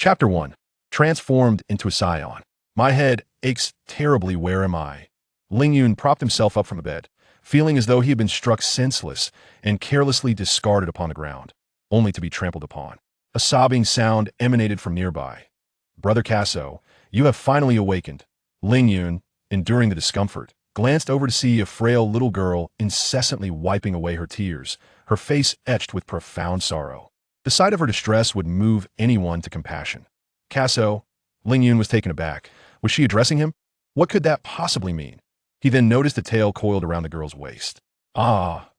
Chapter 1. Transformed into a Saiyan. My head aches terribly. Where am I? Lingyun propped himself up from the bed, feeling as though he had been struck senseless and carelessly discarded upon the ground, only to be trampled upon. A sobbing sound emanated from nearby. Brother Kaso, you have finally awakened. Lingyun, enduring the discomfort, glanced over to see a frail little girl incessantly wiping away her tears, her face etched with profound sorrow. The sight of her distress would move anyone to compassion. Kaso, Lingyun was taken aback. Was she addressing him? What could that possibly mean? He then noticed a tail coiled around the girl's waist. Ah.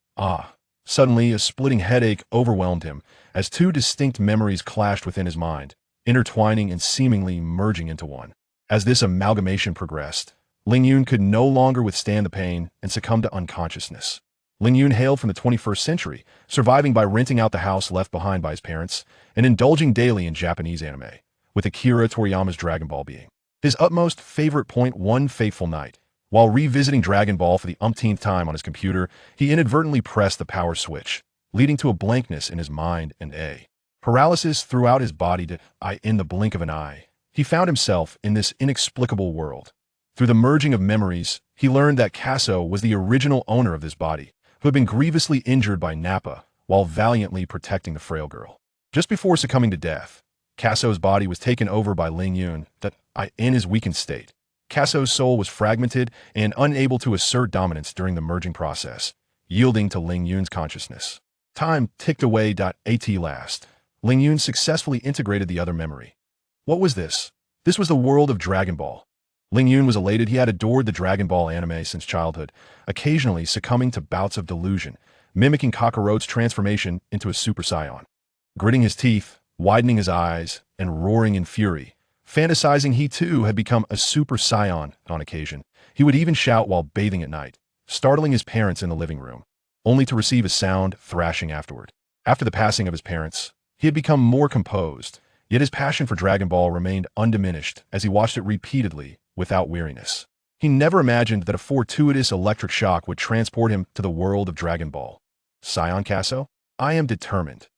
Suddenly, a splitting headache overwhelmed him as two distinct memories clashed within his mind, intertwining and seemingly merging into one. As this amalgamation progressed, Lingyun could no longer withstand the pain and succumbed to unconsciousness. Lingyun hailed from the 21st century, surviving by renting out the house left behind by his parents and indulging daily in Japanese anime, with Akira Toriyama's Dragon Ball being his utmost favorite point. One fateful night, while revisiting Dragon Ball for the umpteenth time on his computer, he inadvertently pressed the power switch, leading to a blankness in his mind and a paralysis throughout his body. In the blink of an eye, he found himself in this inexplicable world. Through the merging of memories, he learned that Kaso was the original owner of this body, who had been grievously injured by Nappa while valiantly protecting the frail girl. Just before succumbing to death, Kaso's body was taken over by Lingyun. In his weakened state, Kaso's soul was fragmented and unable to assert dominance during the merging process, yielding to Lingyun's consciousness. Time ticked away. At last, Lingyun successfully integrated the other memory. What was this? This was the world of Dragon Ball. Lingyun was elated. He had adored the Dragon Ball anime since childhood, occasionally succumbing to bouts of delusion, mimicking Kakarot's transformation into a Super Saiyan. Gritting his teeth, widening his eyes, and roaring in fury, fantasizing he too had become a Super Saiyan on occasion. He would even shout while bathing at night, startling his parents in the living room, only to receive a sound thrashing afterward. After the passing of his parents, he had become more composed, yet his passion for Dragon Ball remained undiminished as he watched it repeatedly without weariness. He never imagined that a fortuitous electric shock would transport him to the world of Dragon Ball. Saiyan Kaso? I am determined.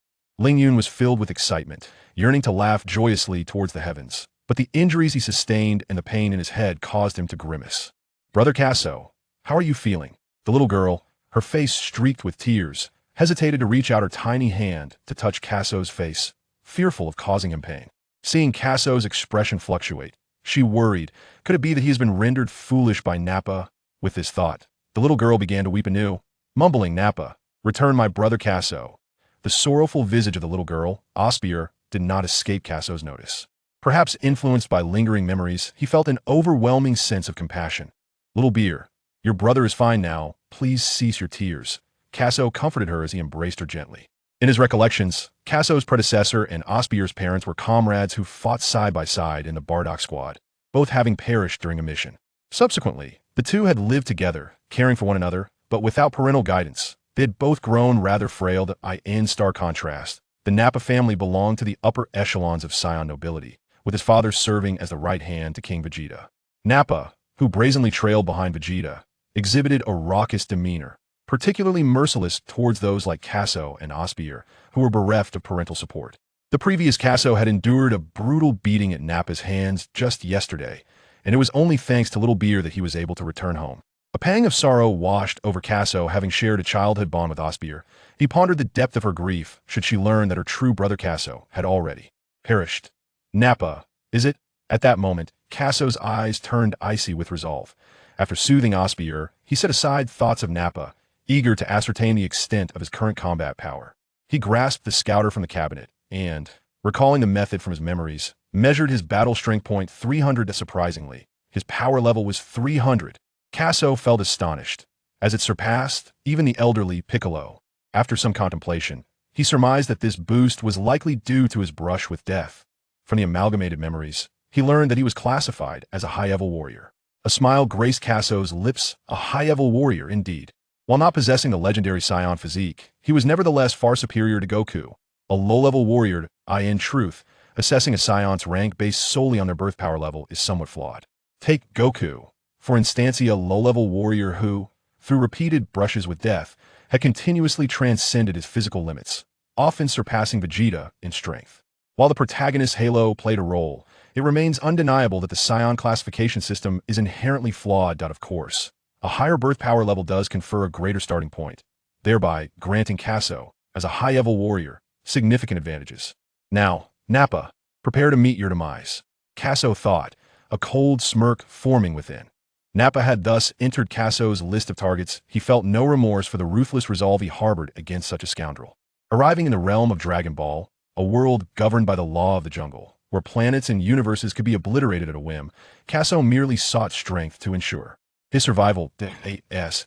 Lingyun was filled with excitement, yearning to laugh joyously towards the heavens, but the injuries he sustained and the pain in his head caused him to grimace. Brother Kaso, how are you feeling? The little girl, her face streaked with tears, hesitated to reach out her tiny hand to touch Kaso's face, fearful of causing him pain. Seeing Kaso's expression fluctuate, she worried. Could it be that he has been rendered foolish by Nappa? With this thought, the little girl began to weep anew, mumbling, Nappa, return my brother Kaso. The sorrowful visage of the little girl, Osbier, did not escape Kaso's notice. Perhaps influenced by lingering memories, he felt an overwhelming sense of compassion. Little Beer, your brother is fine now. Please cease your tears. Kaso comforted her as he embraced her gently. In his recollections, Kaso's predecessor and Osbier's parents were comrades who fought side by side in the Bardock Squad, both having perished during a mission. Subsequently, the two had lived together, caring for one another, but without parental guidance. They had both grown rather frail. In stark contrast, the Nappa family belonged to the upper echelons of Saiyan nobility, with his father serving as the right hand to King Vegeta. Nappa, who brazenly trailed behind Vegeta, exhibited a raucous demeanor, particularly merciless towards those like Kaso and Osbier, who were bereft of parental support. The previous Kaso had endured a brutal beating at Nappa's hands just yesterday, and it was only thanks to Little Beer that he was able to return home. A pang of sorrow washed over Kaso, having shared a childhood bond with Osbier. He pondered the depth of her grief should she learn that her true brother Kaso had already perished. Nappa, is it? At that moment, Kaso's eyes turned icy with resolve. After soothing Osbier, he set aside thoughts of Nappa, eager to ascertain the extent of his current combat power. He grasped the scouter from the cabinet and, recalling the method from his memories, measured his battle strength point 300. Surprisingly, his power level was 300. Kaso felt astonished, as it surpassed even the elderly Piccolo. After some contemplation, he surmised that this boost was likely due to his brush with death. From the amalgamated memories, he learned that he was classified as a high-level warrior. A smile graced Kaso's lips, a high-level warrior indeed. While not possessing the legendary Saiyan physique, he was nevertheless far superior to Goku, a low-level warrior. In truth, assessing a Saiyan's rank based solely on their birth power level is somewhat flawed. Take Goku, for instance, a low-level warrior who, through repeated brushes with death, had continuously transcended his physical limits, often surpassing Vegeta in strength. While the protagonist's halo played a role, it remains undeniable that the Saiyan classification system is inherently flawed. Of course, a higher birth power level does confer a greater starting point, thereby granting Kaso, as a high-level warrior, significant advantages. Now, Nappa, prepare to meet your demise, Kaso thought, a cold smirk forming within. Nappa had thus entered Kaso's list of targets. He felt no remorse for the ruthless resolve he harbored against such a scoundrel. Arriving in the realm of Dragon Ball, a world governed by the law of the jungle, where planets and universes could be obliterated at a whim, Kaso merely sought strength to ensure his survival.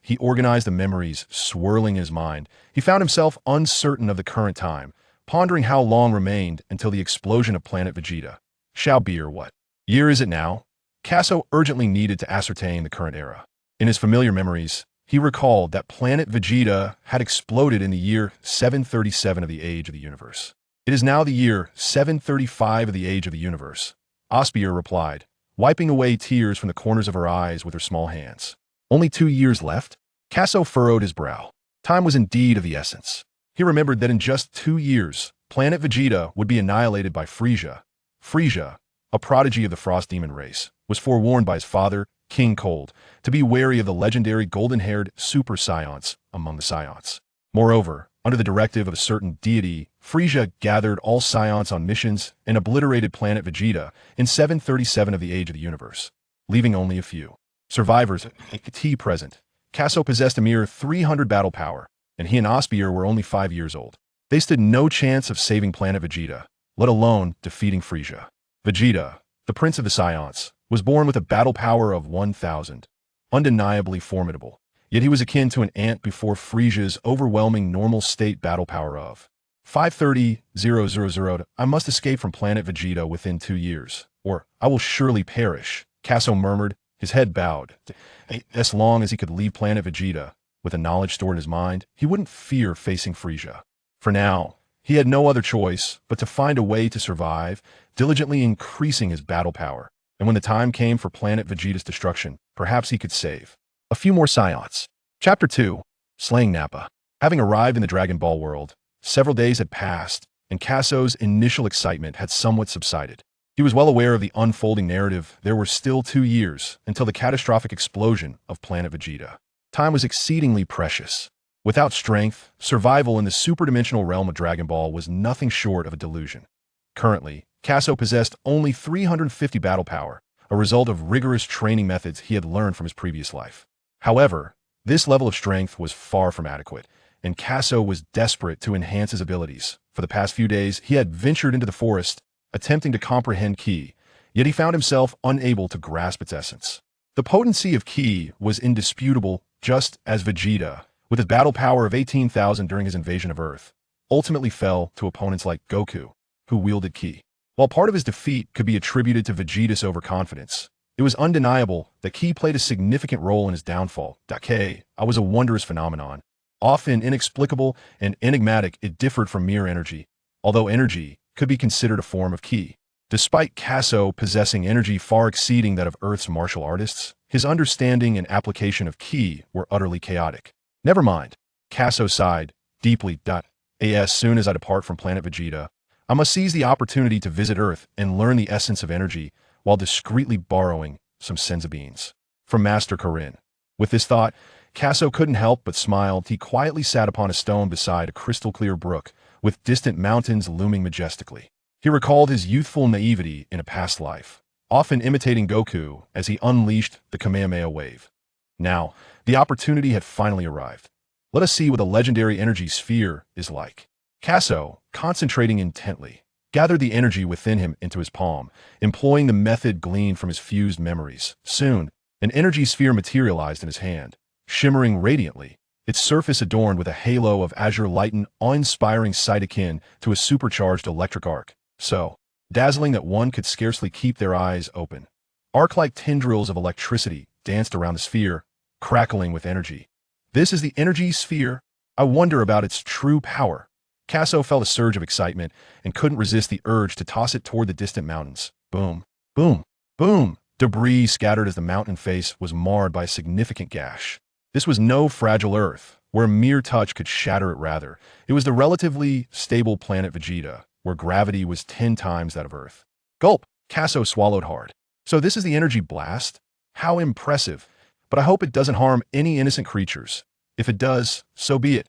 He organized the memories swirling in his mind. He found himself uncertain of the current time, pondering how long remained until the explosion of planet Vegeta. Shall be or what year is it now? Kaso urgently needed to ascertain the current era. In his familiar memories, he recalled that planet Vegeta had exploded in the year 737 of the age of the universe. It is now the year 735 of the age of the universe, Osbier replied, wiping away tears from the corners of her eyes with her small hands. Only 2 years left? Kaso furrowed his brow. Time was indeed of the essence. He remembered that in just 2 years, planet Vegeta would be annihilated by Frieza. Frieza, a prodigy of the Frost Demon race, was forewarned by his father, King Cold, to be wary of the legendary golden-haired Super Saiyans among the Saiyans. Moreover, under the directive of a certain deity, Frieza gathered all Saiyans on missions and obliterated planet Vegeta in 737 of the age of the universe, leaving only a few survivors present. Kaso possessed a mere 300 battle power, and he and Osbier were only 5 years old. They stood no chance of saving planet Vegeta, let alone defeating Frieza. Vegeta, the prince of the Saiyans, was born with a battle power of 1,000, undeniably formidable. Yet he was akin to an ant before Frieza's overwhelming normal state battle power of 530,000. I must escape from planet Vegeta within 2 years, or I will surely perish, Kaso murmured, his head bowed. As long as he could leave planet Vegeta, with the knowledge stored in his mind, he wouldn't fear facing Frieza. For now, he had no other choice but to find a way to survive, diligently increasing his battle power. And when the time came for planet Vegeta's destruction, perhaps he could save a few more Saiyans. Chapter 2. Slaying Nappa. Having arrived in the Dragon Ball world, several days had passed, and Kaso's initial excitement had somewhat subsided. He was well aware of the unfolding narrative. There were still 2 years until the catastrophic explosion of planet Vegeta. Time was exceedingly precious. Without strength, survival in the superdimensional realm of Dragon Ball was nothing short of a delusion. Currently, Kaso possessed only 350 battle power, a result of rigorous training methods he had learned from his previous life. However, this level of strength was far from adequate, and Kaso was desperate to enhance his abilities. For the past few days, he had ventured into the forest, attempting to comprehend Ki, yet he found himself unable to grasp its essence. The potency of Ki was indisputable, just as Vegeta, with his battle power of 18,000 during his invasion of Earth, ultimately fell to opponents like Goku, who wielded Ki. While part of his defeat could be attributed to Vegeta's overconfidence, it was undeniable that Ki played a significant role in his downfall. Ki was a wondrous phenomenon. Often inexplicable and enigmatic, it differed from mere energy, although energy could be considered a form of Ki. Despite Kaso possessing energy far exceeding that of Earth's martial artists, his understanding and application of Ki were utterly chaotic. Never mind, Kaso sighed deeply. As soon as I depart from planet Vegeta, I must seize the opportunity to visit Earth and learn the essence of energy while discreetly borrowing some senzu beans from Master Karin. With this thought, Kaso couldn't help but smile. He quietly sat upon a stone beside a crystal-clear brook, with distant mountains looming majestically. He recalled his youthful naivety in a past life, often imitating Goku as he unleashed the Kamehameha wave. Now, the opportunity had finally arrived. Let us see what the legendary energy sphere is like. Kaso, concentrating intently, gathered the energy within him into his palm, employing the method gleaned from his fused memories. Soon, an energy sphere materialized in his hand, shimmering radiantly, its surface adorned with a halo of azure light, an awe-inspiring sight akin to a supercharged electric arc, so dazzling that one could scarcely keep their eyes open. Arc-like tendrils of electricity danced around the sphere, crackling with energy. This is the energy sphere? I wonder about its true power. Kaso felt a surge of excitement and couldn't resist the urge to toss it toward the distant mountains. Boom, boom, boom. Debris scattered as the mountain face was marred by a significant gash. This was no fragile Earth, where a mere touch could shatter it. Rather, it was the relatively stable planet Vegeta, where gravity was 10 times that of Earth. Gulp! Kaso swallowed hard. So this is the energy blast? How impressive. But I hope it doesn't harm any innocent creatures. If it does, so be it.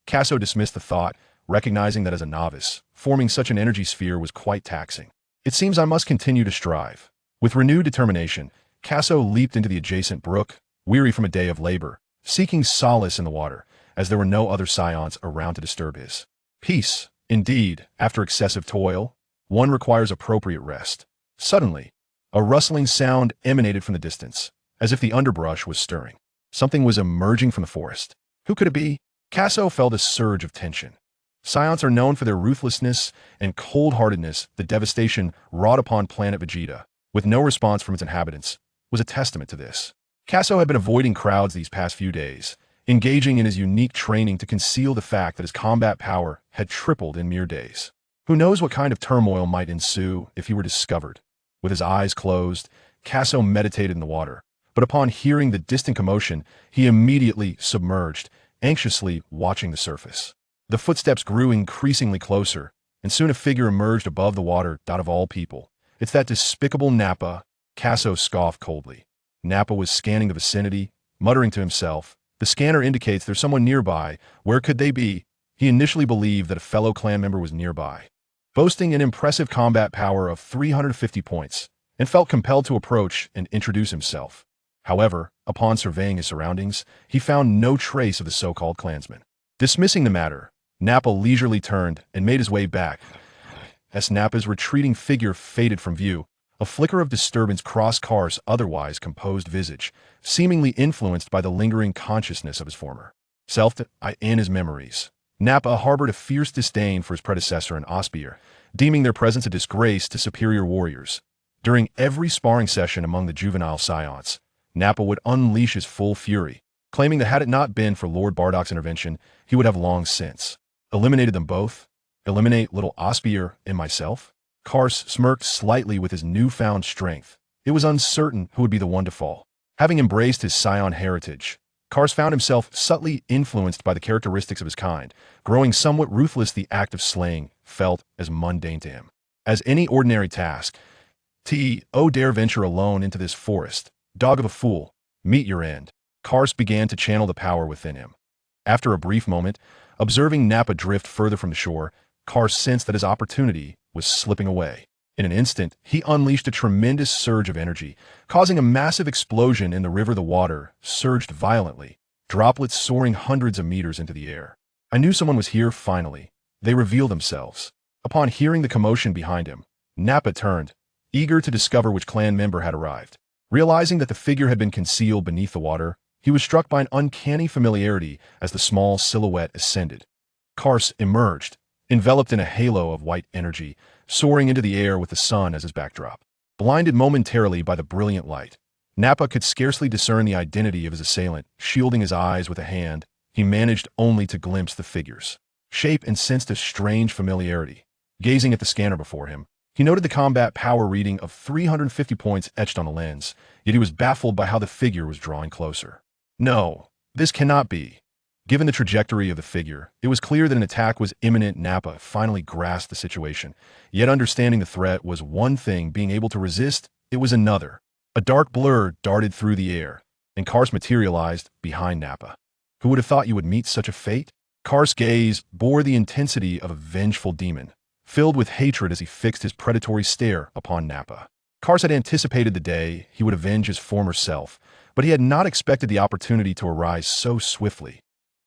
Kaso dismissed the thought, recognizing that as a novice, forming such an energy sphere was quite taxing. It seems I must continue to strive. With renewed determination, Kaso leaped into the adjacent brook, weary from a day of labor, seeking solace in the water, as there were no other Saiyans around to disturb his peace. Indeed, after excessive toil, one requires appropriate rest. Suddenly, a rustling sound emanated from the distance, as if the underbrush was stirring. Something was emerging from the forest. Who could it be? Kaso felt a surge of tension. Saiyans are known for their ruthlessness and cold-heartedness. The devastation wrought upon planet Vegeta, with no response from its inhabitants, was a testament to this. Kaso had been avoiding crowds these past few days, engaging in his unique training to conceal the fact that his combat power had tripled in mere days. Who knows what kind of turmoil might ensue if he were discovered? With his eyes closed, Kaso meditated in the water, but upon hearing the distant commotion, he immediately submerged, anxiously watching the surface. The footsteps grew increasingly closer, and soon a figure emerged above the water. Of all people, it's that despicable Nappa. Kaso scoffed coldly. Nappa was scanning the vicinity, muttering to himself. The scanner indicates there's someone nearby. Where could they be? He initially believed that a fellow clan member was nearby, boasting an impressive combat power of 350 points, and felt compelled to approach and introduce himself. However, upon surveying his surroundings, he found no trace of the so-called clansman. Dismissing the matter, Nappa leisurely turned and made his way back. As Nappa's retreating figure faded from view, a flicker of disturbance crossed Kar's otherwise composed visage, seemingly influenced by the lingering consciousness of his former self in his memories. Nappa harbored a fierce disdain for his predecessor and Osbier, deeming their presence a disgrace to superior warriors. During every sparring session among the juvenile Saiyans, Nappa would unleash his full fury, claiming that had it not been for Lord Bardock's intervention, he would have long since eliminated them both. Eliminate little Osbier and myself? Kars smirked slightly with his newfound strength. It was uncertain who would be the one to fall. Having embraced his Saiyan heritage, Kars found himself subtly influenced by the characteristics of his kind, growing somewhat ruthless. The act of slaying felt as mundane to him as any ordinary task. Dare venture alone into this forest. Dog of a fool, meet your end. Kars began to channel the power within him. After a brief moment, observing Nappa drift further from the shore, Kars sensed that his opportunity was slipping away. In an instant, he unleashed a tremendous surge of energy, causing a massive explosion in the river. The water surged violently, droplets soaring hundreds of meters into the air. I knew someone was here finally. They revealed themselves. Upon hearing the commotion behind him, Nappa turned, eager to discover which clan member had arrived. Realizing that the figure had been concealed beneath the water, he was struck by an uncanny familiarity as the small silhouette ascended. Kars emerged, enveloped in a halo of white energy, soaring into the air with the sun as his backdrop. Blinded momentarily by the brilliant light, Nappa could scarcely discern the identity of his assailant. Shielding his eyes with a hand, he managed only to glimpse the figure's shape and sensed a strange familiarity. Gazing at the scanner before him, he noted the combat power reading of 350 points etched on the lens, yet he was baffled by how the figure was drawing closer. No, this cannot be. Given the trajectory of the figure, it was clear that an attack was imminent. Nappa finally grasped the situation. Yet understanding the threat was one thing, being able to resist, it was another. A dark blur darted through the air, and Kars materialized behind Nappa. Who would have thought you would meet such a fate? Kars' gaze bore the intensity of a vengeful demon, filled with hatred as he fixed his predatory stare upon Nappa. Kars had anticipated the day he would avenge his former self, but he had not expected the opportunity to arise so swiftly.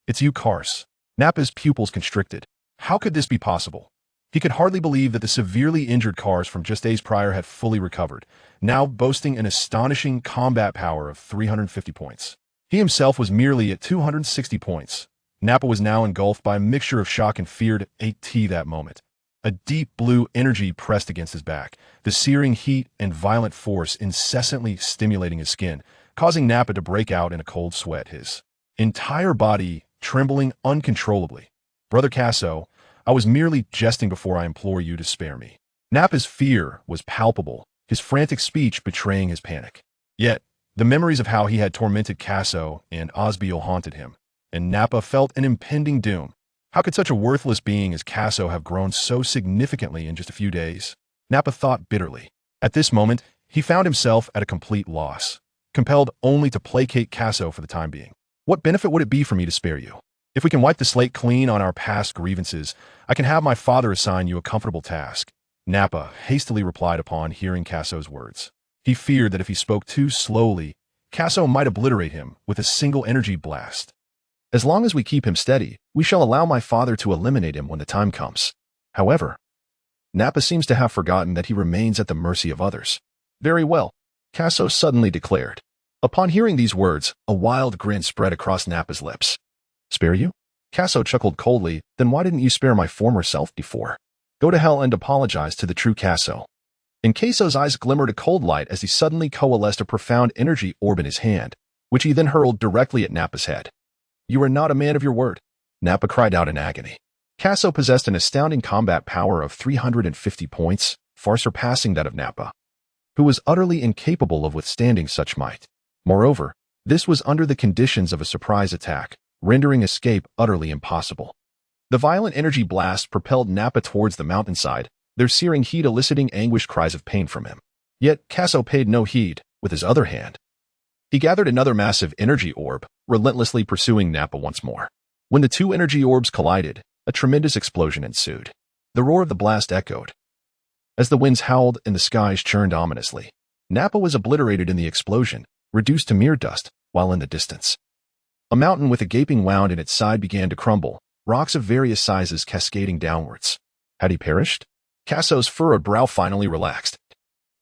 It's you, Kars. Nappa's pupils constricted. How could this be possible? He could hardly believe that the severely injured Kars from just days prior had fully recovered, now boasting an astonishing combat power of 350 points. He himself was merely at 260 points. Nappa was now engulfed by a mixture of shock and fear. That moment, a deep blue energy pressed against his back, the searing heat and violent force incessantly stimulating his skin, causing Nappa to break out in a cold sweat, his entire body trembling uncontrollably. Brother Kaso, I was merely jesting before I implore you to spare me. Nappa's fear was palpable, his frantic speech betraying his panic. Yet, the memories of how he had tormented Kaso and Osbiel haunted him, and Nappa felt an impending doom. How could such a worthless being as Kaso have grown so significantly in just a few days? Nappa thought bitterly. At this moment, he found himself at a complete loss, compelled only to placate Kaso for the time being. What benefit would it be for me to spare you? If we can wipe the slate clean on our past grievances, I can have my father assign you a comfortable task. Nappa hastily replied upon hearing Kaso's words. He feared that if he spoke too slowly, Kaso might obliterate him with a single energy blast. As long as we keep him steady, we shall allow my father to eliminate him when the time comes. However, Nappa seems to have forgotten that he remains at the mercy of others. Very well, Kaso suddenly declared. Upon hearing these words, a wild grin spread across Nappa's lips. Spare you? Kaso chuckled coldly. Then why didn't you spare my former self before? Go to hell and apologize to the true Kaso. In Kaso's eyes glimmered a cold light as he suddenly coalesced a profound energy orb in his hand, which he then hurled directly at Nappa's head. You are not a man of your word, Nappa cried out in agony. Kaso possessed an astounding combat power of 350 points, far surpassing that of Nappa, who was utterly incapable of withstanding such might. Moreover, this was under the conditions of a surprise attack, rendering escape utterly impossible. The violent energy blast propelled Nappa towards the mountainside, their searing heat eliciting anguished cries of pain from him. Yet Kaso paid no heed. With his other hand, he gathered another massive energy orb, relentlessly pursuing Nappa once more. When the two energy orbs collided, a tremendous explosion ensued. The roar of the blast echoed. As the winds howled and the skies churned ominously, Nappa was obliterated in the explosion, reduced to mere dust, while in the distance, a mountain with a gaping wound in its side began to crumble, rocks of various sizes cascading downwards. Had he perished? Kaso's furrowed brow finally relaxed,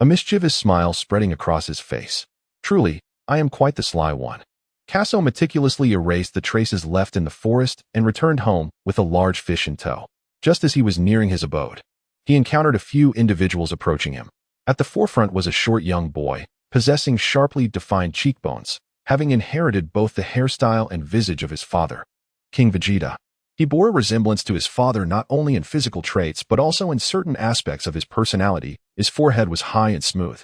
a mischievous smile spreading across his face. Truly, I am quite the sly one. Kaso meticulously erased the traces left in the forest and returned home with a large fish in tow. Just as he was nearing his abode, he encountered a few individuals approaching him. At the forefront was a short young boy, possessing sharply defined cheekbones, having inherited both the hairstyle and visage of his father, King Vegeta. He bore a resemblance to his father not only in physical traits but also in certain aspects of his personality. His forehead was high and smooth.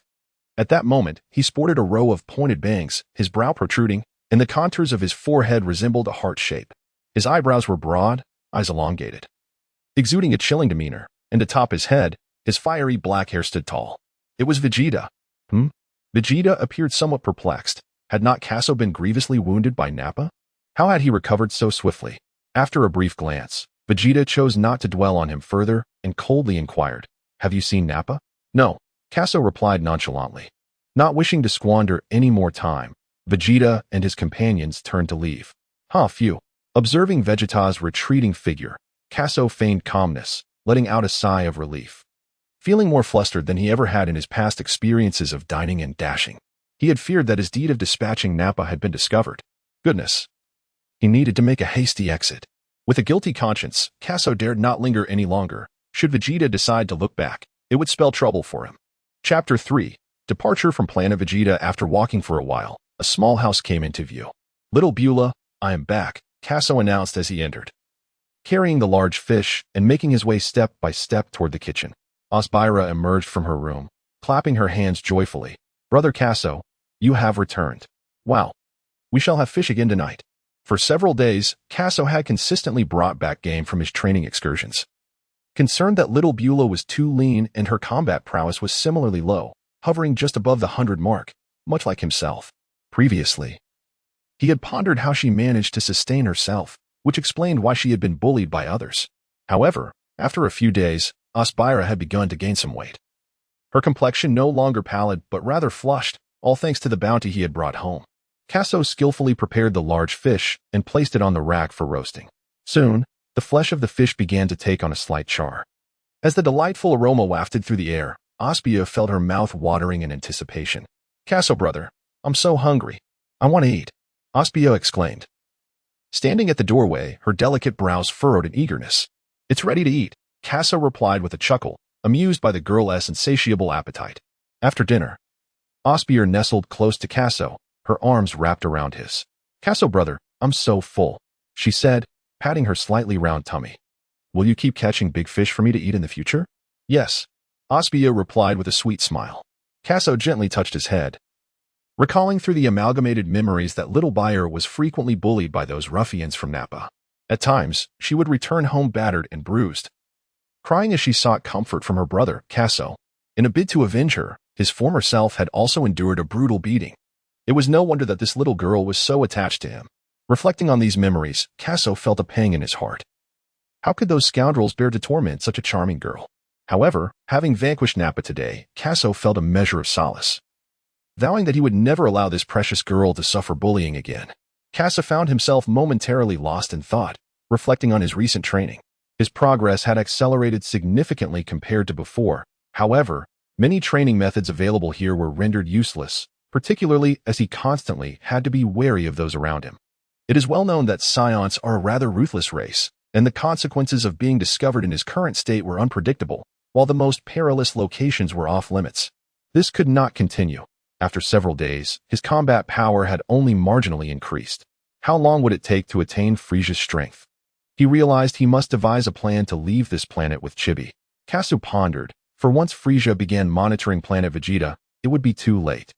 At that moment, he sported a row of pointed bangs, his brow protruding, and the contours of his forehead resembled a heart shape. His eyebrows were broad, eyes elongated, exuding a chilling demeanor, and atop his head, his fiery black hair stood tall. It was Vegeta. Vegeta appeared somewhat perplexed. Had not Kaso been grievously wounded by Nappa? How had he recovered so swiftly? After a brief glance, Vegeta chose not to dwell on him further and coldly inquired, Have you seen Nappa? No, Kaso replied nonchalantly. Not wishing to squander any more time, Vegeta and his companions turned to leave. Phew. Observing Vegeta's retreating figure, Kaso feigned calmness, letting out a sigh of relief. Feeling more flustered than he ever had in his past experiences of dining and dashing, he had feared that his deed of dispatching Nappa had been discovered. Goodness. He needed to make a hasty exit. With a guilty conscience, Kaso dared not linger any longer. Should Vegeta decide to look back, it would spell trouble for him. Chapter 3. Departure from Planet Vegeta. After walking for a while, a small house came into view. Little Beulah, I am back, Kaso announced as he entered, carrying the large fish and making his way step by step toward the kitchen. Osbier emerged from her room, clapping her hands joyfully. Brother Kaso, you have returned. Wow. We shall have fish again tonight. For several days, Kaso had consistently brought back game from his training excursions. Concerned that little Beulah was too lean and her combat prowess was similarly low, hovering just above the 100 mark, much like himself. Previously, he had pondered how she managed to sustain herself, which explained why she had been bullied by others. However, after a few days, Osbier had begun to gain some weight. Her complexion no longer pallid but rather flushed, all thanks to the bounty he had brought home. Kaso skillfully prepared the large fish and placed it on the rack for roasting. Soon, the flesh of the fish began to take on a slight char. As the delightful aroma wafted through the air, Osbier felt her mouth watering in anticipation. Kaso brother, I'm so hungry. I want to eat, Osbier exclaimed. Standing at the doorway, her delicate brows furrowed in eagerness. It's ready to eat, Kaso replied with a chuckle, amused by the girl's insatiable appetite. After dinner, Osbier nestled close to Kaso, her arms wrapped around his. Kaso brother, I'm so full, she said, patting her slightly round tummy. Will you keep catching big fish for me to eat in the future? Yes, Osbier replied with a sweet smile. Kaso gently touched his head, recalling through the amalgamated memories that little Bayer was frequently bullied by those ruffians from Nappa. At times, she would return home battered and bruised, crying as she sought comfort from her brother, Kaso. In a bid to avenge her, his former self had also endured a brutal beating. It was no wonder that this little girl was so attached to him. Reflecting on these memories, Kaso felt a pang in his heart. How could those scoundrels bear to torment such a charming girl? However, having vanquished Nappa today, Kaso felt a measure of solace. Vowing that he would never allow this precious girl to suffer bullying again, Kaso found himself momentarily lost in thought, reflecting on his recent training. His progress had accelerated significantly compared to before. However, many training methods available here were rendered useless, particularly as he constantly had to be wary of those around him. It is well known that Saiyans are a rather ruthless race, and the consequences of being discovered in his current state were unpredictable, while the most perilous locations were off-limits. This could not continue. After several days, his combat power had only marginally increased. How long would it take to attain Frieza's strength? He realized he must devise a plan to leave this planet with Chibi. Kasu pondered, for once Frieza began monitoring planet Vegeta, it would be too late.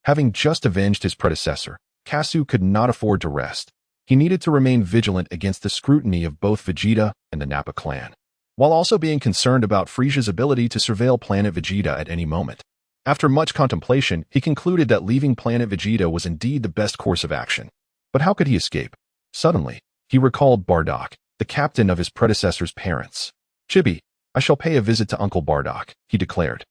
Having just avenged his predecessor, Kasu could not afford to rest. He needed to remain vigilant against the scrutiny of both Vegeta and the Nappa clan, while also being concerned about Frieza's ability to surveil planet Vegeta at any moment. After much contemplation, he concluded that leaving planet Vegeta was indeed the best course of action. But how could he escape? Suddenly, he recalled Bardock, the captain of his predecessor's parents. Chibi, I shall pay a visit to Uncle Bardock, he declared.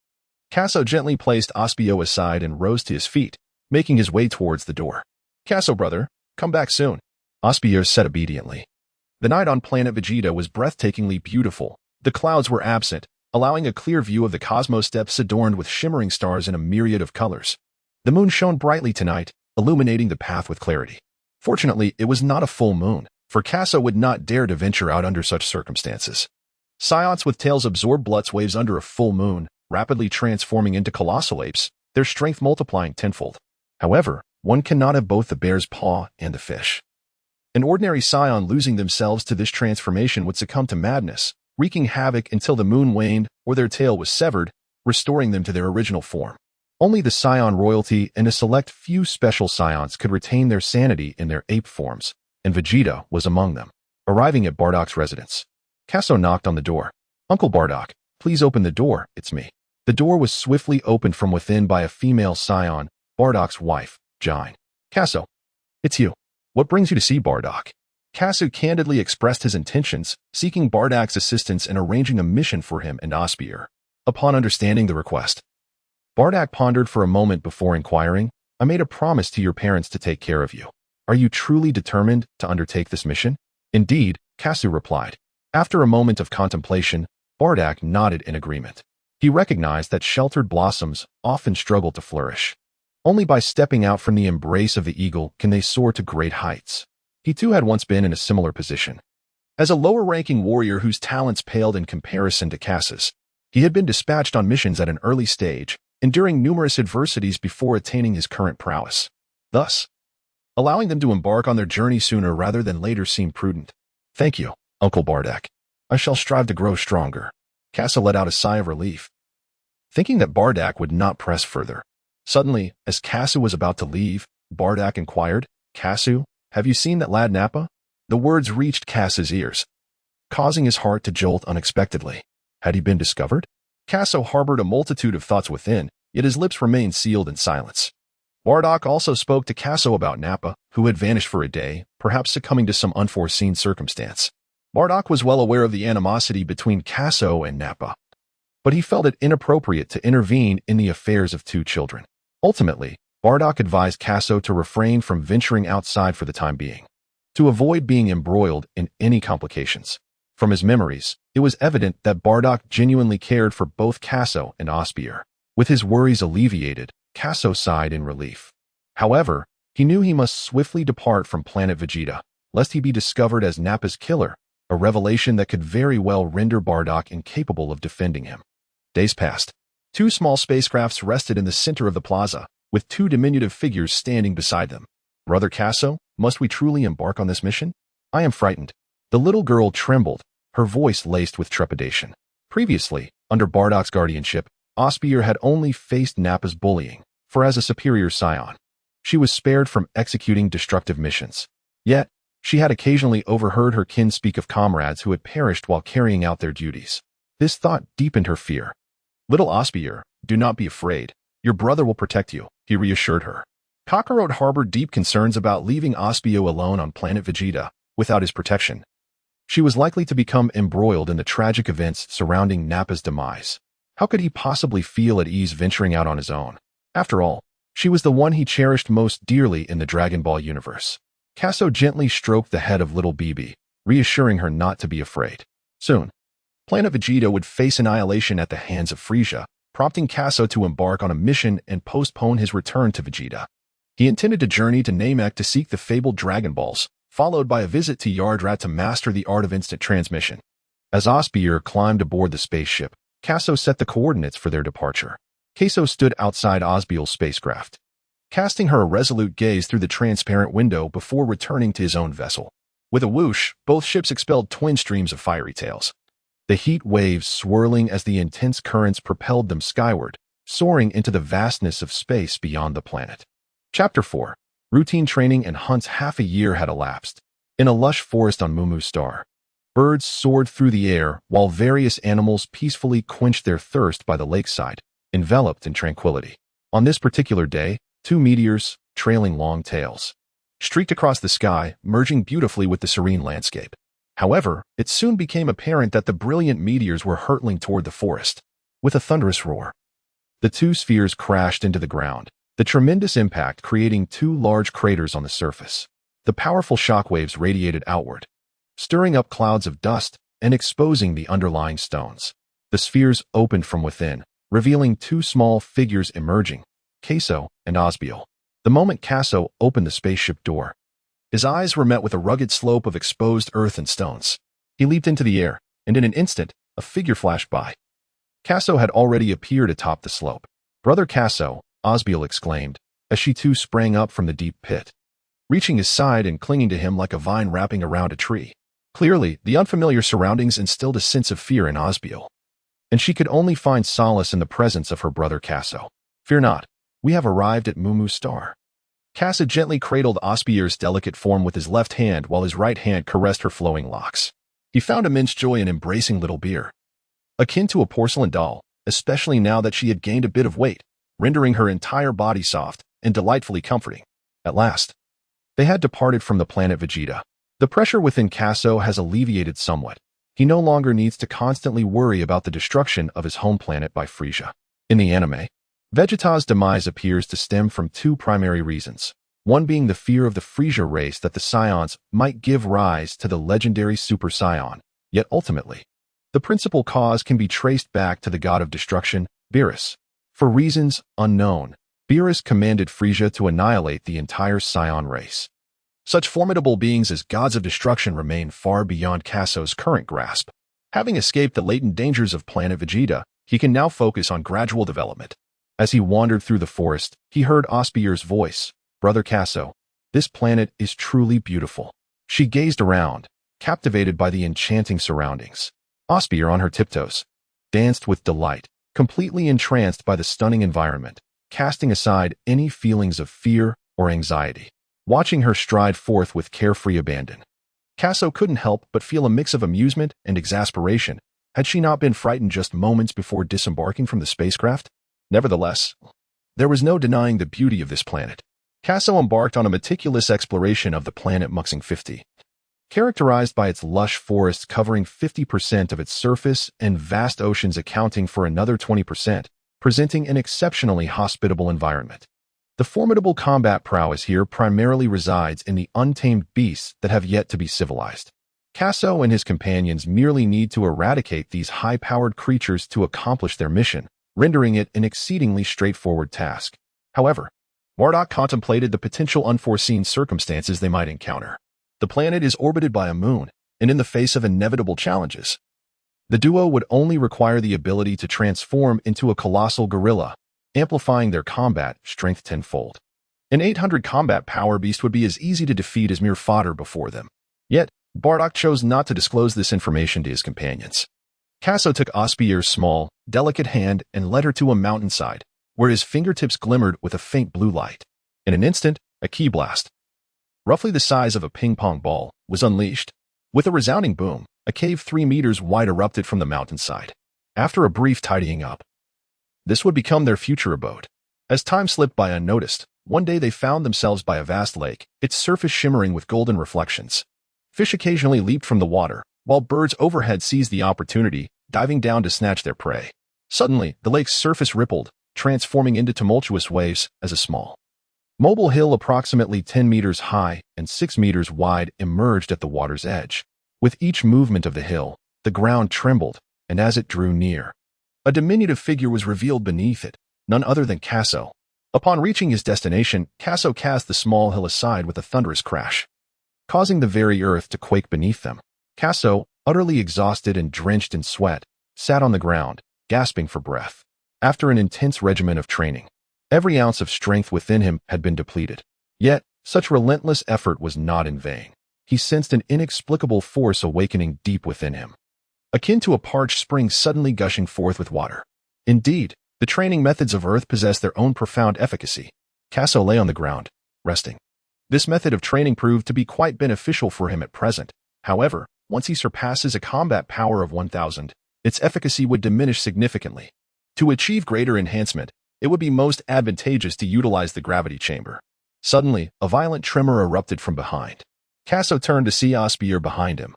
Kaso gently placed Osbier aside and rose to his feet, making his way towards the door. Kaso, brother, come back soon, Osbier said obediently. The night on planet Vegeta was breathtakingly beautiful. The clouds were absent, allowing a clear view of the cosmos steppes adorned with shimmering stars in a myriad of colors. The moon shone brightly tonight, illuminating the path with clarity. Fortunately, it was not a full moon, for Kaso would not dare to venture out under such circumstances. Saiyans with tails absorb blood waves under a full moon, rapidly transforming into colossal apes, their strength multiplying tenfold. However, one cannot have both the bear's paw and the fish. An ordinary Saiyan losing themselves to this transformation would succumb to madness, wreaking havoc until the moon waned or their tail was severed, restoring them to their original form. Only the Saiyan royalty and a select few special Saiyans could retain their sanity in their ape forms, and Vegeta was among them. Arriving at Bardock's residence, Kaso knocked on the door. Uncle Bardock, please open the door, it's me. The door was swiftly opened from within by a female Saiyan, Bardock's wife, Jine. Kaso, it's you. What brings you to see Bardock? Kaso candidly expressed his intentions, seeking Bardock's assistance in arranging a mission for him and Osbier. Upon understanding the request, Bardock pondered for a moment before inquiring, I made a promise to your parents to take care of you. Are you truly determined to undertake this mission? Indeed, Kasu replied. After a moment of contemplation, Bardock nodded in agreement. He recognized that sheltered blossoms often struggle to flourish. Only by stepping out from the embrace of the eagle can they soar to great heights. He too had once been in a similar position. As a lower-ranking warrior whose talents paled in comparison to Kasu's, he had been dispatched on missions at an early stage, enduring numerous adversities before attaining his current prowess. Thus, allowing them to embark on their journey sooner rather than later seemed prudent. Thank you, Uncle Bardock. I shall strive to grow stronger. Kasu let out a sigh of relief, thinking that Bardock would not press further. Suddenly, as Kasu was about to leave, Bardock inquired, Kasu, have you seen that lad Nappa? The words reached Kasu's ears, causing his heart to jolt unexpectedly. Had he been discovered? Kasu harbored a multitude of thoughts within, yet his lips remained sealed in silence. Bardock also spoke to Kasu about Nappa, who had vanished for a day, perhaps succumbing to some unforeseen circumstance. Bardock was well aware of the animosity between Kasu and Nappa, but he felt it inappropriate to intervene in the affairs of two children. Ultimately, Bardock advised Kasu to refrain from venturing outside for the time being, to avoid being embroiled in any complications. From his memories, it was evident that Bardock genuinely cared for both Kasu and Osbier. With his worries alleviated, Kasu sighed in relief. However, he knew he must swiftly depart from planet Vegeta, lest he be discovered as Nappa's killer, a revelation that could very well render Bardock incapable of defending him. Days passed. Two small spacecrafts rested in the center of the plaza, with two diminutive figures standing beside them. Brother Kasu, must we truly embark on this mission? I am frightened. The little girl trembled, her voice laced with trepidation. Previously, under Bardock's guardianship, Osbier had only faced Nappa's bullying, for as a superior Saiyan, she was spared from executing destructive missions. Yet, She had occasionally overheard her kin speak of comrades who had perished while carrying out their duties. This thought deepened her fear. "Little Osbier, do not be afraid. Your brother will protect you," he reassured her. Kakarot harbored deep concerns about leaving Osbier alone on planet Vegeta without his protection. She was likely to become embroiled in the tragic events surrounding Nappa's demise. How could he possibly feel at ease venturing out on his own? After all, she was the one he cherished most dearly in the Dragon Ball universe. Kaso gently stroked the head of little BB, reassuring her not to be afraid. Soon, planet Vegeta would face annihilation at the hands of Frieza, prompting Kaso to embark on a mission and postpone his return to Vegeta. He intended to journey to Namek to seek the fabled Dragon Balls, followed by a visit to Yardrat to master the art of instant transmission. As Osbier climbed aboard the spaceship, Kaso set the coordinates for their departure. Kaso stood outside Osbier's spacecraft, casting her a resolute gaze through the transparent window before returning to his own vessel. With a whoosh, both ships expelled twin streams of fiery tails. The heat waves swirling as the intense currents propelled them skyward, soaring into the vastness of space beyond the planet. Chapter 4. Routine training and hunts. Half a year had elapsed. In a lush forest on Mumu Star, birds soared through the air while various animals peacefully quenched their thirst by the lakeside, enveloped in tranquility. On this particular day, 2 meteors, trailing long tails, streaked across the sky, merging beautifully with the serene landscape. However, it soon became apparent that the brilliant meteors were hurtling toward the forest. With a thunderous roar, the 2 spheres crashed into the ground, the tremendous impact creating 2 large craters on the surface. The powerful shockwaves radiated outward, stirring up clouds of dust and exposing the underlying stones. The spheres opened from within, revealing 2 small figures emerging, Kaso and Osbiel. The moment Kaso opened the spaceship door, his eyes were met with a rugged slope of exposed earth and stones. He leaped into the air, and in an instant, a figure flashed by. Kaso had already appeared atop the slope. "Brother Kaso," Osbiel exclaimed, as she too sprang up from the deep pit, reaching his side and clinging to him like a vine wrapping around a tree. Clearly, the unfamiliar surroundings instilled a sense of fear in Osbiel, and she could only find solace in the presence of her brother Kaso. "Fear not, we have arrived at Mumu Star." Kaso gently cradled Osbier's delicate form with his left hand while his right hand caressed her flowing locks. He found immense joy in embracing little Beer, akin to a porcelain doll, especially now that she had gained a bit of weight, rendering her entire body soft and delightfully comforting. At last, they had departed from the planet Vegeta. The pressure within Kaso has alleviated somewhat. He no longer needs to constantly worry about the destruction of his home planet by Frieza. In the anime, Vegeta's demise appears to stem from 2 primary reasons, one being the fear of the Frieza race that the Saiyans might give rise to the legendary Super Saiyan. Yet ultimately, the principal cause can be traced back to the god of destruction, Beerus. For reasons unknown, Beerus commanded Frieza to annihilate the entire Saiyan race. Such formidable beings as gods of destruction remain far beyond Kaso's current grasp. Having escaped the latent dangers of planet Vegeta, he can now focus on gradual development. As he wandered through the forest, he heard Osbier's voice. "Brother Kaso, this planet is truly beautiful." She gazed around, captivated by the enchanting surroundings. Osbier, on her tiptoes, danced with delight, completely entranced by the stunning environment, casting aside any feelings of fear or anxiety. Watching her stride forth with carefree abandon, Kaso couldn't help but feel a mix of amusement and exasperation. Had she not been frightened just moments before disembarking from the spacecraft? Nevertheless, there was no denying the beauty of this planet. Kaso embarked on a meticulous exploration of the planet Muxing 50, characterized by its lush forests covering 50% of its surface and vast oceans accounting for another 20%, presenting an exceptionally hospitable environment. The formidable combat prowess here primarily resides in the untamed beasts that have yet to be civilized. Kaso and his companions merely need to eradicate these high-powered creatures to accomplish their mission, rendering it an exceedingly straightforward task. However, Bardock contemplated the potential unforeseen circumstances they might encounter. The planet is orbited by a moon, and in the face of inevitable challenges, the duo would only require the ability to transform into a colossal gorilla, amplifying their combat strength tenfold. An 800 combat power beast would be as easy to defeat as mere fodder before them. Yet, Bardock chose not to disclose this information to his companions. Kaso took Osbier's small, delicate hand and led her to a mountainside, where his fingertips glimmered with a faint blue light. In an instant, a ki blast roughly the size of a ping-pong ball, was unleashed. With a resounding boom, a cave 3 meters wide erupted from the mountainside. After a brief tidying up, this would become their future abode. As time slipped by unnoticed, one day they found themselves by a vast lake, its surface shimmering with golden reflections. Fish occasionally leaped from the water, while birds overhead seized the opportunity, diving down to snatch their prey. Suddenly, the lake's surface rippled, transforming into tumultuous waves as a small, mobile hill approximately 10 meters high and 6 meters wide emerged at the water's edge. With each movement of the hill, the ground trembled, and as it drew near, a diminutive figure was revealed beneath it, none other than Kaso. Upon reaching his destination, Kaso cast the small hill aside with a thunderous crash, causing the very earth to quake beneath them. Kaso, utterly exhausted and drenched in sweat, sat on the ground, gasping for breath. After an intense regimen of training, every ounce of strength within him had been depleted. Yet, such relentless effort was not in vain. He sensed an inexplicable force awakening deep within him, akin to a parched spring suddenly gushing forth with water. Indeed, the training methods of Earth possess their own profound efficacy. Kaso lay on the ground, resting. This method of training proved to be quite beneficial for him at present. However, once he surpasses a combat power of 1,000, its efficacy would diminish significantly. To achieve greater enhancement, it would be most advantageous to utilize the gravity chamber. Suddenly, a violent tremor erupted from behind. Kaso turned to see Osbier behind him,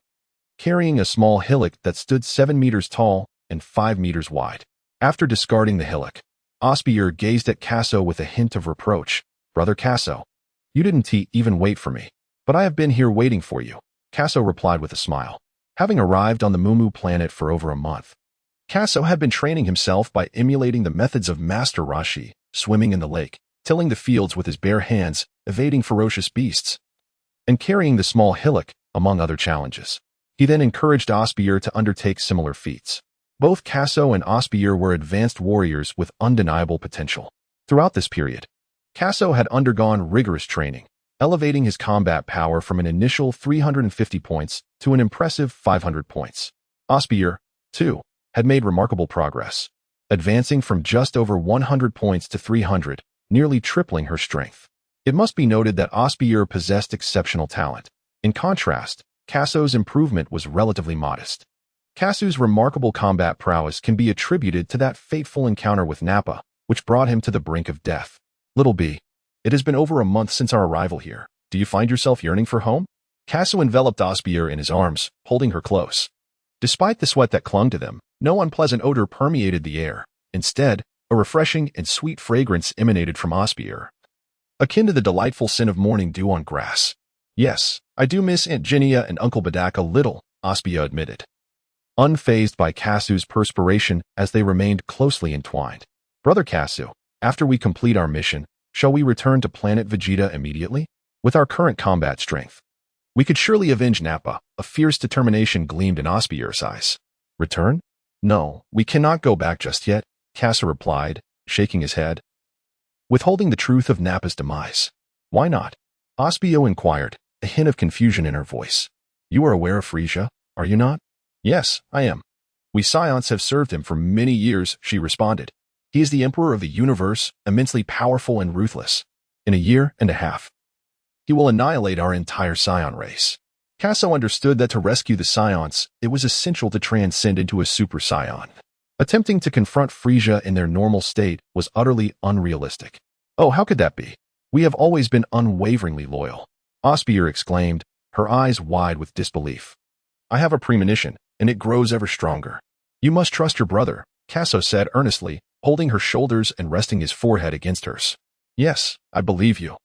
carrying a small hillock that stood 7 meters tall and 5 meters wide. After discarding the hillock, Osbier gazed at Kaso with a hint of reproach. "Brother Kaso, you didn't even wait for me, but I have been here waiting for you," Kaso replied with a smile. Having arrived on the Mumu planet for over a month, Kaso had been training himself by emulating the methods of Master Rashi, swimming in the lake, tilling the fields with his bare hands, evading ferocious beasts, and carrying the small hillock, among other challenges. He then encouraged Osbier to undertake similar feats. Both Kaso and Osbier were advanced warriors with undeniable potential. Throughout this period, Kaso had undergone rigorous training, elevating his combat power from an initial 350 points to an impressive 500 points. Osbier, too, had made remarkable progress, advancing from just over 100 points to 300, nearly tripling her strength. It must be noted that Osbier possessed exceptional talent. In contrast, Kaso's improvement was relatively modest. Kaso's remarkable combat prowess can be attributed to that fateful encounter with Nappa, which brought him to the brink of death. "Little B, it has been over a month since our arrival here. Do you find yourself yearning for home?" Kaso enveloped Osbier in his arms, holding her close. Despite the sweat that clung to them, no unpleasant odor permeated the air. Instead, a refreshing and sweet fragrance emanated from Osbier, akin to the delightful scent of morning dew on grass. "Yes, I do miss Aunt Ginia and Uncle Badak a little," Osbier admitted, unfazed by Kaso's perspiration as they remained closely entwined. "Brother Kaso, after we complete our mission, shall we return to planet Vegeta immediately? With our current combat strength, we could surely avenge Nappa." A fierce determination gleamed in Osbier's eyes. "Return? No, we cannot go back just yet," Kaso replied, shaking his head, withholding the truth of Nappa's demise. "Why not?" Osbier inquired, a hint of confusion in her voice. "You are aware of Frieza, are you not?" "Yes, I am. We Saiyans have served him for many years," she responded. "He is the emperor of the universe, immensely powerful and ruthless. In a year and a half, he will annihilate our entire Saiyan race." Kaso understood that to rescue the Saiyans, it was essential to transcend into a Super Saiyan. Attempting to confront Frieza in their normal state was utterly unrealistic. "Oh, how could that be? We have always been unwaveringly loyal," Osbier exclaimed, her eyes wide with disbelief. "I have a premonition, and it grows ever stronger." "You must trust your brother," Kaso said earnestly, holding her shoulders and resting his forehead against hers. "Yes, I believe you."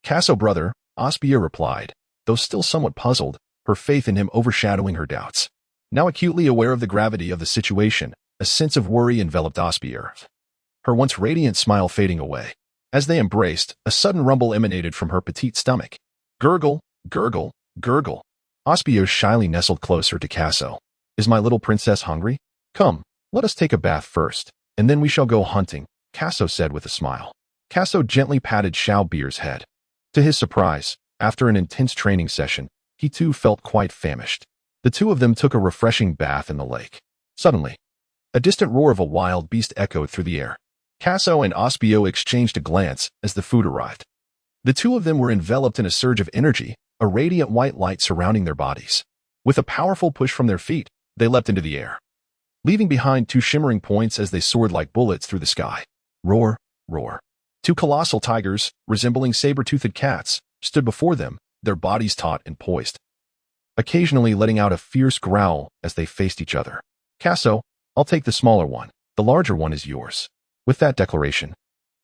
"Kaso brother," Osbier replied, though still somewhat puzzled, her faith in him overshadowing her doubts. Now acutely aware of the gravity of the situation, a sense of worry enveloped Osbier, her once radiant smile fading away. As they embraced, a sudden rumble emanated from her petite stomach. Gurgle, gurgle, gurgle. Osbier shyly nestled closer to Kaso. "Is my little princess hungry? Come, let us take a bath first, and then we shall go hunting," Kaso said with a smile. Kaso gently patted Xiaobier's head. To his surprise, after an intense training session, he too felt quite famished. The two of them took a refreshing bath in the lake. Suddenly, a distant roar of a wild beast echoed through the air. Kaso and Osbier exchanged a glance as the food arrived. The two of them were enveloped in a surge of energy, a radiant white light surrounding their bodies. With a powerful push from their feet, they leapt into the air, leaving behind two shimmering points as they soared like bullets through the sky. Roar, roar. Two colossal tigers, resembling saber-toothed cats, stood before them, their bodies taut and poised, occasionally letting out a fierce growl as they faced each other. Kaso, I'll take the smaller one. The larger one is yours. With that declaration,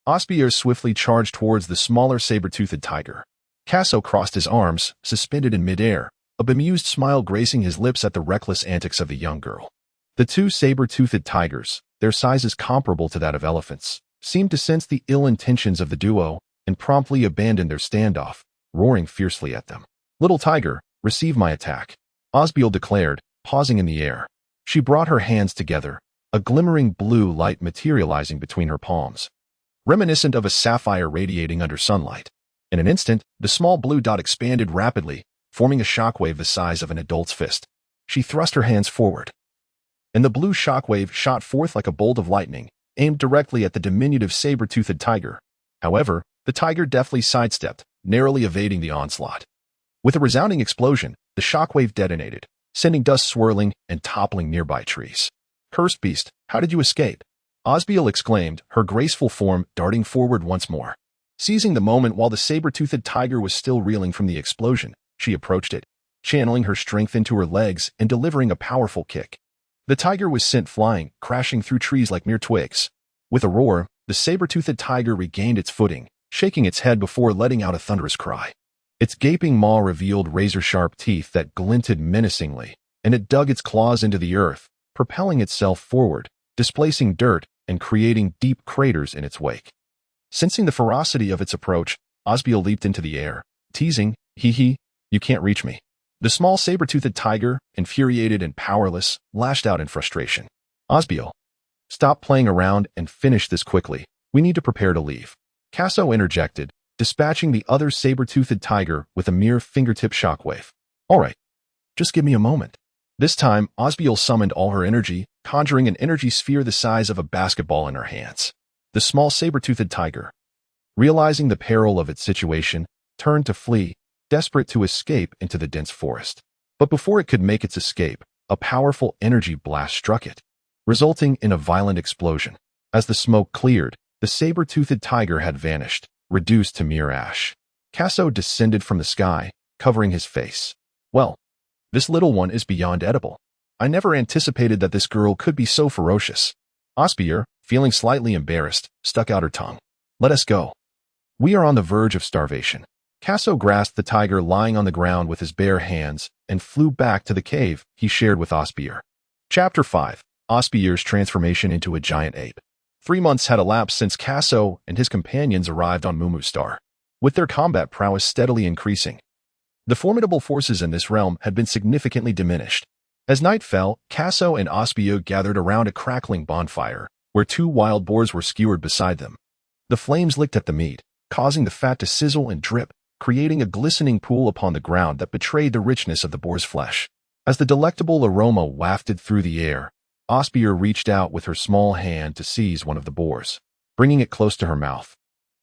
Osbier swiftly charged towards the smaller saber-toothed tiger. Kaso crossed his arms, suspended in midair, a bemused smile gracing his lips at the reckless antics of the young girl. The two saber-toothed tigers, their sizes comparable to that of elephants, seemed to sense the ill intentions of the duo and promptly abandoned their standoff, roaring fiercely at them. Little tiger, receive my attack, Osbiel declared, pausing in the air. She brought her hands together, a glimmering blue light materializing between her palms, reminiscent of a sapphire radiating under sunlight. In an instant, the small blue dot expanded rapidly, forming a shockwave the size of an adult's fist. She thrust her hands forward, and the blue shockwave shot forth like a bolt of lightning, aimed directly at the diminutive saber-toothed tiger. However, the tiger deftly sidestepped, narrowly evading the onslaught. With a resounding explosion, the shockwave detonated, sending dust swirling and toppling nearby trees. Cursed beast, how did you escape? Osbiel exclaimed, her graceful form darting forward once more. Seizing the moment while the saber-toothed tiger was still reeling from the explosion, she approached it, channeling her strength into her legs and delivering a powerful kick. The tiger was sent flying, crashing through trees like mere twigs. With a roar, the saber-toothed tiger regained its footing, shaking its head before letting out a thunderous cry. Its gaping maw revealed razor-sharp teeth that glinted menacingly, and it dug its claws into the earth, propelling itself forward, displacing dirt and creating deep craters in its wake. Sensing the ferocity of its approach, Osbiel leaped into the air, teasing, "Hee, you can't reach me." The small saber-toothed tiger, infuriated and powerless, lashed out in frustration. Osbiel, stop playing around and finish this quickly. We need to prepare to leave. Kaso interjected, dispatching the other saber-toothed tiger with a mere fingertip shockwave. All right, just give me a moment. This time, Osbiel summoned all her energy, conjuring an energy sphere the size of a basketball in her hands. The small saber-toothed tiger, realizing the peril of its situation, turned to flee, desperate to escape into the dense forest. But before it could make its escape, a powerful energy blast struck it, resulting in a violent explosion. As the smoke cleared, the saber-toothed tiger had vanished, reduced to mere ash. Kaso descended from the sky, covering his face. Well, this little one is beyond edible. I never anticipated that this girl could be so ferocious. Osbier, feeling slightly embarrassed, stuck out her tongue. Let us go. We are on the verge of starvation. Kaso grasped the tiger lying on the ground with his bare hands and flew back to the cave he shared with Osbier. Chapter 5. Osbier's transformation into a giant ape. 3 months had elapsed since Kaso and his companions arrived on Mumu Star, with their combat prowess steadily increasing. The formidable forces in this realm had been significantly diminished. As night fell, Kaso and Osbier gathered around a crackling bonfire, where 2 wild boars were skewered beside them. The flames licked at the meat, causing the fat to sizzle and drip, creating a glistening pool upon the ground that betrayed the richness of the boar's flesh. As the delectable aroma wafted through the air, Osbier reached out with her small hand to seize one of the boars, bringing it close to her mouth.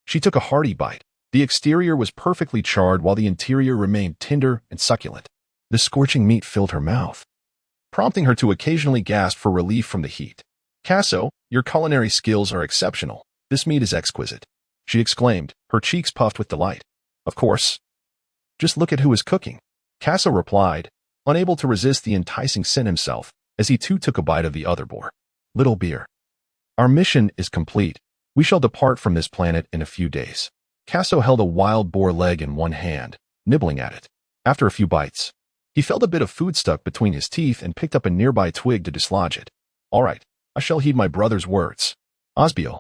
She took a hearty bite. The exterior was perfectly charred while the interior remained tender and succulent. The scorching meat filled her mouth, prompting her to occasionally gasp for relief from the heat. Kaso, your culinary skills are exceptional. This meat is exquisite, she exclaimed, her cheeks puffed with delight. Of course. Just look at who is cooking, Kaso replied, unable to resist the enticing scent himself, as he too took a bite of the other boar. Little beer. Our mission is complete. We shall depart from this planet in a few days. Kaso held a wild boar leg in one hand, nibbling at it. After a few bites, he felt a bit of food stuck between his teeth and picked up a nearby twig to dislodge it. All right, I shall heed my brother's words. Osbiel,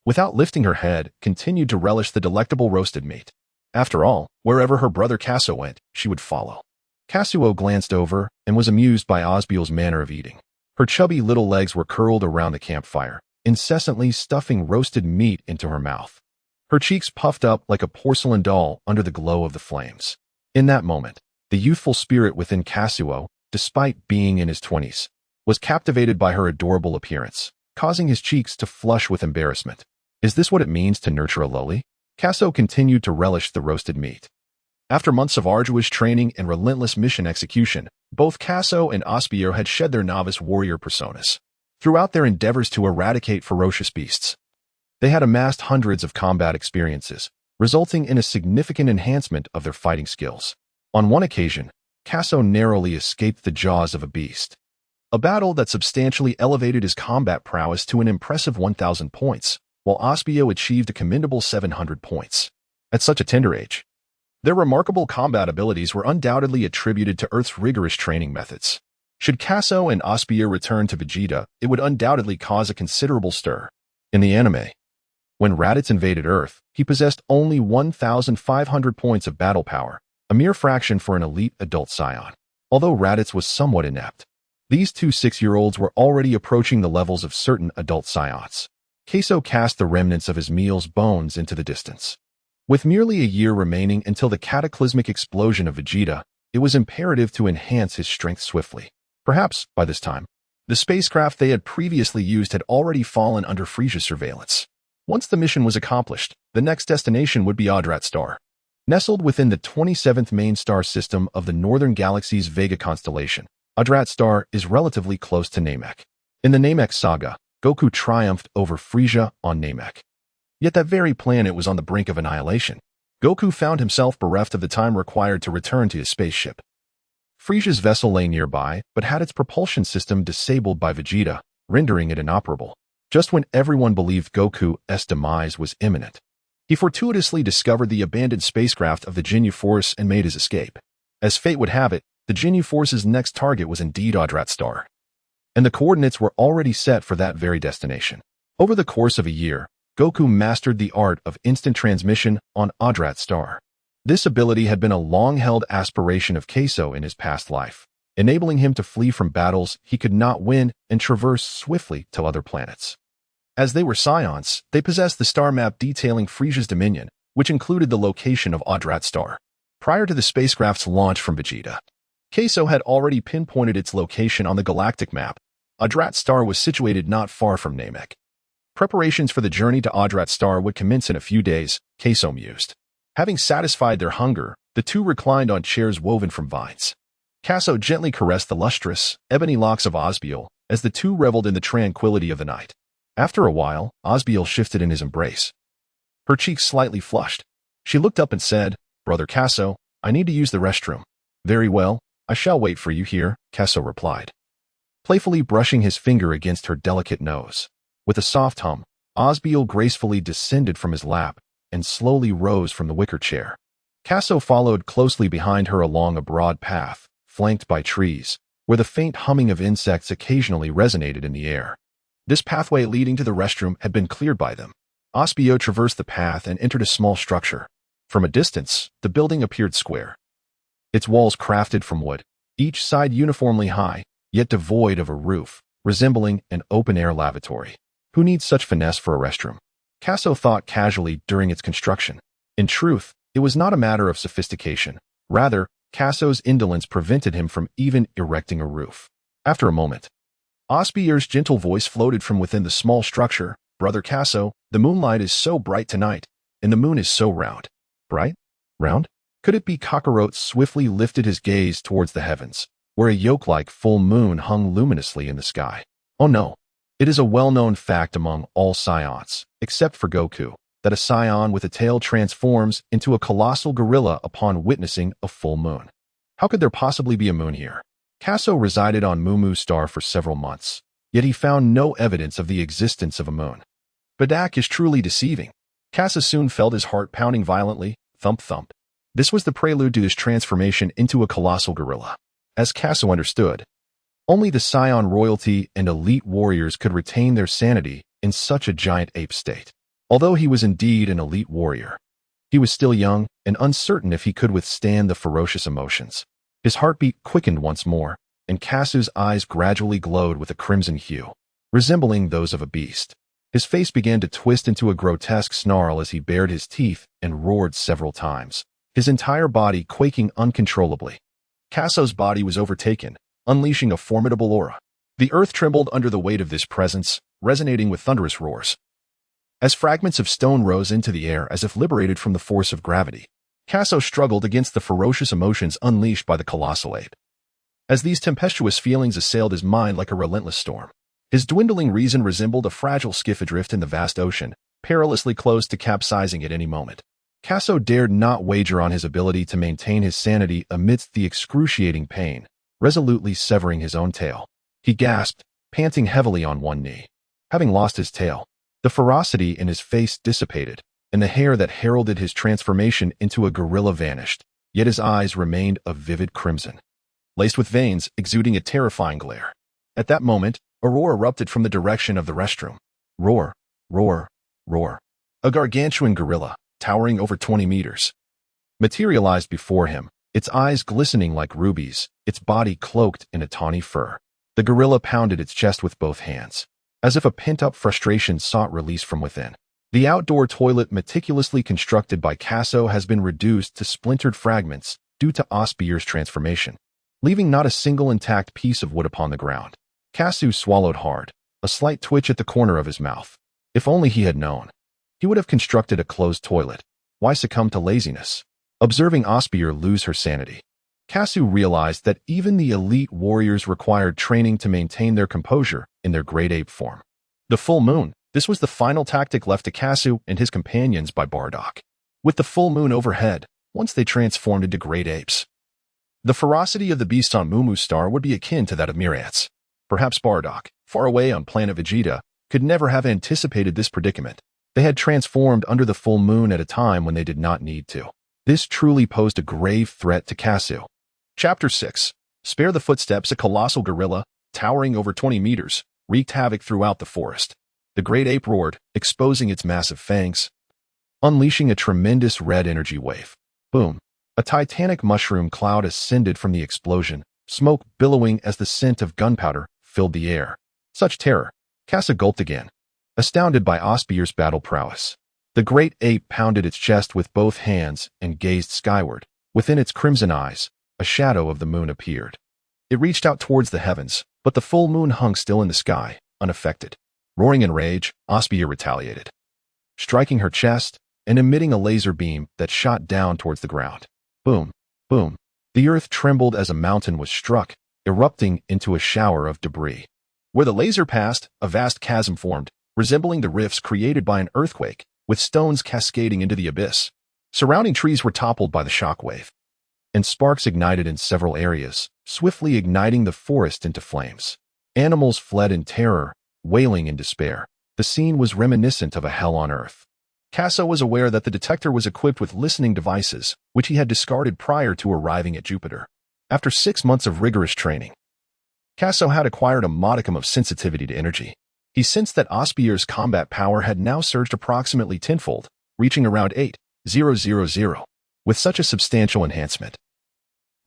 without lifting her head, continued to relish the delectable roasted meat. After all, wherever her brother Kaso went, she would follow. Kazuo glanced over and was amused by Osbiel's manner of eating. Her chubby little legs were curled around the campfire, incessantly stuffing roasted meat into her mouth. Her cheeks puffed up like a porcelain doll under the glow of the flames. In that moment, the youthful spirit within Kazuo, despite being in his 20s, was captivated by her adorable appearance, causing his cheeks to flush with embarrassment. Is this what it means to nurture a loli? Kaso continued to relish the roasted meat. After months of arduous training and relentless mission execution, both Kaso and Osbier had shed their novice warrior personas. Throughout their endeavors to eradicate ferocious beasts, they had amassed hundreds of combat experiences, resulting in a significant enhancement of their fighting skills. On one occasion, Kaso narrowly escaped the jaws of a beast, a battle that substantially elevated his combat prowess to an impressive 1,000 points, while Osbier achieved a commendable 700 points. At such a tender age, their remarkable combat abilities were undoubtedly attributed to Earth's rigorous training methods. Should Kaso and Osbier return to Vegeta, it would undoubtedly cause a considerable stir. In the anime, when Raditz invaded Earth, he possessed only 1,500 points of battle power, a mere fraction for an elite adult Saiyan. Although Raditz was somewhat inept, these two 6-year-olds were already approaching the levels of certain adult Saiyans. Kaso cast the remnants of his meal's bones into the distance. With merely a year remaining until the cataclysmic explosion of Vegeta, it was imperative to enhance his strength swiftly. Perhaps, by this time, the spacecraft they had previously used had already fallen under Frieza's surveillance. Once the mission was accomplished, the next destination would be Yardrat Star. Nestled within the 27th main star system of the Northern Galaxy's Vega constellation, Yardrat Star is relatively close to Namek. In the Namek saga, Goku triumphed over Frieza on Namek. Yet that very planet was on the brink of annihilation. Goku found himself bereft of the time required to return to his spaceship. Frieza's vessel lay nearby, but had its propulsion system disabled by Vegeta, rendering it inoperable. Just when everyone believed Goku's demise was imminent, he fortuitously discovered the abandoned spacecraft of the Ginyu Force and made his escape. As fate would have it, the Ginyu Force's next target was indeed Yardrat Star, and the coordinates were already set for that very destination. Over the course of a year, Goku mastered the art of instant transmission on Yardrat Star. This ability had been a long-held aspiration of Kaso in his past life, enabling him to flee from battles he could not win and traverse swiftly to other planets. As they were Saiyans, they possessed the star map detailing Frieza's dominion, which included the location of Yardrat Star. Prior to the spacecraft's launch from Vegeta, Kaso had already pinpointed its location on the galactic map. Yardrat Star was situated not far from Namek. Preparations for the journey to Yardrat Star would commence in a few days, Kaso mused. Having satisfied their hunger, the two reclined on chairs woven from vines. Kaso gently caressed the lustrous, ebony locks of Osbiel as the two reveled in the tranquility of the night. After a while, Osbiel shifted in his embrace. Her cheeks slightly flushed. She looked up and said, "Brother Kaso, I need to use the restroom." "Very well, I shall wait for you here," Kaso replied, playfully brushing his finger against her delicate nose. With a soft hum, Osbiel gracefully descended from his lap and slowly rose from the wicker chair. Kaso followed closely behind her along a broad path, flanked by trees, where the faint humming of insects occasionally resonated in the air. This pathway leading to the restroom had been cleared by them. Osbier traversed the path and entered a small structure. From a distance, the building appeared square, its walls crafted from wood, each side uniformly high, yet devoid of a roof, resembling an open-air lavatory. Who needs such finesse for a restroom? Kaso thought casually during its construction. In truth, it was not a matter of sophistication. Rather, Kaso's indolence prevented him from even erecting a roof. After a moment, Osbier's gentle voice floated from within the small structure. "Brother Kaso, the moonlight is so bright tonight, and the moon is so round." "Bright? Round?" Could it be? Kakarot swiftly lifted his gaze towards the heavens, where a yoke-like full moon hung luminously in the sky. "Oh no. It is a well-known fact among all Saiyans, except for Goku, that a Saiyan with a tail transforms into a colossal gorilla upon witnessing a full moon. How could there possibly be a moon here?" Kaso resided on Mumu Star for several months, yet he found no evidence of the existence of a moon. Badak is truly deceiving. Kaso soon felt his heart pounding violently, thump-thump. This was the prelude to his transformation into a colossal gorilla. As Kaso understood, only the Saiyan royalty and elite warriors could retain their sanity in such a giant ape state. Although he was indeed an elite warrior, he was still young and uncertain if he could withstand the ferocious emotions. His heartbeat quickened once more, and Kaso's eyes gradually glowed with a crimson hue, resembling those of a beast. His face began to twist into a grotesque snarl as he bared his teeth and roared several times, his entire body quaking uncontrollably. Kaso's body was overtaken, unleashing a formidable aura. The earth trembled under the weight of this presence, resonating with thunderous roars. as fragments of stone rose into the air as if liberated from the force of gravity. Kaso struggled against the ferocious emotions unleashed by the colossal ape. As these tempestuous feelings assailed his mind like a relentless storm, his dwindling reason resembled a fragile skiff adrift in the vast ocean, perilously close to capsizing at any moment. Kaso dared not wager on his ability to maintain his sanity amidst the excruciating pain, resolutely severing his own tail. He gasped, panting heavily on one knee. Having lost his tail, the ferocity in his face dissipated, and the hair that heralded his transformation into a gorilla vanished, yet his eyes remained a vivid crimson, laced with veins exuding a terrifying glare. At that moment, a roar erupted from the direction of the restroom. Roar, roar, roar. A gargantuan gorilla, towering over 20 meters, materialized before him, its eyes glistening like rubies, its body cloaked in a tawny fur. The gorilla pounded its chest with both hands, as if a pent-up frustration sought release from within. The outdoor toilet meticulously constructed by Kaso has been reduced to splintered fragments due to Osbier's transformation, leaving not a single intact piece of wood upon the ground. Kasu swallowed hard, a slight twitch at the corner of his mouth. If only he had known. He would have constructed a closed toilet. Why succumb to laziness? Observing Osbier lose her sanity, Kasu realized that even the elite warriors required training to maintain their composure in their great ape form. The full moon. This was the final tactic left to Kasu and his companions by Bardock. With the full moon overhead, once they transformed into great apes, the ferocity of the beast on Mumu Star would be akin to that of Myriads. Perhaps Bardock, far away on planet Vegeta, could never have anticipated this predicament. They had transformed under the full moon at a time when they did not need to. This truly posed a grave threat to Kasu. Chapter 6. Spare the footsteps. A colossal gorilla, towering over 20 meters, wreaked havoc throughout the forest. The great ape roared, exposing its massive fangs, unleashing a tremendous red energy wave. Boom. A titanic mushroom cloud ascended from the explosion, smoke billowing as the scent of gunpowder filled the air. Such terror. Kasu gulped again, astounded by Osbier's battle prowess. The great ape pounded its chest with both hands and gazed skyward. Within its crimson eyes, a shadow of the moon appeared. It reached out towards the heavens, but the full moon hung still in the sky, unaffected. Roaring in rage, Osbier retaliated, striking her chest and emitting a laser beam that shot down towards the ground. Boom, boom. The earth trembled as a mountain was struck, erupting into a shower of debris. Where the laser passed, a vast chasm formed, resembling the rifts created by an earthquake, with stones cascading into the abyss. Surrounding trees were toppled by the shockwave, and sparks ignited in several areas, swiftly igniting the forest into flames. Animals fled in terror, wailing in despair. The scene was reminiscent of a hell on earth. Kaso was aware that the detector was equipped with listening devices, which he had discarded prior to arriving at Jupiter. After 6 months of rigorous training, Kaso had acquired a modicum of sensitivity to energy. He sensed that Osbier's combat power had now surged approximately tenfold, reaching around 8,000, with such a substantial enhancement.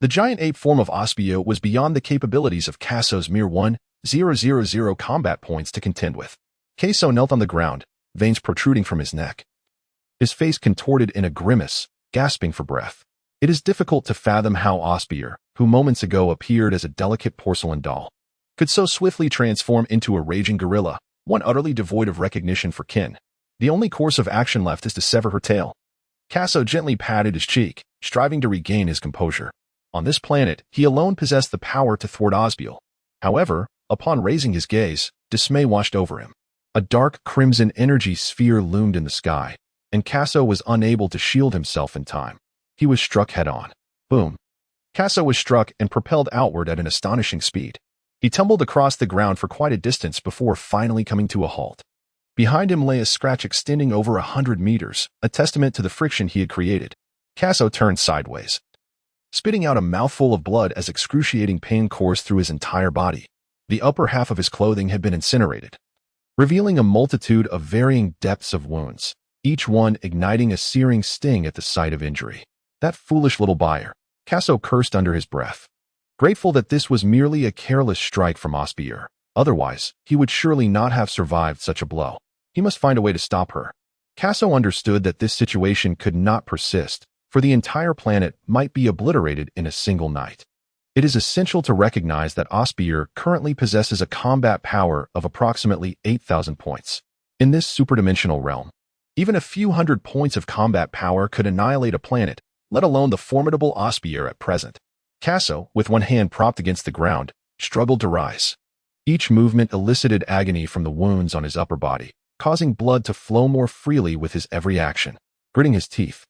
The giant ape form of Osbier was beyond the capabilities of Kaso's mere 1,000 combat points to contend with. Kaso knelt on the ground, veins protruding from his neck, his face contorted in a grimace, gasping for breath. It is difficult to fathom how Osbier, who moments ago appeared as a delicate porcelain doll, could so swiftly transform into a raging gorilla, one utterly devoid of recognition for kin. The only course of action left is to sever her tail. Kaso gently patted his cheek, striving to regain his composure. On this planet, he alone possessed the power to thwart Osbier. However, upon raising his gaze, dismay washed over him. A dark crimson energy sphere loomed in the sky, and Kaso was unable to shield himself in time. He was struck head-on. Boom. Kaso was struck and propelled outward at an astonishing speed. He tumbled across the ground for quite a distance before finally coming to a halt. Behind him lay a scratch extending over 100 meters, a testament to the friction he had created. Kaso turned sideways, spitting out a mouthful of blood as excruciating pain coursed through his entire body. The upper half of his clothing had been incinerated, revealing a multitude of varying depths of wounds, each one igniting a searing sting at the site of injury. That foolish little buyer, Kaso cursed under his breath, grateful that this was merely a careless strike from Osbier. Otherwise, he would surely not have survived such a blow. He must find a way to stop her. Kaso understood that this situation could not persist, for the entire planet might be obliterated in a single night. It is essential to recognize that Osbier currently possesses a combat power of approximately 8,000 points. In this superdimensional realm, even a few hundred points of combat power could annihilate a planet, let alone the formidable Osbier at present. Kaso, with one hand propped against the ground, struggled to rise. Each movement elicited agony from the wounds on his upper body, causing blood to flow more freely with his every action. Gritting his teeth,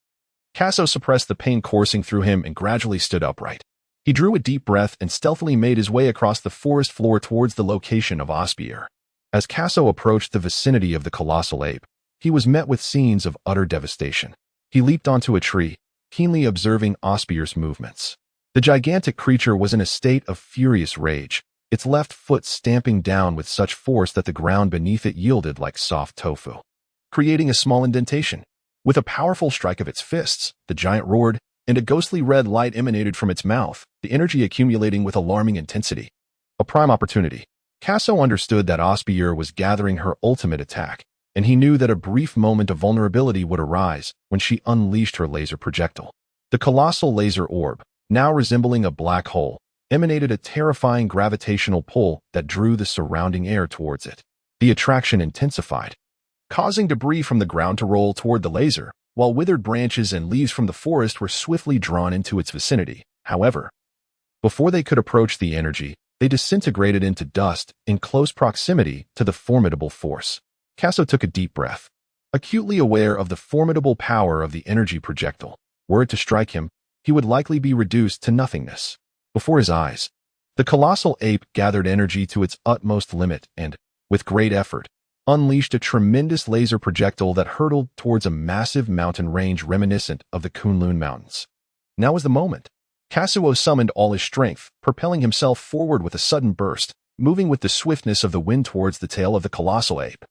Kaso suppressed the pain coursing through him and gradually stood upright. He drew a deep breath and stealthily made his way across the forest floor towards the location of Osbier. As Kaso approached the vicinity of the colossal ape, he was met with scenes of utter devastation. He leaped onto a tree, keenly observing Osbier's movements. The gigantic creature was in a state of furious rage, its left foot stamping down with such force that the ground beneath it yielded like soft tofu, creating a small indentation. With a powerful strike of its fists, the giant roared, and a ghostly red light emanated from its mouth, the energy accumulating with alarming intensity. A prime opportunity. Kaso understood that Osbier was gathering her ultimate attack, and he knew that a brief moment of vulnerability would arise when she unleashed her laser projectile. The colossal laser orb, now resembling a black hole, emanated a terrifying gravitational pull that drew the surrounding air towards it. The attraction intensified, causing debris from the ground to roll toward the laser, while withered branches and leaves from the forest were swiftly drawn into its vicinity. However, before they could approach the energy, they disintegrated into dust in close proximity to the formidable force. Kaso took a deep breath, acutely aware of the formidable power of the energy projectile. Were it to strike him, he would likely be reduced to nothingness. Before his eyes, the colossal ape gathered energy to its utmost limit and, with great effort, unleashed a tremendous laser projectile that hurtled towards a massive mountain range reminiscent of the Kunlun Mountains. Now was the moment. Kazuo summoned all his strength, propelling himself forward with a sudden burst, moving with the swiftness of the wind towards the tail of the colossal ape.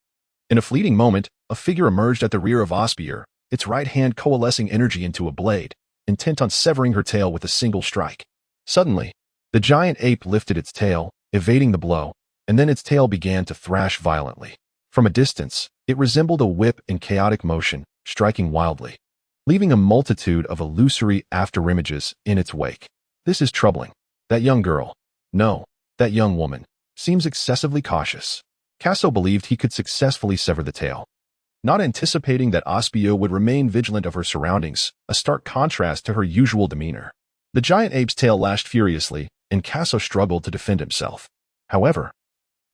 In a fleeting moment, a figure emerged at the rear of Osbier, its right hand coalescing energy into a blade, intent on severing her tail with a single strike. Suddenly, the giant ape lifted its tail, evading the blow, and then its tail began to thrash violently. From a distance, it resembled a whip in chaotic motion, striking wildly, leaving a multitude of illusory afterimages in its wake. This is troubling. That young girl, no, that young woman, seems excessively cautious. Kaso believed he could successfully sever the tail, not anticipating that Osbier would remain vigilant of her surroundings, a stark contrast to her usual demeanor. The giant ape's tail lashed furiously, and Kaso struggled to defend himself. However,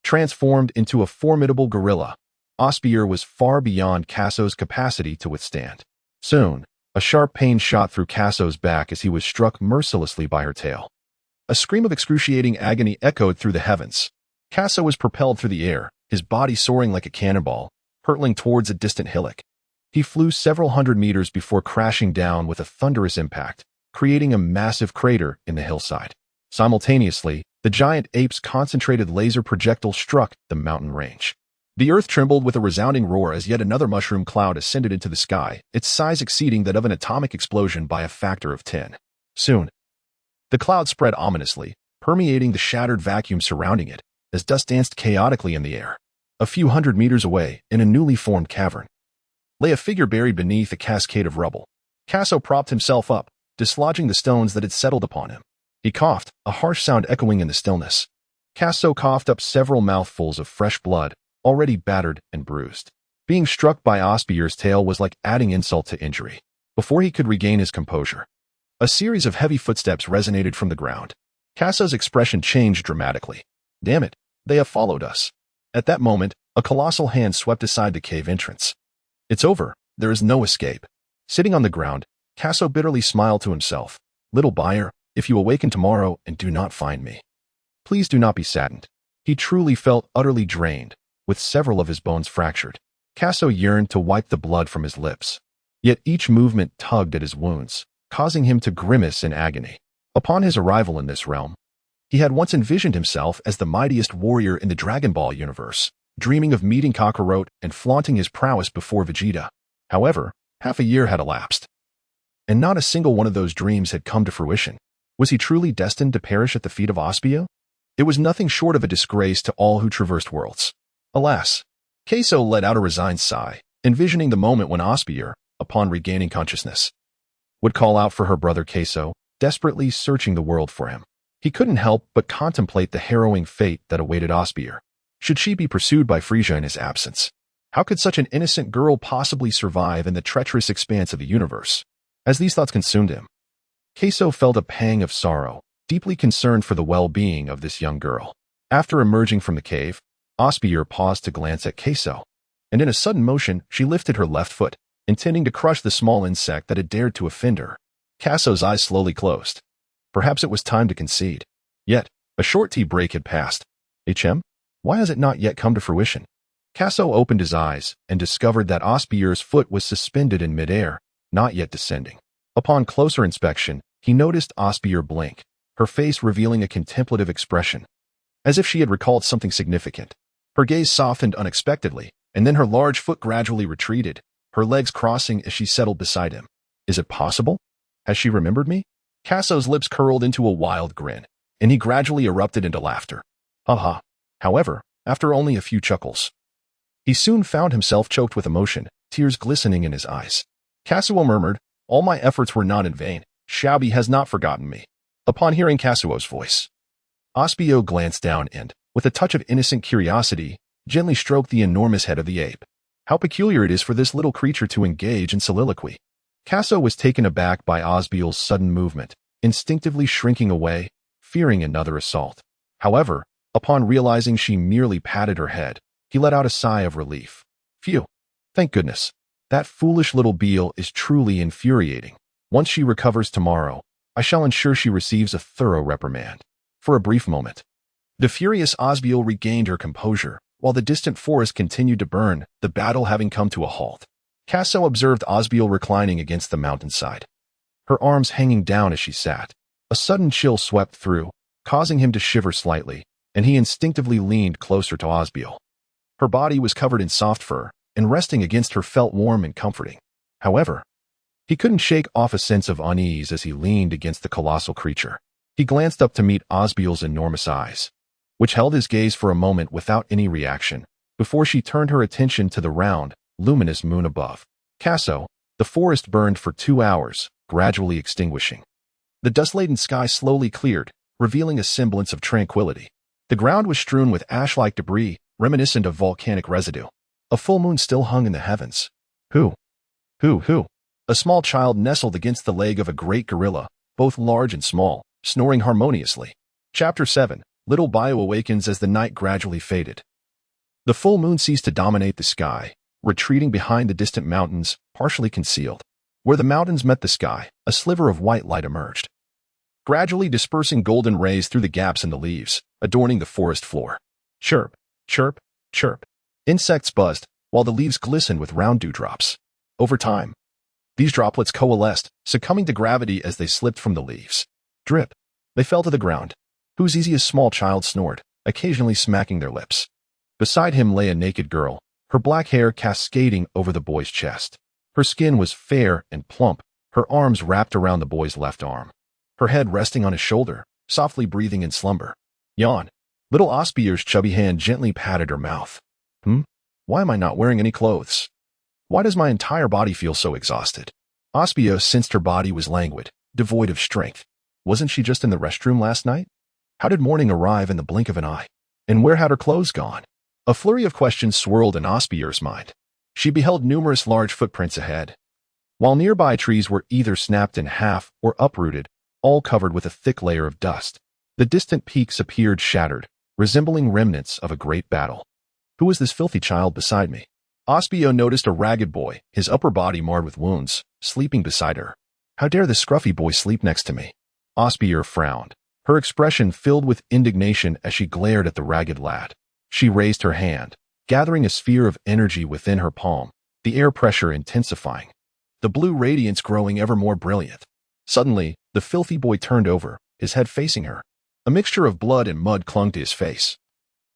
transformed into a formidable gorilla, Osbier was far beyond Kaso's capacity to withstand. Soon, a sharp pain shot through Kaso's back as he was struck mercilessly by her tail. A scream of excruciating agony echoed through the heavens. Kaso was propelled through the air, his body soaring like a cannonball, hurtling towards a distant hillock. He flew several hundred meters before crashing down with a thunderous impact, creating a massive crater in the hillside. Simultaneously, the giant ape's concentrated laser projectile struck the mountain range. The earth trembled with a resounding roar as yet another mushroom cloud ascended into the sky, its size exceeding that of an atomic explosion by a factor of 10. Soon, the cloud spread ominously, permeating the shattered vacuum surrounding it, as dust danced chaotically in the air. A few hundred meters away, in a newly formed cavern, lay a figure buried beneath a cascade of rubble. Kaso propped himself up, dislodging the stones that had settled upon him. He coughed, a harsh sound echoing in the stillness. Kaso coughed up several mouthfuls of fresh blood, already battered and bruised. Being struck by Osbier's tail was like adding insult to injury. Before he could regain his composure, a series of heavy footsteps resonated from the ground. Kaso's expression changed dramatically. Damn it, they have followed us. At that moment, a colossal hand swept aside the cave entrance. It's over. There is no escape. Sitting on the ground, Kaso bitterly smiled to himself. Little buyer, if you awaken tomorrow and do not find me, please do not be saddened. He truly felt utterly drained, with several of his bones fractured. Kaso yearned to wipe the blood from his lips. Yet each movement tugged at his wounds, causing him to grimace in agony. Upon his arrival in this realm, he had once envisioned himself as the mightiest warrior in the Dragon Ball universe, dreaming of meeting Kakarot and flaunting his prowess before Vegeta. However, half a year had elapsed, and not a single one of those dreams had come to fruition. Was he truly destined to perish at the feet of Osbier? It was nothing short of a disgrace to all who traversed worlds. Alas, Kaso let out a resigned sigh, envisioning the moment when Osbier, upon regaining consciousness, would call out for her brother Kaso, desperately searching the world for him. He couldn't help but contemplate the harrowing fate that awaited Osbier, should she be pursued by Frieza in his absence. How could such an innocent girl possibly survive in the treacherous expanse of the universe? As these thoughts consumed him, Queso felt a pang of sorrow, deeply concerned for the well-being of this young girl. After emerging from the cave, Osbier paused to glance at Queso, and in a sudden motion, she lifted her left foot, intending to crush the small insect that had dared to offend her. Queso's eyes slowly closed. Perhaps it was time to concede. Yet, a short tea break had passed. HM? Why has it not yet come to fruition? Queso opened his eyes and discovered that Osbier's foot was suspended in midair, not yet descending. Upon closer inspection, he noticed Osbier blink, her face revealing a contemplative expression, as if she had recalled something significant. Her gaze softened unexpectedly, and then her large foot gradually retreated, her legs crossing as she settled beside him. Is it possible? Has she remembered me? Queso's lips curled into a wild grin, and he gradually erupted into laughter. Haha. However, after only a few chuckles, he soon found himself choked with emotion, tears glistening in his eyes. Kazuo murmured, "All my efforts were not in vain. Xiaobi has not forgotten me." Upon hearing Kazuo's voice, Osbio glanced down and, with a touch of innocent curiosity, gently stroked the enormous head of the ape. How peculiar it is for this little creature to engage in soliloquy. Kazuo was taken aback by Osbiel's sudden movement, instinctively shrinking away, fearing another assault. However, upon realizing she merely patted her head, he let out a sigh of relief. Phew. Thank goodness. That foolish little Beal is truly infuriating. Once she recovers tomorrow, I shall ensure she receives a thorough reprimand. For a brief moment, the furious Osbiel regained her composure, while the distant forest continued to burn, the battle having come to a halt. Kazuo observed Osbiel reclining against the mountainside, her arms hanging down as she sat. A sudden chill swept through, causing him to shiver slightly, and he instinctively leaned closer to Osbiel. Her body was covered in soft fur, and resting against her felt warm and comforting. However, he couldn't shake off a sense of unease as he leaned against the colossal creature. He glanced up to meet Osbiel's enormous eyes, which held his gaze for a moment without any reaction, before she turned her attention to the round, luminous moon above. Kazuo, the forest burned for 2 hours, gradually extinguishing. The dust-laden sky slowly cleared, revealing a semblance of tranquility. The ground was strewn with ash-like debris, reminiscent of volcanic residue. A full moon still hung in the heavens. Who? A small child nestled against the leg of a great gorilla, both large and small, snoring harmoniously. Chapter 7. Little Bio awakens as the night gradually faded. The full moon ceased to dominate the sky, retreating behind the distant mountains, partially concealed. Where the mountains met the sky, a sliver of white light emerged, gradually dispersing golden rays through the gaps in the leaves, adorning the forest floor. Chirp, chirp, chirp. Insects buzzed, while the leaves glistened with round dewdrops. Over time, these droplets coalesced, succumbing to gravity as they slipped from the leaves. Drip. They fell to the ground. Huzizi's small child snored, occasionally smacking their lips. Beside him lay a naked girl, her black hair cascading over the boy's chest. Her skin was fair and plump, her arms wrapped around the boy's left arm, her head resting on his shoulder, softly breathing in slumber. Yawn. Little Osbier's chubby hand gently patted her mouth. Why am I not wearing any clothes? Why does my entire body feel so exhausted? Osbio sensed her body was languid, devoid of strength. Wasn't she just in the restroom last night? How did morning arrive in the blink of an eye? And where had her clothes gone? A flurry of questions swirled in Osbier's mind. She beheld numerous large footprints ahead, while nearby trees were either snapped in half or uprooted, all covered with a thick layer of dust. The distant peaks appeared shattered, resembling remnants of a great battle. Who was this filthy child beside me? Osbio noticed a ragged boy, his upper body marred with wounds, sleeping beside her. How dare this scruffy boy sleep next to me? Osbier frowned, her expression filled with indignation as she glared at the ragged lad. She raised her hand, gathering a sphere of energy within her palm, the air pressure intensifying, the blue radiance growing ever more brilliant. Suddenly, the filthy boy turned over, his head facing her. A mixture of blood and mud clung to his face,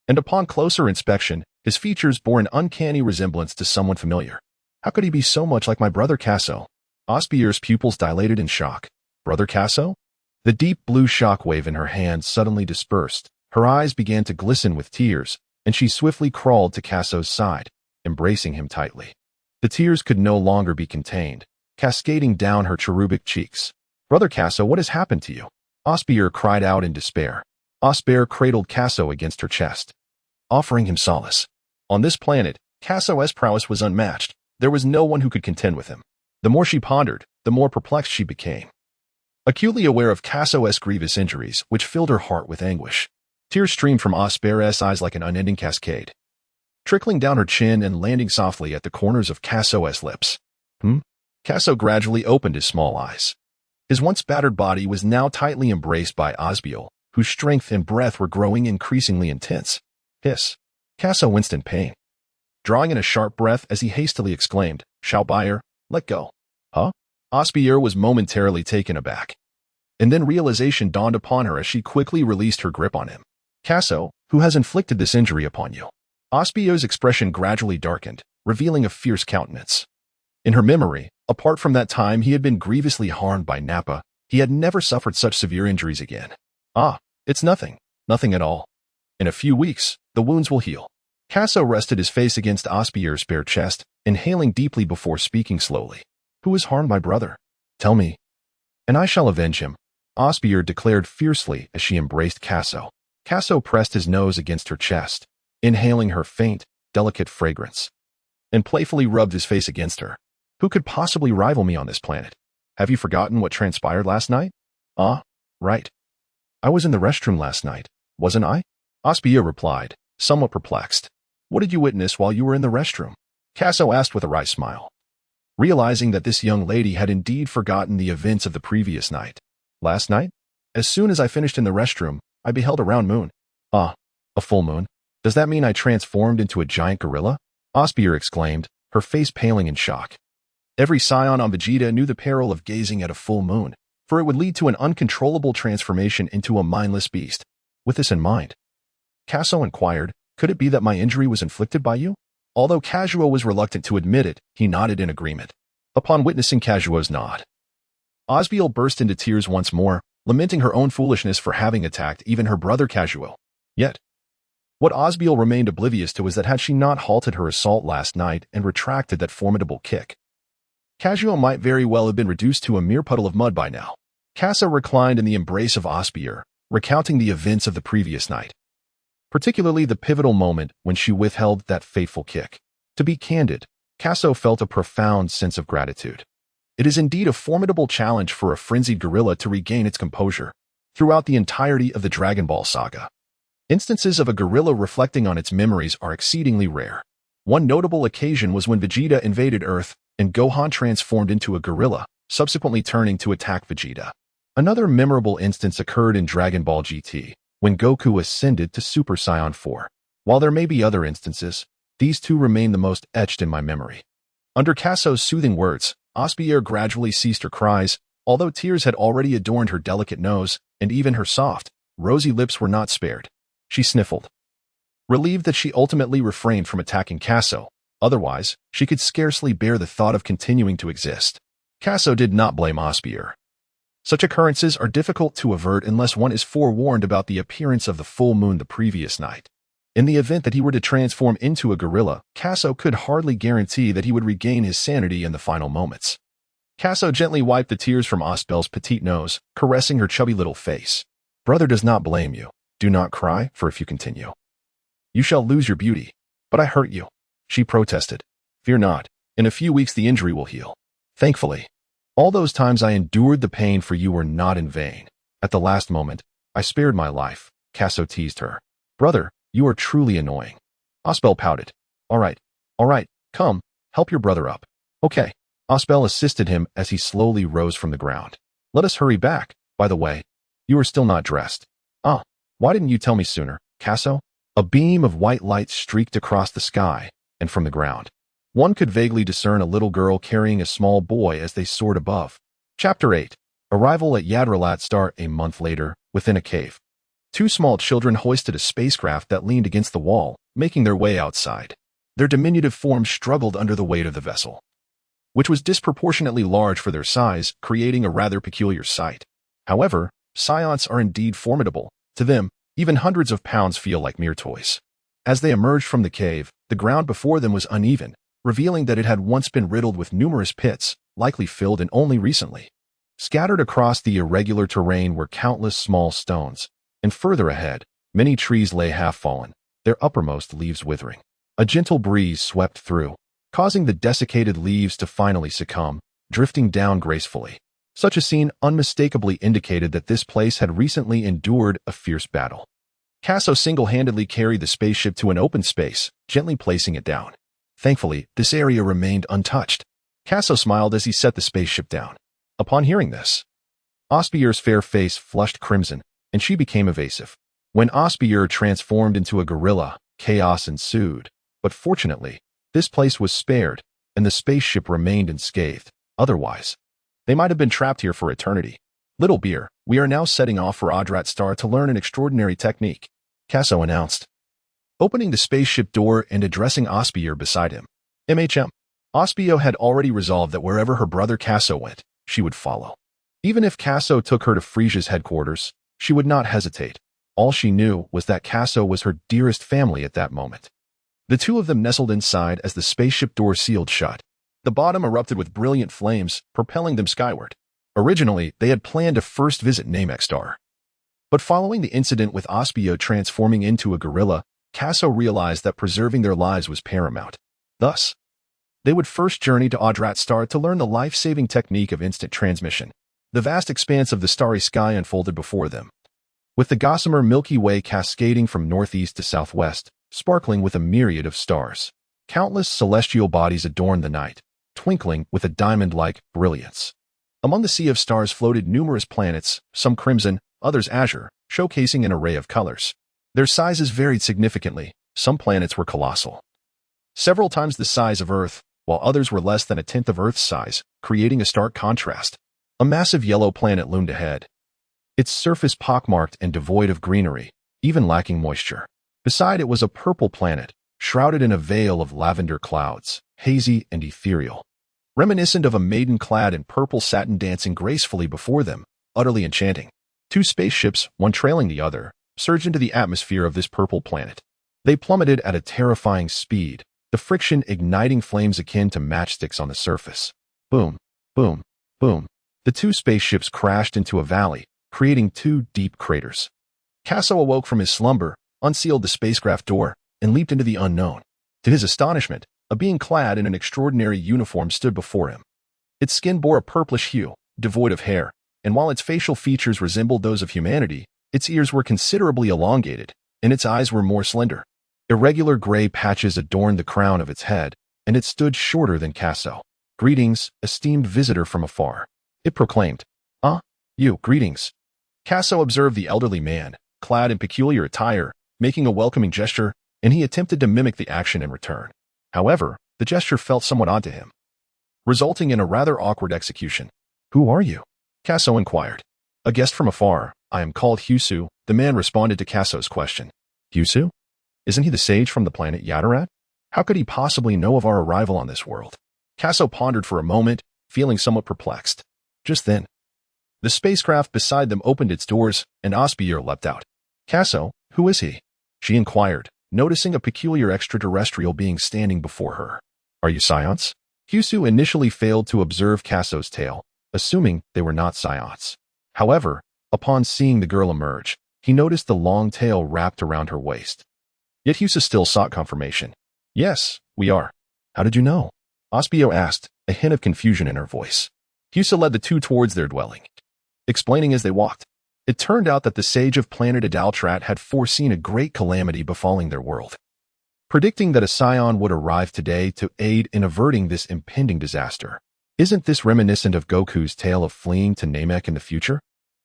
and upon closer inspection, his features bore an uncanny resemblance to someone familiar. How could he be so much like my brother Kazuo? Osbier's pupils dilated in shock. Brother Kazuo? The deep blue shockwave in her hand suddenly dispersed. Her eyes began to glisten with tears, and she swiftly crawled to Kazuo's side, embracing him tightly. The tears could no longer be contained, cascading down her cherubic cheeks. Brother Kazuo, what has happened to you? Osbier cried out in despair. Osbier cradled Kazuo against her chest, offering him solace. On this planet, Kasso's prowess was unmatched. There was no one who could contend with him. The more she pondered, the more perplexed she became. Acutely aware of Kasso's grievous injuries, which filled her heart with anguish. Tears streamed from Osbier's eyes like an unending cascade, trickling down her chin and landing softly at the corners of Kasso's lips. Kasso gradually opened his small eyes. His once battered body was now tightly embraced by Osbier, whose strength and breath were growing increasingly intense. Hiss. Kasso winced in pain, drawing in a sharp breath as he hastily exclaimed, "Schaubeier, let go." Huh? Osbier was momentarily taken aback. And then realization dawned upon her as she quickly released her grip on him. "Kasso, who has inflicted this injury upon you?" Osbier's expression gradually darkened, revealing a fierce countenance. In her memory, apart from that time he had been grievously harmed by Nappa, he had never suffered such severe injuries again. It's nothing. Nothing at all. In a few weeks, the wounds will heal." Kasso rested his face against Osbier's bare chest, inhaling deeply before speaking slowly. "Who has harmed my brother? Tell me, and I shall avenge him," Osbier declared fiercely as she embraced Kasso. Kasso pressed his nose against her chest, inhaling her faint, delicate fragrance, and playfully rubbed his face against her. "Who could possibly rival me on this planet? Have you forgotten what transpired last night?" Right. I was in the restroom last night, wasn't I?" Osbier replied, somewhat perplexed. "What did you witness while you were in the restroom?" Kasso asked with a wry smile, realizing that this young lady had indeed forgotten the events of the previous night. "Last night? As soon as I finished in the restroom, I beheld a round moon." "A full moon? Does that mean I transformed into a giant gorilla?" Osbier exclaimed, her face paling in shock. Every Saiyan on Vegeta knew the peril of gazing at a full moon, for it would lead to an uncontrollable transformation into a mindless beast. With this in mind, Kasso inquired, "Could it be that my injury was inflicted by you?" Although Kazuo was reluctant to admit it, he nodded in agreement. Upon witnessing Kazuo's nod, Osbiel burst into tears once more, lamenting her own foolishness for having attacked even her brother Kazuo. Yet, what Osbiel remained oblivious to was that had she not halted her assault last night and retracted that formidable kick, Kazuo might very well have been reduced to a mere puddle of mud by now. Kasso reclined in the embrace of Osbier, recounting the events of the previous night, particularly the pivotal moment when she withheld that fateful kick. To be candid, Kasso felt a profound sense of gratitude. It is indeed a formidable challenge for a frenzied gorilla to regain its composure. Throughout the entirety of the Dragon Ball saga, instances of a gorilla reflecting on its memories are exceedingly rare. One notable occasion was when Vegeta invaded Earth and Gohan transformed into a gorilla, subsequently turning to attack Vegeta. Another memorable instance occurred in Dragon Ball GT, when Goku ascended to Super Saiyan 4. While there may be other instances, these two remain the most etched in my memory. Under Kasso's soothing words, Osbier gradually ceased her cries, although tears had already adorned her delicate nose, and even her soft, rosy lips were not spared. She sniffled, relieved that she ultimately refrained from attacking Kasso. Otherwise, she could scarcely bear the thought of continuing to exist. Kasso did not blame Osbier. Such occurrences are difficult to avert unless one is forewarned about the appearance of the full moon the previous night. In the event that he were to transform into a gorilla, Kasso could hardly guarantee that he would regain his sanity in the final moments. Kasso gently wiped the tears from Osbel's petite nose, caressing her chubby little face. "Brother does not blame you. Do not cry, for if you continue, you shall lose your beauty." "But I hurt you," she protested. "Fear not. In a few weeks the injury will heal. Thankfully, all those times I endured the pain for you were not in vain. At the last moment, I spared my life," Kasso teased her. "Brother, you are truly annoying." Osbel pouted. All right, come, help your brother up." "Okay." Osbel assisted him as he slowly rose from the ground. "Let us hurry back. By the way, you are still not dressed." Why didn't you tell me sooner, Kasso?" A beam of white light streaked across the sky, and from the ground, one could vaguely discern a little girl carrying a small boy as they soared above. Chapter 8. Arrival at Yardrat Star. A month later, within a cave, two small children hoisted a spacecraft that leaned against the wall, making their way outside. Their diminutive forms struggled under the weight of the vessel, which was disproportionately large for their size, creating a rather peculiar sight. However, Saiyans are indeed formidable. To them, even hundreds of pounds feel like mere toys. As they emerged from the cave, the ground before them was uneven, revealing that it had once been riddled with numerous pits, likely filled in only recently. Scattered across the irregular terrain were countless small stones, and further ahead, many trees lay half fallen, their uppermost leaves withering. A gentle breeze swept through, causing the desiccated leaves to finally succumb, drifting down gracefully. Such a scene unmistakably indicated that this place had recently endured a fierce battle. Kaso single-handedly carried the spaceship to an open space, gently placing it down. Thankfully, this area remained untouched. Kaso smiled as he set the spaceship down. Upon hearing this, Osbier's fair face flushed crimson, and she became evasive. When Osbier transformed into a gorilla, chaos ensued. But fortunately, this place was spared, and the spaceship remained unscathed. Otherwise, they might have been trapped here for eternity. Little Beer, we are now setting off for Yardrat Star to learn an extraordinary technique, Kaso announced, opening the spaceship door and addressing Osbier beside him. Osbio had already resolved that wherever her brother Kaso went, she would follow. Even if Kaso took her to Frieza's headquarters, she would not hesitate. All she knew was that Kaso was her dearest family at that moment. The two of them nestled inside as the spaceship door sealed shut. The bottom erupted with brilliant flames, propelling them skyward. Originally, they had planned to first visit Namek Star. But following the incident with Osbio transforming into a gorilla, Kaso realized that preserving their lives was paramount. Thus, they would first journey to Yardrat Star to learn the life-saving technique of instant transmission. The vast expanse of the starry sky unfolded before them, with the gossamer Milky Way cascading from northeast to southwest, sparkling with a myriad of stars. Countless celestial bodies adorned the night, twinkling with a diamond-like brilliance. Among the sea of stars floated numerous planets, some crimson, others azure, showcasing an array of colors. Their sizes varied significantly. Some planets were colossal, several times the size of Earth, while others were less than a tenth of Earth's size, creating a stark contrast. A massive yellow planet loomed ahead, its surface pockmarked and devoid of greenery, even lacking moisture. Beside it was a purple planet, shrouded in a veil of lavender clouds, hazy and ethereal, reminiscent of a maiden clad in purple satin dancing gracefully before them, utterly enchanting. Two spaceships, one trailing the other, surged into the atmosphere of this purple planet. They plummeted at a terrifying speed, the friction igniting flames akin to matchsticks on the surface. Boom, boom, boom. The two spaceships crashed into a valley, creating two deep craters. Kaso awoke from his slumber, unsealed the spacecraft door, and leaped into the unknown. To his astonishment, a being clad in an extraordinary uniform stood before him. Its skin bore a purplish hue, devoid of hair, and while its facial features resembled those of humanity, its ears were considerably elongated, and its eyes were more slender. Irregular gray patches adorned the crown of its head, and it stood shorter than Kaso. Greetings, esteemed visitor from afar, it proclaimed. Greetings. Kaso observed the elderly man, clad in peculiar attire, making a welcoming gesture, and he attempted to mimic the action in return. However, the gesture felt somewhat odd to him, resulting in a rather awkward execution. Who are you? Kaso inquired. A guest from afar. I am called Hyusu, the man responded to Kaso's question. Hyusu? Isn't he the sage from the planet Yardrat? How could he possibly know of our arrival on this world? Kaso pondered for a moment, feeling somewhat perplexed. Just then, the spacecraft beside them opened its doors, and Osbier leapt out. Kaso, who is he? She inquired, noticing a peculiar extraterrestrial being standing before her. Are you Saiyans? Hyusu initially failed to observe Kaso's tail, assuming they were not Saiyans. However, upon seeing the girl emerge, he noticed the long tail wrapped around her waist. Yet Hyusu still sought confirmation. Yes, we are. How did you know? Osbio asked, a hint of confusion in her voice. Hyusu led the two towards their dwelling, explaining as they walked. It turned out that the sage of planet Adaltrat had foreseen a great calamity befalling their world, predicting that a Saiyan would arrive today to aid in averting this impending disaster. Isn't this reminiscent of Goku's tale of fleeing to Namek in the future?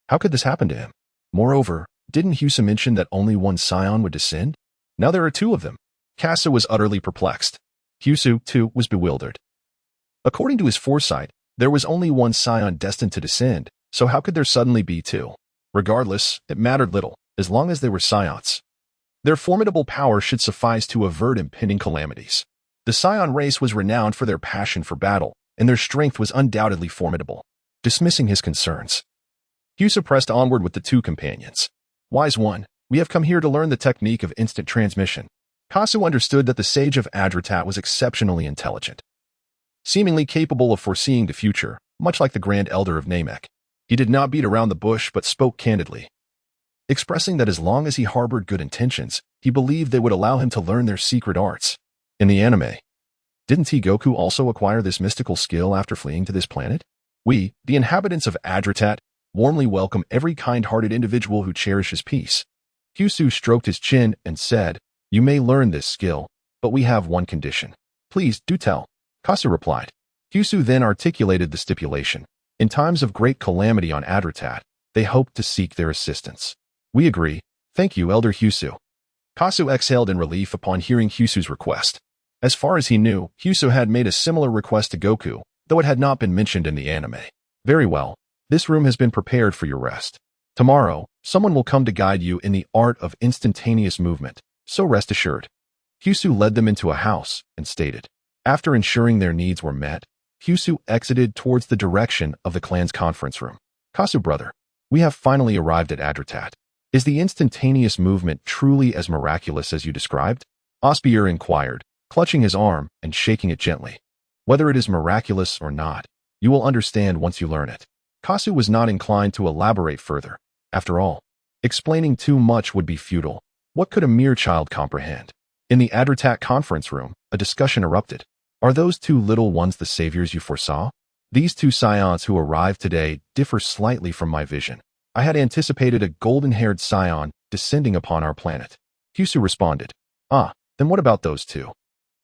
How could this happen to him? Moreover, didn't Hyusu mention that only one Saiyan would descend? Now there are two of them. Kaso was utterly perplexed. Hyusu, too, was bewildered. According to his foresight, there was only one Saiyan destined to descend, so how could there suddenly be two? Regardless, it mattered little, as long as they were Saiyans. Their formidable power should suffice to avert impending calamities. The Saiyan race was renowned for their passion for battle, and their strength was undoubtedly formidable. Dismissing his concerns, Hyusu pressed onward with the two companions. Wise one, we have come here to learn the technique of instant transmission. Kasu understood that the sage of Yardrat was exceptionally intelligent, seemingly capable of foreseeing the future, much like the Grand Elder of Namek. He did not beat around the bush but spoke candidly, expressing that as long as he harbored good intentions, he believed they would allow him to learn their secret arts. In the anime, didn't Goku also acquire this mystical skill after fleeing to this planet? We, the inhabitants of Yardrat, warmly welcome every kind-hearted individual who cherishes peace. Kyusu stroked his chin and said, "You may learn this skill, but we have one condition. Please, do tell." Kasu replied. Kyusu then articulated the stipulation. In times of great calamity on Yardrat, they hoped to seek their assistance. "We agree. Thank you, Elder Kyusu." Kasu exhaled in relief upon hearing Kyusu's request. As far as he knew, Kyusu had made a similar request to Goku, though it had not been mentioned in the anime. "Very well. This room has been prepared for your rest. Tomorrow, someone will come to guide you in the art of instantaneous movement, so rest assured." Kyusu led them into a house and stated. After ensuring their needs were met, Kyusu exited towards the direction of the clan's conference room. "Kasu brother, we have finally arrived at Yardrat. Is the instantaneous movement truly as miraculous as you described?" Osbier inquired, clutching his arm and shaking it gently. "Whether it is miraculous or not, you will understand once you learn it." Kasu was not inclined to elaborate further. After all, explaining too much would be futile. What could a mere child comprehend? In the Yardrat conference room, a discussion erupted. "Are those two little ones the saviors you foresaw? These two Saiyans who arrived today differ slightly from my vision. I had anticipated a golden-haired Saiyan descending upon our planet." Kyusu responded. "Ah, then what about those two?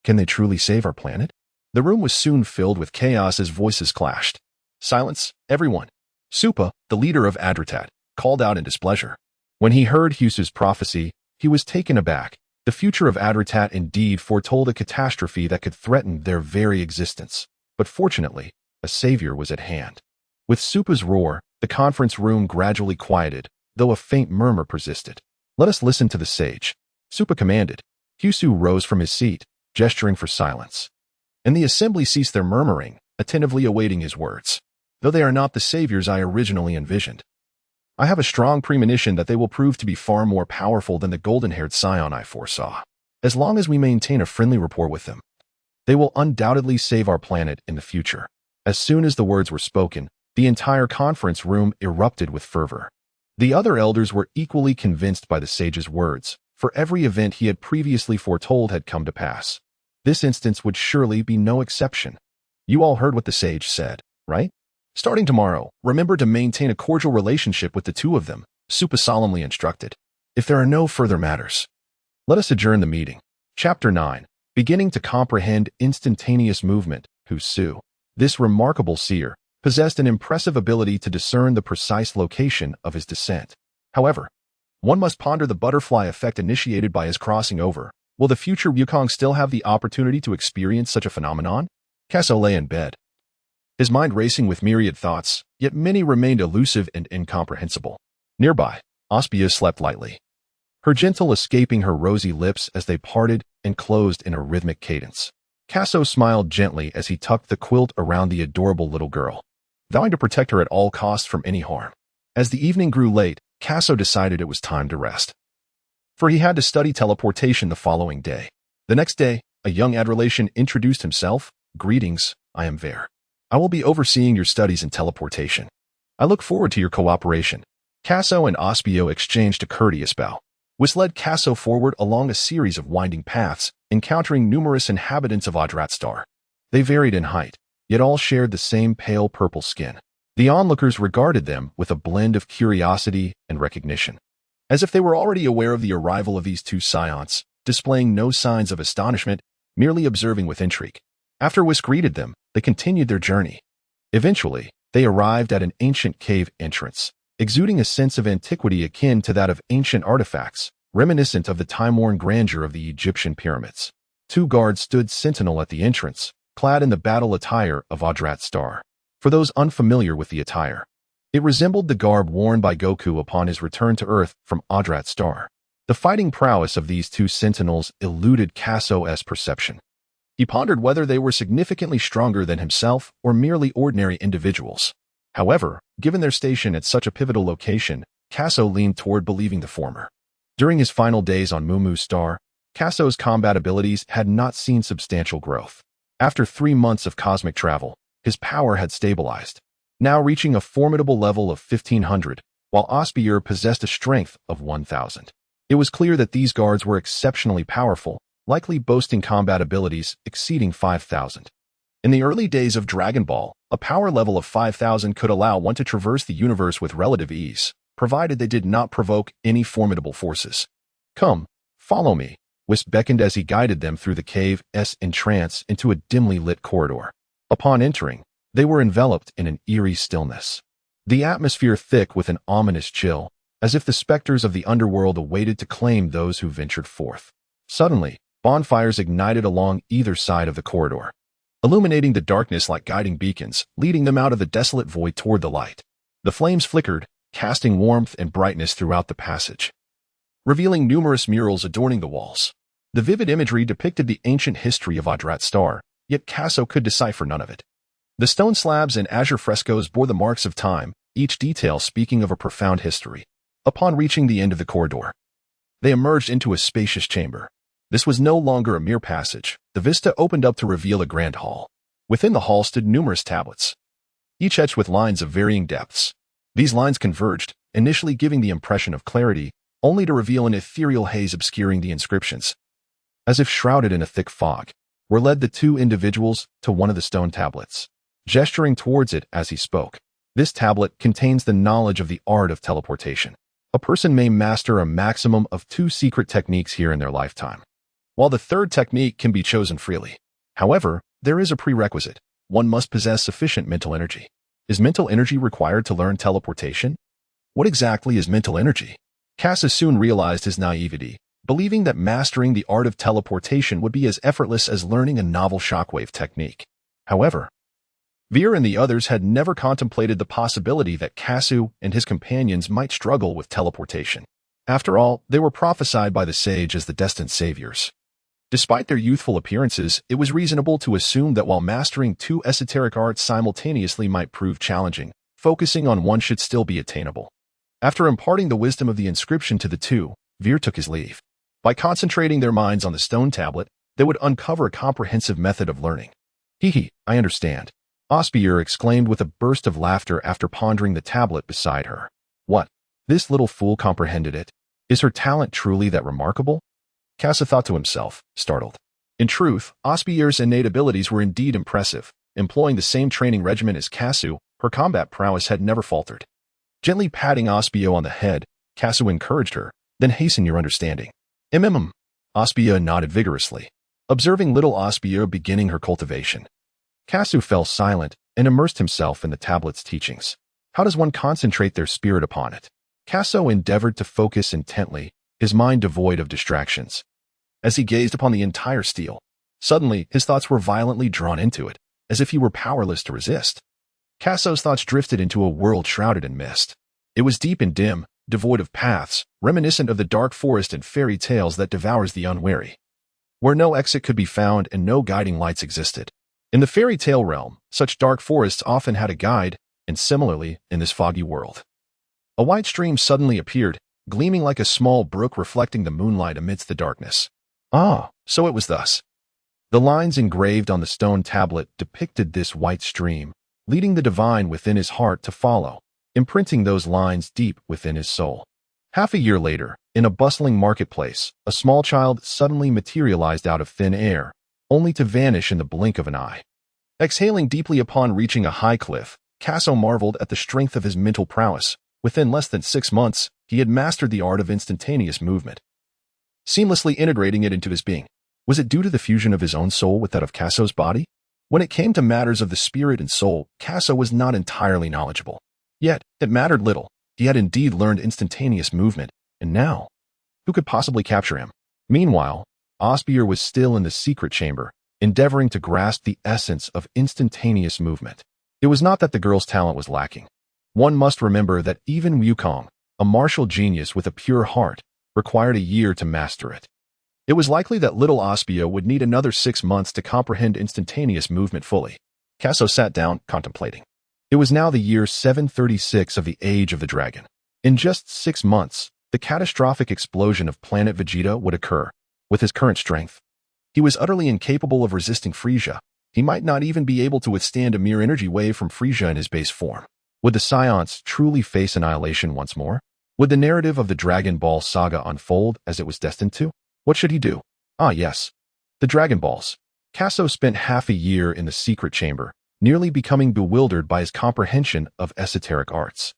Can they truly save our planet?" The room was soon filled with chaos as voices clashed. "Silence, everyone." Supa, the leader of Yardrat, called out in displeasure. When he heard Kyusu's prophecy, he was taken aback. The future of Yardrat indeed foretold a catastrophe that could threaten their very existence. But fortunately, a savior was at hand. With Supa's roar, the conference room gradually quieted, though a faint murmur persisted. "Let us listen to the sage," Supa commanded. Kyusu rose from his seat, gesturing for silence. And the assembly ceased their murmuring, attentively awaiting his words. "Though they are not the saviors I originally envisioned, I have a strong premonition that they will prove to be far more powerful than the golden-haired Saiyan I foresaw. As long as we maintain a friendly rapport with them, they will undoubtedly save our planet in the future." As soon as the words were spoken, the entire conference room erupted with fervor. The other elders were equally convinced by the sage's words, for every event he had previously foretold had come to pass. This instance would surely be no exception. "You all heard what the sage said, right? Starting tomorrow, remember to maintain a cordial relationship with the two of them," Supa solemnly instructed. "If there are no further matters, let us adjourn the meeting." Chapter 9. Beginning to comprehend instantaneous movement, Kyusu. This remarkable seer possessed an impressive ability to discern the precise location of his descent. However, one must ponder the butterfly effect initiated by his crossing over. Will the future Wukong still have the opportunity to experience such a phenomenon? Kaso lay in bed, his mind racing with myriad thoughts, yet many remained elusive and incomprehensible. Nearby, Osbier slept lightly, her gentle escaping her rosy lips as they parted and closed in a rhythmic cadence. Kaso smiled gently as he tucked the quilt around the adorable little girl, vowing to protect her at all costs from any harm. As the evening grew late, Kaso decided it was time to rest, for he had to study teleportation the following day. The next day, a young Adrelation introduced himself. "Greetings, I am Ver. I will be overseeing your studies in teleportation. I look forward to your cooperation." Kaso and Osbier exchanged a courteous bow, which led Kaso forward along a series of winding paths, encountering numerous inhabitants of Yardrat Star. They varied in height, yet all shared the same pale purple skin. The onlookers regarded them with a blend of curiosity and recognition, as if they were already aware of the arrival of these two Saiyans, displaying no signs of astonishment, merely observing with intrigue. After Whis greeted them, they continued their journey. Eventually, they arrived at an ancient cave entrance, exuding a sense of antiquity akin to that of ancient artifacts, reminiscent of the time-worn grandeur of the Egyptian pyramids. Two guards stood sentinel at the entrance, clad in the battle attire of Yardrat Star. For those unfamiliar with the attire, it resembled the garb worn by Goku upon his return to Earth from Yardrat Star. The fighting prowess of these two sentinels eluded Kaso's perception. He pondered whether they were significantly stronger than himself or merely ordinary individuals. However, given their station at such a pivotal location, Kaso leaned toward believing the former. During his final days on Mumu Star, Kaso's combat abilities had not seen substantial growth. After 3 months of cosmic travel, his power had stabilized, now reaching a formidable level of 1500, while Osbier possessed a strength of 1000. It was clear that these guards were exceptionally powerful, likely boasting combat abilities exceeding 5,000. In the early days of Dragon Ball, a power level of 5,000 could allow one to traverse the universe with relative ease, provided they did not provoke any formidable forces. "Come, follow me," Wisp beckoned as he guided them through the cave's entrance into a dimly lit corridor. Upon entering, they were enveloped in an eerie stillness. The atmosphere thick with an ominous chill, as if the specters of the underworld awaited to claim those who ventured forth. Suddenly, bonfires ignited along either side of the corridor, illuminating the darkness like guiding beacons, leading them out of the desolate void toward the light. The flames flickered, casting warmth and brightness throughout the passage, revealing numerous murals adorning the walls. The vivid imagery depicted the ancient history of Yardrat's star, yet Kaso could decipher none of it. The stone slabs and azure frescoes bore the marks of time, each detail speaking of a profound history. Upon reaching the end of the corridor, they emerged into a spacious chamber. This was no longer a mere passage. The vista opened up to reveal a grand hall. Within the hall stood numerous tablets, each etched with lines of varying depths. These lines converged, initially giving the impression of clarity, only to reveal an ethereal haze obscuring the inscriptions. As if shrouded in a thick fog, were led the two individuals to one of the stone tablets, gesturing towards it as he spoke. This tablet contains the knowledge of the art of teleportation. A person may master a maximum of 2 secret techniques here in their lifetime, while the third technique can be chosen freely. However, there is a prerequisite. One must possess sufficient mental energy. Is mental energy required to learn teleportation? What exactly is mental energy? Kaso soon realized his naivety, believing that mastering the art of teleportation would be as effortless as learning a novel shockwave technique. However, Veer and the others had never contemplated the possibility that Kaso and his companions might struggle with teleportation. After all, they were prophesied by the sage as the destined saviors. Despite their youthful appearances, it was reasonable to assume that while mastering 2 esoteric arts simultaneously might prove challenging, focusing on one should still be attainable. After imparting the wisdom of the inscription to the two, Veer took his leave. By concentrating their minds on the stone tablet, they would uncover a comprehensive method of learning. "Hee, I understand," Osbier exclaimed with a burst of laughter after pondering the tablet beside her. "What? This little fool comprehended it? Is her talent truly that remarkable?" Kaso thought to himself, startled. In truth, Osbier's innate abilities were indeed impressive. Employing the same training regimen as Kaso, her combat prowess had never faltered. Gently patting Osbier on the head, Kaso encouraged her, "Then hasten your understanding." Osbier nodded vigorously, observing little Osbier beginning her cultivation. Kaso fell silent and immersed himself in the tablet's teachings. How does one concentrate their spirit upon it? Kaso endeavored to focus intently, his mind devoid of distractions. As he gazed upon the entire stele, suddenly his thoughts were violently drawn into it, as if he were powerless to resist. Kaso's thoughts drifted into a world shrouded in mist. It was deep and dim, devoid of paths, reminiscent of the dark forest and fairy tales that devours the unwary, where no exit could be found and no guiding lights existed. In the fairy tale realm, such dark forests often had a guide, and similarly, in this foggy world, a white stream suddenly appeared, gleaming like a small brook reflecting the moonlight amidst the darkness. So it was thus. The lines engraved on the stone tablet depicted this white stream, leading the divine within his heart to follow, imprinting those lines deep within his soul. Half a year later, in a bustling marketplace, a small child suddenly materialized out of thin air, only to vanish in the blink of an eye. Exhaling deeply upon reaching a high cliff, Kaso marveled at the strength of his mental prowess. Within less than 6 months, he had mastered the art of instantaneous movement, seamlessly integrating it into his being. Was it due to the fusion of his own soul with that of Kaso's body? When it came to matters of the spirit and soul, Kaso was not entirely knowledgeable. Yet, it mattered little. He had indeed learned instantaneous movement, and now, who could possibly capture him? Meanwhile, Osbier was still in the secret chamber, endeavoring to grasp the essence of instantaneous movement. It was not that the girl's talent was lacking. One must remember that even Wukong, a martial genius with a pure heart, required a year to master it. It was likely that little Osbier would need another 6 months to comprehend instantaneous movement fully. Kaso sat down, contemplating. It was now the year 736 of the Age of the Dragon. In just 6 months, the catastrophic explosion of planet Vegeta would occur. With his current strength, he was utterly incapable of resisting Frieza. He might not even be able to withstand a mere energy wave from Frieza in his base form. Would the Saiyans truly face annihilation once more? Would the narrative of the Dragon Ball saga unfold as it was destined to? What should he do? Yes, The Dragon Balls. Kaso spent half a year in the secret chamber, nearly becoming bewildered by his comprehension of esoteric arts.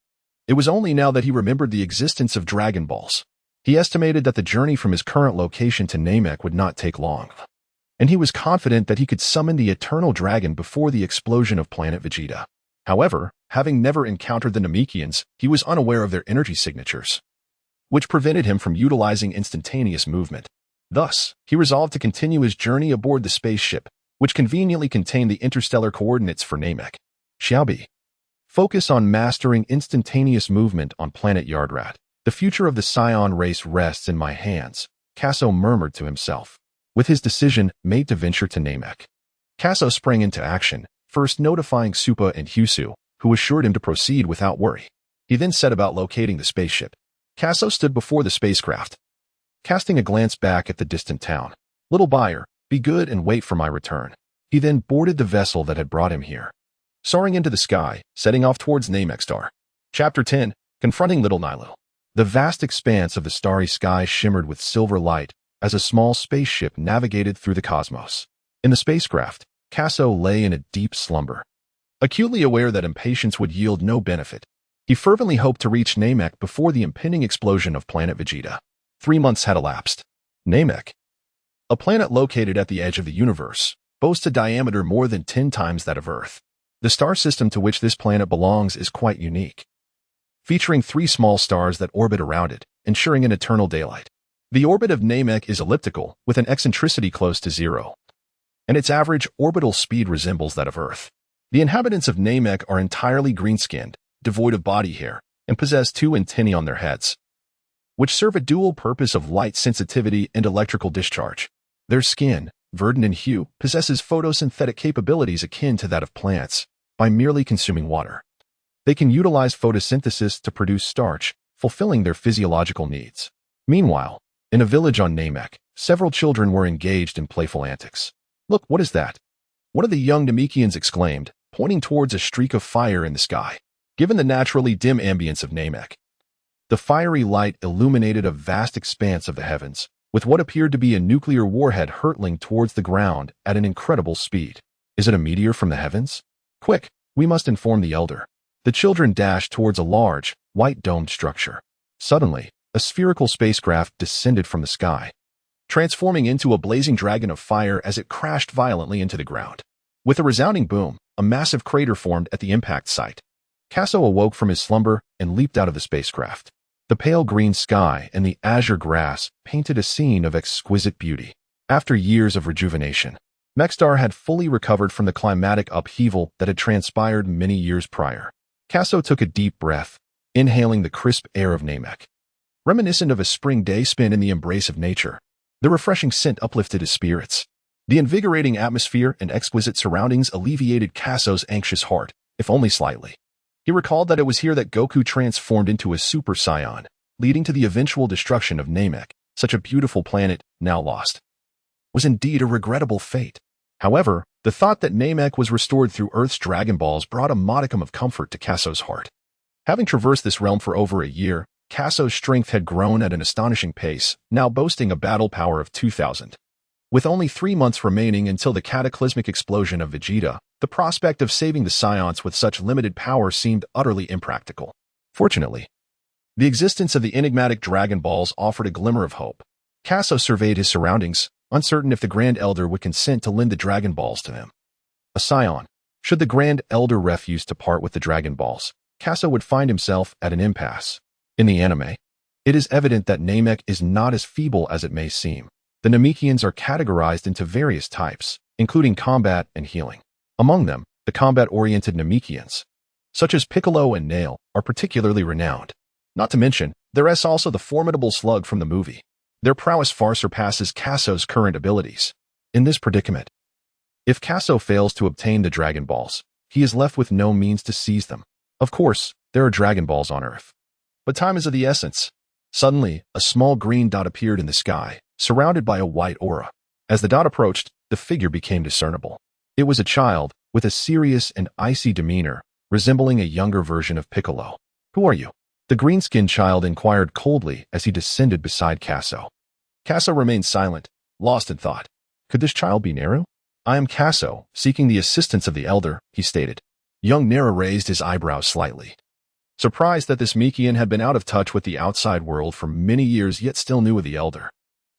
It was only now that he remembered the existence of Dragon Balls. He estimated that the journey from his current location to Namek would not take long, and he was confident that he could summon the Eternal Dragon before the explosion of planet Vegeta. However, having never encountered the Namekians, he was unaware of their energy signatures, which prevented him from utilizing instantaneous movement. Thus, he resolved to continue his journey aboard the spaceship, which conveniently contained the interstellar coordinates for Namek. Xiaobi. Focus on mastering instantaneous movement on planet Yardrat. The future of the Saiyan race rests in my hands, Kaso murmured to himself. With his decision made to venture to Namek, Kaso sprang into action, first notifying Suppa and Husu, who assured him to proceed without worry. He then set about locating the spaceship. Kaso stood before the spacecraft, casting a glance back at the distant town. Little buyer, be good and wait for my return. He then boarded the vessel that had brought him here, soaring into the sky, setting off towards Namek Star. Chapter 10, Confronting Little Nilo. The vast expanse of the starry sky shimmered with silver light as a small spaceship navigated through the cosmos. In the spacecraft, Kaso lay in a deep slumber. Acutely aware that impatience would yield no benefit, he fervently hoped to reach Namek before the impending explosion of planet Vegeta. 3 months had elapsed. Namek, a planet located at the edge of the universe, boasts a diameter more than 10 times that of Earth. The star system to which this planet belongs is quite unique, featuring 3 small stars that orbit around it, ensuring an eternal daylight. The orbit of Namek is elliptical, with an eccentricity close to 0, and its average orbital speed resembles that of Earth. The inhabitants of Namek are entirely green-skinned, devoid of body hair, and possess 2 antennae on their heads, which serve a dual purpose of light sensitivity and electrical discharge. Their skin, verdant in hue, possesses photosynthetic capabilities akin to that of plants by merely consuming water. They can utilize photosynthesis to produce starch, fulfilling their physiological needs. Meanwhile, in a village on Namek, several children were engaged in playful antics. Look, what is that? One of the young Namekians exclaimed, pointing towards a streak of fire in the sky. Given the naturally dim ambience of Namek, the fiery light illuminated a vast expanse of the heavens, with what appeared to be a nuclear warhead hurtling towards the ground at an incredible speed. Is it a meteor from the heavens? Quick, we must inform the elder. The children dashed towards a large, white-domed structure. Suddenly, a spherical spacecraft descended from the sky, transforming into a blazing dragon of fire as it crashed violently into the ground. With a resounding boom, a massive crater formed at the impact site. Kaso awoke from his slumber and leaped out of the spacecraft. The pale green sky and the azure grass painted a scene of exquisite beauty. After years of rejuvenation, Mexstar had fully recovered from the climatic upheaval that had transpired many years prior. Kaso took a deep breath, inhaling the crisp air of Namek. Reminiscent of a spring day spent in the embrace of nature, the refreshing scent uplifted his spirits. The invigorating atmosphere and exquisite surroundings alleviated Kaso's anxious heart, if only slightly. He recalled that it was here that Goku transformed into a Super Saiyan, leading to the eventual destruction of Namek. Such a beautiful planet, now lost, was indeed a regrettable fate. However, the thought that Namek was restored through Earth's Dragon Balls brought a modicum of comfort to Kaso's heart. Having traversed this realm for over a year, Kaso's strength had grown at an astonishing pace, now boasting a battle power of 2,000. With only 3 months remaining until the cataclysmic explosion of Vegeta, the prospect of saving the Saiyans with such limited power seemed utterly impractical. Fortunately, the existence of the enigmatic Dragon Balls offered a glimmer of hope. Kaso surveyed his surroundings, uncertain if the Grand Elder would consent to lend the Dragon Balls to him. A Saiyan. Should the Grand Elder refuse to part with the Dragon Balls, Kaso would find himself at an impasse. In the anime, it is evident that Namek is not as feeble as it may seem. The Namekians are categorized into various types, including combat and healing. Among them, the combat-oriented Namekians, such as Piccolo and Nail, are particularly renowned. Not to mention, there is also the formidable Slug from the movie. Their prowess far surpasses Kaso's current abilities. In this predicament, if Kaso fails to obtain the Dragon Balls, he is left with no means to seize them. Of course, there are Dragon Balls on Earth, but time is of the essence. Suddenly, a small green dot appeared in the sky, surrounded by a white aura. As the dot approached, the figure became discernible. It was a child, with a serious and icy demeanor, resembling a younger version of Piccolo. Who are you? The green-skinned child inquired coldly as he descended beside Kaso. Kaso remained silent, lost in thought. Could this child be Naru? I am Kaso, seeking the assistance of the elder, he stated. Young Naru raised his eyebrows slightly. Surprised that this Mikian had been out of touch with the outside world for many years yet still knew of the elder.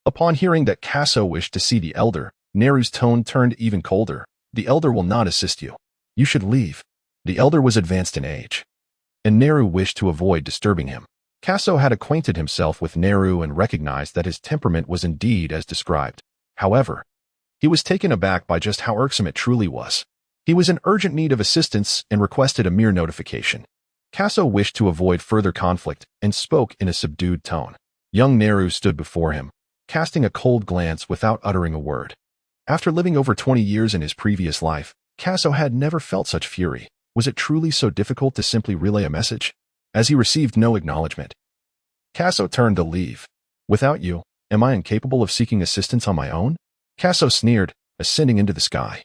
Upon hearing that Kaso wished to see the elder, Naru's tone turned even colder. The elder will not assist you. You should leave. The elder was advanced in age, and Naru wished to avoid disturbing him. Kaso had acquainted himself with Naru and recognized that his temperament was indeed as described. However, he was taken aback by just how irksome it truly was. He was in urgent need of assistance and requested a mere notification. Kaso wished to avoid further conflict and spoke in a subdued tone. Young Naru stood before him, casting a cold glance without uttering a word. After living over 20 years in his previous life, Kaso had never felt such fury. Was it truly so difficult to simply relay a message? As he received no acknowledgement, Kaso turned to leave. Without you, am I incapable of seeking assistance on my own? Kaso sneered, ascending into the sky.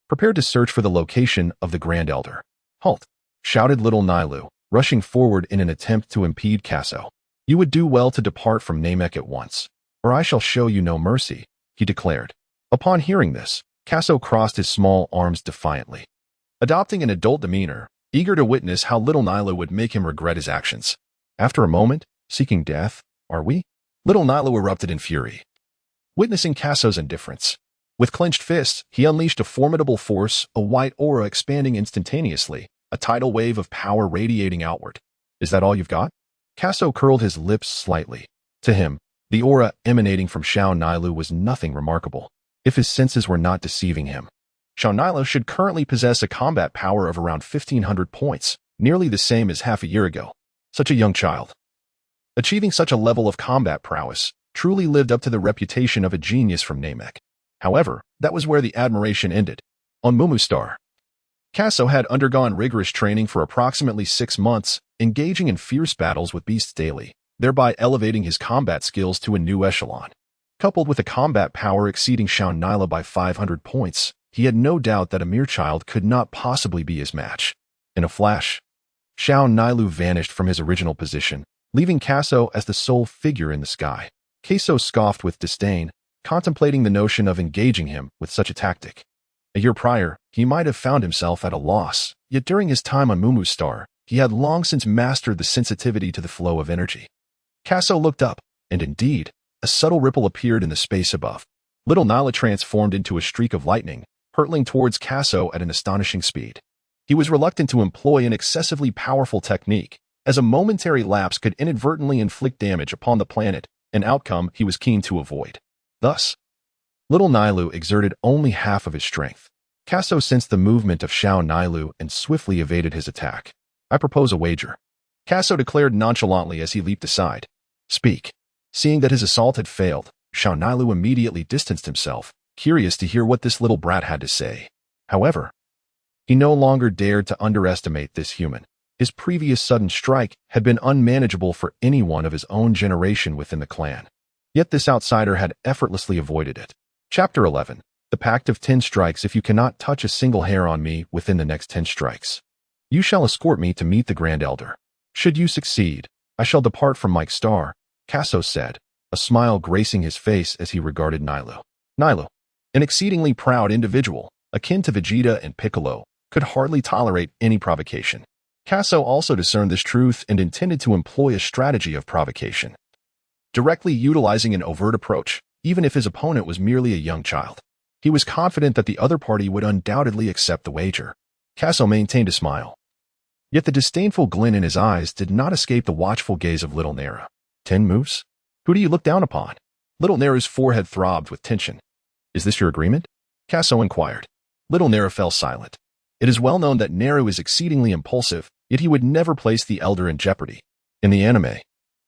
Prepared to search for the location of the Grand Elder. Halt! Shouted little Nailu, rushing forward in an attempt to impede Kaso. You would do well to depart from Namek at once, or I shall show you no mercy, he declared. Upon hearing this, Kaso crossed his small arms defiantly. Adopting an adult demeanor, eager to witness how little Nailu would make him regret his actions. After a moment, seeking death, are we? Little Nailu erupted in fury, witnessing Kaso's indifference. With clenched fists, he unleashed a formidable force, a white aura expanding instantaneously, a tidal wave of power radiating outward. Is that all you've got? Kaso curled his lips slightly. To him, the aura emanating from Xiao Nailu was nothing remarkable, if his senses were not deceiving him. Xiao Nailu should currently possess a combat power of around 1,500 points, nearly the same as half a year ago. Such a young child. Achieving such a level of combat prowess truly lived up to the reputation of a genius from Namek. However, that was where the admiration ended. On Mumu Star, Kaso had undergone rigorous training for approximately 6 months, engaging in fierce battles with beasts daily, thereby elevating his combat skills to a new echelon. Coupled with a combat power exceeding Xiao Nailu by 500 points, he had no doubt that a mere child could not possibly be his match. In a flash, Xiao Nailu vanished from his original position, leaving Kaso as the sole figure in the sky. Kaso scoffed with disdain, contemplating the notion of engaging him with such a tactic. A year prior, he might have found himself at a loss, yet during his time on Mumu Star, he had long since mastered the sensitivity to the flow of energy. Kaso looked up, and indeed, a subtle ripple appeared in the space above. Little Nailu transformed into a streak of lightning, hurtling towards Kaso at an astonishing speed. He was reluctant to employ an excessively powerful technique, as a momentary lapse could inadvertently inflict damage upon the planet, an outcome he was keen to avoid. Thus, little Nailu exerted only half of his strength. Kaso sensed the movement of Xiao Nailu and swiftly evaded his attack. I propose a wager, Kaso declared nonchalantly as he leaped aside. Speak. Seeing that his assault had failed, Xiao Nailu immediately distanced himself, curious to hear what this little brat had to say. However, he no longer dared to underestimate this human. His previous sudden strike had been unmanageable for anyone of his own generation within the clan. Yet this outsider had effortlessly avoided it. Chapter 11. The Pact of 10 Strikes. If you cannot touch a single hair on me within the next 10 strikes, you shall escort me to meet the Grand Elder. Should you succeed, I shall depart from Mike Star, Kaso said, a smile gracing his face as he regarded Nailu. Nailu, an exceedingly proud individual, akin to Vegeta and Piccolo, could hardly tolerate any provocation. Kaso also discerned this truth and intended to employ a strategy of provocation, directly utilizing an overt approach, even if his opponent was merely a young child. He was confident that the other party would undoubtedly accept the wager. Kaso maintained a smile. Yet the disdainful glint in his eyes did not escape the watchful gaze of little Naru. 10 moves? Who do you look down upon? Little Naru's forehead throbbed with tension. Is this your agreement? Kaso inquired. Little Naru fell silent. It is well known that Naru is exceedingly impulsive, yet he would never place the elder in jeopardy. In the anime,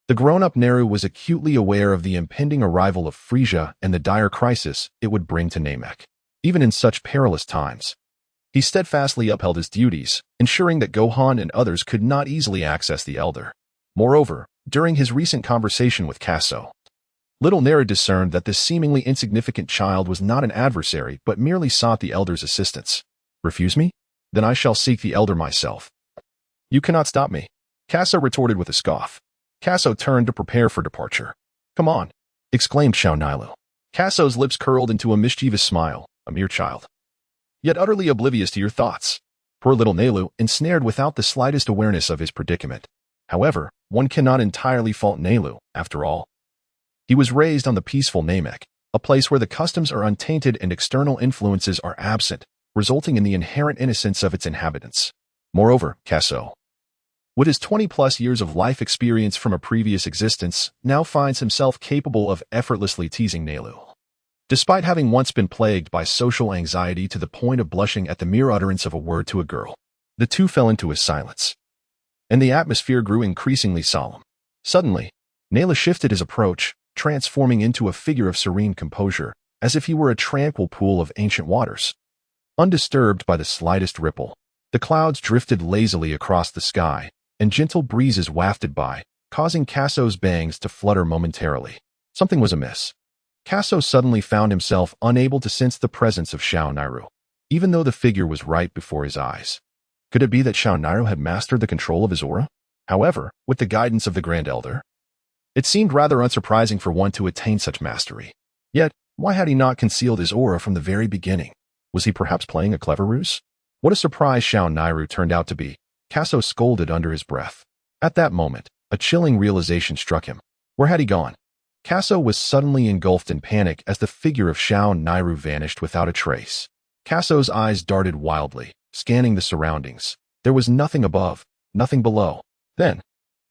the grown-up Naru was acutely aware of the impending arrival of Frieza and the dire crisis it would bring to Namek. Even in such perilous times, he steadfastly upheld his duties, ensuring that Gohan and others could not easily access the elder. Moreover, during his recent conversation with Kaso, little Naru discerned that this seemingly insignificant child was not an adversary but merely sought the elder's assistance. Refuse me? Then I shall seek the elder myself. You cannot stop me, Kaso retorted with a scoff. Kaso turned to prepare for departure. Come on, exclaimed Xiao Nailu. Kasso's lips curled into a mischievous smile, a mere child, yet utterly oblivious to your thoughts. Poor little Nelu, ensnared without the slightest awareness of his predicament. However, one cannot entirely fault Nelu, after all. He was raised on the peaceful Namek, a place where the customs are untainted and external influences are absent, resulting in the inherent innocence of its inhabitants. Moreover, Kasso, with his 20-plus years of life experience from a previous existence, now finds himself capable of effortlessly teasing Nelu. Despite having once been plagued by social anxiety to the point of blushing at the mere utterance of a word to a girl, the two fell into a silence, and the atmosphere grew increasingly solemn. Suddenly, Nelu shifted his approach, transforming into a figure of serene composure, as if he were a tranquil pool of ancient waters. Undisturbed by the slightest ripple, the clouds drifted lazily across the sky, and gentle breezes wafted by, causing Kasso's bangs to flutter momentarily. Something was amiss. Kasso suddenly found himself unable to sense the presence of Xiao Nairu, even though the figure was right before his eyes. Could it be that Xiao Nairu had mastered the control of his aura? However, with the guidance of the Grand Elder, it seemed rather unsurprising for one to attain such mastery. Yet, why had he not concealed his aura from the very beginning? Was he perhaps playing a clever ruse? What a surprise Xiao Nairu turned out to be, Kasso scolded under his breath. At that moment, a chilling realization struck him. Where had he gone? Kasso was suddenly engulfed in panic as the figure of Xiao Nairu vanished without a trace. Kasso's eyes darted wildly, scanning the surroundings. There was nothing above, nothing below. Then,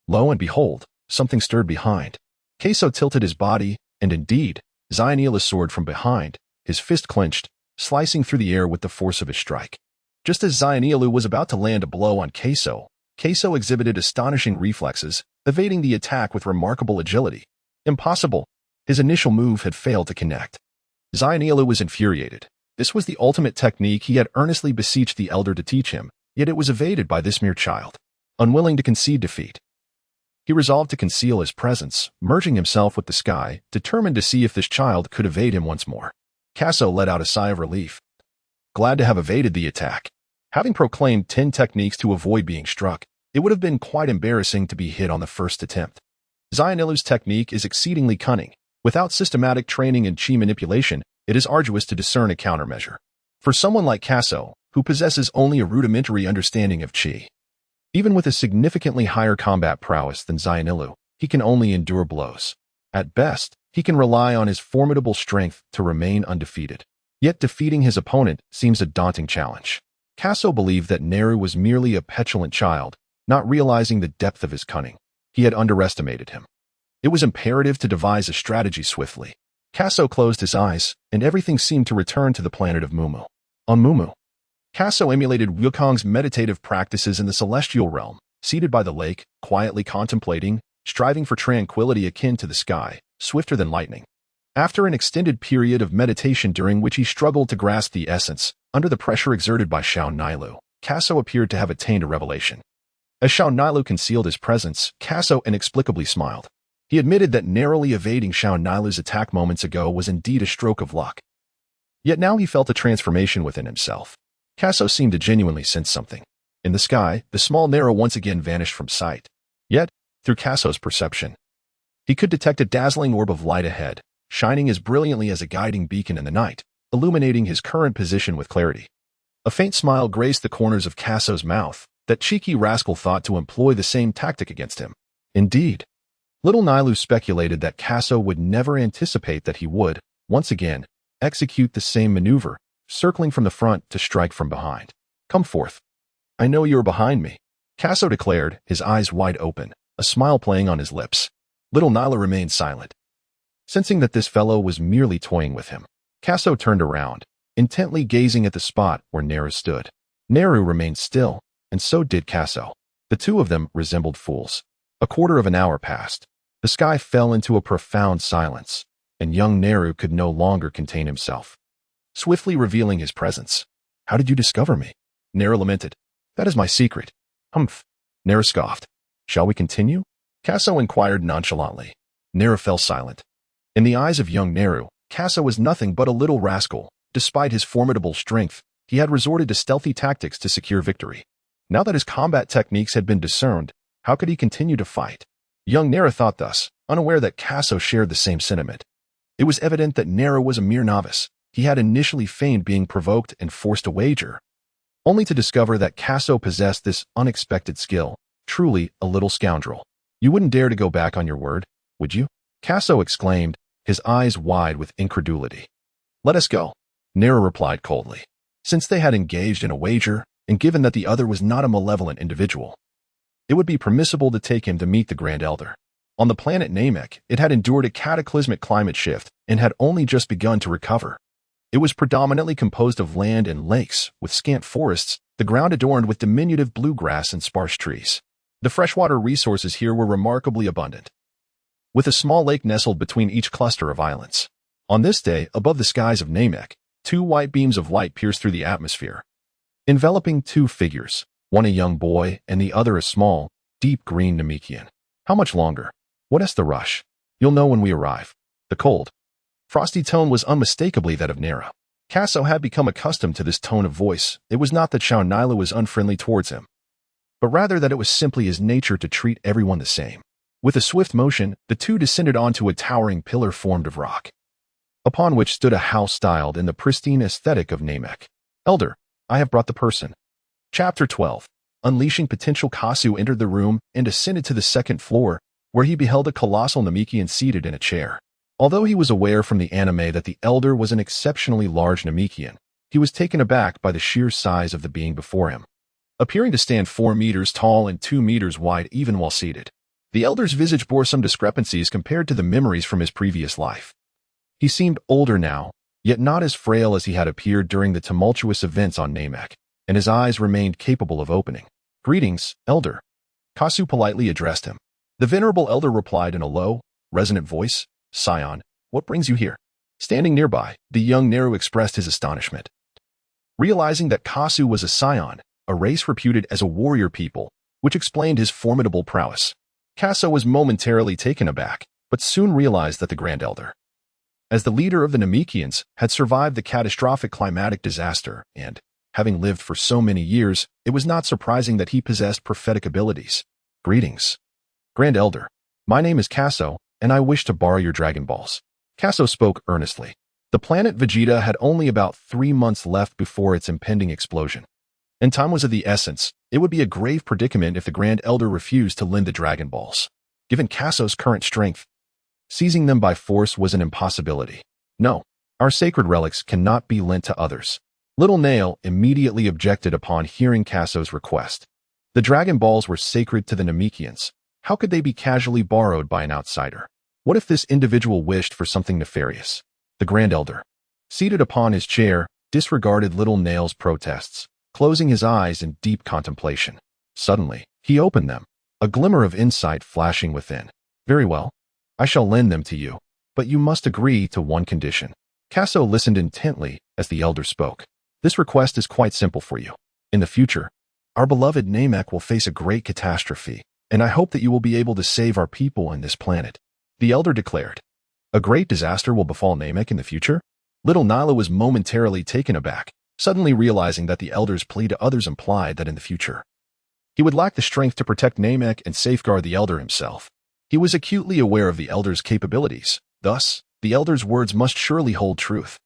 lo and behold, something stirred behind. Kasso tilted his body, and indeed, Xianila's soared from behind, his fist clenched, slicing through the air with the force of his strike. Just as Xianilu was about to land a blow on Kasso, Kasso exhibited astonishing reflexes, evading the attack with remarkable agility. Impossible. His initial move had failed to connect. Xianilu was infuriated. This was the ultimate technique he had earnestly beseeched the elder to teach him, yet it was evaded by this mere child. Unwilling to concede defeat, he resolved to conceal his presence, merging himself with the sky, determined to see if this child could evade him once more. Kasso let out a sigh of relief, glad to have evaded the attack. Having proclaimed 10 techniques to avoid being struck, it would have been quite embarrassing to be hit on the first attempt. Xianilu's technique is exceedingly cunning. Without systematic training in chi manipulation, it is arduous to discern a countermeasure. For someone like Kasso, who possesses only a rudimentary understanding of chi, even with a significantly higher combat prowess than Xianilu, he can only endure blows. At best, he can rely on his formidable strength to remain undefeated. Yet defeating his opponent seems a daunting challenge. Kasso believed that Nairu was merely a petulant child, not realizing the depth of his cunning. He had underestimated him. It was imperative to devise a strategy swiftly. Kasso closed his eyes, and everything seemed to return to the planet of Mumu. On Mumu, Kasso emulated Wukong's meditative practices in the celestial realm, seated by the lake, quietly contemplating, striving for tranquility akin to the sky, swifter than lightning. After an extended period of meditation during which he struggled to grasp the essence, under the pressure exerted by Xiao Nailu, Kasso appeared to have attained a revelation. As Xiao Nailu concealed his presence, Kasso inexplicably smiled. He admitted that narrowly evading Xiao Nailu's attack moments ago was indeed a stroke of luck. Yet now he felt a transformation within himself. Kasso seemed to genuinely sense something. In the sky, the small Nairu once again vanished from sight. Yet, through Kasso's perception, he could detect a dazzling orb of light ahead, shining as brilliantly as a guiding beacon in the night, illuminating his current position with clarity. A faint smile graced the corners of Kasso's mouth. That cheeky rascal thought to employ the same tactic against him. Indeed, little Nailu speculated that Kasso would never anticipate that he would, once again, execute the same maneuver, circling from the front to strike from behind. Come forth. I know you are behind me, Kasso declared, his eyes wide open, a smile playing on his lips. Little Nailu remained silent. Sensing that this fellow was merely toying with him, Kasso turned around, intently gazing at the spot where Nairu stood. Nairu remained still, and so did Kasso. The two of them resembled fools. A quarter of an hour passed. The sky fell into a profound silence, and young Nairu could no longer contain himself, swiftly revealing his presence. How did you discover me? Nairu lamented. That is my secret. Humph. Nairu scoffed. Shall we continue? Kasso inquired nonchalantly. Nairu fell silent. In the eyes of young Nairu, Kasso was nothing but a little rascal. Despite his formidable strength, he had resorted to stealthy tactics to secure victory. Now that his combat techniques had been discerned, how could he continue to fight? Young Nairu thought thus, unaware that Kasso shared the same sentiment. It was evident that Nera was a mere novice. He had initially feigned being provoked and forced a wager, only to discover that Kaso possessed this unexpected skill. Truly a little scoundrel. You wouldn't dare to go back on your word, would you? Kaso exclaimed, his eyes wide with incredulity. Let us go, Nera replied coldly. Since they had engaged in a wager, and given that the other was not a malevolent individual, it would be permissible to take him to meet the Grand Elder. On the planet Namek, it had endured a cataclysmic climate shift and had only just begun to recover. It was predominantly composed of land and lakes, with scant forests, the ground adorned with diminutive bluegrass and sparse trees. The freshwater resources here were remarkably abundant, with a small lake nestled between each cluster of islands. On this day, above the skies of Namek, 2 white beams of light pierced through the atmosphere, enveloping 2 figures, one a young boy and the other a small, deep green Namekian. How much longer? What is the rush? You'll know when we arrive. The cold, frosty tone was unmistakably that of Nera. Kaso had become accustomed to this tone of voice. It was not that Xiao Nila was unfriendly towards him, but rather that it was simply his nature to treat everyone the same. With a swift motion, the two descended onto a towering pillar formed of rock, upon which stood a house styled in the pristine aesthetic of Namek. Elder, I have brought the person. Chapter 12. Unleashing potential. Kasu entered the room and ascended to the 2nd floor, where he beheld a colossal Namekian seated in a chair. Although he was aware from the anime that the Elder was an exceptionally large Namekian, he was taken aback by the sheer size of the being before him, appearing to stand 4 meters tall and 2 meters wide even while seated. The Elder's visage bore some discrepancies compared to the memories from his previous life. He seemed older now, yet not as frail as he had appeared during the tumultuous events on Namek, and his eyes remained capable of opening. Greetings, Elder. Kasu politely addressed him. The venerable Elder replied in a low, resonant voice, Scion, what brings you here? Standing nearby, the young Neru expressed his astonishment. Realizing that Kasu was a Scion, a race reputed as a warrior people, which explained his formidable prowess. Kaso was momentarily taken aback, but soon realized that the Grand Elder, as the leader of the Namekians, had survived the catastrophic climatic disaster, and, having lived for so many years, it was not surprising that he possessed prophetic abilities. Greetings, Grand Elder. My name is Kaso, and I wish to borrow your Dragon Balls. Kaso spoke earnestly. The planet Vegeta had only about 3 months left before its impending explosion, and time was of the essence. It would be a grave predicament if the Grand Elder refused to lend the Dragon Balls. Given Kaso's current strength, seizing them by force was an impossibility. No, our sacred relics cannot be lent to others. Little Nail immediately objected upon hearing Kaso's request. The Dragon Balls were sacred to the Namekians. How could they be casually borrowed by an outsider? What if this individual wished for something nefarious? The Grand Elder, seated upon his chair, disregarded Little Nail's protests, closing his eyes in deep contemplation. Suddenly, he opened them, a glimmer of insight flashing within. Very well. I shall lend them to you, but you must agree to one condition. Kaso listened intently as the Elder spoke. This request is quite simple for you. In the future, our beloved Namek will face a great catastrophe, and I hope that you will be able to save our people and this planet. The Elder declared. A great disaster will befall Namek in the future? Little Nila was momentarily taken aback, suddenly realizing that the Elder's plea to others implied that in the future, he would lack the strength to protect Namek and safeguard the Elder himself. He was acutely aware of the Elder's capabilities. Thus, the Elder's words must surely hold truth.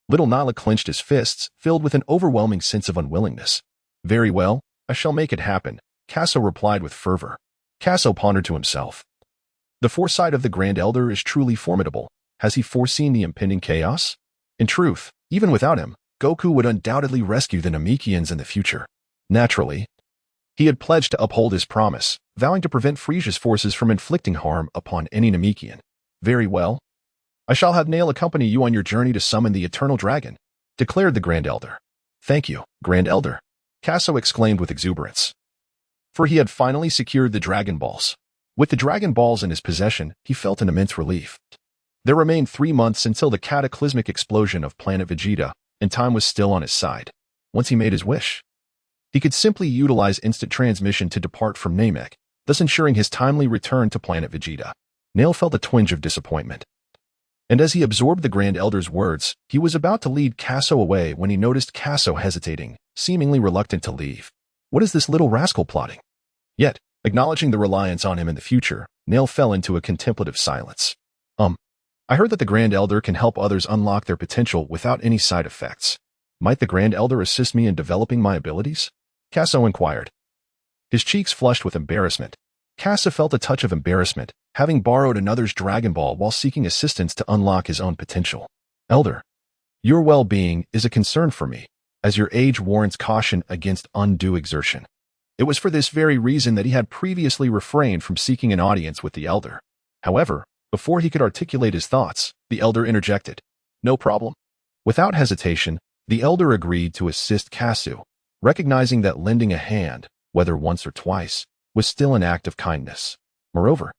Little Nila clenched his fists, filled with an overwhelming sense of unwillingness. Very well, I shall make it happen, Kaso replied with fervor. Kaso pondered to himself. The foresight of the Grand Elder is truly formidable. Has he foreseen the impending chaos? In truth, even without him, Goku would undoubtedly rescue the Namekians in the future. Naturally, he had pledged to uphold his promise, vowing to prevent Frieza's forces from inflicting harm upon any Namekian. Very well. I shall have Nail accompany you on your journey to summon the Eternal Dragon, declared the Grand Elder. Thank you, Grand Elder, Kaso exclaimed with exuberance. For he had finally secured the Dragon Balls. With the Dragon Balls in his possession, he felt an immense relief. There remained 3 months until the cataclysmic explosion of planet Vegeta, and time was still on his side. Once he made his wish, he could simply utilize instant transmission to depart from Namek, thus ensuring his timely return to planet Vegeta. Nail felt a twinge of disappointment. And as he absorbed the Grand Elder's words, he was about to lead Kaso away when he noticed Kaso hesitating, seemingly reluctant to leave. What is this little rascal plotting? Yet, acknowledging the reliance on him in the future, Nail fell into a contemplative silence. I heard that the Grand Elder can help others unlock their potential without any side effects. Might the Grand Elder assist me in developing my abilities? Kaso inquired. His cheeks flushed with embarrassment. Kaso felt a touch of embarrassment, having borrowed another's Dragon Ball while seeking assistance to unlock his own potential. Elder, your well-being is a concern for me, as your age warrants caution against undue exertion. It was for this very reason that he had previously refrained from seeking an audience with the Elder. However, before he could articulate his thoughts, the Elder interjected. No problem. Without hesitation, the Elder agreed to assist Kasu, recognizing that lending a hand, whether once or twice, was still an act of kindness. Moreover,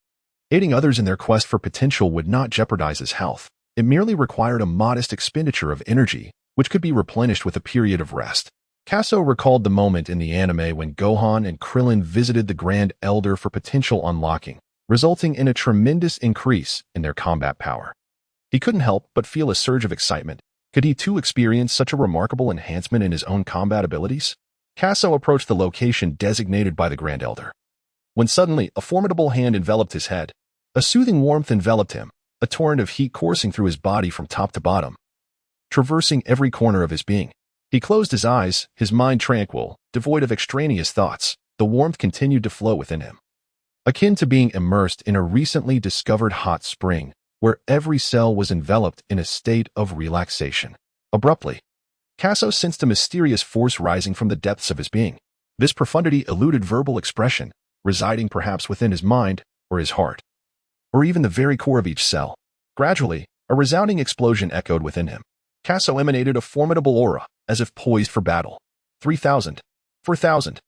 aiding others in their quest for potential would not jeopardize his health. It merely required a modest expenditure of energy, which could be replenished with a period of rest. Kaso recalled the moment in the anime when Gohan and Krillin visited the Grand Elder for potential unlocking, resulting in a tremendous increase in their combat power. He couldn't help but feel a surge of excitement. Could he too experience such a remarkable enhancement in his own combat abilities? Kaso approached the location designated by the Grand Elder, when suddenly a formidable hand enveloped his head. A soothing warmth enveloped him, a torrent of heat coursing through his body from top to bottom, traversing every corner of his being. He closed his eyes, his mind tranquil, devoid of extraneous thoughts. The warmth continued to flow within him, akin to being immersed in a recently discovered hot spring, where every cell was enveloped in a state of relaxation. Abruptly, Kaso sensed a mysterious force rising from the depths of his being. This profundity eluded verbal expression, residing perhaps within his mind or his heart, or even the very core of each cell. Gradually, a resounding explosion echoed within him. Kaso emanated a formidable aura, as if poised for battle. 3,000, 4,000,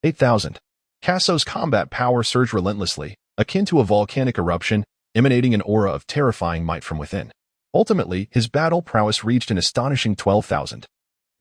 8,000. Kaso's combat power surged relentlessly, akin to a volcanic eruption, emanating an aura of terrifying might from within. Ultimately, his battle prowess reached an astonishing 12,000.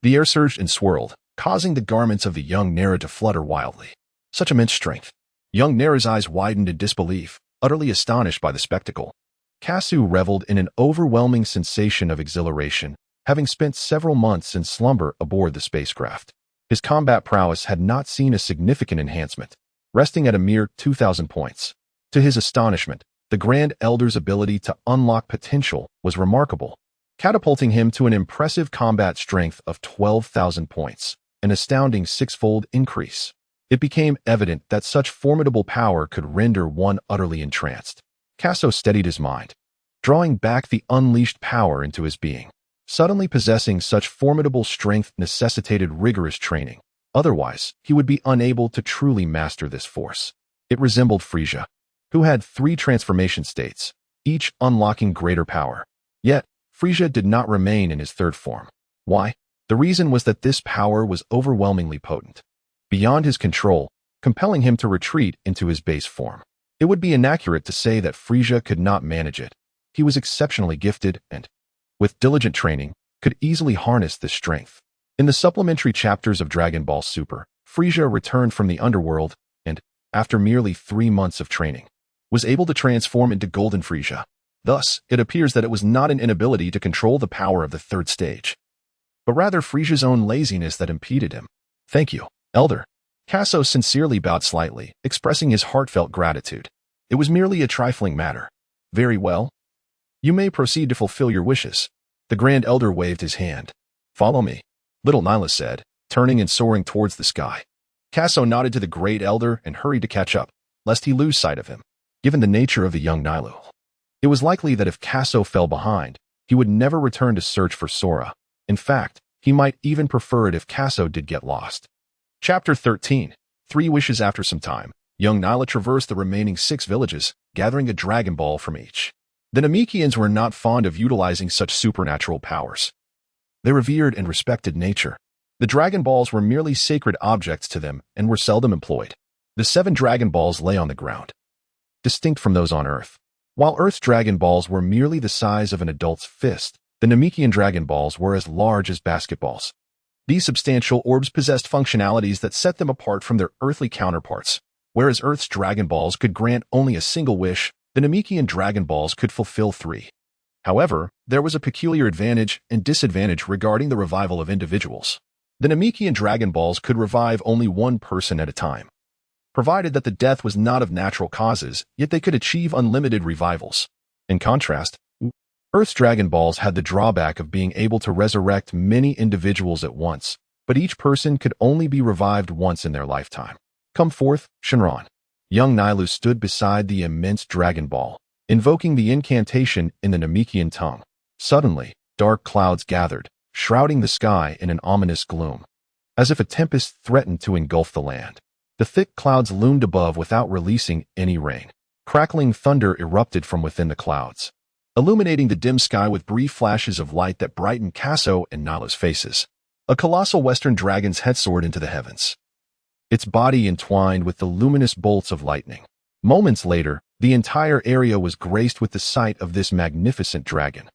The air surged and swirled, causing the garments of the young Nara to flutter wildly. Such immense strength. Young Nara's eyes widened in disbelief, utterly astonished by the spectacle. Kasu reveled in an overwhelming sensation of exhilaration, having spent several months in slumber aboard the spacecraft. His combat prowess had not seen a significant enhancement, resting at a mere 2,000 points. To his astonishment, the Grand Elder's ability to unlock potential was remarkable, catapulting him to an impressive combat strength of 12,000 points, an astounding six-fold increase. It became evident that such formidable power could render one utterly entranced. Kaso steadied his mind, drawing back the unleashed power into his being. Suddenly possessing such formidable strength necessitated rigorous training. Otherwise, he would be unable to truly master this force. It resembled Frieza, who had 3 transformation states, each unlocking greater power. Yet, Frieza did not remain in his third form. Why? The reason was that this power was overwhelmingly potent, beyond his control, compelling him to retreat into his base form. It would be inaccurate to say that Frieza could not manage it. He was exceptionally gifted and, with diligent training, could easily harness this strength. In the supplementary chapters of Dragon Ball Super, Frieza returned from the underworld and, after merely 3 months of training, was able to transform into Golden Frieza. Thus, it appears that it was not an inability to control the power of the third stage, but rather Frieza's own laziness that impeded him. Thank you, Elder. Kaso sincerely bowed slightly, expressing his heartfelt gratitude. It was merely a trifling matter. Very well. You may proceed to fulfill your wishes. The Grand Elder waved his hand. Follow me, little Nyla said, turning and soaring towards the sky. Kaso nodded to the Great Elder and hurried to catch up, lest he lose sight of him. Given the nature of the young Nyla, it was likely that if Kaso fell behind, he would never return to search for Sora. In fact, he might even prefer it if Kaso did get lost. Chapter 13. 3 Wishes. After some time, young Nyla traversed the remaining 6 villages, gathering a Dragon Ball from each. The Namekians were not fond of utilizing such supernatural powers. They revered and respected nature. The Dragon Balls were merely sacred objects to them and were seldom employed. The 7 Dragon Balls lay on the ground, distinct from those on Earth. While Earth's Dragon Balls were merely the size of an adult's fist, the Namekian Dragon Balls were as large as basketballs. These substantial orbs possessed functionalities that set them apart from their earthly counterparts. Whereas Earth's Dragon Balls could grant only a single wish, the Namekian Dragon Balls could fulfill 3. However, there was a peculiar advantage and disadvantage regarding the revival of individuals. The Namekian Dragon Balls could revive only one person at a time, provided that the death was not of natural causes, yet they could achieve unlimited revivals. In contrast, Earth's Dragon Balls had the drawback of being able to resurrect many individuals at once, but each person could only be revived once in their lifetime. Come forth, Shenron. Young Nilou stood beside the immense Dragon Ball, invoking the incantation in the Namekian tongue. Suddenly, dark clouds gathered, shrouding the sky in an ominous gloom. As if a tempest threatened to engulf the land. The thick clouds loomed above without releasing any rain. Crackling thunder erupted from within the clouds, illuminating the dim sky with brief flashes of light that brightened Kaso and Nilou's faces. A colossal western dragon's head soared into the heavens, its body entwined with the luminous bolts of lightning. Moments later, the entire area was graced with the sight of this magnificent dragon.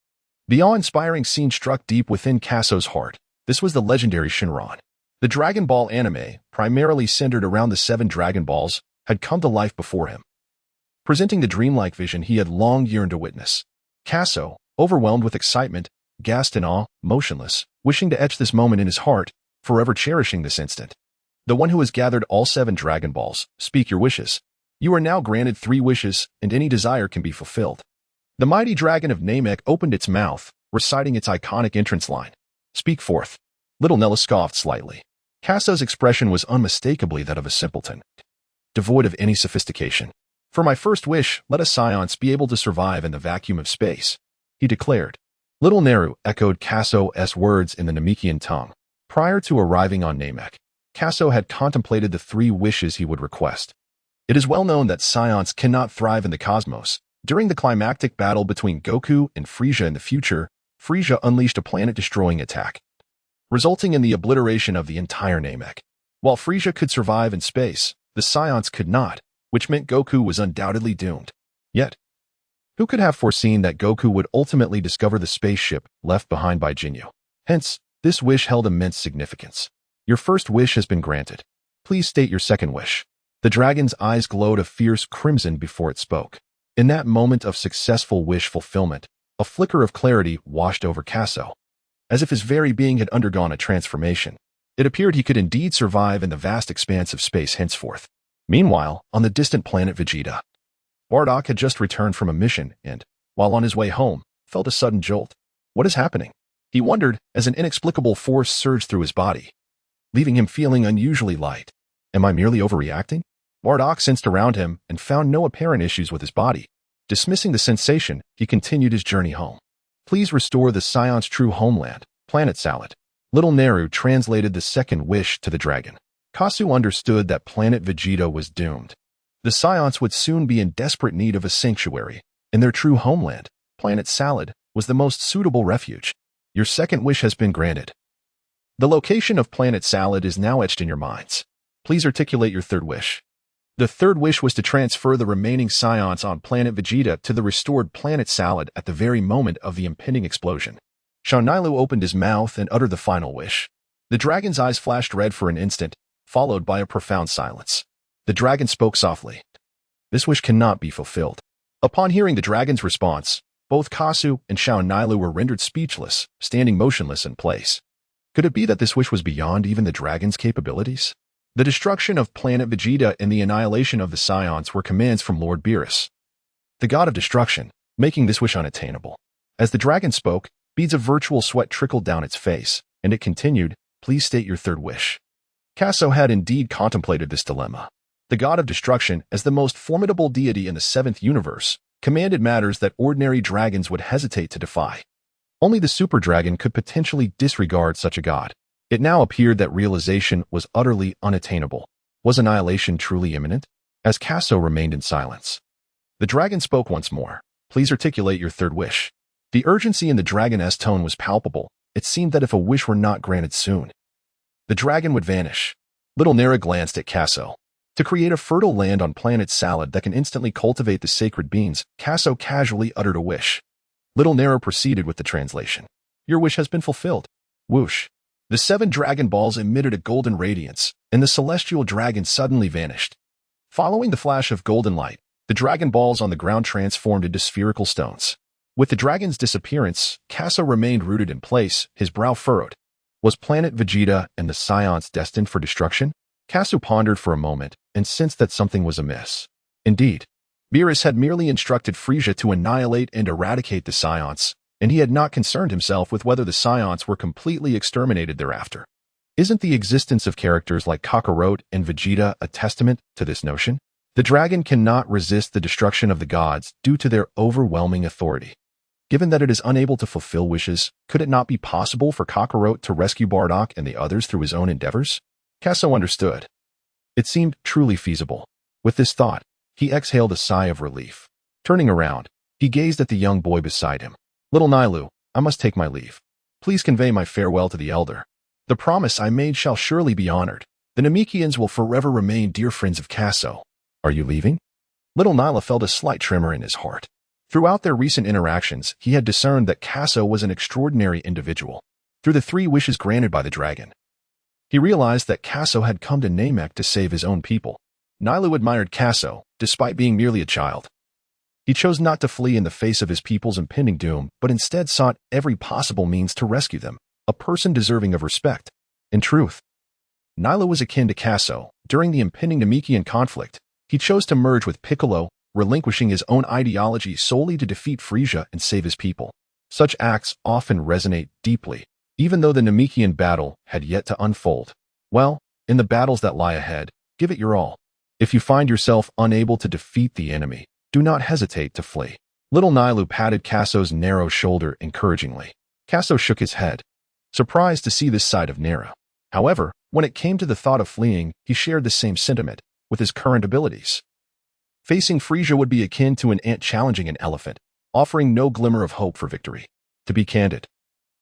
The awe-inspiring scene struck deep within Kaso's heart. This was the legendary Shenron. The Dragon Ball anime, primarily centered around the 7 Dragon Balls, had come to life before him, presenting the dreamlike vision he had long yearned to witness. Kaso, overwhelmed with excitement, gasped in awe, motionless, wishing to etch this moment in his heart, forever cherishing this instant. The one who has gathered all 7 Dragon Balls, speak your wishes. You are now granted 3 wishes, and any desire can be fulfilled. The mighty dragon of Namek opened its mouth, reciting its iconic entrance line. Speak forth. Little Nella scoffed slightly. Kaso's expression was unmistakably that of a simpleton, devoid of any sophistication. For my first wish, let us Saiyans be able to survive in the vacuum of space, he declared. Little Neru echoed Kaso's words in the Namekian tongue. Prior to arriving on Namek, Kaso had contemplated the 3 wishes he would request. It is well known that Saiyans cannot thrive in the cosmos. During the climactic battle between Goku and Frieza in the future, Frieza unleashed a planet-destroying attack, resulting in the obliteration of the entire Namek. While Frieza could survive in space, the Saiyans could not, which meant Goku was undoubtedly doomed. Yet, who could have foreseen that Goku would ultimately discover the spaceship left behind by Jinyu? Hence, this wish held immense significance. Your first wish has been granted. Please state your second wish. The dragon's eyes glowed a fierce crimson before it spoke. In that moment of successful wish fulfillment, a flicker of clarity washed over Kaso, as if his very being had undergone a transformation. It appeared he could indeed survive in the vast expanse of space henceforth. Meanwhile, on the distant planet Vegeta, Bardock had just returned from a mission and, while on his way home, felt a sudden jolt. What is happening? He wondered as an inexplicable force surged through his body, leaving him feeling unusually light. Am I merely overreacting? Bardock sensed around him and found no apparent issues with his body. Dismissing the sensation, he continued his journey home. Please restore the Saiyans' true homeland, Planet Salad. Little Neru translated the second wish to the dragon. Kasu understood that Planet Vegeta was doomed. The Saiyans would soon be in desperate need of a sanctuary, and their true homeland, Planet Salad, was the most suitable refuge. Your second wish has been granted. The location of Planet Salad is now etched in your minds. Please articulate your third wish. The third wish was to transfer the remaining Saiyans on Planet Vegeta to the restored Planet Salad at the very moment of the impending explosion. Shao Nilou opened his mouth and uttered the final wish. The dragon's eyes flashed red for an instant, followed by a profound silence. The dragon spoke softly. This wish cannot be fulfilled. Upon hearing the dragon's response, both Kasu and Shao Nilou were rendered speechless, standing motionless in place. Could it be that this wish was beyond even the dragon's capabilities? The destruction of Planet Vegeta and the annihilation of the Saiyans were commands from Lord Beerus, the god of destruction, making this wish unattainable. As the dragon spoke, beads of virtual sweat trickled down its face, and it continued, please state your third wish. Kaso had indeed contemplated this dilemma. The god of destruction, as the most formidable deity in the 7th universe, commanded matters that ordinary dragons would hesitate to defy. Only the super dragon could potentially disregard such a god. It now appeared that realization was utterly unattainable. Was annihilation truly imminent? As Kaso remained in silence, the dragon spoke once more. Please articulate your third wish. The urgency in the dragon's tone was palpable. It seemed that if a wish were not granted soon, the dragon would vanish. Little Nera glanced at Kaso. To create a fertile land on Planet Salad that can instantly cultivate the sacred beans, Kaso casually uttered a wish. Little Nera proceeded with the translation. Your wish has been fulfilled. Whoosh. The 7 Dragon Balls emitted a golden radiance, and the celestial dragon suddenly vanished. Following the flash of golden light, the Dragon Balls on the ground transformed into spherical stones. With the dragon's disappearance, Kaso remained rooted in place, his brow furrowed. Was Planet Vegeta and the Saiyans destined for destruction? Kasu pondered for a moment and sensed that something was amiss. Indeed, Beerus had merely instructed Frieza to annihilate and eradicate the Saiyans, and he had not concerned himself with whether the Saiyans were completely exterminated thereafter. Isn't the existence of characters like Kakarot and Vegeta a testament to this notion? The dragon cannot resist the destruction of the gods due to their overwhelming authority. Given that it is unable to fulfill wishes, could it not be possible for Kakarot to rescue Bardock and the others through his own endeavors? Kaso understood. It seemed truly feasible. With this thought, he exhaled a sigh of relief. Turning around, he gazed at the young boy beside him. Little Nailu, I must take my leave. Please convey my farewell to the elder. The promise I made shall surely be honored. The Namekians will forever remain dear friends of Kaso. Are you leaving? Little Nyla felt a slight tremor in his heart. Throughout their recent interactions, he had discerned that Kaso was an extraordinary individual. Through the 3 wishes granted by the dragon, he realized that Kaso had come to Namek to save his own people. Nailu admired Kaso, despite being merely a child. He chose not to flee in the face of his people's impending doom, but instead sought every possible means to rescue them, a person deserving of respect. In truth, Nailu was akin to Kaso. During the impending Namekian conflict, he chose to merge with Piccolo, relinquishing his own ideology solely to defeat Frieza and save his people. Such acts often resonate deeply, even though the Namekian battle had yet to unfold. Well, in the battles that lie ahead, give it your all. If you find yourself unable to defeat the enemy, do not hesitate to flee. Little Nailu patted Kaso's narrow shoulder encouragingly. Kaso shook his head, surprised to see this side of Nara. However, when it came to the thought of fleeing, he shared the same sentiment. With his current abilities, facing Frieza would be akin to an ant challenging an elephant, offering no glimmer of hope for victory. To be candid,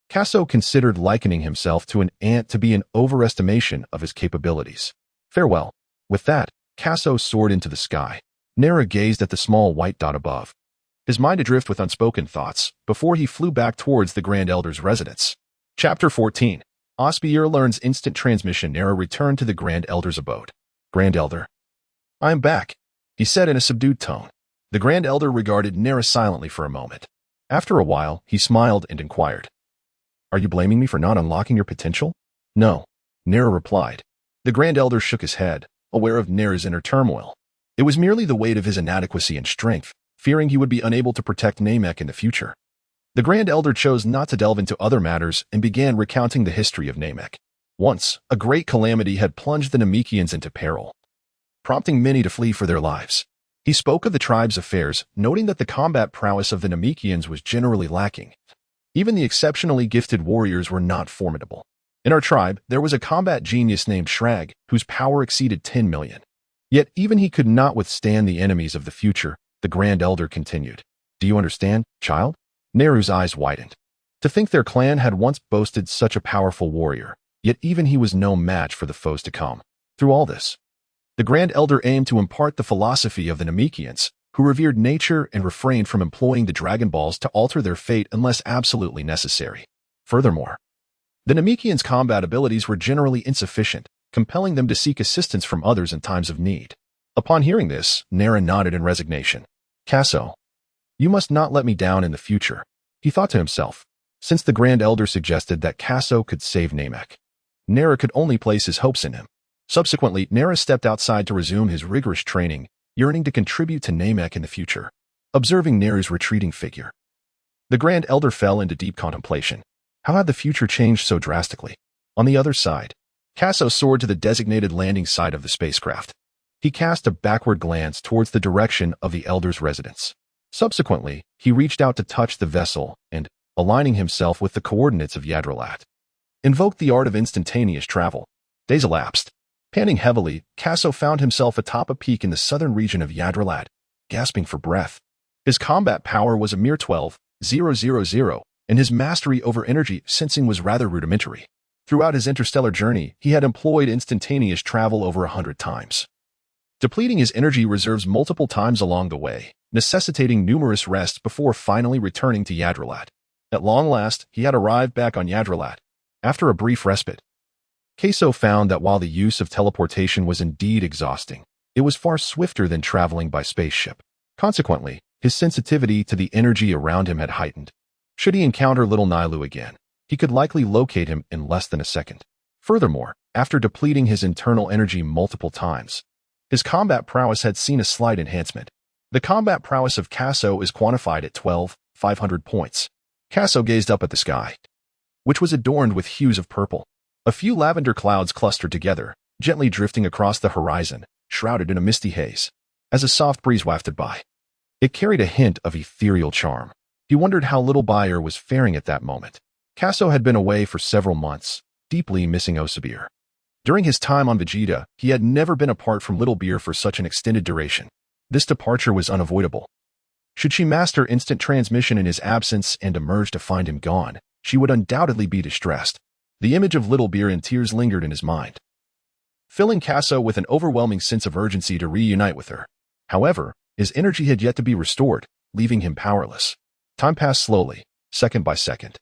Kaso considered likening himself to an ant to be an overestimation of his capabilities. Farewell. With that, Kaso soared into the sky. Nara gazed at the small white dot above, his mind adrift with unspoken thoughts, before he flew back towards the Grand Elder's residence. Chapter 14. Osbier learns instant transmission. Nara returned to the Grand Elder's abode. Grand Elder, I am back, he said in a subdued tone. The Grand Elder regarded Nara silently for a moment. After a while, he smiled and inquired, Are you blaming me for not unlocking your potential? No, Nara replied. The Grand Elder shook his head, aware of Nara's inner turmoil. It was merely the weight of his inadequacy and strength, fearing he would be unable to protect Namek in the future. The Grand Elder chose not to delve into other matters and began recounting the history of Namek. Once, a great calamity had plunged the Namekians into peril, prompting many to flee for their lives. He spoke of the tribe's affairs, noting that the combat prowess of the Namekians was generally lacking. Even the exceptionally gifted warriors were not formidable. In our tribe, there was a combat genius named Shrag, whose power exceeded 10 million. Yet even he could not withstand the enemies of the future, the Grand Elder continued. Do you understand, child? Neru's eyes widened. To think their clan had once boasted such a powerful warrior, yet even he was no match for the foes to come. Through all this, the Grand Elder aimed to impart the philosophy of the Namekians, who revered nature and refrained from employing the Dragon Balls to alter their fate unless absolutely necessary. Furthermore, the Namekians' combat abilities were generally insufficient, compelling them to seek assistance from others in times of need. Upon hearing this, Nara nodded in resignation. Kaso, you must not let me down in the future, he thought to himself. Since the Grand Elder suggested that Kaso could save Namek, Nara could only place his hopes in him. Subsequently, Nara stepped outside to resume his rigorous training, yearning to contribute to Namek in the future. Observing Nara's retreating figure, the Grand Elder fell into deep contemplation. How had the future changed so drastically? On the other side, Kaso soared to the designated landing site of the spacecraft. He cast a backward glance towards the direction of the Elder's residence. Subsequently, he reached out to touch the vessel and, aligning himself with the coordinates of Yardrat, invoked the art of instantaneous travel. Days elapsed. Panting heavily, Kaso found himself atop a peak in the southern region of Yardrat, gasping for breath. His combat power was a mere 12,000, and his mastery over energy sensing was rather rudimentary. Throughout his interstellar journey, he had employed instantaneous travel over 100 times, depleting his energy reserves multiple times along the way, necessitating numerous rests before finally returning to Yardrat. At long last, he had arrived back on Yardrat. After a brief respite, Kaso found that while the use of teleportation was indeed exhausting, it was far swifter than traveling by spaceship. Consequently, his sensitivity to the energy around him had heightened. Should he encounter little Nailu again, he could likely locate him in less than a second. Furthermore, after depleting his internal energy multiple times, his combat prowess had seen a slight enhancement. The combat prowess of Kaso is quantified at 12,500 points. Kaso gazed up at the sky, which was adorned with hues of purple. A few lavender clouds clustered together, gently drifting across the horizon, shrouded in a misty haze. As a soft breeze wafted by, it carried a hint of ethereal charm. He wondered how little Bayer was faring at that moment. Kaso had been away for several months, deeply missing Osbier. During his time on Vegeta, he had never been apart from Little Beer for such an extended duration. This departure was unavoidable. Should she master instant transmission in his absence and emerge to find him gone, she would undoubtedly be distressed. The image of Little Beer in tears lingered in his mind, filling Kaso with an overwhelming sense of urgency to reunite with her. However, his energy had yet to be restored, leaving him powerless. Time passed slowly, second by second.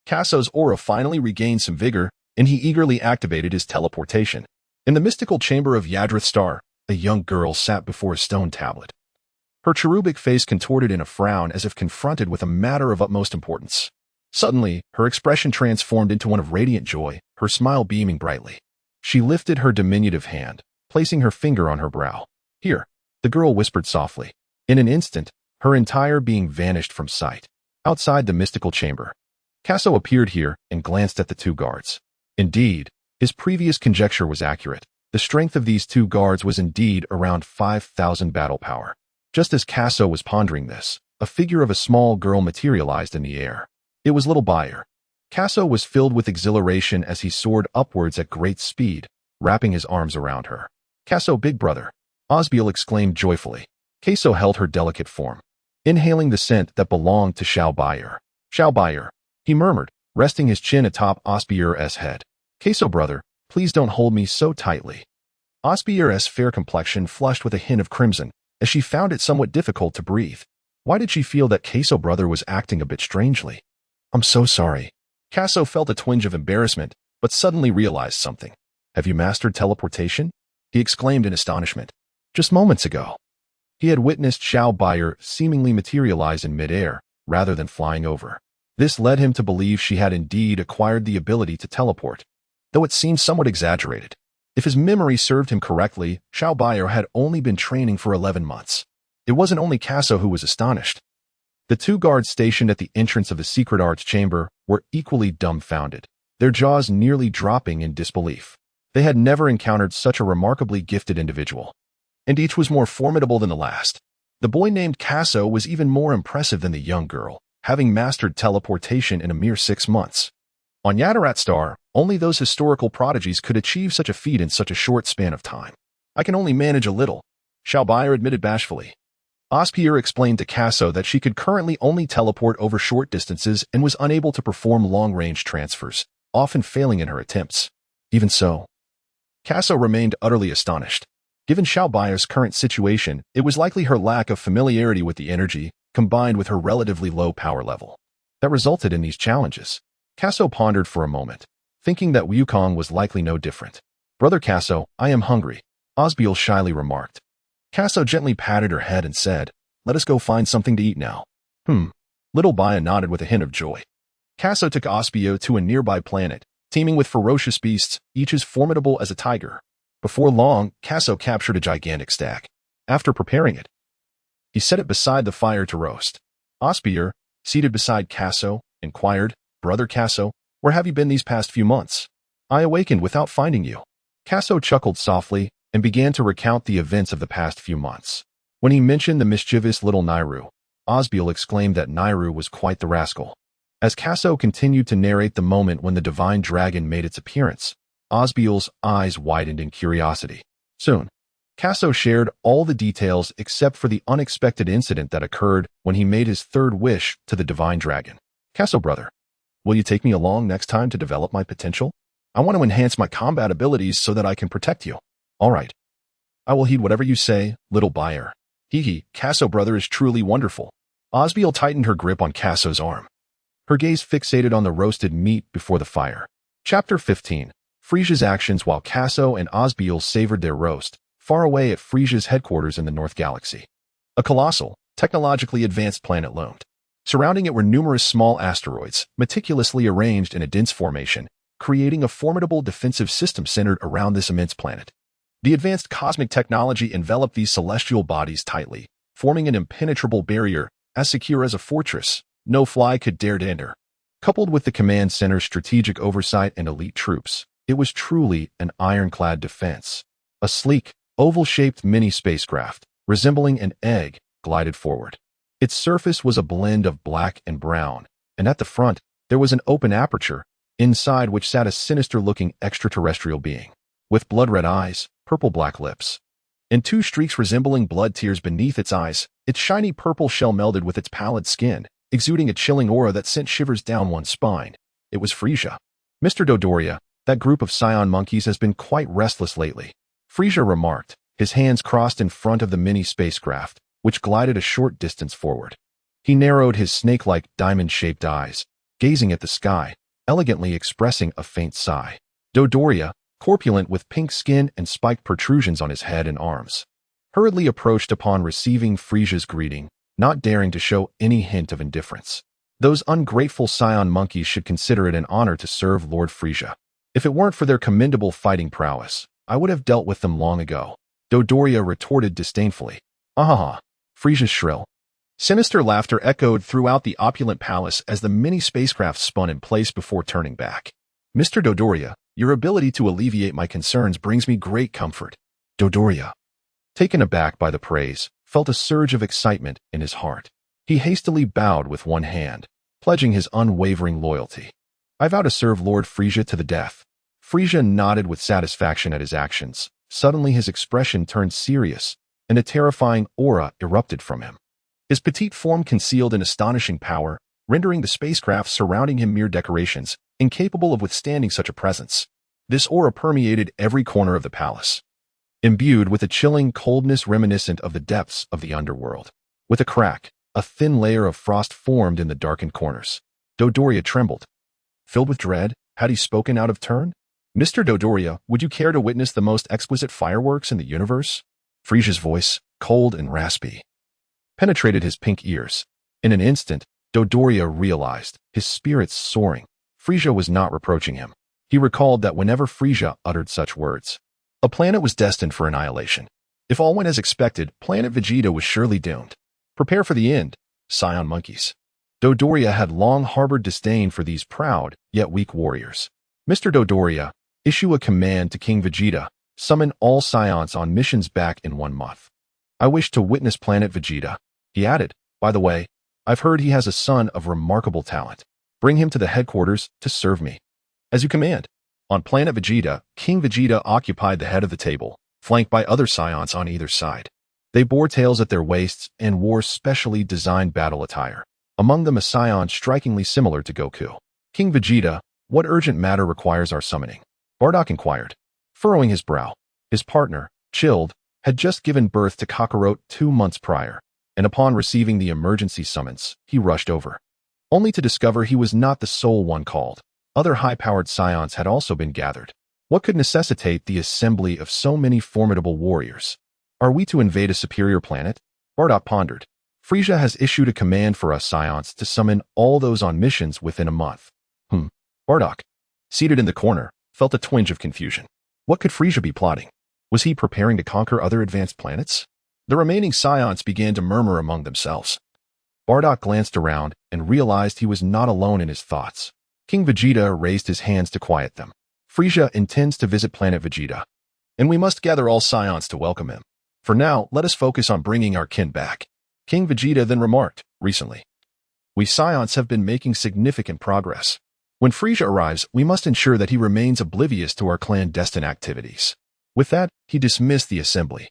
Kaso's aura finally regained some vigor, and he eagerly activated his teleportation. In the mystical chamber of Yardrat Star, a young girl sat before a stone tablet. Her cherubic face contorted in a frown as if confronted with a matter of utmost importance. Suddenly, her expression transformed into one of radiant joy, her smile beaming brightly. She lifted her diminutive hand, placing her finger on her brow. "Here," the girl whispered softly. In an instant, her entire being vanished from sight. Outside the mystical chamber, Kaso appeared here and glanced at the two guards. Indeed, his previous conjecture was accurate. The strength of these two guards was indeed around 5,000 battle power. Just as Kaso was pondering this, a figure of a small girl materialized in the air. It was little Bayer. Kaso was filled with exhilaration as he soared upwards at great speed, wrapping his arms around her. "Kaso, big brother," Osbiel exclaimed joyfully. Kaso held her delicate form, inhaling the scent that belonged to Xiao Bayer. "Xiao Bayer," he murmured, resting his chin atop Osbier's head. "Kaso, brother, please don't hold me so tightly." Osbier's fair complexion flushed with a hint of crimson, as she found it somewhat difficult to breathe. Why did she feel that Kaso brother was acting a bit strangely? "I'm so sorry." Kaso felt a twinge of embarrassment, but suddenly realized something. "Have you mastered teleportation?" he exclaimed in astonishment. Just moments ago, he had witnessed Xiao Bayer seemingly materialize in midair, rather than flying over. This led him to believe she had indeed acquired the ability to teleport, though it seemed somewhat exaggerated. If his memory served him correctly, Xiao Bayer had only been training for 11 months. It wasn't only Kaso who was astonished. The two guards stationed at the entrance of the secret arts chamber were equally dumbfounded, their jaws nearly dropping in disbelief. They had never encountered such a remarkably gifted individual, and each was more formidable than the last. The boy named Kaso was even more impressive than the young girl, having mastered teleportation in a mere 6 months. On Yardrat Star, only those historical prodigies could achieve such a feat in such a short span of time. "I can only manage a little," Xiao Bayer admitted bashfully. Osbier explained to Kaso that she could currently only teleport over short distances and was unable to perform long-range transfers, often failing in her attempts. Even so, Kaso remained utterly astonished. Given Xiao Bayer's current situation, it was likely her lack of familiarity with the energy, combined with her relatively low power level, that resulted in these challenges. Kaso pondered for a moment, thinking that Wukong was likely no different. "Brother Kaso, I am hungry," Osbiel shyly remarked. Kaso gently patted her head and said, "Let us go find something to eat now." Little Bayer nodded with a hint of joy. Kaso took Osbiel to a nearby planet, teeming with ferocious beasts, each as formidable as a tiger. Before long, Kaso captured a gigantic stag. After preparing it, he set it beside the fire to roast. Osbier, seated beside Kaso, inquired, "Brother Kaso, where have you been these past few months? I awakened without finding you." Kaso chuckled softly and began to recount the events of the past few months. When he mentioned the mischievous little Nairu, Osbiel exclaimed that Nairu was quite the rascal. As Kaso continued to narrate the moment when the divine dragon made its appearance, Osbiel's eyes widened in curiosity. Soon, Kaso shared all the details except for the unexpected incident that occurred when he made his third wish to the divine dragon. "Kaso brother, will you take me along next time to develop my potential? I want to enhance my combat abilities so that I can protect you." "All right. I will heed whatever you say, little Bayer." "Hee, Kaso brother is truly wonderful." Osbiel tightened her grip on Kaso's arm, her gaze fixated on the roasted meat before the fire. Chapter 15. Frieza's actions while Kaso and Osbiel savored their roast, far away at Frieza's headquarters in the North Galaxy. A colossal, technologically advanced planet loomed. Surrounding it were numerous small asteroids, meticulously arranged in a dense formation, creating a formidable defensive system centered around this immense planet. The advanced cosmic technology enveloped these celestial bodies tightly, forming an impenetrable barrier, as secure as a fortress, no fly could dare to enter. Coupled with the command center's strategic oversight and elite troops, it was truly an ironclad defense. A sleek, oval-shaped mini-spacecraft, resembling an egg, glided forward. Its surface was a blend of black and brown, and at the front, there was an open aperture, inside which sat a sinister-looking extraterrestrial being, with blood-red eyes, purple-black lips, and two streaks resembling blood tears beneath its eyes. Its shiny purple shell melded with its pallid skin, exuding a chilling aura that sent shivers down one's spine. It was Frieza. Mr. Dodoria, that group of Saiyan monkeys has been quite restless lately, Frieza remarked, his hands crossed in front of the mini-spacecraft, which glided a short distance forward. He narrowed his snake-like diamond-shaped eyes, gazing at the sky, elegantly expressing a faint sigh. Dodoria, corpulent with pink skin and spiked protrusions on his head and arms, hurriedly approached upon receiving Frieza's greeting, not daring to show any hint of indifference. Those ungrateful Saiyan monkeys should consider it an honor to serve Lord Frieza. If it weren't for their commendable fighting prowess, I would have dealt with them long ago. Dodoria retorted disdainfully. Ahaha! Frieza's shrill, sinister laughter echoed throughout the opulent palace as the mini-spacecraft spun in place before turning back. Mr. Dodoria, your ability to alleviate my concerns brings me great comfort. Dodoria, taken aback by the praise, felt a surge of excitement in his heart. He hastily bowed with one hand, pledging his unwavering loyalty. I vow to serve Lord Frieza to the death. Frieza nodded with satisfaction at his actions. Suddenly his expression turned serious, and a terrifying aura erupted from him. His petite form concealed an astonishing power, rendering the spacecraft surrounding him mere decorations, incapable of withstanding such a presence. This aura permeated every corner of the palace, imbued with a chilling coldness reminiscent of the depths of the underworld. With a crack, a thin layer of frost formed in the darkened corners. Dodoria trembled. Filled with dread, had he spoken out of turn? Mr. Dodoria, would you care to witness the most exquisite fireworks in the universe? Frieza's voice, cold and raspy, penetrated his pink ears. In an instant, Dodoria realized, his spirits soaring. Frieza was not reproaching him. He recalled that whenever Frieza uttered such words, a planet was destined for annihilation. If all went as expected, planet Vegeta was surely doomed. Prepare for the end, Saiyan monkeys. Dodoria had long harbored disdain for these proud, yet weak warriors. Mr. Dodoria, issue a command to King Vegeta, summon all Saiyans on missions back in 1 month. I wish to witness planet Vegeta. He added, by the way, I've heard he has a son of remarkable talent. Bring him to the headquarters to serve me. As you command. On planet Vegeta, King Vegeta occupied the head of the table, flanked by other Saiyans on either side. They bore tails at their waists and wore specially designed battle attire, among them a Saiyan strikingly similar to Goku. King Vegeta, what urgent matter requires our summoning? Bardock inquired, furrowing his brow. His partner, Chilled, had just given birth to Kakarot 2 months prior, and upon receiving the emergency summons, he rushed over, only to discover he was not the sole one called. Other high-powered Saiyans had also been gathered. What could necessitate the assembly of so many formidable warriors? Are we to invade a superior planet? Bardock pondered. Frieza has issued a command for us Saiyans to summon all those on missions within a month. Bardock, seated in the corner, felt a twinge of confusion. What could Frieza be plotting? Was he preparing to conquer other advanced planets? The remaining Saiyans began to murmur among themselves. Bardock glanced around and realized he was not alone in his thoughts. King Vegeta raised his hands to quiet them. Frieza intends to visit planet Vegeta, and we must gather all Saiyans to welcome him. For now, let us focus on bringing our kin back. King Vegeta then remarked, recently, we Saiyans have been making significant progress. When Frieza arrives, we must ensure that he remains oblivious to our clandestine activities. With that, he dismissed the assembly,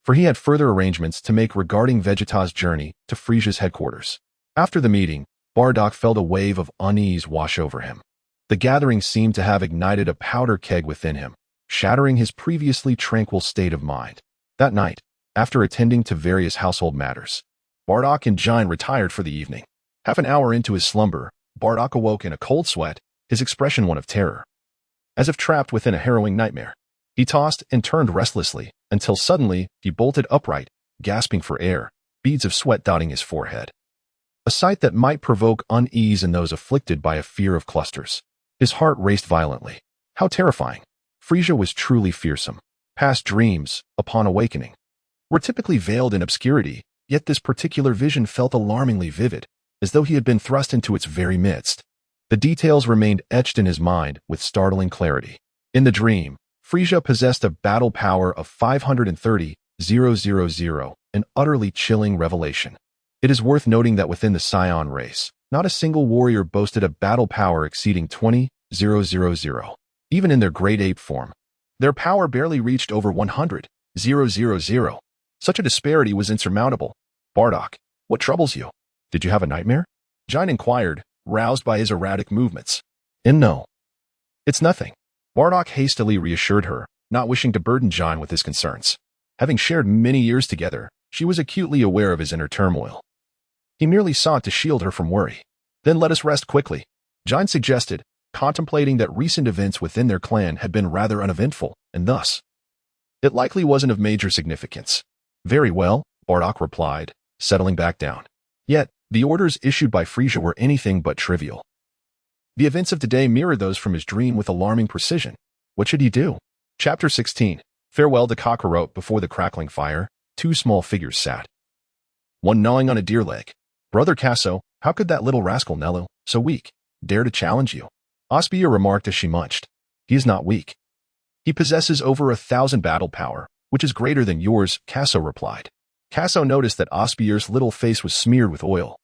for he had further arrangements to make regarding Vegeta's journey to Frieza's headquarters. After the meeting, Bardock felt a wave of unease wash over him. The gathering seemed to have ignited a powder keg within him, shattering his previously tranquil state of mind. That night, after attending to various household matters, Bardock and Jine retired for the evening. Half an hour into his slumber, Bardock awoke in a cold sweat, his expression one of terror, as if trapped within a harrowing nightmare. He tossed and turned restlessly, until suddenly he bolted upright, gasping for air, beads of sweat dotting his forehead. A sight that might provoke unease in those afflicted by a fear of clusters. His heart raced violently. How terrifying. Frieza was truly fearsome. Past dreams, upon awakening, were typically veiled in obscurity, yet this particular vision felt alarmingly vivid, as though he had been thrust into its very midst. The details remained etched in his mind with startling clarity. In the dream, Frieza possessed a battle power of 530,000, an utterly chilling revelation. It is worth noting that within the Saiyan race, not a single warrior boasted a battle power exceeding 20,000. Even in their great ape form, their power barely reached over 100,000. Such a disparity was insurmountable. Bardock, what troubles you? Did you have a nightmare? Jin inquired, roused by his erratic movements. And no. It's nothing. Bardock hastily reassured her, not wishing to burden Jin with his concerns. Having shared many years together, she was acutely aware of his inner turmoil. He merely sought to shield her from worry. Then let us rest quickly, Jin suggested, contemplating that recent events within their clan had been rather uneventful, and thus, it likely wasn't of major significance. Very well, Bardock replied, settling back down. Yet, the orders issued by Frieza were anything but trivial. The events of today mirrored those from his dream with alarming precision. What should he do? Chapter 16. Farewell to Kakarot. Before the crackling fire, two small figures sat. One gnawing on a deer leg. Brother Kaso, how could that little rascal Nello, so weak, dare to challenge you? Osbier remarked as she munched. He is not weak. He possesses over 1,000 battle power, which is greater than yours, Kaso replied. Kaso noticed that Osbier's little face was smeared with oil.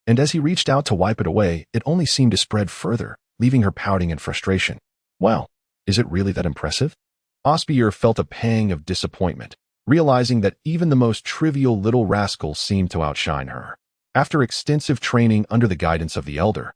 And as he reached out to wipe it away, it only seemed to spread further, leaving her pouting in frustration. Wow, is it really that impressive? Osbier felt a pang of disappointment, realizing that even the most trivial little rascal seemed to outshine her. After extensive training under the guidance of the Elder,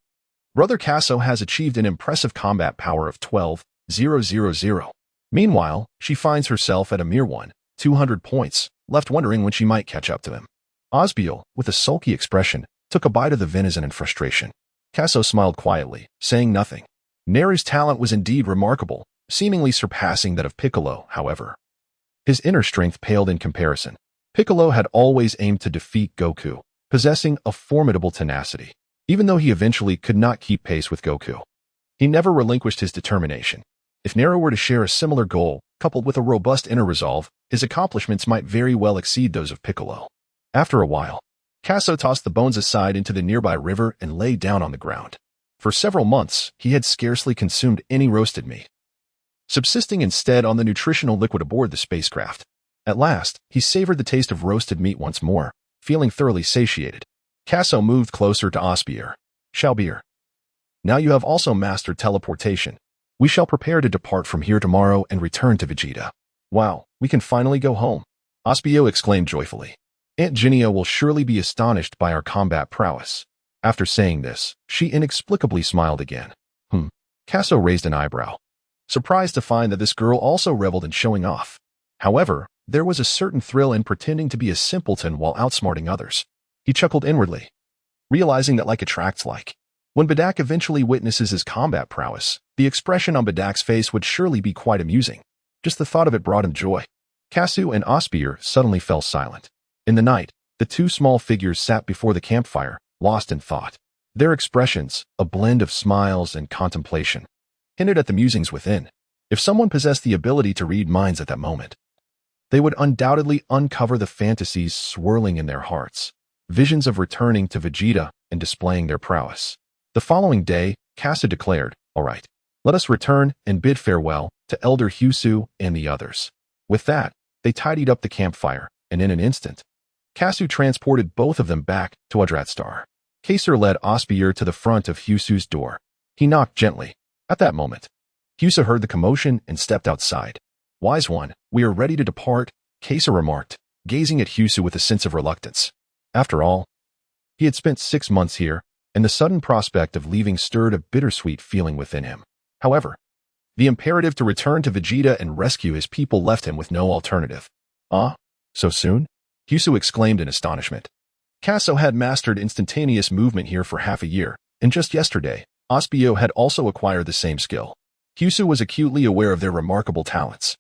Brother Kaso has achieved an impressive combat power of 12,000. Meanwhile, she finds herself at a mere 200 points, left wondering when she might catch up to him. Osbiel, with a sulky expression, took a bite of the venison in frustration. Kaso smiled quietly, saying nothing. Neri's talent was indeed remarkable, seemingly surpassing that of Piccolo, however. His inner strength paled in comparison. Piccolo had always aimed to defeat Goku, possessing a formidable tenacity. Even though he eventually could not keep pace with Goku, he never relinquished his determination. If Nero were to share a similar goal, coupled with a robust inner resolve, his accomplishments might very well exceed those of Piccolo. After a while, Kaso tossed the bones aside into the nearby river and lay down on the ground. For several months, he had scarcely consumed any roasted meat, subsisting instead on the nutritional liquid aboard the spacecraft. At last, he savored the taste of roasted meat once more, feeling thoroughly satiated. Kaso moved closer to Osbier. Shalbier, now you have also mastered teleportation. We shall prepare to depart from here tomorrow and return to Vegeta. Wow, we can finally go home, Osbier exclaimed joyfully. Aunt Ginio will surely be astonished by our combat prowess. After saying this, she inexplicably smiled again. Kaso raised an eyebrow, surprised to find that this girl also reveled in showing off. However, there was a certain thrill in pretending to be a simpleton while outsmarting others. He chuckled inwardly, realizing that like attracts like. When Bedak eventually witnesses his combat prowess, the expression on Bedak's face would surely be quite amusing. Just the thought of it brought him joy. Kasu and Osbier suddenly fell silent. In the night, the two small figures sat before the campfire, lost in thought. Their expressions, a blend of smiles and contemplation, hinted at the musings within. If someone possessed the ability to read minds at that moment, they would undoubtedly uncover the fantasies swirling in their hearts, visions of returning to Vegeta and displaying their prowess. The following day, Kasu declared, "All right, let us return and bid farewell to Elder Husu and the others." With that, they tidied up the campfire, and in an instant, Kasu transported both of them back to Yardrat Star. Kaser led Osbier to the front of Husu's door. He knocked gently. At that moment, Husu heard the commotion and stepped outside. "Wise one, we are ready to depart," Kaser remarked, gazing at Husu with a sense of reluctance. After all, he had spent 6 months here, and the sudden prospect of leaving stirred a bittersweet feeling within him. However, the imperative to return to Vegeta and rescue his people left him with no alternative. "Ah, so soon?" Husu exclaimed in astonishment. Kaso had mastered instantaneous movement here for half a year, and just yesterday, Osbio had also acquired the same skill. Husu was acutely aware of their remarkable talents,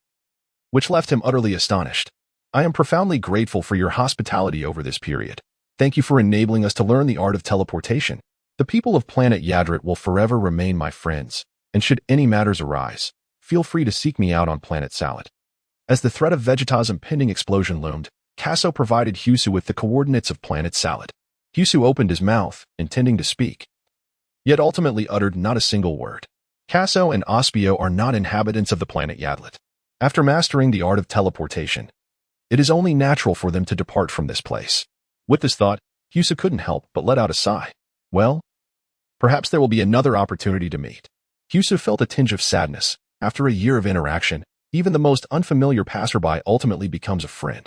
which left him utterly astonished. "I am profoundly grateful for your hospitality over this period. Thank you for enabling us to learn the art of teleportation. The people of planet Yardrat will forever remain my friends, and should any matters arise, feel free to seek me out on planet Salad." As the threat of Vegeta's impending explosion loomed, Kaso provided Husu with the coordinates of planet Salad. Kyusu opened his mouth, intending to speak, yet ultimately uttered not a single word. Kaso and Osbier are not inhabitants of the planet Yardrat. After mastering the art of teleportation, it is only natural for them to depart from this place. With this thought, Kyusu couldn't help but let out a sigh. Well, perhaps there will be another opportunity to meet. Kyusu felt a tinge of sadness. After a year of interaction, even the most unfamiliar passerby ultimately becomes a friend.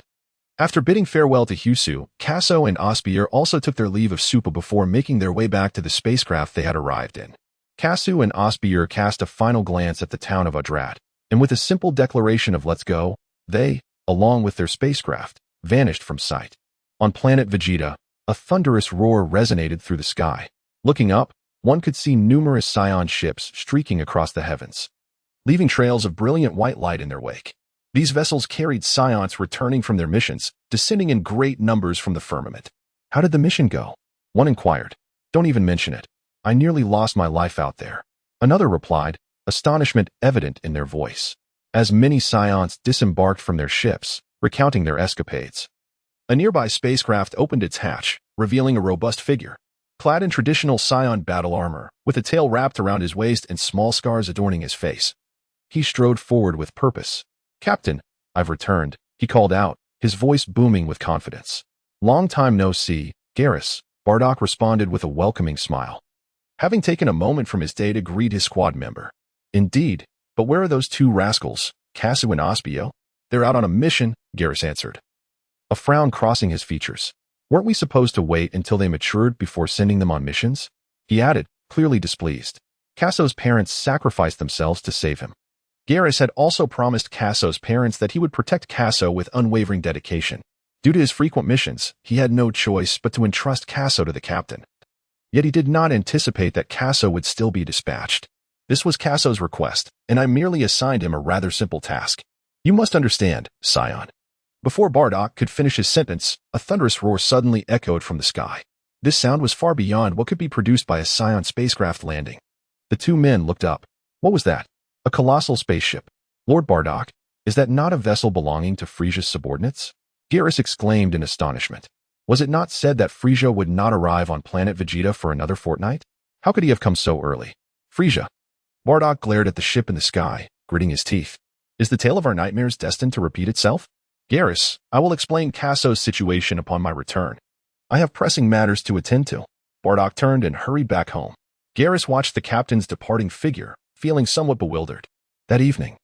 After bidding farewell to Kyusu, Kaso and Osbier also took their leave of Supa before making their way back to the spacecraft they had arrived in. Kasu and Osbier cast a final glance at the town of Yardrat, and with a simple declaration of "let's go," they, along with their spacecraft, vanished from sight. On planet Vegeta, a thunderous roar resonated through the sky. Looking up, one could see numerous Saiyan ships streaking across the heavens, leaving trails of brilliant white light in their wake. These vessels carried Saiyans returning from their missions, descending in great numbers from the firmament. "How did the mission go?" one inquired. "Don't even mention it. I nearly lost my life out there." Another replied, astonishment evident in their voice, as many Saiyans disembarked from their ships, recounting their escapades. A nearby spacecraft opened its hatch, revealing a robust figure, clad in traditional Saiyan battle armor, with a tail wrapped around his waist and small scars adorning his face. He strode forward with purpose. "Captain, I've returned," he called out, his voice booming with confidence. "Long time no see, Garrus," Bardock responded with a welcoming smile, having taken a moment from his day to greet his squad member. "Indeed, but where are those two rascals, Kasu and Osbier?" "They're out on a mission," Garrus answered, a frown crossing his features. "Weren't we supposed to wait until they matured before sending them on missions?" he added, clearly displeased. Kasu's parents sacrificed themselves to save him. Garrus had also promised Kasu's parents that he would protect Kasu with unwavering dedication. Due to his frequent missions, he had no choice but to entrust Kasu to the captain. Yet he did not anticipate that Kasu would still be dispatched. This was Kasu's request, and I merely assigned him a rather simple task. "You must understand, Saiyan." Before Bardock could finish his sentence, a thunderous roar suddenly echoed from the sky. This sound was far beyond what could be produced by a Saiyan spacecraft landing. The two men looked up. What was that? A colossal spaceship. "Lord Bardock, is that not a vessel belonging to Frieza's subordinates?" Garrus exclaimed in astonishment. Was it not said that Frieza would not arrive on planet Vegeta for another fortnight? How could he have come so early? "Frieza." Bardock glared at the ship in the sky, gritting his teeth. "Is the tale of our nightmares destined to repeat itself?" "Garrus, I will explain Kasu's situation upon my return. I have pressing matters to attend to." Bardock turned and hurried back home. Garrus watched the captain's departing figure, feeling somewhat bewildered. That evening,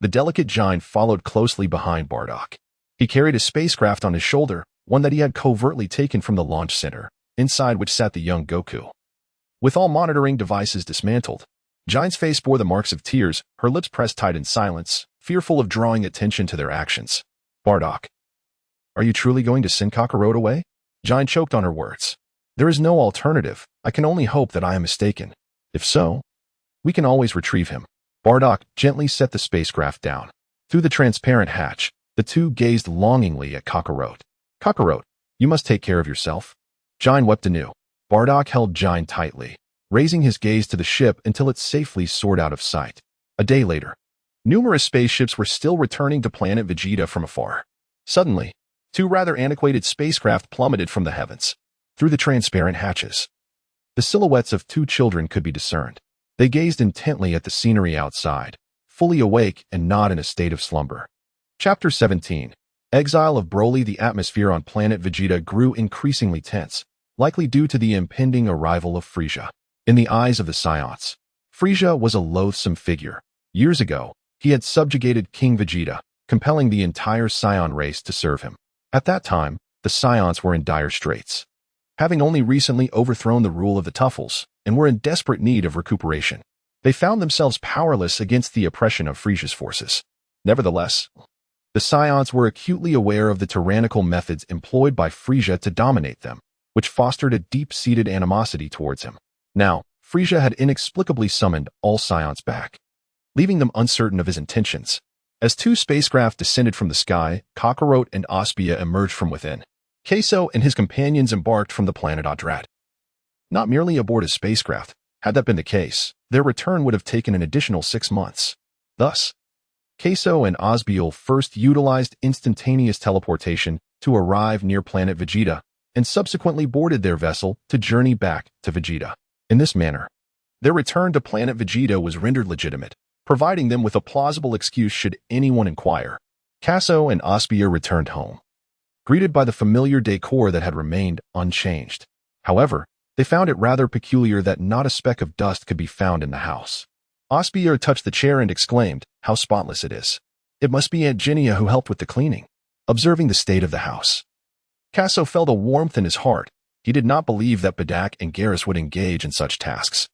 the delicate giant followed closely behind Bardock. He carried a spacecraft on his shoulder, one that he had covertly taken from the launch center, inside which sat the young Goku. With all monitoring devices dismantled, Giant's face bore the marks of tears, her lips pressed tight in silence, fearful of drawing attention to their actions. "Bardock, are you truly going to send Kakarot away?" Giant choked on her words. "There is no alternative. I can only hope that I am mistaken. If so, we can always retrieve him." Bardock gently set the spacecraft down. Through the transparent hatch, the two gazed longingly at Kakarot. "Kakarot, you must take care of yourself." Giant wept anew. Bardock held Giant tightly, raising his gaze to the ship until it safely soared out of sight. A day later, numerous spaceships were still returning to planet Vegeta from afar. Suddenly, two rather antiquated spacecraft plummeted from the heavens. Through the transparent hatches, the silhouettes of two children could be discerned. They gazed intently at the scenery outside, fully awake and not in a state of slumber. Chapter 17. Exile of Broly. The atmosphere on planet Vegeta grew increasingly tense, likely due to the impending arrival of Frieza. In the eyes of the Saiyans, Frieza was a loathsome figure. Years ago, he had subjugated King Vegeta, compelling the entire Saiyan race to serve him. At that time, the Saiyans were in dire straits, having only recently overthrown the rule of the Tuffles, and were in desperate need of recuperation. They found themselves powerless against the oppression of Frieza's forces. Nevertheless, the Saiyans were acutely aware of the tyrannical methods employed by Frieza to dominate them, which fostered a deep-seated animosity towards him. Now, Frieza had inexplicably summoned all Saiyans back, leaving them uncertain of his intentions. As two spacecraft descended from the sky, Kakarot and Osbier emerged from within. Kaso and his companions embarked from the planet Yardrat. Not merely aboard a spacecraft, had that been the case, their return would have taken an additional 6 months. Thus, Kaso and Osbier first utilized instantaneous teleportation to arrive near planet Vegeta, and subsequently boarded their vessel to journey back to Vegeta. In this manner, their return to planet Vegeta was rendered legitimate, providing them with a plausible excuse should anyone inquire. Karsu and Osbier returned home, greeted by the familiar decor that had remained unchanged. However, they found it rather peculiar that not a speck of dust could be found in the house. Osbier touched the chair and exclaimed, "How spotless it is. It must be Aunt Ginia who helped with the cleaning." Observing the state of the house, Karsu felt a warmth in his heart. He did not believe that Bedak and Garrus would engage in such tasks.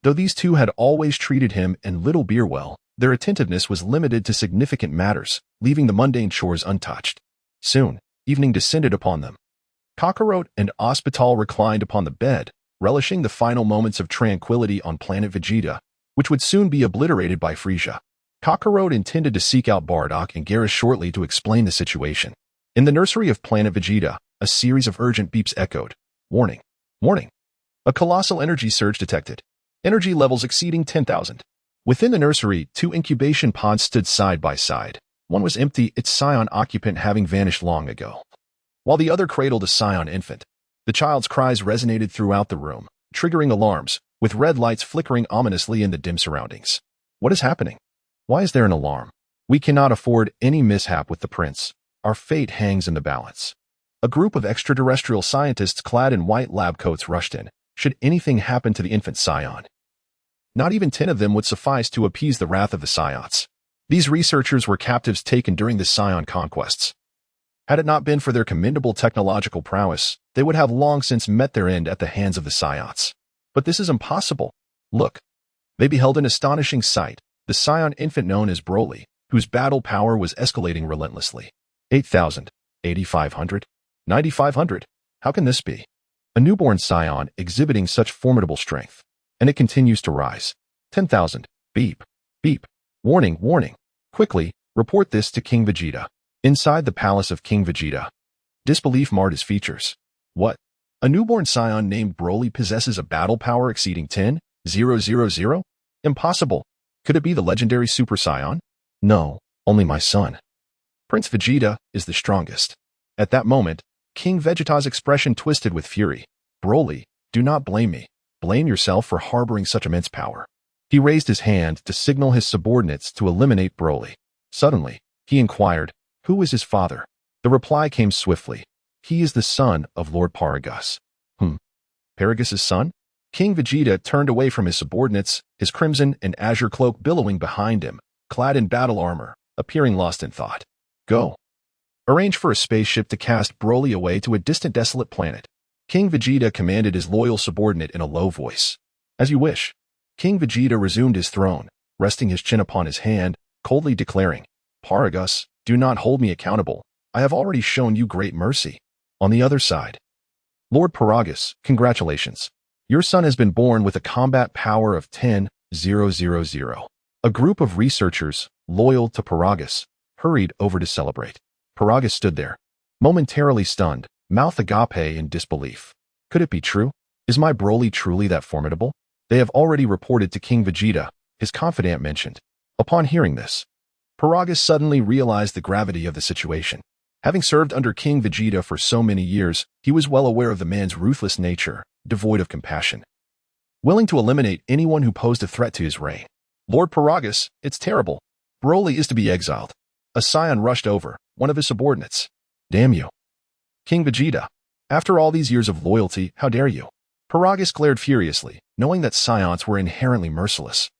Though these two had always treated him and Little Beer well, their attentiveness was limited to significant matters, leaving the mundane chores untouched. Soon, evening descended upon them. Kakarot and Hospital reclined upon the bed, relishing the final moments of tranquility on planet Vegeta, which would soon be obliterated by Frieza. Kakarot intended to seek out Bardock and Garrus shortly to explain the situation. In the nursery of planet Vegeta, a series of urgent beeps echoed. Warning. Warning. A colossal energy surge detected. Energy levels exceeding 10,000. Within the nursery, 2 incubation pods stood side by side. One was empty, its Saiyan occupant having vanished long ago, while the other cradled a Saiyan infant. The child's cries resonated throughout the room, triggering alarms, with red lights flickering ominously in the dim surroundings. What is happening? Why is there an alarm? We cannot afford any mishap with the prince. Our fate hangs in the balance. A group of extraterrestrial scientists clad in white lab coats rushed in. Should anything happen to the infant Saiyan, not even 10 of them would suffice to appease the wrath of the Saiyans. These researchers were captives taken during the Saiyan conquests. Had it not been for their commendable technological prowess, they would have long since met their end at the hands of the Saiyans. But this is impossible. Look. They beheld an astonishing sight. The Saiyan infant known as Broly, whose battle power was escalating relentlessly. 8,000, 8,500, 9,500. How can this be? A newborn Saiyan exhibiting such formidable strength. And it continues to rise. 10,000. Beep. Beep. Warning, warning. Quickly, report this to King Vegeta. Inside the palace of King Vegeta. Disbelief marred his features. What? A newborn Saiyan named Broly possesses a battle power exceeding 10,000? Impossible. Could it be the legendary Super Saiyan? No, only my son. Prince Vegeta is the strongest. At that moment, King Vegeta's expression twisted with fury. Broly, do not blame me. Blame yourself for harboring such immense power. He raised his hand to signal his subordinates to eliminate Broly. Suddenly, he inquired, who is his father? The reply came swiftly. He is the son of Lord Paragus. Paragus' son? King Vegeta turned away from his subordinates, his crimson and azure cloak billowing behind him, clad in battle armor, appearing lost in thought. Go. Arrange for a spaceship to cast Broly away to a distant desolate planet. King Vegeta commanded his loyal subordinate in a low voice. As you wish. King Vegeta resumed his throne, resting his chin upon his hand, coldly declaring, Paragus, do not hold me accountable. I have already shown you great mercy. On the other side. Lord Paragus, congratulations. Your son has been born with a combat power of 10,000. A group of researchers, loyal to Paragus, hurried over to celebrate. Paragus stood there, momentarily stunned, mouth agape in disbelief. Could it be true? Is my Broly truly that formidable? They have already reported to King Vegeta, his confidant mentioned. Upon hearing this, Paragus suddenly realized the gravity of the situation. Having served under King Vegeta for so many years, he was well aware of the man's ruthless nature, devoid of compassion, willing to eliminate anyone who posed a threat to his reign. Lord Paragus, it's terrible. Broly is to be exiled. A Saiyan rushed over, one of his subordinates. Damn you. King Vegeta, after all these years of loyalty, how dare you? Paragus glared furiously, knowing that Saiyans were inherently merciless.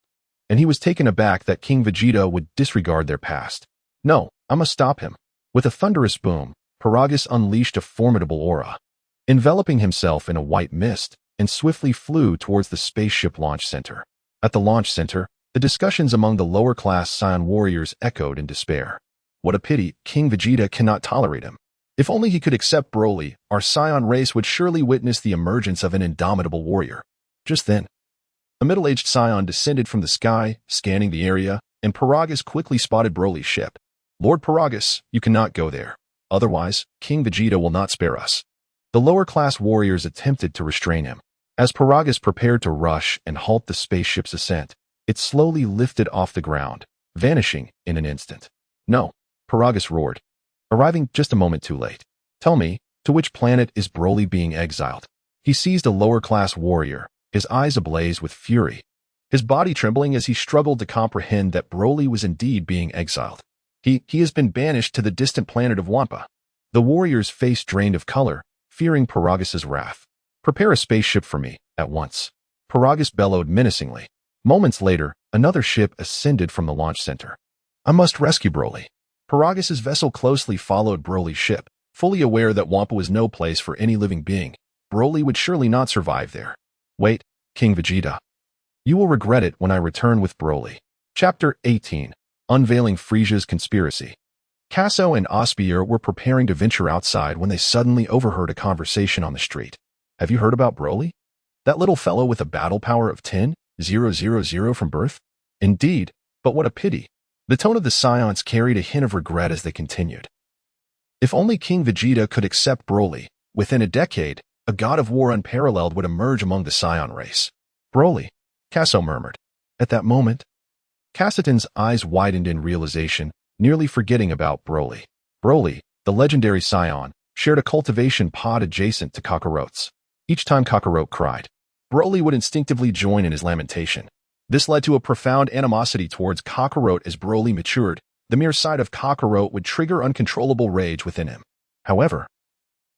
And he was taken aback that King Vegeta would disregard their past. No, I must stop him. With a thunderous boom, Paragus unleashed a formidable aura, enveloping himself in a white mist, and swiftly flew towards the spaceship launch center. At the launch center, the discussions among the lower-class Saiyan warriors echoed in despair. What a pity, King Vegeta cannot tolerate him. If only he could accept Broly, our Saiyan race would surely witness the emergence of an indomitable warrior. Just then, a middle-aged Saiyan descended from the sky, scanning the area, and Paragus quickly spotted Broly's ship. Lord Paragus, you cannot go there. Otherwise, King Vegeta will not spare us. The lower-class warriors attempted to restrain him. As Paragus prepared to rush and halt the spaceship's ascent, it slowly lifted off the ground, vanishing in an instant. No, Paragus roared, arriving just a moment too late. Tell me, To which planet is Broly being exiled? He seized a lower-class warrior, his eyes ablaze with fury, his body trembling as he struggled to comprehend that Broly was indeed being exiled. He has been banished to the distant planet of Wampa. The warrior's face drained of color, fearing Paragas's wrath. "Prepare a spaceship for me, at once." Paragas bellowed menacingly. Moments later, another ship ascended from the launch center. "I must rescue Broly." Paragas's vessel closely followed Broly's ship, fully aware that Wampa was no place for any living being. Broly would surely not survive there. "Wait, King Vegeta. You will regret it when I return with Broly." Chapter 18. Unveiling Frieza's Conspiracy. Kaso and Osbier were preparing to venture outside when they suddenly overheard a conversation on the street. "Have you heard about Broly? That little fellow with a battle power of 10,000 from birth?" "Indeed, but what a pity." The tone of the Saiyans carried a hint of regret as they continued. "If only King Vegeta could accept Broly, within a decade, a god of war unparalleled would emerge among the Saiyan race." "Broly," Kaso murmured. At that moment, Kasaton's eyes widened in realization, nearly forgetting about Broly. Broly, the legendary Saiyan, shared a cultivation pod adjacent to Kakarot's. Each time Kakarot cried, Broly would instinctively join in his lamentation. This led to a profound animosity towards Kakarot. As Broly matured, the mere sight of Kakarot would trigger uncontrollable rage within him. However,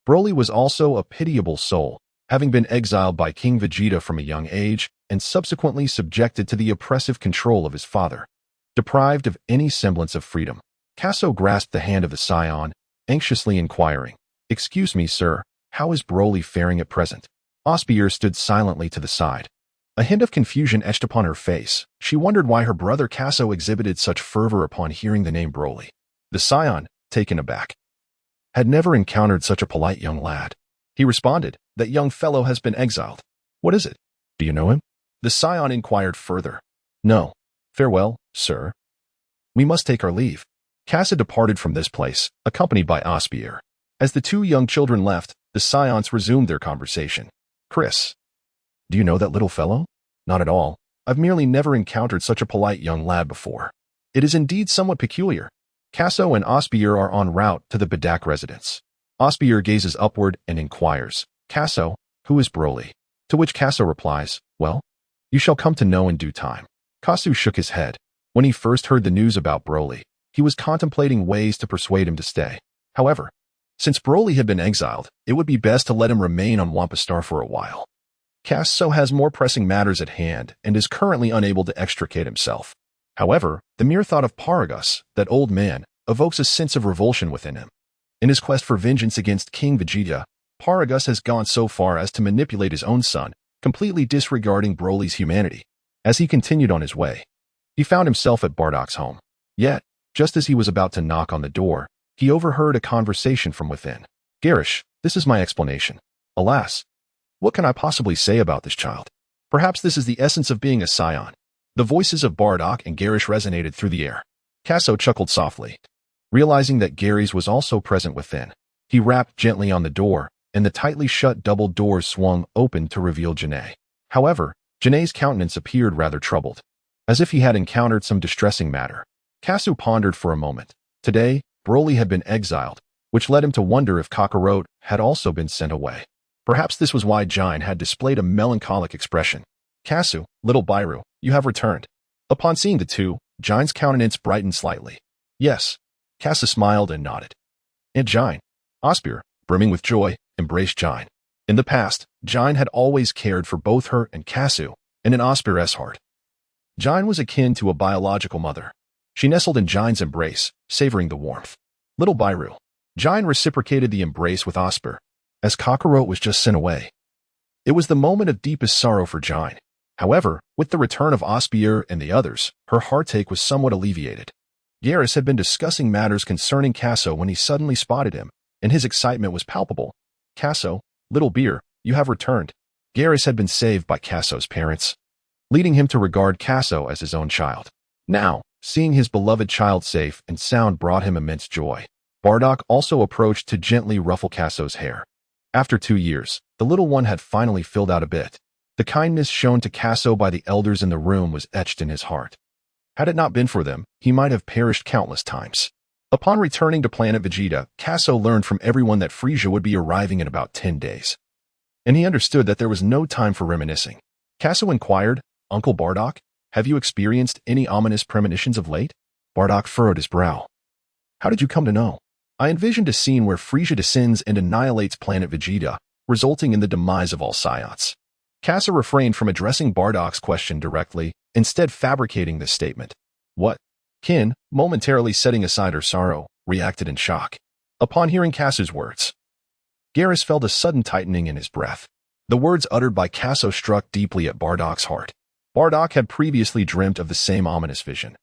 Broly was also a pitiable soul, having been exiled by King Vegeta from a young age and subsequently subjected to the oppressive control of his father. Deprived of any semblance of freedom, Kaso grasped the hand of the Saiyan, anxiously inquiring, "Excuse me, sir, how is Broly faring at present?" Osbier stood silently to the side. A hint of confusion etched upon her face. She wondered why her brother Kaso exhibited such fervor upon hearing the name Broly. The Saiyan, taken aback, had never encountered such a polite young lad. He responded, "That young fellow has been exiled." "What is it? Do you know him?" The Saiyan inquired further. "No. Farewell, sir. We must take our leave." Kasa departed from this place, accompanied by Osbier. As the two young children left, the Saiyans resumed their conversation. "Chris, do you know that little fellow?" "Not at all. I've merely never encountered such a polite young lad before." "It is indeed somewhat peculiar." Kaso and Osbier are en route to the Bedak residence. Osbier gazes upward and inquires, "Kaso, who is Broly?" To which Kaso replies, "Well, you shall come to know in due time." Kasu shook his head. When he first heard the news about Broly, he was contemplating ways to persuade him to stay. However, since Broly had been exiled, it would be best to let him remain on Wampa Star for a while. Kaso has more pressing matters at hand and is currently unable to extricate himself. However, the mere thought of Paragas, that old man, evokes a sense of revulsion within him. In his quest for vengeance against King Vegeta, Paragas has gone so far as to manipulate his own son, completely disregarding Broly's humanity. As he continued on his way, he found himself at Bardock's home. Yet, just as he was about to knock on the door, he overheard a conversation from within. "Garish, this is my explanation. Alas, what can I possibly say about this child? Perhaps this is the essence of being a Saiyan." The voices of Bardock and Garish resonated through the air. Kaso chuckled softly. Realizing that Garish was also present within, he rapped gently on the door, and the tightly shut double doors swung open to reveal Janae. However, Janae's countenance appeared rather troubled, as if he had encountered some distressing matter. Kasu pondered for a moment. Today, Broly had been exiled, which led him to wonder if Kakarot had also been sent away. Perhaps this was why Jine had displayed a melancholic expression. "Kasu, little Bairu, you have returned." Upon seeing the two, Jine's countenance brightened slightly. "Yes." Kasu smiled and nodded. "And Jine?" Osbier, brimming with joy, embraced Jine. In the past, Jine had always cared for both her and Kasu, and in Osbier's heart, Jine was akin to a biological mother. She nestled in Jine's embrace, savoring the warmth. "Little Bairu." Jine reciprocated the embrace with Osbier, as Kakarot was just sent away. It was the moment of deepest sorrow for Jine. However, with the return of Osbier and the others, her heartache was somewhat alleviated. Garish had been discussing matters concerning Kaso when he suddenly spotted him, and his excitement was palpable. "Kaso, little beer, you have returned." Garish had been saved by Kaso's parents, leading him to regard Kaso as his own child. Now, seeing his beloved child safe and sound brought him immense joy. Bardock also approached to gently ruffle Kaso's hair. After 2 years, the little one had finally filled out a bit. The kindness shown to Kaso by the elders in the room was etched in his heart. Had it not been for them, he might have perished countless times. Upon returning to planet Vegeta, Kaso learned from everyone that Frieza would be arriving in about 10 days. And he understood that there was no time for reminiscing. Kaso inquired, "Uncle Bardock, have you experienced any ominous premonitions of late?" Bardock furrowed his brow. "How did you come to know?" "I envisioned a scene where Frieza descends and annihilates planet Vegeta, resulting in the demise of all Saiyans." Kaso refrained from addressing Bardock's question directly, instead fabricating this statement. "What?" Kin, momentarily setting aside her sorrow, reacted in shock. Upon hearing Kaso's words, Geras felt a sudden tightening in his breath. The words uttered by Kaso struck deeply at Bardock's heart. Bardock had previously dreamt of the same ominous vision.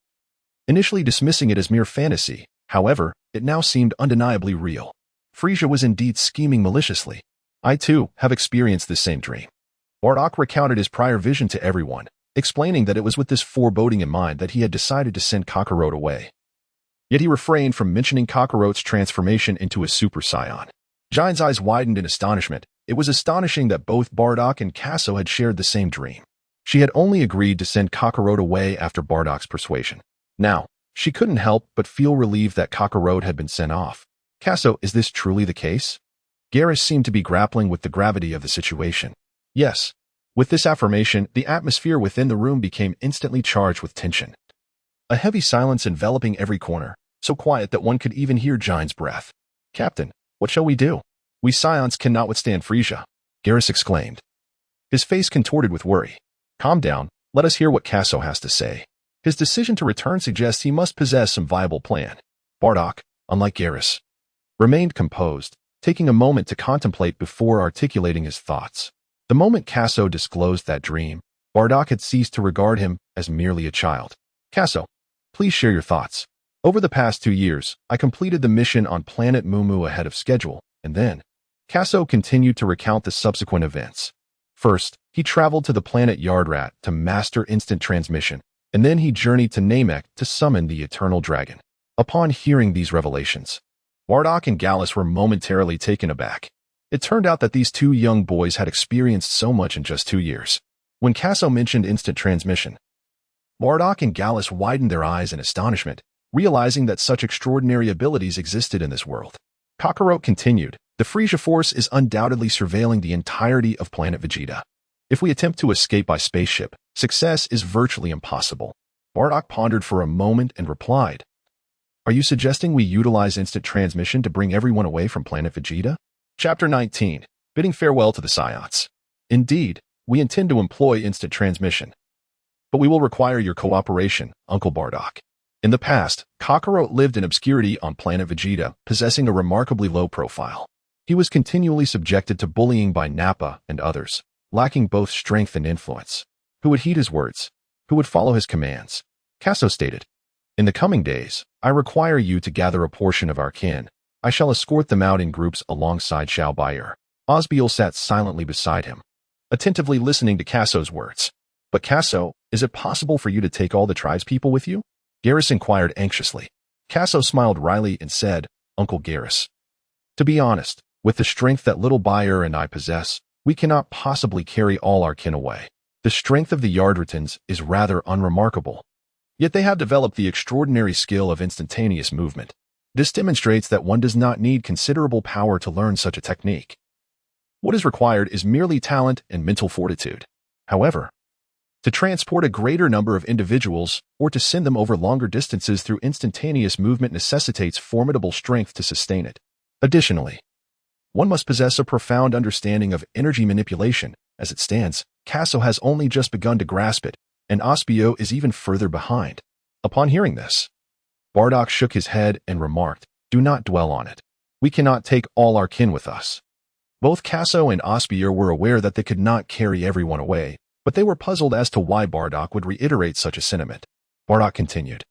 Initially dismissing it as mere fantasy, however, it now seemed undeniably real. Frieza was indeed scheming maliciously. "I too have experienced this same dream." Bardock recounted his prior vision to everyone, explaining that it was with this foreboding in mind that he had decided to send Kakarot away. Yet he refrained from mentioning Kakarot's transformation into a Super Saiyan. Giant's eyes widened in astonishment. It was astonishing that both Bardock and Kaso had shared the same dream. She had only agreed to send Kakarot away after Bardock's persuasion. Now, she couldn't help but feel relieved that Kakarot had been sent off. "Kaso, is this truly the case?" Geras seemed to be grappling with the gravity of the situation. "Yes." With this affirmation, the atmosphere within the room became instantly charged with tension. A heavy silence enveloping every corner, so quiet that one could even hear Giant's breath. "Captain, what shall we do? We Saiyans cannot withstand Frieza," Geras exclaimed. His face contorted with worry. "Calm down, let us hear what Kaso has to say." His decision to return suggests he must possess some viable plan. Bardock, unlike Geras, remained composed, taking a moment to contemplate before articulating his thoughts. The moment Kaso disclosed that dream, Bardock had ceased to regard him as merely a child. "Kaso, please share your thoughts." "Over the past 2 years, I completed the mission on planet Mumu ahead of schedule, and then..." Kaso continued to recount the subsequent events. First, he traveled to the planet Yardrat to master instant transmission, and then he journeyed to Namek to summon the Eternal Dragon. Upon hearing these revelations, Bardock and Gallus were momentarily taken aback. It turned out that these two young boys had experienced so much in just 2 years. When Kaso mentioned instant transmission, Bardock and Gallus widened their eyes in astonishment, realizing that such extraordinary abilities existed in this world. Kakarot continued, "The Frieza force is undoubtedly surveilling the entirety of planet Vegeta. If we attempt to escape by spaceship, success is virtually impossible." Bardock pondered for a moment and replied, "Are you suggesting we utilize instant transmission to bring everyone away from planet Vegeta?" Chapter 19. Bidding farewell to the Saiyans. "Indeed, we intend to employ instant transmission. But we will require your cooperation, Uncle Bardock." In the past, Kakarot lived in obscurity on planet Vegeta, possessing a remarkably low profile. He was continually subjected to bullying by Nappa and others, lacking both strength and influence. Who would heed his words? Who would follow his commands? Kaso stated, "In the coming days, I require you to gather a portion of our kin. I shall escort them out in groups alongside Xiao Baier." Osbier sat silently beside him, attentively listening to Kaso's words. "But Kaso, is it possible for you to take all the tribespeople with you?" Geras inquired anxiously. Kaso smiled wryly and said, "Uncle Geras, to be honest, with the strength that little Baier and I possess, we cannot possibly carry all our kin away. The strength of the Yardratans is rather unremarkable. Yet they have developed the extraordinary skill of instantaneous movement. This demonstrates that one does not need considerable power to learn such a technique. What is required is merely talent and mental fortitude. However, to transport a greater number of individuals or to send them over longer distances through instantaneous movement necessitates formidable strength to sustain it. Additionally, one must possess a profound understanding of energy manipulation. As it stands, Kaso has only just begun to grasp it, and Osbier is even further behind." Upon hearing this, Bardock shook his head and remarked, "Do not dwell on it. We cannot take all our kin with us." Both Kaso and Osbier were aware that they could not carry everyone away, but they were puzzled as to why Bardock would reiterate such a sentiment. Bardock continued,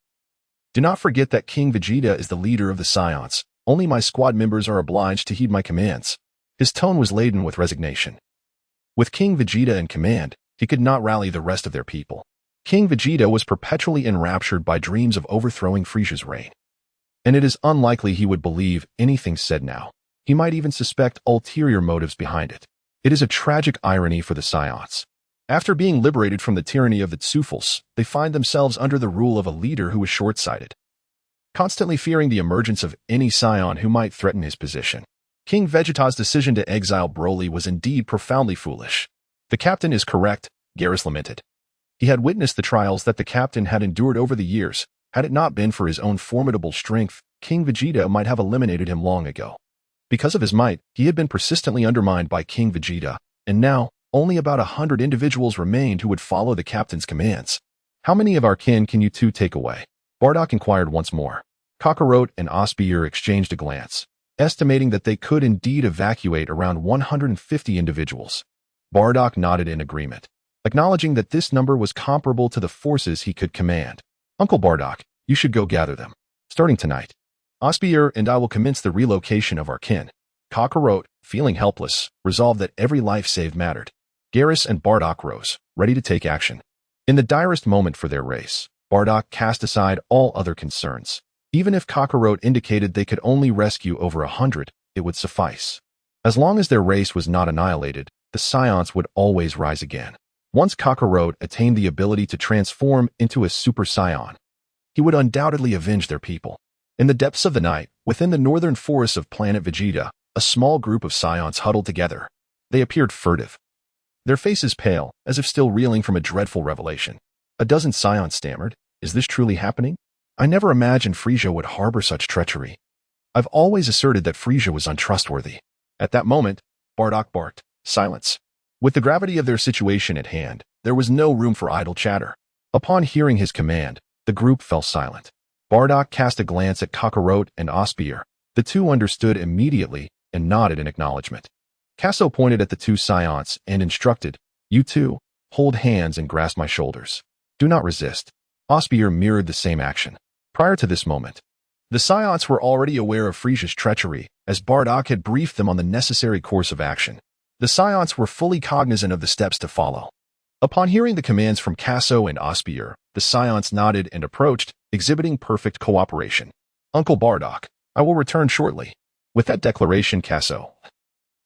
"Do not forget that King Vegeta is the leader of the Saiyans. Only my squad members are obliged to heed my commands." His tone was laden with resignation. With King Vegeta in command, he could not rally the rest of their people. King Vegeta was perpetually enraptured by dreams of overthrowing Frieza's reign, and it is unlikely he would believe anything said now. He might even suspect ulterior motives behind it. It is a tragic irony for the Saiyans. After being liberated from the tyranny of the Tsufels, they find themselves under the rule of a leader who is short-sighted. constantly fearing the emergence of any Saiyan who might threaten his position. King Vegeta's decision to exile Broly was indeed profoundly foolish. The captain is correct, Garrus lamented. He had witnessed the trials that the captain had endured over the years. Had it not been for his own formidable strength, King Vegeta might have eliminated him long ago. Because of his might, he had been persistently undermined by King Vegeta, and now, only about 100 individuals remained who would follow the captain's commands. How many of our kin can you two take away? Bardock inquired once more. Kakarot and Osbier exchanged a glance, estimating that they could indeed evacuate around 150 individuals. Bardock nodded in agreement, acknowledging that this number was comparable to the forces he could command. Uncle Bardock, you should go gather them. Starting tonight, Osbier and I will commence the relocation of our kin. Kakarot, feeling helpless, resolved that every life saved mattered. Garrus and Bardock rose, ready to take action. In the direst moment for their race, Bardock cast aside all other concerns. Even if Kakarot indicated they could only rescue over 100, it would suffice. As long as their race was not annihilated, the Saiyans would always rise again. Once Kakarot attained the ability to transform into a Super Saiyan, he would undoubtedly avenge their people. In the depths of the night, within the northern forests of planet Vegeta, a small group of Saiyans huddled together. They appeared furtive, their faces pale, as if still reeling from a dreadful revelation. A dozen Saiyans stammered, "Is this truly happening? I never imagined Frieza would harbor such treachery. I've always asserted that Frieza was untrustworthy." At that moment, Bardock barked, "Silence." With the gravity of their situation at hand, there was no room for idle chatter. Upon hearing his command, the group fell silent. Bardock cast a glance at Kakarot and Osbier. The two understood immediately and nodded in acknowledgement. Kaso pointed at the two Saiyans and instructed, "You two, hold hands and grasp my shoulders. Do not resist." Osbier mirrored the same action. Prior to this moment, the Saiyans were already aware of Frieza's treachery, as Bardock had briefed them on the necessary course of action. The Saiyans were fully cognizant of the steps to follow. Upon hearing the commands from Kaso and Osbier, the Saiyans nodded and approached, exhibiting perfect cooperation. "Uncle Bardock, I will return shortly." With that declaration, Kaso,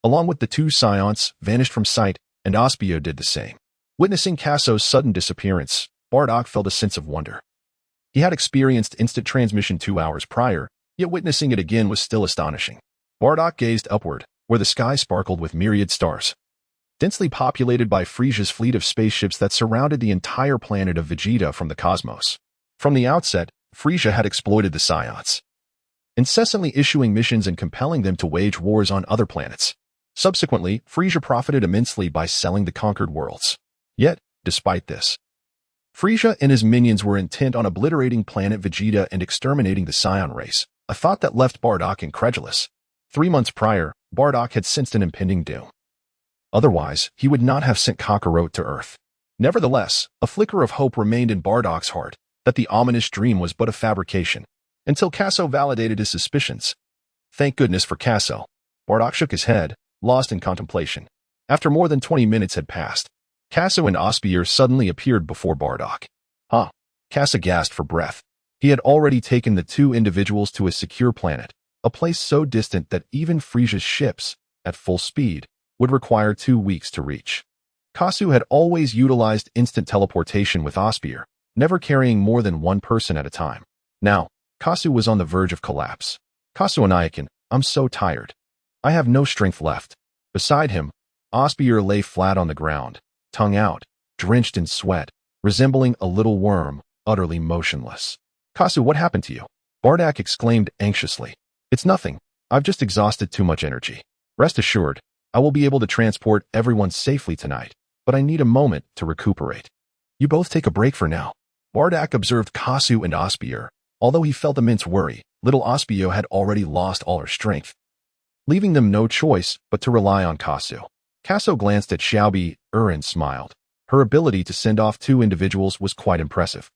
along with the two Saiyans, vanished from sight, and Osbier did the same. Witnessing Kaso's sudden disappearance, Bardock felt a sense of wonder. He had experienced instant transmission 2 hours prior, yet witnessing it again was still astonishing. Bardock gazed upward, where the sky sparkled with myriad stars, densely populated by Frieza's fleet of spaceships that surrounded the entire planet of Vegeta from the cosmos. From the outset, Frieza had exploited the Saiyans, incessantly issuing missions and compelling them to wage wars on other planets. Subsequently, Frieza profited immensely by selling the conquered worlds. Yet, despite this, Frieza and his minions were intent on obliterating planet Vegeta and exterminating the Saiyan race, a thought that left Bardock incredulous. 3 months prior, Bardock had sensed an impending doom. Otherwise, he would not have sent Kakarot to Earth. Nevertheless, a flicker of hope remained in Bardock's heart that the ominous dream was but a fabrication, until Kaso validated his suspicions. Thank goodness for Kaso. Bardock shook his head, lost in contemplation. After more than 20 minutes had passed, Kaso and Osbier suddenly appeared before Bardock. "Huh?" Kaso gasped for breath. He had already taken the two individuals to a secure planet, a place so distant that even Frieza's ships, at full speed, would require 2 weeks to reach. Kasu had always utilized instant teleportation with Osbier, never carrying more than one person at a time. Now, Kasu was on the verge of collapse. "Kasu and Ayakin, I'm so tired. I have no strength left." Beside him, Osbier lay flat on the ground, tongue out, drenched in sweat, resembling a little worm, utterly motionless. "Kasu, what happened to you?" Bardock exclaimed anxiously. "It's nothing. I've just exhausted too much energy. Rest assured, I will be able to transport everyone safely tonight, but I need a moment to recuperate. You both take a break for now." Bardock observed Kasu and Osbier. Although he felt immense worry, little Osbier had already lost all her strength, leaving them no choice but to rely on Kasu. Kaso glanced at Xiaobi and smiled. Her ability to send off 2 individuals was quite impressive.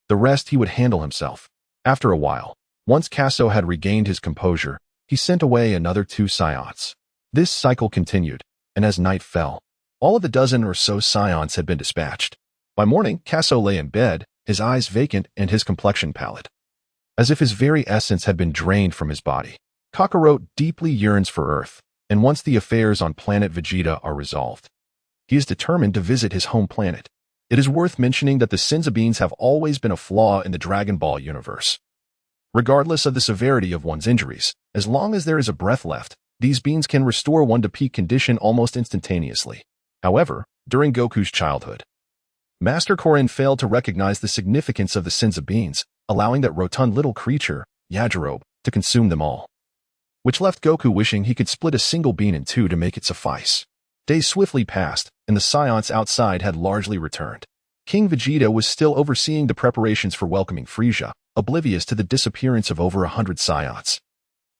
The rest he would handle himself. After a while, once Kaso had regained his composure, he sent away another 2 Saiyans. This cycle continued, and as night fell, all of the dozen or so Saiyans had been dispatched. By morning, Kaso lay in bed, his eyes vacant and his complexion pallid, as if his very essence had been drained from his body. Kakarot deeply yearns for Earth, and once the affairs on planet Vegeta are resolved, he is determined to visit his home planet. It is worth mentioning that the Senzu beans have always been a flaw in the Dragon Ball universe. Regardless of the severity of one's injuries, as long as there is a breath left, these beans can restore one to peak condition almost instantaneously. However, during Goku's childhood, Master Korin failed to recognize the significance of the sins of beans, allowing that rotund little creature, Yardrat, to consume them all, which left Goku wishing he could split a single bean in two to make it suffice. Days swiftly passed, and the Saiyans outside had largely returned. King Vegeta was still overseeing the preparations for welcoming Frieza, oblivious to the disappearance of over 100 Saiyans.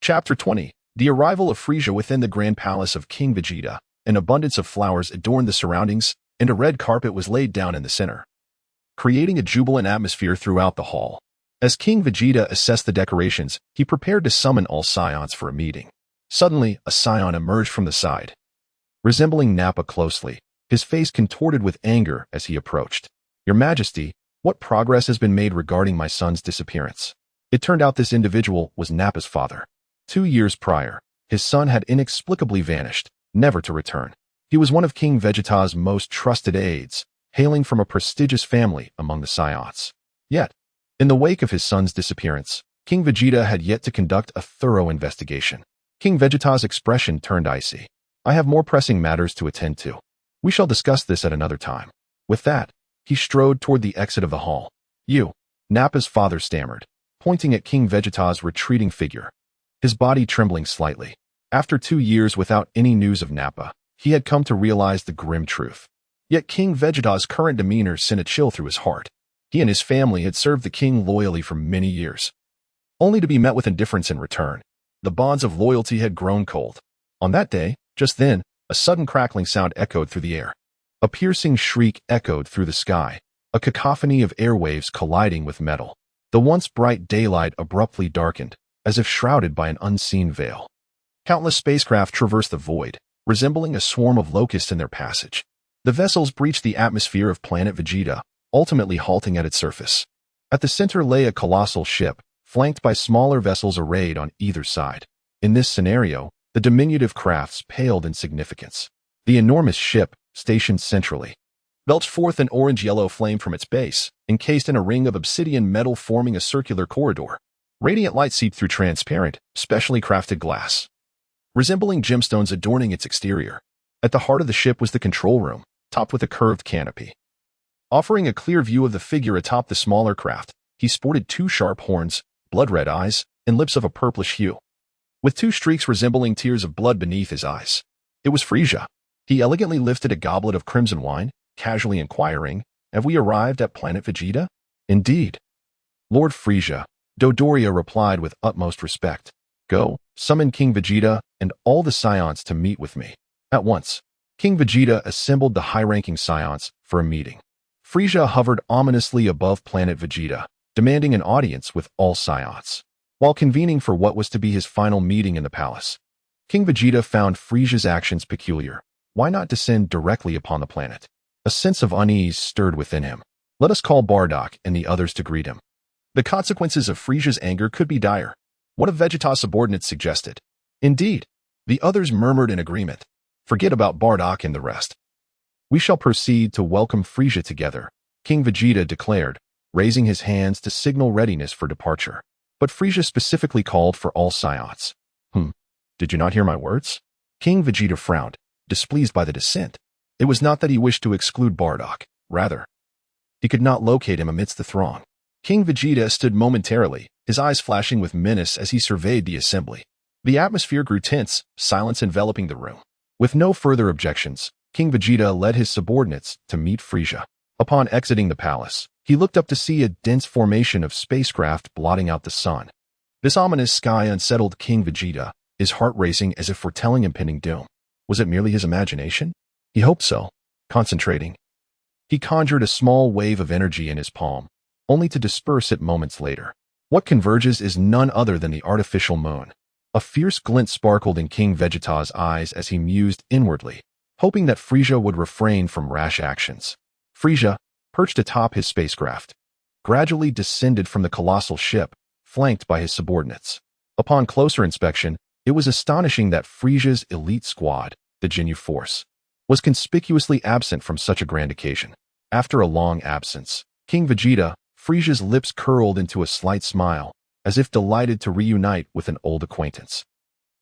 Chapter 20. The arrival of Frieza within the grand palace of King Vegeta. An abundance of flowers adorned the surroundings, and a red carpet was laid down in the center, creating a jubilant atmosphere throughout the hall. As King Vegeta assessed the decorations, he prepared to summon all Saiyans for a meeting. Suddenly, a Saiyan emerged from the side, resembling Nappa closely, his face contorted with anger as he approached. "Your Majesty, what progress has been made regarding my son's disappearance?" It turned out this individual was Nappa's father. 2 years prior, his son had inexplicably vanished, never to return. He was one of King Vegeta's most trusted aides, hailing from a prestigious family among the Saiyans. Yet, in the wake of his son's disappearance, King Vegeta had yet to conduct a thorough investigation. King Vegeta's expression turned icy. "I have more pressing matters to attend to. We shall discuss this at another time." With that, he strode toward the exit of the hall. "You," Nappa's father stammered, pointing at King Vegeta's retreating figure, his body trembling slightly. After 2 years without any news of Nappa, he had come to realize the grim truth. Yet King Vegeta's current demeanor sent a chill through his heart. He and his family had served the king loyally for many years, only to be met with indifference in return. The bonds of loyalty had grown cold. On that day, just then, a sudden crackling sound echoed through the air. A piercing shriek echoed through the sky, a cacophony of airwaves colliding with metal. The once bright daylight abruptly darkened, as if shrouded by an unseen veil. Countless spacecraft traversed the void, resembling a swarm of locusts in their passage. The vessels breached the atmosphere of planet Vegeta, ultimately halting at its surface. At the center lay a colossal ship, flanked by smaller vessels arrayed on either side. In this scenario, the diminutive crafts paled in significance. The enormous ship, stationed centrally, belched forth an orange-yellow flame from its base, encased in a ring of obsidian metal forming a circular corridor. Radiant light seeped through transparent, specially crafted glass, resembling gemstones adorning its exterior. At the heart of the ship was the control room, topped with a curved canopy, offering a clear view of the figure atop the smaller craft. He sported 2 sharp horns, blood-red eyes, and lips of a purplish hue, with 2 streaks resembling tears of blood beneath his eyes. It was Frieza. He elegantly lifted a goblet of crimson wine, casually inquiring, "Have we arrived at planet Vegeta?" "Indeed, Lord Frieza," Dodoria replied with utmost respect. "Go, summon King Vegeta and all the Saiyans to meet with me." At once, King Vegeta assembled the high-ranking Saiyans for a meeting. Frieza hovered ominously above planet Vegeta, demanding an audience with all Saiyans. While convening for what was to be his final meeting in the palace, King Vegeta found Frieza's actions peculiar. Why not descend directly upon the planet? A sense of unease stirred within him. Let us call Bardock and the others to greet him. The consequences of Frieza's anger could be dire. One of Vegeta's subordinates suggested. Indeed, the others murmured in agreement. Forget about Bardock and the rest. We shall proceed to welcome Frieza together, King Vegeta declared, raising his hands to signal readiness for departure. But Frieza specifically called for all Saiyans. Did you not hear my words? King Vegeta frowned, displeased by the dissent. It was not that he wished to exclude Bardock. Rather, he could not locate him amidst the throng. King Vegeta stood momentarily, his eyes flashing with menace as he surveyed the assembly. The atmosphere grew tense, silence enveloping the room. With no further objections, King Vegeta led his subordinates to meet Frieza. Upon exiting the palace, he looked up to see a dense formation of spacecraft blotting out the sun. This ominous sky unsettled King Vegeta, his heart racing as if foretelling impending doom. Was it merely his imagination? He hoped so. Concentrating, he conjured a small wave of energy in his palm, only to disperse it moments later. What converges is none other than the artificial moon. A fierce glint sparkled in King Vegeta's eyes as he mused inwardly, hoping that Frieza would refrain from rash actions. Frieza, perched atop his spacecraft, gradually descended from the colossal ship, flanked by his subordinates. Upon closer inspection, it was astonishing that Frieza's elite squad, the Ginyu Force, was conspicuously absent from such a grand occasion. After a long absence, King Vegeta, Frieza's lips curled into a slight smile, as if delighted to reunite with an old acquaintance.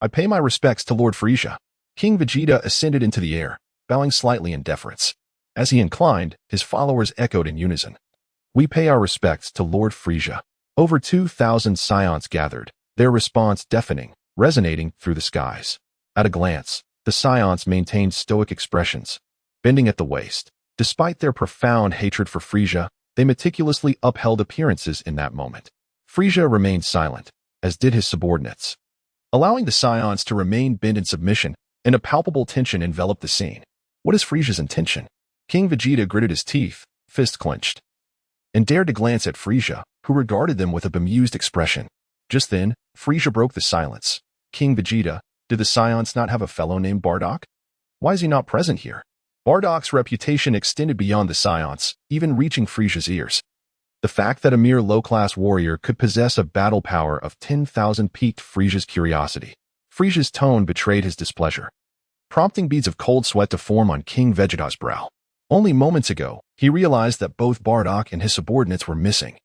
"I pay my respects to Lord Frieza." King Vegeta ascended into the air, bowing slightly in deference. As he inclined, his followers echoed in unison. "We pay our respects to Lord Frieza." Over 2,000 Saiyans gathered, their response deafening, resonating through the skies. At a glance, the Saiyans maintained stoic expressions, bending at the waist. Despite their profound hatred for Frieza, they meticulously upheld appearances in that moment. Frieza remained silent, as did his subordinates, allowing the Saiyans to remain bent in submission, and a palpable tension enveloped the scene. What is Frieza's intention? King Vegeta gritted his teeth, fist clenched, and dared to glance at Frieza, who regarded them with a bemused expression. Just then, Frieza broke the silence. "King Vegeta, did the Saiyans not have a fellow named Bardock? Why is he not present here?" Bardock's reputation extended beyond the Saiyans, even reaching Frieza's ears. The fact that a mere low-class warrior could possess a battle power of 10,000 piqued Frieza's curiosity. Frieza's tone betrayed his displeasure, prompting beads of cold sweat to form on King Vegeta's brow. Only moments ago, he realized that both Bardock and his subordinates were missing,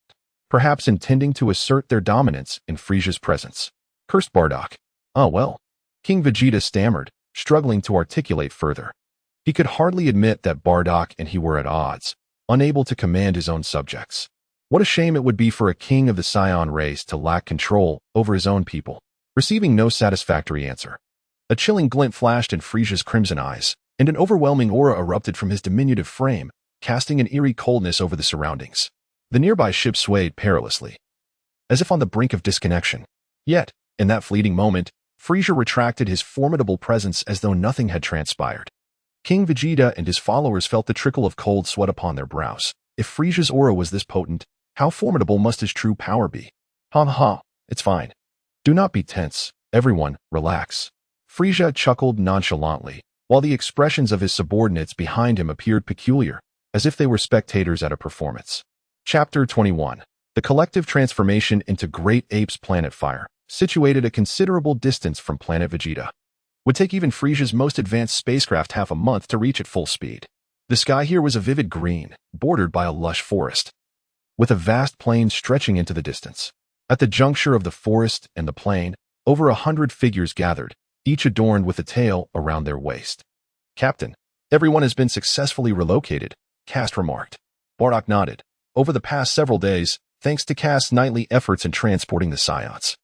perhaps intending to assert their dominance in Frieza's presence. Cursed Bardock. "Ah, well." King Vegeta stammered, struggling to articulate further. He could hardly admit that Bardock and he were at odds, unable to command his own subjects. What a shame it would be for a king of the Saiyan race to lack control over his own people. Receiving no satisfactory answer, a chilling glint flashed in Frieza's crimson eyes, and an overwhelming aura erupted from his diminutive frame, casting an eerie coldness over the surroundings. The nearby ship swayed perilously, as if on the brink of disconnection. Yet, in that fleeting moment, Frieza retracted his formidable presence as though nothing had transpired. King Vegeta and his followers felt the trickle of cold sweat upon their brows. If Frieza's aura was this potent, how formidable must his true power be? "Ha ha, it's fine. Do not be tense. Everyone, relax." Frieza chuckled nonchalantly, while the expressions of his subordinates behind him appeared peculiar, as if they were spectators at a performance. Chapter 21. The collective transformation into Great Apes Planet Fire, situated a considerable distance from planet Vegeta, would take even Frieza's most advanced spacecraft half a month to reach at full speed. The sky here was a vivid green, bordered by a lush forest, with a vast plain stretching into the distance. At the juncture of the forest and the plain, over 100 figures gathered, each adorned with a tail around their waist. "Captain, everyone has been successfully relocated," Cast remarked. Bardock nodded. Over the past several days, thanks to Cast's nightly efforts in transporting the Saiyans,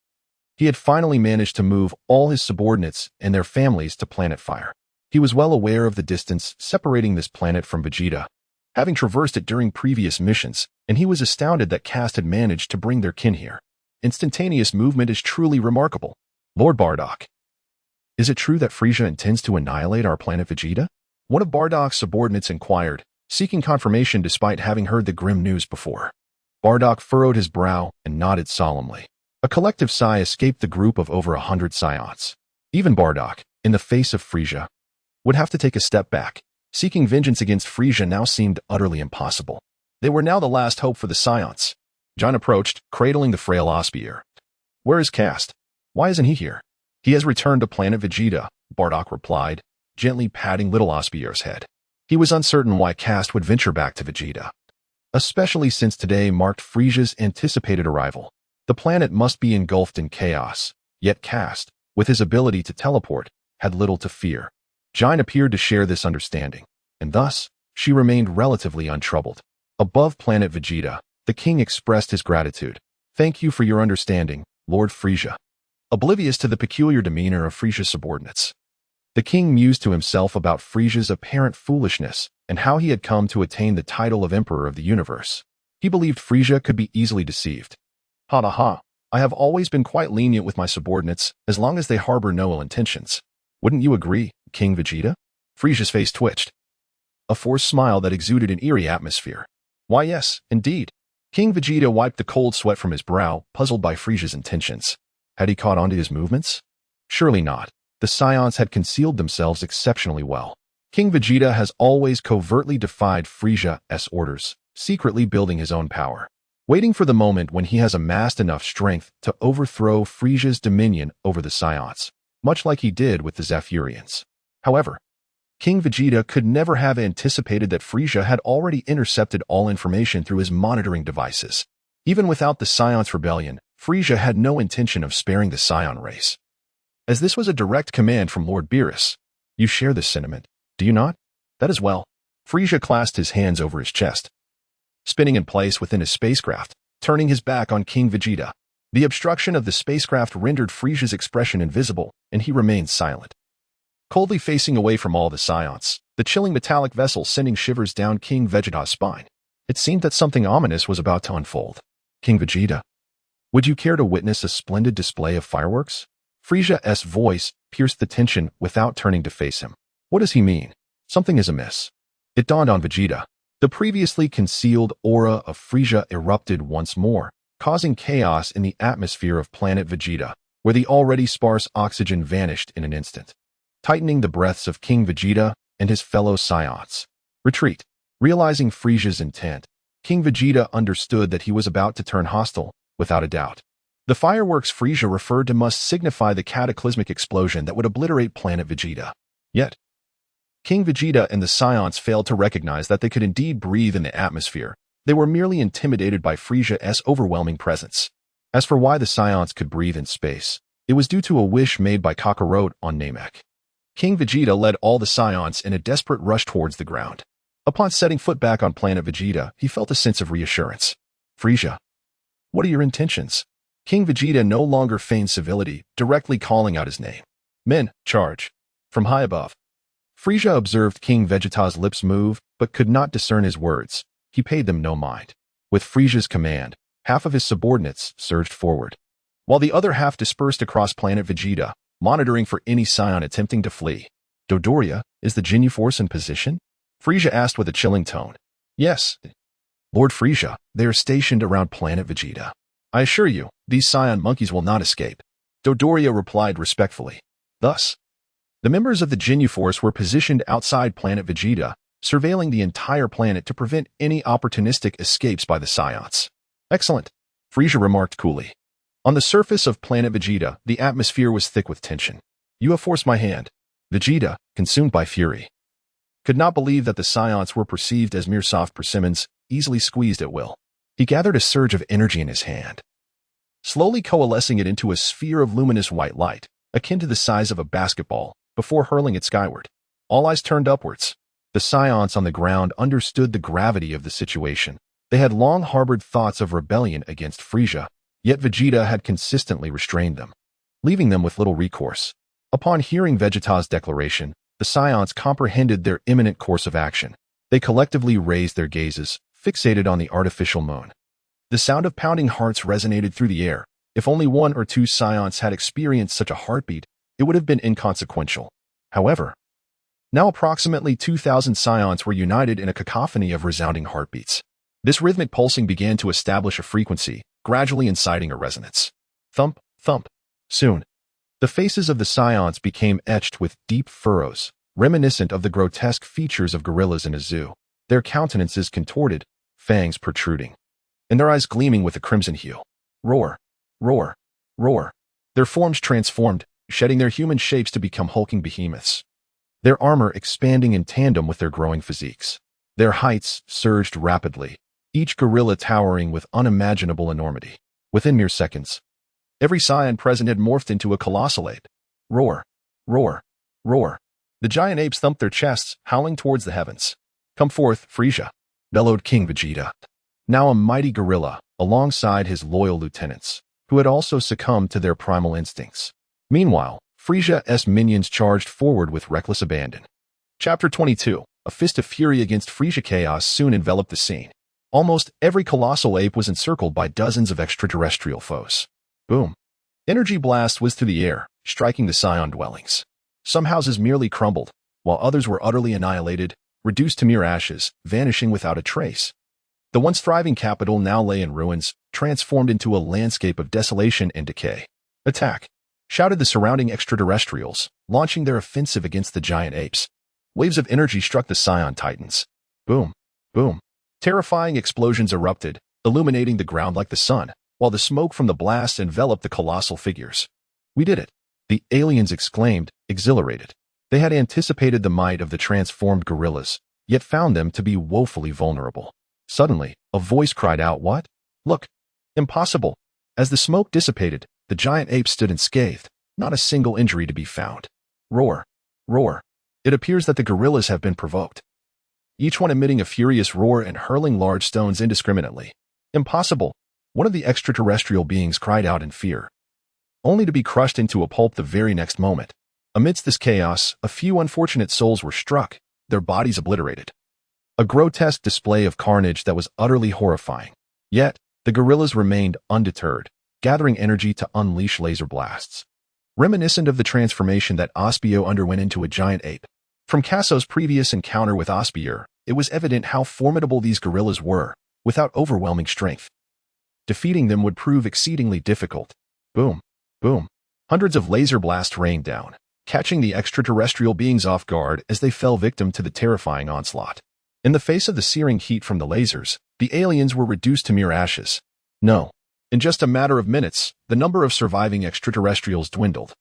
he had finally managed to move all his subordinates and their families to Planet Fire. He was well aware of the distance separating this planet from Vegeta, having traversed it during previous missions, and he was astounded that Cast had managed to bring their kin here. Instantaneous movement is truly remarkable. "Lord Bardock, is it true that Frieza intends to annihilate our planet Vegeta?" One of Bardock's subordinates inquired, seeking confirmation despite having heard the grim news before. Bardock furrowed his brow and nodded solemnly. A collective sigh escaped the group of over 100 Saiyans. Even Bardock, in the face of Frieza, would have to take a step back. Seeking vengeance against Frieza now seemed utterly impossible. They were now the last hope for the Saiyans. John approached, cradling the frail Osbier. "Where is Cast? Why isn't he here?" "He has returned to planet Vegeta," Bardock replied, gently patting little Osbier's head. He was uncertain why Cast would venture back to Vegeta, especially since today marked Frieza's anticipated arrival. The planet must be engulfed in chaos, yet Cast, with his ability to teleport, had little to fear. Jine appeared to share this understanding, and thus, she remained relatively untroubled. Above planet Vegeta, the king expressed his gratitude. "Thank you for your understanding, Lord Frieza." Oblivious to the peculiar demeanor of Frieza's subordinates, the king mused to himself about Frieza's apparent foolishness and how he had come to attain the title of Emperor of the Universe. He believed Frieza could be easily deceived. "Ha ha ha, I have always been quite lenient with my subordinates as long as they harbor no ill intentions. Wouldn't you agree, King Vegeta?" Frieza's face twitched, a forced smile that exuded an eerie atmosphere. "Why yes, indeed." King Vegeta wiped the cold sweat from his brow, puzzled by Frieza's intentions. Had he caught on to his movements? Surely not. The Saiyans had concealed themselves exceptionally well. King Vegeta has always covertly defied Frieza's orders, secretly building his own power, waiting for the moment when he has amassed enough strength to overthrow Frieza's dominion over the Saiyans, much like he did with the Zephyrians. However, King Vegeta could never have anticipated that Frieza had already intercepted all information through his monitoring devices. Even without the Saiyans' rebellion, Frieza had no intention of sparing the Saiyan race, as this was a direct command from Lord Beerus. You share this sentiment, do you not? That is well. Frieza clasped his hands over his chest, spinning in place within his spacecraft, turning his back on King Vegeta. The obstruction of the spacecraft rendered Frieza's expression invisible, and he remained silent, coldly facing away from all the Saiyans, the chilling metallic vessel sending shivers down King Vegeta's spine. It seemed that something ominous was about to unfold. King Vegeta, would you care to witness a splendid display of fireworks? Frieza's voice pierced the tension without turning to face him. What does he mean? Something is amiss. It dawned on Vegeta. The previously concealed aura of Frieza erupted once more, causing chaos in the atmosphere of planet Vegeta, where the already sparse oxygen vanished in an instant, tightening the breaths of King Vegeta and his fellow Saiyans. Retreat. Realizing Frieza's intent, King Vegeta understood that he was about to turn hostile, without a doubt. The fireworks Frieza referred to must signify the cataclysmic explosion that would obliterate planet Vegeta. Yet, King Vegeta and the Saiyans failed to recognize that they could indeed breathe in the atmosphere. They were merely intimidated by Frieza's overwhelming presence. As for why the Saiyans could breathe in space, it was due to a wish made by Kakarot on Namek. King Vegeta led all the Saiyans in a desperate rush towards the ground. Upon setting foot back on planet Vegeta, he felt a sense of reassurance. Frieza, what are your intentions? King Vegeta no longer feigned civility, directly calling out his name. Men, charge. From high above. Frieza observed King Vegeta's lips move, but could not discern his words. He paid them no mind. With Frieza's command, half of his subordinates surged forward, while the other half dispersed across planet Vegeta, monitoring for any Saiyan attempting to flee. Dodoria, is the Ginyu Force in position? Frieza asked with a chilling tone. Yes. Lord Frieza, they are stationed around planet Vegeta. I assure you, these Saiyan monkeys will not escape. Dodoria replied respectfully. Thus, the members of the Ginyu Force were positioned outside planet Vegeta, surveilling the entire planet to prevent any opportunistic escapes by the Saiyans. Excellent, Frieza remarked coolly. On the surface of planet Vegeta, the atmosphere was thick with tension. You have forced my hand. Vegeta, consumed by fury, could not believe that the Saiyans were perceived as mere soft persimmons, easily squeezed at will. He gathered a surge of energy in his hand, slowly coalescing it into a sphere of luminous white light, akin to the size of a basketball, before hurling it skyward. All eyes turned upwards. The Saiyans on the ground understood the gravity of the situation. They had long harbored thoughts of rebellion against Frieza, yet Vegeta had consistently restrained them, leaving them with little recourse. Upon hearing Vegeta's declaration, the Saiyans comprehended their imminent course of action. They collectively raised their gazes, fixated on the artificial moon. The sound of pounding hearts resonated through the air. If only one or two Saiyans had experienced such a heartbeat, it would have been inconsequential. However, now approximately 2,000 Saiyans were united in a cacophony of resounding heartbeats. This rhythmic pulsing began to establish a frequency, gradually inciting a resonance. Thump, thump. Soon, the faces of the Saiyans became etched with deep furrows, reminiscent of the grotesque features of gorillas in a zoo, their countenances contorted, fangs protruding, and their eyes gleaming with a crimson hue. Roar, roar, roar. Their forms transformed, shedding their human shapes to become hulking behemoths, their armor expanding in tandem with their growing physiques. Their heights surged rapidly, each gorilla towering with unimaginable enormity. Within mere seconds, every Saiyan present had morphed into a colossal ape. Roar, roar, roar. The giant apes thumped their chests, howling towards the heavens. Come forth, Frieza, bellowed King Vegeta, now a mighty gorilla, alongside his loyal lieutenants, who had also succumbed to their primal instincts. Meanwhile, Frieza's minions charged forward with reckless abandon. Chapter 22. A fist of fury against Frieza. Chaos soon enveloped the scene. Almost every colossal ape was encircled by dozens of extraterrestrial foes. Boom. Energy blast whizzed through the air, striking the Saiyan dwellings. Some houses merely crumbled, while others were utterly annihilated, reduced to mere ashes, vanishing without a trace. The once thriving capital now lay in ruins, transformed into a landscape of desolation and decay. Attack! Shouted the surrounding extraterrestrials, launching their offensive against the giant apes. Waves of energy struck the Saiyan titans. Boom, boom. Terrifying explosions erupted, illuminating the ground like the sun, while the smoke from the blast enveloped the colossal figures. We did it, the aliens exclaimed, exhilarated. They had anticipated the might of the transformed gorillas, yet found them to be woefully vulnerable. Suddenly, a voice cried out, "What? Look! Impossible! As the smoke dissipated, the giant ape stood unscathed, not a single injury to be found. Roar! Roar! It appears that the gorillas have been provoked. Each one emitting a furious roar and hurling large stones indiscriminately. Impossible! One of the extraterrestrial beings cried out in fear, only to be crushed into a pulp the very next moment. Amidst this chaos, a few unfortunate souls were struck, their bodies obliterated. A grotesque display of carnage that was utterly horrifying. Yet, the gorillas remained undeterred, gathering energy to unleash laser blasts. Reminiscent of the transformation that Osbier underwent into a giant ape. From Kasso's previous encounter with Osbier, it was evident how formidable these gorillas were, without overwhelming strength. Defeating them would prove exceedingly difficult. Boom, boom. Hundreds of laser blasts rained down, catching the extraterrestrial beings off guard as they fell victim to the terrifying onslaught. In the face of the searing heat from the lasers, the aliens were reduced to mere ashes. No. In just a matter of minutes, the number of surviving extraterrestrials dwindled.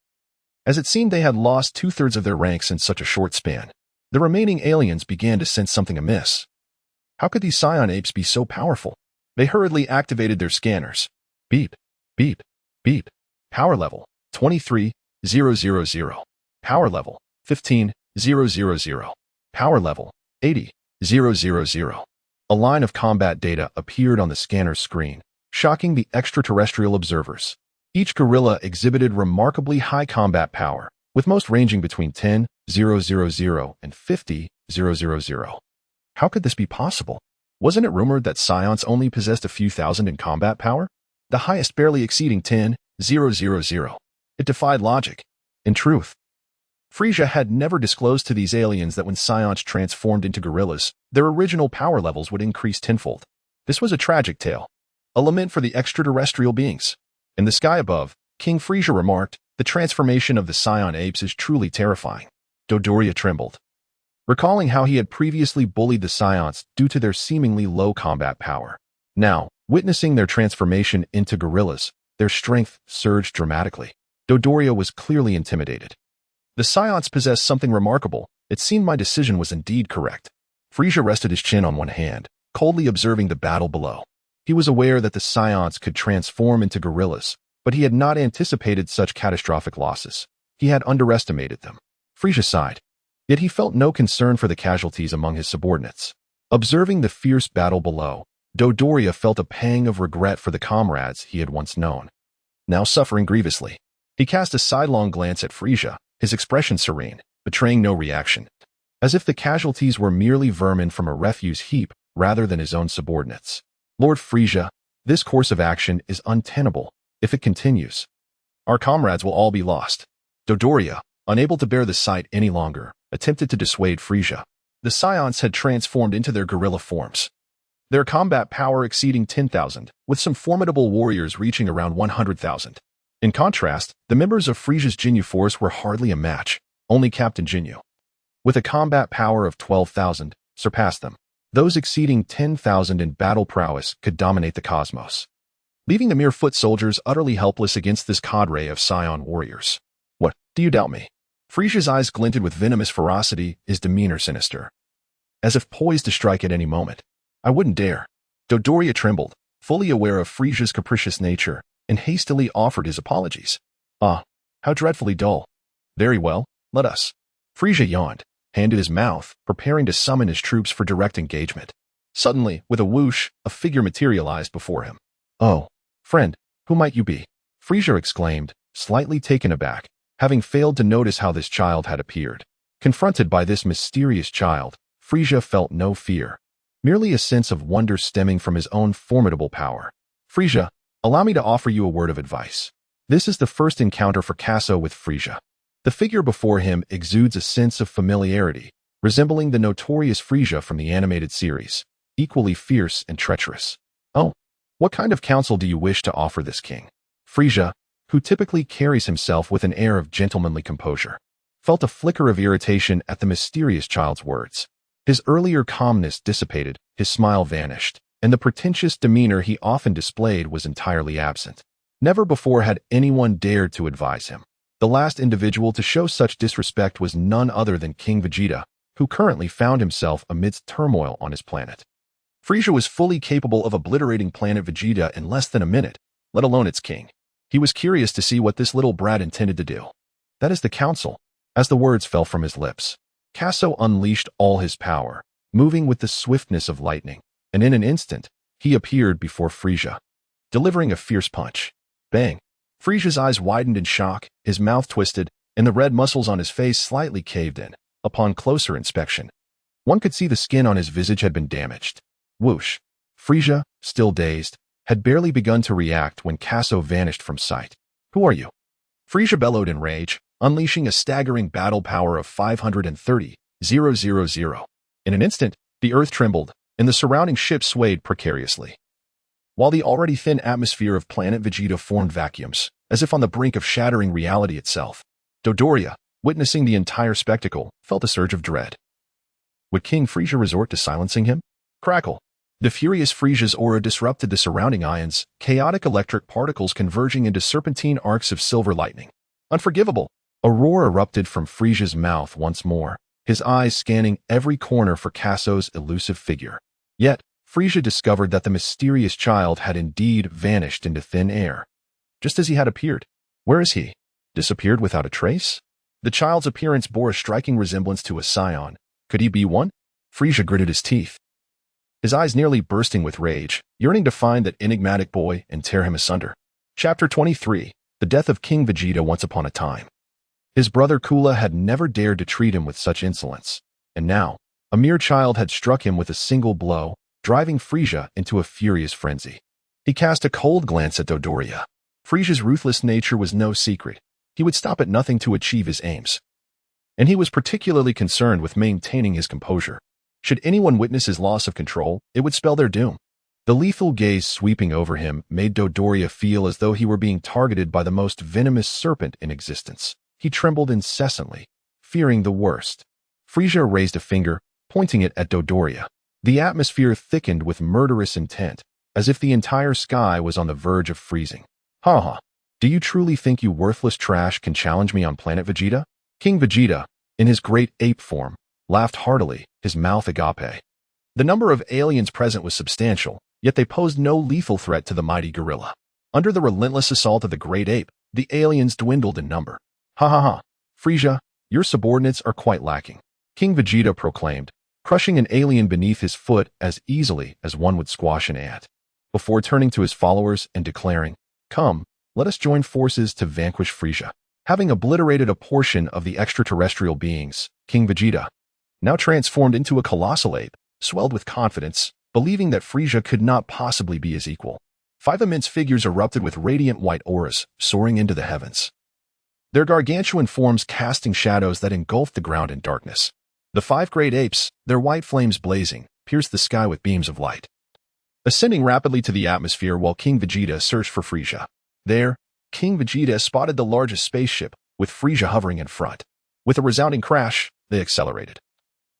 As it seemed they had lost two-thirds of their ranks in such a short span, the remaining aliens began to sense something amiss. How could these Saiyan apes be so powerful? They hurriedly activated their scanners. Beep, beep, beep. Power level, 23,000. Power level, 15,000. Power level, 80,000. A line of combat data appeared on the scanner's screen, shocking the extraterrestrial observers. Each gorilla exhibited remarkably high combat power, with most ranging between 10,000 and 50,000. How could this be possible? Wasn't it rumored that Scions only possessed a few thousand in combat power? The highest barely exceeding 10,000. It defied logic. In truth, Frieza had never disclosed to these aliens that when Scions transformed into gorillas, their original power levels would increase tenfold. This was a tragic tale, a lament for the extraterrestrial beings. In the sky above, King Frieza remarked, "The transformation of the Saiyan apes is truly terrifying." Dodoria trembled, recalling how he had previously bullied the Scions due to their seemingly low combat power. Now, witnessing their transformation into gorillas, their strength surged dramatically. Dodoria was clearly intimidated. The Scions possessed something remarkable. It seemed my decision was indeed correct. Frieza rested his chin on one hand, coldly observing the battle below. He was aware that the Scions could transform into gorillas, but he had not anticipated such catastrophic losses. He had underestimated them. Frieza sighed. Yet he felt no concern for the casualties among his subordinates. Observing the fierce battle below, Dodoria felt a pang of regret for the comrades he had once known, now suffering grievously. He cast a sidelong glance at Frieza, his expression serene, betraying no reaction, as if the casualties were merely vermin from a refuse heap rather than his own subordinates. Lord Frieza, this course of action is untenable. If it continues, our comrades will all be lost. Dodoria, unable to bear the sight any longer, attempted to dissuade Frieza. The Scions had transformed into their gorilla forms, their combat power exceeding 10,000, with some formidable warriors reaching around 100,000. In contrast, the members of Frieza's Jinyu force were hardly a match. Only Captain Jinyu, with a combat power of 12,000, surpassed them. Those exceeding 10,000 in battle prowess could dominate the cosmos, leaving the mere foot soldiers utterly helpless against this cadre of Saiyan warriors. What, do you doubt me? Frieza's eyes glinted with venomous ferocity, his demeanor sinister, as if poised to strike at any moment. I wouldn't dare. Dodoria trembled, fully aware of Frieza's capricious nature, and hastily offered his apologies. Ah, how dreadfully dull. Very well, let us. Frieza yawned, hand to his mouth, preparing to summon his troops for direct engagement. Suddenly, with a whoosh, a figure materialized before him. Oh, friend, who might you be? Frieza exclaimed, slightly taken aback, having failed to notice how this child had appeared. Confronted by this mysterious child, Frieza felt no fear, merely a sense of wonder stemming from his own formidable power. Frieza, allow me to offer you a word of advice. This is the first encounter for Kasso with Frieza. The figure before him exudes a sense of familiarity, resembling the notorious Frieza from the animated series, equally fierce and treacherous. Oh, what kind of counsel do you wish to offer this king? Frieza, who typically carries himself with an air of gentlemanly composure, felt a flicker of irritation at the mysterious child's words. His earlier calmness dissipated, his smile vanished, and the pretentious demeanor he often displayed was entirely absent. Never before had anyone dared to advise him. The last individual to show such disrespect was none other than King Vegeta, who currently found himself amidst turmoil on his planet. Frieza was fully capable of obliterating planet Vegeta in less than a minute, let alone its king. He was curious to see what this little brat intended to do. That is the council. As the words fell from his lips, Kaso unleashed all his power, moving with the swiftness of lightning, and in an instant, he appeared before Frieza, delivering a fierce punch. Bang! Frieza's eyes widened in shock, his mouth twisted, and the red muscles on his face slightly caved in. Upon closer inspection, one could see the skin on his visage had been damaged. Whoosh! Frieza, still dazed, had barely begun to react when Kaso vanished from sight. Who are you? Frieza bellowed in rage, unleashing a staggering battle power of 530,000. In an instant, the earth trembled, and the surrounding ship swayed precariously, while the already thin atmosphere of planet Vegeta formed vacuums, as if on the brink of shattering reality itself. Dodoria, witnessing the entire spectacle, felt a surge of dread. Would King Frieza resort to silencing him? Crackle! The furious Frieza's aura disrupted the surrounding ions, chaotic electric particles converging into serpentine arcs of silver lightning. Unforgivable! A roar erupted from Frieza's mouth once more, his eyes scanning every corner for Kaso's elusive figure. Yet, Frieza discovered that the mysterious child had indeed vanished into thin air, just as he had appeared. Where is he? Disappeared without a trace? The child's appearance bore a striking resemblance to a Saiyan. Could he be one? Frieza gritted his teeth, his eyes nearly bursting with rage, yearning to find that enigmatic boy and tear him asunder. Chapter 23. The Death of King Vegeta Once Upon a Time. His brother Gula had never dared to treat him with such insolence, and now, a mere child had struck him with a single blow, driving Frieza into a furious frenzy. He cast a cold glance at Dodoria. Frieza's ruthless nature was no secret. He would stop at nothing to achieve his aims, and he was particularly concerned with maintaining his composure. Should anyone witness his loss of control, it would spell their doom. The lethal gaze sweeping over him made Dodoria feel as though he were being targeted by the most venomous serpent in existence. He trembled incessantly, fearing the worst. Frieza raised a finger, pointing it at Dodoria. The atmosphere thickened with murderous intent, as if the entire sky was on the verge of freezing. Ha ha! Do you truly think you worthless trash can challenge me on planet Vegeta? King Vegeta, in his great ape form, laughed heartily, his mouth agape. The number of aliens present was substantial, yet they posed no lethal threat to the mighty gorilla. Under the relentless assault of the great ape, the aliens dwindled in number. Ha ha ha! Frieza, your subordinates are quite lacking, King Vegeta proclaimed, crushing an alien beneath his foot as easily as one would squash an ant, before turning to his followers and declaring, "Come, let us join forces to vanquish Frieza." Having obliterated a portion of the extraterrestrial beings, King Vegeta, now transformed into a colossal ape, swelled with confidence, believing that Frieza could not possibly be his equal. 5 immense figures erupted with radiant white auras, soaring into the heavens, their gargantuan forms casting shadows that engulfed the ground in darkness. The 5 great apes, their white flames blazing, pierced the sky with beams of light, ascending rapidly to the atmosphere while King Vegeta searched for Frieza. There, King Vegeta spotted the largest spaceship, with Frieza hovering in front. With a resounding crash, they accelerated,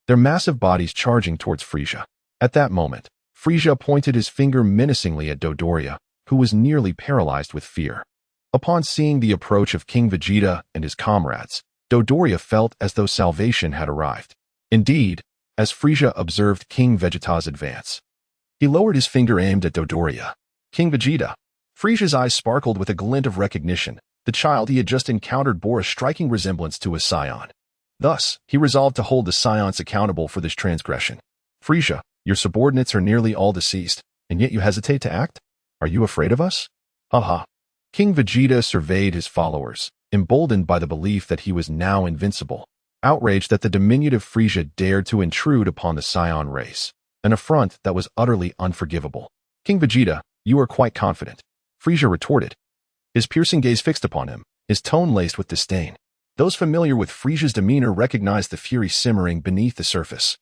their massive bodies charging towards Frieza. At that moment, Frieza pointed his finger menacingly at Dodoria, who was nearly paralyzed with fear. Upon seeing the approach of King Vegeta and his comrades, Dodoria felt as though salvation had arrived. Indeed, as Frieza observed King Vegeta's advance, he lowered his finger aimed at Dodoria. King Vegeta. Frieza's eyes sparkled with a glint of recognition. The child he had just encountered bore a striking resemblance to a Saiyan. Thus, he resolved to hold the Saiyans accountable for this transgression. Frieza, your subordinates are nearly all deceased, and yet you hesitate to act? Are you afraid of us? Ha. King Vegeta surveyed his followers, emboldened by the belief that he was now invincible, outraged that the diminutive Frieza dared to intrude upon the Saiyan race, an affront that was utterly unforgivable. King Vegeta, you are quite confident, Frieza retorted, his piercing gaze fixed upon him, his tone laced with disdain. Those familiar with Frieza's demeanor recognized the fury simmering beneath the surface,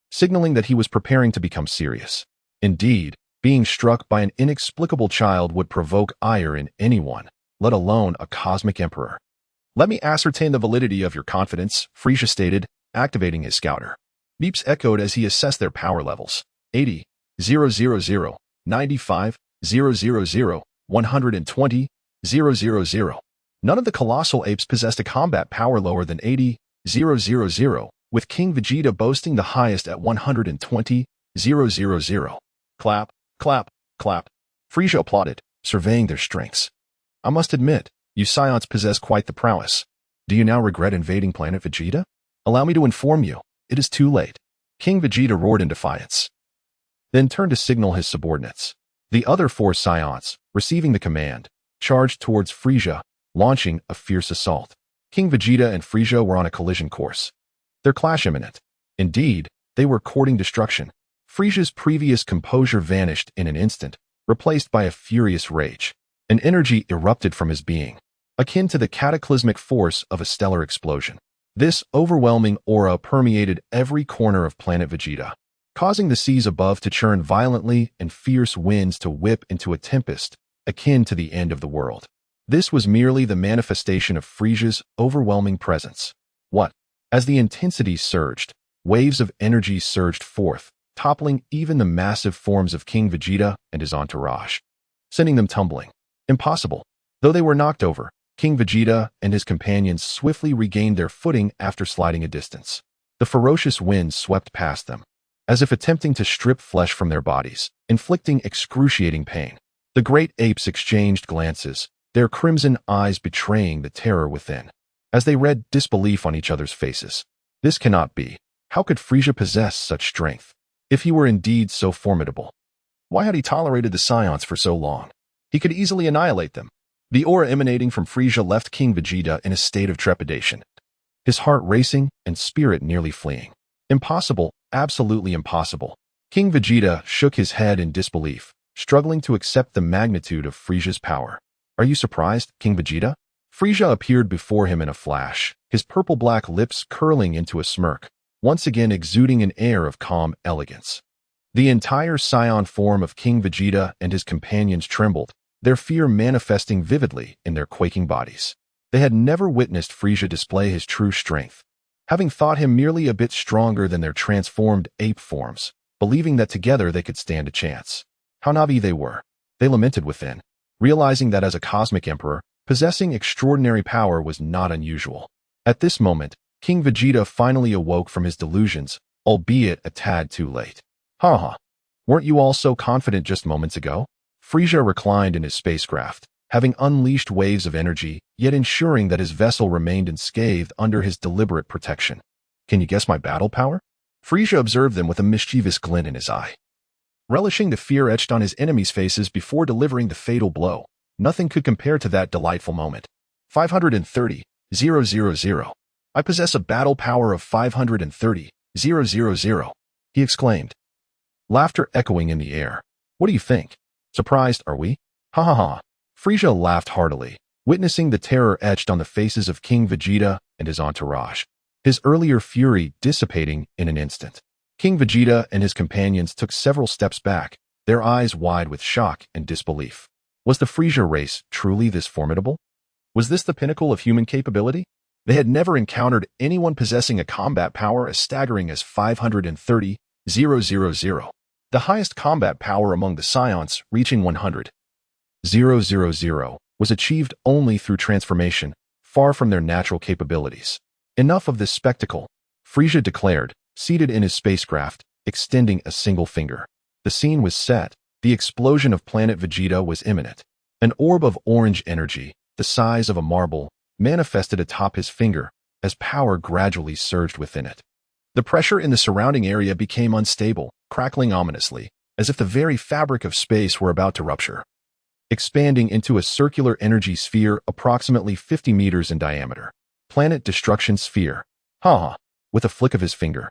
signaling that he was preparing to become serious. Indeed, being struck by an inexplicable child would provoke ire in anyone, let alone a cosmic emperor. Let me ascertain the validity of your confidence, Frieza stated, activating his scouter. Beeps echoed as he assessed their power levels. 80, 000, 95, 000, 120, 000. None of the colossal apes possessed a combat power lower than 80, 000, with King Vegeta boasting the highest at 120, 000. Clap, clap, clap. Frieza applauded, surveying their strengths. I must admit, you Saiyans possess quite the prowess. Do you now regret invading planet Vegeta? Allow me to inform you, it is too late. King Vegeta roared in defiance, then turned to signal his subordinates. The other 4 Saiyans, receiving the command, charged towards Frieza, launching a fierce assault. King Vegeta and Frieza were on a collision course. Their clash imminent. Indeed, they were courting destruction. Frieza's previous composure vanished in an instant, replaced by a furious rage. An energy erupted from his being, akin to the cataclysmic force of a stellar explosion. This overwhelming aura permeated every corner of planet Vegeta, causing the seas above to churn violently and fierce winds to whip into a tempest, akin to the end of the world. This was merely the manifestation of Frieza's overwhelming presence. What? As the intensity surged, waves of energy surged forth, toppling even the massive forms of King Vegeta and his entourage, sending them tumbling. Impossible. Though they were knocked over, King Vegeta and his companions swiftly regained their footing after sliding a distance. The ferocious winds swept past them, as if attempting to strip flesh from their bodies, inflicting excruciating pain. The great apes exchanged glances, their crimson eyes betraying the terror within, as they read disbelief on each other's faces. This cannot be. How could Frieza possess such strength? If he were indeed so formidable, why had he tolerated the Saiyans for so long? He could easily annihilate them. The aura emanating from Frieza left King Vegeta in a state of trepidation, his heart racing and spirit nearly fleeing. Impossible, absolutely impossible. King Vegeta shook his head in disbelief, struggling to accept the magnitude of Frieza's power. Are you surprised, King Vegeta? Frieza appeared before him in a flash, his purple-black lips curling into a smirk, once again exuding an air of calm elegance. The entire Saiyan form of King Vegeta and his companions trembled, their fear manifesting vividly in their quaking bodies. They had never witnessed Frieza display his true strength, having thought him merely a bit stronger than their transformed ape forms, believing that together they could stand a chance. How naive they were. They lamented within, realizing that as a cosmic emperor, possessing extraordinary power was not unusual. At this moment, King Vegeta finally awoke from his delusions, albeit a tad too late. Weren't you all so confident just moments ago? Frieza reclined in his spacecraft, having unleashed waves of energy, yet ensuring that his vessel remained unscathed under his deliberate protection. Can you guess my battle power? Frieza observed them with a mischievous glint in his eye, relishing the fear etched on his enemies' faces before delivering the fatal blow. Nothing could compare to that delightful moment. 530,000. I possess a battle power of 530,000, he exclaimed, laughter echoing in the air. What do you think? Surprised, are we? Ha ha ha. Frieza laughed heartily, witnessing the terror etched on the faces of King Vegeta and his entourage, his earlier fury dissipating in an instant. King Vegeta and his companions took several steps back, their eyes wide with shock and disbelief. Was the Frieza race truly this formidable? Was this the pinnacle of human capability? They had never encountered anyone possessing a combat power as staggering as 530,000, the highest combat power among the Saiyans, reaching 100,000, was achieved only through transformation, far from their natural capabilities. Enough of this spectacle, Frieza declared, seated in his spacecraft, extending a single finger. The scene was set. The explosion of planet Vegeta was imminent. An orb of orange energy, the size of a marble, manifested atop his finger as power gradually surged within it. The pressure in the surrounding area became unstable, crackling ominously, as if the very fabric of space were about to rupture, expanding into a circular energy sphere approximately 50 meters in diameter. Planet Destruction Sphere. With a flick of his finger,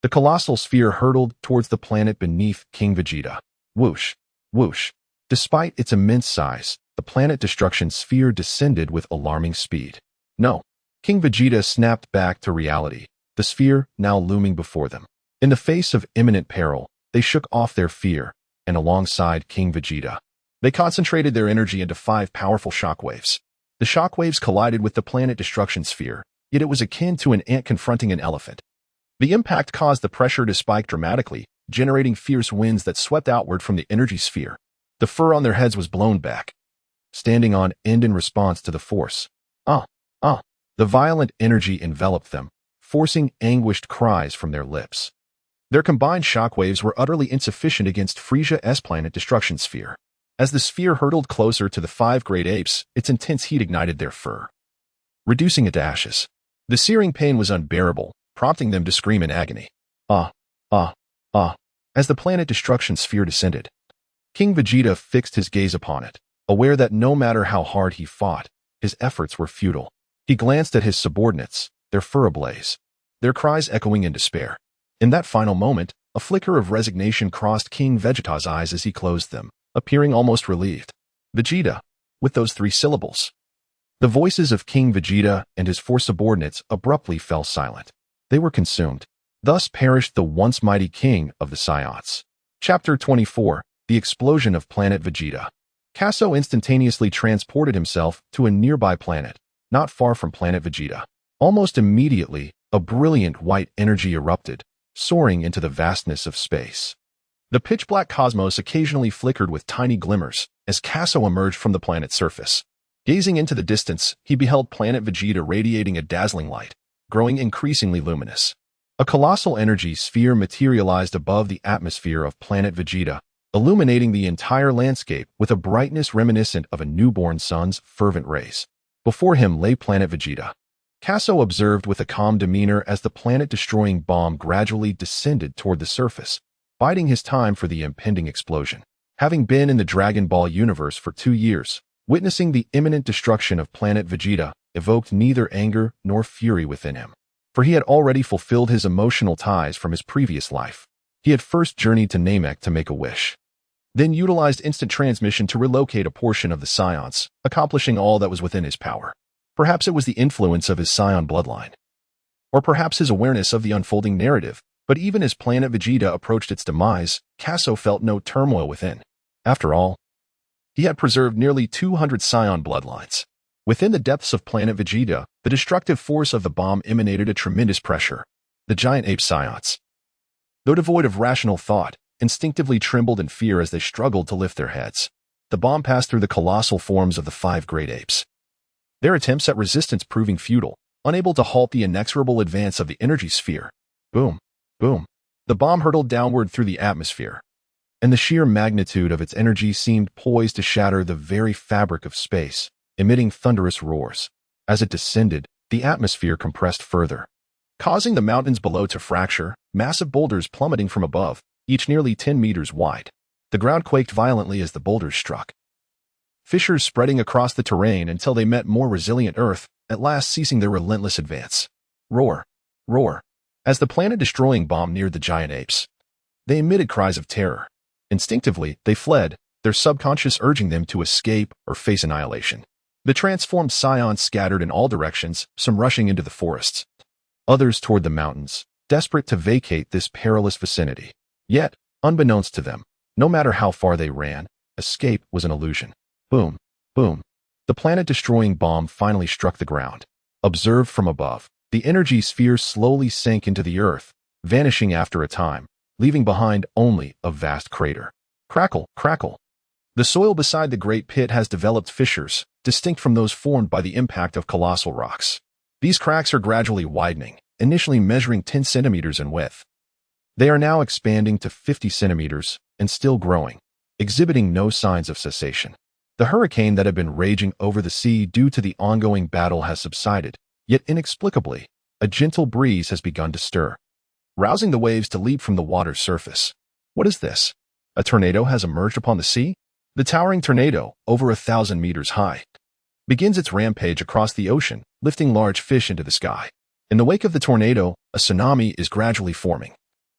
the colossal sphere hurtled towards the planet beneath King Vegeta. Whoosh, whoosh. Despite its immense size, the Planet Destruction Sphere descended with alarming speed. No. King Vegeta snapped back to reality, the sphere now looming before them. In the face of imminent peril, they shook off their fear, and alongside King Vegeta, they concentrated their energy into 5 powerful shockwaves. The shockwaves collided with the Planet Destruction Sphere, yet it was akin to an ant confronting an elephant. The impact caused the pressure to spike dramatically, generating fierce winds that swept outward from the energy sphere. The fur on their heads was blown back, standing on end in response to the force. The violent energy enveloped them, forcing anguished cries from their lips. Their combined shockwaves were utterly insufficient against Frieza's Planet Destruction Sphere. As the sphere hurtled closer to the 5 great apes, its intense heat ignited their fur, reducing it to ashes. The searing pain was unbearable, prompting them to scream in agony. Ah, ah, ah. As the planet destruction sphere descended, King Vegeta fixed his gaze upon it, aware that no matter how hard he fought, his efforts were futile. He glanced at his subordinates, their fur ablaze, their cries echoing in despair. In that final moment, a flicker of resignation crossed King Vegeta's eyes as he closed them, appearing almost relieved. Vegeta, with those 3 syllables. The voices of King Vegeta and his 4 subordinates abruptly fell silent. They were consumed. Thus perished the once mighty king of the Saiyans. Chapter 24, The Explosion of Planet Vegeta. Kaso instantaneously transported himself to a nearby planet, not far from Planet Vegeta. Almost immediately, a brilliant white energy erupted, soaring into the vastness of space. The pitch-black cosmos occasionally flickered with tiny glimmers as Kaso emerged from the planet's surface. Gazing into the distance, he beheld Planet Vegeta radiating a dazzling light, growing increasingly luminous. A colossal energy sphere materialized above the atmosphere of Planet Vegeta, illuminating the entire landscape with a brightness reminiscent of a newborn sun's fervent rays. Before him lay Planet Vegeta. Kaso observed with a calm demeanor as the planet-destroying bomb gradually descended toward the surface, biding his time for the impending explosion. Having been in the Dragon Ball universe for 2 years, witnessing the imminent destruction of Planet Vegeta evoked neither anger nor fury within him, for he had already fulfilled his emotional ties from his previous life. He had first journeyed to Namek to make a wish, then utilized instant transmission to relocate a portion of the Saiyans, accomplishing all that was within his power. Perhaps it was the influence of his Saiyan bloodline, or perhaps his awareness of the unfolding narrative, but even as Planet Vegeta approached its demise, Kaso felt no turmoil within. After all, he had preserved nearly 200 Saiyan bloodlines. Within the depths of Planet Vegeta, the destructive force of the bomb emanated a tremendous pressure. The giant ape Saiyans, though devoid of rational thought, instinctively trembled in fear as they struggled to lift their heads. The bomb passed through the colossal forms of the 5 great apes, their attempts at resistance proving futile, unable to halt the inexorable advance of the energy sphere. Boom, boom. The bomb hurtled downward through the atmosphere, and the sheer magnitude of its energy seemed poised to shatter the very fabric of space, emitting thunderous roars. As it descended, the atmosphere compressed further, causing the mountains below to fracture, massive boulders plummeting from above, each nearly 10 meters wide. The ground quaked violently as the boulders struck, fissures spreading across the terrain until they met more resilient earth, at last ceasing their relentless advance. Roar, roar. As the planet-destroying bomb neared the giant apes, they emitted cries of terror. Instinctively, they fled, their subconscious urging them to escape or face annihilation. The transformed Saiyans scattered in all directions, some rushing into the forests, others toward the mountains, desperate to vacate this perilous vicinity. Yet, unbeknownst to them, no matter how far they ran, escape was an illusion. Boom, boom. The planet-destroying bomb finally struck the ground. Observed from above, the energy sphere slowly sank into the earth, vanishing after a time, leaving behind only a vast crater. Crackle, crackle. The soil beside the great pit has developed fissures, distinct from those formed by the impact of colossal rocks. These cracks are gradually widening, initially measuring 10 centimeters in width. They are now expanding to 50 centimeters and still growing, exhibiting no signs of cessation. The hurricane that had been raging over the sea due to the ongoing battle has subsided, yet inexplicably, a gentle breeze has begun to stir, rousing the waves to leap from the water's surface. What is this? A tornado has emerged upon the sea? The towering tornado, over 1,000 meters high, begins its rampage across the ocean, lifting large fish into the sky. In the wake of the tornado, a tsunami is gradually forming,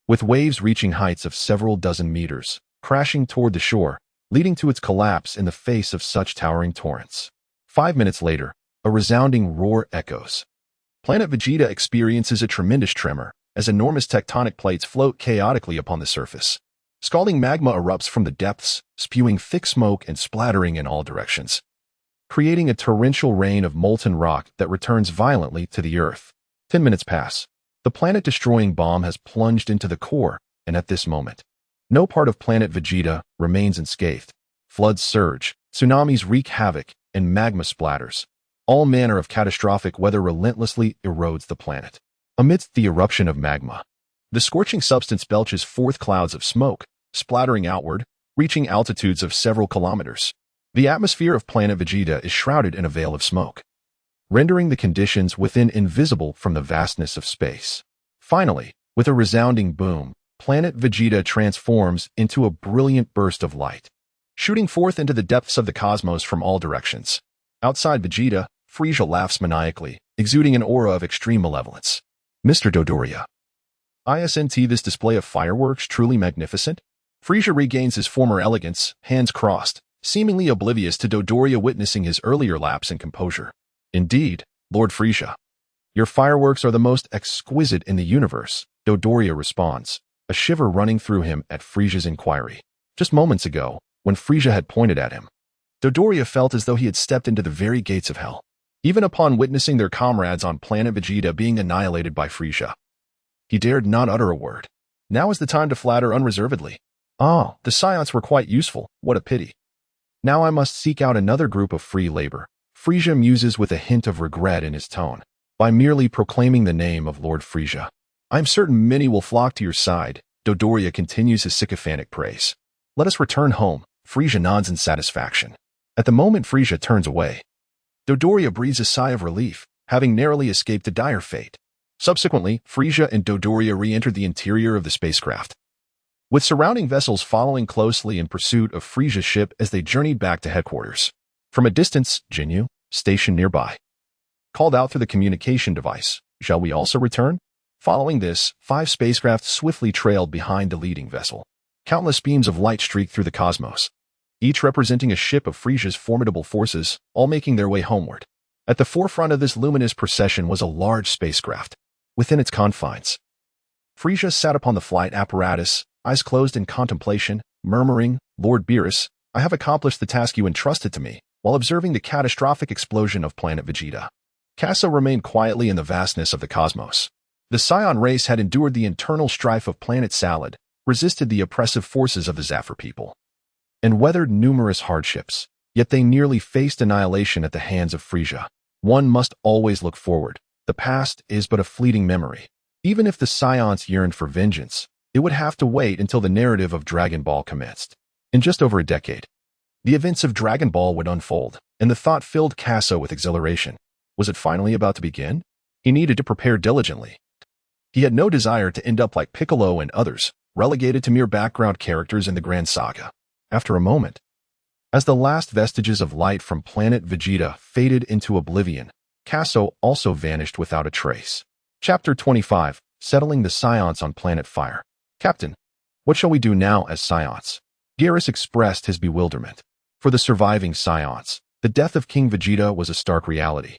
with waves reaching heights of several dozen meters, crashing toward the shore, leading to its collapse in the face of such towering torrents. 5 minutes later, a resounding roar echoes. Planet Vegeta experiences a tremendous tremor as enormous tectonic plates float chaotically upon the surface. Scalding magma erupts from the depths, spewing thick smoke and splattering in all directions, creating a torrential rain of molten rock that returns violently to the earth. 10 minutes pass. The planet-destroying bomb has plunged into the core, and at this moment, no part of Planet Vegeta remains unscathed. Floods surge, tsunamis wreak havoc, and magma splatters. All manner of catastrophic weather relentlessly erodes the planet. Amidst the eruption of magma, the scorching substance belches forth clouds of smoke, splattering outward, reaching altitudes of several kilometers. The atmosphere of planet Vegeta is shrouded in a veil of smoke, rendering the conditions within invisible from the vastness of space. Finally, with a resounding boom, planet Vegeta transforms into a brilliant burst of light, shooting forth into the depths of the cosmos from all directions. Outside Vegeta, Frieza laughs maniacally, exuding an aura of extreme malevolence. Mr. Dodoria. Isn't this display of fireworks truly magnificent? Frieza regains his former elegance, hands crossed, seemingly oblivious to Dodoria witnessing his earlier lapse in composure. Indeed, Lord Frieza. Your fireworks are the most exquisite in the universe, Dodoria responds, a shiver running through him at Frieza's inquiry. Just moments ago, when Frieza had pointed at him, Dodoria felt as though he had stepped into the very gates of hell. Even upon witnessing their comrades on planet Vegeta being annihilated by Frieza, he dared not utter a word. Now is the time to flatter unreservedly. Ah, the Saiyans were quite useful, what a pity. Now I must seek out another group of free labor, Frieza muses with a hint of regret in his tone. By merely proclaiming the name of Lord Frieza, I am certain many will flock to your side. Dodoria continues his sycophantic praise. Let us return home. Frieza nods in satisfaction. At the moment Frieza turns away, Dodoria breathes a sigh of relief, having narrowly escaped a dire fate. Subsequently, Frieza and Dodoria re-entered the interior of the spacecraft, with surrounding vessels following closely in pursuit of Frieza's ship as they journeyed back to headquarters. From a distance, Jinyu, stationed nearby, called out through the communication device, "Shall we also return?" Following this, 5 spacecraft swiftly trailed behind the leading vessel. Countless beams of light streaked through the cosmos, each representing a ship of Frieza's formidable forces, all making their way homeward. At the forefront of this luminous procession was a large spacecraft. Within its confines, Frieza sat upon the flight apparatus, eyes closed in contemplation, murmuring, "Lord Beerus, I have accomplished the task you entrusted to me," while observing the catastrophic explosion of planet Vegeta. Kaso remained quietly in the vastness of the cosmos. The Saiyan race had endured the internal strife of planet Salad, resisted the oppressive forces of the Zafir people, and weathered numerous hardships, yet they nearly faced annihilation at the hands of Frieza. One must always look forward. The past is but a fleeting memory. Even if the Saiyans yearned for vengeance, it would have to wait until the narrative of Dragon Ball commenced. In just over a decade, the events of Dragon Ball would unfold, and the thought filled Kaso with exhilaration. Was it finally about to begin? He needed to prepare diligently. He had no desire to end up like Piccolo and others, relegated to mere background characters in the grand saga. After a moment, as the last vestiges of light from planet Vegeta faded into oblivion, Kaso also vanished without a trace. Chapter 25, Settling the Saiyans on Planet Fire. Captain, what shall we do now as Saiyans? Geras expressed his bewilderment. For the surviving Saiyans, the death of King Vegeta was a stark reality.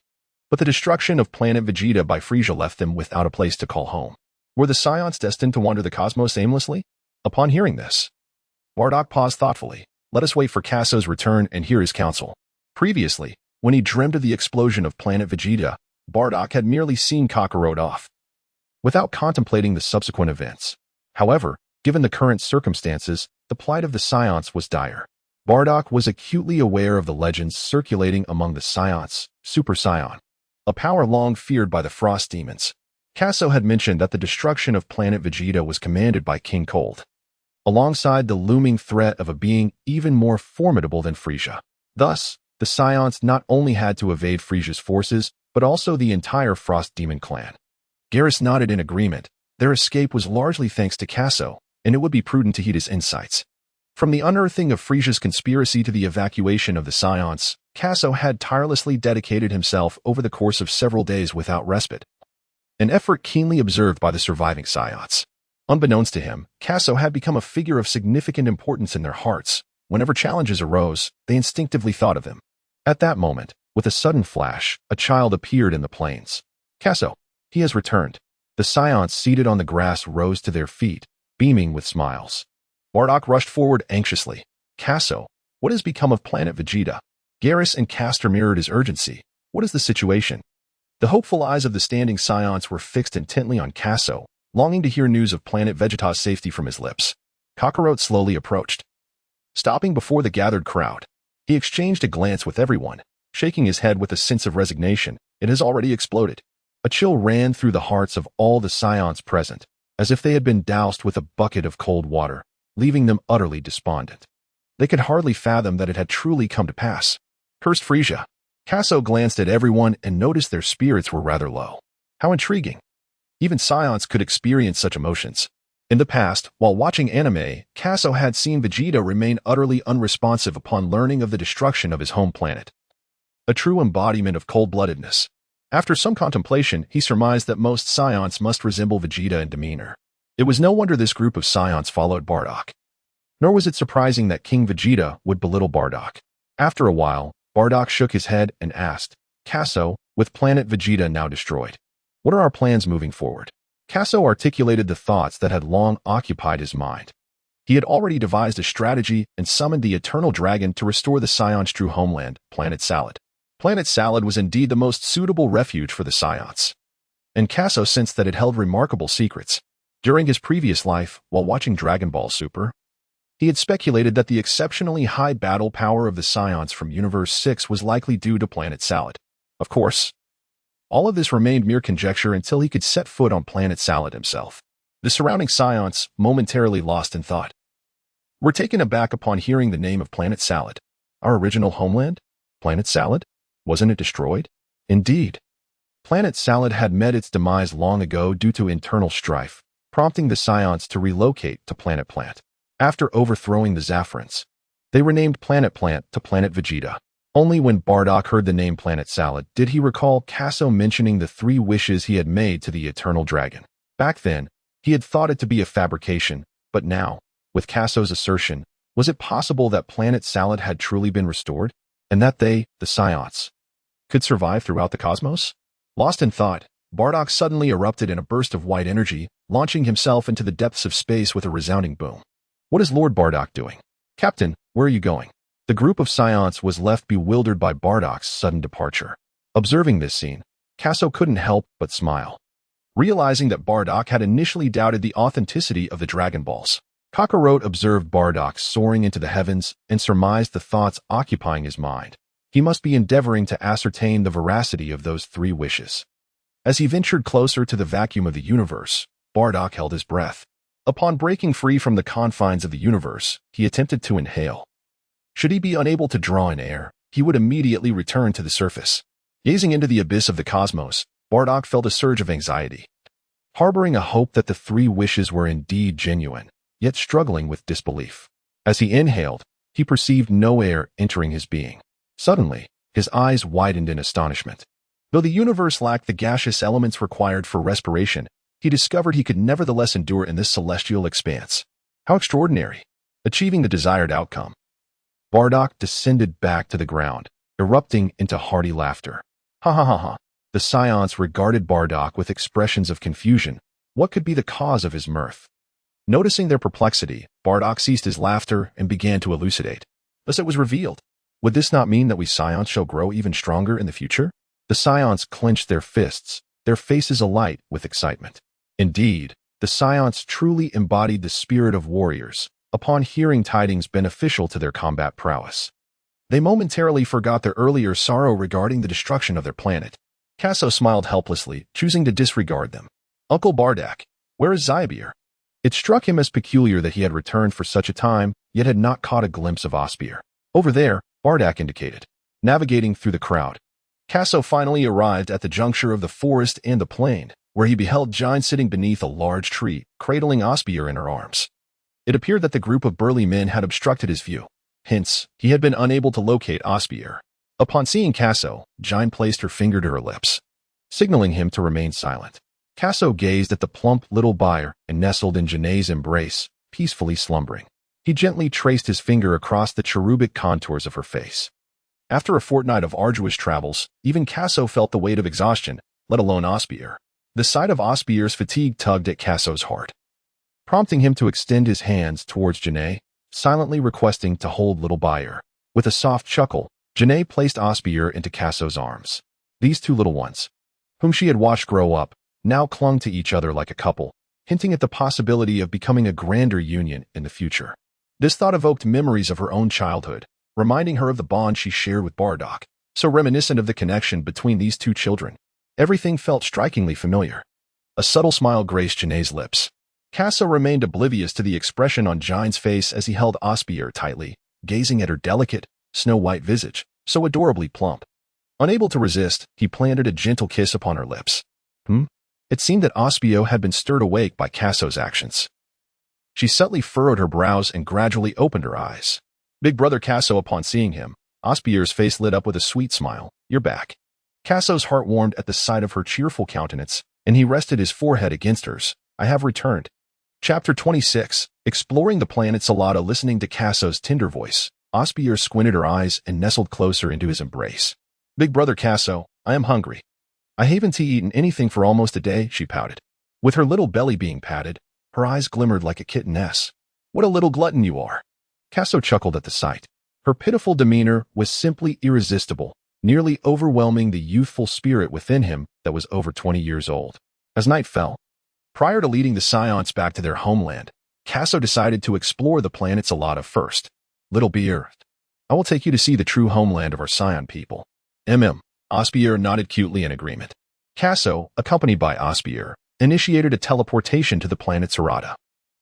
But the destruction of planet Vegeta by Frieza left them without a place to call home. Were the Saiyans destined to wander the cosmos aimlessly? Upon hearing this, Bardock paused thoughtfully. Let us wait for Kaso's return and hear his counsel. Previously, when he dreamed of the explosion of planet Vegeta, Bardock had merely seen Kakarot off, without contemplating the subsequent events. However, given the current circumstances, the plight of the Saiyans was dire. Bardock was acutely aware of the legends circulating among the Saiyans, Super Saiyan, a power long feared by the Frost Demons. Kaso had mentioned that the destruction of planet Vegeta was commanded by King Cold, alongside the looming threat of a being even more formidable than Frieza. Thus, the Saiyans not only had to evade Frieza's forces, but also the entire Frost Demon clan. Geras nodded in agreement. Their escape was largely thanks to Kaso, and it would be prudent to heed his insights. From the unearthing of Frieza's conspiracy to the evacuation of the Saiyans, Kaso had tirelessly dedicated himself over the course of several days without respite, an effort keenly observed by the surviving Saiyans. Unbeknownst to him, Kaso had become a figure of significant importance in their hearts. Whenever challenges arose, they instinctively thought of him. At that moment, with a sudden flash, a child appeared in the plains. Kaso, he has returned. The Saiyans seated on the grass rose to their feet, beaming with smiles. Bardock rushed forward anxiously. Kaso, what has become of planet Vegeta? Geras and Castor mirrored his urgency. What is the situation? The hopeful eyes of the standing Saiyans were fixed intently on Kaso, longing to hear news of planet Vegeta's safety from his lips. Kakarot slowly approached, stopping before the gathered crowd. He exchanged a glance with everyone, shaking his head with a sense of resignation. It has already exploded. A chill ran through the hearts of all the Saiyans present, as if they had been doused with a bucket of cold water, leaving them utterly despondent. They could hardly fathom that it had truly come to pass. Cursed Frieza. Kaso glanced at everyone and noticed their spirits were rather low. How intriguing. Even Saiyans could experience such emotions. In the past, while watching anime, Kaso had seen Vegeta remain utterly unresponsive upon learning of the destruction of his home planet. A true embodiment of cold-bloodedness. After some contemplation, he surmised that most Saiyans must resemble Vegeta in demeanor. It was no wonder this group of Saiyans followed Bardock. Nor was it surprising that King Vegeta would belittle Bardock. After a while, Bardock shook his head and asked, Kaso, with planet Vegeta now destroyed, what are our plans moving forward? Kaso articulated the thoughts that had long occupied his mind. He had already devised a strategy and summoned the Eternal Dragon to restore the Saiyans' true homeland, Planet Salad. Planet Salad was indeed the most suitable refuge for the Saiyans. And Kaso sensed that it held remarkable secrets. During his previous life, while watching Dragon Ball Super, he had speculated that the exceptionally high battle power of the Saiyans from Universe 6 was likely due to Planet Salad. Of course, all of this remained mere conjecture until he could set foot on Planet Salad himself. The surrounding Saiyans, momentarily lost in thought, were taken aback upon hearing the name of Planet Salad. Our original homeland? Planet Salad? Wasn't it destroyed? Indeed. Planet Salad had met its demise long ago due to internal strife, prompting the Saiyans to relocate to Planet Plant. After overthrowing the Zaffrans, they renamed Planet Plant to Planet Vegeta. Only when Bardock heard the name Planet Salad did he recall Kaso mentioning the 3 wishes he had made to the Eternal Dragon. Back then, he had thought it to be a fabrication, but now, with Kaso's assertion, was it possible that Planet Salad had truly been restored, and that they, the Saiyans, could survive throughout the cosmos? Lost in thought, Bardock suddenly erupted in a burst of white energy, launching himself into the depths of space with a resounding boom. What is Lord Bardock doing? Captain, where are you going? The group of Saiyans was left bewildered by Bardock's sudden departure. Observing this scene, Kaso couldn't help but smile. Realizing that Bardock had initially doubted the authenticity of the Dragon Balls, Kakarot observed Bardock soaring into the heavens and surmised the thoughts occupying his mind. He must be endeavoring to ascertain the veracity of those 3 wishes. As he ventured closer to the vacuum of the universe, Bardock held his breath. Upon breaking free from the confines of the universe, he attempted to inhale. Should he be unable to draw in air, he would immediately return to the surface. Gazing into the abyss of the cosmos, Bardock felt a surge of anxiety. Harboring a hope that the 3 wishes were indeed genuine, yet struggling with disbelief. As he inhaled, he perceived no air entering his being. Suddenly, his eyes widened in astonishment. Though the universe lacked the gaseous elements required for respiration, he discovered he could nevertheless endure in this celestial expanse. How extraordinary! Achieving the desired outcome, Bardock descended back to the ground, erupting into hearty laughter. Ha ha ha ha. The Saiyans regarded Bardock with expressions of confusion. What could be the cause of his mirth? Noticing their perplexity, Bardock ceased his laughter and began to elucidate. Thus it was revealed. Would this not mean that we Saiyans shall grow even stronger in the future? The Saiyans clenched their fists, their faces alight with excitement. Indeed, the Saiyans truly embodied the spirit of warriors, upon hearing tidings beneficial to their combat prowess. They momentarily forgot their earlier sorrow regarding the destruction of their planet. Kaso smiled helplessly, choosing to disregard them. Uncle Bardock, where is Osbier? It struck him as peculiar that he had returned for such a time, yet had not caught a glimpse of Osbier. Over there, Bardock indicated. Navigating through the crowd, Kaso finally arrived at the juncture of the forest and the plain, where he beheld Jine sitting beneath a large tree, cradling Osbier in her arms. It appeared that the group of burly men had obstructed his view. Hence, he had been unable to locate Osbier. Upon seeing Kaso, Jine placed her finger to her lips, signaling him to remain silent. Kaso gazed at the plump little buyer and nestled in Janae's embrace, peacefully slumbering. He gently traced his finger across the cherubic contours of her face. After a fortnight of arduous travels, even Kaso felt the weight of exhaustion, let alone Osbier. The sight of Osbier's fatigue tugged at Kaso's heart, prompting him to extend his hands towards Janae, silently requesting to hold little buyer. With a soft chuckle, Janae placed Osbier into Kaso's arms. These 2 little ones, whom she had watched grow up, now clung to each other like a couple, hinting at the possibility of becoming a grander union in the future. This thought evoked memories of her own childhood, reminding her of the bond she shared with Bardock, so reminiscent of the connection between these 2 children. Everything felt strikingly familiar. A subtle smile graced Janae's lips. Kaso remained oblivious to the expression on Jine's face as he held Osbier tightly, gazing at her delicate, snow-white visage, so adorably plump. Unable to resist, he planted a gentle kiss upon her lips. It seemed that Osbier had been stirred awake by Kasso's actions. She subtly furrowed her brows and gradually opened her eyes. Big brother Kasso, upon seeing him, Osbier's face lit up with a sweet smile. "You're back." Kasso's heart warmed at the sight of her cheerful countenance, and he rested his forehead against hers. "I have returned." Chapter 26. Exploring the planet Salada. Listening to Kasso's tender voice, Osbier squinted her eyes and nestled closer into his embrace. "Big brother Kasso, I am hungry." "I haven't eaten anything for almost a day," she pouted. With her little belly being patted, her eyes glimmered like a kitteness. "What a little glutton you are." Kasso chuckled at the sight. Her pitiful demeanor was simply irresistible, nearly overwhelming the youthful spirit within him that was over 20 years old. As night fell, prior to leading the Saiyans back to their homeland, Kasso decided to explore the planet Salada first. "Little beer, I will take you to see the true homeland of our Saiyan people." Osbier nodded cutely in agreement. Kasso, accompanied by Osbier, initiated a teleportation to the planet Sarada.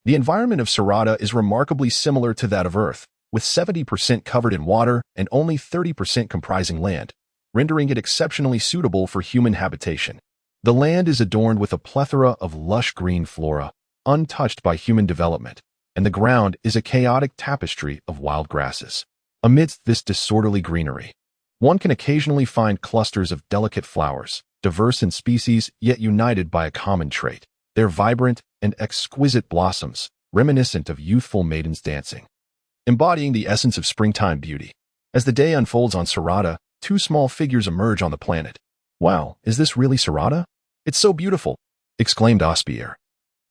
The environment of Sarada is remarkably similar to that of Earth, with 70% covered in water and only 30% comprising land, rendering it exceptionally suitable for human habitation. The land is adorned with a plethora of lush green flora, untouched by human development, and the ground is a chaotic tapestry of wild grasses. Amidst this disorderly greenery, one can occasionally find clusters of delicate flowers, diverse in species yet united by a common trait: their vibrant and exquisite blossoms, reminiscent of youthful maidens dancing, embodying the essence of springtime beauty. As the day unfolds on Sarada, two small figures emerge on the planet. "Wow, is this really Sarada? It's so beautiful!" exclaimed Osbier,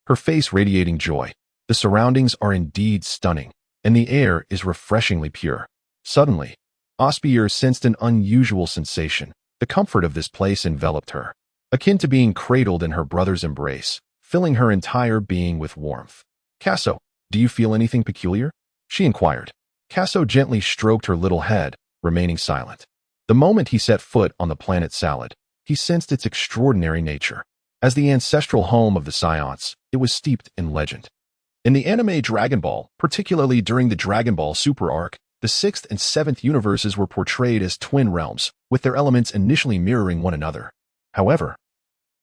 her face radiating joy. The surroundings are indeed stunning, and the air is refreshingly pure. Suddenly, Osbier sensed an unusual sensation. The comfort of this place enveloped her, akin to being cradled in her brother's embrace, filling her entire being with warmth. "Kasso, do you feel anything peculiar?" she inquired. Kasso gently stroked her little head, remaining silent. The moment he set foot on the planet Salad, he sensed its extraordinary nature. As the ancestral home of the Saiyans, it was steeped in legend. In the anime Dragon Ball, particularly during the Dragon Ball Super arc, the 6th and 7th universes were portrayed as twin realms, with their elements initially mirroring one another. However,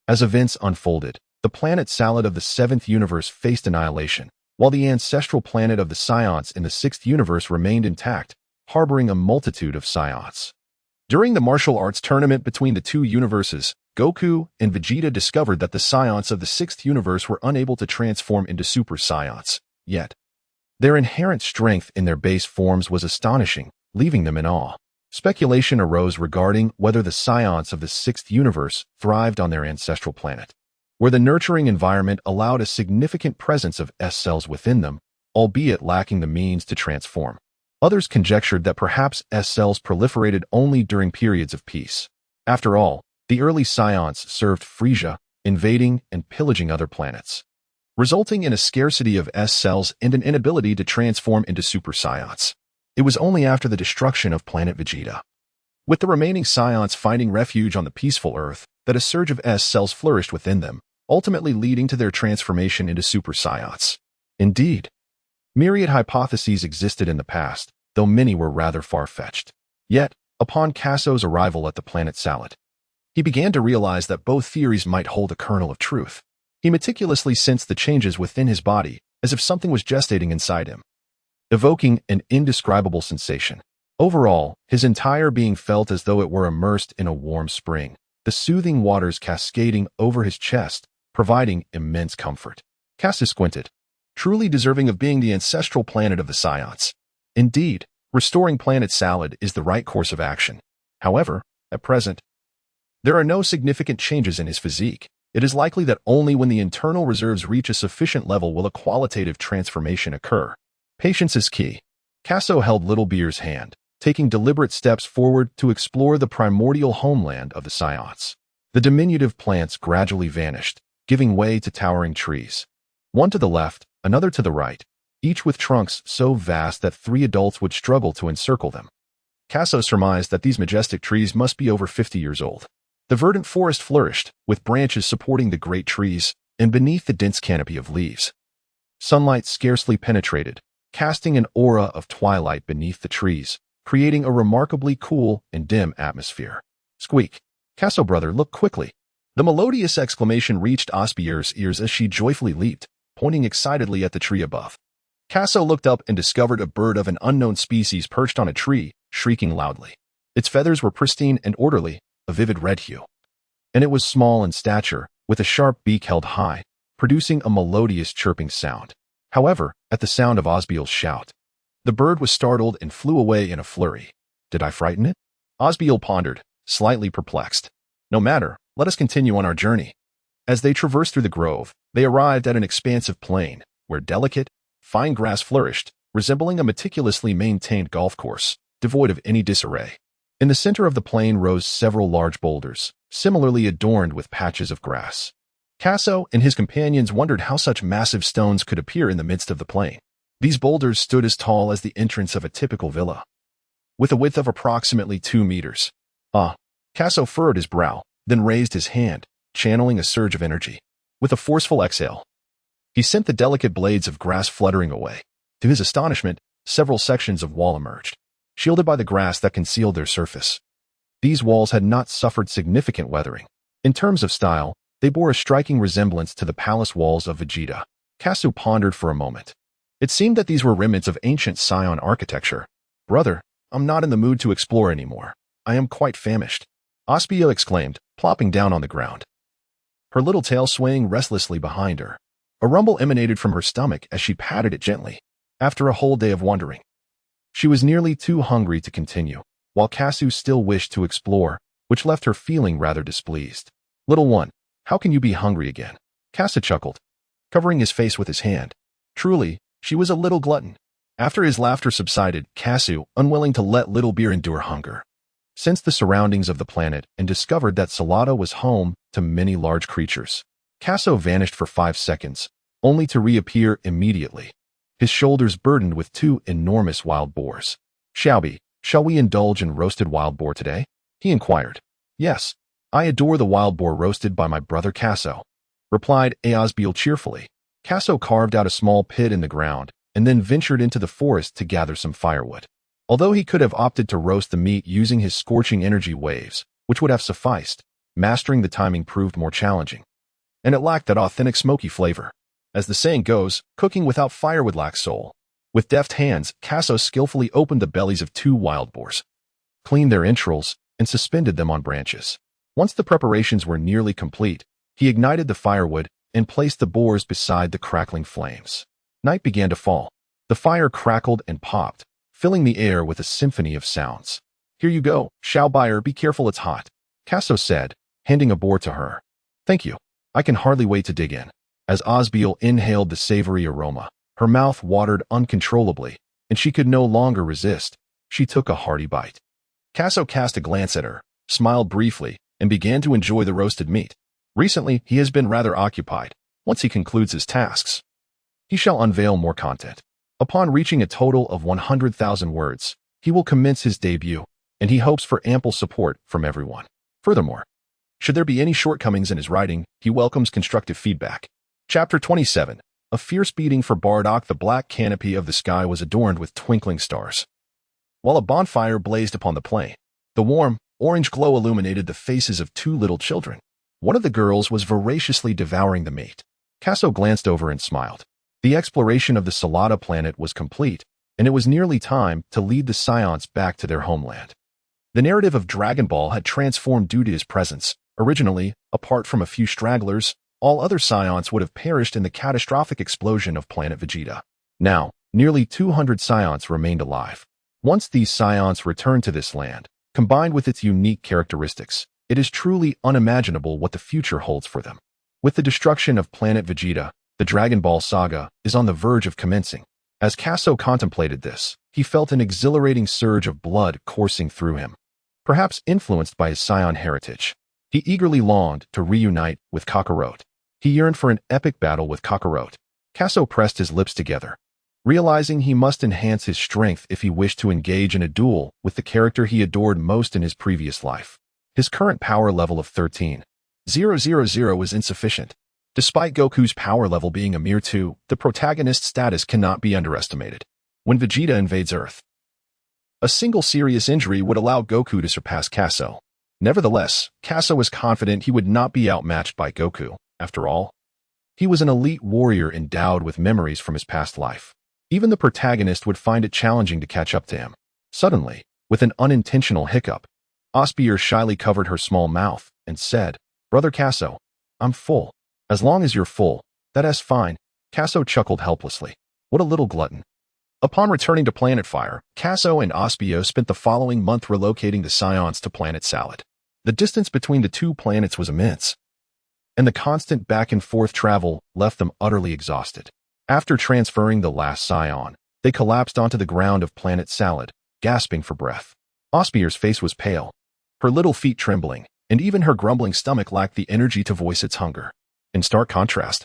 as events unfolded, the planet Salad of the 7th universe faced annihilation, while the ancestral planet of the Saiyans in the 6th universe remained intact, harboring a multitude of Saiyans. During the martial arts tournament between the two universes, Goku and Vegeta discovered that the Saiyans of the 6th universe were unable to transform into Super Saiyans, yet their inherent strength in their base forms was astonishing, leaving them in awe. Speculation arose regarding whether the Saiyans of the 6th universe thrived on their ancestral planet, where the nurturing environment allowed a significant presence of S cells within them, albeit lacking the means to transform. Others conjectured that perhaps S cells proliferated only during periods of peace. After all, the early Saiyans served Frieza, invading and pillaging other planets, resulting in a scarcity of S cells and an inability to transform into Super Saiyans. It was only after the destruction of planet Vegeta, with the remaining Saiyans finding refuge on the peaceful Earth, that a surge of S cells flourished within them, ultimately leading to their transformation into Super Saiyans. Indeed, myriad hypotheses existed in the past, though many were rather far-fetched. Yet, upon Kasso's arrival at the planet Salad, he began to realize that both theories might hold a kernel of truth. He meticulously sensed the changes within his body, as if something was gestating inside him, evoking an indescribable sensation. Overall, his entire being felt as though it were immersed in a warm spring, the soothing waters cascading over his chest, providing immense comfort. Kasso squinted, truly deserving of being the ancestral planet of the Saiyans. Indeed, restoring planet Salad is the right course of action. However, at present, there are no significant changes in his physique. It is likely that only when the internal reserves reach a sufficient level will a qualitative transformation occur. Patience is key. Kasso held Little Beer's hand, taking deliberate steps forward to explore the primordial homeland of the Saiyans. The diminutive plants gradually vanished, giving way to towering trees. One to the left, another to the right, each with trunks so vast that 3 adults would struggle to encircle them. Kasso surmised that these majestic trees must be over 50 years old. The verdant forest flourished, with branches supporting the great trees, and beneath the dense canopy of leaves, sunlight scarcely penetrated, casting an aura of twilight beneath the trees, creating a remarkably cool and dim atmosphere. Squeak. Kaso brother, look quickly. The melodious exclamation reached Osbier's ears as she joyfully leaped, pointing excitedly at the tree above. Kaso looked up and discovered a bird of an unknown species perched on a tree, shrieking loudly. Its feathers were pristine and orderly, a vivid red hue. And it was small in stature, with a sharp beak held high, producing a melodious chirping sound. However, at the sound of Osbier's shout, the bird was startled and flew away in a flurry. Did I frighten it? Osbier pondered, slightly perplexed. No matter, let us continue on our journey. As they traversed through the grove, they arrived at an expansive plain, where delicate, fine grass flourished, resembling a meticulously maintained golf course, devoid of any disarray. In the center of the plain rose several large boulders, similarly adorned with patches of grass. Kaso and his companions wondered how such massive stones could appear in the midst of the plain. These boulders stood as tall as the entrance of a typical villa, with a width of approximately 2 meters. Kaso furrowed his brow, then raised his hand, channeling a surge of energy. With a forceful exhale, he sent the delicate blades of grass fluttering away. To his astonishment, several sections of wall emerged, shielded by the grass that concealed their surface. These walls had not suffered significant weathering. In terms of style, they bore a striking resemblance to the palace walls of Vegeta. Kaso pondered for a moment. It seemed that these were remnants of ancient Saiyan architecture. Brother, I'm not in the mood to explore anymore. I am quite famished. Osbier exclaimed, plopping down on the ground, her little tail swaying restlessly behind her. A rumble emanated from her stomach as she patted it gently. After a whole day of wandering, she was nearly too hungry to continue, while Kaso still wished to explore, which left her feeling rather displeased. Little one, how can you be hungry again? Kaso chuckled, covering his face with his hand. Truly, she was a little glutton. After his laughter subsided, Kaso, unwilling to let Little Beer endure hunger, sensed the surroundings of the planet and discovered that Salada was home to many large creatures. Kaso vanished for 5 seconds, only to reappear immediately, his shoulders burdened with 2 enormous wild boars. Shall we indulge in roasted wild boar today? He inquired. Yes, I adore the wild boar roasted by my brother Kaso, replied Osbier cheerfully. Kaso carved out a small pit in the ground and then ventured into the forest to gather some firewood. Although he could have opted to roast the meat using his scorching energy waves, which would have sufficed, mastering the timing proved more challenging, and it lacked that authentic smoky flavor. As the saying goes, cooking without firewood lacks soul. With deft hands, Kaso skillfully opened the bellies of 2 wild boars, cleaned their entrails, and suspended them on branches. Once the preparations were nearly complete, he ignited the firewood and placed the boars beside the crackling flames. Night began to fall. The fire crackled and popped, filling the air with a symphony of sounds. Here you go, Xiaobier, be careful, it's hot, Kaso said, handing a boar to her. Thank you. I can hardly wait to dig in. As Osbier inhaled the savory aroma, her mouth watered uncontrollably, and she could no longer resist. She took a hearty bite. Kaso cast a glance at her, smiled briefly, and began to enjoy the roasted meat. Recently, he has been rather occupied. Once he concludes his tasks, he shall unveil more content. Upon reaching a total of 100,000 words, he will commence his debut, and he hopes for ample support from everyone. Furthermore, should there be any shortcomings in his writing, he welcomes constructive feedback. Chapter 27. A fierce beating for Bardock. The black canopy of the sky was adorned with twinkling stars, while a bonfire blazed upon the plain. The warm, orange glow illuminated the faces of 2 little children. One of the girls was voraciously devouring the meat. Kaso glanced over and smiled. The exploration of the Salada planet was complete, and it was nearly time to lead the Saiyans back to their homeland. The narrative of Dragon Ball had transformed due to his presence. Originally, apart from a few stragglers, all other Saiyans would have perished in the catastrophic explosion of planet Vegeta. Now, nearly 200 Saiyans remained alive. Once these Saiyans returned to this land, combined with its unique characteristics, it is truly unimaginable what the future holds for them. With the destruction of planet Vegeta, the Dragon Ball saga is on the verge of commencing. As Kaso contemplated this, he felt an exhilarating surge of blood coursing through him. Perhaps influenced by his Saiyan heritage, he eagerly longed to reunite with Kakarot. He yearned for an epic battle with Kakarot. Kaso pressed his lips together, realizing he must enhance his strength if he wished to engage in a duel with the character he adored most in his previous life. His current power level of 13,000 was insufficient. Despite Goku's power level being a mere 2, the protagonist's status cannot be underestimated. when Vegeta invades Earth. A single serious injury would allow Goku to surpass Kaso. Nevertheless, Kaso was confident he would not be outmatched by Goku. After all, he was an elite warrior endowed with memories from his past life. Even the protagonist would find it challenging to catch up to him. Suddenly, with an unintentional hiccup, Osbier shyly covered her small mouth and said, "Brother Kaso, I'm full." "As long as you're full, that's fine." Kaso chuckled helplessly. What a little glutton. Upon returning to Planet Fire, Kaso and Osbier spent the following month relocating the Saiyans to Planet Salad. The distance between the two planets was immense, and the constant back-and-forth travel left them utterly exhausted. After transferring the last Saiyan, they collapsed onto the ground of Planet Salad, gasping for breath. Osbier's face was pale, her little feet trembling, and even her grumbling stomach lacked the energy to voice its hunger. In stark contrast,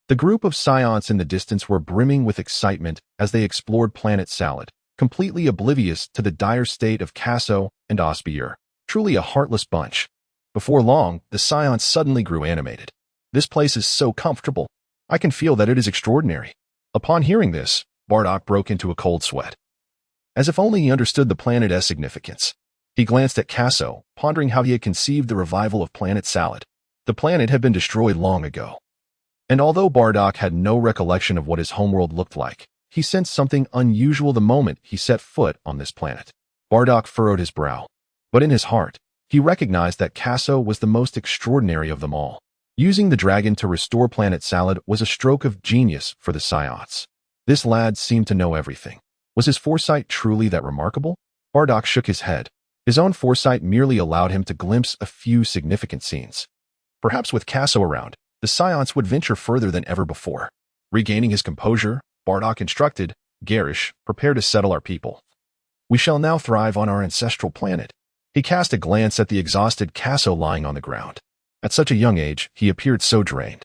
the group of Saiyans in the distance were brimming with excitement as they explored Planet Salad, completely oblivious to the dire state of Kaso and Osbier. Truly a heartless bunch. Before long, the Saiyans suddenly grew animated. "This place is so comfortable. I can feel that it is extraordinary." Upon hearing this, Bardock broke into a cold sweat. As if only he understood the planet's significance. He glanced at Kaso, pondering how he had conceived the revival of Planet Salad. The planet had been destroyed long ago. And although Bardock had no recollection of what his homeworld looked like, he sensed something unusual the moment he set foot on this planet. Bardock furrowed his brow. But in his heart, he recognized that Kaso was the most extraordinary of them all. Using the dragon to restore Planet Salad was a stroke of genius for the Saiyans. This lad seemed to know everything. Was his foresight truly that remarkable? Bardock shook his head. His own foresight merely allowed him to glimpse a few significant scenes. Perhaps with Kaso around, the Saiyans would venture further than ever before. Regaining his composure, Bardock instructed, "Garish, prepare to settle our people. We shall now thrive on our ancestral planet." He cast a glance at the exhausted Kaso lying on the ground. At such a young age, he appeared so drained.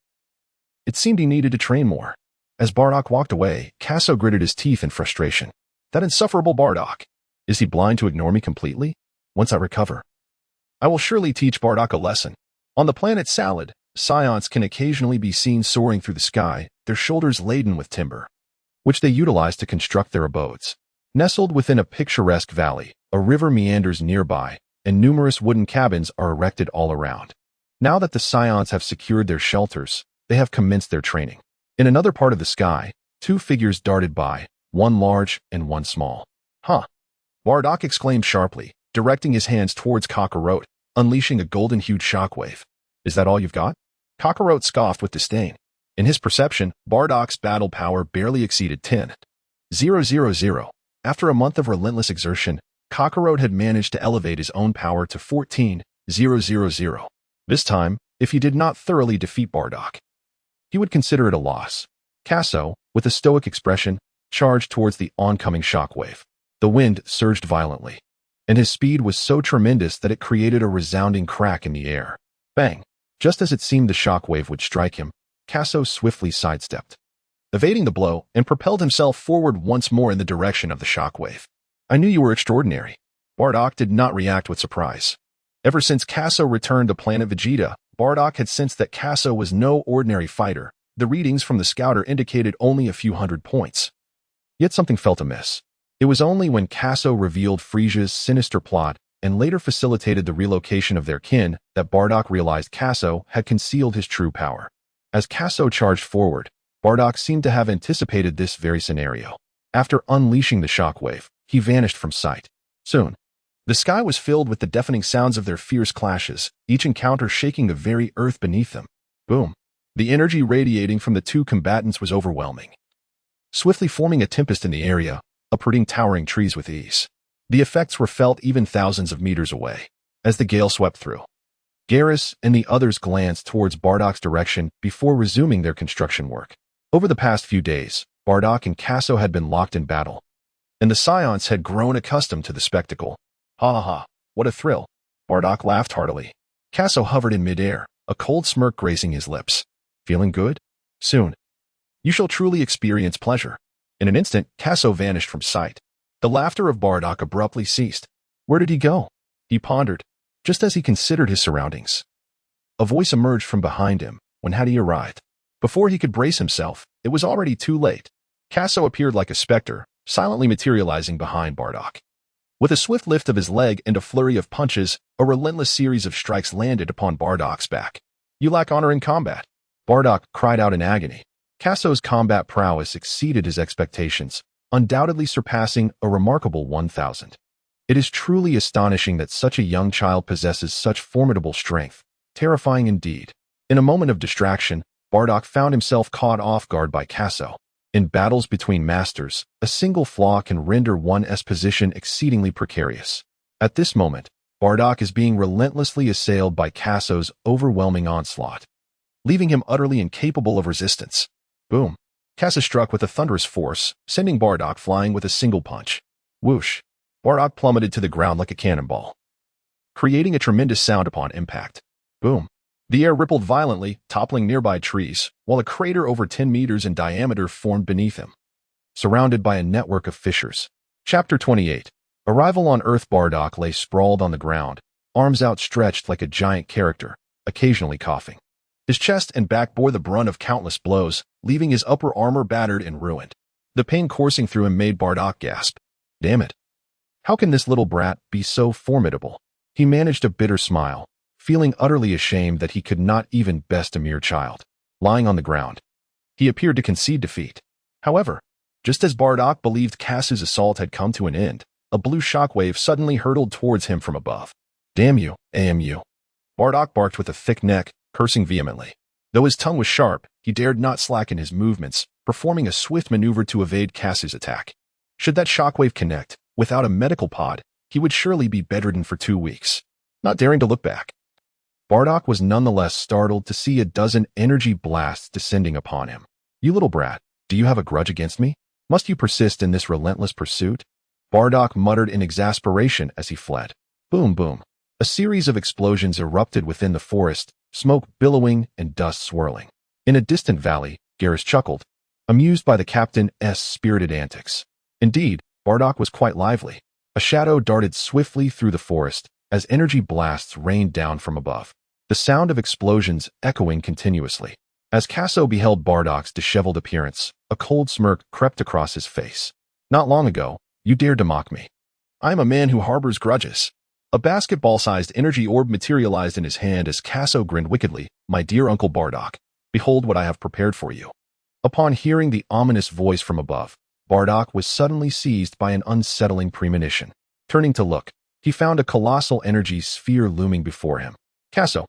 It seemed he needed to train more. As Bardock walked away, Kaso gritted his teeth in frustration. That insufferable Bardock. Is he blind to ignore me completely? Once I recover, I will surely teach Bardock a lesson. On the planet Salad, Saiyans can occasionally be seen soaring through the sky, their shoulders laden with timber, which they utilize to construct their abodes. Nestled within a picturesque valley, a river meanders nearby, and numerous wooden cabins are erected all around. Now that the Saiyans have secured their shelters, they have commenced their training. In another part of the sky, two figures darted by, one large and one small. "Huh!" Bardock exclaimed sharply, directing his hands towards Kakarot, unleashing a golden-hued shockwave. "Is that all you've got?" Kakarot scoffed with disdain. In his perception, Bardock's battle power barely exceeded 10,000. After a month of relentless exertion, Kakarot had managed to elevate his own power to 14,000. This time, if he did not thoroughly defeat Bardock, he would consider it a loss. Kaso, with a stoic expression, charged towards the oncoming shockwave. The wind surged violently, and his speed was so tremendous that it created a resounding crack in the air. Bang! Just as it seemed the shockwave would strike him, Kaso swiftly sidestepped, evading the blow, and propelled himself forward once more in the direction of the shockwave. "I knew you were extraordinary." Bardock did not react with surprise. Ever since Kaso returned to planet Vegeta, Bardock had sensed that Kaso was no ordinary fighter. The readings from the scouter indicated only a few hundred points. Yet something felt amiss. It was only when Kaso revealed Frieza's sinister plot and later facilitated the relocation of their kin that Bardock realized Kaso had concealed his true power. As Kaso charged forward, Bardock seemed to have anticipated this very scenario. After unleashing the shockwave, he vanished from sight. Soon, the sky was filled with the deafening sounds of their fierce clashes, each encounter shaking the very earth beneath them. Boom! The energy radiating from the two combatants was overwhelming, swiftly forming a tempest in the area, uprooting towering trees with ease. The effects were felt even thousands of meters away. As the gale swept through, Garrus and the others glanced towards Bardock's direction before resuming their construction work. Over the past few days, Bardock and Kaso had been locked in battle, and the Saiyans had grown accustomed to the spectacle. "Ha ha ha, what a thrill." Bardock laughed heartily. Kaso hovered in midair, a cold smirk gracing his lips. "Feeling good? Soon, you shall truly experience pleasure." In an instant, Kaso vanished from sight. The laughter of Bardock abruptly ceased. Where did he go? He pondered, just as he considered his surroundings. A voice emerged from behind him. When had he arrived? Before he could brace himself, it was already too late. Kaso appeared like a specter, silently materializing behind Bardock. With a swift lift of his leg and a flurry of punches, a relentless series of strikes landed upon Bardock's back. "You lack honor in combat," Bardock cried out in agony. Kasso's combat prowess exceeded his expectations, undoubtedly surpassing a remarkable 1,000. It is truly astonishing that such a young child possesses such formidable strength. Terrifying indeed. In a moment of distraction, Bardock found himself caught off guard by Kasso. In battles between masters, a single flaw can render one's position exceedingly precarious. At this moment, Bardock is being relentlessly assailed by Kasso's overwhelming onslaught, leaving him utterly incapable of resistance. Boom! Kasso struck with a thunderous force, sending Bardock flying with a single punch. Whoosh! Bardock plummeted to the ground like a cannonball, creating a tremendous sound upon impact. Boom! The air rippled violently, toppling nearby trees, while a crater over 10 meters in diameter formed beneath him, surrounded by a network of fissures. Chapter 28. Arrival on Earth. Bardock lay sprawled on the ground, arms outstretched like a giant character, occasionally coughing. His chest and back bore the brunt of countless blows, leaving his upper armor battered and ruined. The pain coursing through him made Bardock gasp. Damn it! How can this little brat be so formidable? He managed a bitter smile, feeling utterly ashamed that he could not even best a mere child. Lying on the ground, he appeared to concede defeat. However, just as Bardock believed Kasso's assault had come to an end, a blue shockwave suddenly hurtled towards him from above. "Damn you, AMU!" Bardock barked with a thick neck, cursing vehemently. Though his tongue was sharp, he dared not slacken his movements, performing a swift maneuver to evade Kasso's attack. Should that shockwave connect, without a medical pod, he would surely be bedridden for 2 weeks. Not daring to look back, Bardock was nonetheless startled to see a dozen energy blasts descending upon him. "You little brat, do you have a grudge against me? Must you persist in this relentless pursuit?" Bardock muttered in exasperation as he fled. Boom, boom. A series of explosions erupted within the forest, smoke billowing and dust swirling. In a distant valley, Garrus chuckled, amused by the captain's spirited antics. Indeed, Bardock was quite lively. A shadow darted swiftly through the forest as energy blasts rained down from above, the sound of explosions echoing continuously. As Kasso beheld Bardock's disheveled appearance, a cold smirk crept across his face. "Not long ago, you dared to mock me. I am a man who harbors grudges." A basketball-sized energy orb materialized in his hand as Kasso grinned wickedly. "My dear Uncle Bardock, behold what I have prepared for you." Upon hearing the ominous voice from above, Bardock was suddenly seized by an unsettling premonition. Turning to look, he found a colossal energy sphere looming before him. "Kasso,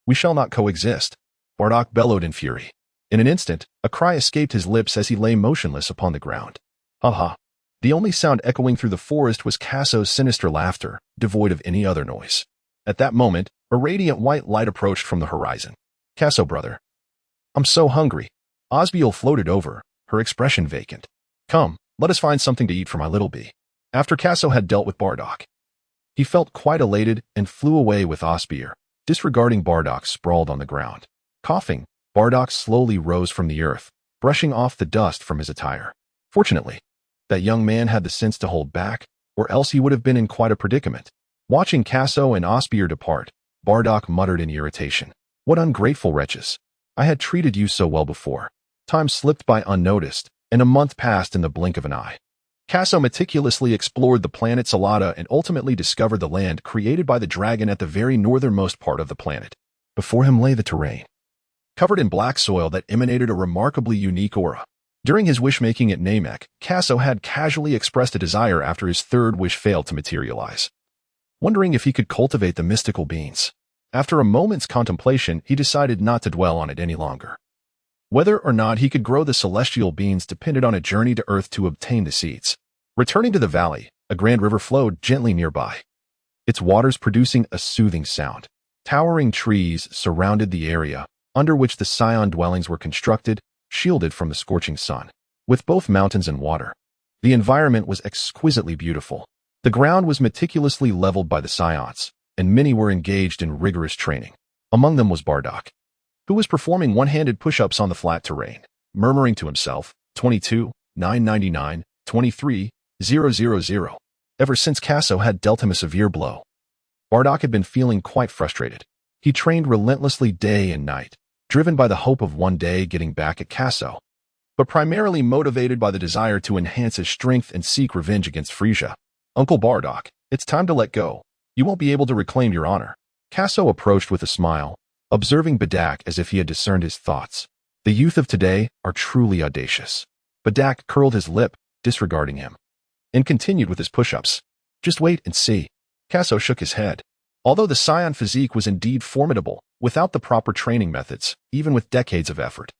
we shall not coexist," Bardock bellowed in fury. In an instant, a cry escaped his lips as he lay motionless upon the ground. Ha ha. The only sound echoing through the forest was Kasso's sinister laughter, devoid of any other noise. At that moment, a radiant white light approached from the horizon. "Kasso, brother. I'm so hungry." Osbier floated over, her expression vacant. "Come, let us find something to eat for my little bee." After Kasso had dealt with Bardock, he felt quite elated and flew away with Osbier, disregarding Bardock sprawled on the ground. Coughing, Bardock slowly rose from the earth, brushing off the dust from his attire. Fortunately, that young man had the sense to hold back, or else he would have been in quite a predicament. Watching Kasso and Osbier depart, Bardock muttered in irritation. "What ungrateful wretches! I had treated you so well before." Time slipped by unnoticed, and a month passed in the blink of an eye. Kasso meticulously explored the planet Lolita and ultimately discovered the land created by the dragon at the very northernmost part of the planet. Before him lay the terrain, covered in black soil that emanated a remarkably unique aura. During his wish-making at Namek, Kasso had casually expressed a desire after his third wish failed to materialize, wondering if he could cultivate the mystical beans. After a moment's contemplation, he decided not to dwell on it any longer. Whether or not he could grow the celestial beans depended on a journey to Earth to obtain the seeds. Returning to the valley, a grand river flowed gently nearby, its waters producing a soothing sound. Towering trees surrounded the area, under which the Saiyan dwellings were constructed, shielded from the scorching sun. With both mountains and water, the environment was exquisitely beautiful. The ground was meticulously leveled by the Saiyans, and many were engaged in rigorous training. Among them was Bardock, who was performing one-handed push-ups on the flat terrain, murmuring to himself, 22, 999, 23, 000. Ever since Kasso had dealt him a severe blow, Bardock had been feeling quite frustrated. He trained relentlessly day and night, driven by the hope of one day getting back at Kasso. but primarily motivated by the desire to enhance his strength and seek revenge against Frieza. Uncle Bardock, it's time to let go. You won't be able to reclaim your honor. Kaso approached with a smile, observing Bardock as if he had discerned his thoughts. The youth of today are truly audacious. Bardock curled his lip, disregarding him, and continued with his push-ups. Just wait and see. Kaso shook his head. Although the Saiyan physique was indeed formidable, without the proper training methods, even with decades of effort,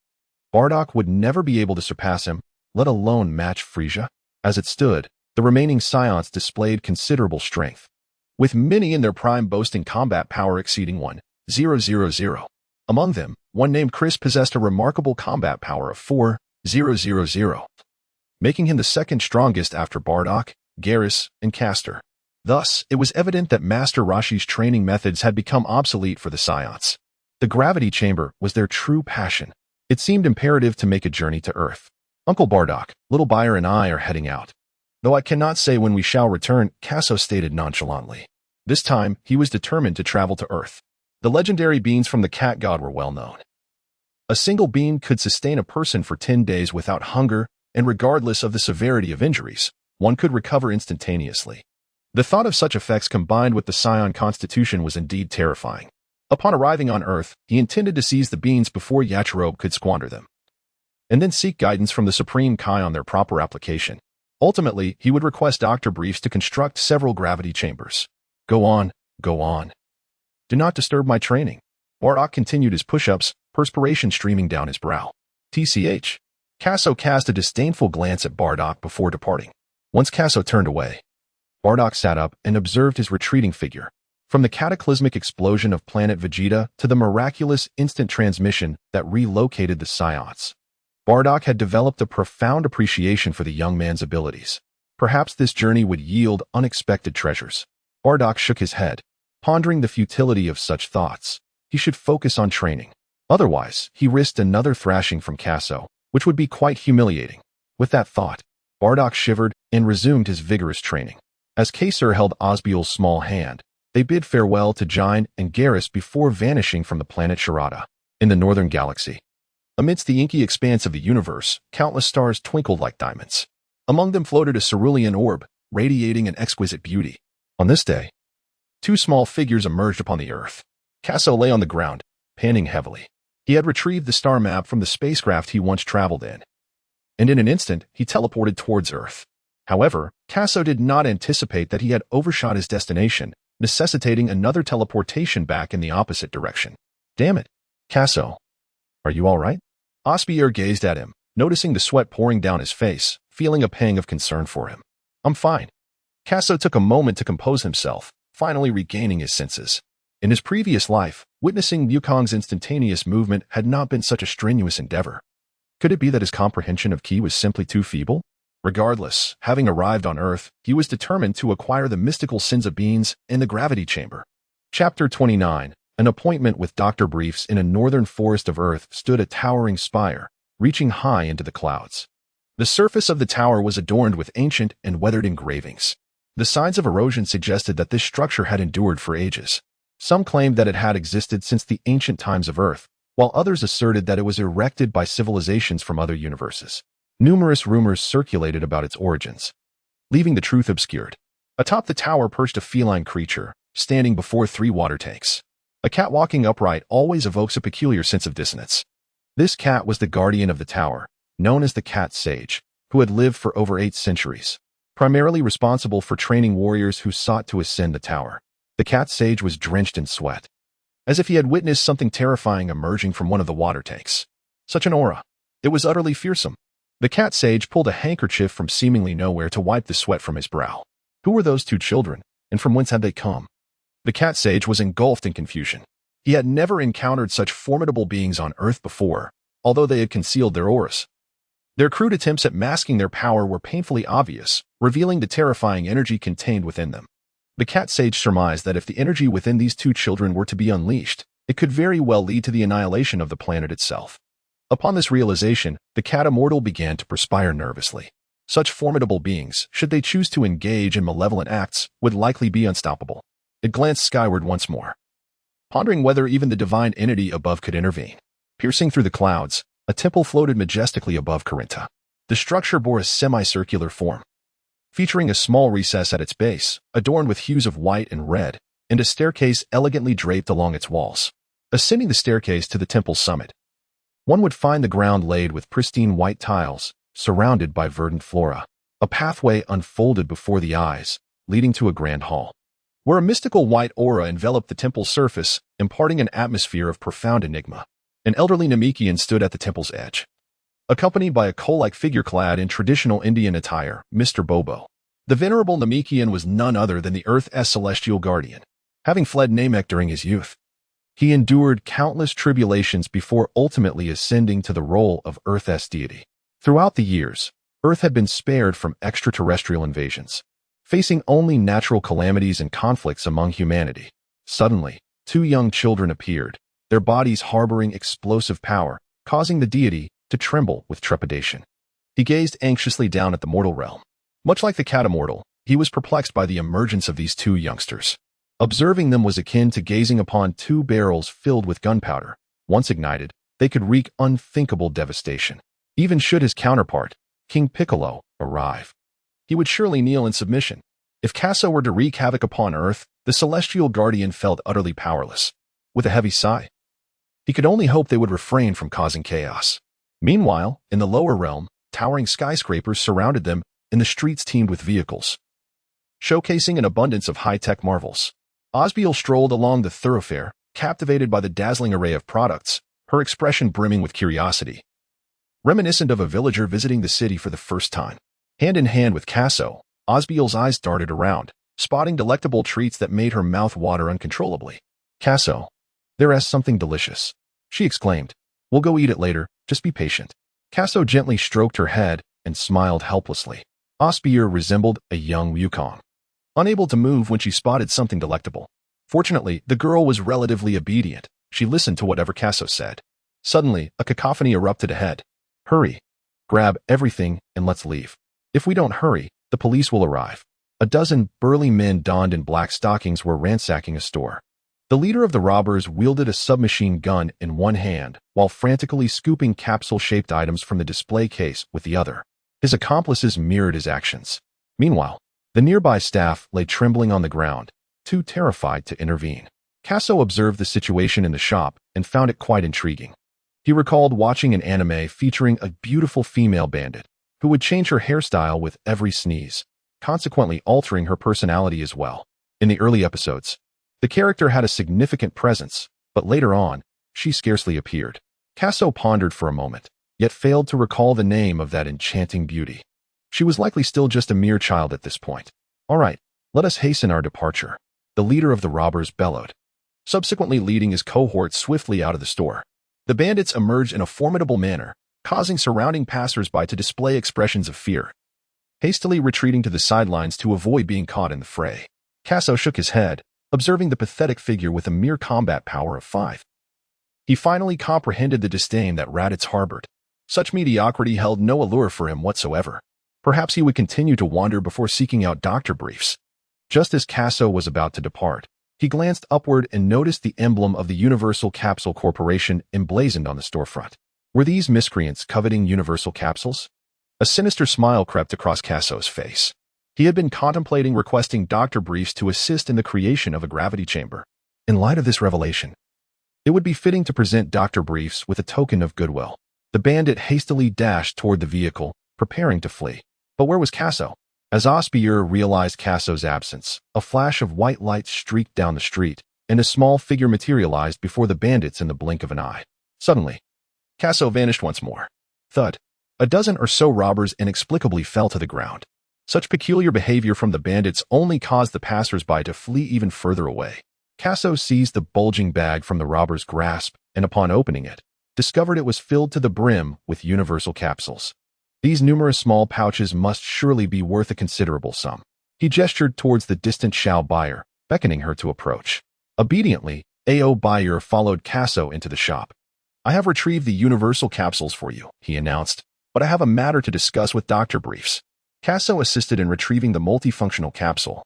Bardock would never be able to surpass him, let alone match Frieza. As it stood, the remaining Saiyans displayed considerable strength, with many in their prime boasting combat power exceeding 1,000. Among them, one named Chris possessed a remarkable combat power of 4,000, making him the second strongest after Bardock, Garrus, and Castor. Thus, it was evident that Master Roshi's training methods had become obsolete for the Saiyans. The gravity chamber was their true passion. It seemed imperative to make a journey to Earth. Uncle Bardock, Little Buyer and I are heading out. Though I cannot say when we shall return, Kaso stated nonchalantly. This time, he was determined to travel to Earth. The legendary beans from the cat god were well known. A single bean could sustain a person for 10 days without hunger, and regardless of the severity of injuries, one could recover instantaneously. The thought of such effects combined with the Saiyan constitution was indeed terrifying. Upon arriving on Earth, he intended to seize the beans before Yachirobe could squander them, and then seek guidance from the Supreme Kai on their proper application. Ultimately, he would request Dr. Briefs to construct several gravity chambers. Go on, go on. Do not disturb my training. Bardock continued his push-ups, perspiration streaming down his brow. TCH. Kaso cast a disdainful glance at Bardock before departing. Once Kaso turned away, Bardock sat up and observed his retreating figure. From the cataclysmic explosion of planet Vegeta to the miraculous instant transmission that relocated the Saiyans, Bardock had developed a profound appreciation for the young man's abilities. Perhaps this journey would yield unexpected treasures. Bardock shook his head, pondering the futility of such thoughts. He should focus on training. Otherwise, he risked another thrashing from Kaso, which would be quite humiliating. With that thought, Bardock shivered and resumed his vigorous training. As Kaser held Osbier's small hand, they bid farewell to Jine and Garrus before vanishing from the planet Sharada. In the northern galaxy, amidst the inky expanse of the universe, countless stars twinkled like diamonds. Among them floated a cerulean orb, radiating an exquisite beauty. On this day, two small figures emerged upon the Earth. Kaso lay on the ground, panting heavily. He had retrieved the star map from the spacecraft he once traveled in, and in an instant, he teleported towards Earth. However, Kaso did not anticipate that he had overshot his destination, necessitating another teleportation back in the opposite direction. Damn it. Kaso, are you all right? Osbier gazed at him, noticing the sweat pouring down his face, feeling a pang of concern for him. I'm fine. Kaso took a moment to compose himself, finally regaining his senses. In his previous life, witnessing Wukong's instantaneous movement had not been such a strenuous endeavor. Could it be that his comprehension of Ki was simply too feeble? Regardless, having arrived on Earth, he was determined to acquire the mystical Sinza beans in the gravity chamber. Chapter 29. An appointment with Dr. Briefs. In a northern forest of Earth stood a towering spire, reaching high into the clouds. The surface of the tower was adorned with ancient and weathered engravings. The signs of erosion suggested that this structure had endured for ages. Some claimed that it had existed since the ancient times of Earth, while others asserted that it was erected by civilizations from other universes. Numerous rumors circulated about its origins, leaving the truth obscured. Atop the tower perched a feline creature, standing before 3 water tanks. A cat walking upright always evokes a peculiar sense of dissonance. This cat was the guardian of the tower, known as the Cat Sage, who had lived for over 8 centuries, primarily responsible for training warriors who sought to ascend the tower. The Cat Sage was drenched in sweat, as if he had witnessed something terrifying emerging from one of the water tanks. Such an aura. It was utterly fearsome. The Cat Sage pulled a handkerchief from seemingly nowhere to wipe the sweat from his brow. Who were those 2 children, and from whence had they come? The Cat Sage was engulfed in confusion. He had never encountered such formidable beings on Earth before, although they had concealed their auras. Their crude attempts at masking their power were painfully obvious, revealing the terrifying energy contained within them. The Cat Sage surmised that if the energy within these 2 children were to be unleashed, it could very well lead to the annihilation of the planet itself. Upon this realization, the cat immortal began to perspire nervously. Such formidable beings, should they choose to engage in malevolent acts, would likely be unstoppable. It glanced skyward once more, pondering whether even the divine entity above could intervene. Piercing through the clouds, a temple floated majestically above Corinta. The structure bore a semicircular form, featuring a small recess at its base, adorned with hues of white and red, and a staircase elegantly draped along its walls. Ascending the staircase to the temple's summit, one would find the ground laid with pristine white tiles, surrounded by verdant flora. A pathway unfolded before the eyes, leading to a grand hall, where a mystical white aura enveloped the temple's surface, imparting an atmosphere of profound enigma. An elderly Namekian stood at the temple's edge, accompanied by a coal-like figure clad in traditional Indian attire, Mr. Bobo. The venerable Namekian was none other than the Earth's celestial guardian. Having fled Namek during his youth, he endured countless tribulations before ultimately ascending to the role of Earth's deity. Throughout the years, Earth had been spared from extraterrestrial invasions, facing only natural calamities and conflicts among humanity. Suddenly, two young children appeared, their bodies harboring explosive power, causing the deity to tremble with trepidation. He gazed anxiously down at the mortal realm. Much like the cat immortal, he was perplexed by the emergence of these two youngsters. Observing them was akin to gazing upon two barrels filled with gunpowder. Once ignited, they could wreak unthinkable devastation. Even should his counterpart, King Piccolo, arrive, he would surely kneel in submission. If Kaso were to wreak havoc upon Earth, the celestial guardian felt utterly powerless. With a heavy sigh, he could only hope they would refrain from causing chaos. Meanwhile, in the lower realm, towering skyscrapers surrounded them, and the streets teemed with vehicles, showcasing an abundance of high-tech marvels. Osbier strolled along the thoroughfare, captivated by the dazzling array of products, her expression brimming with curiosity, reminiscent of a villager visiting the city for the first time. Hand in hand with Kaso, Osbier's eyes darted around, spotting delectable treats that made her mouth water uncontrollably. "Kaso, there's something delicious," she exclaimed. "We'll go eat it later, just be patient." Kaso gently stroked her head and smiled helplessly. Osbier resembled a young Wukong, unable to move when she spotted something delectable. Fortunately, the girl was relatively obedient. She listened to whatever Kaso said. Suddenly, a cacophony erupted ahead. "Hurry. Grab everything and let's leave. If we don't hurry, the police will arrive." A dozen burly men donned in black stockings were ransacking a store. The leader of the robbers wielded a submachine gun in one hand while frantically scooping capsule-shaped items from the display case with the other. His accomplices mirrored his actions. Meanwhile, the nearby staff lay trembling on the ground, too terrified to intervene. Kaso observed the situation in the shop and found it quite intriguing. He recalled watching an anime featuring a beautiful female bandit who would change her hairstyle with every sneeze, consequently altering her personality as well. In the early episodes, the character had a significant presence, but later on, she scarcely appeared. Kaso pondered for a moment, yet failed to recall the name of that enchanting beauty. She was likely still just a mere child at this point. "All right, let us hasten our departure," the leader of the robbers bellowed, subsequently leading his cohort swiftly out of the store. The bandits emerged in a formidable manner, causing surrounding passers-by to display expressions of fear, hastily retreating to the sidelines to avoid being caught in the fray. Kaso shook his head, observing the pathetic figure with a mere combat power of 5. He finally comprehended the disdain that Raditz harbored. Such mediocrity held no allure for him whatsoever. Perhaps he would continue to wander before seeking out doctor briefs. Just as Kaso was about to depart, he glanced upward and noticed the emblem of the Universal Capsule Corporation emblazoned on the storefront. Were these miscreants coveting Universal Capsules? A sinister smile crept across Kaso's face. He had been contemplating requesting doctor briefs to assist in the creation of a gravity chamber. In light of this revelation, it would be fitting to present doctor briefs with a token of goodwill. The bandit hastily dashed toward the vehicle, preparing to flee. But where was Kaso? As Osbier realized Kaso's absence, a flash of white light streaked down the street, and a small figure materialized before the bandits in the blink of an eye. Suddenly, Kaso vanished once more. Thud. A dozen or so robbers inexplicably fell to the ground. Such peculiar behavior from the bandits only caused the passers-by to flee even further away. Kaso seized the bulging bag from the robber's grasp, and upon opening it, discovered it was filled to the brim with universal capsules. These numerous small pouches must surely be worth a considerable sum. He gestured towards the distant Xiao buyer, beckoning her to approach. Obediently, A.O. buyer followed Kaso into the shop. "I have retrieved the universal capsules for you," he announced, "but I have a matter to discuss with Dr. Briefs." Kaso assisted in retrieving the multifunctional capsule,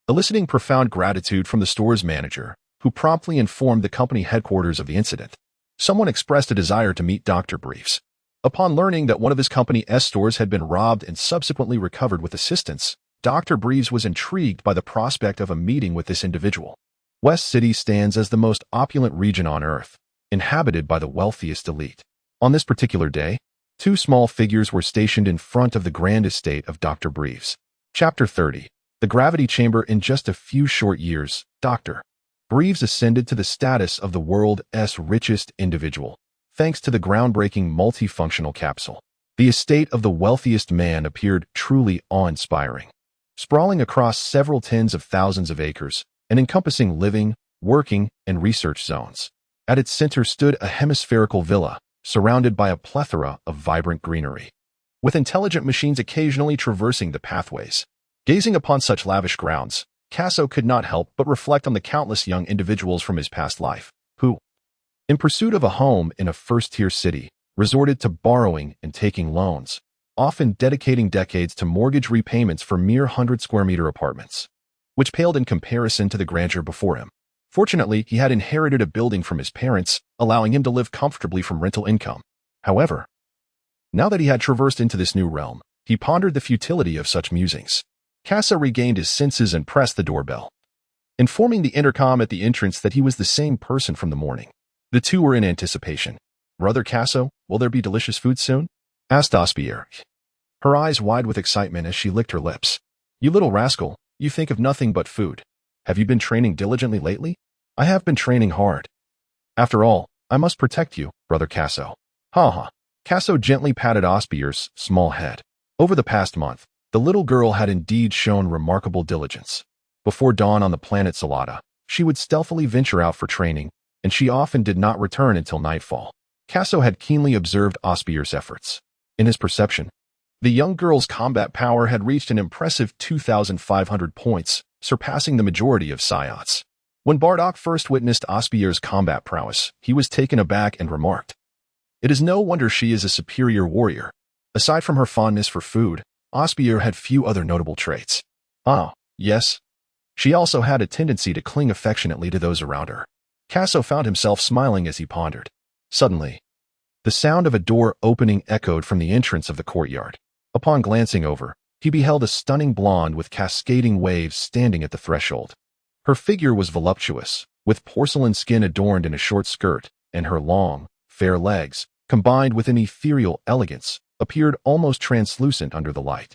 eliciting profound gratitude from the store's manager, who promptly informed the company headquarters of the incident. someone expressed a desire to meet Dr. Briefs. Upon learning that one of his company's stores had been robbed and subsequently recovered with assistance, Dr. Briefs was intrigued by the prospect of a meeting with this individual. West City stands as the most opulent region on Earth, inhabited by the wealthiest elite. On this particular day, two small figures were stationed in front of the grand estate of Dr. Briefs. Chapter 30. The Gravity Chamber. In just a few short years, Dr. Briefs ascended to the status of the world's richest individual, thanks to the groundbreaking multifunctional capsule. The estate of the wealthiest man appeared truly awe-inspiring. Sprawling across several tens of thousands of acres and encompassing living, working, and research zones. At its center stood a hemispherical villa, surrounded by a plethora of vibrant greenery, with intelligent machines occasionally traversing the pathways. Gazing upon such lavish grounds, Karsu could not help but reflect on the countless young individuals from his past life, who, in pursuit of a home in a first-tier city, resorted to borrowing and taking loans, often dedicating decades to mortgage repayments for mere 100-square-meter apartments, which paled in comparison to the grandeur before him. Fortunately, he had inherited a building from his parents, allowing him to live comfortably from rental income. However, now that he had traversed into this new realm, he pondered the futility of such musings. Karsu regained his senses and pressed the doorbell, informing the intercom at the entrance that he was the same person from the morning. The two were in anticipation. "Brother Karsu, will there be delicious food soon?" asked Osbier, her eyes wide with excitement as she licked her lips. "You little rascal, you think of nothing but food. Have you been training diligently lately?" "I have been training hard. After all, I must protect you, Brother Karsu." "Ha." Karsu gently patted Osbier's small head. Over the past month, the little girl had indeed shown remarkable diligence. Before dawn on the planet Lolita, she would stealthily venture out for training, and she often did not return until nightfall. Karsu had keenly observed Osbier's efforts. In his perception, the young girl's combat power had reached an impressive 2,500 points, surpassing the majority of Saiyans. When Bardock first witnessed Osbier's combat prowess, he was taken aback and remarked, "It is no wonder she is a superior warrior." Aside from her fondness for food, Osbier had few other notable traits. Yes. She also had a tendency to cling affectionately to those around her. Karsu found himself smiling as he pondered. Suddenly, the sound of a door opening echoed from the entrance of the courtyard. Upon glancing over, he beheld a stunning blonde with cascading waves standing at the threshold. Her figure was voluptuous, with porcelain skin adorned in a short skirt, and her long, fair legs, combined with an ethereal elegance, appeared almost translucent under the light.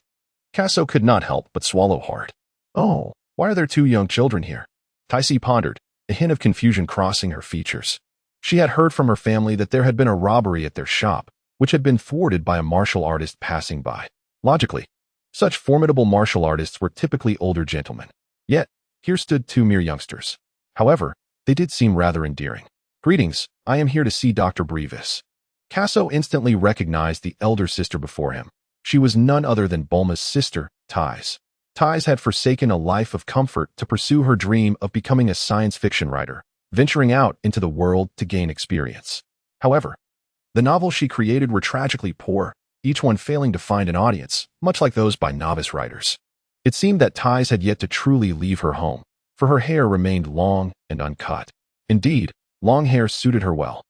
Karsu could not help but swallow hard. "Oh, why are there two young children here?" Taisi pondered, a hint of confusion crossing her features. She had heard from her family that there had been a robbery at their shop, which had been thwarted by a martial artist passing by. Logically, such formidable martial artists were typically older gentlemen. Yet, here stood two mere youngsters. However, they did seem rather endearing. "Greetings, I am here to see Dr. Briefs." Karsu instantly recognized the elder sister before him. She was none other than Bulma's sister, Tais. Tais had forsaken a life of comfort to pursue her dream of becoming a science fiction writer, venturing out into the world to gain experience. However, the novels she created were tragically poor, each one failing to find an audience, much like those by novice writers. It seemed that Tais had yet to truly leave her home, for her hair remained long and uncut. Indeed, long hair suited her well.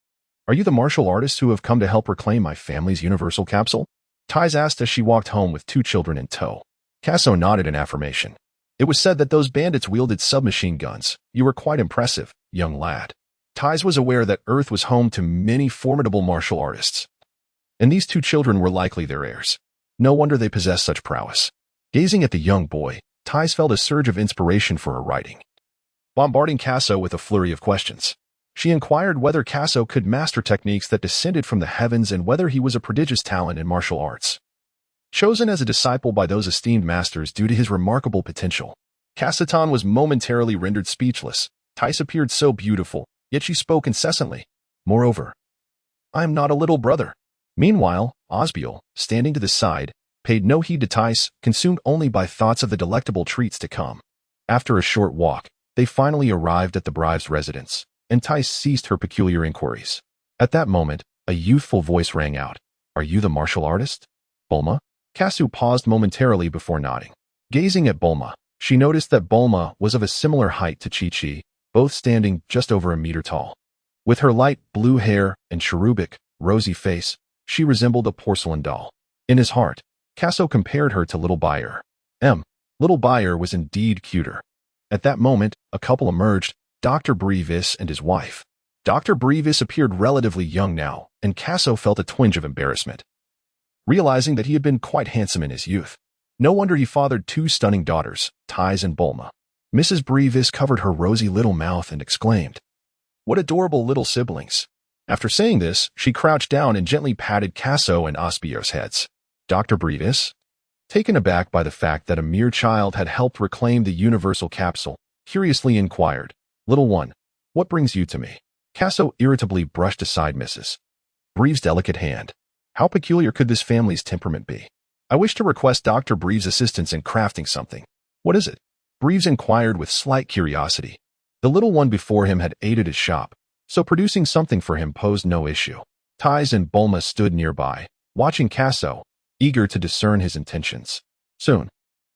"Are you the martial artists who have come to help reclaim my family's universal capsule?" Tais asked as she walked home with two children in tow. Karsu nodded in affirmation. "It was said that those bandits wielded submachine guns. You were quite impressive, young lad." Tais was aware that Earth was home to many formidable martial artists, and these two children were likely their heirs. No wonder they possessed such prowess. Gazing at the young boy, Tais felt a surge of inspiration for her writing. Bombarding Karsu with a flurry of questions, she inquired whether Karsu could master techniques that descended from the heavens and whether he was a prodigious talent in martial arts. Chosen as a disciple by those esteemed masters due to his remarkable potential, Karsu was momentarily rendered speechless. Tais appeared so beautiful, yet she spoke incessantly. Moreover, "I am not a little brother." Meanwhile, Osbier, standing to the side, paid no heed to Tais, consumed only by thoughts of the delectable treats to come. After a short walk, they finally arrived at the bride's residence, and Tais ceased her peculiar inquiries. At that moment, a youthful voice rang out. "Are you the martial artist, Bulma?" Karsu paused momentarily before nodding. Gazing at Bulma, she noticed that Bulma was of a similar height to Chi-Chi, both standing just over a meter tall. With her light blue hair and cherubic, rosy face, she resembled a porcelain doll. In his heart, Kaso compared her to Little Buyer. Little Buyer was indeed cuter. At that moment, a couple emerged, Dr. Brevis and his wife. Dr. Brevis appeared relatively young now, and Kaso felt a twinge of embarrassment, realizing that he had been quite handsome in his youth. No wonder he fathered two stunning daughters, Tais and Bulma. Mrs. Brevis covered her rosy little mouth and exclaimed, "What adorable little siblings." After saying this, she crouched down and gently patted Kaso and Osbier's heads. Dr. Brevis, taken aback by the fact that a mere child had helped reclaim the universal capsule, curiously inquired, "Little one, what brings you to me?" Kaso irritably brushed aside Mrs. Breves' delicate hand. How peculiar could this family's temperament be? "I wish to request Dr. Breves' assistance in crafting something." "What is it?" Breves inquired with slight curiosity. The little one before him had aided his shop, so producing something for him posed no issue. Tais and Bulma stood nearby, watching Kaso, eager to discern his intentions. Soon,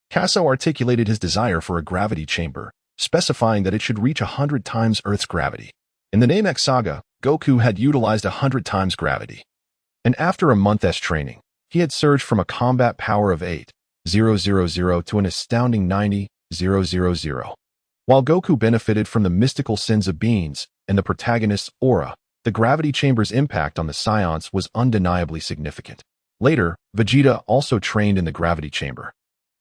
Kaso articulated his desire for a gravity chamber, specifying that it should reach 100 times Earth's gravity. In the Namek saga, Goku had utilized 100 times gravity. And after a month's training, he had surged from a combat power of 8,000 to an astounding 90,000. While Goku benefited from the mystical sins of beings and the protagonist's aura, the gravity chamber's impact on the Saiyans was undeniably significant. Later, Vegeta also trained in the gravity chamber,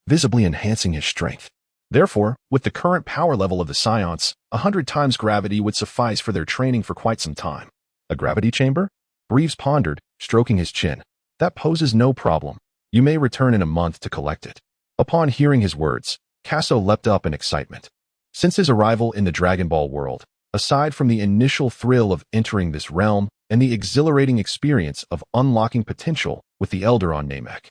visibly enhancing his strength. Therefore, with the current power level of the Saiyans, 100 times gravity would suffice for their training for quite some time. A gravity chamber? Breves pondered, stroking his chin. That poses no problem. You may return in a month to collect it. Upon hearing his words, Kaso leapt up in excitement. Since his arrival in the Dragon Ball world, aside from the initial thrill of entering this realm and the exhilarating experience of unlocking potential with the Elder on Namek,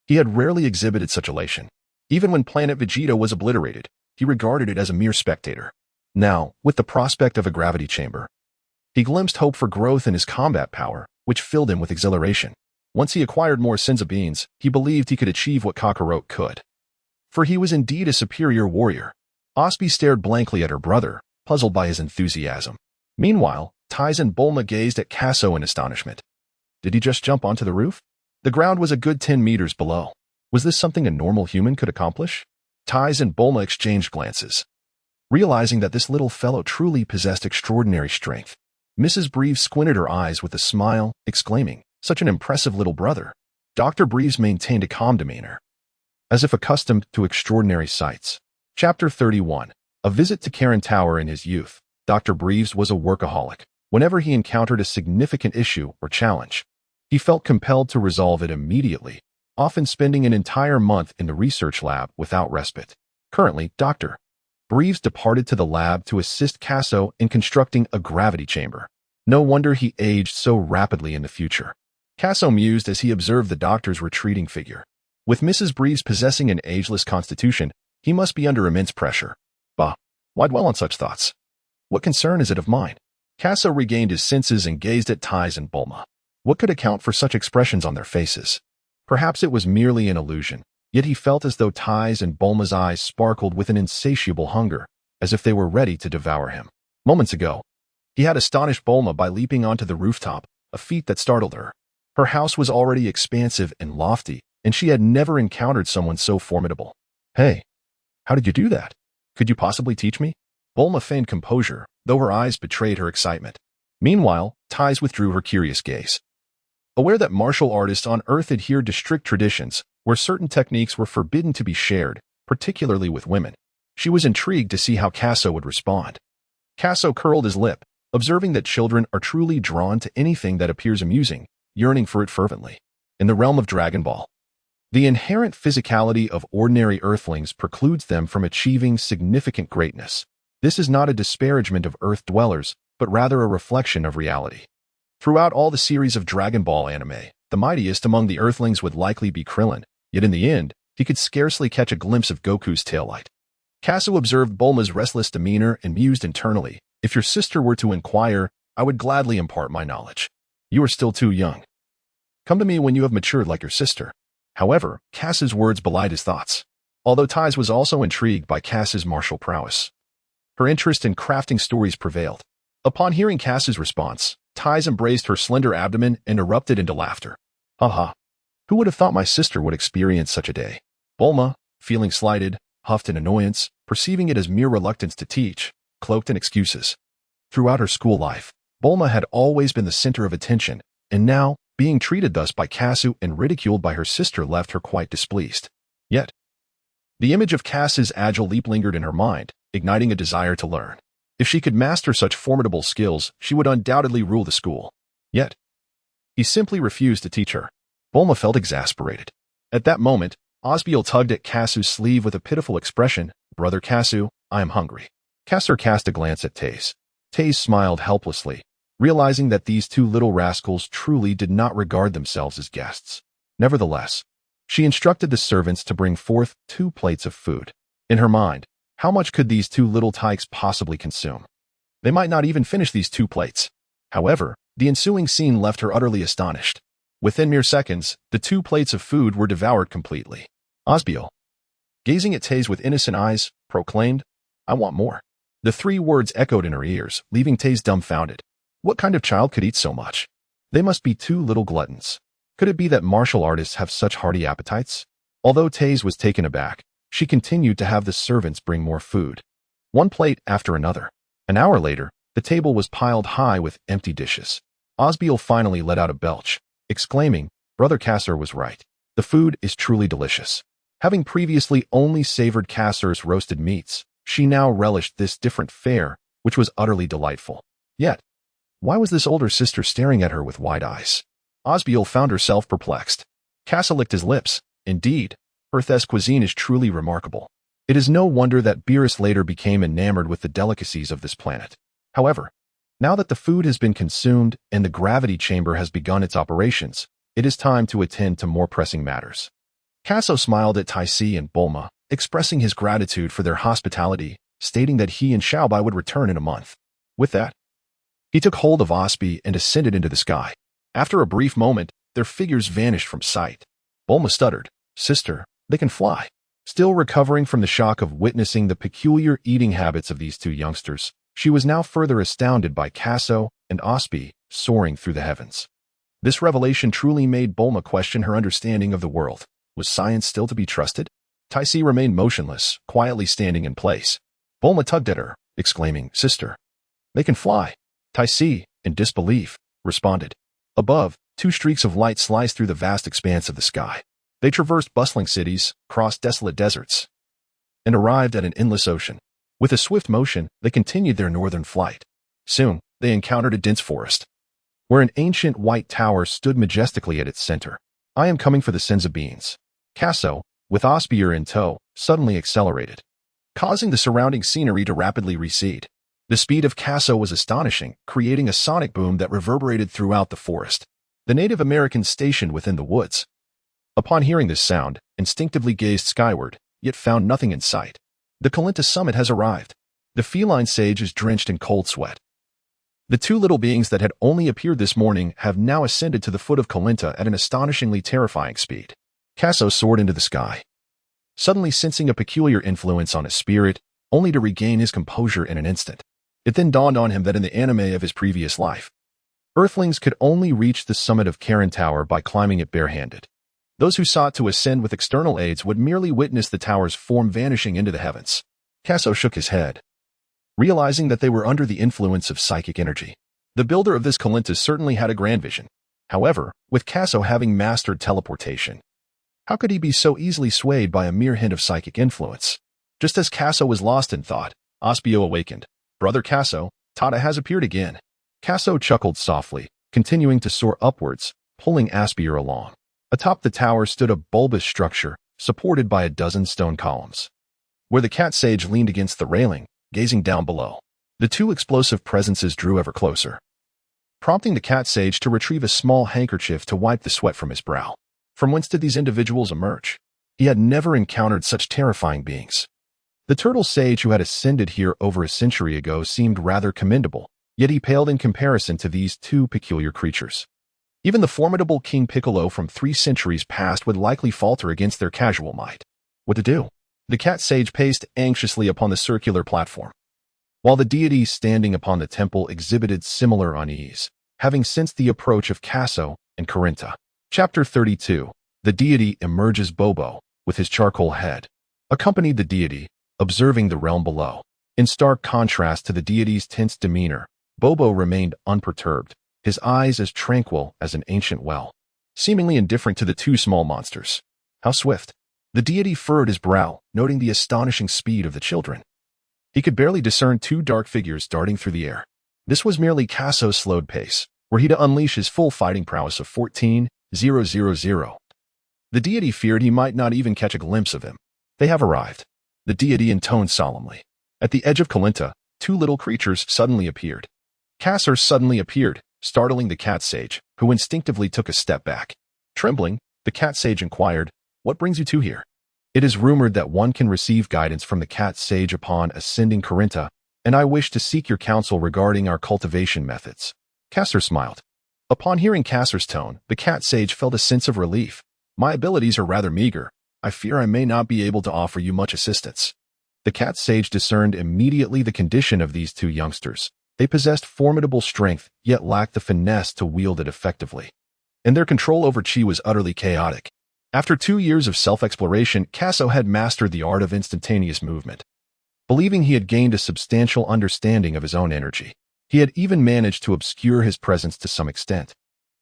he had rarely exhibited such elation. Even when planet Vegeta was obliterated, he regarded it as a mere spectator. Now, with the prospect of a gravity chamber, he glimpsed hope for growth in his combat power, which filled him with exhilaration. Once he acquired more sins of beings, he believed he could achieve what Kakarot could. For he was indeed a superior warrior. Osby stared blankly at her brother, puzzled by his enthusiasm. Meanwhile, Tais and Bulma gazed at Kaso in astonishment. Did he just jump onto the roof? The ground was a good 10 meters below. Was this something a normal human could accomplish? Tais and Bulma exchanged glances, realizing that this little fellow truly possessed extraordinary strength. Mrs. Breves squinted her eyes with a smile, exclaiming, "Such an impressive little brother." Dr. Breves maintained a calm demeanor, as if accustomed to extraordinary sights. Chapter 31. A visit to Karen Tower in his youth. Dr. Breves was a workaholic. Whenever he encountered a significant issue or challenge, he felt compelled to resolve it immediately, often spending an entire month in the research lab without respite. Currently, Dr. Breves departed to the lab to assist Kaso in constructing a gravity chamber. No wonder he aged so rapidly in the future. Kaso mused as he observed the doctor's retreating figure. With Mrs. Breves possessing an ageless constitution, he must be under immense pressure. Bah, why dwell on such thoughts? What concern is it of mine? Kaso regained his senses and gazed at Tais and Bulma. What could account for such expressions on their faces? Perhaps it was merely an illusion, yet he felt as though Tais and Bulma's eyes sparkled with an insatiable hunger, as if they were ready to devour him. Moments ago, he had astonished Bulma by leaping onto the rooftop, a feat that startled her. Her house was already expansive and lofty, and she had never encountered someone so formidable. "Hey, how did you do that? Could you possibly teach me?" Bulma feigned composure, though her eyes betrayed her excitement. Meanwhile, Tais withdrew her curious gaze. Aware that martial artists on Earth adhered to strict traditions, where certain techniques were forbidden to be shared, particularly with women, she was intrigued to see how Kaso would respond. Kaso curled his lip, observing that children are truly drawn to anything that appears amusing, yearning for it fervently. In the realm of Dragon Ball, the inherent physicality of ordinary Earthlings precludes them from achieving significant greatness. This is not a disparagement of Earth dwellers, but rather a reflection of reality. Throughout all the series of Dragon Ball anime, the mightiest among the Earthlings would likely be Krillin, yet in the end, he could scarcely catch a glimpse of Goku's taillight. Kaso observed Bulma's restless demeanor and mused internally, "If your sister were to inquire, I would gladly impart my knowledge. You are still too young. Come to me when you have matured like your sister." However, Kaso's words belied his thoughts. Although Tais was also intrigued by Kaso's martial prowess, her interest in crafting stories prevailed. Upon hearing Kasu's response, Tais embraced her slender abdomen and erupted into laughter. Haha. Who would have thought my sister would experience such a day? Bulma, feeling slighted, huffed in annoyance, perceiving it as mere reluctance to teach, cloaked in excuses. Throughout her school life, Bulma had always been the center of attention, and now, being treated thus by Kasu and ridiculed by her sister left her quite displeased. Yet, the image of Kasu's agile leap lingered in her mind, igniting a desire to learn. If she could master such formidable skills, she would undoubtedly rule the school. Yet, he simply refused to teach her. Bulma felt exasperated. At that moment, Osbier tugged at Kasu's sleeve with a pitiful expression. Brother Kasu, I am hungry. Kasu cast a glance at Tais. Tais smiled helplessly, realizing that these two little rascals truly did not regard themselves as guests. Nevertheless, she instructed the servants to bring forth 2 plates of food. In her mind, how much could these 2 little tykes possibly consume? They might not even finish these 2 plates. However, the ensuing scene left her utterly astonished. Within mere seconds, the 2 plates of food were devoured completely. Osbier, gazing at Tais with innocent eyes, proclaimed, I want more. The 3 words echoed in her ears, leaving Tais dumbfounded. What kind of child could eat so much? They must be 2 little gluttons. Could it be that martial artists have such hearty appetites? Although Tais was taken aback, she continued to have the servants bring more food. 1 plate after another. An hour later, the table was piled high with empty dishes. Osbier finally let out a belch, exclaiming, Brother Kasu was right. The food is truly delicious. Having previously only savored Kasu's roasted meats, she now relished this different fare, which was utterly delightful. Yet, why was this older sister staring at her with wide eyes? Osbier found herself perplexed. Kasu licked his lips. Indeed, Earth's cuisine is truly remarkable. It is no wonder that Beerus later became enamored with the delicacies of this planet. However, now that the food has been consumed and the gravity chamber has begun its operations, it is time to attend to more pressing matters. Kasu smiled at Tais and Bulma, expressing his gratitude for their hospitality, stating that he and Xiaobai would return in a month. With that, he took hold of Osbier and ascended into the sky. After a brief moment, their figures vanished from sight. Bulma stuttered, Sister, they can fly. Still recovering from the shock of witnessing the peculiar eating habits of these 2 youngsters, she was now further astounded by Kasu and Osbier soaring through the heavens. This revelation truly made Bulma question her understanding of the world. Was science still to be trusted? Tais remained motionless, quietly standing in place. Bulma tugged at her, exclaiming, Sister, they can fly. Tais, in disbelief, responded. Above, 2 streaks of light sliced through the vast expanse of the sky. They traversed bustling cities, crossed desolate deserts, and arrived at an endless ocean. With a swift motion, they continued their northern flight. Soon, they encountered a dense forest, where an ancient white tower stood majestically at its center. I am coming for the Senza beans. Kasu, with Osbier in tow, suddenly accelerated, causing the surrounding scenery to rapidly recede. The speed of Kasu was astonishing, creating a sonic boom that reverberated throughout the forest. The Native Americans stationed within the woods, upon hearing this sound, instinctively gazed skyward, yet found nothing in sight. The Lolita summit has arrived. The feline sage is drenched in cold sweat. The 2 little beings that had only appeared this morning have now ascended to the foot of Lolita at an astonishingly terrifying speed. Kasu soared into the sky, suddenly sensing a peculiar influence on his spirit, only to regain his composure in an instant. It then dawned on him that in the anime of his previous life, Earthlings could only reach the summit of Karin Tower by climbing it barehanded. Those who sought to ascend with external aids would merely witness the tower's form vanishing into the heavens. Kasu shook his head, realizing that they were under the influence of psychic energy. The builder of this Lolita certainly had a grand vision. However, with Kasu having mastered teleportation, how could he be so easily swayed by a mere hint of psychic influence? Just as Kasu was lost in thought, Osbier awakened. Brother Kasu, Tada has appeared again. Kasu chuckled softly, continuing to soar upwards, pulling Osbier along. Atop the tower stood a bulbous structure, supported by a dozen stone columns, where the cat sage leaned against the railing, gazing down below. The 2 explosive presences drew ever closer, prompting the cat sage to retrieve a small handkerchief to wipe the sweat from his brow. From whence did these individuals emerge? He had never encountered such terrifying beings. The turtle sage who had ascended here over a century ago seemed rather commendable, yet he paled in comparison to these 2 peculiar creatures. Even the formidable King Piccolo from 3 centuries past would likely falter against their casual might. What to do? The cat sage paced anxiously upon the circular platform, while the deities standing upon the temple exhibited similar unease, having sensed the approach of Kaso and Karinta. Chapter 32. The deity emerges. Bobo, with his charcoal head, accompanied the deity, observing the realm below. In stark contrast to the deity's tense demeanor, Bobo remained unperturbed, his eyes as tranquil as an ancient well, seemingly indifferent to the two small monsters. How swift! The deity furrowed his brow, noting the astonishing speed of the children. He could barely discern two dark figures darting through the air. This was merely Kaso's slowed pace, were he to unleash his full fighting prowess of 14,000. The deity feared he might not even catch a glimpse of him. They have arrived. The deity intoned solemnly. At the edge of Kalinta, two little creatures suddenly appeared. Kasser suddenly appeared, startling the cat sage, who instinctively took a step back. Trembling, the cat sage inquired, "What brings you two here?" It is rumored that one can receive guidance from the cat sage upon ascending Karinta, and I wish to seek your counsel regarding our cultivation methods. Kasser smiled. Upon hearing Kasser's tone, the cat sage felt a sense of relief. My abilities are rather meager. I fear I may not be able to offer you much assistance. The cat sage discerned immediately the condition of these two youngsters. They possessed formidable strength, yet lacked the finesse to wield it effectively. And their control over chi was utterly chaotic. After 2 years of self-exploration, Kaso had mastered the art of instantaneous movement. Believing he had gained a substantial understanding of his own energy, he had even managed to obscure his presence to some extent.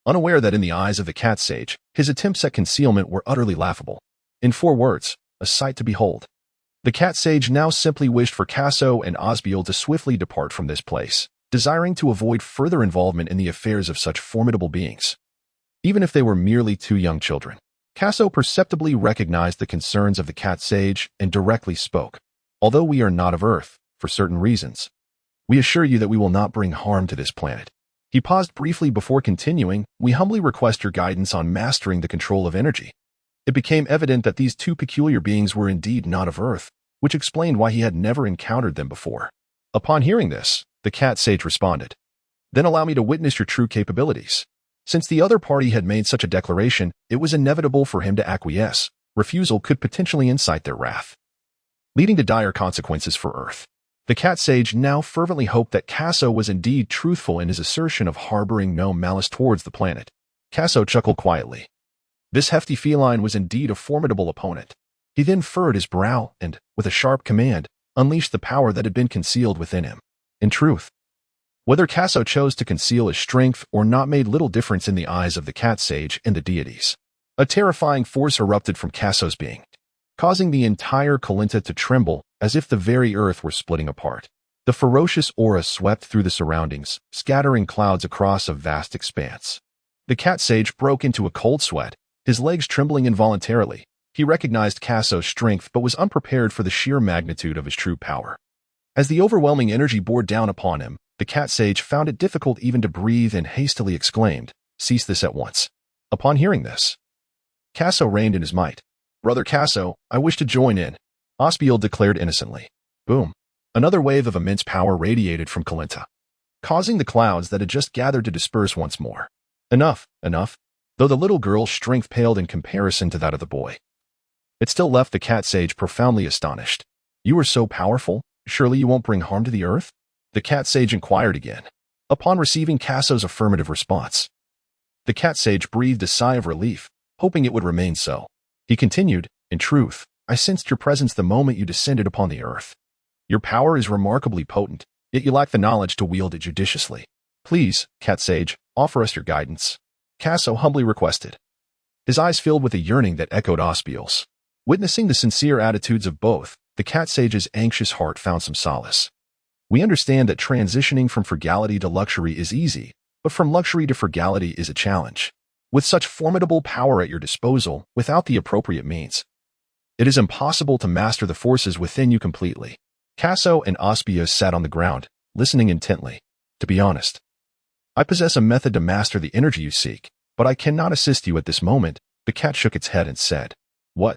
Unaware that in the eyes of the cat sage, his attempts at concealment were utterly laughable. In 4 words, a sight to behold. The cat sage now simply wished for Kaso and Osbier to swiftly depart from this place, desiring to avoid further involvement in the affairs of such formidable beings. Even if they were merely 2 young children, Kaso perceptibly recognized the concerns of the cat sage and directly spoke. Although we are not of Earth, for certain reasons, we assure you that we will not bring harm to this planet. He paused briefly before continuing, we humbly request your guidance on mastering the control of energy. It became evident that these 2 peculiar beings were indeed not of Earth, which explained why he had never encountered them before. Upon hearing this, the cat sage responded, "Then allow me to witness your true capabilities." Since the other party had made such a declaration, it was inevitable for him to acquiesce. Refusal could potentially incite their wrath, leading to dire consequences for Earth. The cat sage now fervently hoped that Kaso was indeed truthful in his assertion of harboring no malice towards the planet. Kaso chuckled quietly. This hefty feline was indeed a formidable opponent. He then furrowed his brow and, with a sharp command, unleashed the power that had been concealed within him. In truth, whether Kaso chose to conceal his strength or not made little difference in the eyes of the cat sage and the deities. A terrifying force erupted from Kaso's being, causing the entire Kalinta to tremble as if the very earth were splitting apart. The ferocious aura swept through the surroundings, scattering clouds across a vast expanse. The cat sage broke into a cold sweat, his legs trembling involuntarily. He recognized Kaso's strength but was unprepared for the sheer magnitude of his true power. As the overwhelming energy bore down upon him, the cat sage found it difficult even to breathe and hastily exclaimed, "Cease this at once." Upon hearing this, Kaso reined in his might. "Brother Kaso, I wish to join in," Osbier declared innocently. Boom. Another wave of immense power radiated from Kalinta, causing the clouds that had just gathered to disperse once more. Enough, though the little girl's strength paled in comparison to that of the boy. It still left the cat sage profoundly astonished. "You are so powerful, surely you won't bring harm to the earth?" The cat sage inquired again. Upon receiving Kaso's affirmative response, the cat sage breathed a sigh of relief, hoping it would remain so. He continued, "In truth, I sensed your presence the moment you descended upon the earth. Your power is remarkably potent, yet you lack the knowledge to wield it judiciously. Please, cat sage, offer us your guidance," Kaso humbly requested. His eyes filled with a yearning that echoed Osbier's. Witnessing the sincere attitudes of both, the cat sage's anxious heart found some solace. "We understand that transitioning from frugality to luxury is easy, but from luxury to frugality is a challenge. With such formidable power at your disposal, without the appropriate means, it is impossible to master the forces within you completely." Kaso and Osbier sat on the ground, listening intently. "To be honest, I possess a method to master the energy you seek, but I cannot assist you at this moment." The cat shook its head and said, "What?"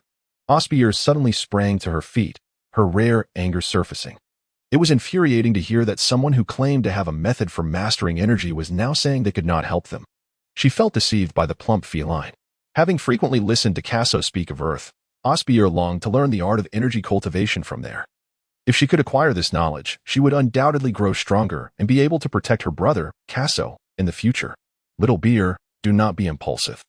Osbier suddenly sprang to her feet, her rare anger surfacing. It was infuriating to hear that someone who claimed to have a method for mastering energy was now saying they could not help them. She felt deceived by the plump feline. Having frequently listened to Kaso speak of Earth, Osbier longed to learn the art of energy cultivation from there. If she could acquire this knowledge, she would undoubtedly grow stronger and be able to protect her brother, Kaso, in the future. Little beer, do not be impulsive.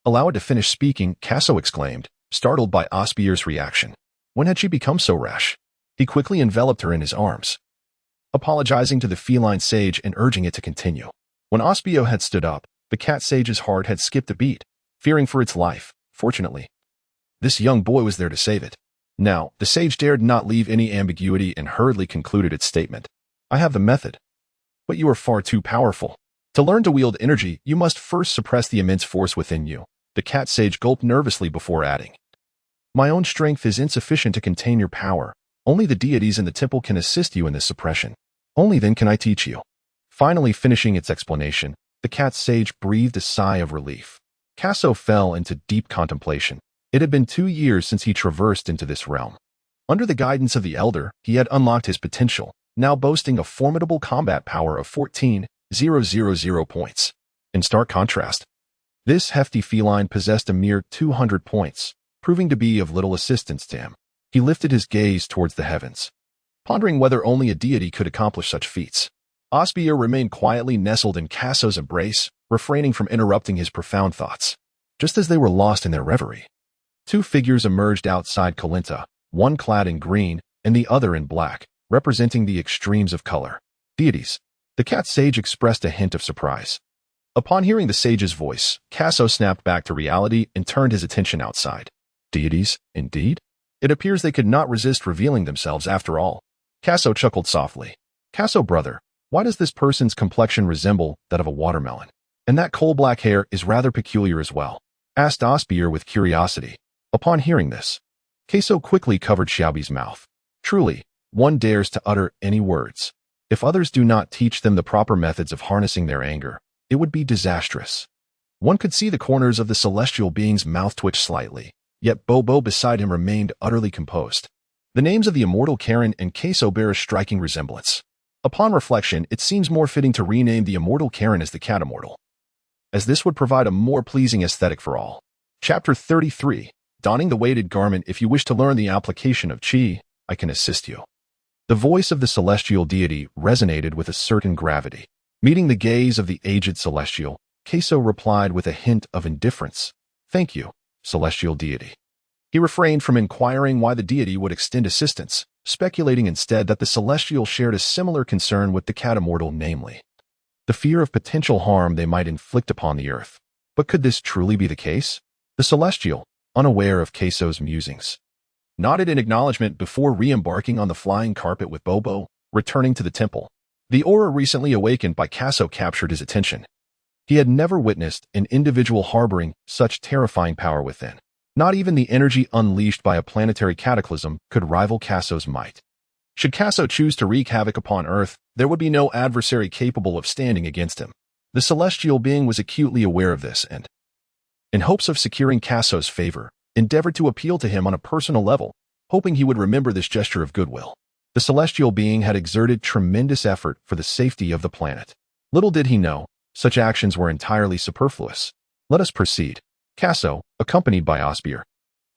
Allow it to finish speaking, Kaso exclaimed, startled by Osbier's reaction. When had she become so rash? He quickly enveloped her in his arms, apologizing to the feline sage and urging it to continue. When Osbio had stood up, the cat sage's heart had skipped a beat, fearing for its life. Fortunately, this young boy was there to save it. Now, the sage dared not leave any ambiguity and hurriedly concluded its statement. I have the method. But you are far too powerful. To learn to wield energy, you must first suppress the immense force within you. The cat sage gulped nervously before adding. My own strength is insufficient to contain your power. Only the deities in the temple can assist you in this suppression. Only then can I teach you. Finally finishing its explanation, the cat sage breathed a sigh of relief. Kaso fell into deep contemplation. It had been 2 years since he traversed into this realm. Under the guidance of the Elder, he had unlocked his potential, now boasting a formidable combat power of 14,000 points. In stark contrast, this hefty feline possessed a mere 200 points, proving to be of little assistance to him. He lifted his gaze towards the heavens, pondering whether only a deity could accomplish such feats. Osbier remained quietly nestled in Kaso's embrace, refraining from interrupting his profound thoughts. Just as they were lost in their reverie, 2 figures emerged outside Kolinta, one clad in green and the other in black, representing the extremes of color. Deities. The cat sage expressed a hint of surprise. Upon hearing the sage's voice, Kaso snapped back to reality and turned his attention outside. Deities, indeed? It appears they could not resist revealing themselves after all. Kaso chuckled softly. Kaso, brother, why does this person's complexion resemble that of a watermelon? And that coal-black hair is rather peculiar as well, asked Osbier with curiosity. Upon hearing this, Kaso quickly covered Xiaobi's mouth. Truly, one dares to utter any words. If others do not teach them the proper methods of harnessing their anger, it would be disastrous. One could see the corners of the celestial being's mouth twitch slightly, yet Bobo beside him remained utterly composed. The names of the immortal Karen and Kaso bear a striking resemblance. Upon reflection, it seems more fitting to rename the immortal Karen as the cat immortal, as this would provide a more pleasing aesthetic for all. Chapter 33. Donning the weighted garment. If you wish to learn the application of chi, I can assist you. The voice of the celestial deity resonated with a certain gravity. Meeting the gaze of the aged celestial, Kaso replied with a hint of indifference. Thank you, celestial deity. He refrained from inquiring why the deity would extend assistance, speculating instead that the celestial shared a similar concern with the cat immortal, namely, the fear of potential harm they might inflict upon the earth. But could this truly be the case? The celestial, unaware of Kaso's musings, nodded in acknowledgement before re-embarking on the flying carpet with Bobo, returning to the temple. The aura recently awakened by Kaso captured his attention. He had never witnessed an individual harboring such terrifying power within. Not even the energy unleashed by a planetary cataclysm could rival Kaso's might. Should Kaso choose to wreak havoc upon Earth, there would be no adversary capable of standing against him. The celestial being was acutely aware of this and, in hopes of securing Kaso's favor, endeavored to appeal to him on a personal level, hoping he would remember this gesture of goodwill. The celestial being had exerted tremendous effort for the safety of the planet. Little did he know, such actions were entirely superfluous. Let us proceed. Kaso, accompanied by Osbier,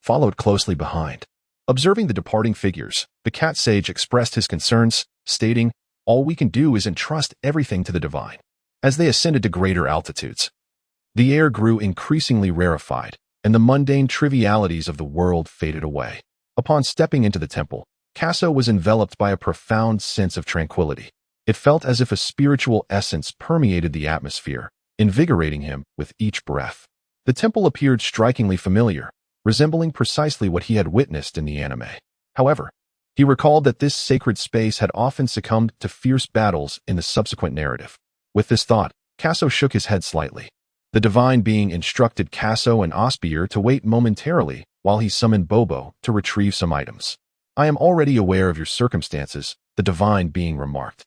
followed closely behind. Observing the departing figures, the cat sage expressed his concerns, stating, all we can do is entrust everything to the divine. As they ascended to greater altitudes, the air grew increasingly rarefied, and the mundane trivialities of the world faded away. Upon stepping into the temple, Kaso was enveloped by a profound sense of tranquility. It felt as if a spiritual essence permeated the atmosphere, invigorating him with each breath. The temple appeared strikingly familiar, resembling precisely what he had witnessed in the anime. However, he recalled that this sacred space had often succumbed to fierce battles in the subsequent narrative. With this thought, Kaso shook his head slightly. The divine being instructed Kaso and Osbier to wait momentarily while he summoned Bobo to retrieve some items. I am already aware of your circumstances, the divine being remarked.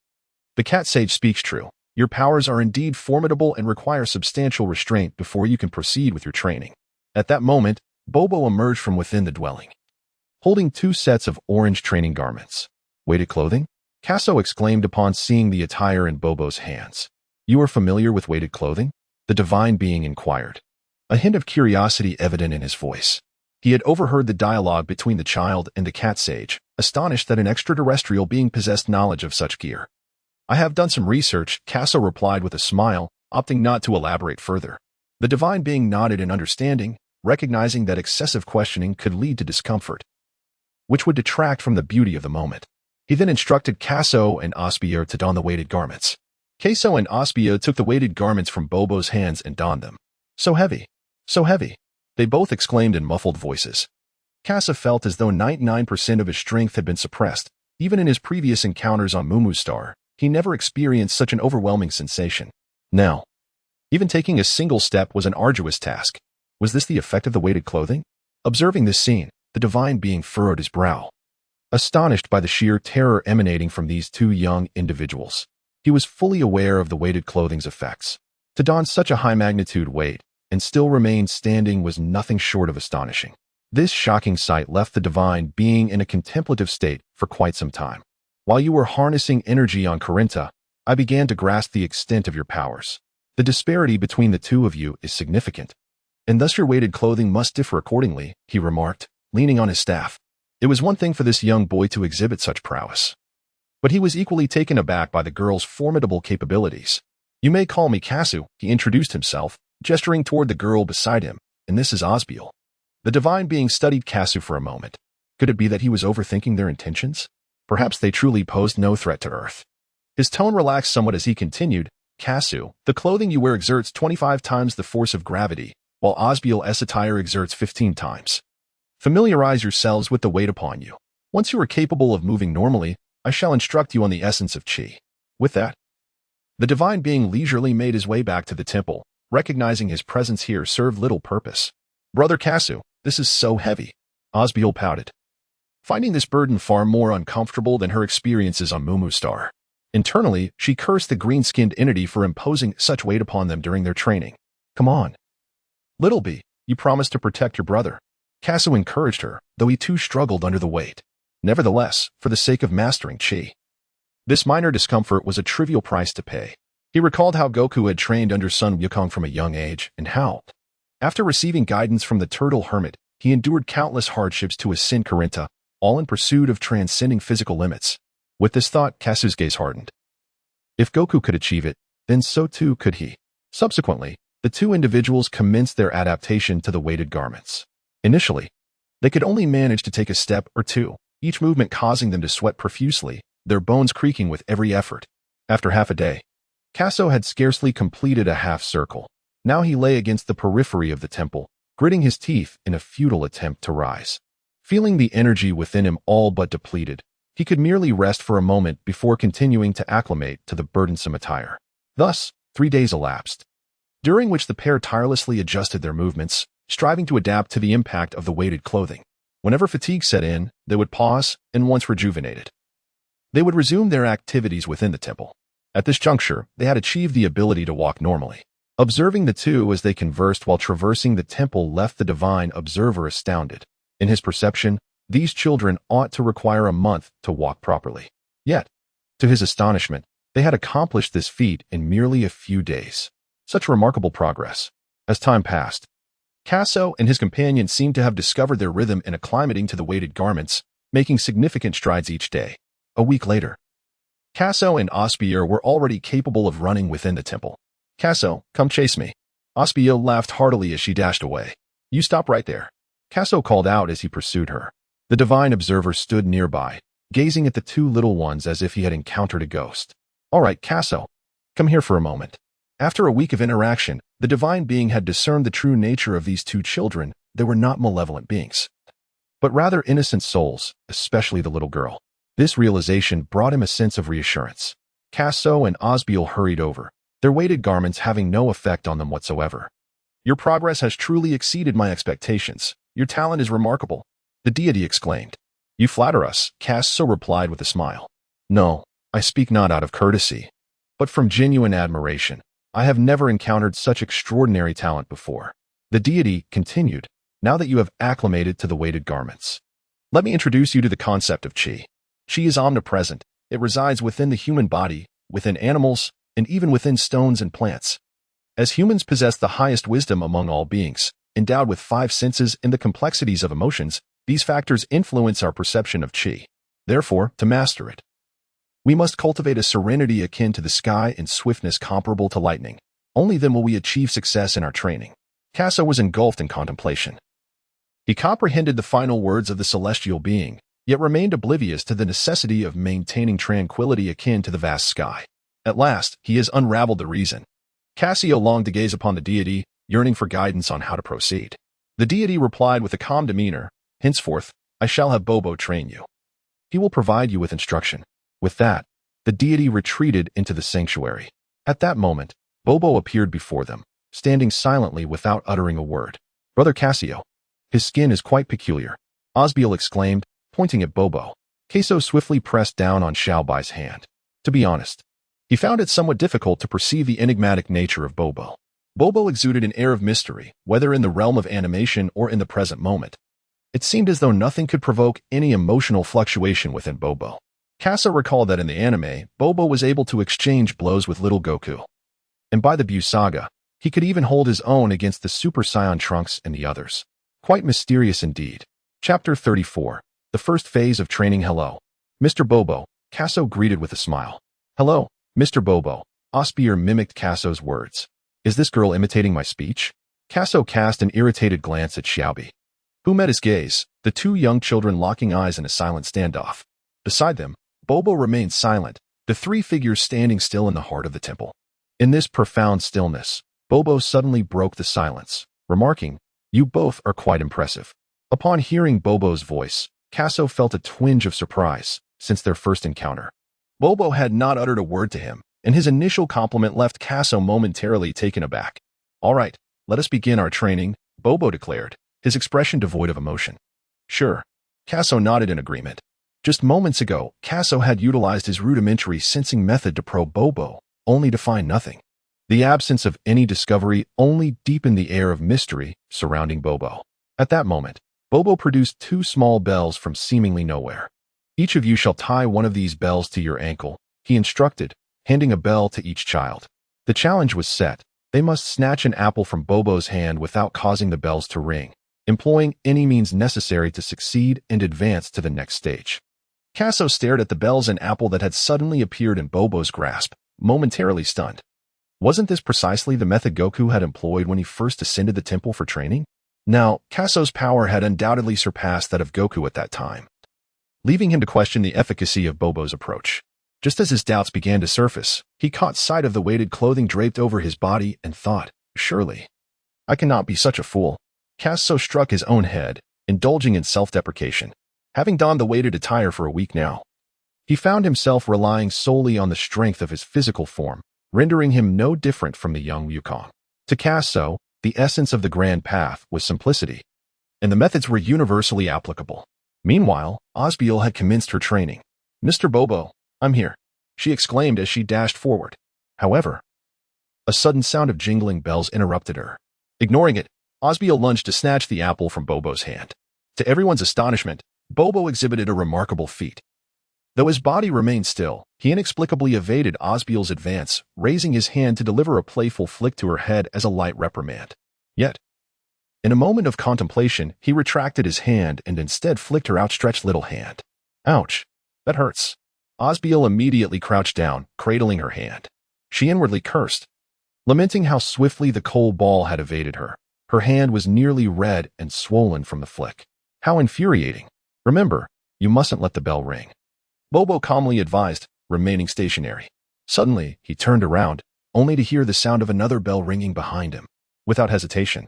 The cat sage speaks true. Your powers are indeed formidable and require substantial restraint before you can proceed with your training. At that moment, Bobo emerged from within the dwelling, holding 2 sets of orange training garments. Weighted clothing? Kaso exclaimed upon seeing the attire in Bobo's hands. You are familiar with weighted clothing? The divine being inquired, a hint of curiosity evident in his voice. He had overheard the dialogue between the child and the cat sage, astonished that an extraterrestrial being possessed knowledge of such gear. I have done some research, Kaso replied with a smile, opting not to elaborate further. The divine being nodded in understanding, recognizing that excessive questioning could lead to discomfort, which would detract from the beauty of the moment. He then instructed Kaso and Osbier to don the weighted garments. Kaso and Osbier took the weighted garments from Bobo's hands and donned them. So heavy, so heavy, they both exclaimed in muffled voices. Kaso felt as though 99% of his strength had been suppressed. Even in his previous encounters on Mumu's star, he never experienced such an overwhelming sensation. Now, even taking a single step was an arduous task. Was this the effect of the weighted clothing? Observing this scene, the divine being furrowed his brow, astonished by the sheer terror emanating from these two young individuals. He was fully aware of the weighted clothing's effects. To don such a high-magnitude weight and still remain standing was nothing short of astonishing. This shocking sight left the divine being in a contemplative state for quite some time. While you were harnessing energy on Corinta, I began to grasp the extent of your powers. The disparity between the two of you is significant, and thus your weighted clothing must differ accordingly, he remarked, leaning on his staff. It was one thing for this young boy to exhibit such prowess, but he was equally taken aback by the girl's formidable capabilities. You may call me Kasu, he introduced himself, gesturing toward the girl beside him, and this is Osbiel. The divine being studied Kasu for a moment. Could it be that he was overthinking their intentions? Perhaps they truly posed no threat to Earth. His tone relaxed somewhat as he continued, Kasu, the clothing you wear exerts 25 times the force of gravity, while Osbiel's attire exerts 15 times. Familiarize yourselves with the weight upon you. Once you are capable of moving normally, I shall instruct you on the essence of Chi. With that, the divine being leisurely made his way back to the temple, recognizing his presence here served little purpose. Brother Kasu, this is so heavy. Osbiel pouted, finding this burden far more uncomfortable than her experiences on Mumu's star. Internally, she cursed the green-skinned entity for imposing such weight upon them during their training. Come on. Little B, you promised to protect your brother. Kasu encouraged her, though he too struggled under the weight. Nevertheless, for the sake of mastering Chi, this minor discomfort was a trivial price to pay. He recalled how Goku had trained under Sun Wukong from a young age, and how, after receiving guidance from the Turtle Hermit, he endured countless hardships to ascend Corinta, all in pursuit of transcending physical limits. With this thought, Kasu's gaze hardened. If Goku could achieve it, then so too could he. Subsequently, the two individuals commenced their adaptation to the weighted garments. Initially, they could only manage to take a step or two, each movement causing them to sweat profusely, their bones creaking with every effort. After half a day, Kaso had scarcely completed a half circle. Now he lay against the periphery of the temple, gritting his teeth in a futile attempt to rise. Feeling the energy within him all but depleted, he could merely rest for a moment before continuing to acclimate to the burdensome attire. Thus, 3 days elapsed, during which the pair tirelessly adjusted their movements, striving to adapt to the impact of the weighted clothing. Whenever fatigue set in, they would pause, and once rejuvenated, they would resume their activities within the temple. At this juncture, they had achieved the ability to walk normally. Observing the two as they conversed while traversing the temple left the divine observer astounded. In his perception, these children ought to require a month to walk properly. Yet, to his astonishment, they had accomplished this feat in merely a few days. Such remarkable progress. As time passed, Kaso and his companion seemed to have discovered their rhythm in acclimating to the weighted garments, making significant strides each day. A week later, Kaso and Osbier were already capable of running within the temple. Kaso, come chase me. Osbier laughed heartily as she dashed away. You stop right there. Kaso called out as he pursued her. The divine observer stood nearby, gazing at the two little ones as if he had encountered a ghost. All right, Kaso, come here for a moment. After a week of interaction, the divine being had discerned the true nature of these two children. They were not malevolent beings, but rather innocent souls, especially the little girl. This realization brought him a sense of reassurance. Kaso and Osbiel hurried over, their weighted garments having no effect on them whatsoever. Your progress has truly exceeded my expectations. Your talent is remarkable, the deity exclaimed. You flatter us, Kaso replied with a smile. No, I speak not out of courtesy, but from genuine admiration. I have never encountered such extraordinary talent before. The deity continued, now that you have acclimated to the weighted garments. Let me introduce you to the concept of Chi. Chi is omnipresent. It resides within the human body, within animals, and even within stones and plants. As humans possess the highest wisdom among all beings, endowed with 5 senses and the complexities of emotions, these factors influence our perception of Chi. Therefore, to master it, we must cultivate a serenity akin to the sky and swiftness comparable to lightning. Only then will we achieve success in our training. Kaso was engulfed in contemplation. He comprehended the final words of the celestial being, yet remained oblivious to the necessity of maintaining tranquility akin to the vast sky. At last, he has unraveled the reason. Cassio longed to gaze upon the deity, yearning for guidance on how to proceed. The deity replied with a calm demeanor, "Henceforth, I shall have Bobo train you. He will provide you with instruction." With that, the deity retreated into the sanctuary. At that moment, Bobo appeared before them, standing silently without uttering a word. "Brother Cassio, his skin is quite peculiar," Osbier exclaimed, pointing at Bobo. Caso swiftly pressed down on Xiaobai's hand. To be honest, he found it somewhat difficult to perceive the enigmatic nature of Bobo. Bobo exuded an air of mystery, whether in the realm of animation or in the present moment. It seemed as though nothing could provoke any emotional fluctuation within Bobo. Caso recalled that in the anime, Bobo was able to exchange blows with little Goku. And by the Buu saga, he could even hold his own against the Super Saiyan Trunks and the others. Quite mysterious indeed. Chapter 34. The first phase of training. "Hello, Mr. Bobo," Caso greeted with a smile. "Hello, Mr. Bobo," Osbier mimicked Caso's words. "Is this girl imitating my speech?" Caso cast an irritated glance at Xiaobi, who met his gaze, the two young children locking eyes in a silent standoff. Beside them, Bobo remained silent, the three figures standing still in the heart of the temple. In this profound stillness, Bobo suddenly broke the silence, remarking, "You both are quite impressive." Upon hearing Bobo's voice, Caso felt a twinge of surprise, since their first encounter. Bobo had not uttered a word to him, and his initial compliment left Caso momentarily taken aback. "All right, let us begin our training," Bobo declared, his expression devoid of emotion. "Sure." Caso nodded in agreement. Just moments ago, Caso had utilized his rudimentary sensing method to probe Bobo, only to find nothing. The absence of any discovery only deepened the air of mystery surrounding Bobo. At that moment, Bobo produced two small bells from seemingly nowhere. "Each of you shall tie one of these bells to your ankle," he instructed, handing a bell to each child. The challenge was set. They must snatch an apple from Bobo's hand without causing the bells to ring, employing any means necessary to succeed and advance to the next stage. Caso stared at the bells and apple that had suddenly appeared in Bobo's grasp, momentarily stunned. Wasn't this precisely the method Goku had employed when he first ascended the temple for training? Now, Caso's power had undoubtedly surpassed that of Goku at that time, leaving him to question the efficacy of Bobo's approach. Just as his doubts began to surface, he caught sight of the weighted clothing draped over his body and thought, "Surely, I cannot be such a fool." Caso struck his own head, indulging in self-deprecation. Having donned the weighted attire for a week now, he found himself relying solely on the strength of his physical form, rendering him no different from the young Wukong. To Caso, the essence of the grand path was simplicity, and the methods were universally applicable. Meanwhile, Osbiel had commenced her training. "Mr. Bobo, I'm here," she exclaimed as she dashed forward. However, a sudden sound of jingling bells interrupted her. Ignoring it, Osbiel lunged to snatch the apple from Bobo's hand. To everyone's astonishment, Bobo exhibited a remarkable feat. Though his body remained still, he inexplicably evaded Osbiel's advance, raising his hand to deliver a playful flick to her head as a light reprimand. Yet, in a moment of contemplation, he retracted his hand and instead flicked her outstretched little hand. "Ouch, that hurts." Osbiel immediately crouched down, cradling her hand. She inwardly cursed, lamenting how swiftly the cold ball had evaded her. Her hand was nearly red and swollen from the flick. How infuriating. "Remember, you mustn't let the bell ring," Bobo calmly advised, remaining stationary. Suddenly, he turned around, only to hear the sound of another bell ringing behind him. Without hesitation,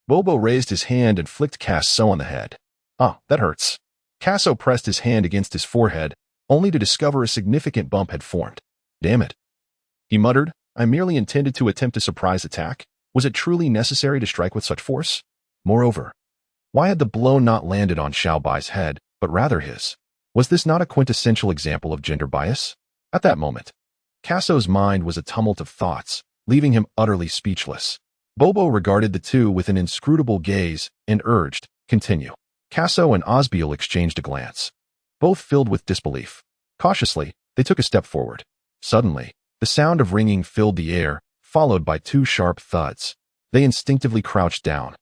Bobo raised his hand and flicked Caso on the head. "Ah, that hurts." Caso pressed his hand against his forehead, only to discover a significant bump had formed. "Damn it," he muttered, "I merely intended to attempt a surprise attack. Was it truly necessary to strike with such force? Moreover, why had the blow not landed on Xiaobai's head, but rather his? Was this not a quintessential example of gender bias? At that moment, Caso's mind was a tumult of thoughts, leaving him utterly speechless. Bobo regarded the two with an inscrutable gaze and urged, "Continue." Caso and Osbiel exchanged a glance, both filled with disbelief. Cautiously, they took a step forward. Suddenly, the sound of ringing filled the air, followed by two sharp thuds. They instinctively crouched down,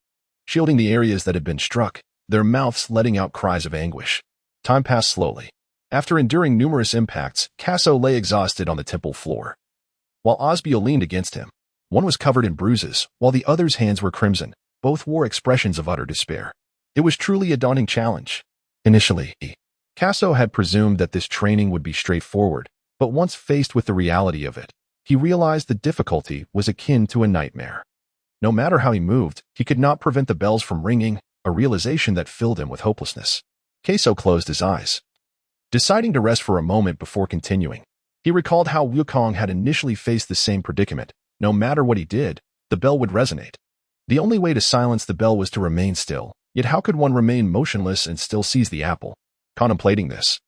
shielding the areas that had been struck, their mouths letting out cries of anguish. Time passed slowly. After enduring numerous impacts, Kaso lay exhausted on the temple floor, while Osbier leaned against him. One was covered in bruises, while the other's hands were crimson. Both wore expressions of utter despair. It was truly a daunting challenge. Initially, Kaso had presumed that this training would be straightforward, but once faced with the reality of it, he realized the difficulty was akin to a nightmare. No matter how he moved, he could not prevent the bells from ringing, a realization that filled him with hopelessness. Kaso closed his eyes, deciding to rest for a moment before continuing. He recalled how Wukong had initially faced the same predicament. No matter what he did, the bell would resonate. The only way to silence the bell was to remain still, yet how could one remain motionless and still seize the apple? Contemplating this,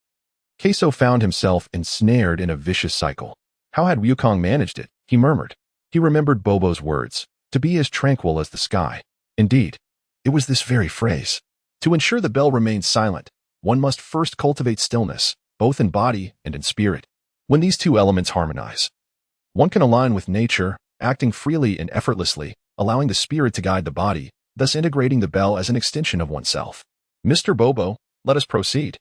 Kaso found himself ensnared in a vicious cycle. How had Wukong managed it? He murmured. He remembered Bobo's words, to be as tranquil as the sky. Indeed, it was this very phrase. To ensure the bell remained silent, one must first cultivate stillness, both in body and in spirit. When these two elements harmonize, one can align with nature, acting freely and effortlessly, allowing the spirit to guide the body, thus integrating the bell as an extension of oneself. Mr. Bobo, let us proceed.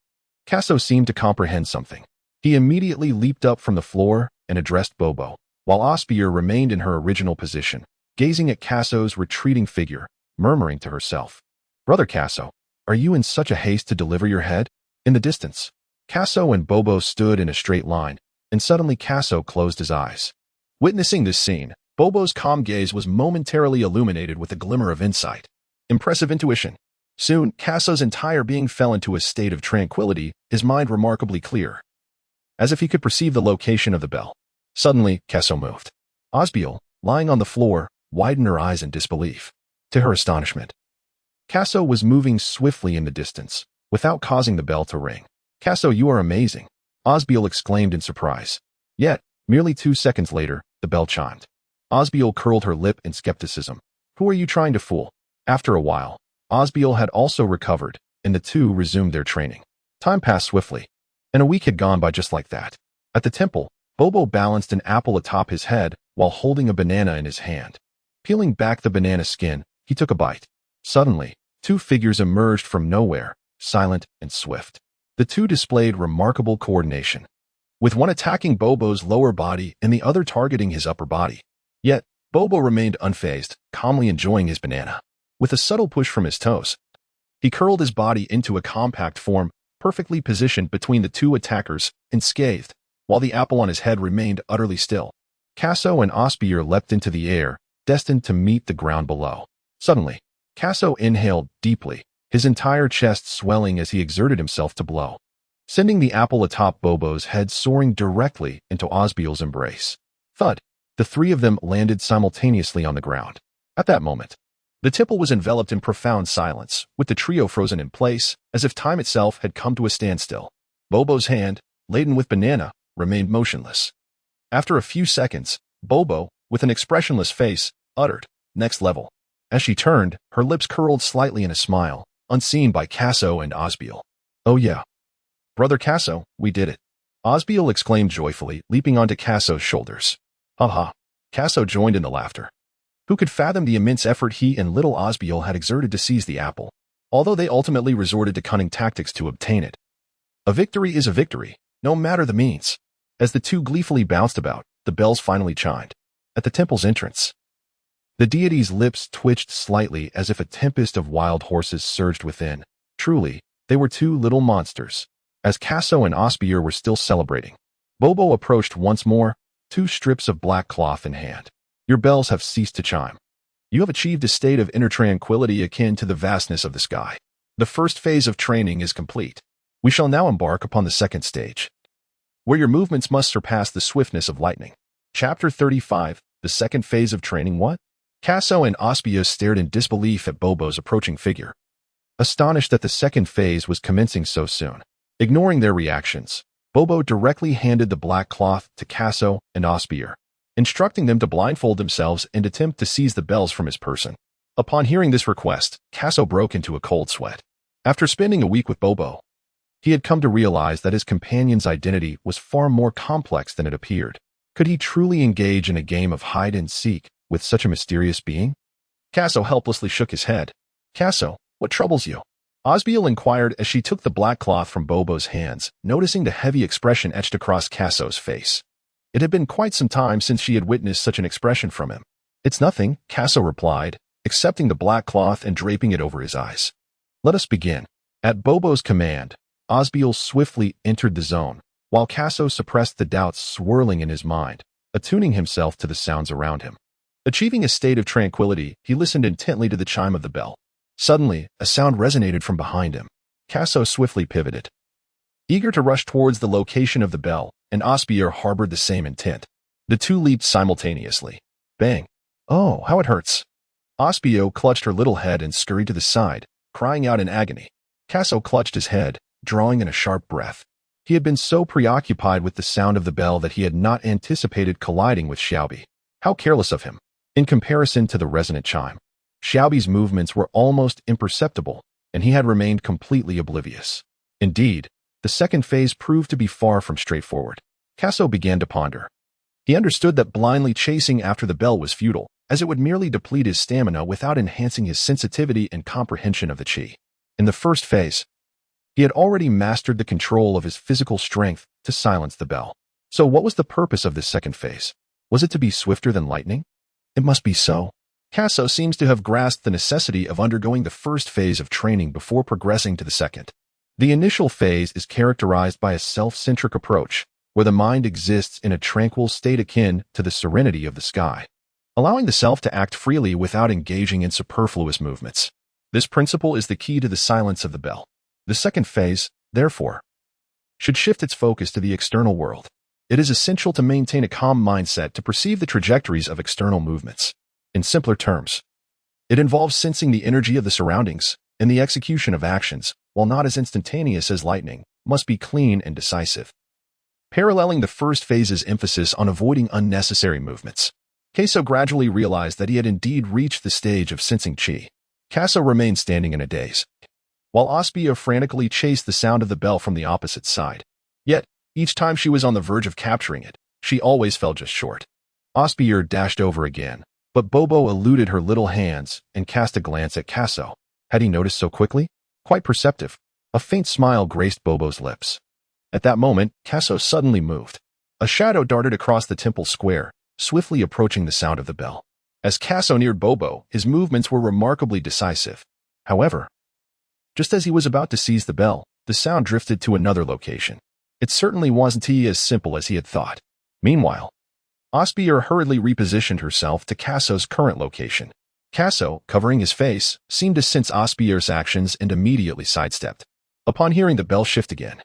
Kaso seemed to comprehend something. He immediately leaped up from the floor and addressed Bobo, while Osbier remained in her original position, gazing at Kaso's retreating figure, murmuring to herself, "Brother Kaso, are you in such a haste to deliver your head?" In the distance, Kaso and Bobo stood in a straight line, and suddenly Kaso closed his eyes. Witnessing this scene, Bobo's calm gaze was momentarily illuminated with a glimmer of insight. Impressive intuition. Soon, Kaso's entire being fell into a state of tranquility, his mind remarkably clear, as if he could perceive the location of the bell. Suddenly, Kaso moved. Osbiel, lying on the floor, widened her eyes in disbelief. To her astonishment, Kaso was moving swiftly in the distance, without causing the bell to ring. "Kaso, you are amazing," Osbiel exclaimed in surprise. Yet, merely 2 seconds later, the bell chimed. Osbiel curled her lip in skepticism. "Who are you trying to fool?" After a while, Osbiel had also recovered, and the two resumed their training. Time passed swiftly, and a week had gone by just like that. At the temple, Bobo balanced an apple atop his head while holding a banana in his hand. Peeling back the banana skin, he took a bite. Suddenly, 2 figures emerged from nowhere, silent and swift. The two displayed remarkable coordination, with one attacking Bobo's lower body and the other targeting his upper body. Yet, Bobo remained unfazed, calmly enjoying his banana. With a subtle push from his toes, he curled his body into a compact form, perfectly positioned between the two attackers, unscathed, while the apple on his head remained utterly still. Kaso and Osbier leapt into the air, destined to meet the ground below. Suddenly, Kaso inhaled deeply, his entire chest swelling as he exerted himself to blow, sending the apple atop Bobo's head soaring directly into Osbiel's embrace. Thud! The 3 of them landed simultaneously on the ground. At that moment, the temple was enveloped in profound silence, with the trio frozen in place, as if time itself had come to a standstill. Bobo's hand, laden with banana, remained motionless. After a few seconds, Bobo, with an expressionless face, uttered, "Next level." As she turned, her lips curled slightly in a smile, unseen by Kaso and Osbiel. "Oh yeah. Brother Kaso, we did it." Osbiel exclaimed joyfully, leaping onto Kaso's shoulders. "Ha." Kaso joined in the laughter. Who could fathom the immense effort he and little Osbiel had exerted to seize the apple, although they ultimately resorted to cunning tactics to obtain it? A victory is a victory, no matter the means. As the two gleefully bounced about, the bells finally chimed. At the temple's entrance, the deity's lips twitched slightly as if a tempest of wild horses surged within. Truly, they were 2 little monsters. As Kaso and Osbier were still celebrating, Bobo approached once more, 2 strips of black cloth in hand. "Your bells have ceased to chime. You have achieved a state of inner tranquility akin to the vastness of the sky. The first phase of training is complete. We shall now embark upon the second stage, where your movements must surpass the swiftness of lightning." Chapter 35, the second phase of training. What? Kaso and Osbier stared in disbelief at Bobo's approaching figure, astonished that the second phase was commencing so soon. Ignoring their reactions, Bobo directly handed the black cloth to Kaso and Osbier, instructing them to blindfold themselves and attempt to seize the bells from his person. Upon hearing this request, Kaso broke into a cold sweat. After spending a week with Bobo, he had come to realize that his companion's identity was far more complex than it appeared. Could he truly engage in a game of hide-and-seek with such a mysterious being? Kaso helplessly shook his head. "Kaso, what troubles you?" Osbiel inquired as she took the black cloth from Bobo's hands, noticing the heavy expression etched across Kasso's face. It had been quite some time since she had witnessed such an expression from him. "It's nothing," Kasso replied, accepting the black cloth and draping it over his eyes. "Let us begin." At Bobo's command, Osbiel swiftly entered the zone, while Kasso suppressed the doubts swirling in his mind, attuning himself to the sounds around him. Achieving a state of tranquility, he listened intently to the chime of the bell. Suddenly, a sound resonated from behind him. Kasso swiftly pivoted, eager to rush towards the location of the bell, and Osbier harbored the same intent. The two leaped simultaneously. Bang! "Oh, how it hurts!" Osbier clutched her little head and scurried to the side, crying out in agony. Kasso clutched his head, drawing in a sharp breath. He had been so preoccupied with the sound of the bell that he had not anticipated colliding with Xiaobi. How careless of him! In comparison to the resonant chime, Xiaobi's movements were almost imperceptible, and he had remained completely oblivious. Indeed, the second phase proved to be far from straightforward. Kasso began to ponder. He understood that blindly chasing after the bell was futile, as it would merely deplete his stamina without enhancing his sensitivity and comprehension of the chi. In the first phase, he had already mastered the control of his physical strength to silence the bell. So what was the purpose of this second phase? Was it to be swifter than lightning? It must be so. Kasso seems to have grasped the necessity of undergoing the first phase of training before progressing to the second. The initial phase is characterized by a self-centric approach, where the mind exists in a tranquil state akin to the serenity of the sky, allowing the self to act freely without engaging in superfluous movements. This principle is the key to the silence of the bell. The second phase, therefore, should shift its focus to the external world. It is essential to maintain a calm mindset to perceive the trajectories of external movements. In simpler terms, it involves sensing the energy of the surroundings, and the execution of actions, while not as instantaneous as lightning, must be clean and decisive. Paralleling the first phase's emphasis on avoiding unnecessary movements, Kasso gradually realized that he had indeed reached the stage of sensing chi. Kasso remained standing in a daze, while Osbier frantically chased the sound of the bell from the opposite side. Yet, each time she was on the verge of capturing it, she always fell just short. Osbier dashed over again, but Bobo eluded her little hands and cast a glance at Kasso. Had he noticed so quickly? Quite perceptive. A faint smile graced Bobo's lips. At that moment, Kasso suddenly moved. A shadow darted across the temple square, swiftly approaching the sound of the bell. As Kasso neared Bobo, his movements were remarkably decisive. However, just as he was about to seize the bell, the sound drifted to another location. It certainly wasn't as simple as he had thought. Meanwhile, Osbier hurriedly repositioned herself to Kasso's current location. Kasso, covering his face, seemed to sense Osbier's actions and immediately sidestepped. Upon hearing the bell shift again,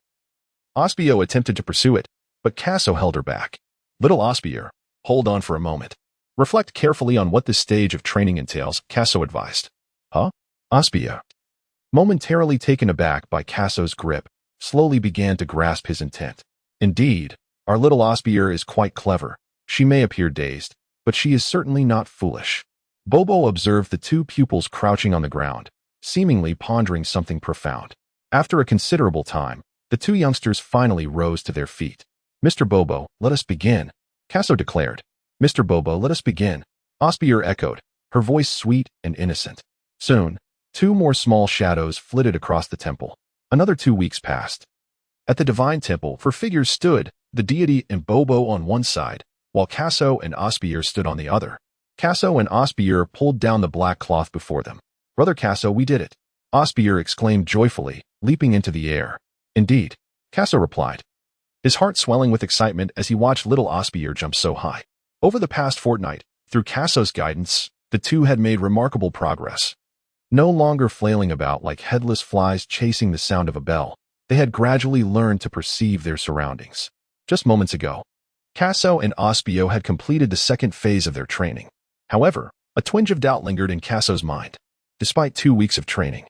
Osbier attempted to pursue it, but Kasso held her back. "Little Osbier, hold on for a moment. Reflect carefully on what this stage of training entails," Kasso advised. "Huh?" Osbier, momentarily taken aback by Kasso's grip, slowly began to grasp his intent. "Indeed, our little Osbier is quite clever. She may appear dazed, but she is certainly not foolish." Bobo observed the two pupils crouching on the ground, seemingly pondering something profound. After a considerable time, the two youngsters finally rose to their feet. "Mr. Bobo, let us begin," Kasso declared. "Mr. Bobo, let us begin," Osbier echoed, her voice sweet and innocent. Soon, two more small shadows flitted across the temple. Another 2 weeks passed. At the divine temple, four figures stood, the deity and Bobo on one side, while Kasso and Osbier stood on the other. Kasso and Osbier pulled down the black cloth before them. "Brother Kasso, we did it," Osbier exclaimed joyfully, leaping into the air. "Indeed," Kasso replied, his heart swelling with excitement as he watched little Osbier jump so high. Over the past fortnight, through Kasso's guidance, the two had made remarkable progress. No longer flailing about like headless flies chasing the sound of a bell, they had gradually learned to perceive their surroundings. Just moments ago, Kasso and Osbier had completed the second phase of their training. However, a twinge of doubt lingered in Kasso's mind. Despite 2 weeks of training,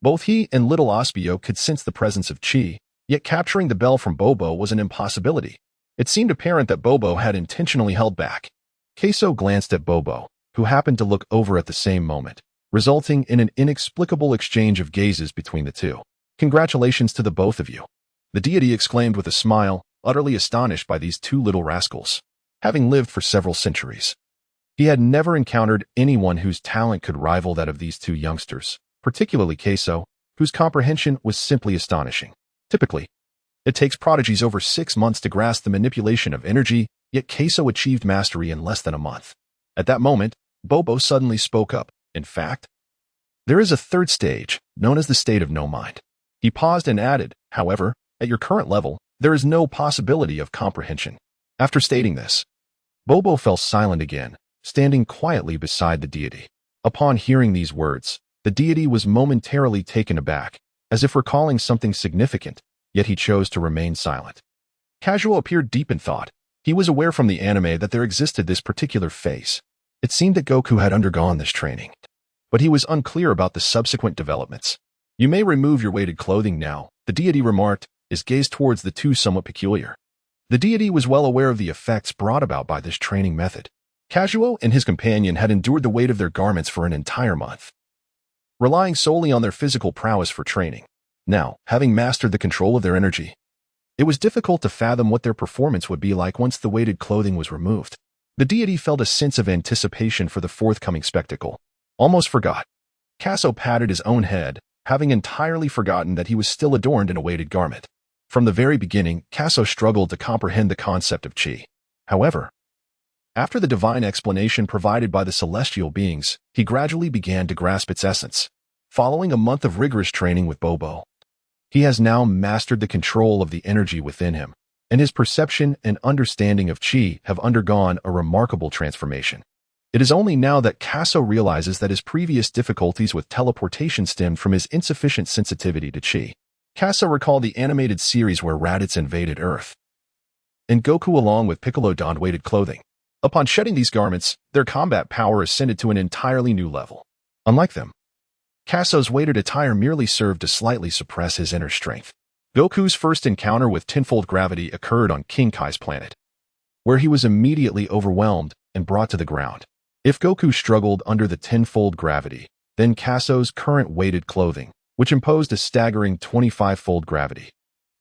both he and little Osbier could sense the presence of chi, yet capturing the bell from Bobo was an impossibility. It seemed apparent that Bobo had intentionally held back. Kasso glanced at Bobo, who happened to look over at the same moment, resulting in an inexplicable exchange of gazes between the two. "Congratulations to the both of you," the deity exclaimed with a smile, utterly astonished by these two little rascals. Having lived for several centuries, he had never encountered anyone whose talent could rival that of these two youngsters, particularly Kasso, whose comprehension was simply astonishing. Typically, it takes prodigies over 6 months to grasp the manipulation of energy, yet Queso achieved mastery in less than a month. At that moment, Bobo suddenly spoke up. In fact, there is a third stage, known as the state of no mind. He paused and added, however, at your current level, there is no possibility of comprehension. After stating this, Bobo fell silent again, standing quietly beside the deity. Upon hearing these words, the deity was momentarily taken aback, as if recalling something significant, yet he chose to remain silent. Casual appeared deep in thought. He was aware from the anime that there existed this particular phase. It seemed that Goku had undergone this training, but he was unclear about the subsequent developments. You may remove your weighted clothing now, the deity remarked, his gaze towards the two somewhat peculiar. The deity was well aware of the effects brought about by this training method. Kazuo and his companion had endured the weight of their garments for an entire month, relying solely on their physical prowess for training. Now, having mastered the control of their energy, it was difficult to fathom what their performance would be like once the weighted clothing was removed. The deity felt a sense of anticipation for the forthcoming spectacle. Almost forgot. Kaso patted his own head, having entirely forgotten that he was still adorned in a weighted garment. From the very beginning, Kaso struggled to comprehend the concept of chi. However, after the divine explanation provided by the celestial beings, he gradually began to grasp its essence. Following a month of rigorous training with Bobo, he has now mastered the control of the energy within him, and his perception and understanding of chi have undergone a remarkable transformation. It is only now that Kaso realizes that his previous difficulties with teleportation stemmed from his insufficient sensitivity to chi. Kaso recalled the animated series where Raditz invaded Earth, and Goku along with Piccolo donned weighted clothing. Upon shedding these garments, their combat power ascended to an entirely new level. Unlike them, Kaso's weighted attire merely served to slightly suppress his inner strength. Goku's first encounter with tenfold gravity occurred on King Kai's planet, where he was immediately overwhelmed and brought to the ground. If Goku struggled under the tenfold gravity, then Kaso's current weighted clothing, which imposed a staggering 25-fold gravity,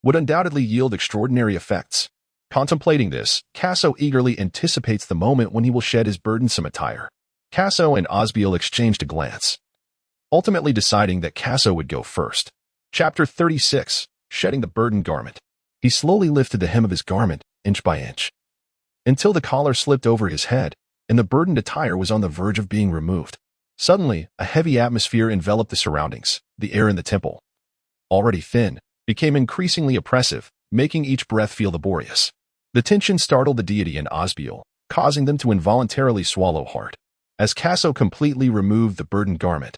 would undoubtedly yield extraordinary effects. Contemplating this, Kaso eagerly anticipates the moment when he will shed his burdensome attire. Kaso and Osbiel exchanged a glance, ultimately deciding that Kaso would go first. Chapter 36, Shedding the Burden Garment. He slowly lifted the hem of his garment, inch by inch, until the collar slipped over his head, and the burdened attire was on the verge of being removed. Suddenly, a heavy atmosphere enveloped the surroundings. The air in the temple, already thin, became increasingly oppressive, making each breath feel laborious. The tension startled the deity and Osbiel, causing them to involuntarily swallow hard. As Kaso completely removed the burdened garment,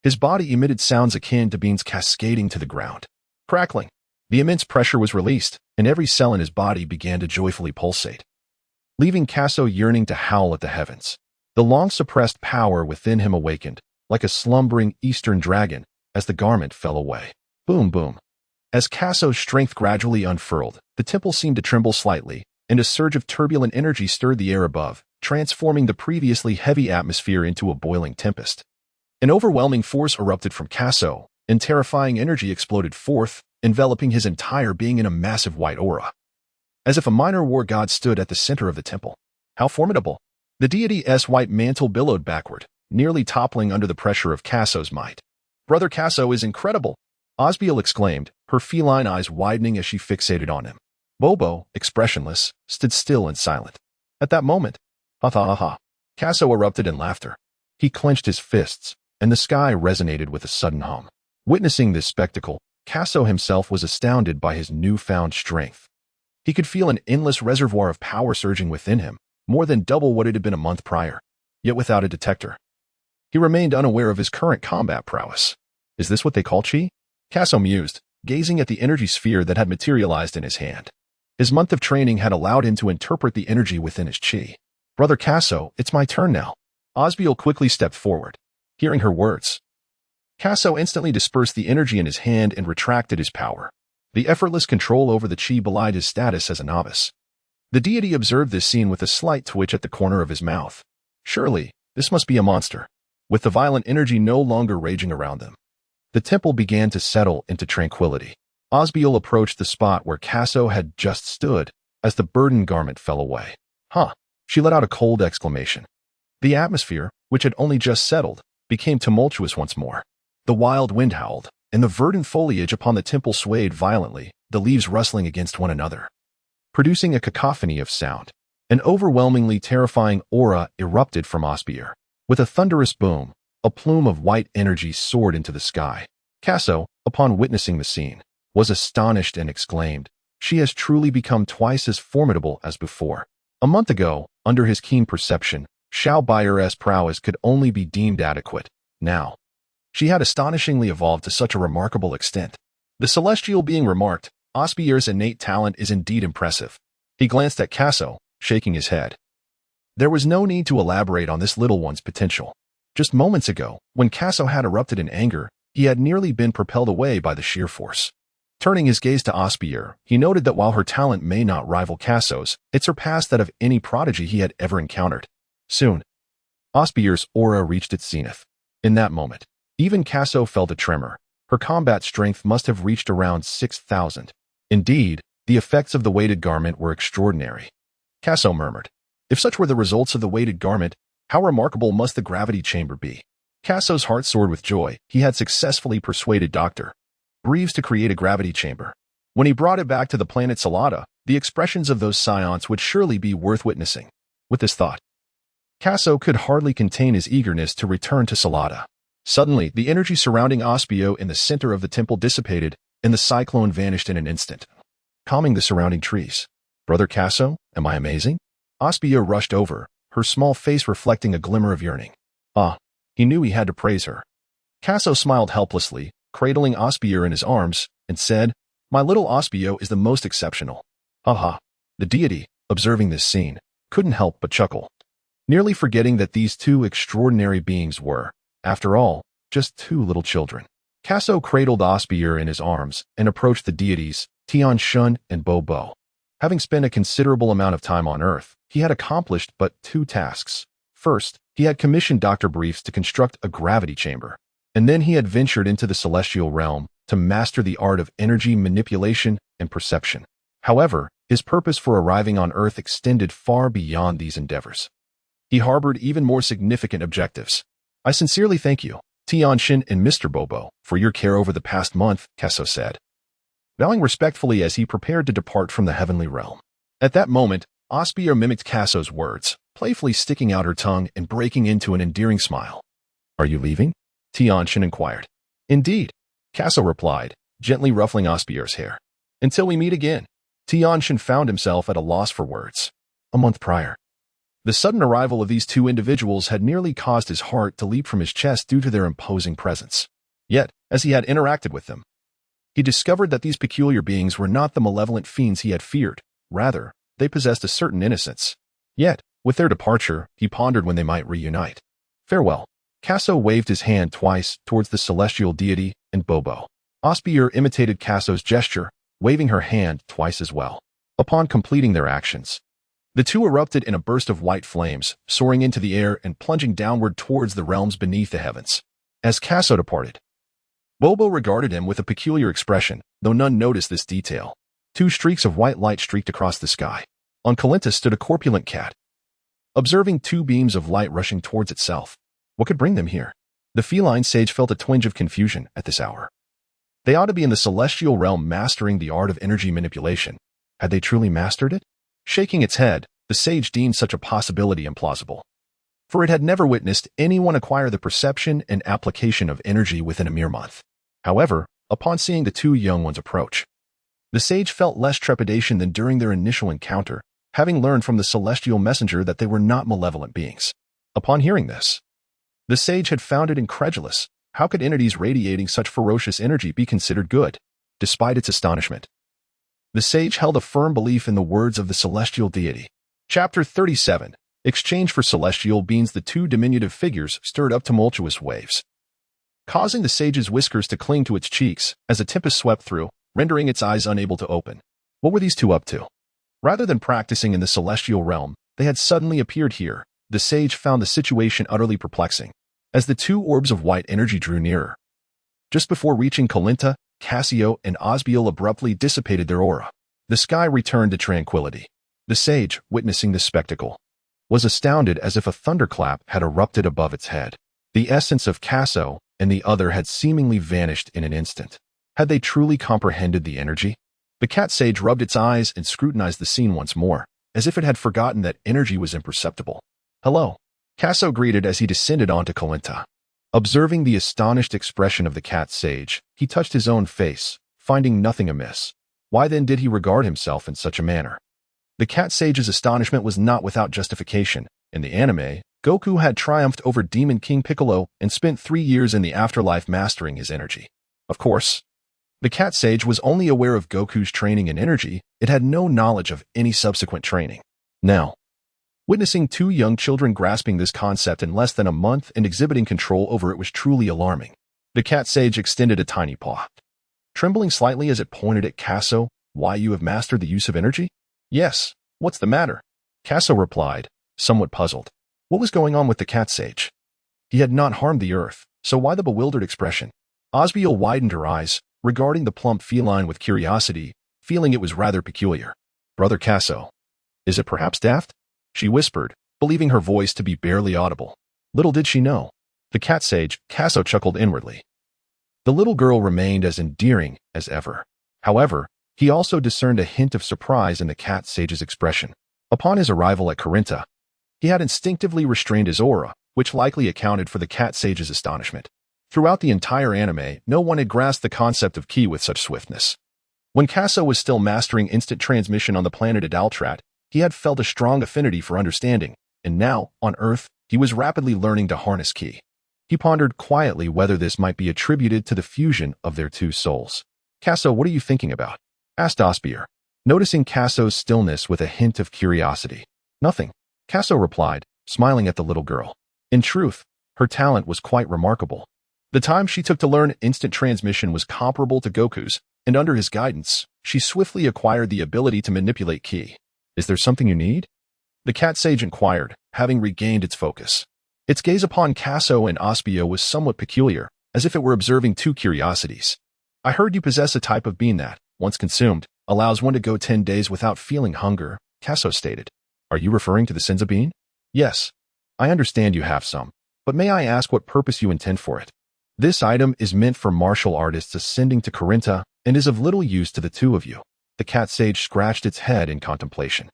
his body emitted sounds akin to beans cascading to the ground. Crackling, the immense pressure was released, and every cell in his body began to joyfully pulsate, leaving Kaso yearning to howl at the heavens. The long-suppressed power within him awakened, like a slumbering eastern dragon, as the garment fell away. Boom, boom. As Kaso's strength gradually unfurled, the temple seemed to tremble slightly, and a surge of turbulent energy stirred the air above, transforming the previously heavy atmosphere into a boiling tempest. An overwhelming force erupted from Kaso, and terrifying energy exploded forth, enveloping his entire being in a massive white aura, as if a minor war god stood at the center of the temple. How formidable! The deity's white mantle billowed backward, nearly toppling under the pressure of Kaso's might. Brother Kaso is incredible! Osbiel exclaimed, her feline eyes widening as she fixated on him. Bobo, expressionless, stood still and silent. At that moment, ha ha ha ha, Kaso erupted in laughter. He clenched his fists, and the sky resonated with a sudden hum. Witnessing this spectacle, Kaso himself was astounded by his newfound strength. He could feel an endless reservoir of power surging within him, more than double what it had been a month prior, yet without a detector. He remained unaware of his current combat prowess. Is this what they call chi? Kaso mused, gazing at the energy sphere that had materialized in his hand. His month of training had allowed him to interpret the energy within his chi. Brother Kaso, it's my turn now. Osbiel quickly stepped forward. Hearing her words, Kaso instantly dispersed the energy in his hand and retracted his power. The effortless control over the chi belied his status as a novice. The deity observed this scene with a slight twitch at the corner of his mouth. Surely, this must be a monster. With the violent energy no longer raging around them, the temple began to settle into tranquility. Osbiel approached the spot where Kaso had just stood as the burden garment fell away. Huh! She let out a cold exclamation. The atmosphere, which had only just settled, became tumultuous once more. The wild wind howled, and the verdant foliage upon the temple swayed violently, the leaves rustling against one another, producing a cacophony of sound. An overwhelmingly terrifying aura erupted from Osbier. With a thunderous boom, a plume of white energy soared into the sky. Kaso, upon witnessing the scene, was astonished and exclaimed, "She has truly become twice as formidable as before." A month ago, under his keen perception, Xiao Baier's prowess could only be deemed adequate. Now, she had astonishingly evolved to such a remarkable extent. The celestial being remarked, "Osbier's innate talent is indeed impressive." He glanced at Kaso, shaking his head. There was no need to elaborate on this little one's potential. Just moments ago, when Kaso had erupted in anger, he had nearly been propelled away by the sheer force. Turning his gaze to Osbier, he noted that while her talent may not rival Kaso's, it surpassed that of any prodigy he had ever encountered. Soon, Osbier's aura reached its zenith. In that moment, even Kaso felt a tremor. Her combat strength must have reached around 6,000. Indeed, the effects of the weighted garment were extraordinary. Kaso murmured, "If such were the results of the weighted garment, how remarkable must the gravity chamber be?" Kaso's heart soared with joy. He had successfully persuaded Dr. Breves to create a gravity chamber. When he brought it back to the planet Lolita, the expressions of those scions would surely be worth witnessing. With this thought, Kaso could hardly contain his eagerness to return to Lolita. Suddenly, the energy surrounding Osbio in the center of the temple dissipated, and the cyclone vanished in an instant, calming the surrounding trees. "Brother Kaso, am I amazing?" Osbio rushed over, her small face reflecting a glimmer of yearning. He knew he had to praise her. Kaso smiled helplessly, cradling Osbier in his arms, and said, "My little Osbio is the most exceptional." The deity, observing this scene, couldn't help but chuckle, nearly forgetting that these two extraordinary beings were, after all, just two little children. Kaso cradled Osbier in his arms and approached the deities, Tian Shun and Bo Bo. Having spent a considerable amount of time on Earth, he had accomplished but two tasks. First, he had commissioned Dr. Briefs to construct a gravity chamber, and then he had ventured into the celestial realm to master the art of energy manipulation and perception. However, his purpose for arriving on Earth extended far beyond these endeavors. He harbored even more significant objectives. "I sincerely thank you, Tianshin and Mr. Bobo, for your care over the past month," Kaso said, bowing respectfully as he prepared to depart from the heavenly realm. At that moment, Osbier mimicked Kaso's words, playfully sticking out her tongue and breaking into an endearing smile. "Are you leaving?" Tianshin inquired. "Indeed," Kaso replied, gently ruffling Osbier's hair. "Until we meet again." Tianshin found himself at a loss for words. A month prior, the sudden arrival of these two individuals had nearly caused his heart to leap from his chest due to their imposing presence. Yet, as he had interacted with them, he discovered that these peculiar beings were not the malevolent fiends he had feared. Rather, they possessed a certain innocence. Yet, with their departure, he pondered when they might reunite. "Farewell." Kaso waved his hand twice towards the celestial deity and Bobo. Osbier imitated Kaso's gesture, waving her hand twice as well. Upon completing their actions, the two erupted in a burst of white flames, soaring into the air and plunging downward towards the realms beneath the heavens. As Kaso departed, Bobo regarded him with a peculiar expression, though none noticed this detail. Two streaks of white light streaked across the sky. On Kalinta stood a corpulent cat, observing two beams of light rushing towards itself. What could bring them here? The feline sage felt a twinge of confusion at this hour. They ought to be in the celestial realm mastering the art of energy manipulation. Had they truly mastered it? Shaking its head, the sage deemed such a possibility implausible, for it had never witnessed anyone acquire the perception and application of energy within a mere month. However, upon seeing the two young ones approach, the sage felt less trepidation than during their initial encounter, having learned from the celestial messenger that they were not malevolent beings. Upon hearing this, the sage had found it incredulous. How could entities radiating such ferocious energy be considered good? Despite its astonishment, the sage held a firm belief in the words of the celestial deity. Chapter 37. Exchange for celestial beings. The two diminutive figures stirred up tumultuous waves, causing the sage's whiskers to cling to its cheeks as a tempest swept through, rendering its eyes unable to open. What were these two up to? Rather than practicing in the celestial realm, they had suddenly appeared here. The sage found the situation utterly perplexing. As the two orbs of white energy drew nearer, just before reaching Kalinta, Cassio and Osbiel abruptly dissipated their aura. The sky returned to tranquility. The sage, witnessing this spectacle, was astounded as if a thunderclap had erupted above its head. The essence of Kasso, and the other had seemingly vanished in an instant. Had they truly comprehended the energy? The cat sage rubbed its eyes and scrutinized the scene once more, as if it had forgotten that energy was imperceptible. "Hello," Kaso greeted as he descended onto Lolita. Observing the astonished expression of the cat sage, he touched his own face, finding nothing amiss. Why then did he regard himself in such a manner? The cat sage's astonishment was not without justification. In the anime, Goku had triumphed over Demon King Piccolo and spent 3 years in the afterlife mastering his energy. Of course, the cat sage was only aware of Goku's training in energy. It had no knowledge of any subsequent training. Now, witnessing 2 young children grasping this concept in less than a month and exhibiting control over it was truly alarming. The cat sage extended a tiny paw, trembling slightly as it pointed at Kaso. "Why, you have mastered the use of energy?" "Yes. What's the matter?" Kaso replied, somewhat puzzled. What was going on with the cat sage? He had not harmed the earth, so why the bewildered expression? Osbier widened her eyes, regarding the plump feline with curiosity, feeling it was rather peculiar. "Brother Kaso, is it perhaps daft?" she whispered, believing her voice to be barely audible. Little did she know. The cat sage, Kaso chuckled inwardly. The little girl remained as endearing as ever. However, he also discerned a hint of surprise in the cat sage's expression. Upon his arrival at Corinta, he had instinctively restrained his aura, which likely accounted for the cat sage's astonishment. Throughout the entire anime, no one had grasped the concept of ki with such swiftness. When Kaso was still mastering instant transmission on the planet Yardrat, he had felt a strong affinity for understanding, and now, on Earth, he was rapidly learning to harness ki. He pondered quietly whether this might be attributed to the fusion of their 2 souls. "Kaso, what are you thinking about?" asked Osbier, noticing Kaso's stillness with a hint of curiosity. "Nothing," Kaso replied, smiling at the little girl. In truth, her talent was quite remarkable. The time she took to learn instant transmission was comparable to Goku's, and under his guidance, she swiftly acquired the ability to manipulate ki. "Is there something you need?" the cat sage inquired, having regained its focus. Its gaze upon Kaso and Osbier was somewhat peculiar, as if it were observing 2 curiosities. "I heard you possess a type of bean that, once consumed, allows one to go 10 days without feeling hunger," Kaso stated. "Are you referring to the Senza bean?" "Yes. I understand you have some, but may I ask what purpose you intend for it?" "This item is meant for martial artists ascending to Corinta and is of little use to the 2 of you." The cat sage scratched its head in contemplation.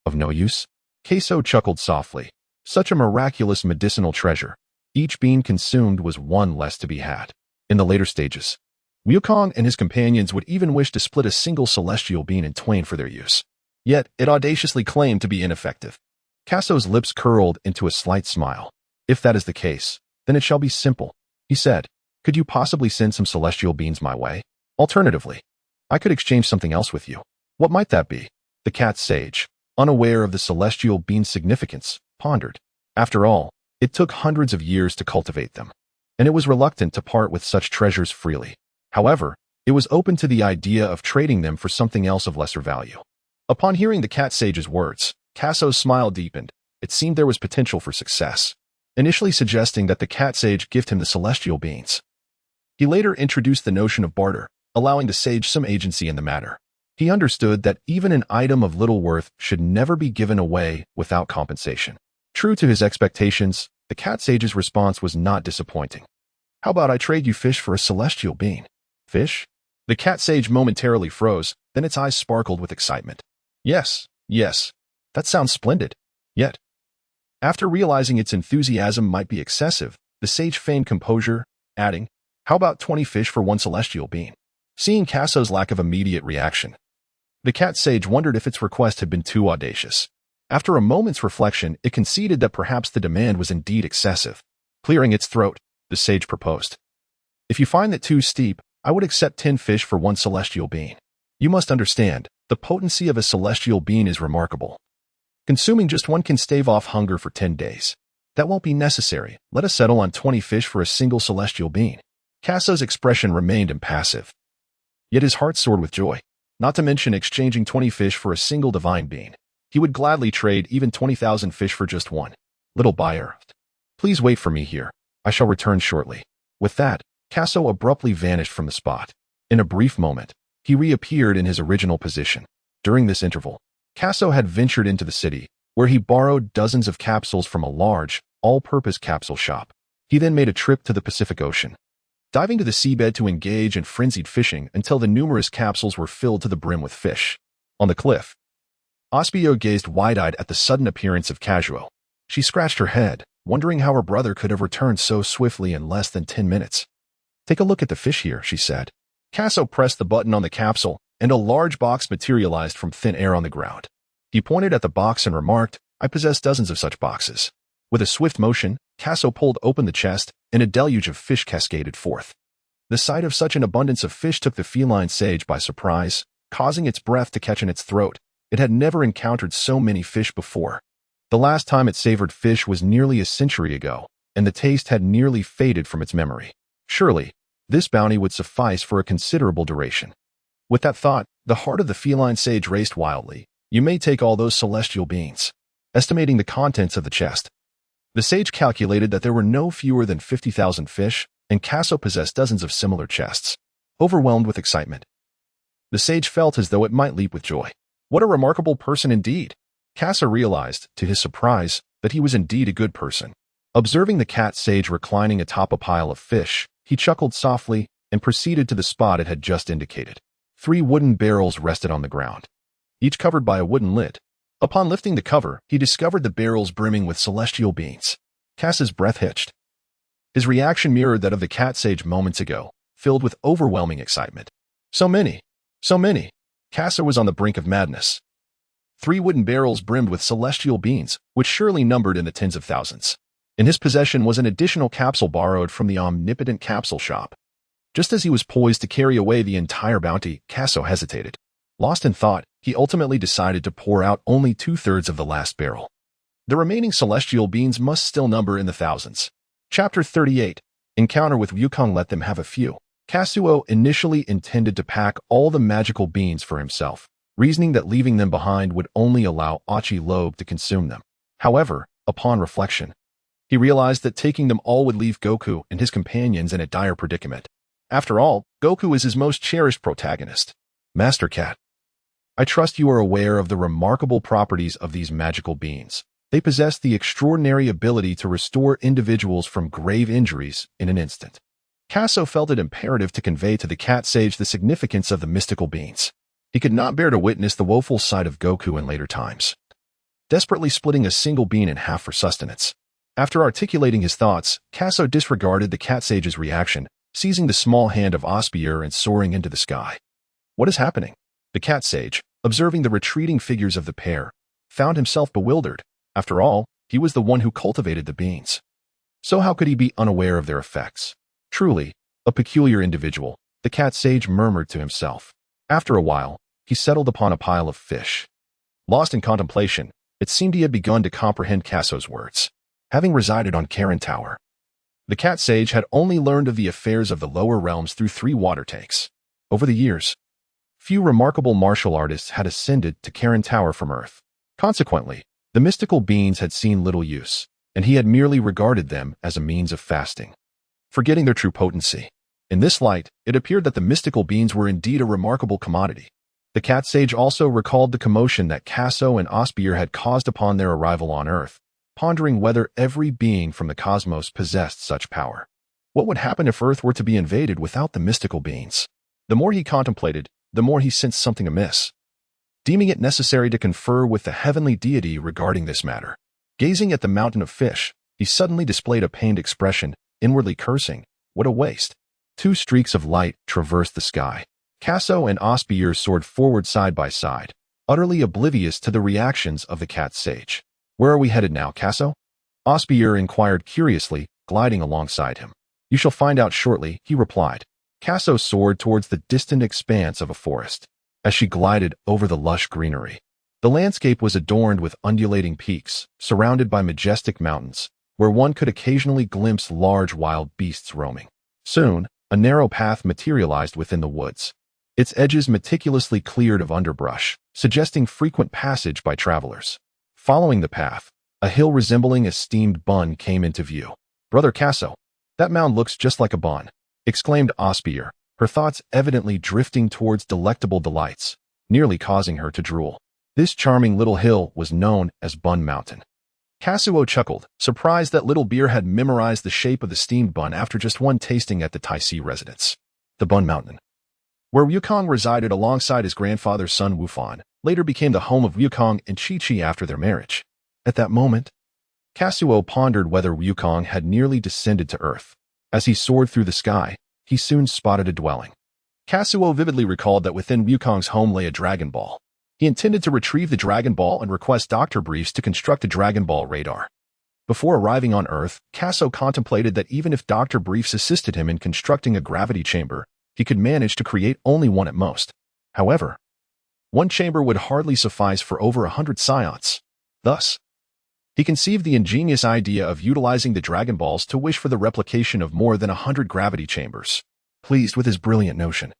"Of no use?" Kaso chuckled softly. Such a miraculous medicinal treasure. Each bean consumed was 1 less to be had. In the later stages, Wukong and his companions would even wish to split a single celestial bean in twain for their use. Yet, it audaciously claimed to be ineffective. Kaso's lips curled into a slight smile. "If that is the case, then it shall be simple," he said. "Could you possibly send some celestial beans my way? Alternatively, I could exchange something else with you." "What might that be?" The cat sage, unaware of the celestial bean's significance, pondered. After all, it took hundreds of years to cultivate them, and it was reluctant to part with such treasures freely. However, it was open to the idea of trading them for something else of lesser value. Upon hearing the cat sage's words, Kaso's smile deepened. It seemed there was potential for success, initially suggesting that the cat sage gift him the celestial beans. He later introduced the notion of barter, allowing the sage some agency in the matter. He understood that even an item of little worth should never be given away without compensation. True to his expectations, the cat sage's response was not disappointing. "How about I trade you fish for a celestial bean?" "Fish?" The cat sage momentarily froze, then its eyes sparkled with excitement. Yes. That sounds splendid." Yet, after realizing its enthusiasm might be excessive, the sage feigned composure, adding, "How about 20 fish for 1 celestial bean?" Seeing Kaso's lack of immediate reaction, the cat sage wondered if its request had been too audacious. After a moment's reflection, it conceded that perhaps the demand was indeed excessive. Clearing its throat, the sage proposed, "If you find that too steep, I would accept 10 fish for 1 celestial bean. You must understand, the potency of a celestial bean is remarkable. Consuming just 1 can stave off hunger for 10 days. That won't be necessary. Let us settle on 20 fish for a single celestial bean." Kaso's expression remained impassive. Yet his heart soared with joy, not to mention exchanging 20 fish for a single divine bean. He would gladly trade even 20,000 fish for just 1. "Little buyer, please wait for me here. I shall return shortly." With that, Kaso abruptly vanished from the spot. In a brief moment, he reappeared in his original position. During this interval, Kaso had ventured into the city, where he borrowed dozens of capsules from a large, all-purpose capsule shop. He then made a trip to the Pacific Ocean. diving to the seabed to engage in frenzied fishing until the numerous capsules were filled to the brim with fish. On the cliff, Osbier gazed wide-eyed at the sudden appearance of Kazuo. She scratched her head, wondering how her brother could have returned so swiftly in less than 10 minutes. "Take a look at the fish here," she said. Kazuo pressed the button on the capsule, and a large box materialized from thin air on the ground. He pointed at the box and remarked, "I possess dozens of such boxes." With a swift motion, Kazuo pulled open the chest, and a deluge of fish cascaded forth. The sight of such an abundance of fish took the feline sage by surprise, causing its breath to catch in its throat. It had never encountered so many fish before. The last time it savored fish was nearly a century ago, and the taste had nearly faded from its memory. Surely, this bounty would suffice for a considerable duration. With that thought, the heart of the feline sage raced wildly. "You may take all those celestial beings." Estimating the contents of the chest, the sage calculated that there were no fewer than 50,000 fish, and Kazuo possessed dozens of similar chests. Overwhelmed with excitement, the sage felt as though it might leap with joy. What a remarkable person indeed! Kazuo realized, to his surprise, that he was indeed a good person. Observing the cat sage reclining atop a pile of fish, he chuckled softly and proceeded to the spot it had just indicated. 3 wooden barrels rested on the ground, each covered by a wooden lid. Upon lifting the cover, he discovered the barrels brimming with celestial beings. Kazuo's breath hitched. His reaction mirrored that of the cat sage moments ago, filled with overwhelming excitement. So many! So many! Kazuo was on the brink of madness. 3 wooden barrels brimmed with celestial beings, which surely numbered in the tens of thousands. In his possession was an additional capsule borrowed from the omnipotent capsule shop. Just as he was poised to carry away the entire bounty, Kazuo hesitated. Lost in thought, he ultimately decided to pour out only 2/3 of the last barrel. The remaining celestial beings must still number in the thousands. Chapter 38. Encounter with Wukong. Let them have a few. Kazuo initially intended to pack all the magical beans for himself, reasoning that leaving them behind would only allow Achi Loeb to consume them. However, upon reflection, he realized that taking them all would leave Goku and his companions in a dire predicament. After all, Goku is his most cherished protagonist. Master Cat, I trust you are aware of the remarkable properties of these magical beans. They possess the extraordinary ability to restore individuals from grave injuries in an instant. Kazuo felt it imperative to convey to the cat sage the significance of the mystical beans. He could not bear to witness the woeful sight of Goku in later times, desperately splitting a single bean in half for sustenance. After articulating his thoughts, Kazuo disregarded the cat sage's reaction, seizing the small hand of Osbier and soaring into the sky. What is happening? The cat sage, observing the retreating figures of the pair, found himself bewildered. After all, he was the one who cultivated the beans. So how could he be unaware of their effects? Truly, a peculiar individual, the cat sage murmured to himself. After a while, he settled upon a pile of fish. Lost in contemplation, it seemed he had begun to comprehend Kazuo's words. Having resided on Karin Tower, the cat sage had only learned of the affairs of the lower realms through 3 water tanks. Over the years, few remarkable martial artists had ascended to Karin Tower from Earth. Consequently, the mystical beans had seen little use, and he had merely regarded them as a means of fasting, forgetting their true potency. In this light, it appeared that the mystical beans were indeed a remarkable commodity. The cat sage also recalled the commotion that Kazuo and Osbier had caused upon their arrival on Earth, pondering whether every being from the cosmos possessed such power. What would happen if Earth were to be invaded without the mystical beings? The more he contemplated, the more he sensed something amiss. Deeming it necessary to confer with the heavenly deity regarding this matter, gazing at the mountain of fish, he suddenly displayed a pained expression, inwardly cursing, "What a waste." 2 streaks of light traversed the sky. Kazuo and Osbier soared forward side by side, utterly oblivious to the reactions of the cat sage. "Where are we headed now, Kazuo?" Osbier inquired curiously, gliding alongside him. "You shall find out shortly," he replied. Kazuo soared towards the distant expanse of a forest. As she glided over the lush greenery, the landscape was adorned with undulating peaks, surrounded by majestic mountains, where one could occasionally glimpse large wild beasts roaming. Soon, a narrow path materialized within the woods, its edges meticulously cleared of underbrush, suggesting frequent passage by travelers. Following the path, a hill resembling a steamed bun came into view. "Brother Kazuo, that mound looks just like a bun," exclaimed Osbier, her thoughts evidently drifting towards delectable delights, nearly causing her to drool. This charming little hill was known as Bun Mountain. Kazuo chuckled, surprised that Little Beer had memorized the shape of the steamed bun after just one tasting at the Taisi residence. The Bun Mountain, where Wukong resided alongside his grandfather's son Wufan, later became the home of Wukong and Chi-Chi after their marriage. At that moment, Kazuo pondered whether Wukong had nearly descended to Earth. As he soared through the sky, he soon spotted a dwelling. Kazuo vividly recalled that within Wukong's home lay a Dragon Ball. He intended to retrieve the Dragon Ball and request Dr. Briefs to construct a Dragon Ball radar. Before arriving on Earth, Kazuo contemplated that even if Dr. Briefs assisted him in constructing a gravity chamber, he could manage to create only one at most. However, one chamber would hardly suffice for over 100 Saiyans. Thus, he conceived the ingenious idea of utilizing the Dragon Balls to wish for the replication of more than 100 gravity chambers. Pleased with his brilliant notion,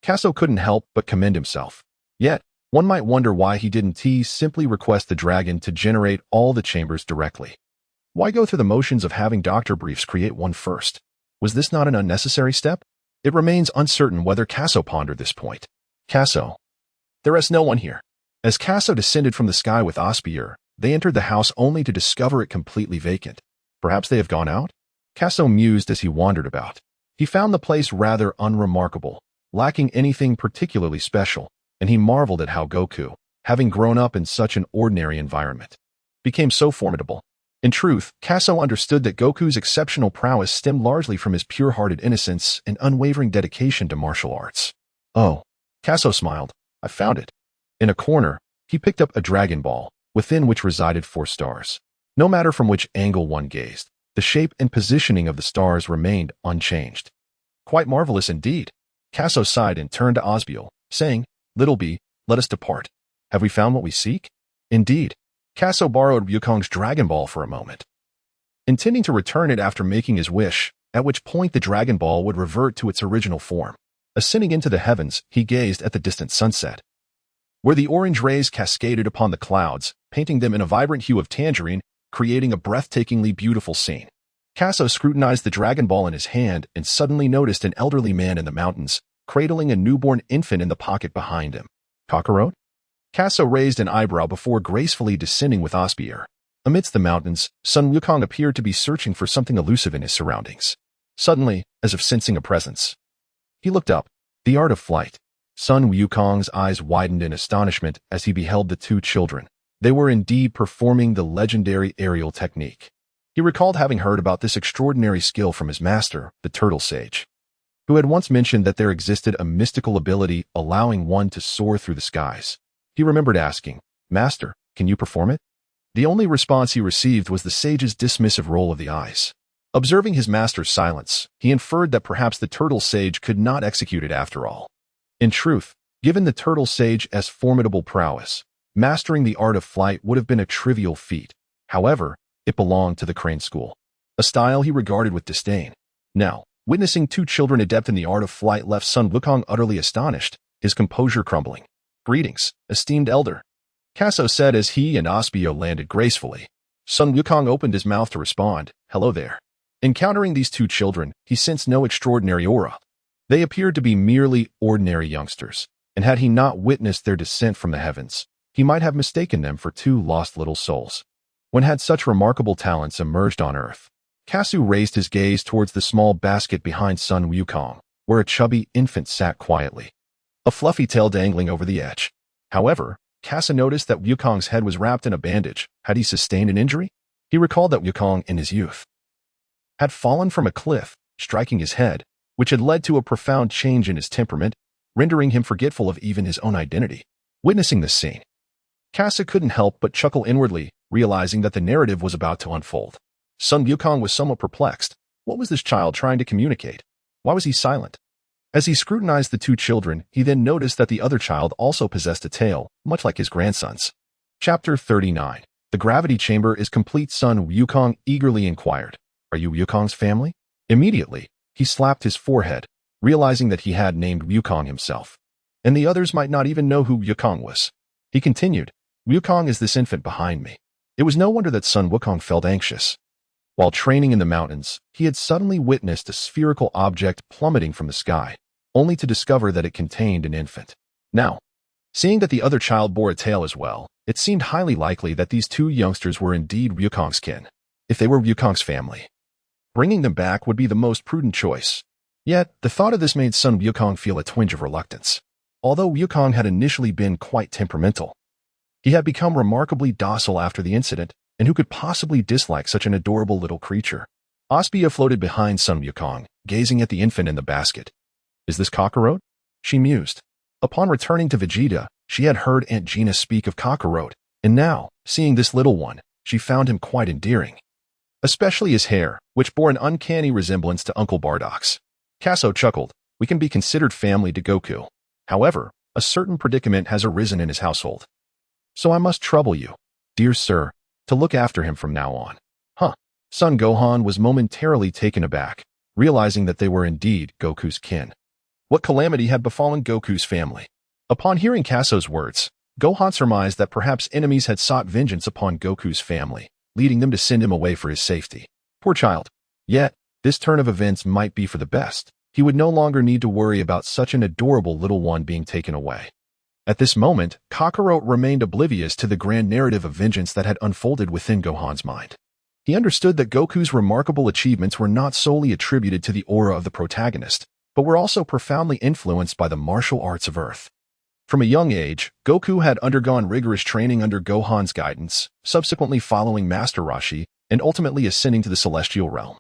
Kazuo couldn't help but commend himself. Yet, one might wonder why he didn't simply request the dragon to generate all the chambers directly. Why go through the motions of having Dr. Briefs create one first? Was this not an unnecessary step? It remains uncertain whether Kazuo pondered this point. Kazuo. There is no one here. As Kazuo descended from the sky with Osbier, they entered the house only to discover it completely vacant. Perhaps they have gone out? Kazuo mused as he wandered about. He found the place rather unremarkable, lacking anything particularly special, and he marveled at how Goku, having grown up in such an ordinary environment, became so formidable. In truth, Kazuo understood that Goku's exceptional prowess stemmed largely from his pure-hearted innocence and unwavering dedication to martial arts. Oh, Kazuo smiled. I found it. In a corner, he picked up a Dragon Ball, within which resided 4 stars. No matter from which angle one gazed, the shape and positioning of the stars remained unchanged. Quite marvelous indeed. Kazuo sighed and turned to Osbiel, saying, Little B, let us depart. Have we found what we seek? Indeed. Kazuo borrowed Wukong's Dragon Ball for a moment, intending to return it after making his wish, at which point the Dragon Ball would revert to its original form. Ascending into the heavens, he gazed at the distant sunset, where the orange rays cascaded upon the clouds, painting them in a vibrant hue of tangerine, creating a breathtakingly beautiful scene. Kazuo scrutinized the Dragon Ball in his hand and suddenly noticed an elderly man in the mountains, cradling a newborn infant in the pocket behind him. Kakarot? Kazuo raised an eyebrow before gracefully descending with Osbier. Amidst the mountains, Sun Wukong appeared to be searching for something elusive in his surroundings. Suddenly, as if sensing a presence, he looked up. The art of flight. Sun Wukong's eyes widened in astonishment as he beheld the 2 children. They were indeed performing the legendary aerial technique. He recalled having heard about this extraordinary skill from his master, the Turtle Sage, who had once mentioned that there existed a mystical ability allowing one to soar through the skies. He remembered asking, Master, can you perform it? The only response he received was the sage's dismissive roll of the eyes. Observing his master's silence, he inferred that perhaps the Turtle Sage could not execute it after all. In truth, given the Turtle Sage's formidable prowess, mastering the art of flight would have been a trivial feat. However, it belonged to the Crane School, a style he regarded with disdain. Now, witnessing 2 children adept in the art of flight left Sun Wukong utterly astonished, his composure crumbling. Greetings, esteemed elder, Kazuo said as he and Osbier landed gracefully. Sun Wukong opened his mouth to respond, hello there. Encountering these 2 children, he sensed no extraordinary aura. They appeared to be merely ordinary youngsters, and had he not witnessed their descent from the heavens, he might have mistaken them for 2 lost little souls. When had such remarkable talents emerged on Earth? Kazuo raised his gaze towards the small basket behind Sun Wukong, where a chubby infant sat quietly, a fluffy tail dangling over the edge. However, Kazuo noticed that Wukong's head was wrapped in a bandage. Had he sustained an injury? He recalled that Wukong, in his youth, had fallen from a cliff, striking his head, which had led to a profound change in his temperament, rendering him forgetful of even his own identity. Witnessing this scene, Kazuo couldn't help but chuckle inwardly, realizing that the narrative was about to unfold. Sun Wukong was somewhat perplexed. What was this child trying to communicate? Why was he silent? As he scrutinized the 2 children, he then noticed that the other child also possessed a tail, much like his grandson's. Chapter 39. The gravity chamber is complete. Sun Wukong eagerly inquired, Are you Wukong's family? Immediately, he slapped his forehead, realizing that he had named Wukong himself, and the others might not even know who Wukong was. He continued, Wukong is this infant behind me. It was no wonder that Sun Wukong felt anxious. While training in the mountains, he had suddenly witnessed a spherical object plummeting from the sky, only to discover that it contained an infant. Now, Seeing that the other child bore a tail as well, it seemed highly likely that these two youngsters were indeed Wukong's kin, if they were Wukong's family. Bringing them back would be the most prudent choice. Yet, the thought of this made Sun Wukong feel a twinge of reluctance. Although Wukong had initially been quite temperamental, he had become remarkably docile after the incident, and who could possibly dislike such an adorable little creature? Osbier floated behind Sun Wukong, gazing at the infant in the basket. Is this Kakarot? She mused. Upon returning to Vegeta, she had heard Aunt Gina speak of Kakarot, and now, seeing this little one, she found him quite endearing. Especially his hair, which bore an uncanny resemblance to Uncle Bardock's. Kaso chuckled. We can be considered family to Goku. However, a certain predicament has arisen in his household. So I must trouble you, dear sir, to look after him from now on. Huh. Son Gohan was momentarily taken aback, realizing that they were indeed Goku's kin. What calamity had befallen Goku's family? Upon hearing Kaso's words, Gohan surmised that perhaps enemies had sought vengeance upon Goku's family, leading them to send him away for his safety. Poor child. Yet, this turn of events might be for the best. He would no longer need to worry about such an adorable little one being taken away. At this moment, Kakarot remained oblivious to the grand narrative of vengeance that had unfolded within Gohan's mind. He understood that Goku's remarkable achievements were not solely attributed to the aura of the protagonist, but were also profoundly influenced by the martial arts of Earth. From a young age, Goku had undergone rigorous training under Gohan's guidance, subsequently following Master Roshi, and ultimately ascending to the Celestial Realm.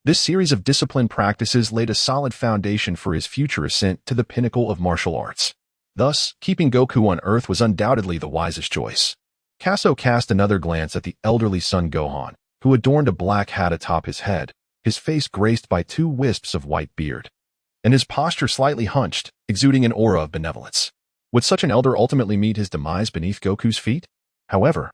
This series of disciplined practices laid a solid foundation for his future ascent to the pinnacle of martial arts. Thus, keeping Goku on Earth was undoubtedly the wisest choice. Kaso cast another glance at the elderly son Gohan, who adorned a black hat atop his head, his face graced by 2 wisps of white beard, and his posture slightly hunched, exuding an aura of benevolence. Would such an elder ultimately meet his demise beneath Goku's feet? However,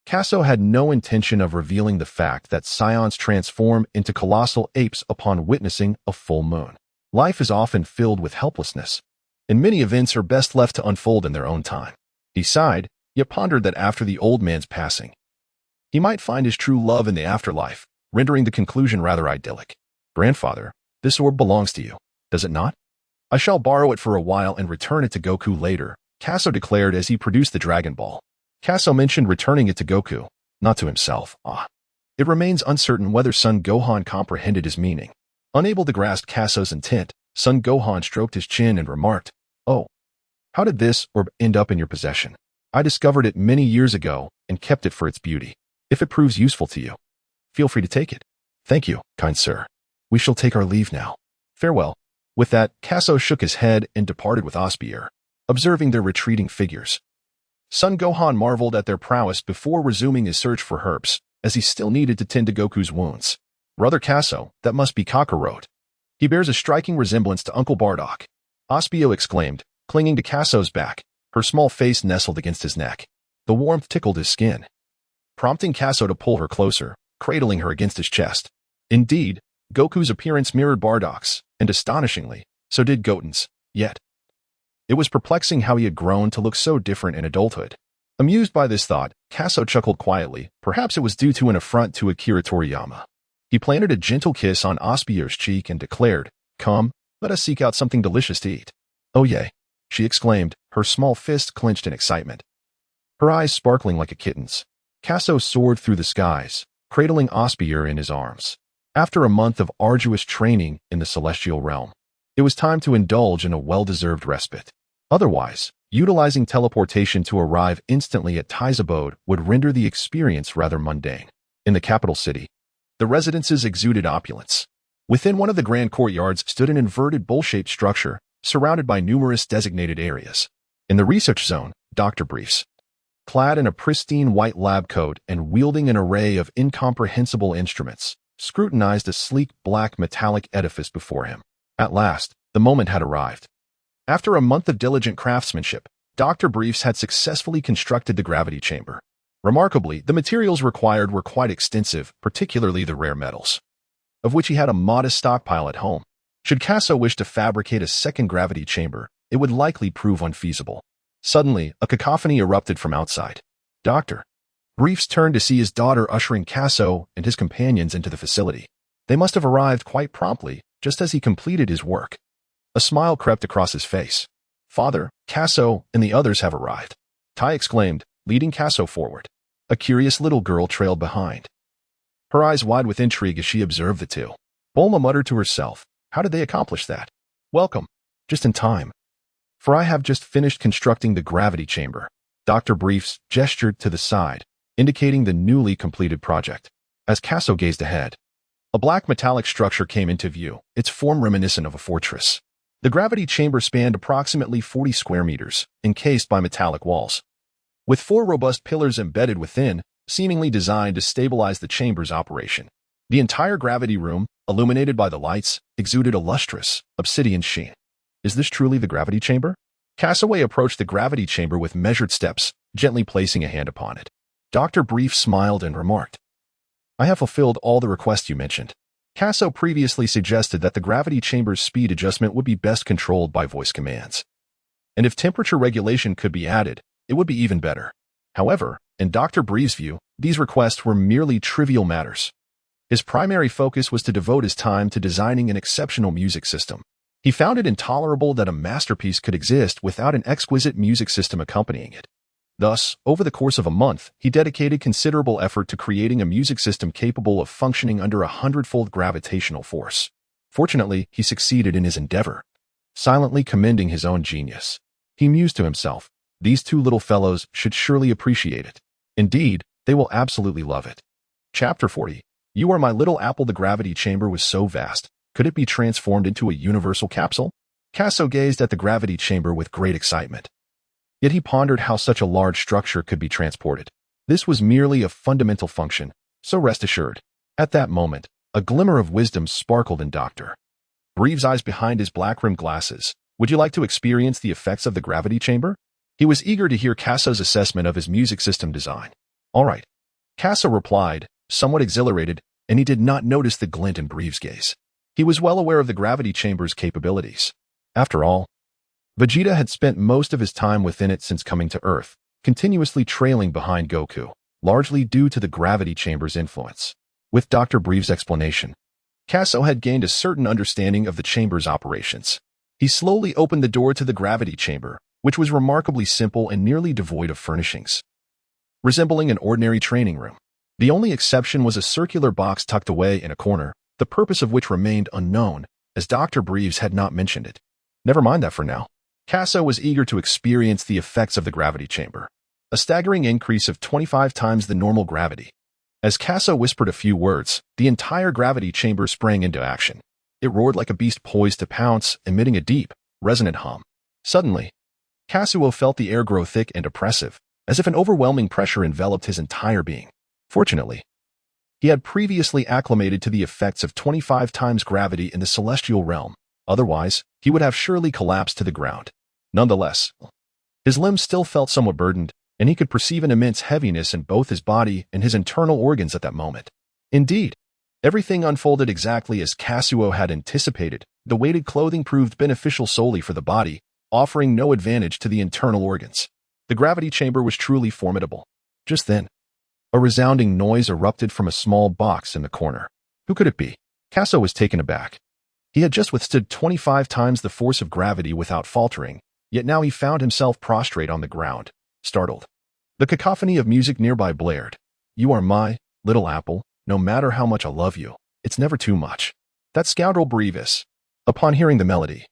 Kaso had no intention of revealing the fact that Saiyans transform into colossal apes upon witnessing a full moon. Life is often filled with helplessness, and many events are best left to unfold in their own time. He sighed, yet pondered that after the old man's passing, he might find his true love in the afterlife, rendering the conclusion rather idyllic. Grandfather, this orb belongs to you, does it not? I shall borrow it for a while and return it to Goku later, Kaso declared as he produced the Dragon Ball. Kaso mentioned returning it to Goku, not to himself. It remains uncertain whether Son Gohan comprehended his meaning. Unable to grasp Kaso's intent, Son Gohan stroked his chin and remarked, "Oh, how did this orb end up in your possession? I discovered it many years ago and kept it for its beauty. If it proves useful to you, feel free to take it." "Thank you, kind sir. We shall take our leave now. Farewell." With that, Kaso shook his head and departed with Osbier, observing their retreating figures. Son Gohan marveled at their prowess before resuming his search for herbs, as he still needed to tend to Goku's wounds. "Brother Kaso, that must be Kakarot. He bears a striking resemblance to Uncle Bardock," Osbier exclaimed, clinging to Kaso's back, her small face nestled against his neck. The warmth tickled his skin, prompting Kaso to pull her closer, cradling her against his chest. Indeed, Goku's appearance mirrored Bardock's, and astonishingly, so did Goten's, yet it was perplexing how he had grown to look so different in adulthood. Amused by this thought, Kaso chuckled quietly. Perhaps it was due to an affront to Akira Toriyama. He planted a gentle kiss on Osbier's cheek and declared, "Come, let us seek out something delicious to eat." "Oh yay," she exclaimed, her small fist clenched in excitement, her eyes sparkling like a kitten's. Kaso soared through the skies, cradling Osbier in his arms. After a month of arduous training in the Celestial Realm, it was time to indulge in a well-deserved respite. Otherwise, utilizing teleportation to arrive instantly at Tai's abode would render the experience rather mundane. In the capital city, the residences exuded opulence. Within one of the grand courtyards stood an inverted bowl-shaped structure, surrounded by numerous designated areas. In the research zone, Dr. Briefs, clad in a pristine white lab coat and wielding an array of incomprehensible instruments, scrutinized a sleek black metallic edifice before him. At last, the moment had arrived. After a month of diligent craftsmanship, Dr. Briefs had successfully constructed the gravity chamber. Remarkably, the materials required were quite extensive, particularly the rare metals, of which he had a modest stockpile at home. Should Kaso wish to fabricate a second gravity chamber, it would likely prove unfeasible. Suddenly, a cacophony erupted from outside. Dr. Briefs turned to see his daughter ushering Kaso and his companions into the facility. They must have arrived quite promptly, just as he completed his work. A smile crept across his face. Father, Kaso and the others have arrived, Tai exclaimed, leading Kaso forward. A curious little girl trailed behind, her eyes wide with intrigue as she observed the two. Bulma muttered to herself, how did they accomplish that? Welcome. Just in time. For I have just finished constructing the gravity chamber. Dr. Briefs gestured to the side, indicating the newly completed project. As Kaso gazed ahead, a black metallic structure came into view, its form reminiscent of a fortress. The gravity chamber spanned approximately 40 square meters, encased by metallic walls, with 4 robust pillars embedded within, seemingly designed to stabilize the chamber's operation. The entire gravity room, illuminated by the lights, exuded a lustrous, obsidian sheen. Is this truly the gravity chamber? Kasaway approached the gravity chamber with measured steps, gently placing a hand upon it. Dr. Brief smiled and remarked, I have fulfilled all the requests you mentioned. Kaso previously suggested that the gravity chamber's speed adjustment would be best controlled by voice commands. And if temperature regulation could be added, it would be even better. However, in Dr. Brief's view, these requests were merely trivial matters. His primary focus was to devote his time to designing an exceptional music system. He found it intolerable that a masterpiece could exist without an exquisite music system accompanying it. Thus, over the course of a month, he dedicated considerable effort to creating a music system capable of functioning under a 100-fold gravitational force. Fortunately, he succeeded in his endeavor, silently commending his own genius. He mused to himself, these two little fellows should surely appreciate it. Indeed, they will absolutely love it. Chapter 40. You are my little apple. The gravity chamber was so vast. Could it be transformed into a universal capsule? Kaso gazed at the gravity chamber with great excitement. Yet he pondered how such a large structure could be transported. This was merely a fundamental function, so rest assured. At that moment, a glimmer of wisdom sparkled in Dr. Brief's eyes behind his black-rimmed glasses. Would you like to experience the effects of the gravity chamber? He was eager to hear Kaso's assessment of his music system design. All right. Kaso replied, somewhat exhilarated, and he did not notice the glint in Brief's gaze. He was well aware of the gravity chamber's capabilities. After all, Vegeta had spent most of his time within it since coming to Earth, continuously trailing behind Goku, largely due to the gravity chamber's influence. With Dr. Brief's explanation, Kaso had gained a certain understanding of the chamber's operations. He slowly opened the door to the gravity chamber, which was remarkably simple and nearly devoid of furnishings, resembling an ordinary training room. The only exception was a circular box tucked away in a corner, the purpose of which remained unknown, as Dr. Briefs had not mentioned it. Never mind that for now. Kaso was eager to experience the effects of the gravity chamber, a staggering increase of 25 times the normal gravity. As Kaso whispered a few words, the entire gravity chamber sprang into action. It roared like a beast poised to pounce, emitting a deep, resonant hum. Suddenly, Kazuo felt the air grow thick and oppressive, as if an overwhelming pressure enveloped his entire being. Fortunately, he had previously acclimated to the effects of 25 times gravity in the celestial realm. Otherwise, he would have surely collapsed to the ground. Nonetheless, his limbs still felt somewhat burdened, and he could perceive an immense heaviness in both his body and his internal organs at that moment. Indeed, everything unfolded exactly as Kazuo had anticipated. The weighted clothing proved beneficial solely for the body, offering no advantage to the internal organs. The gravity chamber was truly formidable. Just then, a resounding noise erupted from a small box in the corner. Who could it be? Kaso was taken aback. He had just withstood 25 times the force of gravity without faltering, yet now he found himself prostrate on the ground, startled. The cacophony of music nearby blared. You are my little apple, no matter how much I love you, it's never too much. That scoundrel Brevis. Upon hearing the melody,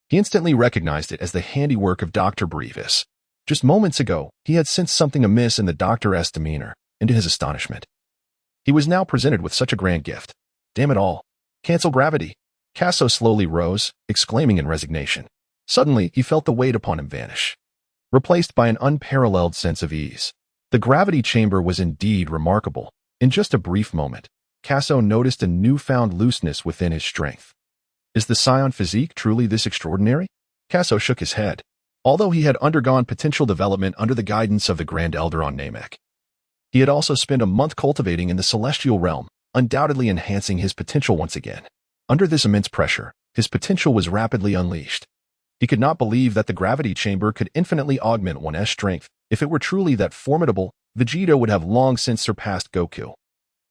he instantly recognized it as the handiwork of Dr. Brevis. Just moments ago, he had sensed something amiss in the doctor's demeanor, and to his astonishment, he was now presented with such a grand gift. Damn it all. Cancel gravity. Kaso slowly rose, exclaiming in resignation. Suddenly, he felt the weight upon him vanish, replaced by an unparalleled sense of ease. The gravity chamber was indeed remarkable. In just a brief moment, Kaso noticed a newfound looseness within his strength. Is the Saiyan physique truly this extraordinary? Kaso shook his head. Although he had undergone potential development under the guidance of the Grand Elder on Namek, he had also spent a month cultivating in the celestial realm, undoubtedly enhancing his potential once again. Under this immense pressure, his potential was rapidly unleashed. He could not believe that the gravity chamber could infinitely augment one's strength. If it were truly that formidable, Vegeta would have long since surpassed Goku.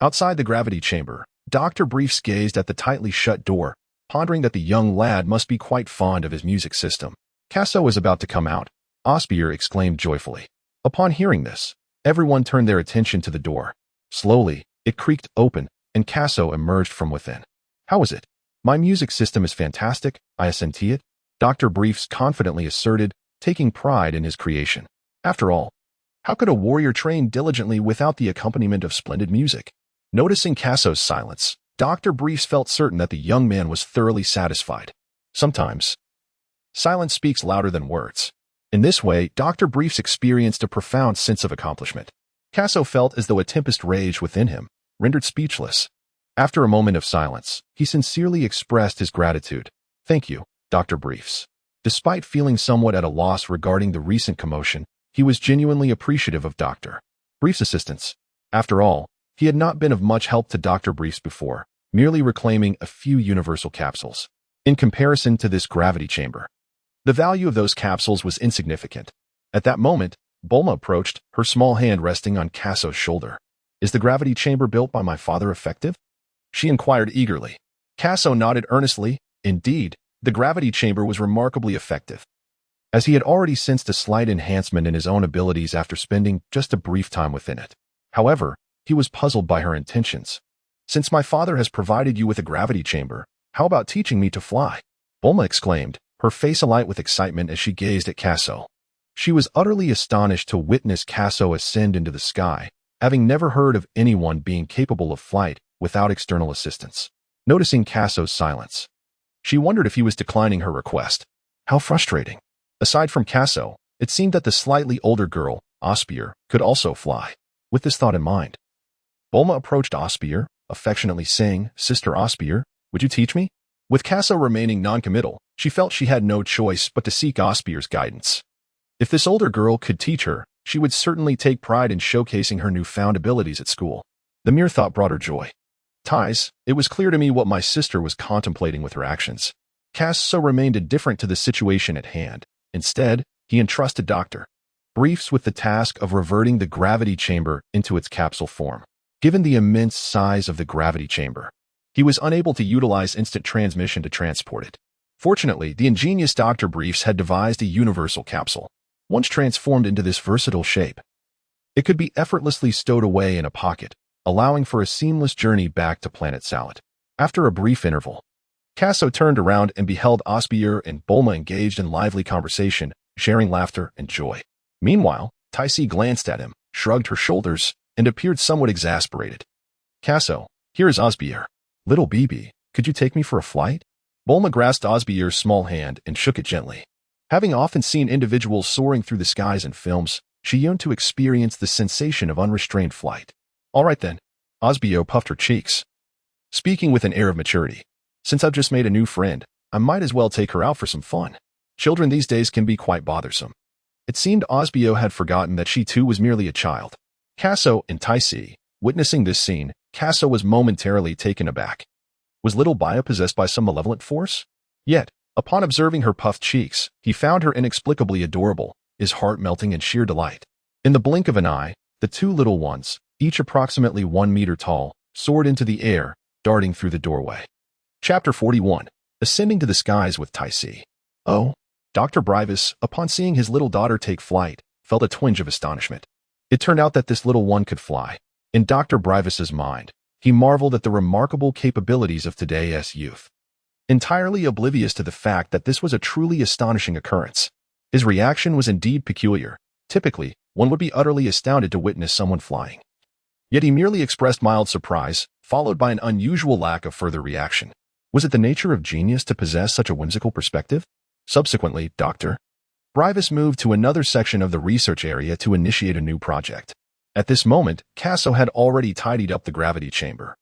Outside the gravity chamber, Dr. Briefs gazed at the tightly shut door, pondering that the young lad must be quite fond of his music system. Kaso was about to come out. Osbier exclaimed joyfully. Upon hearing this, everyone turned their attention to the door. Slowly, it creaked open, and Kaso emerged from within. How is it? My music system is fantastic, I assenti it. Dr. Briefs confidently asserted, taking pride in his creation. After all, how could a warrior train diligently without the accompaniment of splendid music? Noticing Kaso's silence, Dr. Briefs felt certain that the young man was thoroughly satisfied. Sometimes, silence speaks louder than words. In this way, Dr. Briefs experienced a profound sense of accomplishment. Kaso felt as though a tempest raged within him, rendered speechless. After a moment of silence, he sincerely expressed his gratitude. Thank you, Dr. Briefs. Despite feeling somewhat at a loss regarding the recent commotion, he was genuinely appreciative of Dr. Briefs' assistance. After all, he had not been of much help to Dr. Briefs before, merely reclaiming a few universal capsules. In comparison to this gravity chamber, the value of those capsules was insignificant. At that moment, Bulma approached, her small hand resting on Kaso's shoulder. Is the gravity chamber built by my father effective? She inquired eagerly. Kaso nodded earnestly. Indeed, the gravity chamber was remarkably effective, as he had already sensed a slight enhancement in his own abilities after spending just a brief time within it. However, he was puzzled by her intentions. Since my father has provided you with a gravity chamber, how about teaching me to fly? Bulma exclaimed, her face alight with excitement as she gazed at Kaso. She was utterly astonished to witness Kaso ascend into the sky, having never heard of anyone being capable of flight without external assistance. Noticing Kaso's silence, she wondered if he was declining her request. How frustrating. Aside from Kaso, it seemed that the slightly older girl, Osbier, could also fly. With this thought in mind, Bulma approached Osbier, affectionately saying, Sister Osbier, would you teach me? With Kaso remaining non-committal, she felt she had no choice but to seek Osbier's guidance. If this older girl could teach her, she would certainly take pride in showcasing her newfound abilities at school. The mere thought brought her joy. Ties, it was clear to me what my sister was contemplating with her actions. Kaso remained indifferent to the situation at hand. Instead, he entrusted Dr. Briefs with the task of reverting the gravity chamber into its capsule form. Given the immense size of the gravity chamber, he was unable to utilize instant transmission to transport it. Fortunately, the ingenious Dr. Briefs had devised a universal capsule. Once transformed into this versatile shape, it could be effortlessly stowed away in a pocket, allowing for a seamless journey back to Planet Salad. After a brief interval, Kaso turned around and beheld Osbier and Bulma engaged in lively conversation, sharing laughter and joy. Meanwhile, Taisi glanced at him, shrugged her shoulders, and appeared somewhat exasperated. Kaso, here is Osbier. Little BB, could you take me for a flight? Bulma grasped Osbier's small hand and shook it gently. Having often seen individuals soaring through the skies in films, she yearned to experience the sensation of unrestrained flight. All right then. Osbier puffed her cheeks, speaking with an air of maturity. Since I've just made a new friend, I might as well take her out for some fun. Children these days can be quite bothersome. It seemed Osbier had forgotten that she too was merely a child. Kaso and Taisi, witnessing this scene, Kaso was momentarily taken aback. Was little Baya possessed by some malevolent force? Yet, upon observing her puffed cheeks, he found her inexplicably adorable, his heart melting in sheer delight. In the blink of an eye, the two little ones, each approximately 1 meter tall, soared into the air, darting through the doorway. Chapter 41. Ascending to the skies with Taisi. Oh, Dr. Briefs, upon seeing his little daughter take flight, felt a twinge of astonishment. It turned out that this little one could fly. In Dr. Briefs' mind, he marveled at the remarkable capabilities of today's youth, entirely oblivious to the fact that this was a truly astonishing occurrence. His reaction was indeed peculiar. Typically, one would be utterly astounded to witness someone flying. Yet he merely expressed mild surprise, followed by an unusual lack of further reaction. Was it the nature of genius to possess such a whimsical perspective? Subsequently, Dr. Briefs moved to another section of the research area to initiate a new project. At this moment, Kaso had already tidied up the gravity chamber,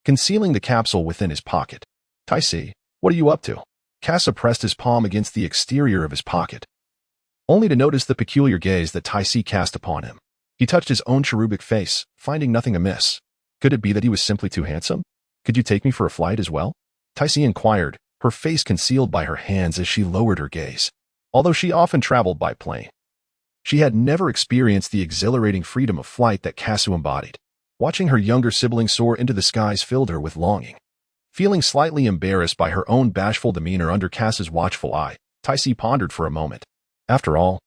concealing the capsule within his pocket. Taisi, what are you up to? Kaso pressed his palm against the exterior of his pocket, only to notice the peculiar gaze that Taisi cast upon him. He touched his own cherubic face, finding nothing amiss. Could it be that he was simply too handsome? Could you take me for a flight as well? Taisi inquired, her face concealed by her hands as she lowered her gaze. Although she often traveled by plane, she had never experienced the exhilarating freedom of flight that Kaso embodied. Watching her younger sibling soar into the skies filled her with longing. Feeling slightly embarrassed by her own bashful demeanor under Kaso's watchful eye, Taisi pondered for a moment. After all,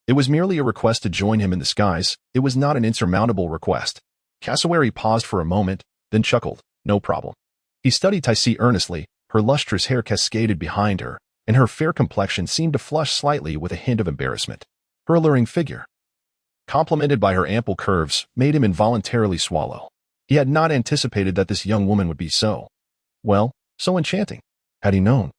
it was merely a request to join him in the skies. It was not an insurmountable request. Cassowary paused for a moment, then chuckled. No problem. He studied Taisi earnestly. Her lustrous hair cascaded behind her, and her fair complexion seemed to flush slightly with a hint of embarrassment. Her alluring figure, complemented by her ample curves, made him involuntarily swallow. He had not anticipated that this young woman would be so enchanting. Had he known,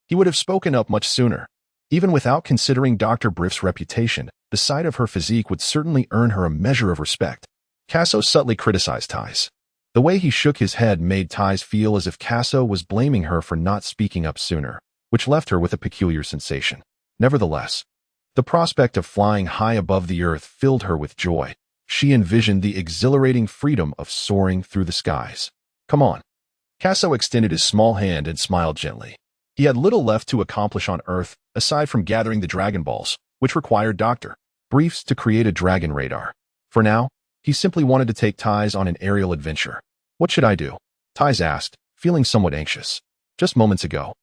he would have spoken up much sooner. Even without considering Dr. Briff's reputation, the sight of her physique would certainly earn her a measure of respect. Casso subtly criticized Tais. The way he shook his head made Tais feel as if Casso was blaming her for not speaking up sooner, which left her with a peculiar sensation. Nevertheless, the prospect of flying high above the earth filled her with joy. She envisioned the exhilarating freedom of soaring through the skies. Come on. Casso extended his small hand and smiled gently. He had little left to accomplish on Earth, aside from gathering the Dragon Balls, which required Dr. Briefs to create a dragon radar. For now, he simply wanted to take Tais on an aerial adventure. What should I do? Tais asked, feeling somewhat anxious. Just moments ago,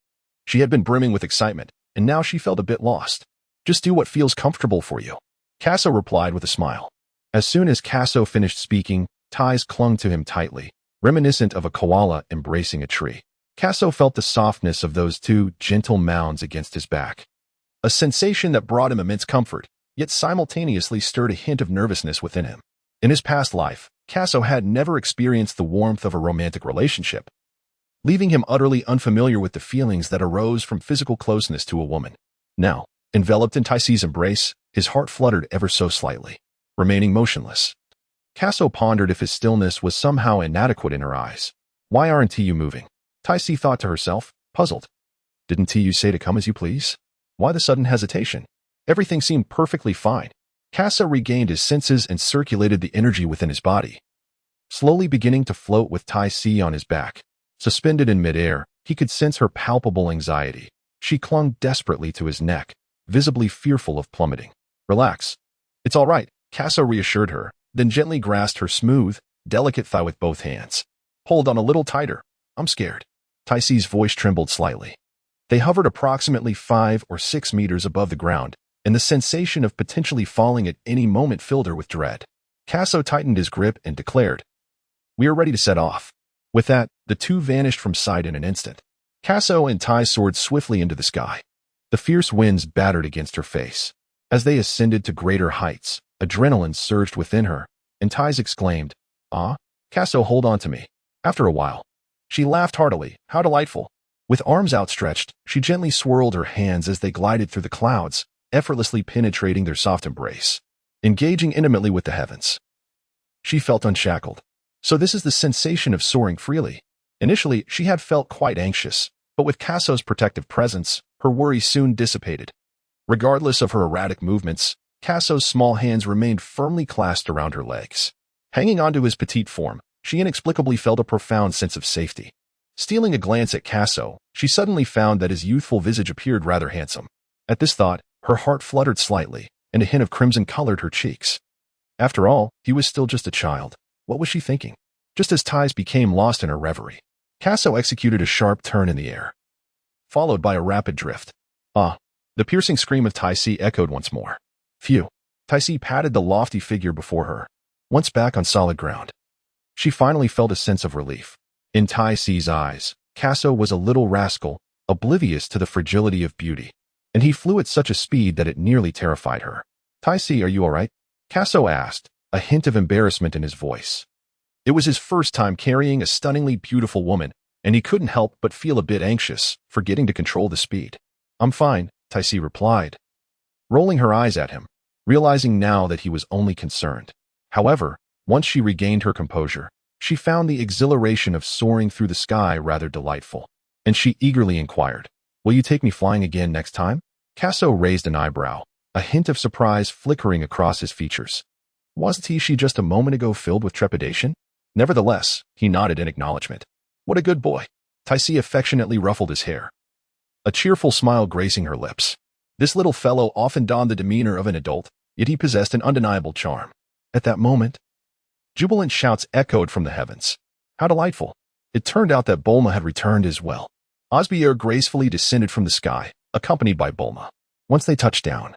she had been brimming with excitement, and now she felt a bit lost. Just do what feels comfortable for you. Casso replied with a smile. As soon as Casso finished speaking, Tais clung to him tightly, reminiscent of a koala embracing a tree. Casso felt the softness of those two gentle mounds against his back. A sensation that brought him immense comfort, yet simultaneously stirred a hint of nervousness within him. In his past life, Casso had never experienced the warmth of a romantic relationship, leaving him utterly unfamiliar with the feelings that arose from physical closeness to a woman. Now, enveloped in Taisi's embrace, his heart fluttered ever so slightly, remaining motionless. Casso pondered if his stillness was somehow inadequate in her eyes. Why aren't you moving? Taisi thought to herself, puzzled. Didn't you say to come as you please? Why the sudden hesitation? Everything seemed perfectly fine. Casso regained his senses and circulated the energy within his body, slowly beginning to float with Taisi on his back. Suspended in midair, he could sense her palpable anxiety. She clung desperately to his neck, visibly fearful of plummeting. Relax. It's all right, Casso reassured her, then gently grasped her smooth, delicate thigh with both hands. Hold on a little tighter. I'm scared. Taisi's voice trembled slightly. They hovered approximately 5 or 6 meters above the ground, and the sensation of potentially falling at any moment filled her with dread. Casso tightened his grip and declared, "We are ready to set off." With that, the two vanished from sight in an instant. Casso and Tais soared swiftly into the sky. The fierce winds battered against her face. As they ascended to greater heights, adrenaline surged within her, and Tais exclaimed, "Ah, Casso, hold on to me." After a while, she laughed heartily. How delightful. With arms outstretched, she gently swirled her hands as they glided through the clouds, effortlessly penetrating their soft embrace, engaging intimately with the heavens. She felt unshackled. So this is the sensation of soaring freely. Initially, she had felt quite anxious, but with Casso's protective presence, her worry soon dissipated. Regardless of her erratic movements, Casso's small hands remained firmly clasped around her legs. Hanging onto his petite form, she inexplicably felt a profound sense of safety. Stealing a glance at Casso, she suddenly found that his youthful visage appeared rather handsome. At this thought, her heart fluttered slightly, and a hint of crimson colored her cheeks. After all, he was still just a child. What was she thinking? Just as Tais became lost in her reverie, Casso executed a sharp turn in the air, followed by a rapid drift. Ah! The piercing scream of Taisi echoed once more. Phew! Taisi patted the lofty figure before her. Once back on solid ground, she finally felt a sense of relief. In Taisi's eyes, Casso was a little rascal, oblivious to the fragility of beauty, and he flew at such a speed that it nearly terrified her. Taisi, are you all right? Casso asked, a hint of embarrassment in his voice. It was his first time carrying a stunningly beautiful woman, and he couldn't help but feel a bit anxious, forgetting to control the speed. I'm fine, Taisi replied, rolling her eyes at him, realizing now that he was only concerned. However, once she regained her composure, she found the exhilaration of soaring through the sky rather delightful, and she eagerly inquired, "Will you take me flying again next time?" Casso raised an eyebrow, a hint of surprise flickering across his features. Wasn't she just a moment ago filled with trepidation? Nevertheless, he nodded in acknowledgement. What a good boy. Taisi affectionately ruffled his hair, a cheerful smile gracing her lips. This little fellow often donned the demeanor of an adult, yet he possessed an undeniable charm. At that moment, jubilant shouts echoed from the heavens. How delightful. It turned out that Bulma had returned as well. Osbier gracefully descended from the sky, accompanied by Bulma. Once they touched down,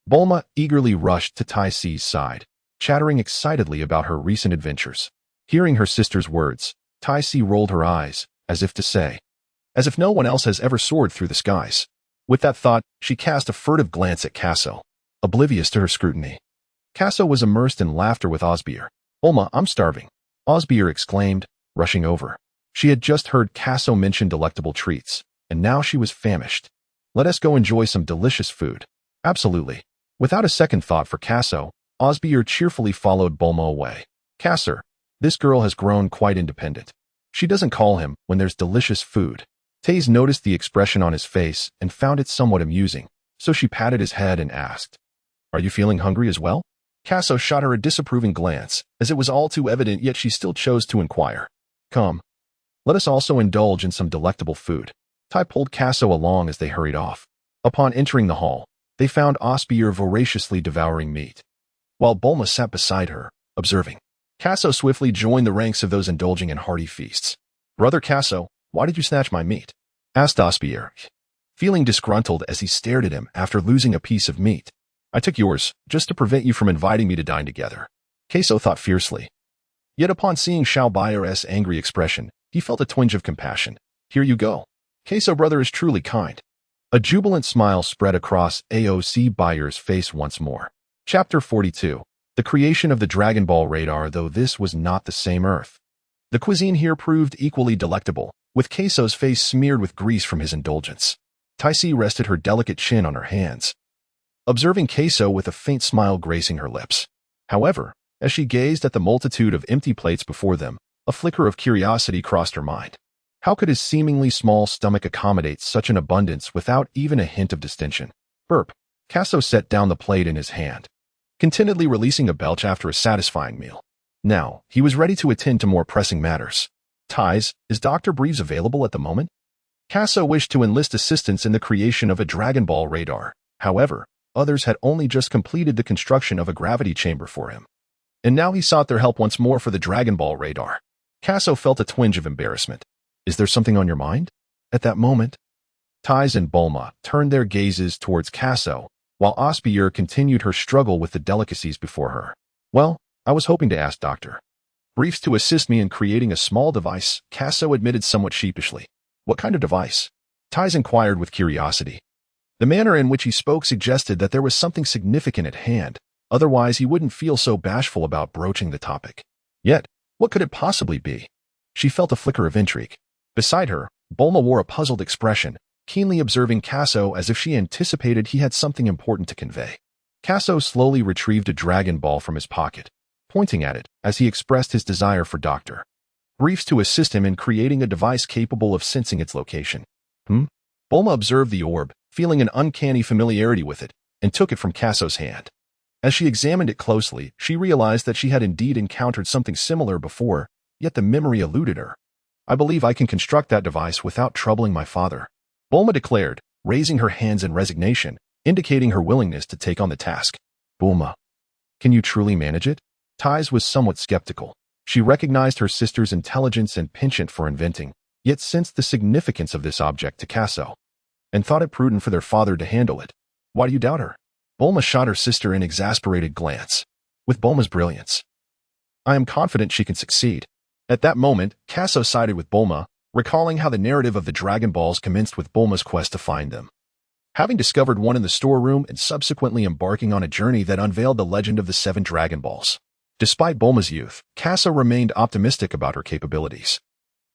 Bulma eagerly rushed to Tai Si's side, chattering excitedly about her recent adventures. Hearing her sister's words, Tai Si rolled her eyes, as if to say, as if no one else has ever soared through the skies. With that thought, she cast a furtive glance at Kaso, oblivious to her scrutiny. Kaso was immersed in laughter with Osbier. Bulma, I'm starving, Osbier exclaimed, rushing over. She had just heard Kaso mention delectable treats, and now she was famished. Let us go enjoy some delicious food. Absolutely. Without a second thought for Kaso, Osbier cheerfully followed Bulma away. Kasser, this girl has grown quite independent. She doesn't call him when there's delicious food. Taze noticed the expression on his face and found it somewhat amusing, so she patted his head and asked, Are you feeling hungry as well? Kaso shot her a disapproving glance, as it was all too evident, yet she still chose to inquire. Come. Let us also indulge in some delectable food. Tai pulled Kaso along as they hurried off. Upon entering the hall, they found Osbier voraciously devouring meat, while Bulma sat beside her, observing. Kaso swiftly joined the ranks of those indulging in hearty feasts. Brother Kaso, why did you snatch my meat? Asked Osbier, feeling disgruntled as he stared at him after losing a piece of meat. I took yours, just to prevent you from inviting me to dine together. Kaso thought fiercely. Yet upon seeing Xiao Baier's angry expression, he felt a twinge of compassion. Here you go. Kaso brother is truly kind. A jubilant smile spread across AOC Baier's face once more. Chapter 42. The creation of the Dragon Ball radar, though this was not the same Earth. The cuisine here proved equally delectable, with Kaso's face smeared with grease from his indulgence. Tai Si rested her delicate chin on her hands, observing Kaso with a faint smile gracing her lips. However, as she gazed at the multitude of empty plates before them, a flicker of curiosity crossed her mind. How could his seemingly small stomach accommodate such an abundance without even a hint of distension? Burp. Kaso set down the plate in his hand, contentedly releasing a belch after a satisfying meal. Now, he was ready to attend to more pressing matters. Ties, is Dr. Breeze available at the moment? Kaso wished to enlist assistance in the creation of a Dragon Ball radar. However, others had only just completed the construction of a gravity chamber for him, and now he sought their help once more for the Dragon Ball radar. Kaso felt a twinge of embarrassment. Is there something on your mind? At that moment, Ties and Bulma turned their gazes towards Kaso, while Osbier continued her struggle with the delicacies before her. Well, I was hoping to ask Dr. Briefs to assist me in creating a small device, Kaso admitted somewhat sheepishly. What kind of device? Ties inquired with curiosity. The manner in which he spoke suggested that there was something significant at hand, otherwise he wouldn't feel so bashful about broaching the topic. Yet, what could it possibly be? She felt a flicker of intrigue. Beside her, Bulma wore a puzzled expression, keenly observing Kaso as if she anticipated he had something important to convey. Kaso slowly retrieved a Dragon Ball from his pocket, pointing at it as he expressed his desire for Dr. Briefs to assist him in creating a device capable of sensing its location. Bulma observed the orb, feeling an uncanny familiarity with it, and took it from Kaso's hand. As she examined it closely, she realized that she had indeed encountered something similar before, yet the memory eluded her. I believe I can construct that device without troubling my father, Bulma declared, raising her hands in resignation, indicating her willingness to take on the task. Bulma, can you truly manage it? Ties was somewhat skeptical. She recognized her sister's intelligence and penchant for inventing, yet sensed the significance of this object to Kaso, and thought it prudent for their father to handle it. Why do you doubt her? Bulma shot her sister an exasperated glance. With Bulma's brilliance, I am confident she can succeed. At that moment, Kaso sided with Bulma, recalling how the narrative of the Dragon Balls commenced with Bulma's quest to find them, having discovered one in the storeroom and subsequently embarking on a journey that unveiled the legend of the 7 Dragon Balls. Despite Bulma's youth, Kaso remained optimistic about her capabilities.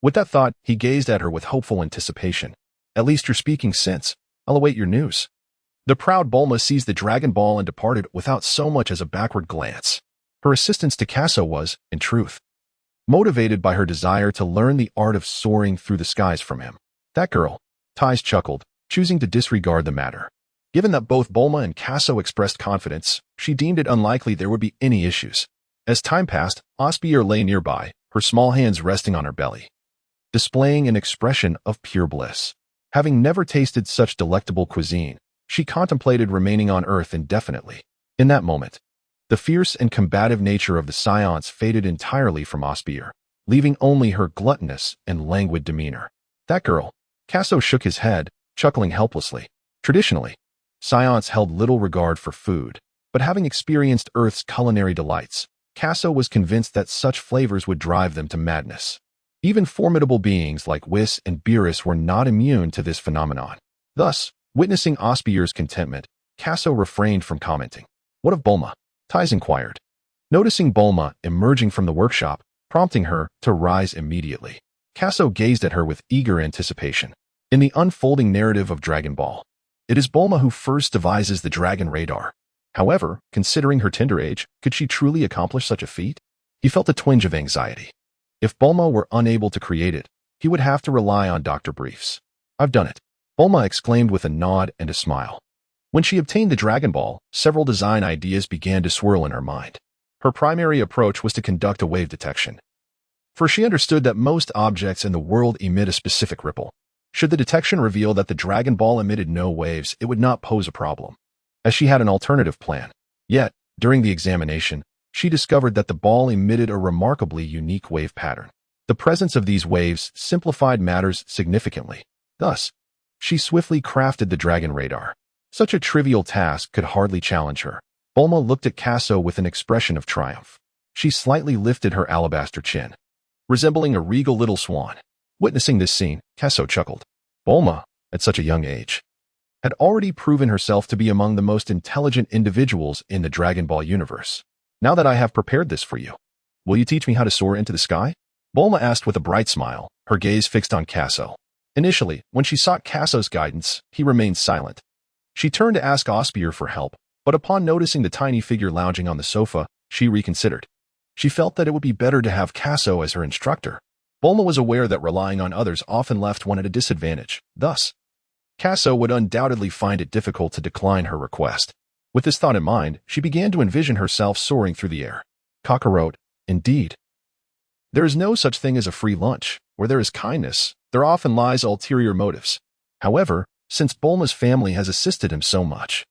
With that thought, he gazed at her with hopeful anticipation. At least you're speaking sense. I'll await your news. The proud Bulma seized the Dragon Ball and departed without so much as a backward glance. Her assistance to Kaso was, in truth, motivated by her desire to learn the art of soaring through the skies from him. That girl, Ties chuckled, choosing to disregard the matter. Given that both Bulma and Kaso expressed confidence, she deemed it unlikely there would be any issues. As time passed, Osbier lay nearby, her small hands resting on her belly, displaying an expression of pure bliss. Having never tasted such delectable cuisine, she contemplated remaining on Earth indefinitely. In that moment, the fierce and combative nature of the Saiyans faded entirely from Osbier, leaving only her gluttonous and languid demeanor. That girl. Kaso shook his head, chuckling helplessly. Traditionally, Saiyans held little regard for food, but having experienced Earth's culinary delights, Kaso was convinced that such flavors would drive them to madness. Even formidable beings like Whis and Beerus were not immune to this phenomenon. Thus, witnessing Osbier's contentment, Kaso refrained from commenting. "What of Bulma?" Tais inquired, noticing Bulma emerging from the workshop, prompting her to rise immediately. Kaso gazed at her with eager anticipation. In the unfolding narrative of Dragon Ball, it is Bulma who first devises the Dragon Radar. However, considering her tender age, could she truly accomplish such a feat? He felt a twinge of anxiety. If Bulma were unable to create it, he would have to rely on Dr. Briefs. "I've done it," Bulma exclaimed with a nod and a smile. When she obtained the Dragon Ball, several design ideas began to swirl in her mind. Her primary approach was to conduct a wave detection, for she understood that most objects in the world emit a specific ripple. Should the detection reveal that the Dragon Ball emitted no waves, it would not pose a problem, as she had an alternative plan. Yet, during the examination, she discovered that the ball emitted a remarkably unique wave pattern. The presence of these waves simplified matters significantly. Thus, she swiftly crafted the Dragon Radar. Such a trivial task could hardly challenge her. Bulma looked at Kaso with an expression of triumph. She slightly lifted her alabaster chin, resembling a regal little swan. Witnessing this scene, Kaso chuckled. Bulma, at such a young age, had already proven herself to be among the most intelligent individuals in the Dragon Ball universe. "Now that I have prepared this for you, will you teach me how to soar into the sky?" Bulma asked with a bright smile, her gaze fixed on Kaso. Initially, when she sought Kaso's guidance, he remained silent. She turned to ask Osbier for help, but upon noticing the tiny figure lounging on the sofa, she reconsidered. She felt that it would be better to have Kaso as her instructor. Bulma was aware that relying on others often left one at a disadvantage. Thus, Kaso would undoubtedly find it difficult to decline her request. With this thought in mind, she began to envision herself soaring through the air. Kakarot, indeed. There is no such thing as a free lunch. Where there is kindness, there often lies ulterior motives. However, since Bulma's family has assisted him so much,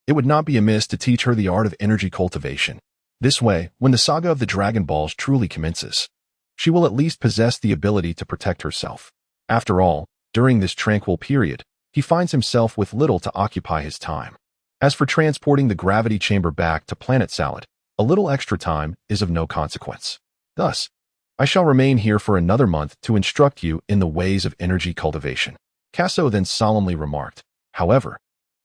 it would not be amiss to teach her the art of energy cultivation. This way, when the saga of the Dragon Balls truly commences, she will at least possess the ability to protect herself. After all, during this tranquil period, he finds himself with little to occupy his time. As for transporting the gravity chamber back to Planet Salad, a little extra time is of no consequence. Thus, I shall remain here for another month to instruct you in the ways of energy cultivation. Kaso then solemnly remarked, "However,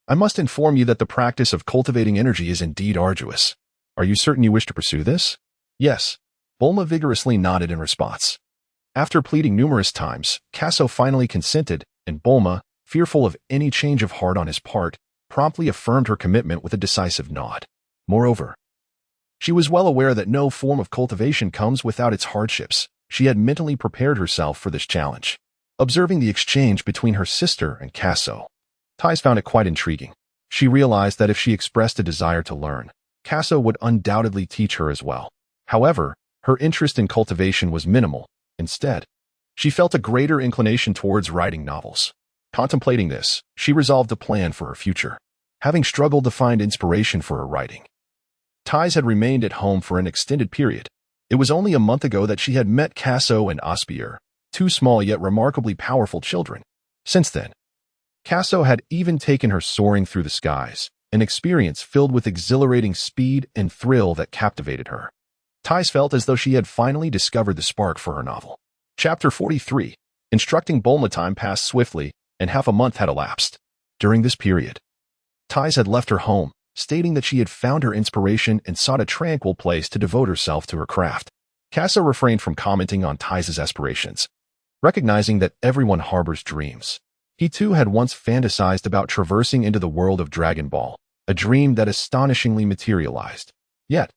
I must inform you that the practice of cultivating energy is indeed arduous. Are you certain you wish to pursue this?" "Yes." Bulma vigorously nodded in response. After pleading numerous times, Kaso finally consented, and Bulma, fearful of any change of heart on his part, promptly affirmed her commitment with a decisive nod. Moreover, she was well aware that no form of cultivation comes without its hardships. She had mentally prepared herself for this challenge. Observing the exchange between her sister and Kaso, Tais found it quite intriguing. She realized that if she expressed a desire to learn, Kaso would undoubtedly teach her as well. However, her interest in cultivation was minimal. Instead, she felt a greater inclination towards writing novels. Contemplating this, she resolved a plan for her future. Having struggled to find inspiration for her writing, Tais had remained at home for an extended period. It was only a month ago that she had met Kaso and Osbier, two small yet remarkably powerful children. Since then, Kaso had even taken her soaring through the skies, an experience filled with exhilarating speed and thrill that captivated her. Tais felt as though she had finally discovered the spark for her novel. Chapter 43. Instructing Bulma. Time passed swiftly, and half a month had elapsed. During this period, Tais had left her home, stating that she had found her inspiration and sought a tranquil place to devote herself to her craft. Kaso refrained from commenting on Tais's aspirations, recognizing that everyone harbors dreams. He too had once fantasized about traversing into the world of Dragon Ball, a dream that astonishingly materialized. Yet,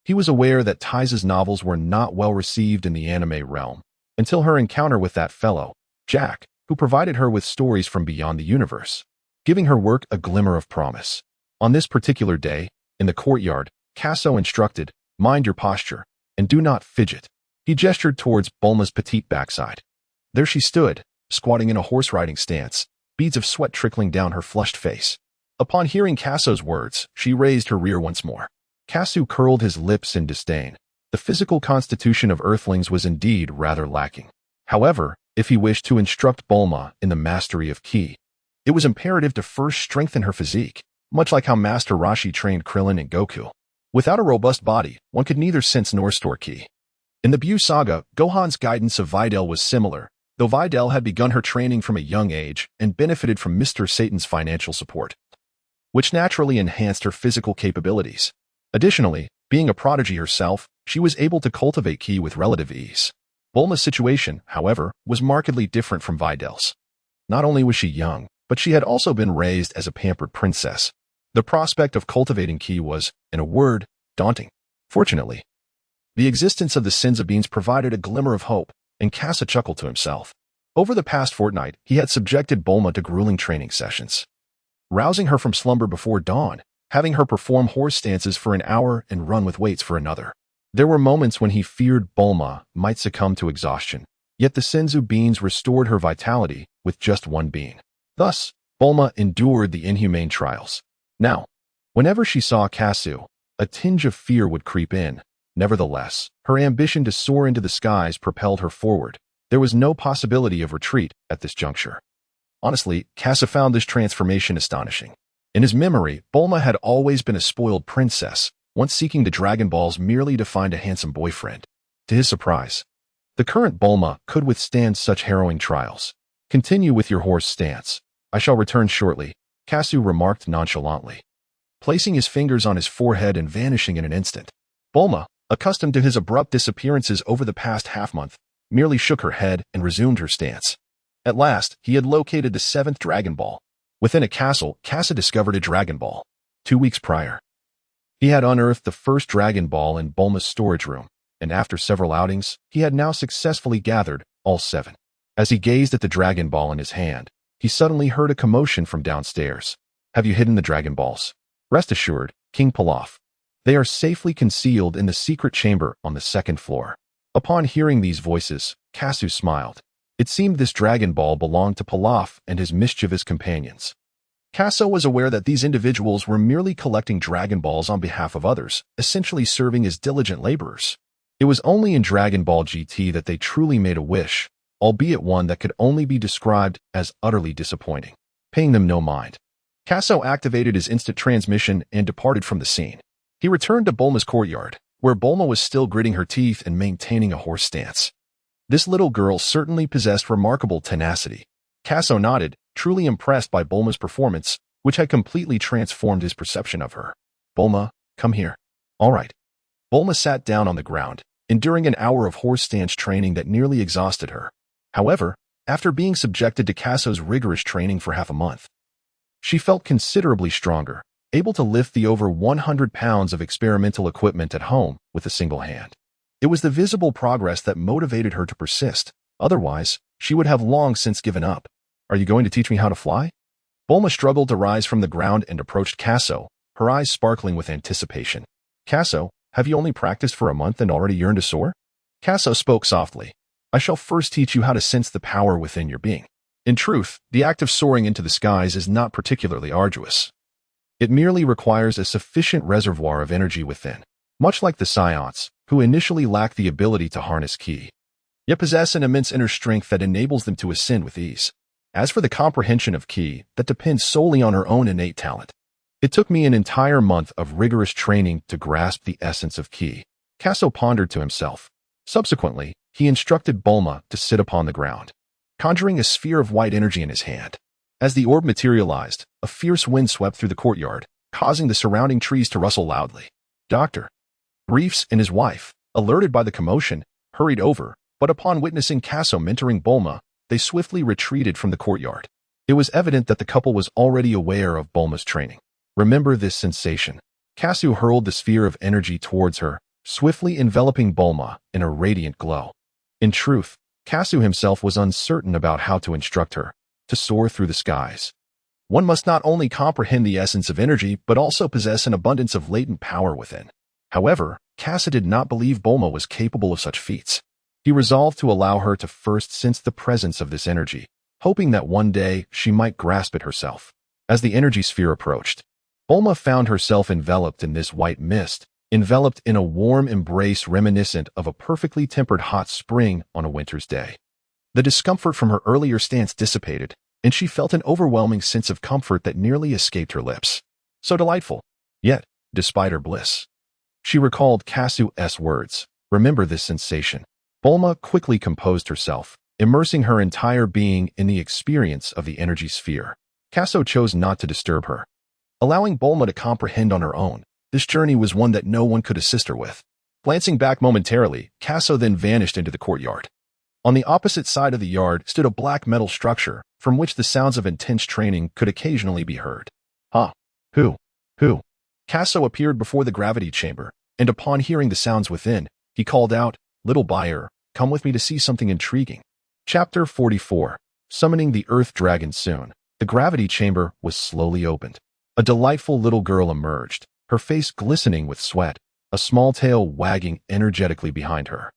he was aware that Tais's novels were not well received in the anime realm, until her encounter with that fellow, Jack, who provided her with stories from beyond the universe, giving her work a glimmer of promise. On this particular day, in the courtyard, Kaso instructed, "Mind your posture, and do not fidget." He gestured towards Bulma's petite backside. There she stood, squatting in a horse-riding stance, beads of sweat trickling down her flushed face. Upon hearing Kaso's words, she raised her rear once more. Kasu curled his lips in disdain. The physical constitution of Earthlings was indeed rather lacking. However, if he wished to instruct Bulma in the mastery of Ki, It was imperative to first strengthen her physique, much like how Master Roshi trained Krillin and Goku. Without a robust body, one could neither sense nor store ki. In the Buu saga, Gohan's guidance of Videl was similar, though Videl had begun her training from a young age and benefited from Mr. Satan's financial support, which naturally enhanced her physical capabilities. Additionally, being a prodigy herself, she was able to cultivate ki with relative ease. Bulma's situation, however, was markedly different from Videl's. Not only was she young, but she had also been raised as a pampered princess. The prospect of cultivating ki was, in a word, daunting. Fortunately, the existence of the Senzu beans provided a glimmer of hope, and Kasa chuckled to himself. Over the past fortnight, he had subjected Bulma to grueling training sessions, rousing her from slumber before dawn, having her perform horse stances for an hour and run with weights for another. There were moments when he feared Bulma might succumb to exhaustion, yet the Senzu beans restored her vitality with just one bean. Thus, Bulma endured the inhumane trials. Now, whenever she saw Kasu, a tinge of fear would creep in. Nevertheless, her ambition to soar into the skies propelled her forward. There was no possibility of retreat at this juncture. Honestly, Kasa found this transformation astonishing. In his memory, Bulma had always been a spoiled princess, once seeking the Dragon Balls merely to find a handsome boyfriend. To his surprise, the current Bulma could withstand such harrowing trials. Continue with your horse stance. I shall return shortly, Kasu remarked nonchalantly, placing his fingers on his forehead and vanishing in an instant. Bulma, accustomed to his abrupt disappearances over the past half-month, merely shook her head and resumed her stance. At last, he had located the 7th Dragon Ball. Within a castle, Kasa discovered a Dragon Ball. 2 weeks prior, he had unearthed the first Dragon Ball in Bulma's storage room, and after several outings, he had now successfully gathered all 7. As he gazed at the Dragon Ball in his hand, he suddenly heard a commotion from downstairs. Have you hidden the Dragon Balls? Rest assured, King Pilaf. They are safely concealed in the secret chamber on the 2nd floor. Upon hearing these voices, Kasu smiled. It seemed this Dragon Ball belonged to Pilaf and his mischievous companions. Kasa was aware that these individuals were merely collecting Dragon Balls on behalf of others, essentially serving as diligent laborers. It was only in Dragon Ball GT that they truly made a wish, albeit one that could only be described as utterly disappointing. Paying them no mind, Kasa activated his instant transmission and departed from the scene. He returned to Bulma's courtyard, where Bulma was still gritting her teeth and maintaining a horse stance. This little girl certainly possessed remarkable tenacity. Kasa nodded, truly impressed by Bulma's performance, which had completely transformed his perception of her. Bulma, come here. All right. Bulma sat down on the ground, enduring an hour of horse stance training that nearly exhausted her. However, after being subjected to Kasa's rigorous training for half a month, she felt considerably stronger, able to lift the over 100 pounds of experimental equipment at home with a single hand. It was the visible progress that motivated her to persist. Otherwise, she would have long since given up. Are you going to teach me how to fly? Bulma struggled to rise from the ground and approached Kaso, her eyes sparkling with anticipation. Kaso, have you only practiced for a month and already yearn to soar? Kaso spoke softly. I shall first teach you how to sense the power within your being. In truth, the act of soaring into the skies is not particularly arduous. It merely requires a sufficient reservoir of energy within, much like the Saiyans, who initially lack the ability to harness ki, yet possess an immense inner strength that enables them to ascend with ease. As for the comprehension of ki, that depends solely on her own innate talent. It took me an entire month of rigorous training to grasp the essence of ki, Kaso pondered to himself. Subsequently, he instructed Bulma to sit upon the ground, conjuring a sphere of white energy in his hand. As the orb materialized, a fierce wind swept through the courtyard, causing the surrounding trees to rustle loudly. Dr. Reefs and his wife, alerted by the commotion, hurried over, but upon witnessing Kaso mentoring Bulma, they swiftly retreated from the courtyard. It was evident that the couple was already aware of Bulma's training. Remember this sensation. Kasu hurled the sphere of energy towards her, swiftly enveloping Bulma in a radiant glow. In truth, Kasu himself was uncertain about how to instruct her to soar through the skies. One must not only comprehend the essence of energy, but also possess an abundance of latent power within. However, Kasu did not believe Bulma was capable of such feats. He resolved to allow her to first sense the presence of this energy, hoping that one day she might grasp it herself. As the energy sphere approached, Bulma found herself enveloped in this white mist, enveloped in a warm embrace reminiscent of a perfectly tempered hot spring on a winter's day. The discomfort from her earlier stance dissipated, and she felt an overwhelming sense of comfort that nearly escaped her lips. So delightful. Yet, despite her bliss, she recalled Kasu's words. Remember this sensation. Bulma quickly composed herself, immersing her entire being in the experience of the energy sphere. Kasu chose not to disturb her, allowing Bulma to comprehend on her own. This journey was one that no one could assist her with. Glancing back momentarily, Kasu then vanished into the courtyard. On the opposite side of the yard stood a black metal structure, from which the sounds of intense training could occasionally be heard. Huh? Who? Kasu appeared before the gravity chamber, and upon hearing the sounds within, he called out, "Little buyer, come with me to see something intriguing." Chapter 44. Summoning the Earth Dragon soon. The gravity chamber was slowly opened. A delightful little girl emerged, her face glistening with sweat, a small tail wagging energetically behind her.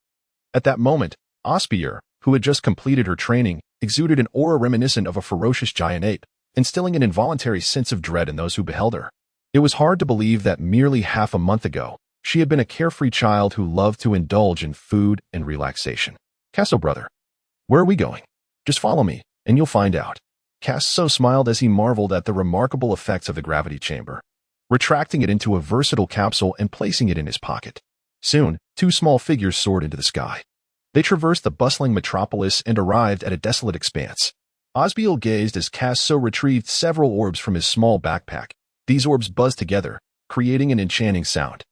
At that moment, Osbier, who had just completed her training, exuded an aura reminiscent of a ferocious giant ape, instilling an involuntary sense of dread in those who beheld her. It was hard to believe that merely half a month ago, she had been a carefree child who loved to indulge in food and relaxation. "Kasu, brother, where are we going? Just follow me, and you'll find out." Kasu smiled as he marveled at the remarkable effects of the gravity chamber, retracting it into a versatile capsule and placing it in his pocket. Soon, two small figures soared into the sky. They traversed the bustling metropolis and arrived at a desolate expanse. Osbiel gazed as Kasu retrieved several orbs from his small backpack. These orbs buzzed together, creating an enchanting sound.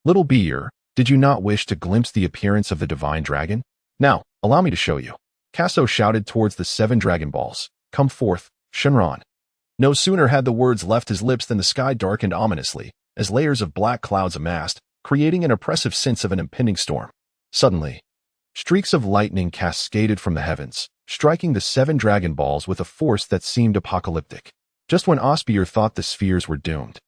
"Little beer, did you not wish to glimpse the appearance of the divine dragon? Now, allow me to show you." Kasu shouted towards the 7 Dragon Balls. "Come forth, Shenron." No sooner had the words left his lips than the sky darkened ominously, as layers of black clouds amassed, creating an oppressive sense of an impending storm. Suddenly, streaks of lightning cascaded from the heavens, striking the 7 Dragon Balls with a force that seemed apocalyptic. Just when Osbier thought the spheres were doomed,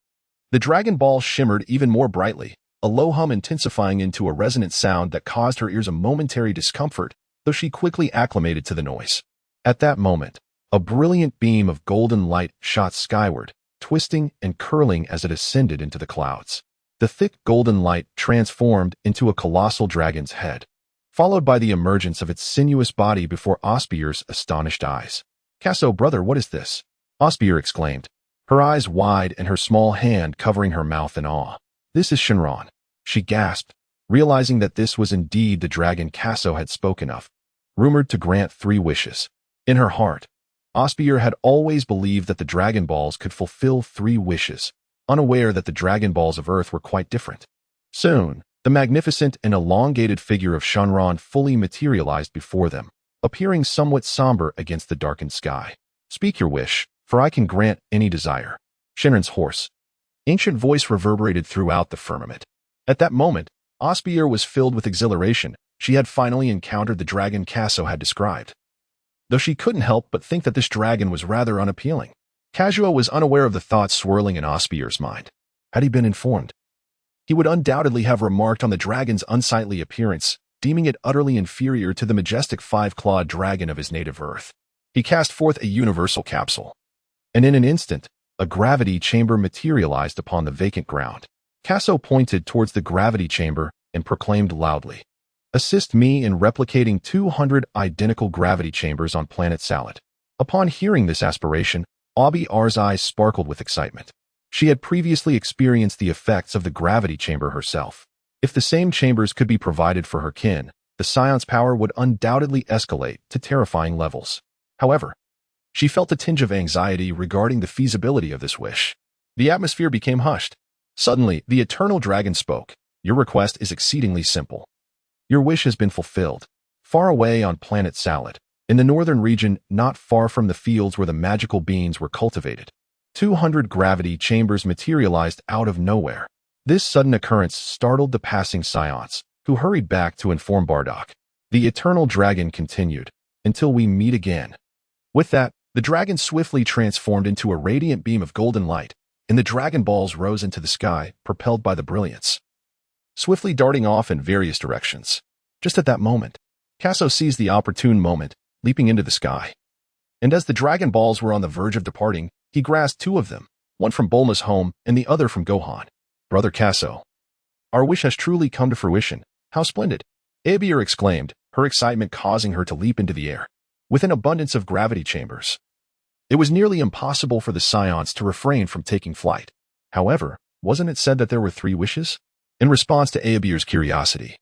the Dragon Ball shimmered even more brightly, a low hum intensifying into a resonant sound that caused her ears a momentary discomfort, though she quickly acclimated to the noise. At that moment, a brilliant beam of golden light shot skyward, twisting and curling as it ascended into the clouds. The thick golden light transformed into a colossal dragon's head, followed by the emergence of its sinuous body before Osbier's astonished eyes. "Kasu, brother, what is this?" Osbier exclaimed, her eyes wide and her small hand covering her mouth in awe. "This is Shenron," she gasped, realizing that this was indeed the dragon Kasu had spoken of, rumored to grant 3 wishes. In her heart, Osbier had always believed that the Dragon Balls could fulfill 3 wishes, unaware that the Dragon Balls of Earth were quite different. Soon, the magnificent and elongated figure of Shenron fully materialized before them, appearing somewhat somber against the darkened sky. "Speak your wish, for I can grant any desire." Shenron's hoarse, ancient voice reverberated throughout the firmament. At that moment, Osbier was filled with exhilaration. She had finally encountered the dragon Kasu had described, though she couldn't help but think that this dragon was rather unappealing. Kazuo was unaware of the thoughts swirling in Osbier's mind. Had he been informed, he would undoubtedly have remarked on the dragon's unsightly appearance, deeming it utterly inferior to the majestic 5-clawed dragon of his native Earth. He cast forth a universal capsule, and in an instant, a gravity chamber materialized upon the vacant ground. Kasu pointed towards the gravity chamber and proclaimed loudly, "Assist me in replicating 200 identical gravity chambers on planet Salad." Upon hearing this aspiration, Osbier's eyes sparkled with excitement. She had previously experienced the effects of the gravity chamber herself. If the same chambers could be provided for her kin, the Saiyan's power would undoubtedly escalate to terrifying levels. However, she felt a tinge of anxiety regarding the feasibility of this wish. The atmosphere became hushed. Suddenly, the eternal dragon spoke. "Your request is exceedingly simple. Your wish has been fulfilled. Far away on planet Salad, in the northern region not far from the fields where the magical beans were cultivated, 200 gravity chambers materialized out of nowhere." This sudden occurrence startled the passing Saiyans, who hurried back to inform Bardock. The eternal dragon continued, "Until we meet again." With that, the dragon swiftly transformed into a radiant beam of golden light, and the Dragon Balls rose into the sky, propelled by the brilliance, swiftly darting off in various directions. Just at that moment, Kasu seized the opportune moment, leaping into the sky. And as the Dragon Balls were on the verge of departing, he grasped 2 of them, one from Bulma's home and the other from Gohan. "Brother Kasu, our wish has truly come to fruition. How splendid!" Osbier exclaimed, her excitement causing her to leap into the air. With an abundance of gravity chambers, It was nearly impossible for the Scions to refrain from taking flight. However, wasn't it said that there were 3 wishes? In response to Osbier's curiosity,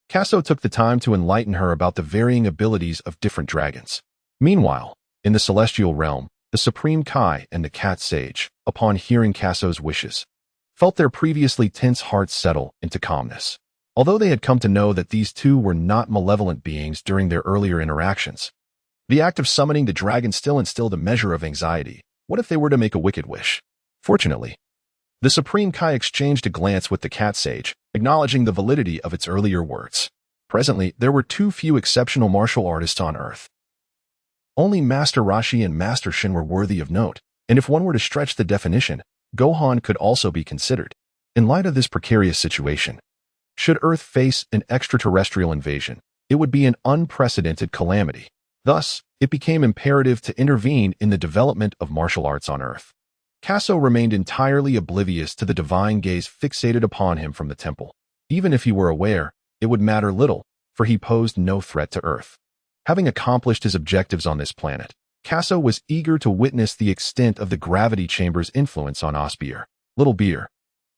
Kaso took the time to enlighten her about the varying abilities of different dragons. Meanwhile, in the celestial realm, the Supreme Kai and the Cat Sage, upon hearing Kaso's wishes, felt their previously tense hearts settle into calmness. Although they had come to know that these two were not malevolent beings during their earlier interactions, the act of summoning the dragon still instilled a measure of anxiety. What if they were to make a wicked wish? Fortunately, the Supreme Kai exchanged a glance with the Cat Sage, acknowledging the validity of its earlier words. Presently, there were too few exceptional martial artists on Earth. Only Master Roshi and Master Shin were worthy of note, and if one were to stretch the definition, Gohan could also be considered. In light of this precarious situation, should Earth face an extraterrestrial invasion, it would be an unprecedented calamity. Thus, it became imperative to intervene in the development of martial arts on Earth. Kaso remained entirely oblivious to the divine gaze fixated upon him from the temple. Even if he were aware, it would matter little, for he posed no threat to Earth. Having accomplished his objectives on this planet, Kaso was eager to witness the extent of the gravity chamber's influence on Osbier. Little beer,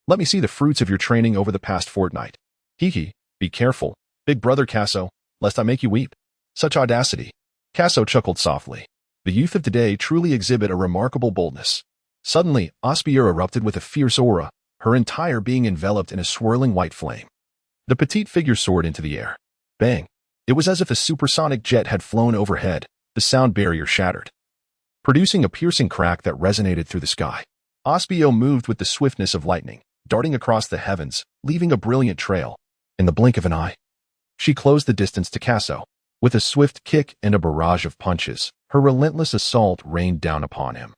let me see the fruits of your training over the past fortnight. Hee, be careful, big brother Kaso, lest I make you weep. Such audacity. Kaso chuckled softly. The youth of today truly exhibit a remarkable boldness. Suddenly, Osbier erupted with a fierce aura, her entire being enveloped in a swirling white flame. The petite figure soared into the air. Bang! It was as if a supersonic jet had flown overhead. The sound barrier shattered, producing a piercing crack that resonated through the sky. Osbier moved with the swiftness of lightning, darting across the heavens, leaving a brilliant trail. In the blink of an eye, she closed the distance to Kaso. With a swift kick and a barrage of punches, her relentless assault rained down upon him.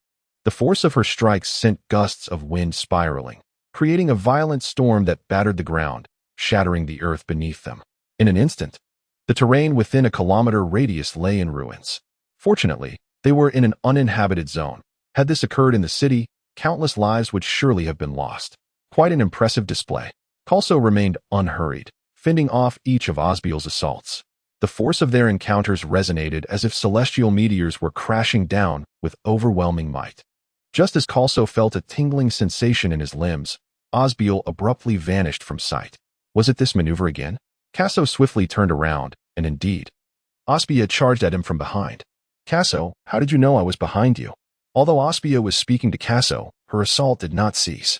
The force of her strikes sent gusts of wind spiraling, creating a violent storm that battered the ground, shattering the earth beneath them. In an instant, the terrain within a kilometer radius lay in ruins. Fortunately, they were in an uninhabited zone. Had this occurred in the city, countless lives would surely have been lost. Quite an impressive display. Kalso remained unhurried, fending off each of Osbier's assaults. The force of their encounters resonated as if celestial meteors were crashing down with overwhelming might. Just as Kalso felt a tingling sensation in his limbs, Osbier abruptly vanished from sight. Was it this maneuver again? Kaso swiftly turned around, and indeed, Osbier charged at him from behind. Kaso, how did you know I was behind you? Although Osbier was speaking to Kaso, her assault did not cease.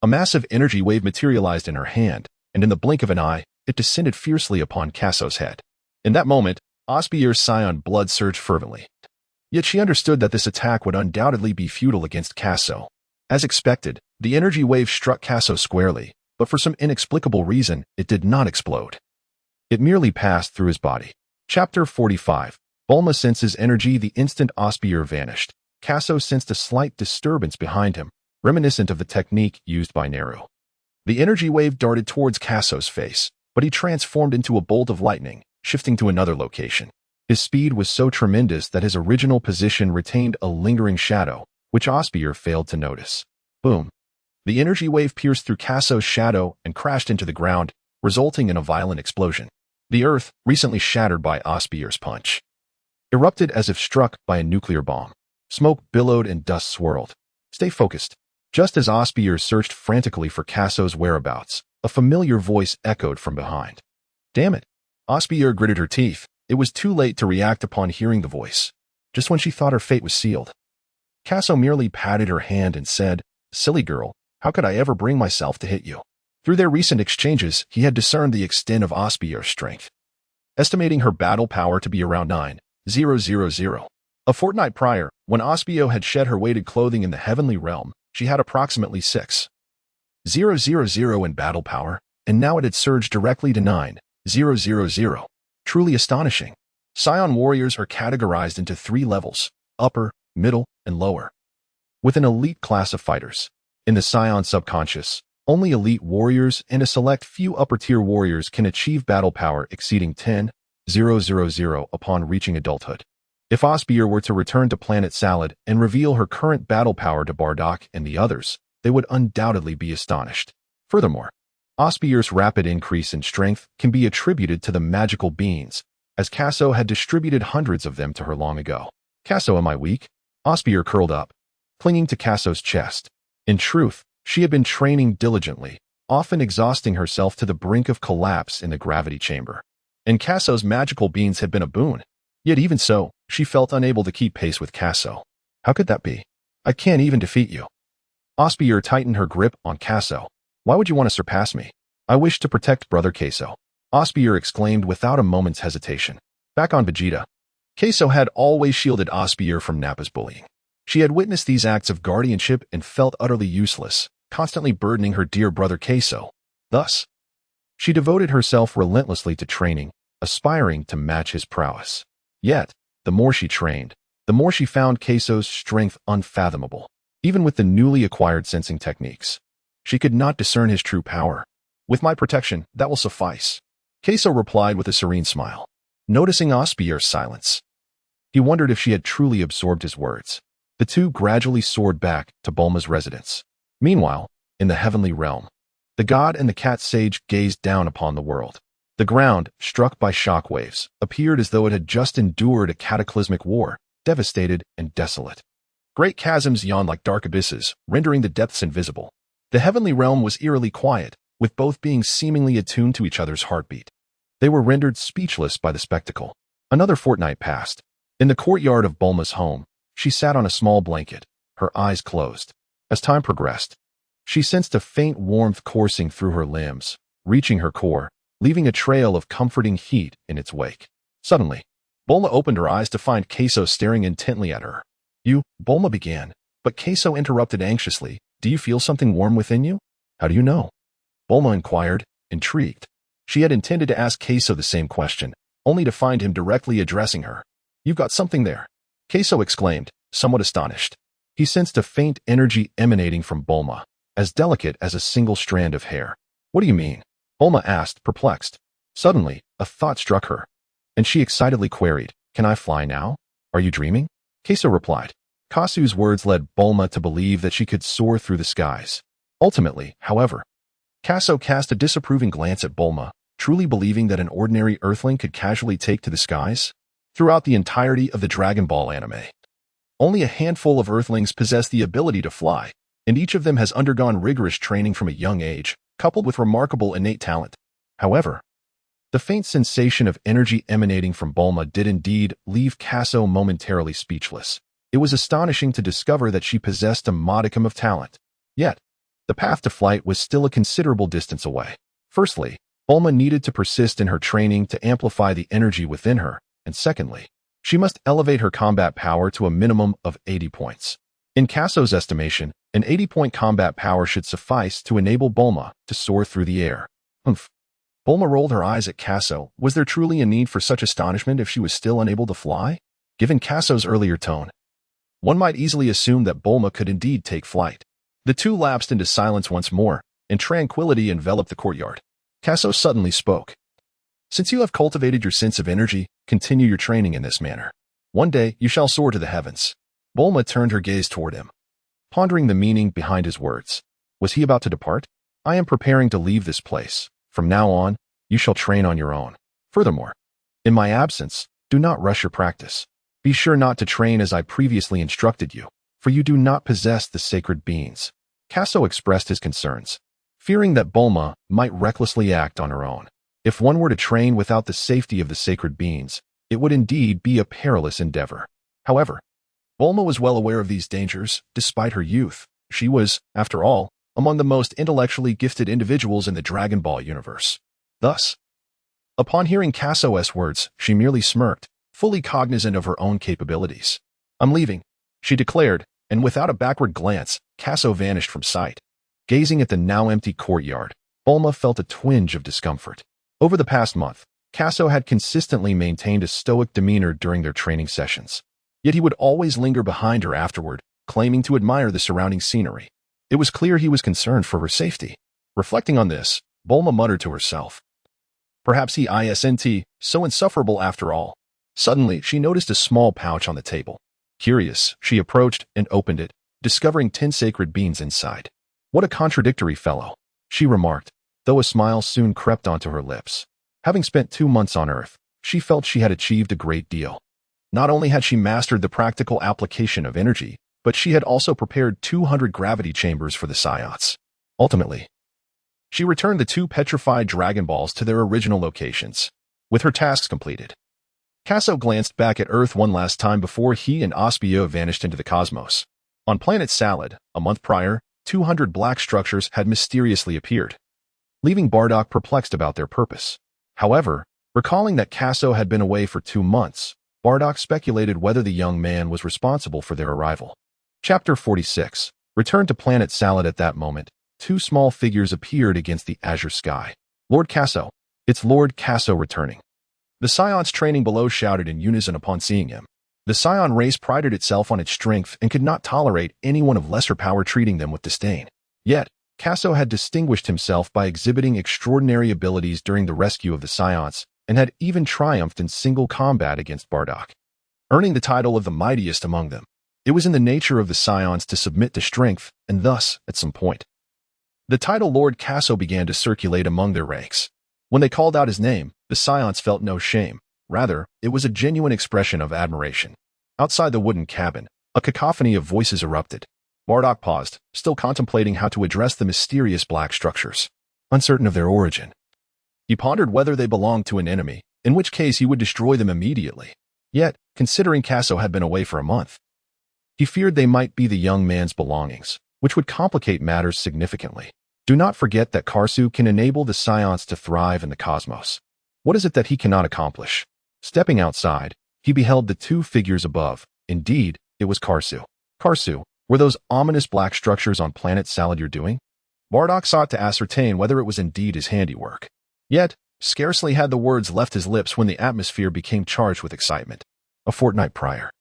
A massive energy wave materialized in her hand, and in the blink of an eye, it descended fiercely upon Kaso's head. In that moment, Osbier's Saiyan blood surged fervently. Yet she understood that this attack would undoubtedly be futile against Kaso. As expected, the energy wave struck Kaso squarely, but for some inexplicable reason, it did not explode. It merely passed through his body. Chapter 45. Bulma senses energy the instant Osbier vanished. Kaso sensed a slight disturbance behind him, reminiscent of the technique used by Naru. The energy wave darted towards Kaso's face, but he transformed into a bolt of lightning, shifting to another location. His speed was so tremendous that his original position retained a lingering shadow, which Osbier failed to notice. Boom! The energy wave pierced through Kaso's shadow and crashed into the ground, resulting in a violent explosion. The earth, recently shattered by Osbier's punch, erupted as if struck by a nuclear bomb. Smoke billowed and dust swirled. Stay focused. Just as Osbier searched frantically for Kaso's whereabouts, a familiar voice echoed from behind. Damn it! Osbier gritted her teeth. It was too late to react upon hearing the voice, just when she thought her fate was sealed. Kaso merely patted her hand and said, Silly girl, how could I ever bring myself to hit you? Through their recent exchanges, he had discerned the extent of Osbier's strength, estimating her battle power to be around 9,000. A fortnight prior, when Osbier had shed her weighted clothing in the heavenly realm, she had approximately 6,000 in battle power, and now it had surged directly to 9,000. Truly astonishing. Saiyan warriors are categorized into 3 levels, upper, middle, and lower, with an elite class of fighters. In the Saiyan subconscious, only elite warriors and a select few upper-tier warriors can achieve battle power exceeding 10,000 upon reaching adulthood. If Osbier were to return to Planet Salad and reveal her current battle power to Bardock and the others, they would undoubtedly be astonished. Furthermore, Osbier's rapid increase in strength can be attributed to the magical beans, as Kaso had distributed hundreds of them to her long ago. Kaso, am I weak? Osbier curled up, clinging to Kasso's chest. In truth, she had been training diligently, often exhausting herself to the brink of collapse in the gravity chamber. And Kasso's magical beans had been a boon. Yet even so, she felt unable to keep pace with Kasso. How could that be? I can't even defeat you. Osbier tightened her grip on Kasso. Why would you want to surpass me? I wish to protect Brother Kasso. Osbier exclaimed without a moment's hesitation. Back on Vegeta. Kasso had always shielded Osbier from Nappa's bullying. She had witnessed these acts of guardianship and felt utterly useless, constantly burdening her dear brother Kasso. Thus, she devoted herself relentlessly to training, aspiring to match his prowess. Yet, the more she trained, the more she found Kasso's strength unfathomable. Even with the newly acquired sensing techniques, she could not discern his true power. With my protection, that will suffice. Kasso replied with a serene smile. Noticing Osbier's silence, he wondered if she had truly absorbed his words. The two gradually soared back to Bulma's residence. Meanwhile, in the heavenly realm, the god and the cat sage gazed down upon the world. The ground, struck by shockwaves, appeared as though it had just endured a cataclysmic war, devastated and desolate. Great chasms yawned like dark abysses, rendering the depths invisible. The heavenly realm was eerily quiet, with both beings seemingly attuned to each other's heartbeat. They were rendered speechless by the spectacle. Another fortnight passed. In the courtyard of Bulma's home, she sat on a small blanket, her eyes closed. As time progressed, she sensed a faint warmth coursing through her limbs, reaching her core, leaving a trail of comforting heat in its wake. Suddenly, Bulma opened her eyes to find Kasso staring intently at her. Bulma began, but Kasso interrupted anxiously. Do you feel something warm within you? How do you know? Bulma inquired, intrigued. She had intended to ask Kasso the same question, only to find him directly addressing her. You've got something there, Kasso exclaimed, somewhat astonished. He sensed a faint energy emanating from Bulma, as delicate as a single strand of hair. What do you mean? Bulma asked, perplexed. Suddenly, a thought struck her, and she excitedly queried, Can I fly now? Are you dreaming? Kasso replied. Kasu's words led Bulma to believe that she could soar through the skies. Ultimately, however, Kasso cast a disapproving glance at Bulma, truly believing that an ordinary earthling could casually take to the skies. Throughout the entirety of the Dragon Ball anime, only a handful of earthlings possess the ability to fly, and each of them has undergone rigorous training from a young age, coupled with remarkable innate talent. However, the faint sensation of energy emanating from Bulma did indeed leave Kasso momentarily speechless. It was astonishing to discover that she possessed a modicum of talent. Yet, the path to flight was still a considerable distance away. Firstly, Bulma needed to persist in her training to amplify the energy within her, and secondly, she must elevate her combat power to a minimum of 80 points. In Kasso's estimation, an 80-point combat power should suffice to enable Bulma to soar through the air. Humph. Bulma rolled her eyes at Kasso. Was there truly a need for such astonishment if she was still unable to fly? Given Kasso's earlier tone, one might easily assume that Bulma could indeed take flight. The two lapsed into silence once more, and tranquility enveloped the courtyard. Kasso suddenly spoke. Since you have cultivated your sense of energy, continue your training in this manner. One day, you shall soar to the heavens. Bulma turned her gaze toward him, pondering the meaning behind his words. Was he about to depart? I am preparing to leave this place. From now on, you shall train on your own. Furthermore, in my absence, do not rush your practice. Be sure not to train as I previously instructed you, for you do not possess the sacred beings. Kasso expressed his concerns, fearing that Bulma might recklessly act on her own. If one were to train without the safety of the sacred beings, it would indeed be a perilous endeavor. However, Bulma was well aware of these dangers. Despite her youth, she was, after all, among the most intellectually gifted individuals in the Dragon Ball universe. Thus, upon hearing Kasso's words, she merely smirked, fully cognizant of her own capabilities. I'm leaving, she declared, and without a backward glance, Kasso vanished from sight. Gazing at the now empty courtyard, Bulma felt a twinge of discomfort. Over the past month, Kasso had consistently maintained a stoic demeanor during their training sessions. Yet he would always linger behind her afterward, claiming to admire the surrounding scenery. It was clear he was concerned for her safety. Reflecting on this, Bulma muttered to herself. Perhaps he isn't so insufferable after all. Suddenly, she noticed a small pouch on the table. Curious, she approached and opened it, discovering 10 sacred beans inside. What a contradictory fellow, she remarked, though a smile soon crept onto her lips. Having spent 2 months on Earth, she felt she had achieved a great deal. Not only had she mastered the practical application of energy, but she had also prepared 200 gravity chambers for the Saiyans. Ultimately, she returned the 2 petrified Dragon Balls to their original locations. With her tasks completed, Kaso glanced back at Earth one last time before he and Osbier vanished into the cosmos. On planet Salad, a month prior, 200 black structures had mysteriously appeared, leaving Bardock perplexed about their purpose. However, recalling that Kaso had been away for 2 months, Bardock speculated whether the young man was responsible for their arrival. Chapter 46. Returned to planet Salad. At that moment, 2 small figures appeared against the azure sky. Lord Kaso. It's Lord Kaso returning. The Saiyans training below shouted in unison upon seeing him. The Saiyan race prided itself on its strength and could not tolerate anyone of lesser power treating them with disdain. Yet, Kaso had distinguished himself by exhibiting extraordinary abilities during the rescue of the Saiyans and had even triumphed in single combat against Bardock, earning the title of the mightiest among them. It was in the nature of the Saiyans to submit to strength, and thus, at some point, the title Lord Kaso began to circulate among their ranks. When they called out his name, the Saiyans felt no shame. Rather, it was a genuine expression of admiration. Outside the wooden cabin, a cacophony of voices erupted. Bardock paused, still contemplating how to address the mysterious black structures, uncertain of their origin. He pondered whether they belonged to an enemy, in which case he would destroy them immediately. Yet, considering Kaso had been away for a month, he feared they might be the young man's belongings, which would complicate matters significantly. Do not forget that Karsu can enable the Saiyans to thrive in the cosmos. What is it that he cannot accomplish? Stepping outside, he beheld the 2 figures above. Indeed, it was Karsu. Karsu, were those ominous black structures on planet Salad your doing? Bardock sought to ascertain whether it was indeed his handiwork. Yet, scarcely had the words left his lips when the atmosphere became charged with excitement. A fortnight prior,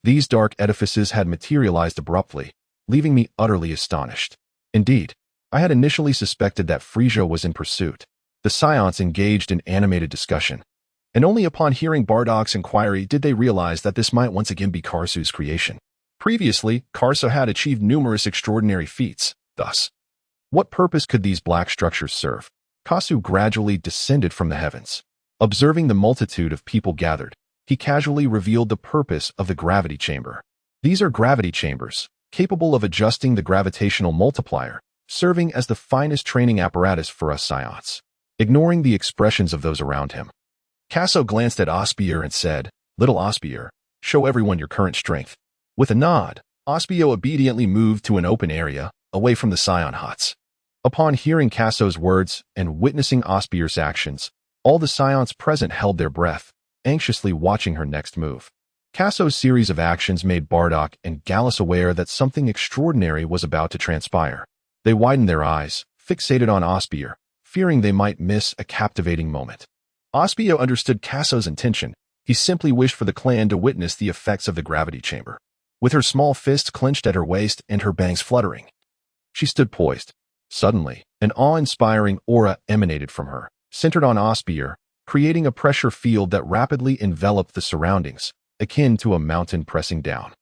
these dark edifices had materialized abruptly, leaving me utterly astonished. Indeed, I had initially suspected that Frieza was in pursuit. The Saiyans engaged in animated discussion, and only upon hearing Bardock's inquiry did they realize that this might once again be Karsu's creation. Previously, Karsu had achieved numerous extraordinary feats. Thus, what purpose could these black structures serve? Karsu gradually descended from the heavens. Observing the multitude of people gathered, he casually revealed the purpose of the gravity chamber. These are gravity chambers, capable of adjusting the gravitational multiplier, serving as the finest training apparatus for us Saiyans. Ignoring the expressions of those around him, Kaso glanced at Osbier and said, "Little Osbier, show everyone your current strength." With a nod, Osbier obediently moved to an open area, away from the Saiyan huts. Upon hearing Kaso's words and witnessing Osbier's actions, all the Saiyans present held their breath, anxiously watching her next move. Kaso's series of actions made Bardock and Gallus aware that something extraordinary was about to transpire. They widened their eyes, fixated on Osbier, fearing they might miss a captivating moment. Osbier understood Kaso's intention. He simply wished for the clan to witness the effects of the gravity chamber. With her small fist clenched at her waist and her bangs fluttering, she stood poised. Suddenly, an awe-inspiring aura emanated from her, centered on Osbier, creating a pressure field that rapidly enveloped the surroundings, akin to a mountain pressing down.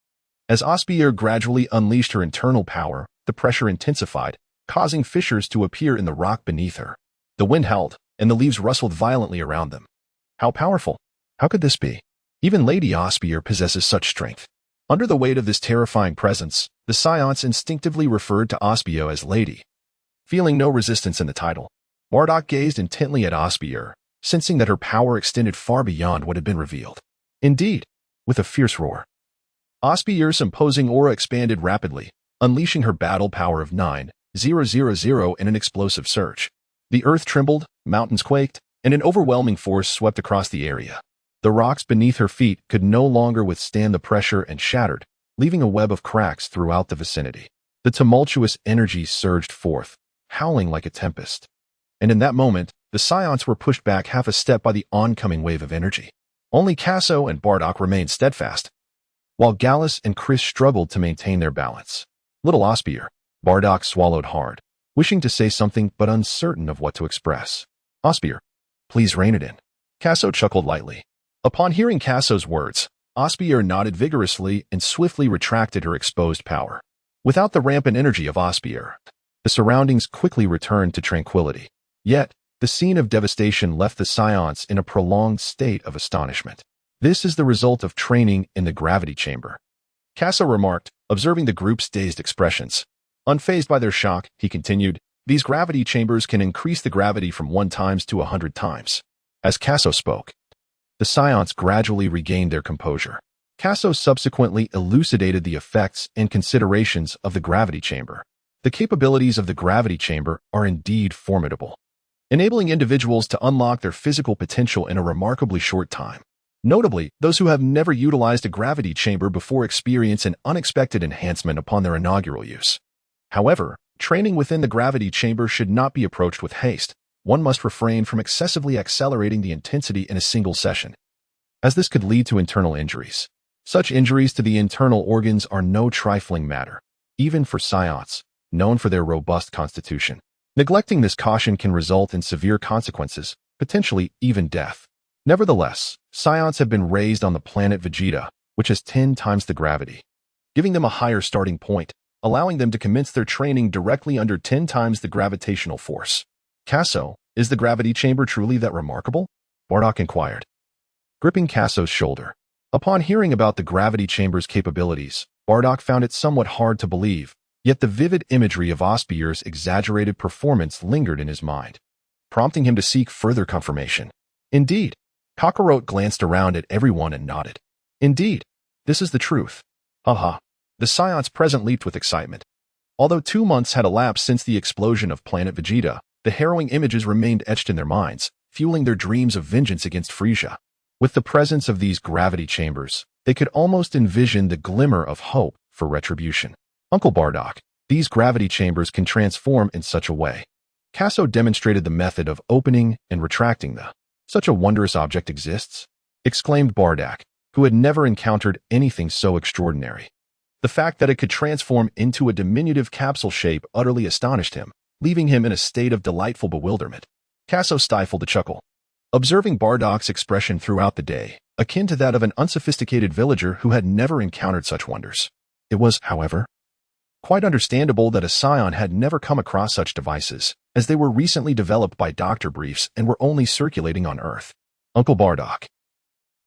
As Osbier gradually unleashed her internal power, the pressure intensified, causing fissures to appear in the rock beneath her. The wind howled, and the leaves rustled violently around them. How powerful! How could this be? Even Lady Osbier possesses such strength. Under the weight of this terrifying presence, the Saiyans instinctively referred to Osbier as Lady. Feeling no resistance in the title, Bardock gazed intently at Osbier, sensing that her power extended far beyond what had been revealed. Indeed, with a fierce roar, Osbier's imposing aura expanded rapidly, unleashing her battle power of 9,000 in an explosive surge. The earth trembled, mountains quaked, and an overwhelming force swept across the area. The rocks beneath her feet could no longer withstand the pressure and shattered, leaving a web of cracks throughout the vicinity. The tumultuous energy surged forth, howling like a tempest. And in that moment, the Saiyans were pushed back half a step by the oncoming wave of energy. Only Kaso and Bardock remained steadfast, while Gallus and Chris struggled to maintain their balance. Little Osbier, Bardock swallowed hard, wishing to say something but uncertain of what to express. Osbier, please rein it in. Kaso chuckled lightly. Upon hearing Kaso's words, Osbier nodded vigorously and swiftly retracted her exposed power. Without the rampant energy of Osbier, the surroundings quickly returned to tranquility. Yet, the scene of devastation left the Saiyans in a prolonged state of astonishment. This is the result of training in the gravity chamber. Kaso remarked, observing the group's dazed expressions. Unfazed by their shock, he continued, these gravity chambers can increase the gravity from 1 times to 100 times. As Kaso spoke, the Saiyans gradually regained their composure. Kaso subsequently elucidated the effects and considerations of the gravity chamber. The capabilities of the gravity chamber are indeed formidable, enabling individuals to unlock their physical potential in a remarkably short time. Notably, those who have never utilized a gravity chamber before experience an unexpected enhancement upon their inaugural use. However, training within the gravity chamber should not be approached with haste. One must refrain from excessively accelerating the intensity in a single session, as this could lead to internal injuries. Such injuries to the internal organs are no trifling matter, even for Saiyans, known for their robust constitution. Neglecting this caution can result in severe consequences, potentially even death. Nevertheless, Saiyans have been raised on the planet Vegeta, which has 10 times the gravity, giving them a higher starting point, allowing them to commence their training directly under 10 times the gravitational force. Kaso, is the gravity chamber truly that remarkable? Bardock inquired, gripping Kaso's shoulder. Upon hearing about the gravity chamber's capabilities, Bardock found it somewhat hard to believe, yet the vivid imagery of Osbier's exaggerated performance lingered in his mind, prompting him to seek further confirmation. Indeed, Kakarot glanced around at everyone and nodded. Indeed, this is the truth. Haha. The Saiyans present leaped with excitement. Although 2 months had elapsed since the explosion of planet Vegeta, the harrowing images remained etched in their minds, fueling their dreams of vengeance against Frieza. With the presence of these gravity chambers, they could almost envision the glimmer of hope for retribution. Uncle Bardock, these gravity chambers can transform in such a way. Kaso demonstrated the method of opening and retracting the. Such a wondrous object exists? Exclaimed Bardock, who had never encountered anything so extraordinary. The fact that it could transform into a diminutive capsule shape utterly astonished him, leaving him in a state of delightful bewilderment. Kaso stifled a chuckle, observing Bardock's expression throughout the day, akin to that of an unsophisticated villager who had never encountered such wonders. It was, however, quite understandable that a Saiyan had never come across such devices, as they were recently developed by Dr. Briefs and were only circulating on Earth. Uncle Bardock,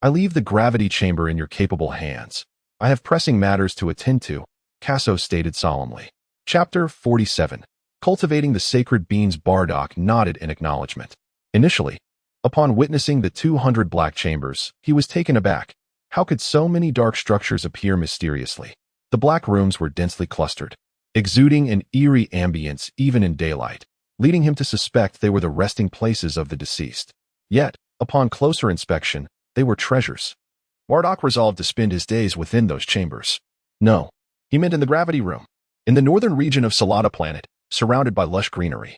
I leave the gravity chamber in your capable hands. I have pressing matters to attend to, Kaso stated solemnly. Chapter 47. Cultivating the Sacred Beans. Bardock nodded in acknowledgement. Initially, upon witnessing the 200 black chambers, he was taken aback. How could so many dark structures appear mysteriously? The black rooms were densely clustered, exuding an eerie ambience even in daylight, leading him to suspect they were the resting places of the deceased. Yet, upon closer inspection, they were treasures. Bardock resolved to spend his days within those chambers. No, he meant in the gravity room. In the northern region of Salada Planet, surrounded by lush greenery,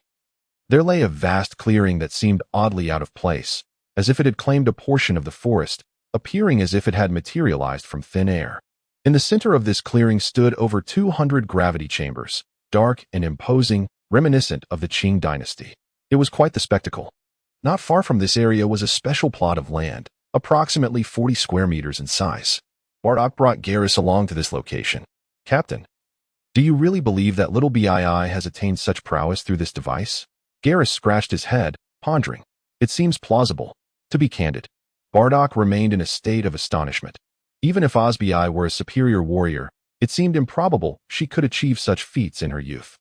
there lay a vast clearing that seemed oddly out of place, as if it had claimed a portion of the forest, appearing as if it had materialized from thin air. In the center of this clearing stood over 200 gravity chambers, dark and imposing, reminiscent of the Qing dynasty. It was quite the spectacle. Not far from this area was a special plot of land, approximately 40 square meters in size. Bardock brought Garrus along to this location. Captain, do you really believe that little Bii has attained such prowess through this device? Garrus scratched his head, pondering. It seems plausible. To be candid, Bardock remained in a state of astonishment. Even if Osbier were a superior warrior, it seemed improbable she could achieve such feats in her youth.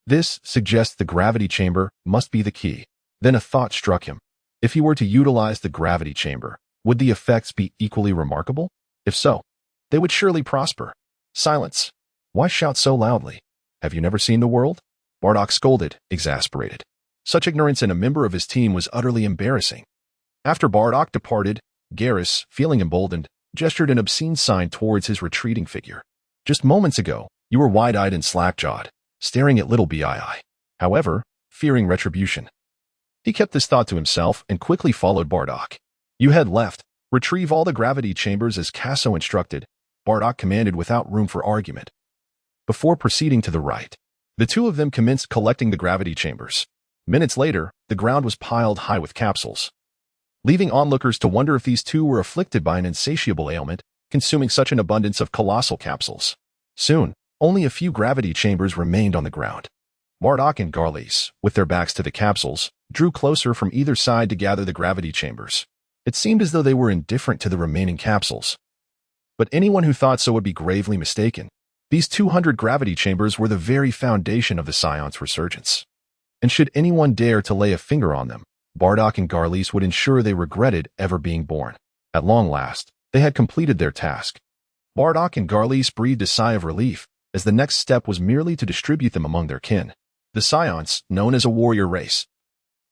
This suggests the gravity chamber must be the key. Then a thought struck him. If he were to utilize the gravity chamber, would the effects be equally remarkable? If so, they would surely prosper. Silence. Why shout so loudly? Have you never seen the world? Bardock scolded, exasperated. Such ignorance in a member of his team was utterly embarrassing. After Bardock departed, Garrus, feeling emboldened, gestured an obscene sign towards his retreating figure. Just moments ago, you were wide-eyed and slack-jawed, staring at little Bii. However, fearing retribution. He kept this thought to himself and quickly followed Bardock. You head left, retrieve all the gravity chambers as Kaso instructed, Bardock commanded without room for argument. Before proceeding to the right, the two of them commenced collecting the gravity chambers. Minutes later, the ground was piled high with capsules, leaving onlookers to wonder if these two were afflicted by an insatiable ailment, consuming such an abundance of colossal capsules. Soon, only a few gravity chambers remained on the ground. Bardock and Garlis, with their backs to the capsules, drew closer from either side to gather the gravity chambers. It seemed as though they were indifferent to the remaining capsules. But anyone who thought so would be gravely mistaken. These 200 gravity chambers were the very foundation of the Scion's resurgence. And should anyone dare to lay a finger on them, Bardock and Garlice would ensure they regretted ever being born. At long last, they had completed their task. Bardock and Garlice breathed a sigh of relief, as the next step was merely to distribute them among their kin. The Scions, known as a warrior race,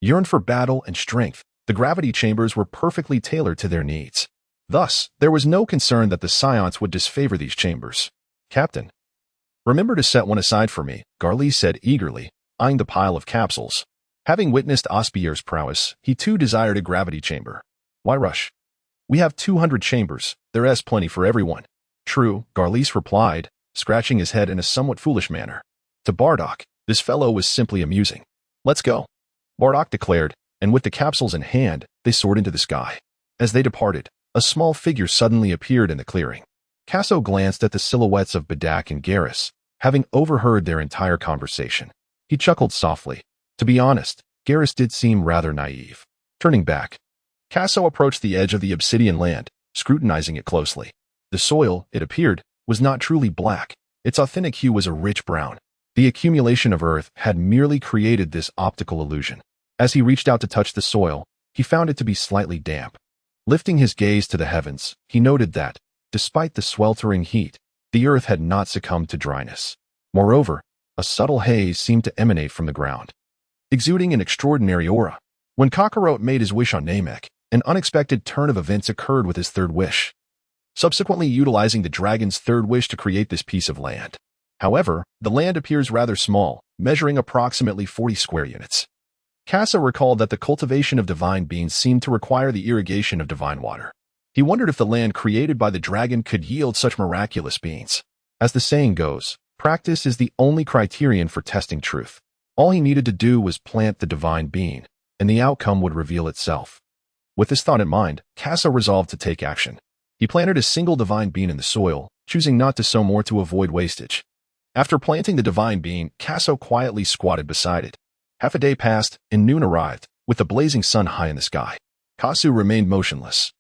yearned for battle and strength. The gravity chambers were perfectly tailored to their needs. Thus, there was no concern that the Scions would disfavor these chambers. "Captain, remember to set one aside for me," Garlice said eagerly, eyeing the pile of capsules. Having witnessed Osbier's prowess, he too desired a gravity chamber. "Why rush? We have 200 chambers. There's plenty for everyone." "True," Garlice replied, scratching his head in a somewhat foolish manner. To Bardock, this fellow was simply amusing. "Let's go," Bardock declared, and with the capsules in hand, they soared into the sky. As they departed, a small figure suddenly appeared in the clearing. Casso glanced at the silhouettes of Bedak and Garrus, having overheard their entire conversation. He chuckled softly. To be honest, Garrus did seem rather naive. Turning back, Casso approached the edge of the obsidian land, scrutinizing it closely. The soil, it appeared, was not truly black. Its authentic hue was a rich brown. The accumulation of earth had merely created this optical illusion. As he reached out to touch the soil, he found it to be slightly damp. Lifting his gaze to the heavens, he noted that, despite the sweltering heat, the earth had not succumbed to dryness. Moreover, a subtle haze seemed to emanate from the ground, exuding an extraordinary aura. When Kakarot made his wish on Namek, an unexpected turn of events occurred with his third wish, subsequently utilizing the dragon's third wish to create this piece of land. However, the land appears rather small, measuring approximately 40 square units. Casso recalled that the cultivation of divine beings seemed to require the irrigation of divine water. He wondered if the land created by the dragon could yield such miraculous beings. As the saying goes, practice is the only criterion for testing truth. All he needed to do was plant the divine being, and the outcome would reveal itself. With this thought in mind, Casso resolved to take action. He planted a single divine being in the soil, choosing not to sow more to avoid wastage. After planting the divine being, Casso quietly squatted beside it. Half a day passed, and noon arrived, with the blazing sun high in the sky. Casso remained motionless,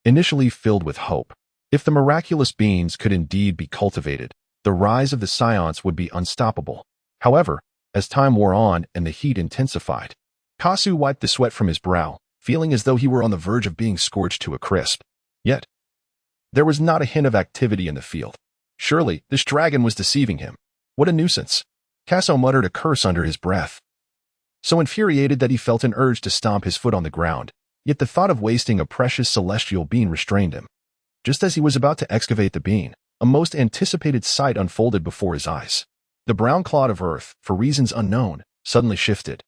initially filled with hope. If the miraculous beings could indeed be cultivated, the rise of the Scions would be unstoppable. However, as time wore on and the heat intensified, Casso wiped the sweat from his brow, feeling as though he were on the verge of being scorched to a crisp. Yet, there was not a hint of activity in the field. Surely, this dragon was deceiving him. What a nuisance. Casso muttered a curse under his breath, so infuriated that he felt an urge to stomp his foot on the ground, yet the thought of wasting a precious celestial being restrained him. Just as he was about to excavate the being, a most anticipated sight unfolded before his eyes. The brown clod of earth, for reasons unknown, suddenly shifted,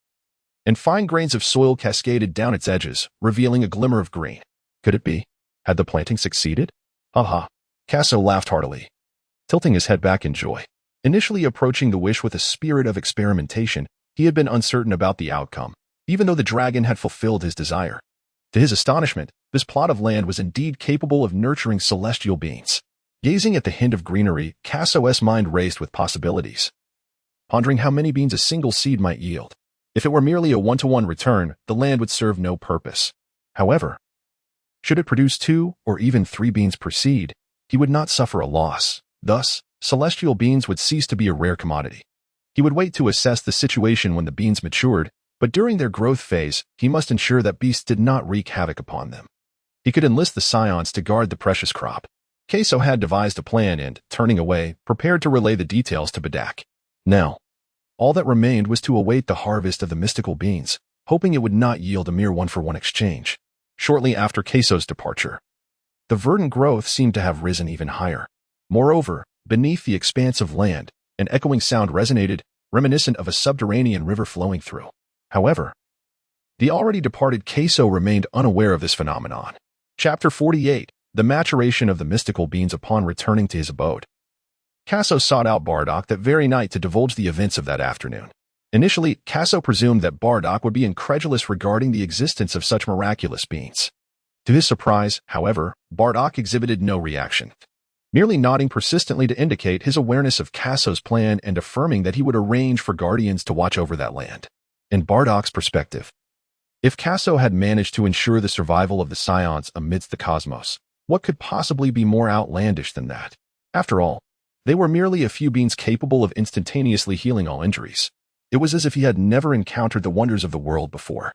and fine grains of soil cascaded down its edges, revealing a glimmer of green. Could it be? Had the planting succeeded? Aha! Casso laughed heartily, tilting his head back in joy. Initially approaching the wish with a spirit of experimentation, he had been uncertain about the outcome, even though the dragon had fulfilled his desire. To his astonishment, this plot of land was indeed capable of nurturing celestial beings. Gazing at the hint of greenery, Casso's mind raced with possibilities, pondering how many beans a single seed might yield. If it were merely a one-to-one return, the land would serve no purpose. However, should it produce 2 or even 3 beans per seed, he would not suffer a loss. Thus, celestial beans would cease to be a rare commodity. He would wait to assess the situation when the beans matured, but during their growth phase, he must ensure that beasts did not wreak havoc upon them. He could enlist the Scions to guard the precious crop. Casso had devised a plan and, turning away, prepared to relay the details to Bedak. Now, all that remained was to await the harvest of the mystical beans, hoping it would not yield a mere one-for-one exchange. Shortly after Casso's departure, the verdant growth seemed to have risen even higher. Moreover, beneath the expanse of land, an echoing sound resonated, reminiscent of a subterranean river flowing through. However, the already departed Casso remained unaware of this phenomenon. Chapter 48, The Maturation of the Mystical Beings upon returning to his abode. Casso sought out Bardock that very night to divulge the events of that afternoon. Initially, Casso presumed that Bardock would be incredulous regarding the existence of such miraculous beings. To his surprise, however, Bardock exhibited no reaction, merely nodding persistently to indicate his awareness of Casso's plan and affirming that he would arrange for guardians to watch over that land. In Bardock's perspective, If Kaso had managed to ensure the survival of the Scions amidst the cosmos, what could possibly be more outlandish than that? After all, they were merely a few beings capable of instantaneously healing all injuries. It was as if he had never encountered the wonders of the world before.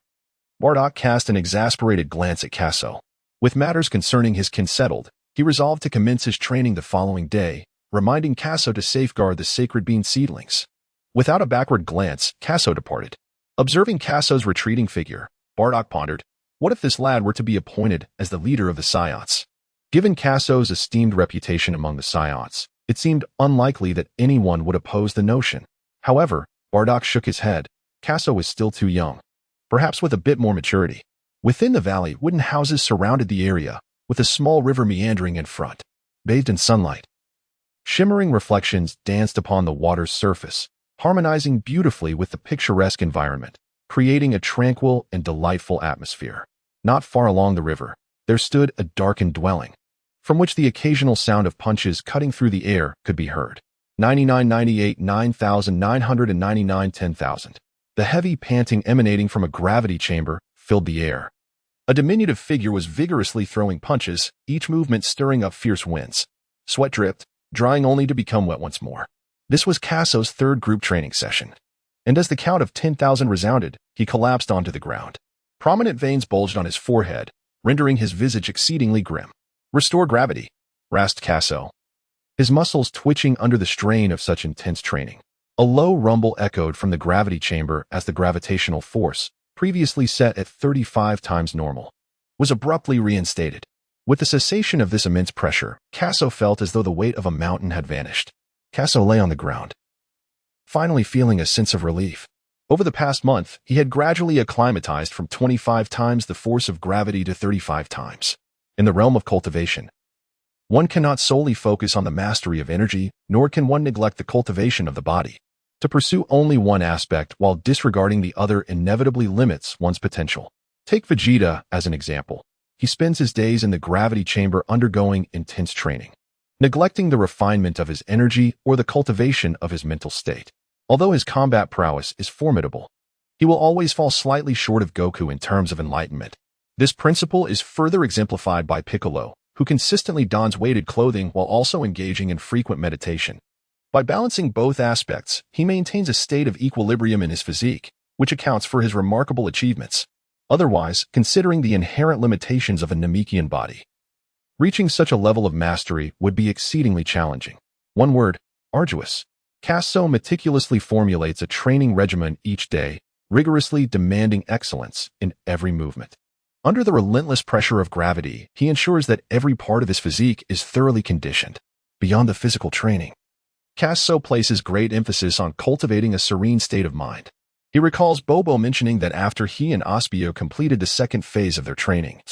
Bardock cast an exasperated glance at Kaso. With matters concerning his kin settled, he resolved to commence his training the following day, reminding Kaso to safeguard the sacred bean seedlings. Without a backward glance, Kaso departed. Observing Kaso's retreating figure, Bardock pondered, what if this lad were to be appointed as the leader of the Scions? Given Kaso's esteemed reputation among the Scions, it seemed unlikely that anyone would oppose the notion. However, Bardock shook his head. Kaso was still too young. Perhaps with a bit more maturity. Within the valley, wooden houses surrounded the area, with a small river meandering in front, bathed in sunlight. Shimmering reflections danced upon the water's surface, harmonizing beautifully with the picturesque environment, creating a tranquil and delightful atmosphere. Not far along the river, there stood a darkened dwelling, from which the occasional sound of punches cutting through the air could be heard. 9998 9999 10,000. The heavy panting emanating from a gravity chamber filled the air. A diminutive figure was vigorously throwing punches, each movement stirring up fierce winds. Sweat dripped, drying only to become wet once more. This was Kaso's third group training session. And as the count of 10,000 resounded, he collapsed onto the ground. Prominent veins bulged on his forehead, rendering his visage exceedingly grim. Restore gravity, rasped Kaso, his muscles twitching under the strain of such intense training. A low rumble echoed from the gravity chamber as the gravitational force, previously set at 35 times normal, was abruptly reinstated. With the cessation of this immense pressure, Kaso felt as though the weight of a mountain had vanished. Kaso lay on the ground, finally feeling a sense of relief. Over the past month, he had gradually acclimatized from 25 times the force of gravity to 35 times. In the realm of cultivation, one cannot solely focus on the mastery of energy, nor can one neglect the cultivation of the body. To pursue only one aspect while disregarding the other inevitably limits one's potential. Take Vegeta as an example. He spends his days in the gravity chamber undergoing intense training, neglecting the refinement of his energy or the cultivation of his mental state. Although his combat prowess is formidable, he will always fall slightly short of Goku in terms of enlightenment. This principle is further exemplified by Piccolo, who consistently dons weighted clothing while also engaging in frequent meditation. By balancing both aspects, he maintains a state of equilibrium in his physique, which accounts for his remarkable achievements. Otherwise, considering the inherent limitations of a Namekian body, reaching such a level of mastery would be exceedingly challenging. One word, arduous. Kaso meticulously formulates a training regimen each day, rigorously demanding excellence in every movement. Under the relentless pressure of gravity, he ensures that every part of his physique is thoroughly conditioned. Beyond the physical training, Kaso places great emphasis on cultivating a serene state of mind. He recalls Bobo mentioning that after he and Osbier completed the second phase of their training,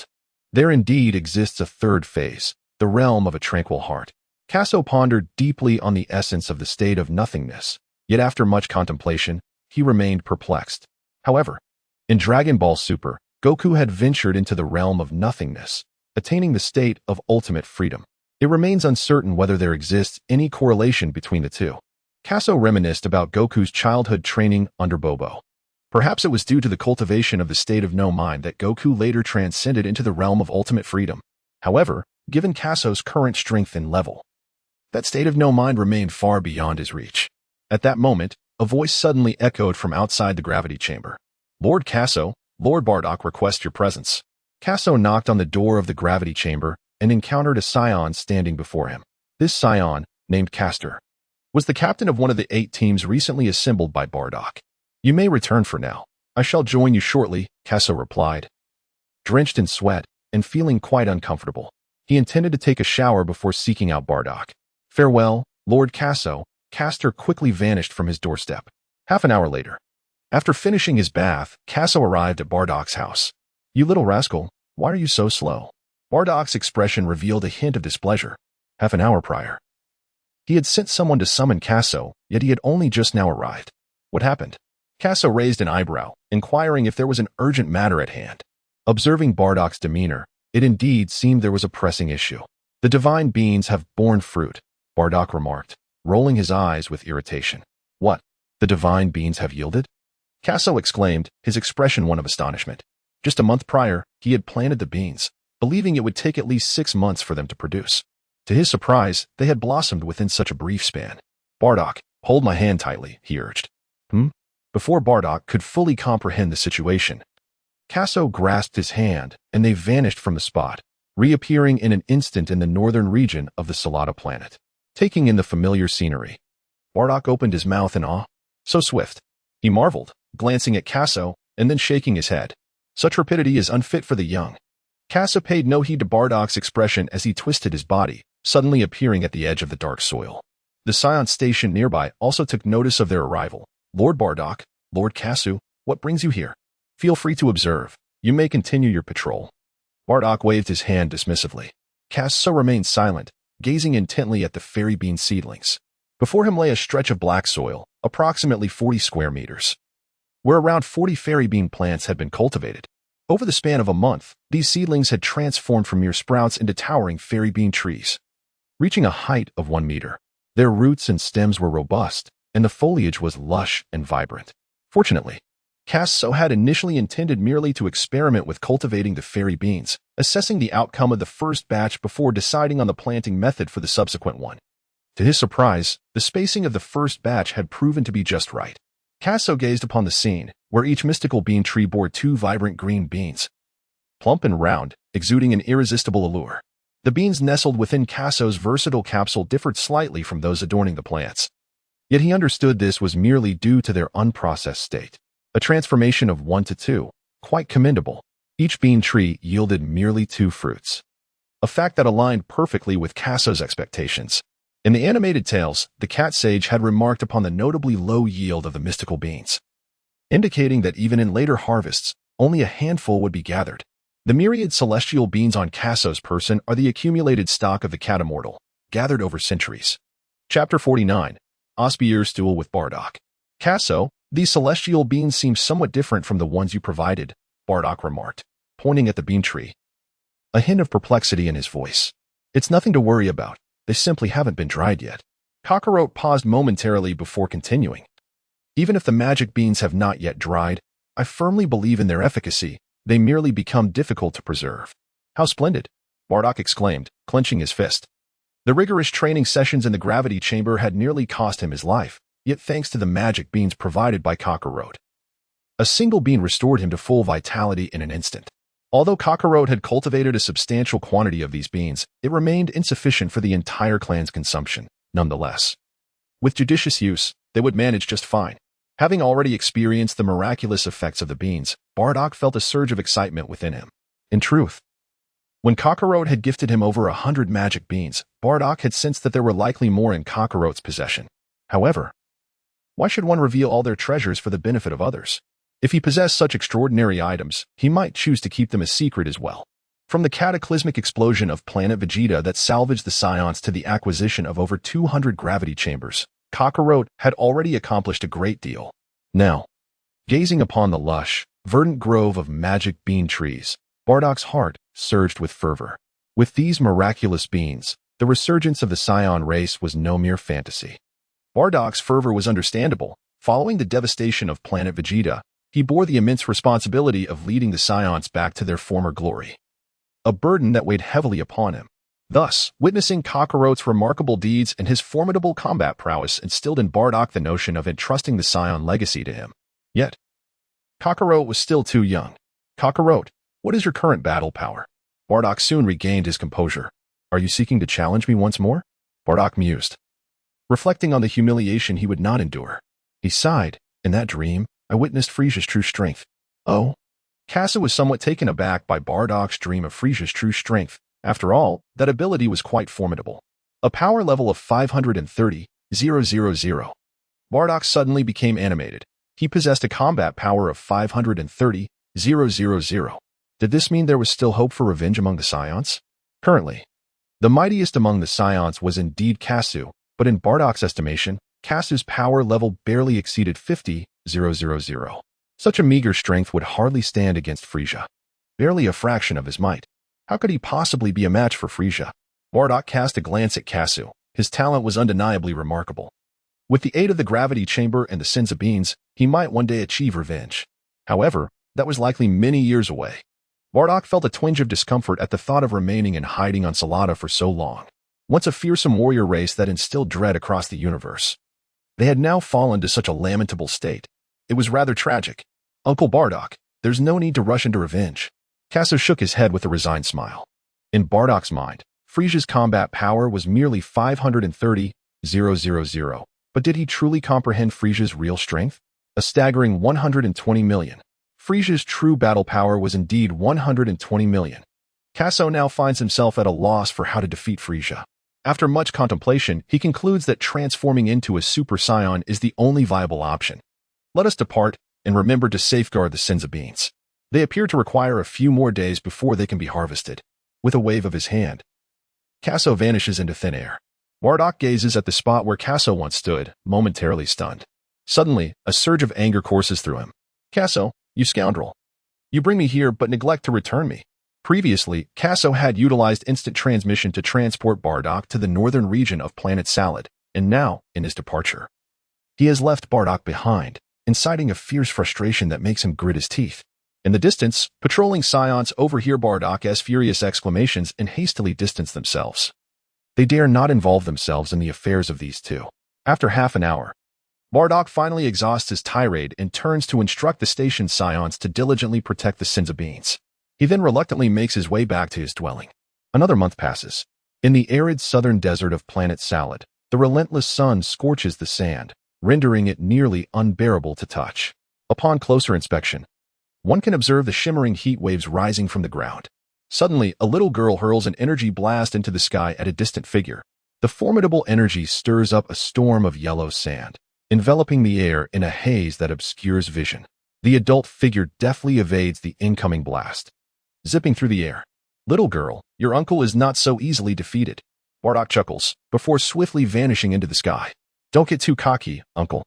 there indeed exists a third phase, the realm of a tranquil heart. Kaso pondered deeply on the essence of the state of nothingness, yet after much contemplation, he remained perplexed. However, in Dragon Ball Super, Goku had ventured into the realm of nothingness, attaining the state of ultimate freedom. It remains uncertain whether there exists any correlation between the two. Kaso reminisced about Goku's childhood training under Bobo. Perhaps it was due to the cultivation of the state of no mind that Goku later transcended into the realm of ultimate freedom. However, given Kaso's current strength and level, that state of no mind remained far beyond his reach. At that moment, a voice suddenly echoed from outside the gravity chamber. Lord Kaso, Lord Bardock requests your presence. Kaso knocked on the door of the gravity chamber and encountered a Saiyan standing before him. This Saiyan, named Castor, was the captain of one of the 8 teams recently assembled by Bardock. You may return for now. I shall join you shortly, Kaso replied. Drenched in sweat and feeling quite uncomfortable, he intended to take a shower before seeking out Bardock. Farewell, Lord Kaso. Castor quickly vanished from his doorstep. Half an hour later, after finishing his bath, Kaso arrived at Bardock's house. You little rascal, why are you so slow? Bardock's expression revealed a hint of displeasure. Half an hour prior, he had sent someone to summon Kaso, yet he had only just now arrived. What happened? Kaso raised an eyebrow, inquiring if there was an urgent matter at hand. Observing Bardock's demeanor, it indeed seemed there was a pressing issue. The divine beings have borne fruit, Bardock remarked, rolling his eyes with irritation. What? The divine beings have yielded? Kaso exclaimed, his expression one of astonishment. Just a month prior, he had planted the beans, believing it would take at least 6 months for them to produce. To his surprise, they had blossomed within such a brief span. Bardock, hold my hand tightly, he urged. Before Bardock could fully comprehend the situation, Kaso grasped his hand, and they vanished from the spot, reappearing in an instant in the northern region of the Solata planet. Taking in the familiar scenery, Bardock opened his mouth in awe. So swift, he marveled, glancing at Kaso and then shaking his head. Such rapidity is unfit for the young. Kaso paid no heed to Bardock's expression as he twisted his body, suddenly appearing at the edge of the dark soil. The Saiyan station nearby also took notice of their arrival. Lord Bardock, Lord Kasu, what brings you here? Feel free to observe. You may continue your patrol. Bardock waved his hand dismissively. Kasu remained silent, gazing intently at the fairy bean seedlings. Before him lay a stretch of black soil, approximately 40 square meters, where around 40 fairy bean plants had been cultivated. Over the span of a month, these seedlings had transformed from mere sprouts into towering fairy bean trees, reaching a height of 1 meter. Their roots and stems were robust, and the foliage was lush and vibrant. Fortunately, Kasu had initially intended merely to experiment with cultivating the fairy beans, assessing the outcome of the first batch before deciding on the planting method for the subsequent one. To his surprise, the spacing of the first batch had proven to be just right. Kasu gazed upon the scene, where each mystical bean tree bore 2 vibrant green beans, plump and round, exuding an irresistible allure. The beans nestled within Kasu's versatile capsule differed slightly from those adorning the plants. Yet he understood this was merely due to their unprocessed state. A transformation of 1 to 2, quite commendable. Each bean tree yielded merely 2 fruits, a fact that aligned perfectly with Kasu's expectations. In the animated tales, the cat sage had remarked upon the notably low yield of the mystical beans, indicating that even in later harvests, only a handful would be gathered. The myriad celestial beans on Kasu's person are the accumulated stock of the cat immortal, gathered over centuries. Chapter 49. Osbier's Duel with Bardock. Kasu, these celestial beans seem somewhat different from the ones you provided, Bardock remarked, pointing at the bean tree, a hint of perplexity in his voice. It's nothing to worry about. They simply haven't been dried yet. Kakarot paused momentarily before continuing. Even if the magic beans have not yet dried, I firmly believe in their efficacy. They merely become difficult to preserve. How splendid, Bardock exclaimed, clenching his fist. The rigorous training sessions in the gravity chamber had nearly cost him his life, yet thanks to the magic beans provided by Kakarot, a single bean restored him to full vitality in an instant. Although Kakarot had cultivated a substantial quantity of these beans, it remained insufficient for the entire clan's consumption. Nonetheless, with judicious use, they would manage just fine. Having already experienced the miraculous effects of the beans, Bardock felt a surge of excitement within him. In truth, when Kakarot had gifted him over 100 magic beans, Bardock had sensed that there were likely more in Kakarot's possession. However, why should one reveal all their treasures for the benefit of others? If he possessed such extraordinary items, he might choose to keep them a secret as well. From the cataclysmic explosion of planet Vegeta that salvaged the Saiyans to the acquisition of over 200 gravity chambers, Kakarot had already accomplished a great deal. Now, gazing upon the lush, verdant grove of magic bean trees, Bardock's heart surged with fervor. With these miraculous beans, the resurgence of the Saiyan race was no mere fantasy. Bardock's fervor was understandable. Following the devastation of planet Vegeta, he bore the immense responsibility of leading the Saiyans back to their former glory, a burden that weighed heavily upon him. Thus, witnessing Kakarot's remarkable deeds and his formidable combat prowess instilled in Bardock the notion of entrusting the Saiyan legacy to him. Yet, Kakarot was still too young. Kakarot, what is your current battle power? Bardock soon regained his composure. Are you seeking to challenge me once more? Bardock mused, reflecting on the humiliation he would not endure. He sighed. In that dream, I witnessed Frieza's true strength. Oh? Kasu was somewhat taken aback by Bardock's dream of Frieza's true strength. After all, that ability was quite formidable. A power level of 530,000. Bardock suddenly became animated. He possessed a combat power of 530,000. Did this mean there was still hope for revenge among the Saiyans? Currently, the mightiest among the Saiyans was indeed Kasu, but in Bardock's estimation, Kasu's power level barely exceeded 50,000. Such a meager strength would hardly stand against Frieza. Barely a fraction of his might. How could he possibly be a match for Frieza? Bardock cast a glance at Kasu. His talent was undeniably remarkable. With the aid of the gravity chamber and the Senza beans, he might one day achieve revenge. However, that was likely many years away. Bardock felt a twinge of discomfort at the thought of remaining and hiding on Salada for so long. Once a fearsome warrior race that instilled dread across the universe, they had now fallen to such a lamentable state. It was rather tragic. Uncle Bardock, there's no need to rush into revenge. Kaso shook his head with a resigned smile. In Bardock's mind, Frieza's combat power was merely 530,000, but did he truly comprehend Frieza's real strength? A staggering 120 million. Frieza's true battle power was indeed 120 million. Kaso now finds himself at a loss for how to defeat Frieza. After much contemplation, he concludes that transforming into a Super Saiyan is the only viable option. Let us depart, and remember to safeguard the Senzu beans. They appear to require a few more days before they can be harvested. With a wave of his hand, Kaso vanishes into thin air. Bardock gazes at the spot where Kaso once stood, momentarily stunned. Suddenly, a surge of anger courses through him. Kaso, you scoundrel. You bring me here but neglect to return me. Previously, Kaso had utilized instant transmission to transport Bardock to the northern region of Planet Salad, and now, in his departure, he has left Bardock behind, inciting a fierce frustration that makes him grit his teeth. In the distance, patrolling Scions overhear Bardock's furious exclamations and hastily distance themselves. They dare not involve themselves in the affairs of these two. After half an hour, Bardock finally exhausts his tirade and turns to instruct the station's Scions to diligently protect the Senzu beans. He then reluctantly makes his way back to his dwelling. Another month passes. In the arid southern desert of Planet Salad, the relentless sun scorches the sand, rendering it nearly unbearable to touch. Upon closer inspection, one can observe the shimmering heat waves rising from the ground. Suddenly, a little girl hurls an energy blast into the sky at a distant figure. The formidable energy stirs up a storm of yellow sand, enveloping the air in a haze that obscures vision. The adult figure deftly evades the incoming blast, zipping through the air. Little girl, your uncle is not so easily defeated. Bardock chuckles, before swiftly vanishing into the sky. Don't get too cocky, uncle.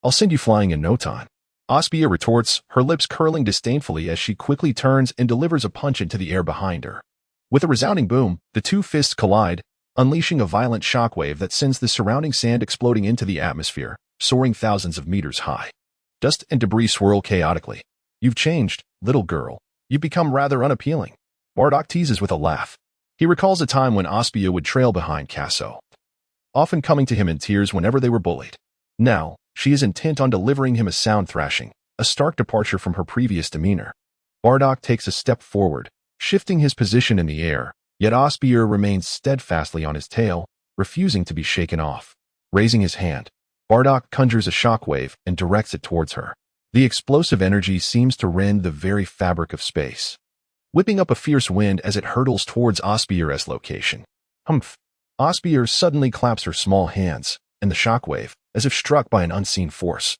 I'll send you flying in no time. Osbier retorts, her lips curling disdainfully as she quickly turns and delivers a punch into the air behind her. With a resounding boom, the two fists collide, unleashing a violent shockwave that sends the surrounding sand exploding into the atmosphere, soaring thousands of meters high. Dust and debris swirl chaotically. You've changed, little girl. You've become rather unappealing. Bardock teases with a laugh. He recalls a time when Osbier would trail behind Kaso, often coming to him in tears whenever they were bullied. Now, she is intent on delivering him a sound thrashing, a stark departure from her previous demeanor. Bardock takes a step forward, shifting his position in the air, yet Osbier remains steadfastly on his tail, refusing to be shaken off. Raising his hand, Bardock conjures a shockwave and directs it towards her. The explosive energy seems to rend the very fabric of space, whipping up a fierce wind as it hurtles towards Osbier's location. Humph! Osbier suddenly claps her small hands, and the shockwave, as if struck by an unseen force,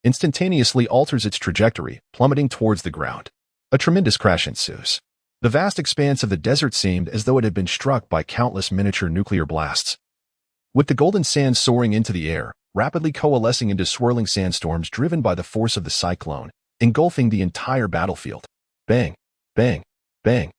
instantaneously alters its trajectory, plummeting towards the ground. A tremendous crash ensues. The vast expanse of the desert seemed as though it had been struck by countless miniature nuclear blasts, with the golden sand soaring into the air, rapidly coalescing into swirling sandstorms driven by the force of the cyclone, engulfing the entire battlefield. Bang! Bang! Bang!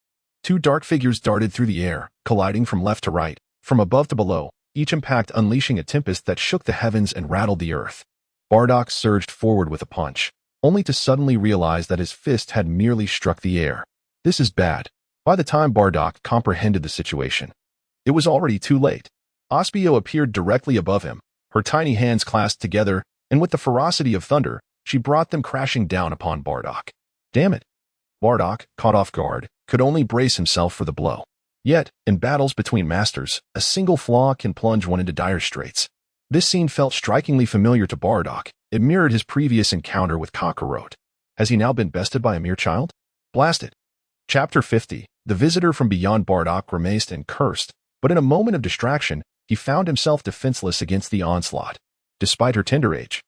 Two dark figures darted through the air, colliding from left to right, from above to below, each impact unleashing a tempest that shook the heavens and rattled the earth. Bardock surged forward with a punch, only to suddenly realize that his fist had merely struck the air. This is bad. By the time Bardock comprehended the situation, it was already too late. Osbier appeared directly above him, her tiny hands clasped together, and with the ferocity of thunder, she brought them crashing down upon Bardock. Damn it! Bardock, caught off guard, could only brace himself for the blow. Yet, in battles between masters, a single flaw can plunge one into dire straits. This scene felt strikingly familiar to Bardock. It mirrored his previous encounter with Kakarot. Has he now been bested by a mere child? Blast it! Chapter 50. The visitor from beyond. Bardock grimaced and cursed, but in a moment of distraction, he found himself defenseless against the onslaught. Despite her tender age,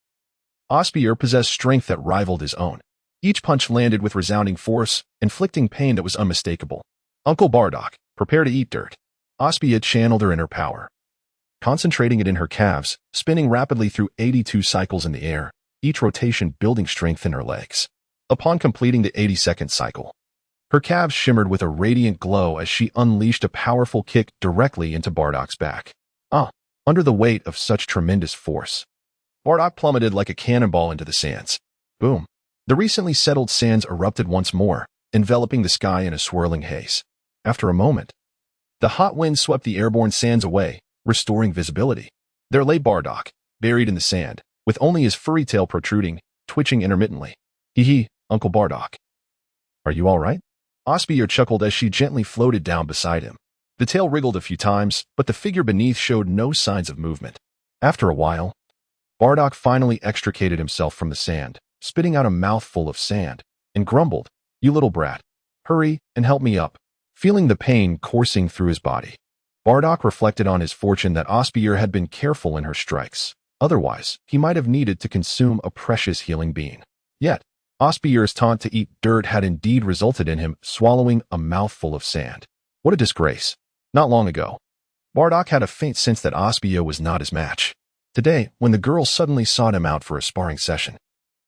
Osbier possessed strength that rivaled his own. Each punch landed with resounding force, inflicting pain that was unmistakable. Uncle Bardock, prepare to eat dirt. Osbier channeled her inner power, concentrating it in her calves, spinning rapidly through 82 cycles in the air, each rotation building strength in her legs. Upon completing the 82nd cycle, her calves shimmered with a radiant glow as she unleashed a powerful kick directly into Bardock's back. Under the weight of such tremendous force, Bardock plummeted like a cannonball into the sands. Boom! The recently settled sands erupted once more, enveloping the sky in a swirling haze. After a moment, the hot wind swept the airborne sands away, restoring visibility. There lay Bardock, buried in the sand, with only his furry tail protruding, twitching intermittently. Hee, Uncle Bardock. Are you all right? Osbier chuckled as she gently floated down beside him. The tail wriggled a few times, but the figure beneath showed no signs of movement. After a while, Bardock finally extricated himself from the sand, spitting out a mouthful of sand, and grumbled, "You little brat. Hurry and help me up." Feeling the pain coursing through his body, Bardock reflected on his fortune that Osbier had been careful in her strikes. Otherwise, he might have needed to consume a precious healing bean. Yet, Osbier's taunt to eat dirt had indeed resulted in him swallowing a mouthful of sand. What a disgrace. Not long ago, Bardock had a faint sense that Osbier was not his match. Today, when the girl suddenly sought him out for a sparring session,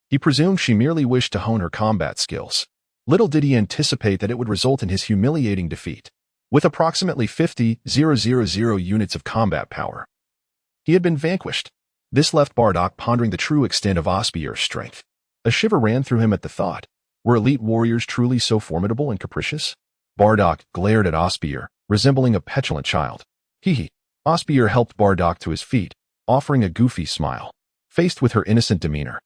he presumed she merely wished to hone her combat skills. Little did he anticipate that it would result in his humiliating defeat. With approximately 50,000 units of combat power, he had been vanquished. This left Bardock pondering the true extent of Osbier's strength. A shiver ran through him at the thought. Were elite warriors truly so formidable and capricious? Bardock glared at Osbier, resembling a petulant child. Hee. Osbier helped Bardock to his feet, offering a goofy smile. Faced with her innocent demeanor,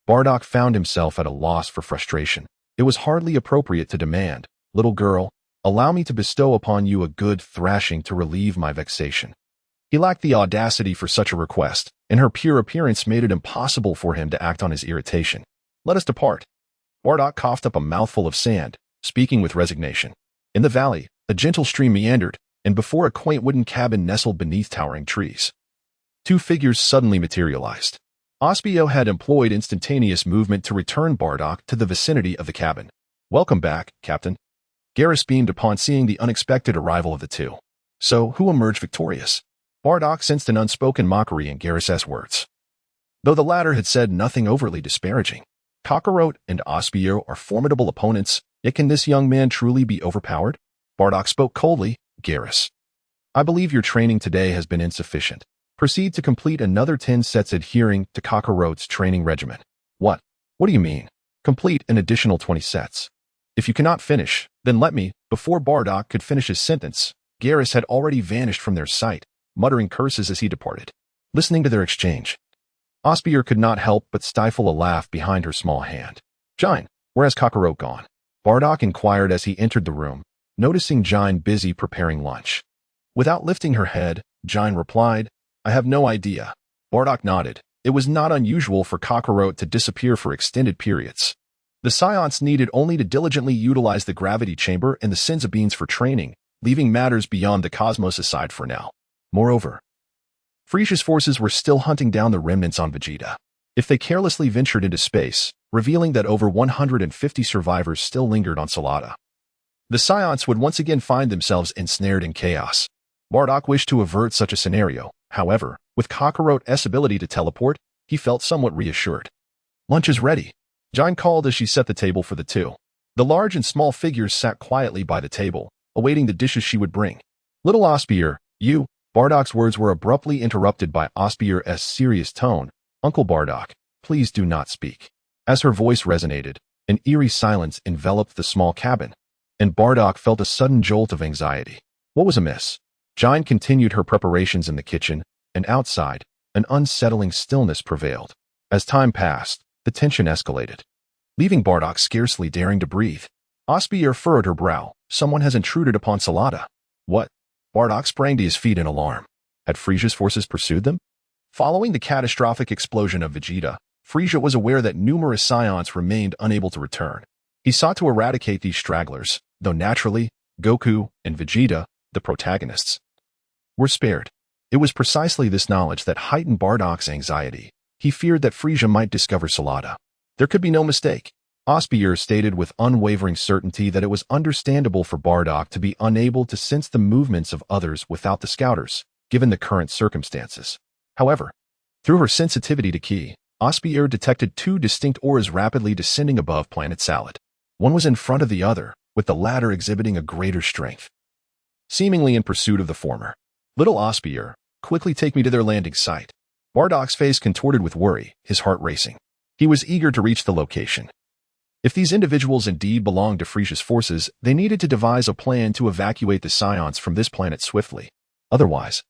Bardock found himself at a loss for frustration. It was hardly appropriate to demand, "Little girl, allow me to bestow upon you a good thrashing to relieve my vexation." He lacked the audacity for such a request, and her pure appearance made it impossible for him to act on his irritation. "Let us depart." Bardock coughed up a mouthful of sand, speaking with resignation. In the valley, a gentle stream meandered, and before a quaint wooden cabin nestled beneath towering trees, two figures suddenly materialized. Osbier had employed instantaneous movement to return Bardock to the vicinity of the cabin. "Welcome back, Captain." Garrus beamed upon seeing the unexpected arrival of the two. "So, who emerged victorious?" Bardock sensed an unspoken mockery in Garrus's words, though the latter had said nothing overtly disparaging. Kakarot and Osbier are formidable opponents, yet can this young man truly be overpowered? Bardock spoke coldly. "Garrus, I believe your training today has been insufficient. Proceed to complete another 10 sets adhering to Kakarot's training regimen." What do you mean? Complete an additional 20 sets. If you cannot finish, then let me." Before Bardock could finish his sentence, Garrus had already vanished from their sight, muttering curses as he departed. Listening to their exchange, Osbier could not help but stifle a laugh behind her small hand. "Jine, where has Kakarot gone?" Bardock inquired as he entered the room, noticing Jine busy preparing lunch. Without lifting her head, Jine replied, "I have no idea." Bardock nodded. It was not unusual for Kakarot to disappear for extended periods. The Saiyans needed only to diligently utilize the gravity chamber and the Senza beans for training, leaving matters beyond the cosmos aside for now. Moreover, Frieza's forces were still hunting down the remnants on Vegeta. If they carelessly ventured into space, revealing that over 150 survivors still lingered on Lolita, the Saiyans would once again find themselves ensnared in chaos. Bardock wished to avert such a scenario. However, with Kakarot's ability to teleport, he felt somewhat reassured. "Lunch is ready," Jine called as she set the table for the two. The large and small figures sat quietly by the table, awaiting the dishes she would bring. "Little Osbier, you..." Bardock's words were abruptly interrupted by Osbier's serious tone. "Uncle Bardock, please do not speak." As her voice resonated, an eerie silence enveloped the small cabin, and Bardock felt a sudden jolt of anxiety. What was amiss? Jine continued her preparations in the kitchen, and outside, an unsettling stillness prevailed. As time passed, the tension escalated, leaving Bardock scarcely daring to breathe. Osbier furrowed her brow. "Someone has intruded upon Lolita." "What?" Bardock sprang to his feet in alarm. Had Frieza's forces pursued them? Following the catastrophic explosion of Vegeta, Frieza was aware that numerous Saiyans remained unable to return. He sought to eradicate these stragglers, though naturally, Goku and Vegeta, the protagonists, were spared. It was precisely this knowledge that heightened Bardock's anxiety. He feared that Frieza might discover Lolita. There could be no mistake. Osbier stated with unwavering certainty that it was understandable for Bardock to be unable to sense the movements of others without the scouters, given the current circumstances. However, through her sensitivity to ki, Osbier detected two distinct auras rapidly descending above Planet Salad. One was in front of the other, with the latter exhibiting a greater strength, seemingly in pursuit of the former. "Little Osbier, quickly take me to their landing site." Bardock's face contorted with worry, his heart racing. He was eager to reach the location. If these individuals indeed belonged to Frieza's forces, they needed to devise a plan to evacuate the Scions from this planet swiftly. Otherwise,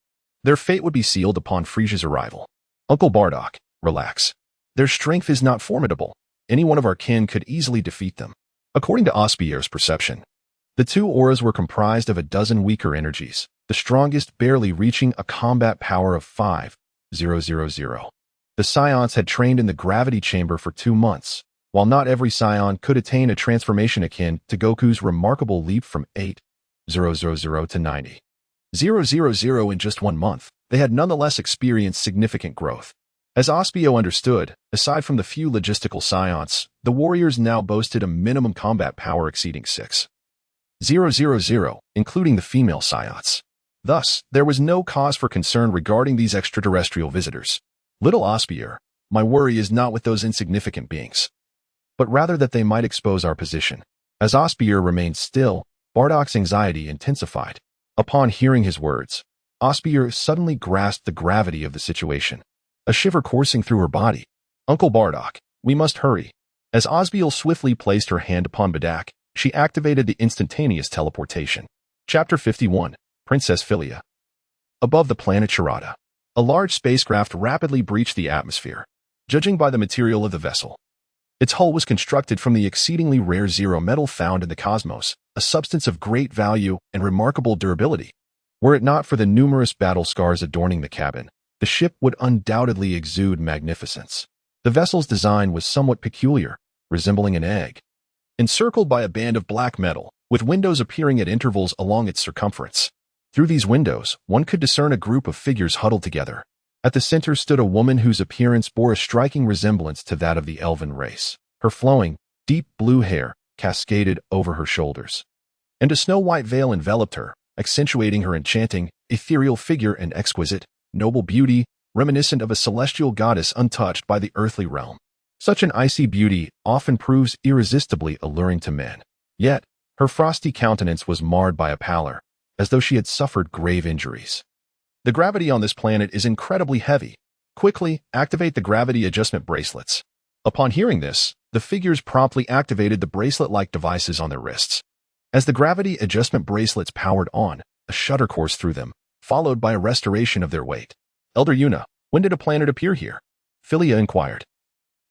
their fate would be sealed upon Frieza's arrival. Uncle Bardock, relax. Their strength is not formidable. Any one of our kin could easily defeat them. According to Osbier's perception, the two auras were comprised of a dozen weaker energies, the strongest barely reaching a combat power of 5,000. The Scions had trained in the gravity chamber for 2 months, while not every Scion could attain a transformation akin to Goku's remarkable leap from 8,000 to 90,000 in just 1 month. They had nonetheless experienced significant growth. As Osbio understood, aside from the few logistical Scions, the warriors now boasted a minimum combat power exceeding 6,000, including the female Scions. Thus, there was no cause for concern regarding these extraterrestrial visitors. Little Osbier, my worry is not with those insignificant beings, but rather that they might expose our position. As Osbier remained still, Bardock's anxiety intensified. Upon hearing his words, Osbier suddenly grasped the gravity of the situation. A shiver coursing through her body. Uncle Bardock, we must hurry. As Osbiel swiftly placed her hand upon Bardock, she activated the instantaneous teleportation. Chapter 51, Princess Philia. Above the planet Sharada, a large spacecraft rapidly breached the atmosphere. Judging by the material of the vessel, its hull was constructed from the exceedingly rare zero metal found in the cosmos, a substance of great value and remarkable durability. Were it not for the numerous battle scars adorning the cabin, the ship would undoubtedly exude magnificence. The vessel's design was somewhat peculiar, resembling an egg, encircled by a band of black metal, with windows appearing at intervals along its circumference. Through these windows, one could discern a group of figures huddled together. At the center stood a woman whose appearance bore a striking resemblance to that of the elven race. Her flowing, deep blue hair cascaded over her shoulders, and a snow-white veil enveloped her, accentuating her enchanting, ethereal figure and exquisite, noble beauty, reminiscent of a celestial goddess untouched by the earthly realm. Such an icy beauty often proves irresistibly alluring to men. Yet, her frosty countenance was marred by a pallor, as though she had suffered grave injuries. The gravity on this planet is incredibly heavy. Quickly, activate the gravity adjustment bracelets. Upon hearing this, the figures promptly activated the bracelet-like devices on their wrists. As the gravity adjustment bracelets powered on, a shudder coursed through them, followed by a restoration of their weight. Elder Yuna, when did a planet appear here? Philia inquired.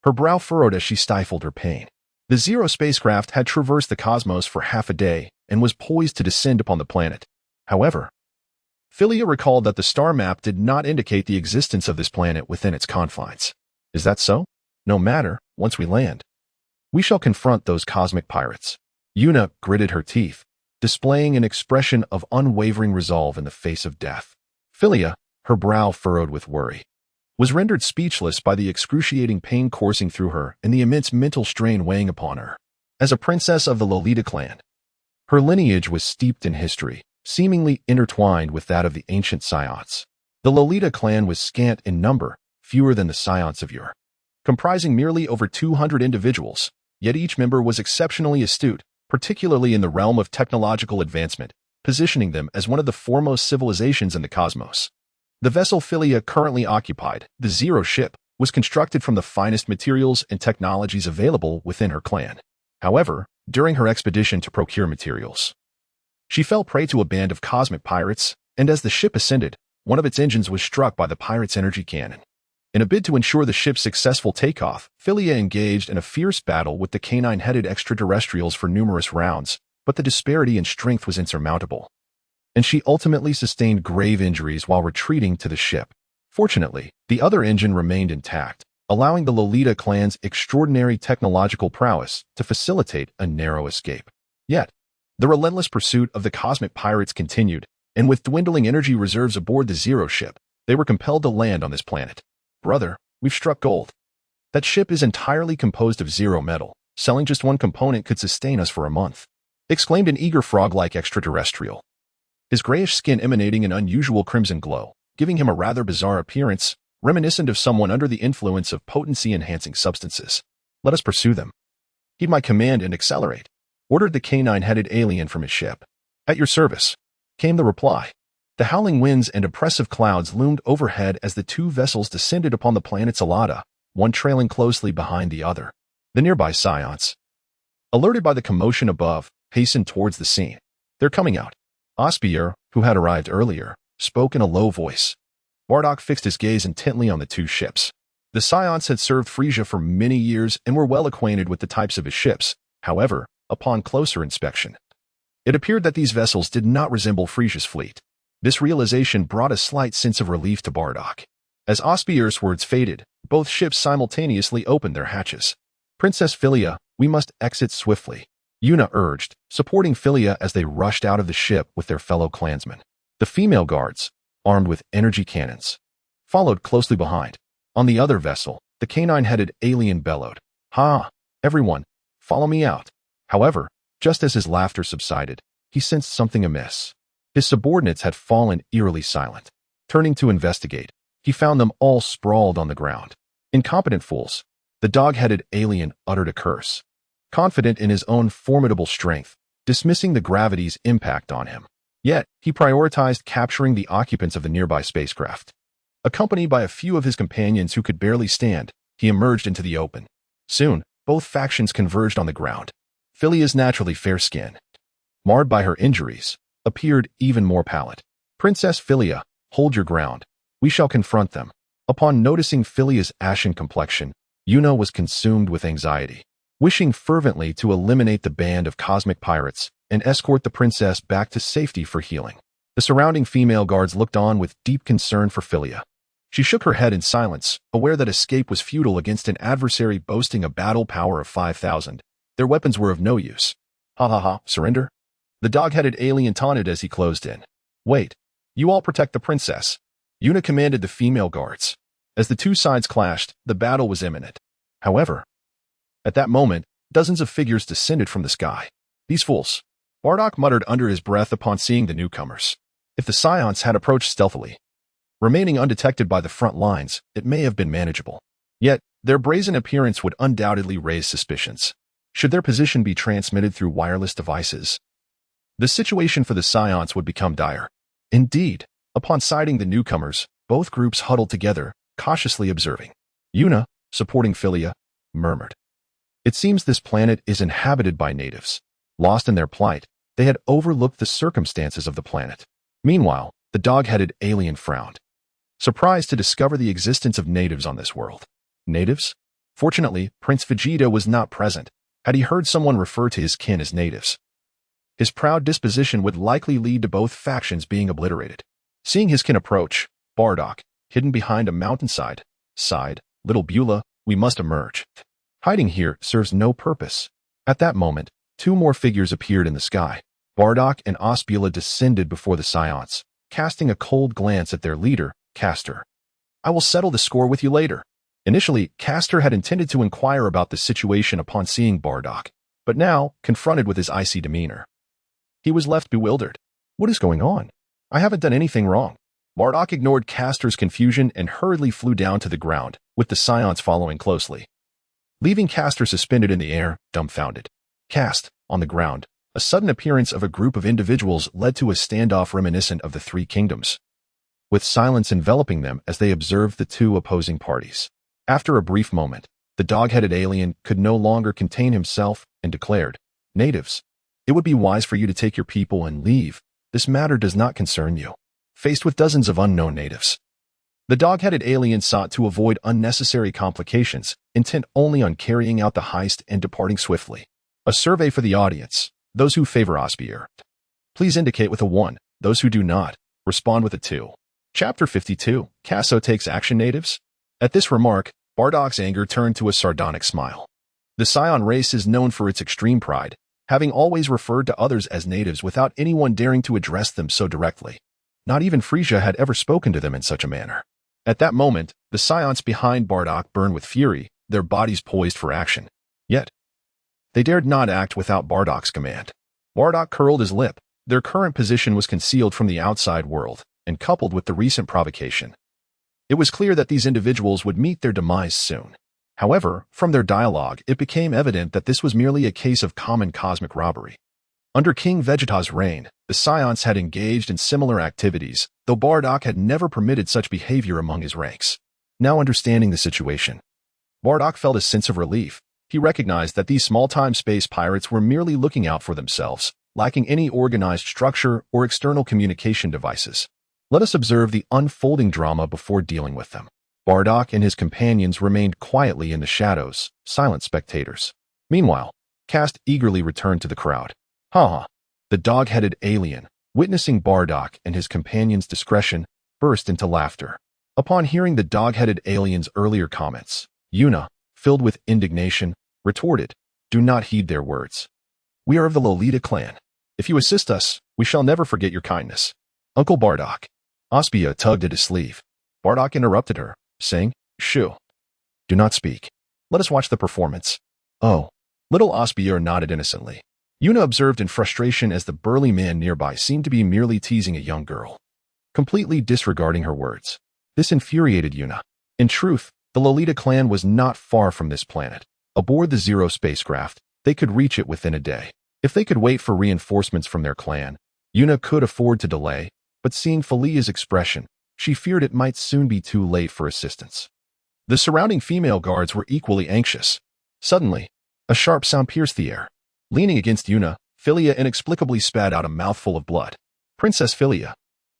Her brow furrowed as she stifled her pain. The Zero spacecraft had traversed the cosmos for half a day and was poised to descend upon the planet. However, Philia recalled that the star map did not indicate the existence of this planet within its confines. Is that so? No matter, once we land, we shall confront those cosmic pirates. Yuna gritted her teeth, displaying an expression of unwavering resolve in the face of death. Philia, her brow furrowed with worry, was rendered speechless by the excruciating pain coursing through her and the immense mental strain weighing upon her. As a princess of the Lolita clan, her lineage was steeped in history, seemingly intertwined with that of the ancient Scions. The Lolita clan was scant in number, fewer than the Scions of yore, comprising merely over 200 individuals, yet each member was exceptionally astute, particularly in the realm of technological advancement, positioning them as one of the foremost civilizations in the cosmos. The vessel Philia currently occupied, the Zero ship, was constructed from the finest materials and technologies available within her clan. However, during her expedition to procure materials, she fell prey to a band of cosmic pirates, and as the ship ascended, one of its engines was struck by the pirates' energy cannon. In a bid to ensure the ship's successful takeoff, Philia engaged in a fierce battle with the canine-headed extraterrestrials for numerous rounds, but the disparity in strength was insurmountable, and she ultimately sustained grave injuries while retreating to the ship. Fortunately, the other engine remained intact, allowing the Lolita clan's extraordinary technological prowess to facilitate a narrow escape. Yet, the relentless pursuit of the cosmic pirates continued, and with dwindling energy reserves aboard the Zero ship, they were compelled to land on this planet. Brother, we've struck gold. That ship is entirely composed of zero metal. Selling just one component could sustain us for a month, exclaimed an eager frog-like extraterrestrial, his grayish skin emanating an unusual crimson glow, giving him a rather bizarre appearance, reminiscent of someone under the influence of potency-enhancing substances. Let us pursue them. Heed my command and accelerate, ordered the canine-headed alien from his ship. At your service, came the reply. The howling winds and oppressive clouds loomed overhead as the two vessels descended upon the planet's Alada, one trailing closely behind the other. The nearby Scions, alerted by the commotion above, hastened towards the scene. They're coming out. Osbier, who had arrived earlier, spoke in a low voice. Bardock fixed his gaze intently on the two ships. The Saiyans had served Frieza for many years and were well acquainted with the types of his ships. However, upon closer inspection, it appeared that these vessels did not resemble Frieza's fleet. This realization brought a slight sense of relief to Bardock. As Osbier's words faded, both ships simultaneously opened their hatches. Princess Philia, we must exit swiftly, Yuna urged, supporting Philia as they rushed out of the ship with their fellow clansmen. The female guards, armed with energy cannons, followed closely behind. On the other vessel, the canine-headed alien bellowed, "Ha! Everyone, follow me out." However, just as his laughter subsided, he sensed something amiss. His subordinates had fallen eerily silent. Turning to investigate, he found them all sprawled on the ground. Incompetent fools. The dog-headed alien uttered a curse, confident in his own formidable strength, dismissing the gravity's impact on him. Yet, he prioritized capturing the occupants of the nearby spacecraft. Accompanied by a few of his companions who could barely stand, he emerged into the open. Soon, both factions converged on the ground. Philia's naturally fair skin, marred by her injuries, appeared even more pallid. "Princess Philia, hold your ground. We shall confront them." Upon noticing Philia's ashen complexion, Yuna was consumed with anxiety. Wishing fervently to eliminate the band of cosmic pirates and escort the princess back to safety for healing. The surrounding female guards looked on with deep concern for Philia. She shook her head in silence, aware that escape was futile against an adversary boasting a battle power of 5,000. Their weapons were of no use. "Ha ha ha, surrender?" The dog-headed alien taunted as he closed in. "Wait, you all protect the princess." Yuna commanded the female guards. As the two sides clashed, the battle was imminent. However, at that moment, dozens of figures descended from the sky. "These fools," Bardock muttered under his breath upon seeing the newcomers. If the Saiyans had approached stealthily, remaining undetected by the front lines, it may have been manageable. Yet, their brazen appearance would undoubtedly raise suspicions. Should their position be transmitted through wireless devices, the situation for the Saiyans would become dire. Indeed, upon sighting the newcomers, both groups huddled together, cautiously observing. Yuna, supporting Philia, murmured, "It seems this planet is inhabited by natives." Lost in their plight, they had overlooked the circumstances of the planet. Meanwhile, the dog-headed alien frowned, surprised to discover the existence of natives on this world. Natives? Fortunately, Prince Vegeta was not present. Had he heard someone refer to his kin as natives, his proud disposition would likely lead to both factions being obliterated. Seeing his kin approach, Bardock, hidden behind a mountainside, sighed, "Little Beulah, we must emerge. Hiding here serves no purpose." At that moment, two more figures appeared in the sky. Bardock and Osbula descended before the Saiyans, casting a cold glance at their leader, Castor. "I will settle the score with you later." Initially, Castor had intended to inquire about the situation upon seeing Bardock, but now, confronted with his icy demeanor, he was left bewildered. "What is going on? I haven't done anything wrong." Bardock ignored Castor's confusion and hurriedly flew down to the ground, with the Saiyans following closely, leaving Castor suspended in the air, dumbfounded. On the ground, a sudden appearance of a group of individuals led to a standoff reminiscent of the Three Kingdoms, with silence enveloping them as they observed the two opposing parties. After a brief moment, the dog-headed alien could no longer contain himself and declared, "Natives, it would be wise for you to take your people and leave. This matter does not concern you." Faced with dozens of unknown natives, the dog-headed alien sought to avoid unnecessary complications, intent only on carrying out the heist and departing swiftly. A survey for the audience. Those who favor Osbier, please indicate with a 1. Those who do not, respond with a 2. Chapter 52. Kaso takes action, natives? At this remark, Bardock's anger turned to a sardonic smile. The Saiyan race is known for its extreme pride, having always referred to others as natives without anyone daring to address them so directly. Not even Frieza had ever spoken to them in such a manner. At that moment, the Saiyans behind Bardock burned with fury, their bodies poised for action. Yet, they dared not act without Bardock's command. Bardock curled his lip. Their current position was concealed from the outside world, and coupled with the recent provocation, it was clear that these individuals would meet their demise soon. However, from their dialogue, it became evident that this was merely a case of common cosmic robbery. Under King Vegeta's reign, the Saiyans had engaged in similar activities, though Bardock had never permitted such behavior among his ranks. Now understanding the situation, Bardock felt a sense of relief. He recognized that these small-time space pirates were merely looking out for themselves, lacking any organized structure or external communication devices. Let us observe the unfolding drama before dealing with them. Bardock and his companions remained quietly in the shadows, silent spectators. Meanwhile, Cast eagerly returned to the crowd. Ha! The dog-headed alien, witnessing Bardock and his companions' discretion, burst into laughter. Upon hearing the dog-headed alien's earlier comments, Yuna, filled with indignation, retorted, "Do not heed their words. We are of the Lolita clan. If you assist us, we shall never forget your kindness." "Uncle Bardock." Osbier tugged at his sleeve. Bardock interrupted her, saying, "Shoo. Do not speak. Let us watch the performance." "Oh." Little Osbier nodded innocently. Yuna observed in frustration as the burly man nearby seemed to be merely teasing a young girl, completely disregarding her words. This infuriated Yuna. In truth, the Lolita clan was not far from this planet. Aboard the Zero spacecraft, they could reach it within a day. If they could wait for reinforcements from their clan, Yuna could afford to delay, but seeing Felia's expression, she feared it might soon be too late for assistance. The surrounding female guards were equally anxious. Suddenly, a sharp sound pierced the air. Leaning against Yuna, Filia inexplicably spat out a mouthful of blood. "Princess Filia."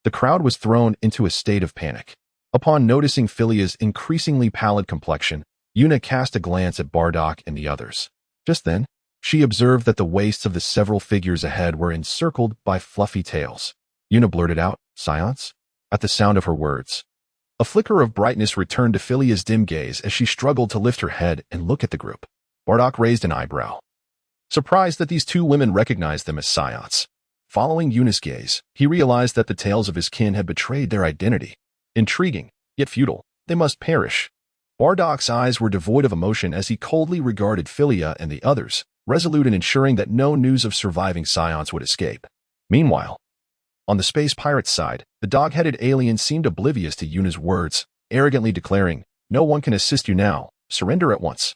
The crowd was thrown into a state of panic. Upon noticing Filia's increasingly pallid complexion, Yuna cast a glance at Bardock and the others. Just then, she observed that the waists of the several figures ahead were encircled by fluffy tails. Yuna blurted out, "Science?" At the sound of her words. A flicker of brightness returned to Filia's dim gaze as she struggled to lift her head and look at the group. Bardock raised an eyebrow, surprised that these two women recognized them as Science. Following Yuna's gaze, he realized that the tales of his kin had betrayed their identity. Intriguing, yet futile, they must perish. Bardock's eyes were devoid of emotion as he coldly regarded Filia and the others, resolute in ensuring that no news of surviving Science would escape. Meanwhile, on the space pirate's side, the dog-headed alien seemed oblivious to Yuna's words, arrogantly declaring, "No one can assist you now, surrender at once."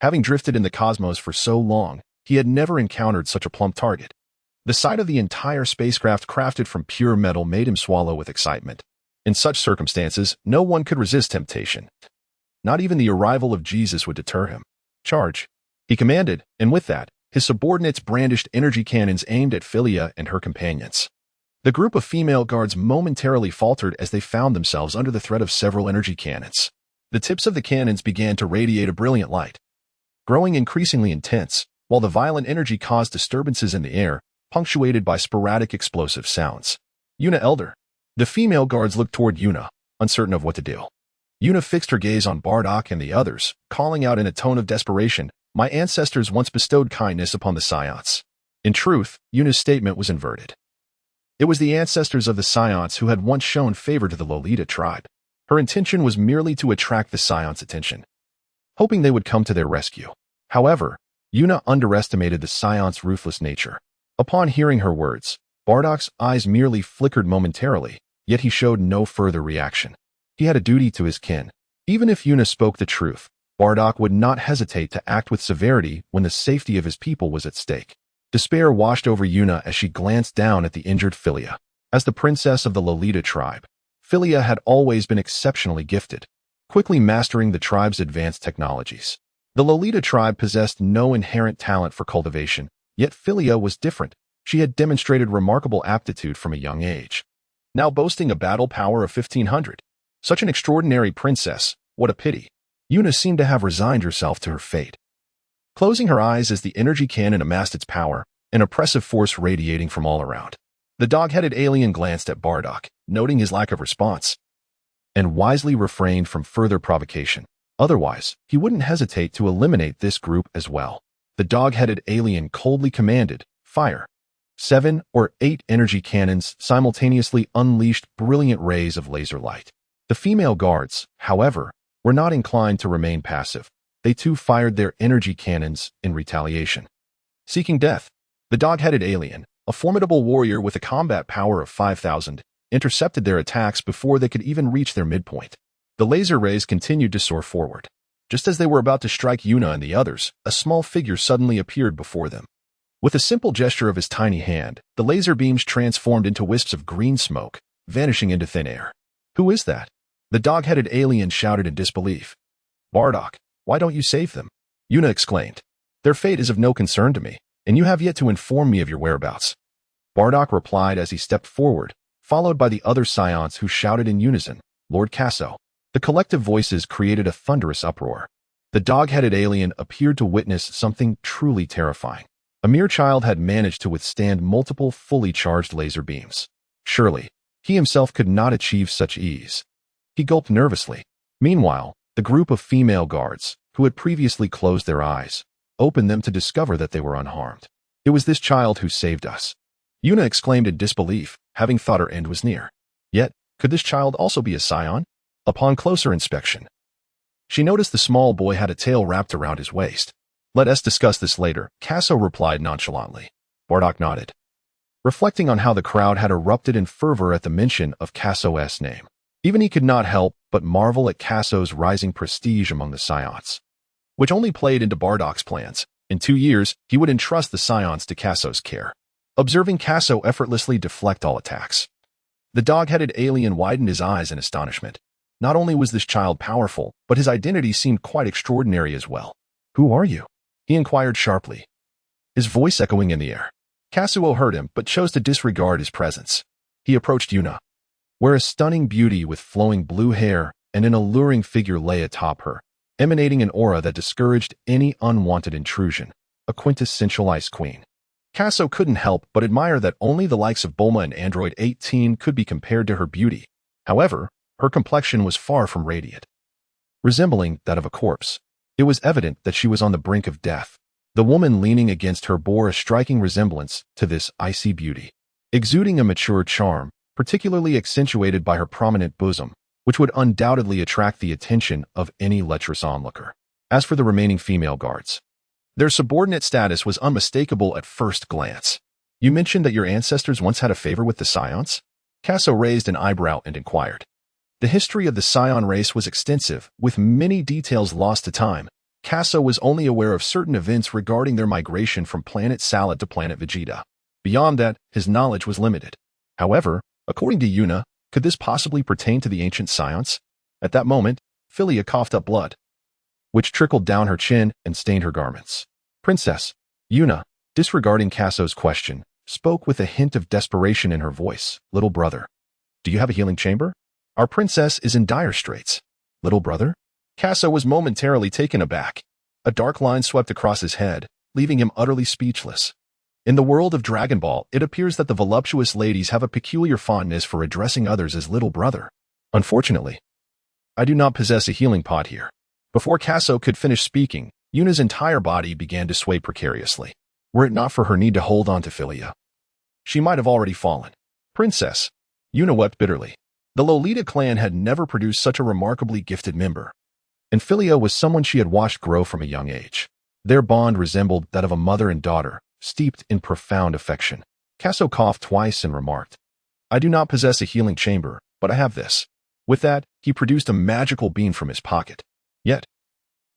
Having drifted in the cosmos for so long, he had never encountered such a plump target. The sight of the entire spacecraft crafted from pure metal made him swallow with excitement. In such circumstances, no one could resist temptation. Not even the arrival of Jesus would deter him. "Charge," he commanded, and with that, his subordinates brandished energy cannons aimed at Filia and her companions. The group of female guards momentarily faltered as they found themselves under the threat of several energy cannons. The tips of the cannons began to radiate a brilliant light, growing increasingly intense, while the violent energy caused disturbances in the air, punctuated by sporadic explosive sounds. "Yuna Elder." The female guards looked toward Yuna, uncertain of what to do. Yuna fixed her gaze on Bardock and the others, calling out in a tone of desperation, "My ancestors once bestowed kindness upon the Science." In truth, Yuna's statement was inverted. It was the ancestors of the Science who had once shown favor to the Lolita tribe. Her intention was merely to attract the Science attention, hoping they would come to their rescue. However, Yuna underestimated the Scion's ruthless nature. Upon hearing her words, Bardock's eyes merely flickered momentarily, yet he showed no further reaction. He had a duty to his kin. Even if Yuna spoke the truth, Bardock would not hesitate to act with severity when the safety of his people was at stake. Despair washed over Yuna as she glanced down at the injured Filia. As the princess of the Lolita tribe, Filia had always been exceptionally gifted, quickly mastering the tribe's advanced technologies. The Lolita tribe possessed no inherent talent for cultivation, yet Filia was different. She had demonstrated remarkable aptitude from a young age, now boasting a battle power of 1,500. Such an extraordinary princess, what a pity. Yuna seemed to have resigned herself to her fate. Closing her eyes as the energy cannon amassed its power, an oppressive force radiating from all around. The dog-headed alien glanced at Bardock, noting his lack of response, and wisely refrained from further provocation. Otherwise, he wouldn't hesitate to eliminate this group as well. The dog-headed alien coldly commanded, "Fire." 7 or 8 energy cannons simultaneously unleashed brilliant rays of laser light. The female guards, however, were not inclined to remain passive. They too fired their energy cannons in retaliation. Seeking death, the dog-headed alien, a formidable warrior with a combat power of 5,000, intercepted their attacks before they could even reach their midpoint. The laser rays continued to soar forward. Just as they were about to strike Yuna and the others, a small figure suddenly appeared before them. With a simple gesture of his tiny hand, the laser beams transformed into wisps of green smoke, vanishing into thin air. "Who is that?" The dog-headed alien shouted in disbelief. "Bardock, why don't you save them?" Yuna exclaimed. Their fate is of no concern to me, and you have yet to inform me of your whereabouts. Bardock replied as he stepped forward, followed by the other Saiyans who shouted in unison, Lord Kasso. The collective voices created a thunderous uproar. The dog-headed alien appeared to witness something truly terrifying. A mere child had managed to withstand multiple fully charged laser beams. Surely, he himself could not achieve such ease. He gulped nervously. Meanwhile, the group of female guards, who had previously closed their eyes, opened them to discover that they were unharmed. It was this child who saved us. Yuna exclaimed in disbelief, having thought her end was near. Yet, could this child also be a Saiyan? Upon closer inspection, she noticed the small boy had a tail wrapped around his waist. Let us discuss this later, Kasso replied nonchalantly. Bardock nodded, reflecting on how the crowd had erupted in fervor at the mention of Kasso's name. Even he could not help but marvel at Kasso's rising prestige among the Saiyans, which only played into Bardock's plans. In 2 years, he would entrust the Saiyans to Kasso's care. Observing Kasso effortlessly deflect all attacks, the dog-headed alien widened his eyes in astonishment. Not only was this child powerful, but his identity seemed quite extraordinary as well. Who are you? He inquired sharply, his voice echoing in the air. Kazuo heard him, but chose to disregard his presence. He approached Yuna, where a stunning beauty with flowing blue hair and an alluring figure lay atop her, emanating an aura that discouraged any unwanted intrusion, a quintessential Ice Queen. Kasso couldn't help but admire that only the likes of Bulma and Android 18 could be compared to her beauty. However, her complexion was far from radiant, resembling that of a corpse. It was evident that she was on the brink of death. The woman leaning against her bore a striking resemblance to this icy beauty, exuding a mature charm, particularly accentuated by her prominent bosom, which would undoubtedly attract the attention of any lecherous onlooker. As for the remaining female guards, their subordinate status was unmistakable at first glance. You mentioned that your ancestors once had a favor with the Saiyans? Kasso raised an eyebrow and inquired. The history of the Saiyan race was extensive, with many details lost to time. Kasso was only aware of certain events regarding their migration from planet Salad to planet Vegeta. Beyond that, his knowledge was limited. However, according to Yuna, could this possibly pertain to the ancient Saiyans? At that moment, Philia coughed up blood, which trickled down her chin and stained her garments. Princess, Yuna, disregarding Kasso's question, spoke with a hint of desperation in her voice. Little brother, do you have a healing chamber? Our princess is in dire straits. Little brother? Kasso was momentarily taken aback. A dark line swept across his head, leaving him utterly speechless. In the world of Dragon Ball, it appears that the voluptuous ladies have a peculiar fondness for addressing others as little brother. Unfortunately, I do not possess a healing pot here. Before Kasso could finish speaking, Yuna's entire body began to sway precariously. Were it not for her need to hold on to Philia, she might have already fallen. Princess, Yuna wept bitterly. The Lolita clan had never produced such a remarkably gifted member, and Philia was someone she had watched grow from a young age. Their bond resembled that of a mother and daughter, steeped in profound affection. Kasso coughed twice and remarked, I do not possess a healing chamber, but I have this. With that, he produced a magical bean from his pocket. Yet,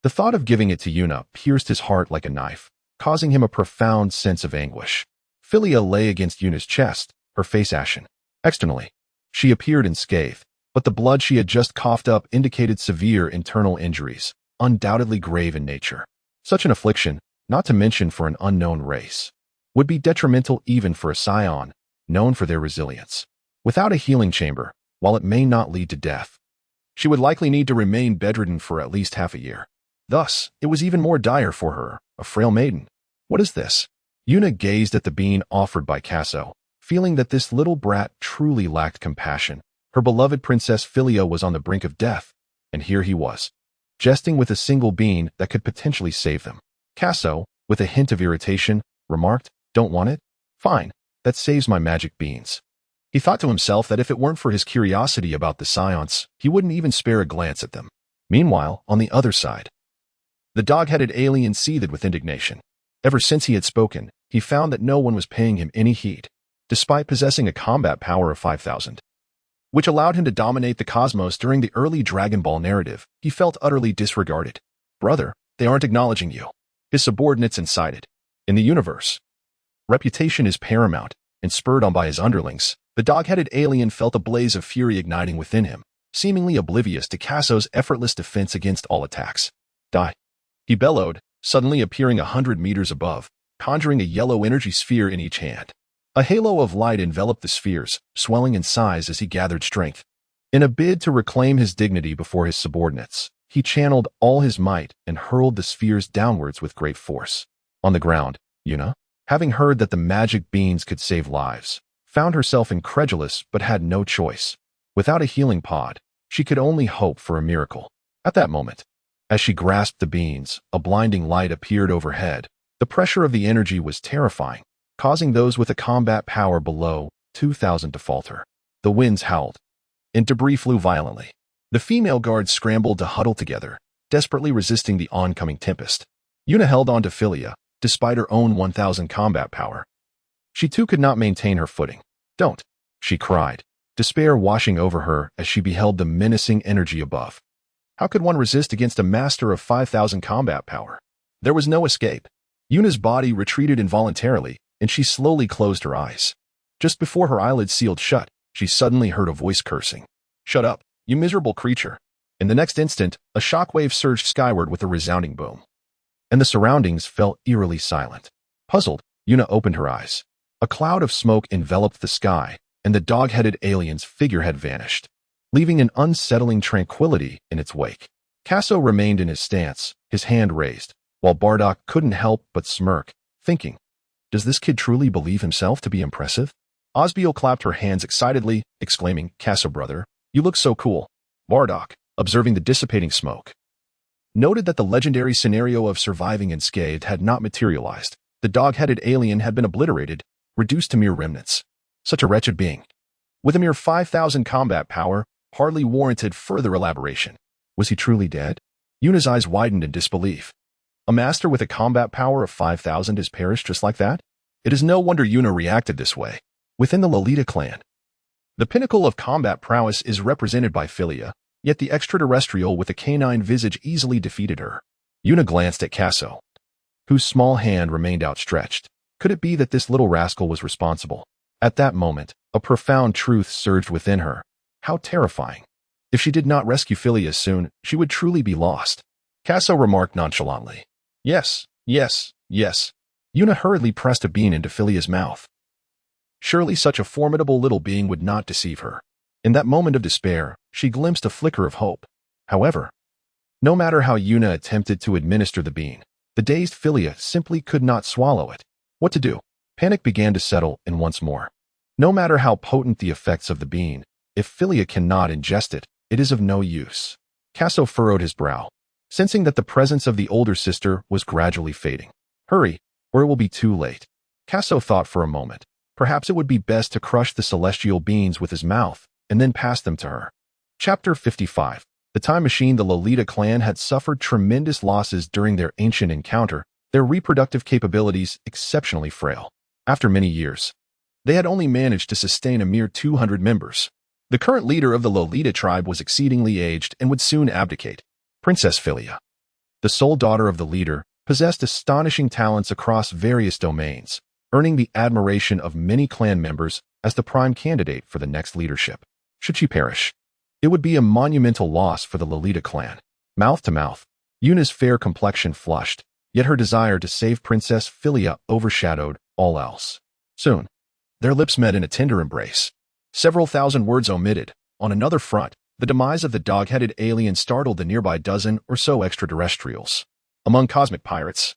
the thought of giving it to Yuna pierced his heart like a knife, causing him a profound sense of anguish. Philia lay against Yuna's chest, her face ashen. Externally, she appeared unscathed, but the blood she had just coughed up indicated severe internal injuries, undoubtedly grave in nature. Such an affliction, not to mention for an unknown race, would be detrimental even for a Saiyan, known for their resilience. Without a healing chamber, while it may not lead to death, she would likely need to remain bedridden for at least half a year. Thus, it was even more dire for her, a frail maiden. What is this? Yuna gazed at the bean offered by Kasso, feeling that this little brat truly lacked compassion. Her beloved Princess Philia was on the brink of death, and here he was, jesting with a single bean that could potentially save them. Kasso, with a hint of irritation, remarked, Don't want it? Fine, that saves my magic beans. He thought to himself that if it weren't for his curiosity about the Saiyans, he wouldn't even spare a glance at them. Meanwhile, on the other side, the dog-headed alien seethed with indignation. Ever since he had spoken, he found that no one was paying him any heed, despite possessing a combat power of 5,000, which allowed him to dominate the cosmos during the early Dragon Ball narrative. He felt utterly disregarded. Brother, they aren't acknowledging you. His subordinates incited. In the universe, reputation is paramount, and spurred on by his underlings, the dog-headed alien felt a blaze of fury igniting within him, seemingly oblivious to Kasso's effortless defense against all attacks. Die. He bellowed, suddenly appearing 100 meters above, conjuring a yellow energy sphere in each hand. A halo of light enveloped the spheres, swelling in size as he gathered strength. In a bid to reclaim his dignity before his subordinates, he channeled all his might and hurled the spheres downwards with great force. On the ground, Yuna, having heard that the magic beans could save lives, found herself incredulous but had no choice. Without a healing pod, she could only hope for a miracle. At that moment, as she grasped the beans, a blinding light appeared overhead. The pressure of the energy was terrifying, causing those with a combat power below 2,000 to falter. The winds howled, and debris flew violently. The female guards scrambled to huddle together, desperately resisting the oncoming tempest. Yuna held on to Philia, despite her own 1,000 combat power. She too could not maintain her footing. "Don't!" she cried, despair washing over her as she beheld the menacing energy above. How could one resist against a master of 5,000 combat power? There was no escape. Yuna's body retreated involuntarily, and she slowly closed her eyes. Just before her eyelids sealed shut, she suddenly heard a voice cursing. "Shut up, you miserable creature." In the next instant, a shockwave surged skyward with a resounding boom, and the surroundings fell eerily silent. Puzzled, Yuna opened her eyes. A cloud of smoke enveloped the sky, and the dog-headed alien's figure had vanished, leaving an unsettling tranquility in its wake. Kaso remained in his stance, his hand raised, while Bardock couldn't help but smirk, thinking, "Does this kid truly believe himself to be impressive?" Osbier clapped her hands excitedly, exclaiming, "Kaso brother, you look so cool." Bardock, observing the dissipating smoke, noted that the legendary scenario of surviving unscathed had not materialized. The dog-headed alien had been obliterated, reduced to mere remnants. Such a wretched being, with a mere 5,000 combat power, hardly warranted further elaboration. Was he truly dead? Yuna's eyes widened in disbelief. A master with a combat power of 5,000 has perished just like that? It is no wonder Yuna reacted this way. Within the Lolita clan, the pinnacle of combat prowess is represented by Philia, yet the extraterrestrial with a canine visage easily defeated her. Yuna glanced at Kaso, whose small hand remained outstretched. Could it be that this little rascal was responsible? At that moment, a profound truth surged within her. How terrifying. If she did not rescue Philia soon, she would truly be lost. Kaso remarked nonchalantly. Yes. Yuna hurriedly pressed a bean into Philia's mouth. Surely such a formidable little being would not deceive her. In that moment of despair, she glimpsed a flicker of hope. However, no matter how Yuna attempted to administer the bean, the dazed Philia simply could not swallow it. What to do? Panic began to settle in once more. No matter how potent the effects of the bean, if Philia cannot ingest it, it is of no use. Kaso furrowed his brow, sensing that the presence of the older sister was gradually fading. Hurry, or it will be too late. Kaso thought for a moment. Perhaps it would be best to crush the celestial beans with his mouth and then pass them to her. Chapter 55. The Time Machine. The Lolita clan had suffered tremendous losses during their ancient encounter, their reproductive capabilities exceptionally frail. After many years, they had only managed to sustain a mere 200 members. The current leader of the Lolita tribe was exceedingly aged and would soon abdicate. Princess Philia, the sole daughter of the leader, possessed astonishing talents across various domains, earning the admiration of many clan members as the prime candidate for the next leadership. Should she perish, it would be a monumental loss for the Lolita clan. Mouth to mouth, Yuna's fair complexion flushed, yet her desire to save Princess Philia overshadowed all else. Soon, their lips met in a tender embrace. Several thousand words omitted. On another front, the demise of the dog-headed alien startled the nearby dozen or so extraterrestrials. Among cosmic pirates,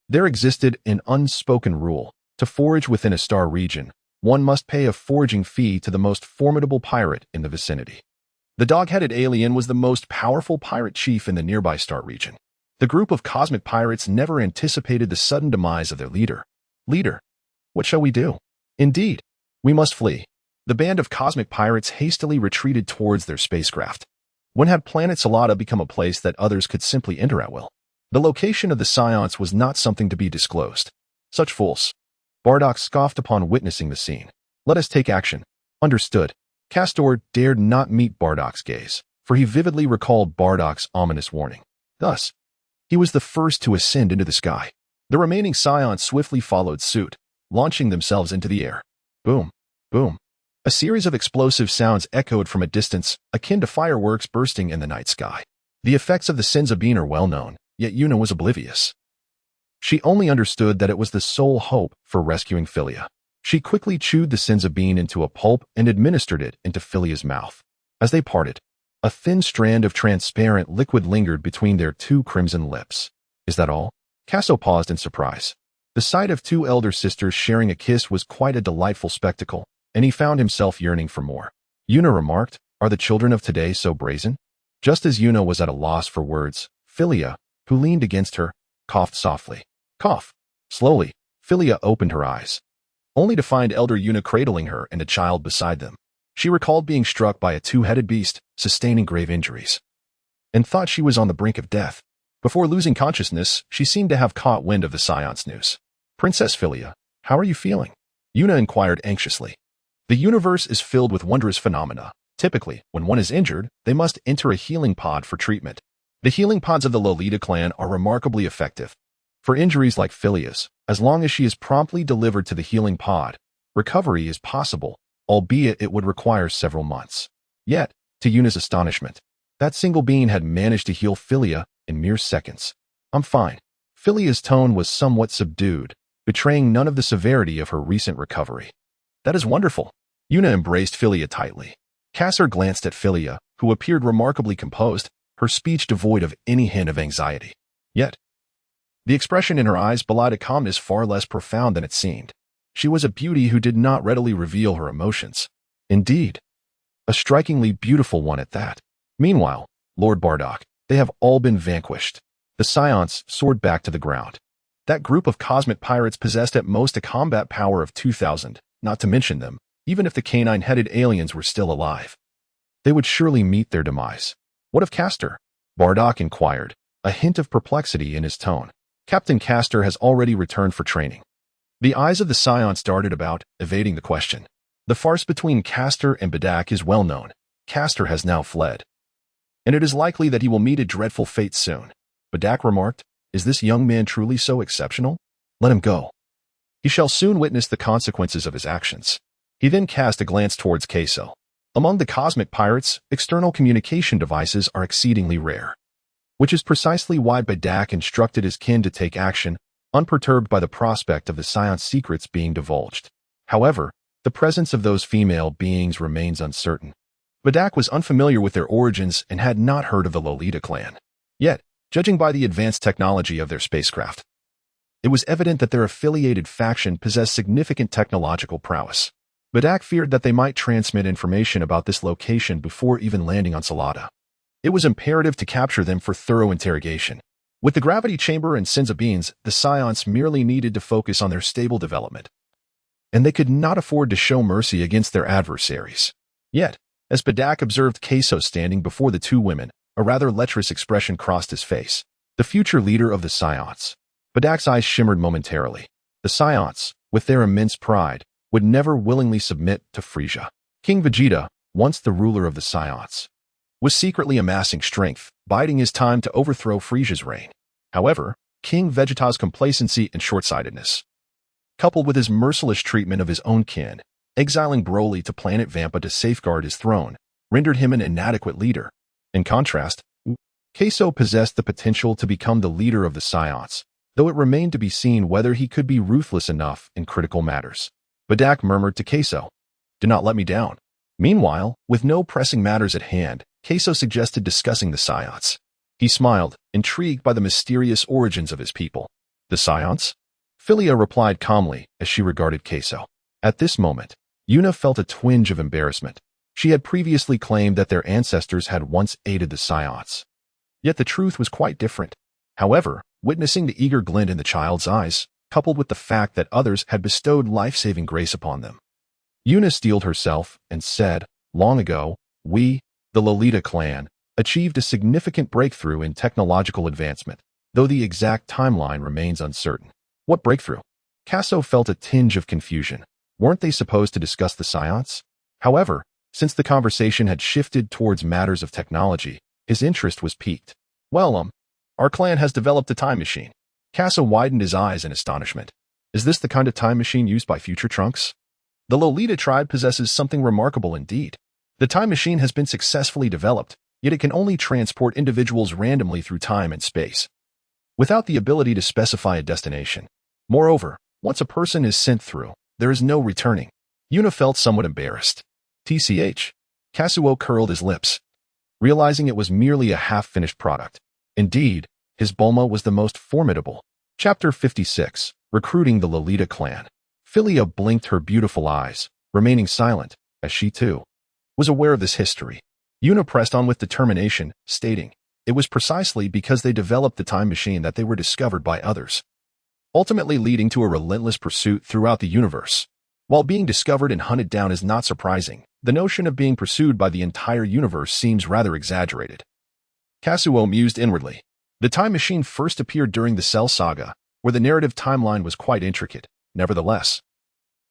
there existed an unspoken rule. To forage within a star region, one must pay a foraging fee to the most formidable pirate in the vicinity. The dog-headed alien was the most powerful pirate chief in the nearby star region. The group of cosmic pirates never anticipated the sudden demise of their leader. Leader, what shall we do? Indeed, we must flee. The band of cosmic pirates hastily retreated towards their spacecraft. When had planet Solata become a place that others could simply enter at will? The location of the Saiyans was not something to be disclosed. Such fools. Bardock scoffed upon witnessing the scene. Let us take action. Understood. Castor dared not meet Bardock's gaze, for he vividly recalled Bardock's ominous warning. Thus, he was the first to ascend into the sky. The remaining Saiyans swiftly followed suit, launching themselves into the air. Boom, boom. A series of explosive sounds echoed from a distance, akin to fireworks bursting in the night sky. The effects of the Senzabine are well known, yet Yuna was oblivious. She only understood that it was the sole hope for rescuing Philia. She quickly chewed the Senza bean into a pulp and administered it into Philia's mouth. As they parted, a thin strand of transparent liquid lingered between their two crimson lips. Is that all? Kaso paused in surprise. The sight of two elder sisters sharing a kiss was quite a delightful spectacle, and he found himself yearning for more. Yuna remarked, "Are the children of today so brazen?" Just as Yuna was at a loss for words, Philia, who leaned against her, coughed softly. Cough. Slowly, Philia opened her eyes, only to find elder Yuna cradling her and a child beside them. She recalled being struck by a two-headed beast, sustaining grave injuries, and thought she was on the brink of death. Before losing consciousness, she seemed to have caught wind of the Saiyans' news. "Princess Philia, how are you feeling?" Yuna inquired anxiously. The universe is filled with wondrous phenomena. Typically, when one is injured, they must enter a healing pod for treatment. The healing pods of the Lolita clan are remarkably effective. For injuries like Philia's, as long as she is promptly delivered to the healing pod, recovery is possible, albeit it would require several months. Yet, to Yuna's astonishment, that single being had managed to heal Philia in mere seconds. "I'm fine." Philia's tone was somewhat subdued, betraying none of the severity of her recent recovery. "That is wonderful." Yuna embraced Philia tightly. Kasser glanced at Philia, who appeared remarkably composed, her speech devoid of any hint of anxiety. Yet, the expression in her eyes belied a calmness far less profound than it seemed. She was a beauty who did not readily reveal her emotions. Indeed, a strikingly beautiful one at that. Meanwhile, Lord Bardock, they have all been vanquished. The Saiyans soared back to the ground. That group of cosmic pirates possessed at most a combat power of 2,000, not to mention them, even if the canine-headed aliens were still alive. They would surely meet their demise. "What of Castor?" Bardock inquired, a hint of perplexity in his tone. "Captain Castor has already returned for training." The eyes of the Saiyans darted about, evading the question. The farce between Castor and Bardock is well known. Castor has now fled, and it is likely that he will meet a dreadful fate soon. Bardock remarked, "Is this young man truly so exceptional? Let him go. He shall soon witness the consequences of his actions." He then cast a glance towards Queso. Among the cosmic pirates, external communication devices are exceedingly rare, which is precisely why Bardock instructed his kin to take action, unperturbed by the prospect of the Saiyan's secrets being divulged. However, the presence of those female beings remains uncertain. Bardock was unfamiliar with their origins and had not heard of the Lolita clan. Yet, judging by the advanced technology of their spacecraft, it was evident that their affiliated faction possessed significant technological prowess. Bardock feared that they might transmit information about this location before even landing on Salada. It was imperative to capture them for thorough interrogation. With the gravity chamber and Senza beans, the Saiyans merely needed to focus on their stable development, and they could not afford to show mercy against their adversaries. Yet, as Bardock observed Queso standing before the two women, a rather lecherous expression crossed his face. The future leader of the Saiyans. Bardock's eyes shimmered momentarily. The Saiyans, with their immense pride, would never willingly submit to Frieza. King Vegeta, once the ruler of the Saiyans, was secretly amassing strength, biding his time to overthrow Frieza's reign. However, King Vegeta's complacency and short-sightedness, coupled with his merciless treatment of his own kin, exiling Broly to planet Vampa to safeguard his throne, rendered him an inadequate leader. In contrast, Queso possessed the potential to become the leader of the Saiyans, though it remained to be seen whether he could be ruthless enough in critical matters. Bardock murmured to Queso, "Do not let me down." Meanwhile, with no pressing matters at hand, Queso suggested discussing the Saiyans. He smiled, intrigued by the mysterious origins of his people. "The Saiyans?" Philia replied calmly as she regarded Queso. At this moment, Yuna felt a twinge of embarrassment. She had previously claimed that their ancestors had once aided the Saiyans. Yet the truth was quite different. However, witnessing the eager glint in the child's eyes, coupled with the fact that others had bestowed life-saving grace upon them, Yuna steeled herself and said, "Long ago, we, the Lolita clan, achieved a significant breakthrough in technological advancement, though the exact timeline remains uncertain." "What breakthrough?" Kaso felt a tinge of confusion. Weren't they supposed to discuss the Saiyans? However, since the conversation had shifted towards matters of technology, his interest was piqued. "Well, our clan has developed a time machine." Kaso widened his eyes in astonishment. "Is this the kind of time machine used by future Trunks?" "The Lolita tribe possesses something remarkable indeed. The time machine has been successfully developed, yet it can only transport individuals randomly through time and space. without the ability to specify a destination. Moreover, once a person is sent through, there is no returning. Yuna felt somewhat embarrassed. TCH. Kazuo curled his lips, realizing it was merely a half-finished product. Indeed, his Bulma was the most formidable. Chapter 56. Recruiting the Lolita clan. Philia blinked her beautiful eyes, remaining silent, as she too was aware of this history. Yuna pressed on with determination, stating, it was precisely because they developed the time machine that they were discovered by others, ultimately leading to a relentless pursuit throughout the universe. While being discovered and hunted down is not surprising, the notion of being pursued by the entire universe seems rather exaggerated. Kazuo mused inwardly. The time machine first appeared during the Cell Saga, where the narrative timeline was quite intricate. Nevertheless,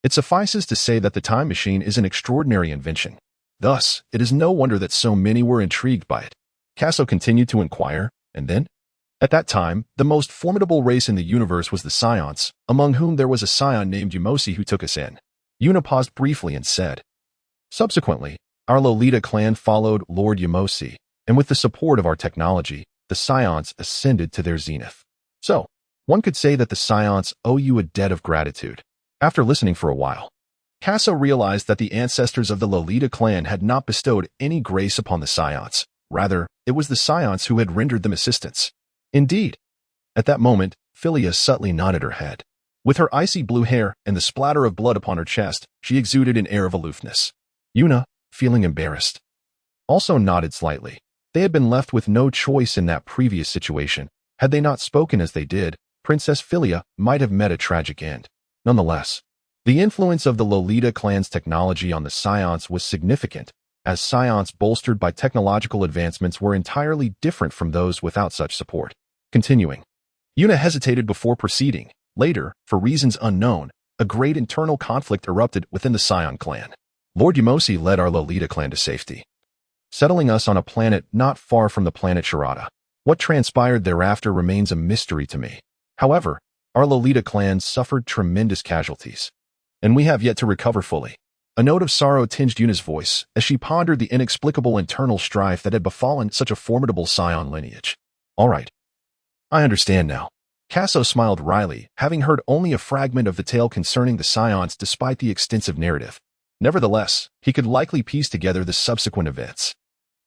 it suffices to say that the time machine is an extraordinary invention. Thus, it is no wonder that so many were intrigued by it. Kazuo continued to inquire, and then? At that time, the most formidable race in the universe was the Saiyans, among whom there was a Saiyan named Yumosi who took us in. Yuna paused briefly and said, subsequently, our Lolita clan followed Lord Yumosi, and with the support of our technology, the Saiyans ascended to their zenith. So, one could say that the Saiyans owe you a debt of gratitude. After listening for a while, Kazuo realized that the ancestors of the Lolita clan had not bestowed any grace upon the Saiyans. Rather, it was the Saiyans who had rendered them assistance. Indeed. At that moment, Philia subtly nodded her head. With her icy blue hair and the splatter of blood upon her chest, she exuded an air of aloofness. Yuna, feeling embarrassed, also nodded slightly. They had been left with no choice in that previous situation. Had they not spoken as they did, Princess Philia might have met a tragic end. Nonetheless, the influence of the Lolita clan's technology on the Saiyans was significant, as Saiyans bolstered by technological advancements were entirely different from those without such support. Continuing, Yuna hesitated before proceeding. Later, for reasons unknown, a great internal conflict erupted within the Saiyan clan. Lord Yumosi led our Lolita clan to safety, settling us on a planet not far from the planet Shirata. What transpired thereafter remains a mystery to me. However, our Lolita clan suffered tremendous casualties, and we have yet to recover fully. A note of sorrow tinged Yuna's voice as she pondered the inexplicable internal strife that had befallen such a formidable Saiyan lineage. All right. I understand now. Kazuo smiled wryly, having heard only a fragment of the tale concerning the Saiyans despite the extensive narrative. Nevertheless, he could likely piece together the subsequent events.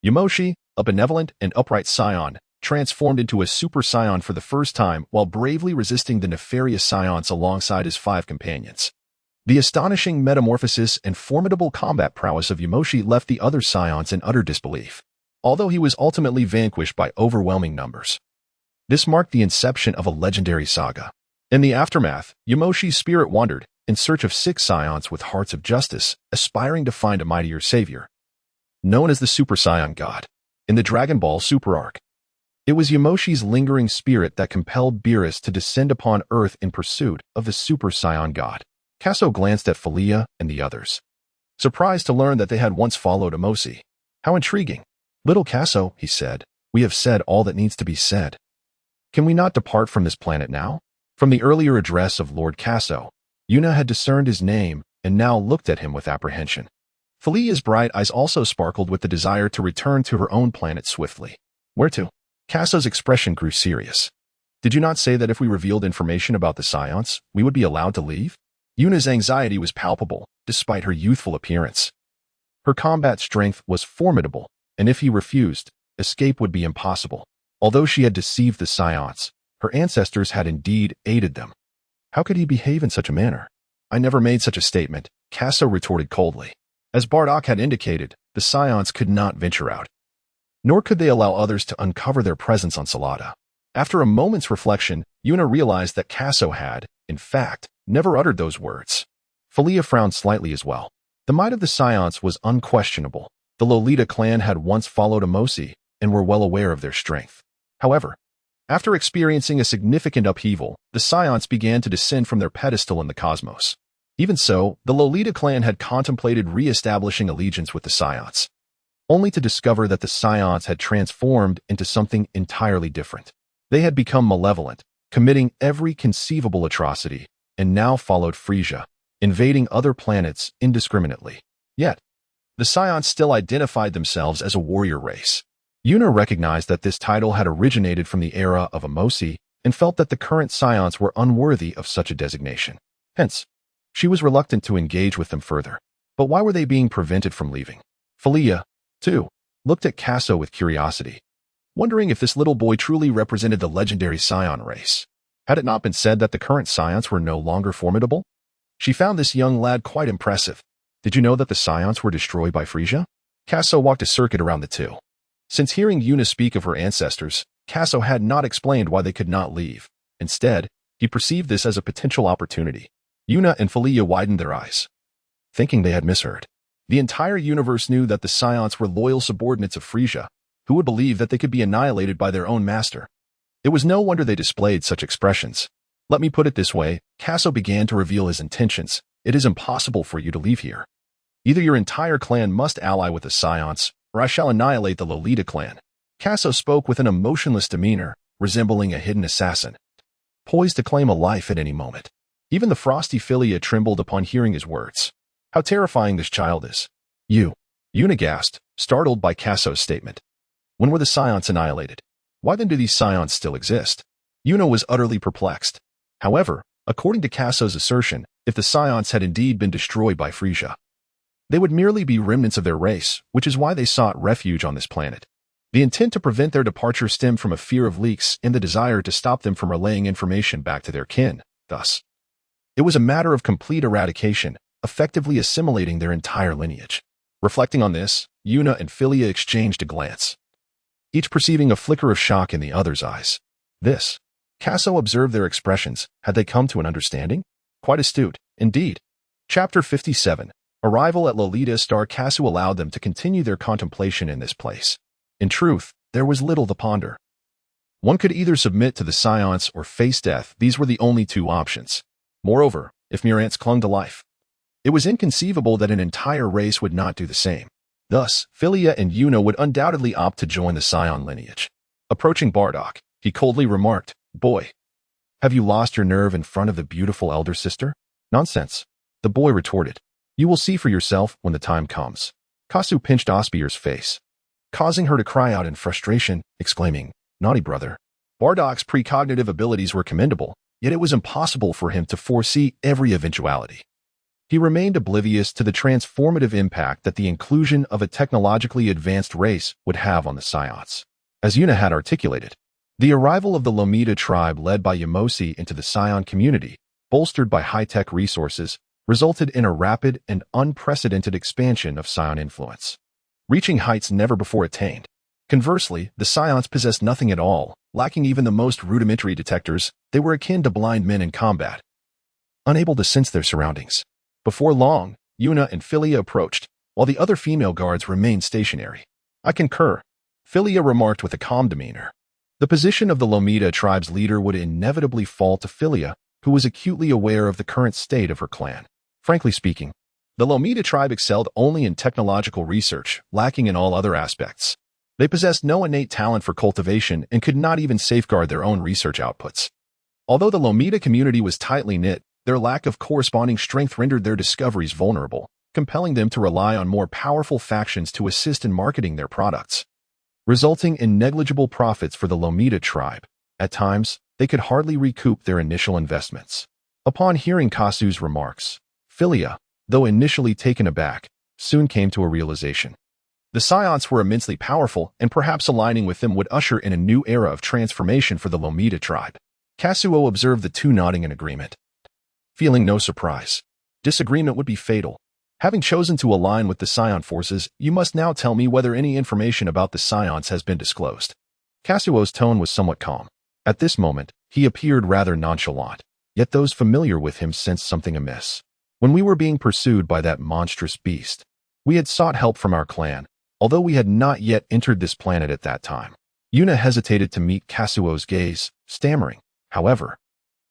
Yumoshi, a benevolent and upright Saiyan, transformed into a Super Saiyan for the first time while bravely resisting the nefarious Saiyans alongside his 5 companions. The astonishing metamorphosis and formidable combat prowess of Yumoshi left the other Saiyans in utter disbelief, although he was ultimately vanquished by overwhelming numbers. This marked the inception of a legendary saga. In the aftermath, Yumoshi's spirit wandered in search of 6 Saiyans with hearts of justice, aspiring to find a mightier savior, known as the Super Saiyan God. In the Dragon Ball Super arc, it was Yumoshi's lingering spirit that compelled Beerus to descend upon Earth in pursuit of the Super Saiyan God. Kazuo glanced at Philia and the others, surprised to learn that they had once followed Yumosi. How intriguing. Little Kazuo, he said, we have said all that needs to be said. Can we not depart from this planet now? From the earlier address of Lord Kazuo, Yuna had discerned his name and now looked at him with apprehension. Philia's bright eyes also sparkled with the desire to return to her own planet swiftly. Where to? Kazuo's expression grew serious. Did you not say that if we revealed information about the Saiyans, we would be allowed to leave? Yuna's anxiety was palpable, despite her youthful appearance. Her combat strength was formidable, and if he refused, escape would be impossible. Although she had deceived the Saiyans, her ancestors had indeed aided them. How could he behave in such a manner? I never made such a statement, Kazuo retorted coldly. As Bardock had indicated, the Saiyans could not venture out, nor could they allow others to uncover their presence on Salada. After a moment's reflection, Yuna realized that Kazuo had, in fact, never uttered those words. Philia frowned slightly as well. The might of the Saiyans was unquestionable. The Lolita clan had once followed Yumosi and were well aware of their strength. However, after experiencing a significant upheaval, the Saiyans began to descend from their pedestal in the cosmos. Even so, the Lolita clan had contemplated re-establishing allegiance with the Saiyans, only to discover that the Saiyans had transformed into something entirely different. They had become malevolent, committing every conceivable atrocity, and now followed Frieza, invading other planets indiscriminately. Yet, the Saiyans still identified themselves as a warrior race. Yuna recognized that this title had originated from the era of Yumosi and felt that the current Scions were unworthy of such a designation. Hence, she was reluctant to engage with them further. But why were they being prevented from leaving? Philia, too, looked at Kaso with curiosity, wondering if this little boy truly represented the legendary Saiyan race. Had it not been said that the current Scions were no longer formidable? She found this young lad quite impressive. Did you know that the Scions were destroyed by Frieza? Kaso walked a circuit around the two. Since hearing Yuna speak of her ancestors, Kaso had not explained why they could not leave. Instead, he perceived this as a potential opportunity. Yuna and Philia widened their eyes, thinking they had misheard. The entire universe knew that the Scions were loyal subordinates of Frieza, who would believe that they could be annihilated by their own master. It was no wonder they displayed such expressions. Let me put it this way, Kaso began to reveal his intentions. It is impossible for you to leave here. Either your entire clan must ally with the Scions, or I shall annihilate the Lolita clan. Kaso spoke with an emotionless demeanor, resembling a hidden assassin, poised to claim a life at any moment. Even the frosty Philia trembled upon hearing his words. How terrifying this child is. Yuna gasped, startled by Kaso's statement. When were the Scions annihilated? Why then do these Scions still exist? Yuna was utterly perplexed. However, according to Kaso's assertion, if the Scions had indeed been destroyed by Frieza, they would merely be remnants of their race, which is why they sought refuge on this planet. The intent to prevent their departure stemmed from a fear of leaks and the desire to stop them from relaying information back to their kin. Thus, it was a matter of complete eradication, effectively assimilating their entire lineage. Reflecting on this, Yuna and Philia exchanged a glance, each perceiving a flicker of shock in the other's eyes. Kaso observed their expressions. Had they come to an understanding? Quite astute, indeed. Chapter 57. Arrival at Lolita Star. Kaso allowed them to continue their contemplation in this place. In truth, there was little to ponder. One could either submit to the Scions or face death. These were the only two options. Moreover, if Murantz clung to life, it was inconceivable that an entire race would not do the same. Thus, Philia and Yuna would undoubtedly opt to join the Saiyan lineage. Approaching Bardock, he coldly remarked, "Boy, have you lost your nerve in front of the beautiful elder sister?" "Nonsense," the boy retorted. "You will see for yourself when the time comes." Kasu pinched Osbier's face, causing her to cry out in frustration, exclaiming, "Naughty brother." Bardock's precognitive abilities were commendable, yet it was impossible for him to foresee every eventuality. He remained oblivious to the transformative impact that the inclusion of a technologically advanced race would have on the Scions. As Yuna had articulated, the arrival of the Lolita tribe led by Yamosi into the Saiyan community, bolstered by high-tech resources, resulted in a rapid and unprecedented expansion of Saiyan influence, reaching heights never before attained. Conversely, the Scions possessed nothing at all, lacking even the most rudimentary detectors. They were akin to blind men in combat, unable to sense their surroundings. Before long, Yuna and Philia approached, while the other female guards remained stationary. "I concur," Philia remarked with a calm demeanor. The position of the Lolita tribe's leader would inevitably fall to Philia, who was acutely aware of the current state of her clan. Frankly speaking, the Lolita tribe excelled only in technological research, lacking in all other aspects. They possessed no innate talent for cultivation and could not even safeguard their own research outputs. Although the Lolita community was tightly knit, their lack of corresponding strength rendered their discoveries vulnerable, compelling them to rely on more powerful factions to assist in marketing their products, resulting in negligible profits for the Lolita tribe. At times, they could hardly recoup their initial investments. Upon hearing Kasu's remarks, Philia, though initially taken aback, soon came to a realization. The Scions were immensely powerful, and perhaps aligning with them would usher in a new era of transformation for the Lolita tribe. Kazuo observed the two nodding in agreement, feeling no surprise. Disagreement would be fatal. Having chosen to align with the Saiyan forces, you must now tell me whether any information about the Scions has been disclosed. Kazuo's tone was somewhat calm. At this moment, he appeared rather nonchalant, yet those familiar with him sensed something amiss. When we were being pursued by that monstrous beast, we had sought help from our clan, although we had not yet entered this planet at that time. Yuna hesitated to meet Kazuo's gaze, stammering, "However,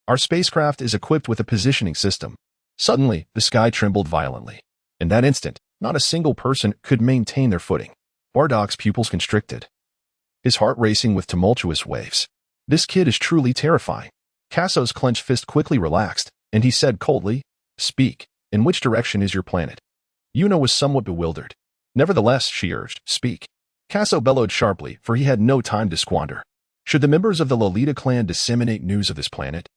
our spacecraft is equipped with a positioning system." Suddenly, the sky trembled violently. In that instant, not a single person could maintain their footing. Bardock's pupils constricted, his heart racing with tumultuous waves. "This kid is truly terrifying." Kazuo's clenched fist quickly relaxed, and he said coldly, "Speak, in which direction is your planet?" Yuna was somewhat bewildered. "Nevertheless," she urged, "speak." Kazuo bellowed sharply, for he had no time to squander. Should the members of the Lolita clan disseminate news of this planet,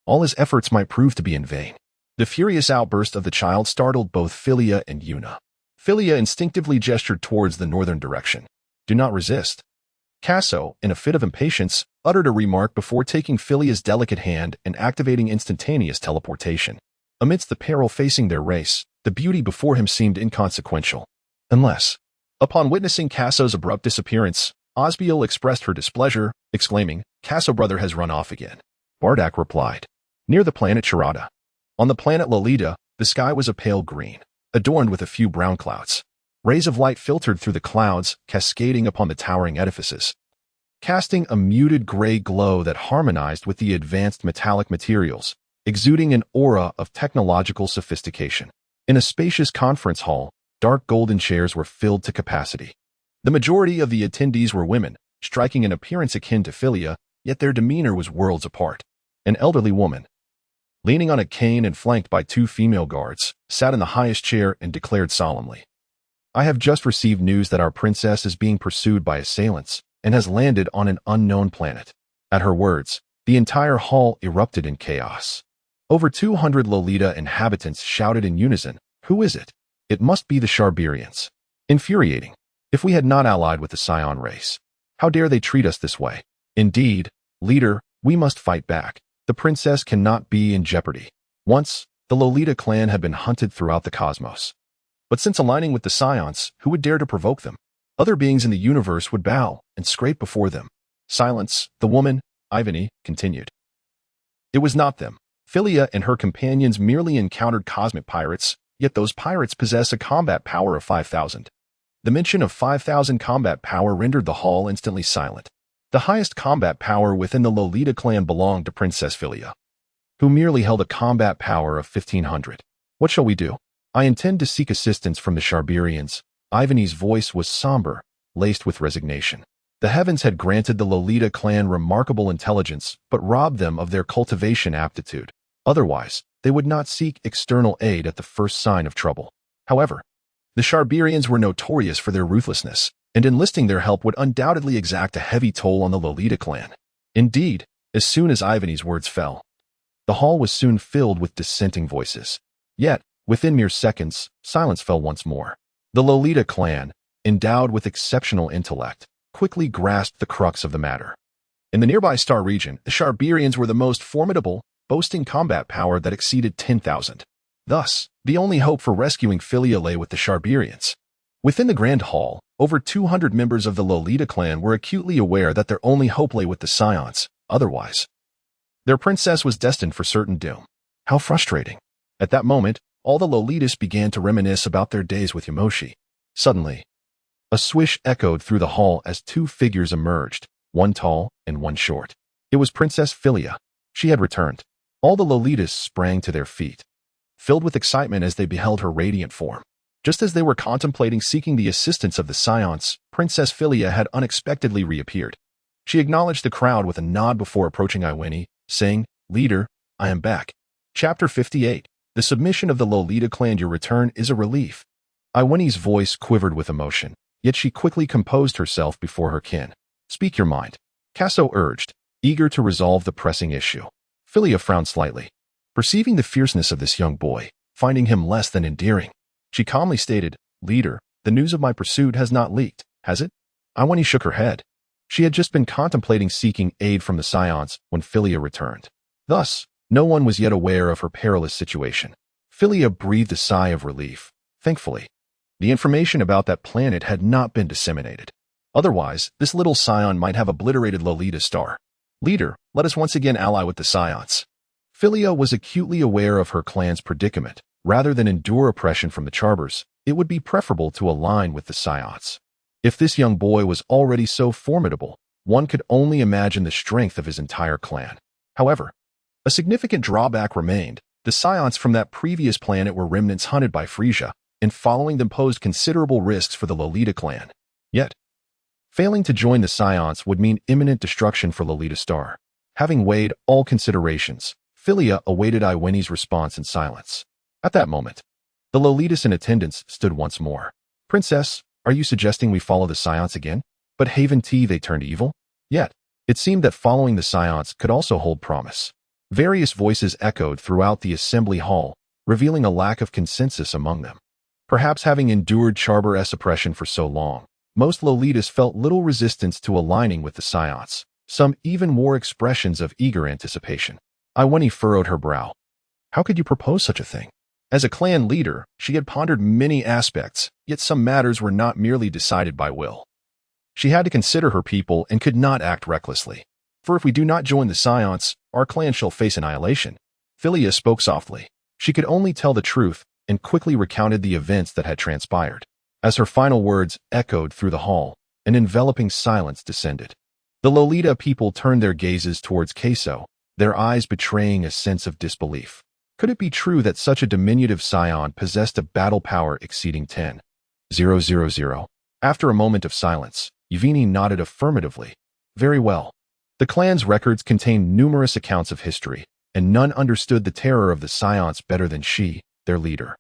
all his efforts might prove to be in vain. The furious outburst of the child startled both Philia and Yuna. Philia instinctively gestured towards the northern direction. Do not resist. Kaso, in a fit of impatience, uttered a remark before taking Philia's delicate hand and activating instantaneous teleportation. Amidst the peril facing their race, the beauty before him seemed inconsequential. Unless, upon witnessing Kaso's abrupt disappearance, Osbier expressed her displeasure, exclaiming, "Kaso brother has run off again." Bardak replied, "Near the planet Sharada. On the planet Lolita, the sky was a pale green, adorned with a few brown clouds. Rays of light filtered through the clouds, cascading upon the towering edifices, casting a muted gray glow that harmonized with the advanced metallic materials, exuding an aura of technological sophistication. In a spacious conference hall, dark golden chairs were filled to capacity. The majority of the attendees were women, striking an appearance akin to Philia, yet their demeanor was worlds apart. An elderly woman, leaning on a cane and flanked by two female guards, sat in the highest chair and declared solemnly, "I have just received news that our princess is being pursued by assailants and has landed on an unknown planet." At her words, the entire hall erupted in chaos. Over 200 Lolita inhabitants shouted in unison, "Who is it? It must be the Sharberians." Infuriating. If we had not allied with the Saiyan race, how dare they treat us this way? Indeed, leader, we must fight back. The princess cannot be in jeopardy. Once, the Lolita clan had been hunted throughout the cosmos. But since aligning with the Saiyans, who would dare to provoke them? Other beings in the universe would bow and scrape before them. Silence, the woman, Ivany, continued. It was not them. Philia and her companions merely encountered cosmic pirates, yet those pirates possess a combat power of 5,000. The mention of 5,000 combat power rendered the hall instantly silent. The highest combat power within the Lolita clan belonged to Princess Philia, who merely held a combat power of 1,500. What shall we do? I intend to seek assistance from the Sharberians. Ivany's voice was somber, laced with resignation. The heavens had granted the Lolita clan remarkable intelligence, but robbed them of their cultivation aptitude. Otherwise, they would not seek external aid at the first sign of trouble. However, the Sharberians were notorious for their ruthlessness, and enlisting their help would undoubtedly exact a heavy toll on the Lolita clan. Indeed, as soon as Ivany's words fell, the hall was soon filled with dissenting voices. Yet, within mere seconds, silence fell once more. The Lolita clan, endowed with exceptional intellect, quickly grasped the crux of the matter. In the nearby star region, the Sharberians were the most formidable, boasting combat power that exceeded 10,000. Thus, the only hope for rescuing Philia lay with the Sharberians. Within the Grand Hall, over 200 members of the Lolita clan were acutely aware that their only hope lay with the Saiyans. Otherwise, their princess was destined for certain doom. How frustrating. At that moment, all the Lolitas began to reminisce about their days with Yamoshi. Suddenly, a swish echoed through the hall as two figures emerged, one tall and one short. It was Princess Philia. She had returned. All the Lolitas sprang to their feet, filled with excitement as they beheld her radiant form. Just as they were contemplating seeking the assistance of the Saiyans, Princess Philia had unexpectedly reappeared. She acknowledged the crowd with a nod before approaching Ivany, saying, "Leader, I am back." Chapter 58. The submission of the Lolita clan. Your return is a relief. Ivany's voice quivered with emotion, yet she quickly composed herself before her kin. "Speak your mind," Kaso urged, eager to resolve the pressing issue. Philia frowned slightly, perceiving the fierceness of this young boy, finding him less than endearing. She calmly stated, "Leader, the news of my pursuit has not leaked, has it?" Ivany shook her head. She had just been contemplating seeking aid from the Saiyans when Philia returned. Thus, no one was yet aware of her perilous situation. Philia breathed a sigh of relief. Thankfully, the information about that planet had not been disseminated. Otherwise, this little Saiyan might have obliterated Lolita's star. "Leader, let us once again ally with the Saiyans." Philia was acutely aware of her clan's predicament. Rather than endure oppression from the Charbers, it would be preferable to align with the Saiyans. If this young boy was already so formidable, one could only imagine the strength of his entire clan. However, a significant drawback remained. The Saiyans from that previous planet were remnants hunted by Frieza, and following them posed considerable risks for the Lolita clan. Yet, failing to join the Saiyans would mean imminent destruction for Lolita Star. Having weighed all considerations, Philia awaited Ivany's response in silence. At that moment, the Lolitas in attendance stood once more. "Princess, are you suggesting we follow the Saiyans again? But Haven T they turned evil?" Yet, It seemed that following the Science could also hold promise. Various voices echoed throughout the assembly hall, revealing a lack of consensus among them. Perhaps having endured Charber's oppression for so long, most Lolitas felt little resistance to aligning with the Science. Some even wore expressions of eager anticipation. Iwani furrowed her brow. How could you propose such a thing? As a clan leader, she had pondered many aspects, yet some matters were not merely decided by will. She had to consider her people and could not act recklessly. For if we do not join the Science, our clan shall face annihilation. Philia spoke softly. She could only tell the truth and quickly recounted the events that had transpired. As her final words echoed through the hall, an enveloping silence descended. The Lolita people turned their gazes towards Queso, their eyes betraying a sense of disbelief. Could it be true that such a diminutive scion possessed a battle power exceeding 10,000? After a moment of silence, Yvini nodded affirmatively. Very well. The clan's records contained numerous accounts of history, and none understood the terror of the Science better than she, their leader.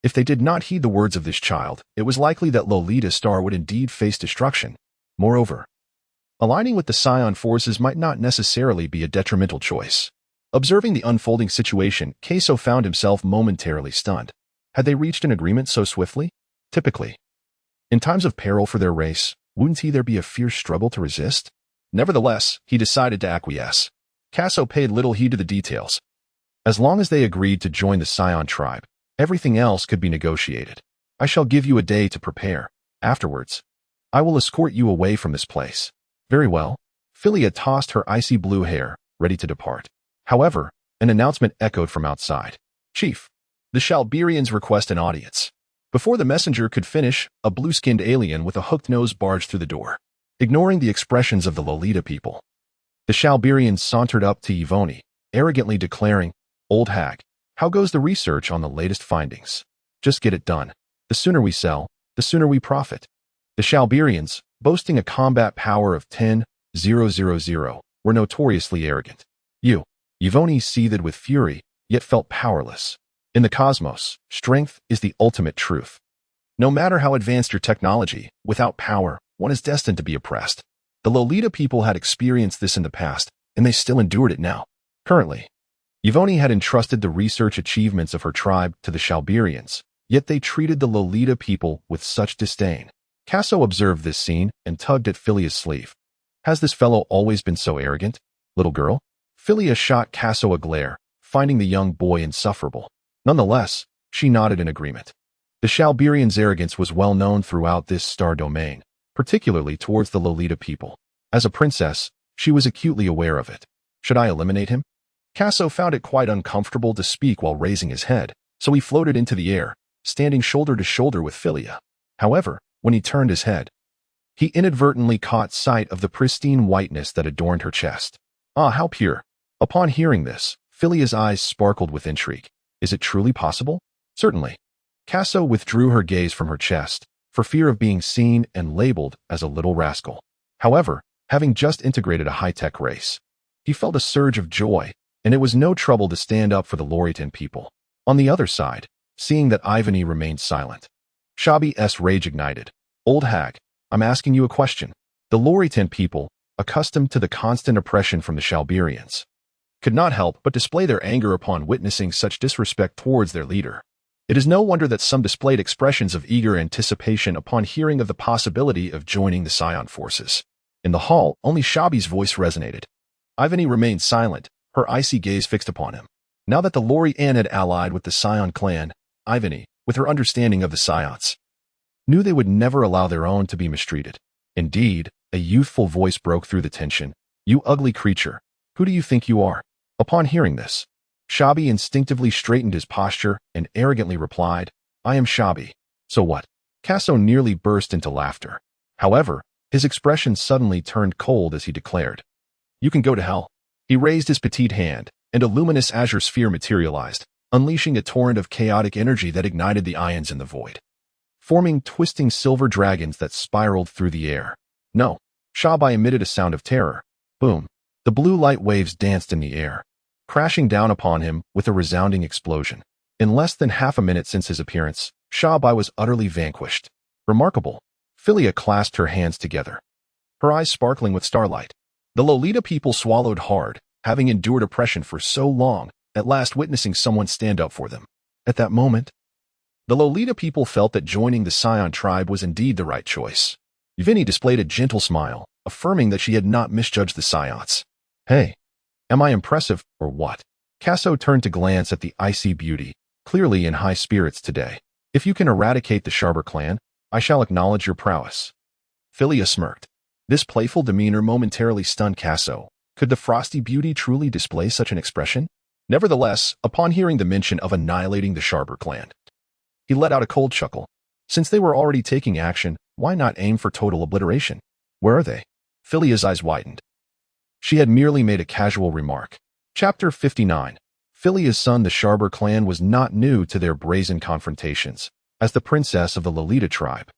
If they did not heed the words of this child, it was likely that Lolita Star would indeed face destruction. Moreover, aligning with the Scion forces might not necessarily be a detrimental choice. Observing the unfolding situation, Queso found himself momentarily stunned. Had they reached an agreement so swiftly? Typically, in times of peril for their race, wouldn't there be a fierce struggle to resist? Nevertheless, he decided to acquiesce. Queso paid little heed to the details. As long as they agreed to join the Scion tribe, everything else could be negotiated. I shall give you a day to prepare. Afterwards, I will escort you away from this place. Very well. Philia tossed her icy blue hair, ready to depart. However, an announcement echoed from outside. Chief, the Shalberians request an audience. Before the messenger could finish, a blue-skinned alien with a hooked nose barged through the door. Ignoring the expressions of the Lolita people, the Shalberians sauntered up to Yvoni, arrogantly declaring, Old hag, how goes the research on the latest findings? Just get it done. The sooner we sell, the sooner we profit. The Shalberians, boasting a combat power of 10,000, were notoriously arrogant. Yvoni seethed with fury, yet felt powerless. In the cosmos, strength is the ultimate truth. No matter how advanced your technology, without power, one is destined to be oppressed. The Lolita people had experienced this in the past, and they still endured it now. Currently, Yvoni had entrusted the research achievements of her tribe to the Shalberians, yet they treated the Lolita people with such disdain. Queso observed this scene and tugged at Philia's sleeve. Has this fellow always been so arrogant? Little girl? Philia shot Queso a glare, finding the young boy insufferable. Nonetheless, she nodded in agreement. The Shalberians' arrogance was well known throughout this star domain, particularly towards the Lolita people. As a princess, she was acutely aware of it. Should I eliminate him? Queso found it quite uncomfortable to speak while raising his head, so he floated into the air, standing shoulder to shoulder with Philia. However, when he turned his head, he inadvertently caught sight of the pristine whiteness that adorned her chest. Ah, how pure! Upon hearing this, Philia's eyes sparkled with intrigue. Is it truly possible? Certainly. Queso withdrew her gaze from her chest, for fear of being seen and labeled as a little rascal. However, having just integrated a high-tech race, he felt a surge of joy, and it was no trouble to stand up for the Loritan people. On the other side, seeing that Ivany remained silent, Shabi's rage ignited. Old hag, I'm asking you a question. The Loritan people, accustomed to the constant oppression from the Shalberians, could not help but display their anger upon witnessing such disrespect towards their leader. It is no wonder that some displayed expressions of eager anticipation upon hearing of the possibility of joining the Scion forces. In the hall, only Shabi's voice resonated. Ivany remained silent, her icy gaze fixed upon him. Now that the Lorian had allied with the Scion clan, Ivany, with her understanding of the Scions, knew they would never allow their own to be mistreated. Indeed, a youthful voice broke through the tension. You ugly creature, who do you think you are? Upon hearing this, Shabi instinctively straightened his posture and arrogantly replied, I am Shabi. So what? Queso nearly burst into laughter. However, his expression suddenly turned cold as he declared, You can go to hell. He raised his petite hand, and a luminous azure sphere materialized, unleashing a torrent of chaotic energy that ignited the ions in the void, forming twisting silver dragons that spiraled through the air. No. Shabi emitted a sound of terror. Boom. The blue light waves danced in the air, crashing down upon him with a resounding explosion. In less than half a minute since his appearance, Shabi was utterly vanquished. Remarkable. Philia clasped her hands together, her eyes sparkling with starlight. The Lolita people swallowed hard, having endured oppression for so long, at last witnessing someone stand up for them. At that moment, the Lolita people felt that joining the Saiyan tribe was indeed the right choice. Vinny displayed a gentle smile, affirming that she had not misjudged the Saiyans. Hey, am I impressive, or what? Kaso turned to glance at the icy beauty, clearly in high spirits today. If you can eradicate the Sharber clan, I shall acknowledge your prowess. Philia smirked. This playful demeanor momentarily stunned Kaso. Could the frosty beauty truly display such an expression? Nevertheless, upon hearing the mention of annihilating the Sharber clan, he let out a cold chuckle. Since they were already taking action, why not aim for total obliteration? Where are they? Philia's eyes widened. She had merely made a casual remark. Chapter 59. Philia's son, the Sharber clan, was not new to their brazen confrontations. As the princess of the Lolita tribe,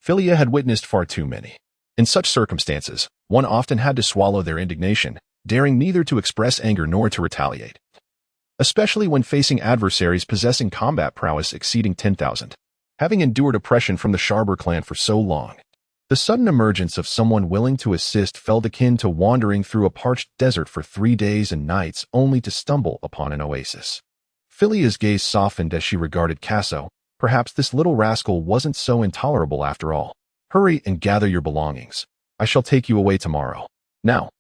Philia had witnessed far too many. In such circumstances, one often had to swallow their indignation, daring neither to express anger nor to retaliate, especially when facing adversaries possessing combat prowess exceeding 10,000. Having endured oppression from the Sharber clan for so long, the sudden emergence of someone willing to assist felt akin to wandering through a parched desert for 3 days and nights only to stumble upon an oasis. Philia's gaze softened as she regarded Kaso. Perhaps this little rascal wasn't so intolerable after all. Hurry and gather your belongings. I shall take you away tomorrow. Now,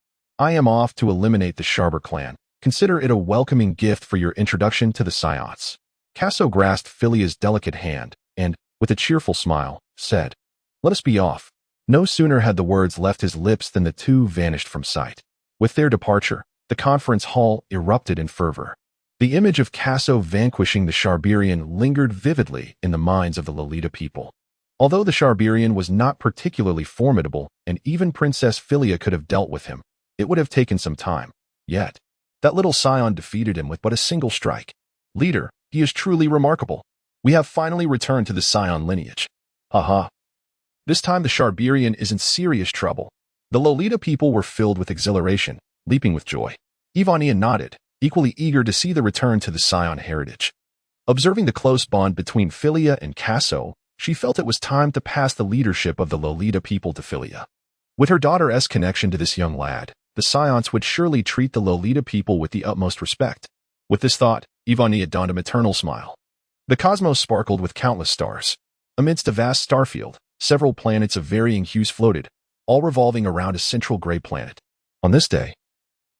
I am off to eliminate the Sharber clan. Consider it a welcoming gift for your introduction to the Saiyans. Kaso grasped Philia's delicate hand and, with a cheerful smile, said, Let us be off. No sooner had the words left his lips than the two vanished from sight. With their departure, the conference hall erupted in fervor. The image of Kaso vanquishing the Sharberian lingered vividly in the minds of the Lolita people. Although the Sharberian was not particularly formidable, and even Princess Philia could have dealt with him, it would have taken some time. Yet, that little Saiyan defeated him with but a single strike. Leader, he is truly remarkable. We have finally returned to the Saiyan lineage. Haha. This time the Sharberian is in serious trouble. The Lolita people were filled with exhilaration, leaping with joy. Ivania nodded, equally eager to see the return to the Saiyan heritage. Observing the close bond between Philia and Kaso, she felt it was time to pass the leadership of the Lolita people to Philia. With her daughter's connection to this young lad, the Saiyans would surely treat the Lolita people with the utmost respect. With this thought, Ivania donned a maternal smile. The cosmos sparkled with countless stars. Amidst a vast starfield, several planets of varying hues floated, all revolving around a central gray planet. On this day,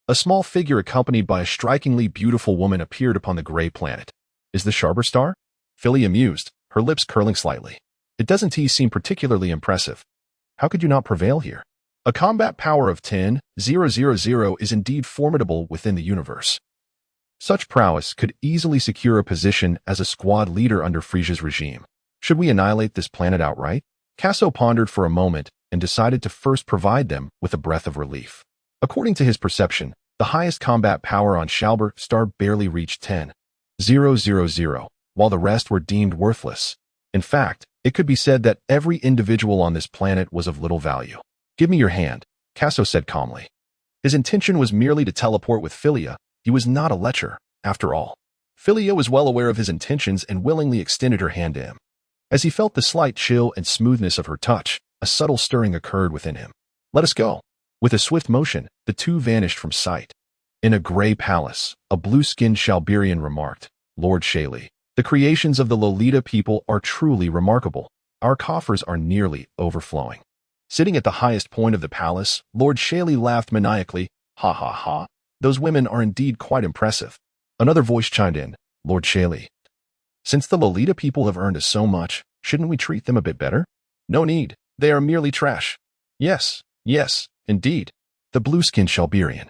a small figure accompanied by a strikingly beautiful woman appeared upon the gray planet. Is the Sharber star? Philia mused, her lips curling slightly. It doesn't seem particularly impressive. How could you not prevail here? A combat power of 10,000 is indeed formidable within the universe. Such prowess could easily secure a position as a squad leader under Frieza's regime. Should we annihilate this planet outright? Kaso pondered for a moment and decided to first provide them with a breath of relief. According to his perception, the highest combat power on Sharber star barely reached 10,000, while the rest were deemed worthless. In fact, it could be said that every individual on this planet was of little value. Give me your hand, Kaso said calmly. His intention was merely to teleport with Philia. He was not a lecher, after all. Philia was well aware of his intentions and willingly extended her hand to him. As he felt the slight chill and smoothness of her touch, a subtle stirring occurred within him. Let us go. With a swift motion, the two vanished from sight. In a gray palace, a blue-skinned Sharberian remarked, Lord Shaley, the creations of the Lolita people are truly remarkable. Our coffers are nearly overflowing. Sitting at the highest point of the palace, Lord Shaley laughed maniacally. Ha ha ha. Those women are indeed quite impressive. Another voice chimed in, Lord Shaley. Since the Lolita people have earned us so much, shouldn't we treat them a bit better? No need. They are merely trash. Yes, indeed. The blue-skinned Sharberian,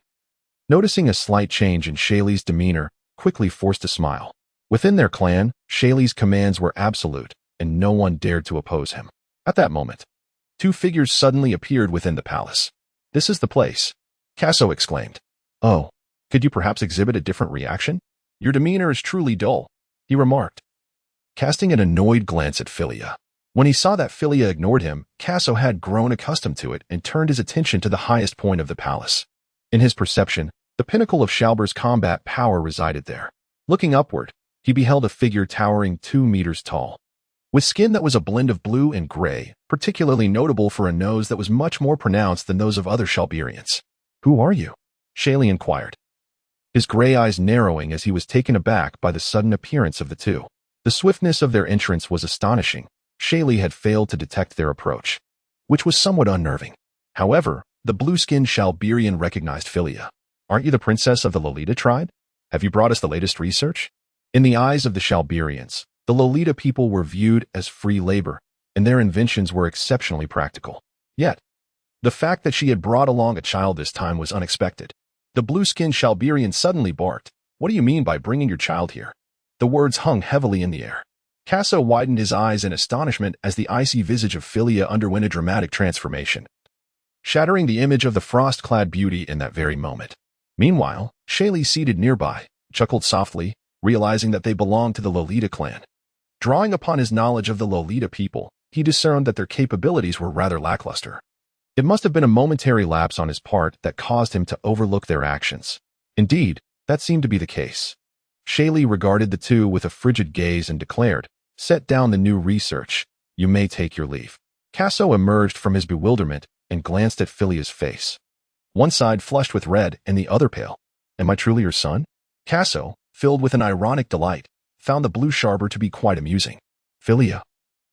noticing a slight change in Shaley's demeanor, quickly forced a smile. Within their clan, Shaley's commands were absolute, and no one dared to oppose him. At that moment, two figures suddenly appeared within the palace. This is the place, Kaso exclaimed. Oh, could you perhaps exhibit a different reaction? Your demeanor is truly dull, he remarked, casting an annoyed glance at Philia. When he saw that Philia ignored him, Kaso had grown accustomed to it and turned his attention to the highest point of the palace. In his perception, the pinnacle of Sharber's combat power resided there. Looking upward, he beheld a figure towering 2 meters tall, with skin that was a blend of blue and gray, particularly notable for a nose that was much more pronounced than those of other Sharberians. Who are you? Shaylee inquired, his gray eyes narrowing as he was taken aback by the sudden appearance of the two. The swiftness of their entrance was astonishing. Shaylee had failed to detect their approach, which was somewhat unnerving. However, the blue-skinned Shalberian recognized Philia. Aren't you the princess of the Lolita tribe? Have you brought us the latest research? In the eyes of the Shalberians, the Lolita people were viewed as free labor, and their inventions were exceptionally practical. Yet, the fact that she had brought along a child this time was unexpected. The blue-skinned Shalberian suddenly barked, "What do you mean by bringing your child here?" The words hung heavily in the air. Kaso widened his eyes in astonishment as the icy visage of Philia underwent a dramatic transformation, shattering the image of the frost-clad beauty in that very moment. Meanwhile, Shaylee, seated nearby, chuckled softly, realizing that they belonged to the Lolita clan. Drawing upon his knowledge of the Lolita people, he discerned that their capabilities were rather lackluster. It must have been a momentary lapse on his part that caused him to overlook their actions. Indeed, that seemed to be the case. Shaylee regarded the two with a frigid gaze and declared, "Set down the new research. You may take your leave." Kaso emerged from his bewilderment and glanced at Philia's face. One side flushed with red and the other pale. "Am I truly your son?" Kaso, filled with an ironic delight, found the blue Sharber to be quite amusing. Philia,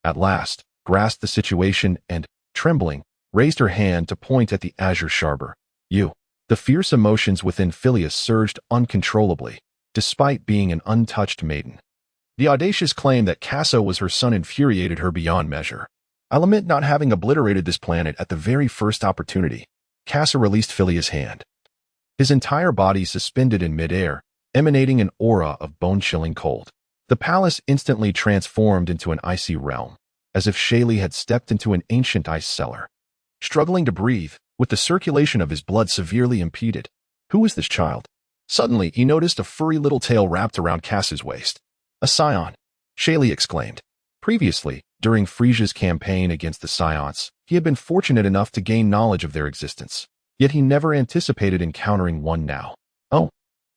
at last, grasped the situation and, trembling, raised her hand to point at the azure Sharber. "You." The fierce emotions within Philia surged uncontrollably, despite being an untouched maiden. The audacious claim that Kaso was her son infuriated her beyond measure. "I lament not having obliterated this planet at the very first opportunity." Kaso released Philia's hand. His entire body suspended in midair, emanating an aura of bone-chilling cold. The palace instantly transformed into an icy realm, as if Shaylee had stepped into an ancient ice cellar. Struggling to breathe, with the circulation of his blood severely impeded. Who was this child? Suddenly, he noticed a furry little tail wrapped around Kaso's waist. "A Saiyan," Shaylee exclaimed. Previously, during Frieza's campaign against the Saiyans, he had been fortunate enough to gain knowledge of their existence. Yet he never anticipated encountering one now. "Oh."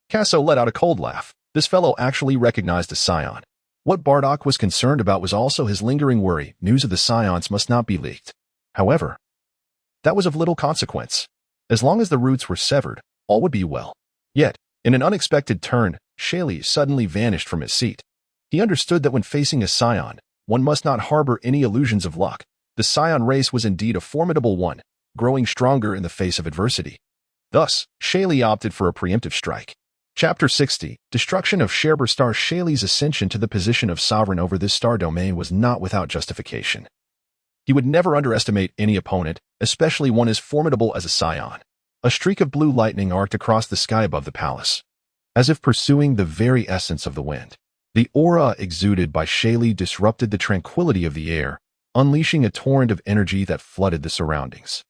Kaso let out a cold laugh. This fellow actually recognized a Saiyan. What Bardock was concerned about was also his lingering worry: news of the Saiyans must not be leaked. However, that was of little consequence. As long as the roots were severed, all would be well. Yet, in an unexpected turn, Shaylee suddenly vanished from his seat. He understood that when facing a Saiyan, one must not harbor any illusions of luck. The Saiyan race was indeed a formidable one, growing stronger in the face of adversity. Thus, Shaylee opted for a preemptive strike. Chapter 60, Destruction of Sharber Star. Shaylee's ascension to the position of sovereign over this star domain was not without justification. He would never underestimate any opponent, especially one as formidable as a Saiyan. A streak of blue lightning arced across the sky above the palace, as if pursuing the very essence of the wind. The aura exuded by Shaylee disrupted the tranquility of the air, unleashing a torrent of energy that flooded the surroundings.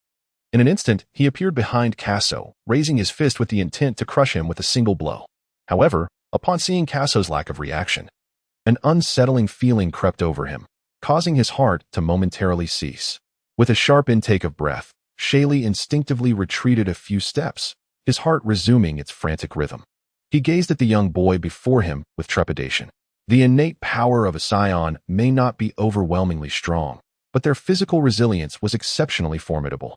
In an instant, he appeared behind Kaso, raising his fist with the intent to crush him with a single blow. However, upon seeing Kaso's lack of reaction, an unsettling feeling crept over him, causing his heart to momentarily cease. With a sharp intake of breath, Shaylee instinctively retreated a few steps, his heart resuming its frantic rhythm. He gazed at the young boy before him with trepidation. The innate power of a Saiyan may not be overwhelmingly strong, but their physical resilience was exceptionally formidable.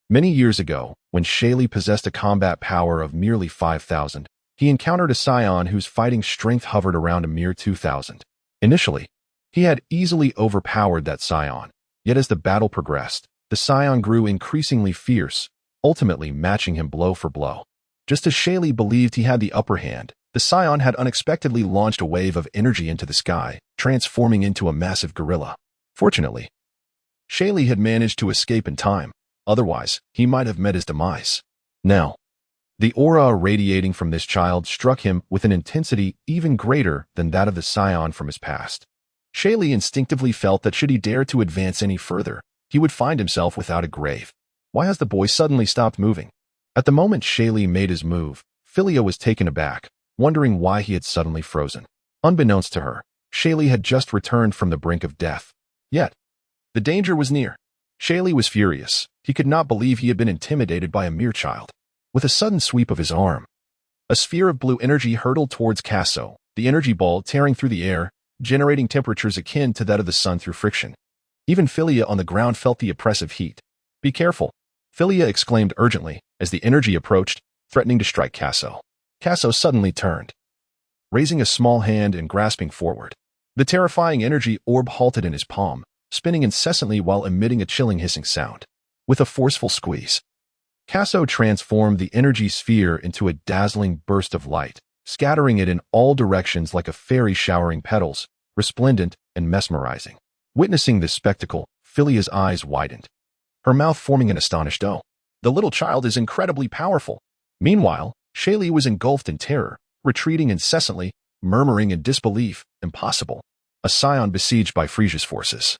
Many years ago, when Shaylee possessed a combat power of merely 5,000, he encountered a Saiyan whose fighting strength hovered around a mere 2,000. Initially, he had easily overpowered that Saiyan, yet as the battle progressed, the Saiyan grew increasingly fierce, ultimately matching him blow for blow. Just as Shaylee believed he had the upper hand, the Saiyan had unexpectedly launched a wave of energy into the sky, transforming into a massive gorilla. Fortunately, Shaylee had managed to escape in time. Otherwise, he might have met his demise. Now, the aura radiating from this child struck him with an intensity even greater than that of the Saiyan from his past. Shaylee instinctively felt that should he dare to advance any further, he would find himself without a grave. Why has the boy suddenly stopped moving? At the moment Shaylee made his move, Philia was taken aback, wondering why he had suddenly frozen. Unbeknownst to her, Shaylee had just returned from the brink of death. Yet, the danger was near. Shaylee was furious. He could not believe he had been intimidated by a mere child. With a sudden sweep of his arm, a sphere of blue energy hurtled towards Kaso, the energy ball tearing through the air, generating temperatures akin to that of the sun through friction. Even Philia on the ground felt the oppressive heat. "Be careful," Philia exclaimed urgently as the energy approached, threatening to strike Kaso. Kaso suddenly turned, raising a small hand and grasping forward. The terrifying energy orb halted in his palm, spinning incessantly while emitting a chilling hissing sound. With a forceful squeeze, Kaso transformed the energy sphere into a dazzling burst of light, scattering it in all directions like a fairy showering petals, resplendent and mesmerizing. Witnessing this spectacle, Philia's eyes widened, her mouth forming an astonished O. The little child is incredibly powerful. Meanwhile, Shaylee was engulfed in terror, retreating incessantly, murmuring in disbelief, impossible. A Saiyan besieged by Frieza's forces.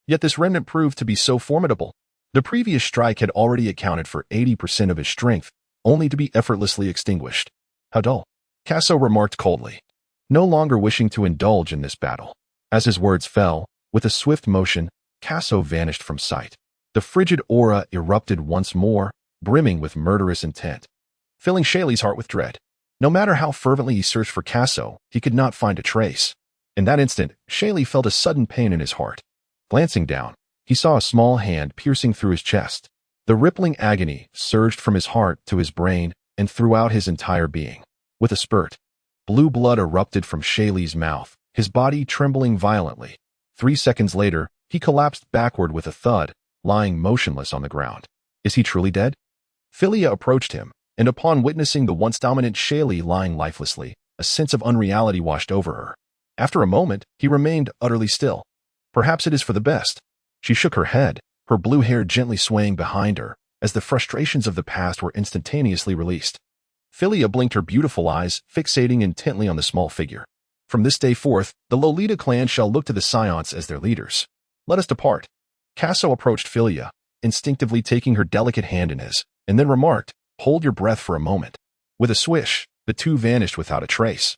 Yet this remnant proved to be so formidable. The previous strike had already accounted for 80% of his strength, only to be effortlessly extinguished. How dull. Kaso remarked coldly, no longer wishing to indulge in this battle. As his words fell, with a swift motion, Kaso vanished from sight. The frigid aura erupted once more, brimming with murderous intent, filling Shaylee's heart with dread. No matter how fervently he searched for Kaso, he could not find a trace. In that instant, Shaylee felt a sudden pain in his heart. Glancing down, he saw a small hand piercing through his chest. The rippling agony surged from his heart to his brain and throughout his entire being. With a spurt, blue blood erupted from Shaylee's mouth, his body trembling violently. 3 seconds later, he collapsed backward with a thud, lying motionless on the ground. Is he truly dead? Philia approached him, and upon witnessing the once dominant Shaylee lying lifelessly, a sense of unreality washed over her. After a moment, he remained utterly still. Perhaps it is for the best. She shook her head, her blue hair gently swaying behind her, as the frustrations of the past were instantaneously released. Philia blinked her beautiful eyes, fixating intently on the small figure. From this day forth, the Lolita clan shall look to the Saiyans as their leaders. Let us depart. Kaso approached Philia, instinctively taking her delicate hand in his, and then remarked, hold your breath for a moment. With a swish, the two vanished without a trace,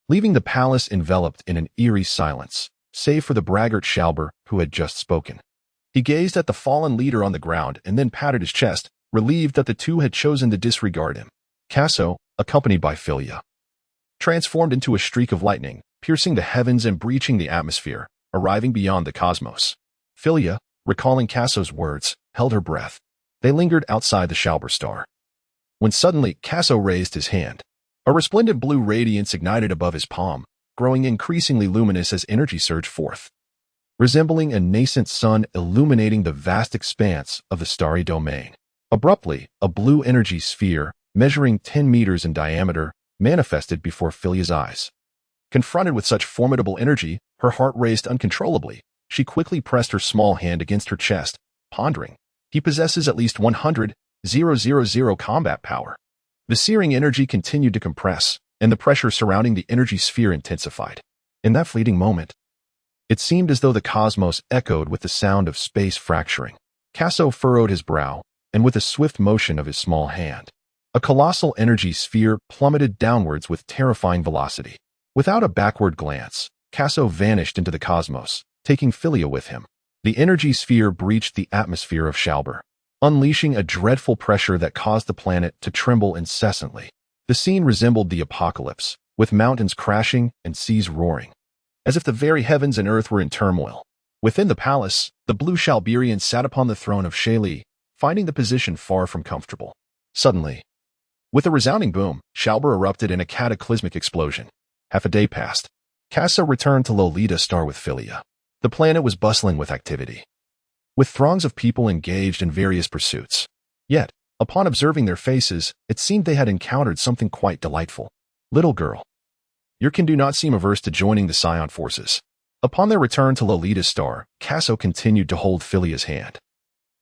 leaving the palace enveloped in an eerie silence, save for the braggart Shalber who had just spoken. He gazed at the fallen leader on the ground and then patted his chest, relieved that the two had chosen to disregard him. Kaso, accompanied by Philia, transformed into a streak of lightning, piercing the heavens and breaching the atmosphere, arriving beyond the cosmos. Philia, recalling Kaso's words, held her breath. They lingered outside the Shalber star, when suddenly Kaso raised his hand. A resplendent blue radiance ignited above his palm, growing increasingly luminous as energy surged forth, resembling a nascent sun illuminating the vast expanse of the starry domain. Abruptly, a blue energy sphere, measuring 10 meters in diameter, manifested before Philia's eyes. Confronted with such formidable energy, her heart raced uncontrollably. She quickly pressed her small hand against her chest, pondering. He possesses at least 100,000 combat power. The searing energy continued to compress, and the pressure surrounding the energy sphere intensified. In that fleeting moment, it seemed as though the cosmos echoed with the sound of space fracturing. Kaso furrowed his brow, and with a swift motion of his small hand, a colossal energy sphere plummeted downwards with terrifying velocity. Without a backward glance, Kaso vanished into the cosmos, taking Philia with him. The energy sphere breached the atmosphere of Shalber, unleashing a dreadful pressure that caused the planet to tremble incessantly. The scene resembled the apocalypse, with mountains crashing and seas roaring, as if the very heavens and earth were in turmoil. Within the palace, the blue Shalberian sat upon the throne of Shaylee, finding the position far from comfortable. Suddenly, with a resounding boom, Shalber erupted in a cataclysmic explosion. Half a day passed. Kaso returned to Lolita Star with Philia. The planet was bustling with activity, with throngs of people engaged in various pursuits. Yet, upon observing their faces, it seemed they had encountered something quite delightful. Little girl, your kin do not seem averse to joining the Saiyan forces. Upon their return to Lolita Star, Kaso continued to hold Philia's hand,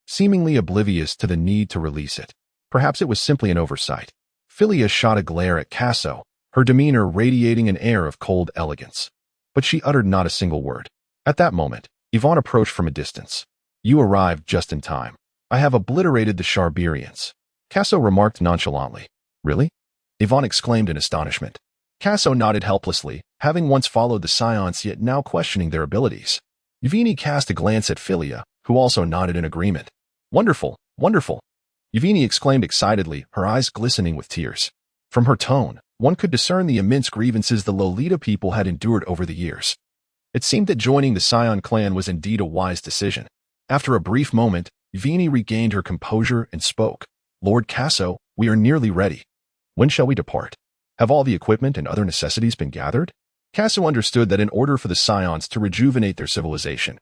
seemingly oblivious to the need to release it. Perhaps it was simply an oversight. Philia shot a glare at Kaso, her demeanor radiating an air of cold elegance. But she uttered not a single word. At that moment, Yvonne approached from a distance. You arrived just in time. I have obliterated the Sharberians. Kaso remarked nonchalantly. Really? Yvonne exclaimed in astonishment. Kaso nodded helplessly, having once followed the Saiyans yet now questioning their abilities. Yvonne cast a glance at Philia, who also nodded in agreement. Wonderful, wonderful. Yvonne exclaimed excitedly, her eyes glistening with tears. From her tone, one could discern the immense grievances the Lolita people had endured over the years. It seemed that joining the Saiyan clan was indeed a wise decision. After a brief moment, Yvini regained her composure and spoke. Lord Casso, we are nearly ready. When shall we depart? Have all the equipment and other necessities been gathered? Casso understood that in order for the Scions to rejuvenate their civilization,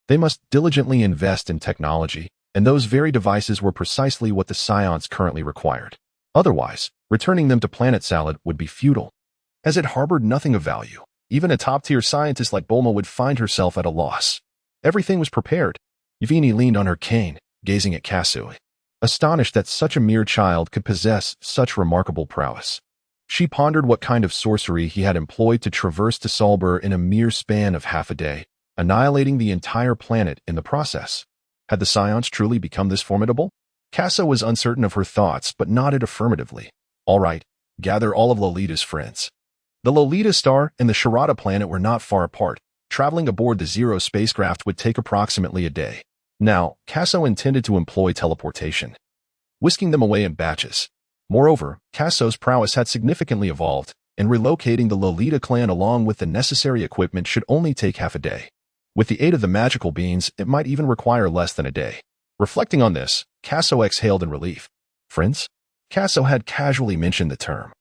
they must diligently invest in technology, and those very devices were precisely what the Scions currently required. Otherwise, returning them to Planet Salad would be futile, as it harbored nothing of value. Even a top-tier scientist like Bulma would find herself at a loss. Everything was prepared. Yvini leaned on her cane, gazing at Casso, astonished that such a mere child could possess such remarkable prowess. She pondered what kind of sorcery he had employed to traverse to Salbur in a mere span of half a day, annihilating the entire planet in the process. Had the Scions truly become this formidable? Casso was uncertain of her thoughts, but nodded affirmatively. All right, gather all of Lolita's friends. The Lolita star and the Sharada planet were not far apart. Traveling aboard the Zero spacecraft would take approximately a day. Now, Casso intended to employ teleportation, whisking them away in batches. Moreover, Casso's prowess had significantly evolved, and relocating the Lolita clan along with the necessary equipment should only take half a day. With the aid of the magical beans, it might even require less than a day. Reflecting on this, Casso exhaled in relief. Friends? Casso had casually mentioned the term,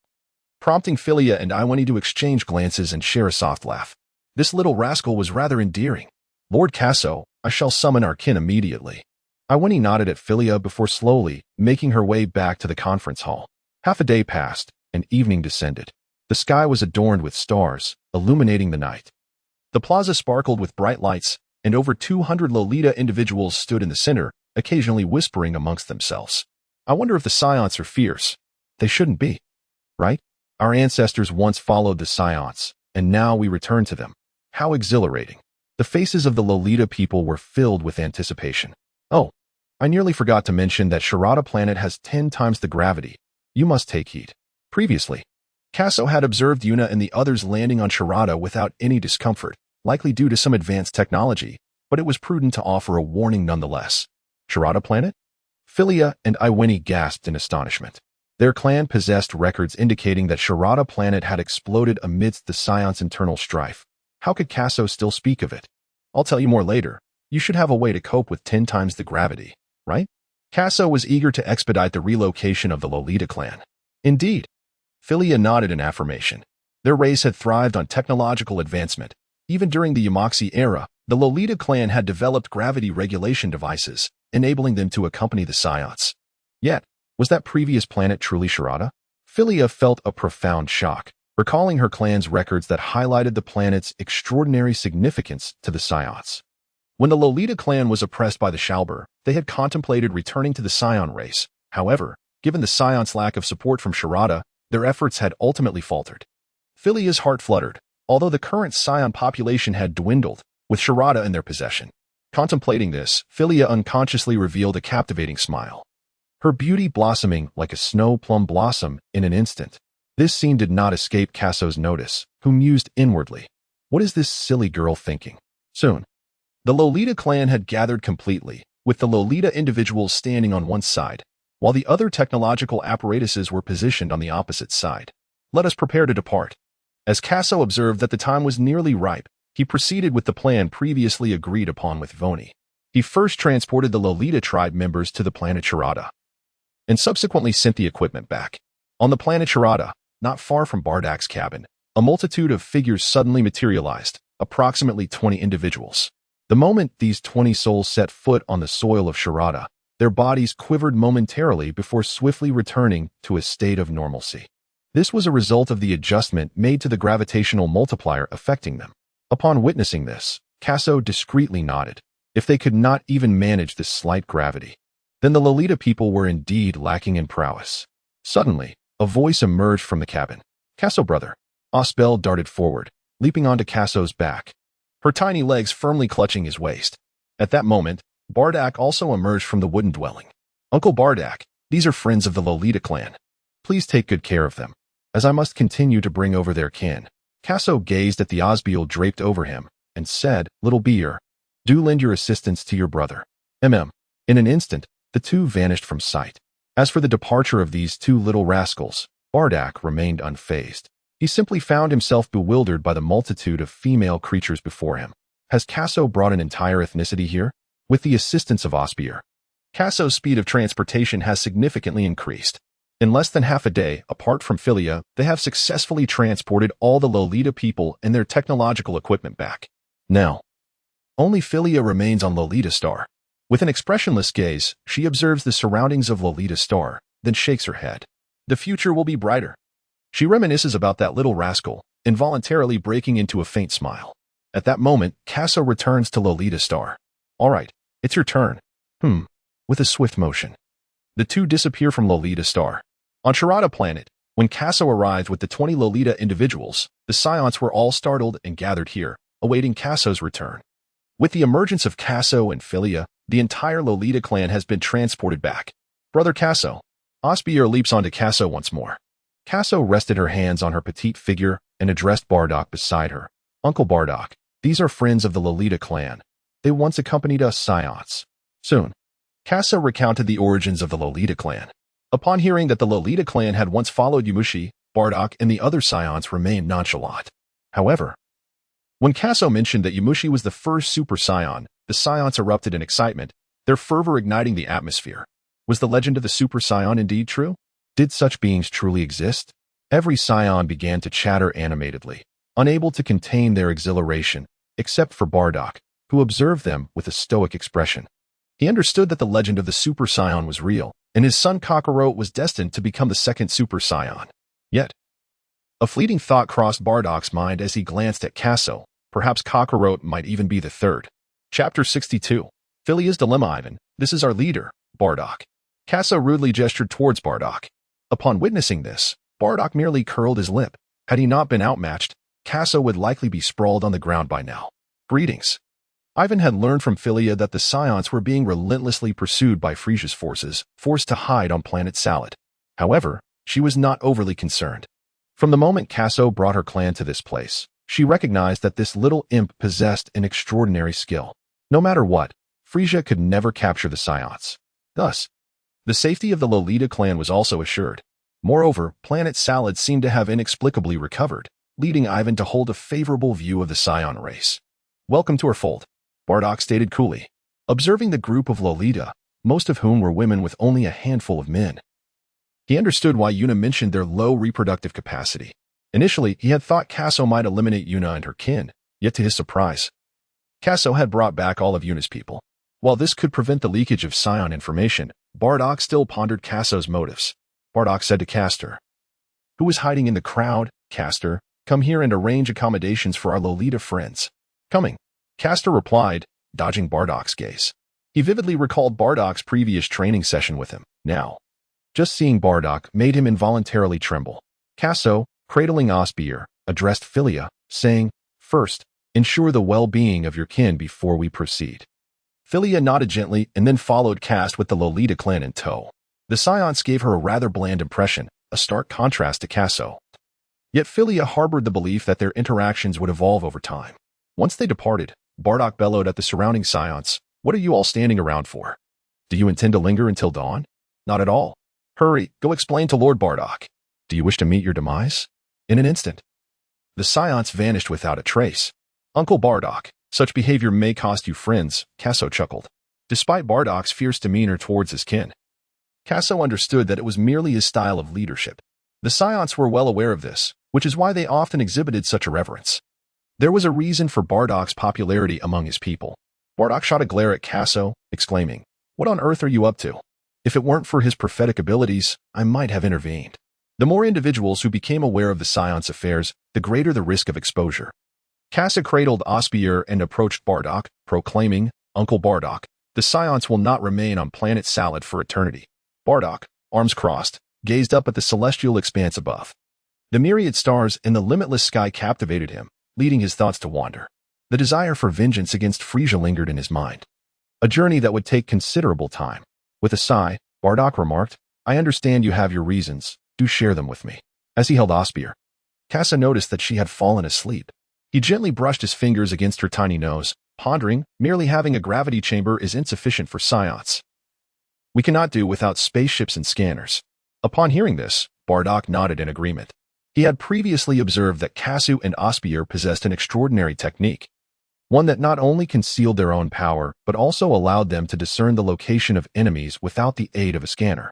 prompting Philia and Iwani to exchange glances and share a soft laugh. This little rascal was rather endearing. Lord Casso, I shall summon our kin immediately. Iwani nodded at Philia before slowly making her way back to the conference hall. Half a day passed, and evening descended. The sky was adorned with stars, illuminating the night. The plaza sparkled with bright lights, and over 200 Lolita individuals stood in the center, occasionally whispering amongst themselves. I wonder if the Scions are fierce. They shouldn't be, right? Our ancestors once followed the Scions, and now we return to them. How exhilarating. The faces of the Lolita people were filled with anticipation. Oh, I nearly forgot to mention that Sharada planet has 10 times the gravity. You must take heed. Previously, Casso had observed Yuna and the others landing on Sharada without any discomfort, likely due to some advanced technology, but it was prudent to offer a warning nonetheless. Sharada planet? Philia and Iwini gasped in astonishment. Their clan possessed records indicating that Sharada planet had exploded amidst the Scion's internal strife. How could Casso still speak of it? I'll tell you more later. You should have a way to cope with 10 times the gravity, right? Casso was eager to expedite the relocation of the Lolita clan. Indeed. Philia nodded in affirmation. Their race had thrived on technological advancement. Even during the Ymoxi era, the Lolita clan had developed gravity regulation devices, enabling them to accompany the Scions. Yet, was that previous planet truly Sharada? Philia felt a profound shock, recalling her clan's records that highlighted the planet's extraordinary significance to the Scions. When the Lolita clan was oppressed by the Shalbur, they had contemplated returning to the Scion race. However, given the Scion's lack of support from Sharada, their efforts had ultimately faltered. Philia's heart fluttered, although the current Scion population had dwindled, with Sharada in their possession. Contemplating this, Philia unconsciously revealed a captivating smile, her beauty blossoming like a snow plum blossom in an instant. This scene did not escape Casso's notice, who mused inwardly. What is this silly girl thinking? Soon, the Lolita clan had gathered completely, with the Lolita individuals standing on one side, while the other technological apparatuses were positioned on the opposite side. Let us prepare to depart. As Casso observed that the time was nearly ripe, he proceeded with the plan previously agreed upon with Voni. He first transported the Lolita tribe members to the planet Sharada, and subsequently sent the equipment back. On the planet Sharada, not far from Bardak's cabin, a multitude of figures suddenly materialized, approximately 20 individuals. The moment these 20 souls set foot on the soil of Sharada, their bodies quivered momentarily before swiftly returning to a state of normalcy. This was a result of the adjustment made to the gravitational multiplier affecting them. Upon witnessing this, Casso discreetly nodded. If they could not even manage this slight gravity, then the Lolita people were indeed lacking in prowess. Suddenly, a voice emerged from the cabin. Casso brother. Osbier darted forward, leaping onto Casso's back, her tiny legs firmly clutching his waist. At that moment, Bardak also emerged from the wooden dwelling. Uncle Bardak, these are friends of the Lolita clan. Please take good care of them, as I must continue to bring over their kin. Casso gazed at the Osbiel draped over him, and said, Little Beer, do lend your assistance to your brother. In an instant, the two vanished from sight. As for the departure of these two little rascals, Bardak remained unfazed. He simply found himself bewildered by the multitude of female creatures before him. Has Casso brought an entire ethnicity here? With the assistance of Osbier, Kasso's speed of transportation has significantly increased. In less than half a day, apart from Philia, they have successfully transported all the Lolita people and their technological equipment back. Now, only Philia remains on Lolita Star. With an expressionless gaze, she observes the surroundings of Lolita Star, then shakes her head. The future will be brighter. She reminisces about that little rascal, involuntarily breaking into a faint smile. At that moment, Kasso returns to Lolita Star. All right, it's your turn. With a swift motion. The two disappear from Lolita Star. On Sharada Planet, when Kasso arrived with the 20 Lolita individuals, the Saiyans were all startled and gathered here, awaiting Kasso's return. With the emergence of Kasso and Philia, the entire Lolita clan has been transported back. Brother Kasso. Osbier leaps onto Kasso once more. Kasso rested her hands on her petite figure and addressed Bardock beside her. Uncle Bardock, these are friends of the Lolita clan. They once accompanied us Saiyans. Soon, Kasso recounted the origins of the Lolita clan. Upon hearing that the Lolita clan had once followed Yamushi, Bardock and the other Saiyans remained nonchalant. However, when Kasso mentioned that Yamushi was the first Super Saiyan, the Saiyans erupted in excitement, their fervor igniting the atmosphere. Was the legend of the Super Saiyan indeed true? Did such beings truly exist? Every Saiyan began to chatter animatedly, unable to contain their exhilaration, except for Bardock, who observed them with a stoic expression. He understood that the legend of the Super Saiyan was real, and his son Kakarot was destined to become the second Super Saiyan. Yet, a fleeting thought crossed Bardock's mind as he glanced at Kasso. Perhaps Kakarot might even be the third. Chapter 62. Philia's Dilemma. Ivan, this is our leader, Bardock. Kasso rudely gestured towards Bardock. Upon witnessing this, Bardock merely curled his lip. Had he not been outmatched, Kasso would likely be sprawled on the ground by now. Greetings. Ivan had learned from Philia that the Saiyans were being relentlessly pursued by Frieza's forces, forced to hide on planet Salad. However, she was not overly concerned. From the moment Kasso brought her clan to this place, she recognized that this little imp possessed an extraordinary skill. No matter what, Frieza could never capture the Saiyans. Thus, the safety of the Lolita clan was also assured. Moreover, planet Salad seemed to have inexplicably recovered, leading Ivan to hold a favorable view of the Saiyan race. Welcome to our fold, Bardock stated coolly, observing the group of Lolita, most of whom were women with only a handful of men. He understood why Yuna mentioned their low reproductive capacity. Initially, he had thought Kasso might eliminate Yuna and her kin, yet to his surprise, Kasso had brought back all of Yuna's people. While this could prevent the leakage of Saiyan information, Bardock still pondered Kasso's motives. Bardock said to Castor, "Who is hiding in the crowd? Castor, come here and arrange accommodations for our Lolita friends." "Coming," Castor replied, dodging Bardock's gaze. He vividly recalled Bardock's previous training session with him. Now, just seeing Bardock made him involuntarily tremble. Kasso, cradling Osbier, addressed Philia, saying, "First, ensure the well-being of your kin before we proceed." Philia nodded gently and then followed Cast with the Lolita clan in tow. The Saiyans gave her a rather bland impression, a stark contrast to Kasso. Yet Philia harbored the belief that their interactions would evolve over time. Once they departed, Bardock bellowed at the surrounding Saiyans, "What are you all standing around for? Do you intend to linger until dawn?" "Not at all. Hurry, go explain to Lord Bardock." "Do you wish to meet your demise?" "In an instant." The Saiyans vanished without a trace. "Uncle Bardock, such behavior may cost you friends," Kasso chuckled. Despite Bardock's fierce demeanor towards his kin, Kasso understood that it was merely his style of leadership. The Saiyans were well aware of this, which is why they often exhibited such a reverence. There was a reason for Bardock's popularity among his people. Bardock shot a glare at Kasso, exclaiming, "What on earth are you up to? If it weren't for his prophetic abilities, I might have intervened." The more individuals who became aware of the Saiyans' affairs, the greater the risk of exposure. Kasso cradled Osbier and approached Bardock, proclaiming, "Uncle Bardock, the Saiyans will not remain on planet Salad for eternity." Bardock, arms crossed, gazed up at the celestial expanse above. The myriad stars in the limitless sky captivated him, leading his thoughts to wander. The desire for vengeance against Frieza lingered in his mind. A journey that would take considerable time. With a sigh, Bardock remarked, "I understand you have your reasons. Do share them with me." As he held Osbier, Kasso noticed that she had fallen asleep. He gently brushed his fingers against her tiny nose, pondering, merely having a gravity chamber is insufficient for Saiyans. We cannot do without spaceships and scanners. Upon hearing this, Bardock nodded in agreement. He had previously observed that Kasso and Osbier possessed an extraordinary technique. one that not only concealed their own power, but also allowed them to discern the location of enemies without the aid of a scanner.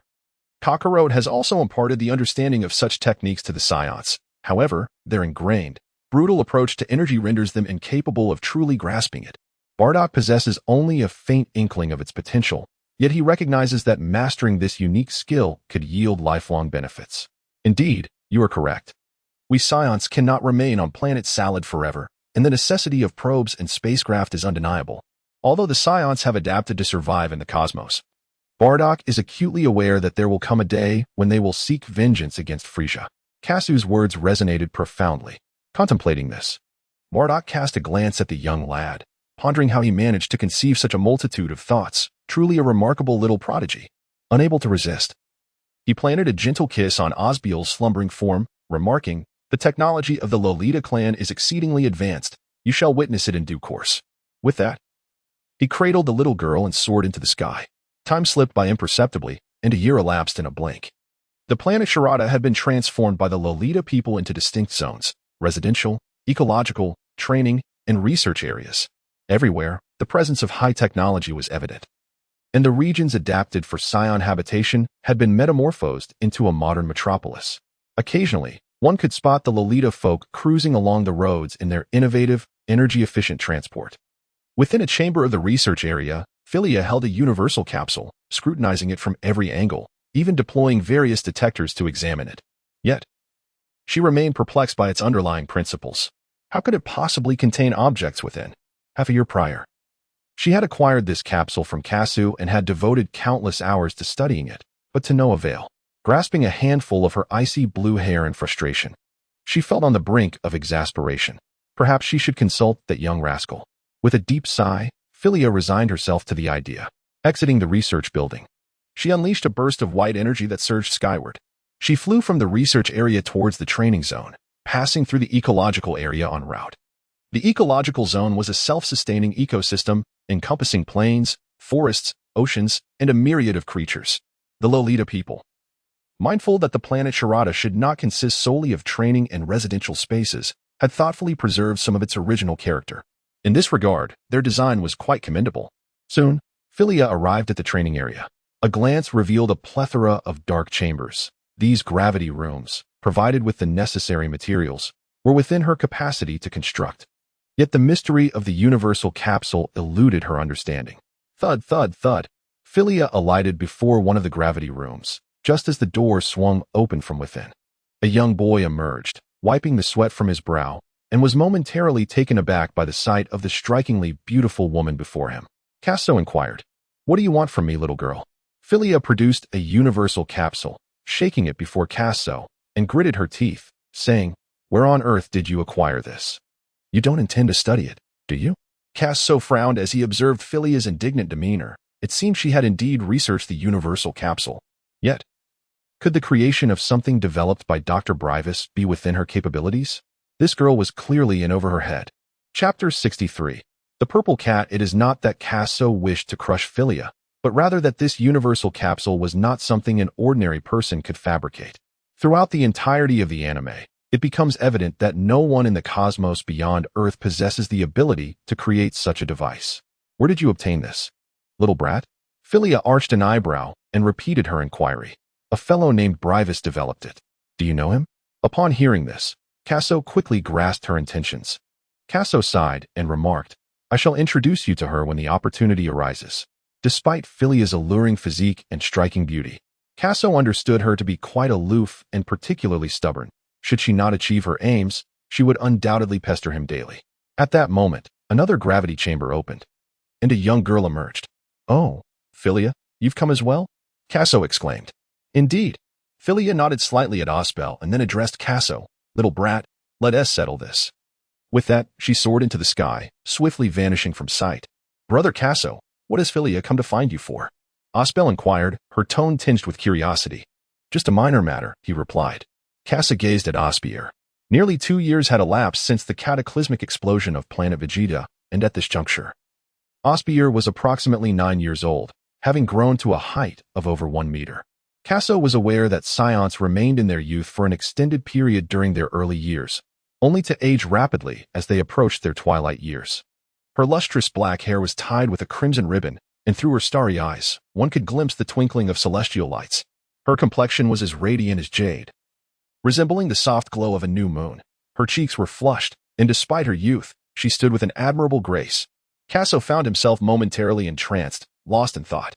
Kakarot has also imparted the understanding of such techniques to the Saiyans. However, their ingrained, brutal approach to energy renders them incapable of truly grasping it. Bardock possesses only a faint inkling of its potential, yet he recognizes that mastering this unique skill could yield lifelong benefits. Indeed, you are correct. We Saiyans cannot remain on planet Salad forever, and the necessity of probes and spacecraft is undeniable. Although the Saiyans have adapted to survive in the cosmos, Bardock is acutely aware that there will come a day when they will seek vengeance against Frieza. Kasu's words resonated profoundly. Contemplating this, Bardock cast a glance at the young lad, pondering how he managed to conceive such a multitude of thoughts, truly a remarkable little prodigy. Unable to resist, he planted a gentle kiss on Osbier's slumbering form, remarking, "The technology of the Lolita clan is exceedingly advanced. You shall witness it in due course." With that, he cradled the little girl and soared into the sky. Time slipped by imperceptibly, and a year elapsed in a blink. The planet Sharada had been transformed by the Lolita people into distinct zones: residential, ecological, training, and research areas. Everywhere, the presence of high technology was evident, and the regions adapted for Saiyan habitation had been metamorphosed into a modern metropolis. Occasionally, one could spot the Lolita folk cruising along the roads in their innovative, energy-efficient transport. Within a chamber of the research area, Philia held a universal capsule, scrutinizing it from every angle, even deploying various detectors to examine it. Yet, she remained perplexed by its underlying principles. How could it possibly contain objects within? Half a year prior, she had acquired this capsule from Karsu and had devoted countless hours to studying it, but to no avail. Grasping a handful of her icy blue hair in frustration, she felt on the brink of exasperation. Perhaps she should consult that young rascal. With a deep sigh, Philia resigned herself to the idea. Exiting the research building, she unleashed a burst of white energy that surged skyward. She flew from the research area towards the training zone, passing through the ecological area en route. The ecological zone was a self-sustaining ecosystem encompassing plains, forests, oceans, and a myriad of creatures. The Lolita people, mindful that the planet Sharada should not consist solely of training and residential spaces, had thoughtfully preserved some of its original character. In this regard, their design was quite commendable. Soon, Philia arrived at the training area. A glance revealed a plethora of dark chambers. These gravity rooms, provided with the necessary materials, were within her capacity to construct. Yet the mystery of the universal capsule eluded her understanding. Thud, thud, thud. Philia alighted before one of the gravity rooms, just as the door swung open from within. A young boy emerged, wiping the sweat from his brow, and was momentarily taken aback by the sight of the strikingly beautiful woman before him. Karsu inquired, "What do you want from me, little girl?" Philia produced a universal capsule, shaking it before Karsu, and gritted her teeth, saying, "Where on earth did you acquire this? You don't intend to study it, do you?" Karsu frowned as he observed Philia's indignant demeanor. It seemed she had indeed researched the universal capsule. Yet, could the creation of something developed by Dr. Brivis be within her capabilities? This girl was clearly in over her head. Chapter 63. The Purple Cat. It is not that Karsu wished to crush Philia, but rather that this universal capsule was not something an ordinary person could fabricate. Throughout the entirety of the anime, it becomes evident that no one in the cosmos beyond Earth possesses the ability to create such a device. Where did you obtain this, little brat? Philia arched an eyebrow and repeated her inquiry. A fellow named Brivis developed it. Do you know him? Upon hearing this, Karsu quickly grasped her intentions. Karsu sighed and remarked, "I shall introduce you to her when the opportunity arises." Despite Philia's alluring physique and striking beauty, Karsu understood her to be quite aloof and particularly stubborn. Should she not achieve her aims, she would undoubtedly pester him daily. At that moment, another gravity chamber opened, and a young girl emerged. "Oh, Philia, you've come as well?" Karsu exclaimed. "Indeed." Philia nodded slightly at Osbier and then addressed Karsu, "Little brat, let us settle this." With that, she soared into the sky, swiftly vanishing from sight. "Brother Karsu, what has Philia come to find you for?" Osbier inquired, her tone tinged with curiosity. "Just a minor matter," he replied. Karsu gazed at Osbier. Nearly 2 years had elapsed since the cataclysmic explosion of planet Vegeta, and at this juncture, Osbier was approximately 9 years old, having grown to a height of over 1 meter. Karsu was aware that Saiyans remained in their youth for an extended period during their early years, only to age rapidly as they approached their twilight years. Her lustrous black hair was tied with a crimson ribbon, and through her starry eyes, one could glimpse the twinkling of celestial lights. Her complexion was as radiant as jade, resembling the soft glow of a new moon. Her cheeks were flushed, and despite her youth, she stood with an admirable grace. Kasso found himself momentarily entranced, lost in thought.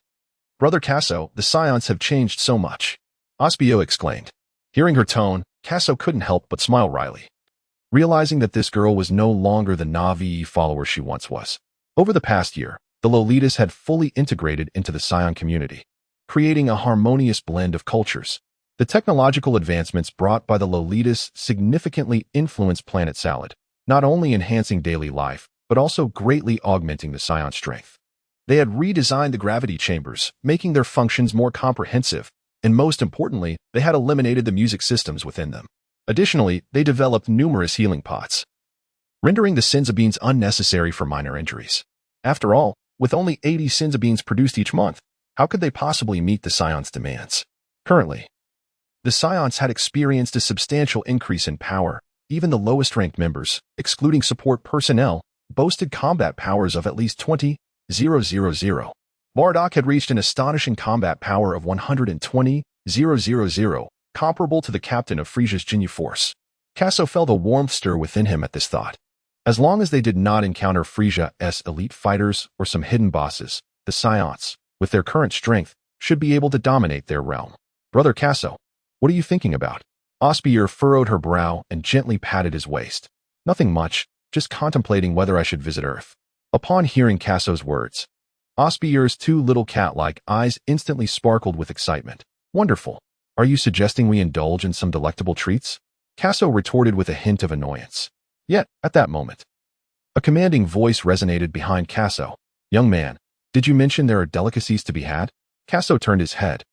"Brother Kasso, the Saiyans have changed so much," Osbier exclaimed. Hearing her tone, Kasso couldn't help but smile wryly, realizing that this girl was no longer the Navi follower she once was. Over the past year, the Lolitas had fully integrated into the Saiyan community, creating a harmonious blend of cultures. The technological advancements brought by the Lolitas significantly influenced Planet Salad, not only enhancing daily life, but also greatly augmenting the Saiyan strength. They had redesigned the gravity chambers, making their functions more comprehensive, and most importantly, they had eliminated the music systems within them. Additionally, they developed numerous healing pots, rendering the Sensabines unnecessary for minor injuries. After all, with only 80 Sensabines produced each month, how could they possibly meet the Saiyans' demands? Currently, the Saiyans had experienced a substantial increase in power. Even the lowest-ranked members, excluding support personnel, boasted combat powers of at least 20,000. Bardock had reached an astonishing combat power of 120,000, comparable to the captain of Frieza's Ginyu Force. Kasso felt a warmth stir within him at this thought. As long as they did not encounter Frieza's elite fighters or some hidden bosses, the Saiyans, with their current strength, should be able to dominate their realm. "Brother Kasso, what are you thinking about?" Osbier furrowed her brow and gently patted his waist. "Nothing much, just contemplating whether I should visit Earth." Upon hearing Kasso's words, Osbier's two little cat-like eyes instantly sparkled with excitement. "Wonderful. Are you suggesting we indulge in some delectable treats?" Kasso retorted with a hint of annoyance. Yet, at that moment, a commanding voice resonated behind Kasso. "Young man, did you mention there are delicacies to be had?" Kasso turned his head,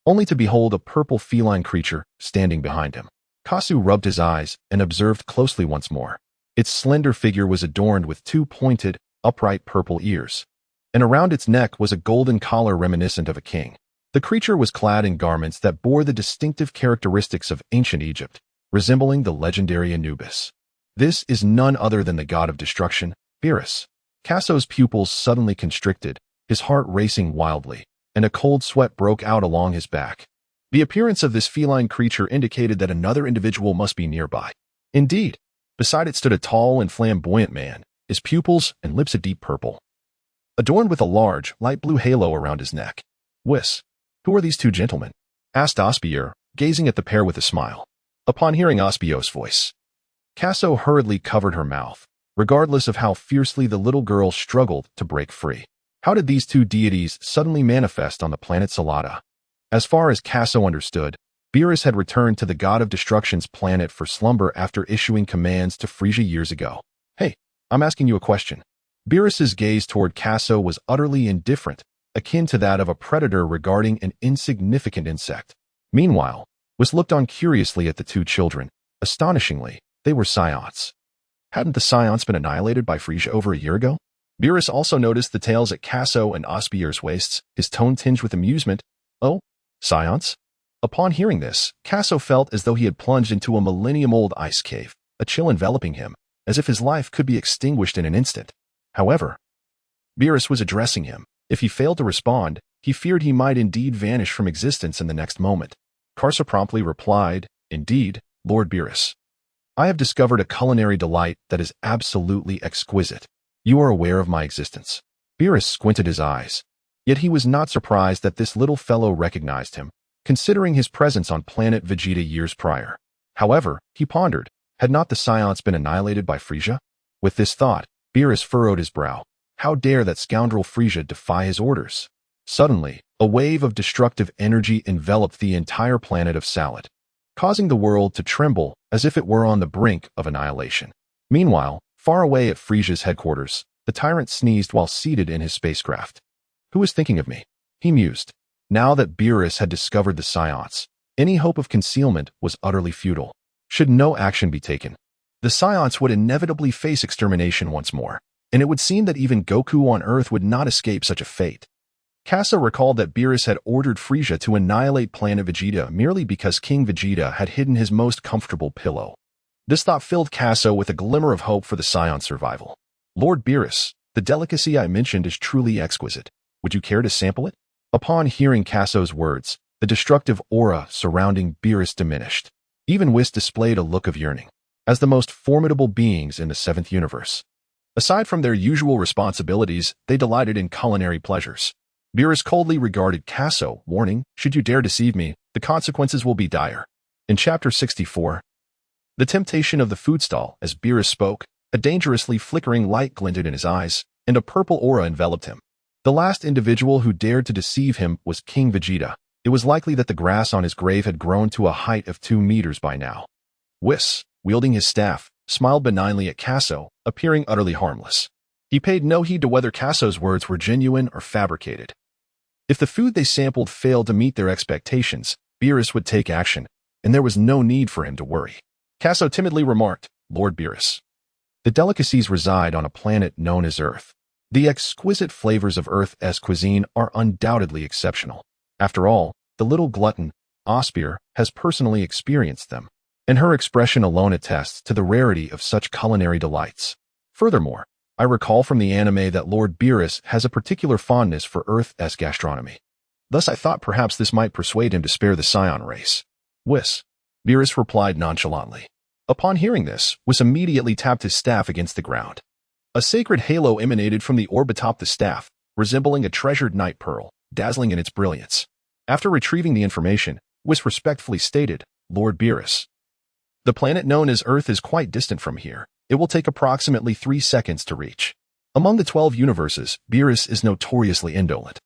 only to behold a purple feline creature standing behind him. Kasso rubbed his eyes and observed closely once more. Its slender figure was adorned with two pointed, upright purple ears, and around its neck was a golden collar reminiscent of a king. The creature was clad in garments that bore the distinctive characteristics of ancient Egypt, resembling the legendary Anubis. This is none other than the god of destruction, Beerus. Kasso's pupils suddenly constricted, his heart racing wildly, and a cold sweat broke out along his back. The appearance of this feline creature indicated that another individual must be nearby. Indeed, beside it stood a tall and flamboyant man, his pupils and lips a deep purple, adorned with a large, light blue halo around his neck. "Whis, who are these two gentlemen?" asked Osbier, gazing at the pair with a smile. Upon hearing Osbier's voice, Kasso hurriedly covered her mouth, regardless of how fiercely the little girl struggled to break free. How did these two deities suddenly manifest on the planet Salada? As far as Kasso understood, Beerus had returned to the god of destruction's planet for slumber after issuing commands to Frieza years ago. "Hey, I'm asking you a question." Beerus's gaze toward Kasso was utterly indifferent, akin to that of a predator regarding an insignificant insect. Meanwhile, Whis looked on curiously at the two children. Astonishingly, they were Saiyans. Hadn't the Saiyans been annihilated by Frieza over a year ago? Beerus also noticed the tails at Kasso and Osbier's waists, his tone tinged with amusement. "Oh, Saiyans?" Upon hearing this, Kasso felt as though he had plunged into a millennium-old ice cave, a chill enveloping him, as if his life could be extinguished in an instant. However, Beerus was addressing him. If he failed to respond, he feared he might indeed vanish from existence in the next moment. Karsu promptly replied, "Indeed, Lord Beerus. I have discovered a culinary delight that is absolutely exquisite. You are aware of my existence." Beerus squinted his eyes. Yet he was not surprised that this little fellow recognized him, considering his presence on planet Vegeta years prior. However, he pondered, had not the Saiyans been annihilated by Frieza? With this thought, Beerus furrowed his brow. How dare that scoundrel Frieza defy his orders? Suddenly, a wave of destructive energy enveloped the entire planet of Salad, causing the world to tremble as if it were on the brink of annihilation. Meanwhile, far away at Frieza's headquarters, the tyrant sneezed while seated in his spacecraft. "Who is thinking of me?" he mused. Now that Beerus had discovered the Saiyans, any hope of concealment was utterly futile. Should no action be taken, the Saiyans would inevitably face extermination once more, and it would seem that even Goku on Earth would not escape such a fate. Kasso recalled that Beerus had ordered Frieza to annihilate planet Vegeta merely because King Vegeta had hidden his most comfortable pillow. This thought filled Kasso with a glimmer of hope for the Saiyan survival. "Lord Beerus, The delicacy I mentioned is truly exquisite. Would you care to sample it? Upon hearing Kasso's words, the destructive aura surrounding Beerus diminished. Even Whis displayed a look of yearning. As the most formidable beings in the seventh universe, aside from their usual responsibilities, they delighted in culinary pleasures. Beerus coldly regarded Kasso, warning, "Should you dare deceive me, the consequences will be dire." In Chapter 64, the temptation of the food stall, as Beerus spoke, a dangerously flickering light glinted in his eyes, and a purple aura enveloped him. The last individual who dared to deceive him was King Vegeta. It was likely that the grass on his grave had grown to a height of 2 meters by now. Whis, wielding his staff, smiled benignly at Kasso, appearing utterly harmless. He paid no heed to whether Kasso's words were genuine or fabricated. If the food they sampled failed to meet their expectations, Beerus would take action, and there was no need for him to worry. Kasso timidly remarked, "Lord Beerus, the delicacies reside on a planet known as Earth. The exquisite flavors of Earth's cuisine are undoubtedly exceptional. After all, the little glutton, Osbier, has personally experienced them, and her expression alone attests to the rarity of such culinary delights. Furthermore, I recall from the anime that Lord Beerus has a particular fondness for Earth's gastronomy. Thus I thought perhaps this might persuade him to spare the Saiyan race." "Whis," Beerus replied nonchalantly. Upon hearing this, Whis immediately tapped his staff against the ground. A sacred halo emanated from the orb atop the staff, resembling a treasured night pearl, dazzling in its brilliance. After retrieving the information, Whis respectfully stated, "Lord Beerus, the planet known as Earth is quite distant from here. It will take approximately 3 seconds to reach. Among the 12 universes, Beerus is notoriously indolent,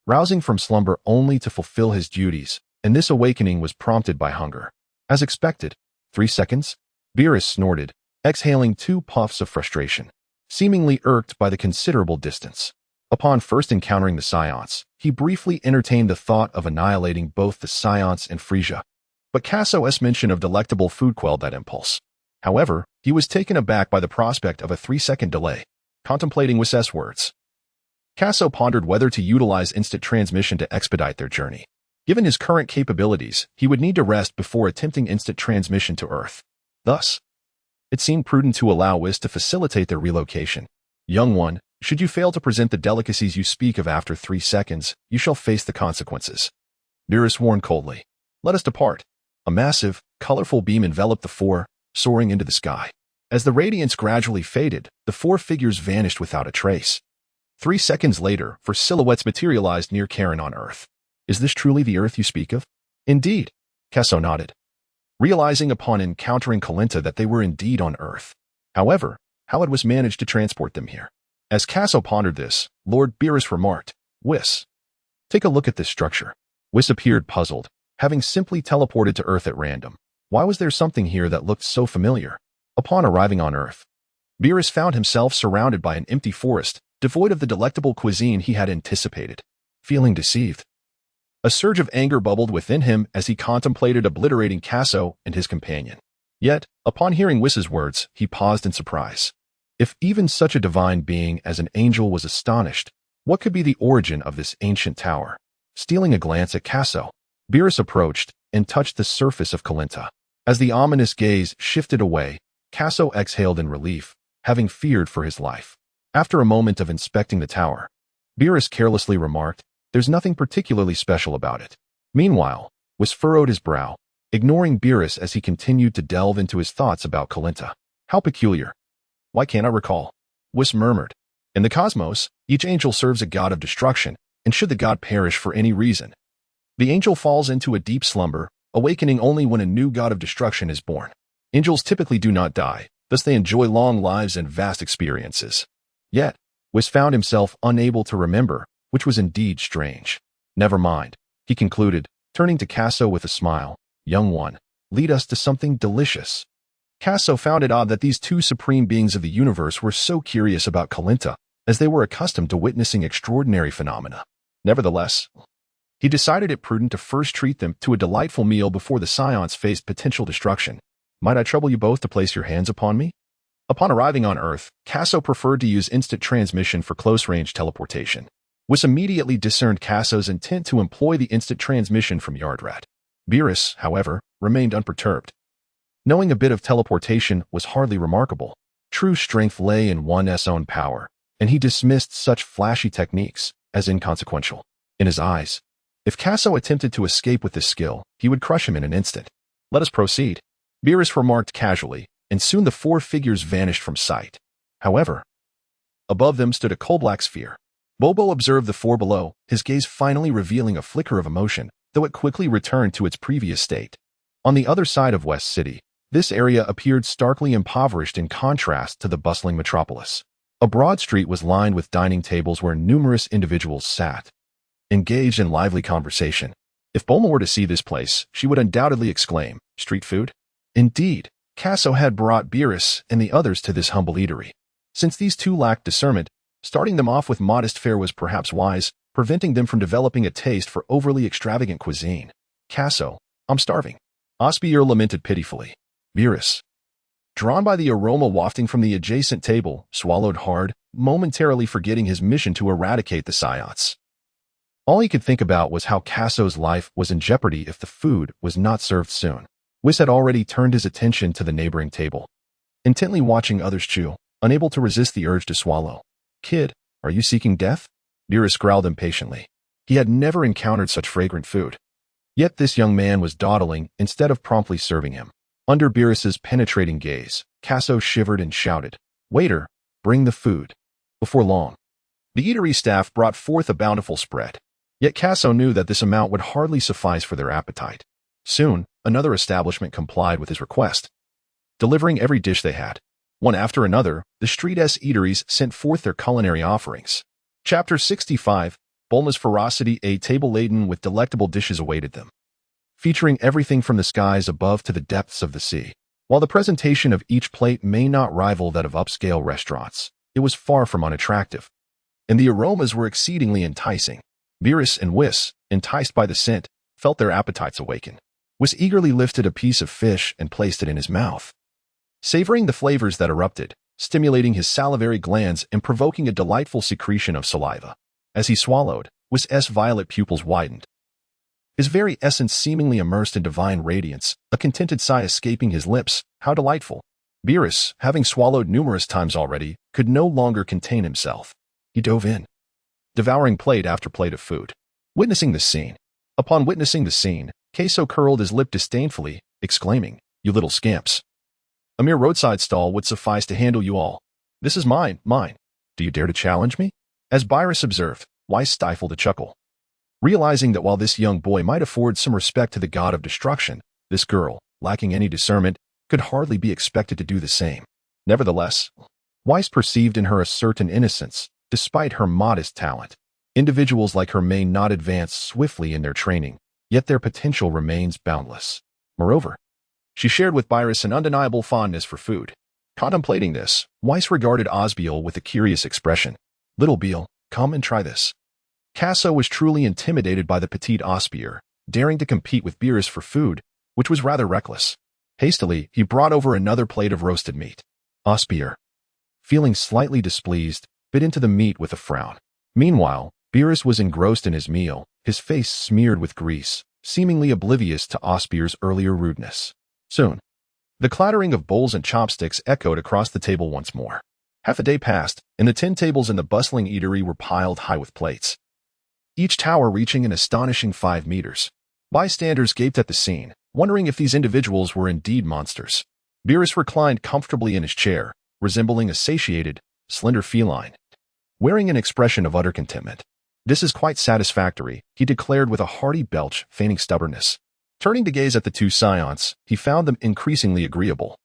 rousing from slumber only to fulfill his duties, and this awakening was prompted by hunger." As expected, 3 seconds? Beerus snorted, exhaling 2 puffs of frustration, seemingly irked by the considerable distance. Upon first encountering the Saiyans, he briefly entertained the thought of annihilating both the Saiyans and Frieza, but Kasso's mention of delectable food quelled that impulse. However, he was taken aback by the prospect of a 3-second delay. Contemplating Whis' words, Kasso pondered whether to utilize instant transmission to expedite their journey. Given his current capabilities, he would need to rest before attempting instant transmission to Earth. Thus, it seemed prudent to allow Whis to facilitate their relocation. "Young one, should you fail to present the delicacies you speak of after 3 seconds, you shall face the consequences." Beerus warned coldly. "Let us depart." A massive, colorful beam enveloped the four, soaring into the sky. As the radiance gradually faded, the 4 figures vanished without a trace. 3 seconds later, 4 silhouettes materialized near Karen on Earth. "Is this truly the Earth you speak of?" "Indeed," Kasso nodded, realizing upon encountering Lolita that they were indeed on Earth. However, how had Whis managed to transport them here? As Kasso pondered this, Lord Beerus remarked, "Whis, take a look at this structure." Whis appeared puzzled, having simply teleported to Earth at random. Why was there something here that looked so familiar? Upon arriving on Earth, Beerus found himself surrounded by an empty forest, devoid of the delectable cuisine he had anticipated. Feeling deceived, a surge of anger bubbled within him as he contemplated obliterating Kasso and his companion. Yet, upon hearing Whis' words, he paused in surprise. If even such a divine being as an angel was astonished, what could be the origin of this ancient tower? Stealing a glance at Kasso, Beerus approached and touched the surface of Lolita. As the ominous gaze shifted away, Kasso exhaled in relief, having feared for his life. After a moment of inspecting the tower, Beerus carelessly remarked, "There's nothing particularly special about it." Meanwhile, Whis furrowed his brow, ignoring Beerus as he continued to delve into his thoughts about Lolita. "How peculiar. Why can't I recall?" Whis murmured. "In the cosmos, each angel serves a god of destruction, and should the god perish for any reason, the angel falls into a deep slumber, awakening only when a new god of destruction is born. Angels typically do not die, thus they enjoy long lives and vast experiences." Yet, Whis found himself unable to remember, which was indeed strange. "Never mind," he concluded, turning to Kasso with a smile. "Young one, lead us to something delicious." Kasso found it odd that these 2 supreme beings of the universe were so curious about Lolita, as they were accustomed to witnessing extraordinary phenomena. Nevertheless, he decided it prudent to first treat them to a delightful meal before the Saiyans faced potential destruction. "Might I trouble you both to place your hands upon me?" Upon arriving on Earth, Kasso preferred to use instant transmission for close-range teleportation. Whis immediately discerned Kasso's intent to employ the instant transmission from Yardrat. Beerus, however, remained unperturbed. Knowing a bit of teleportation was hardly remarkable. True strength lay in one's own power, and he dismissed such flashy techniques as inconsequential. In his eyes, if Kaso attempted to escape with this skill, he would crush him in an instant. Let us proceed, Beerus remarked casually, and soon the four figures vanished from sight. However, above them stood a coal-black sphere. Bobo observed the four below, his gaze finally revealing a flicker of emotion, though it quickly returned to its previous state. On the other side of West City, this area appeared starkly impoverished in contrast to the bustling metropolis. A broad street was lined with dining tables where numerous individuals sat, engaged in lively conversation. If Bulma were to see this place, she would undoubtedly exclaim, "Street food?" Indeed, Kaso had brought Beerus and the others to this humble eatery. Since these two lacked discernment, starting them off with modest fare was perhaps wise, preventing them from developing a taste for overly extravagant cuisine. "Kaso, I'm starving," Osbier lamented pitifully. Beerus, drawn by the aroma wafting from the adjacent table, swallowed hard, momentarily forgetting his mission to eradicate the Saiyans. All he could think about was how Kaso's life was in jeopardy if the food was not served soon. Whis had already turned his attention to the neighboring table, intently watching others chew, unable to resist the urge to swallow. "Kid, are you seeking death?" Beerus growled impatiently. He had never encountered such fragrant food. Yet this young man was dawdling instead of promptly serving him. Under Beerus's penetrating gaze, Kaso shivered and shouted, "Waiter, bring the food." Before long, the eatery staff brought forth a bountiful spread. Yet Kaso knew that this amount would hardly suffice for their appetite. Soon, another establishment complied with his request, delivering every dish they had. One after another, the street-s eateries sent forth their culinary offerings. Chapter 65, Bulma's Ferocity. A table laden with delectable dishes awaited them, featuring everything from the skies above to the depths of the sea. While the presentation of each plate may not rival that of upscale restaurants, it was far from unattractive, and the aromas were exceedingly enticing. Beerus and Whis, enticed by the scent, felt their appetites awaken. Whis eagerly lifted a piece of fish and placed it in his mouth, savoring the flavors that erupted, stimulating his salivary glands and provoking a delightful secretion of saliva. As he swallowed, Whis' violet pupils widened, his very essence seemingly immersed in divine radiance, a contented sigh escaping his lips. How delightful! Beerus, having swallowed numerous times already, could no longer contain himself. He dove in, devouring plate after plate of food. Upon witnessing the scene, Kaso curled his lip disdainfully, exclaiming, "You little scamps. A mere roadside stall would suffice to handle you all. This is mine. Do you dare to challenge me?" As Beerus observed, Whis stifled a chuckle, realizing that while this young boy might afford some respect to the god of destruction, this girl, lacking any discernment, could hardly be expected to do the same. Nevertheless, Whis perceived in her a certain innocence, despite her modest talent. Individuals like her may not advance swiftly in their training, yet their potential remains boundless. Moreover, she shared with Beerus an undeniable fondness for food. Contemplating this, Whis regarded Osbiel with a curious expression. "Little Beal, come and try this." Kaso was truly intimidated by the petite Osbier, daring to compete with Beerus for food, which was rather reckless. Hastily, he brought over another plate of roasted meat. Osbier, feeling slightly displeased, bit into the meat with a frown. Meanwhile, Beerus was engrossed in his meal, his face smeared with grease, seemingly oblivious to Osbier's earlier rudeness. Soon, the clattering of bowls and chopsticks echoed across the table once more. Half a day passed, and the 10 tables in the bustling eatery were piled high with plates, each tower reaching an astonishing 5 meters. Bystanders gaped at the scene, wondering if these individuals were indeed monsters. Beerus reclined comfortably in his chair, resembling a satiated, slender feline, wearing an expression of utter contentment. "This is quite satisfactory," he declared with a hearty belch, feigning stubbornness. Turning to gaze at the two Saiyans, he found them increasingly agreeable.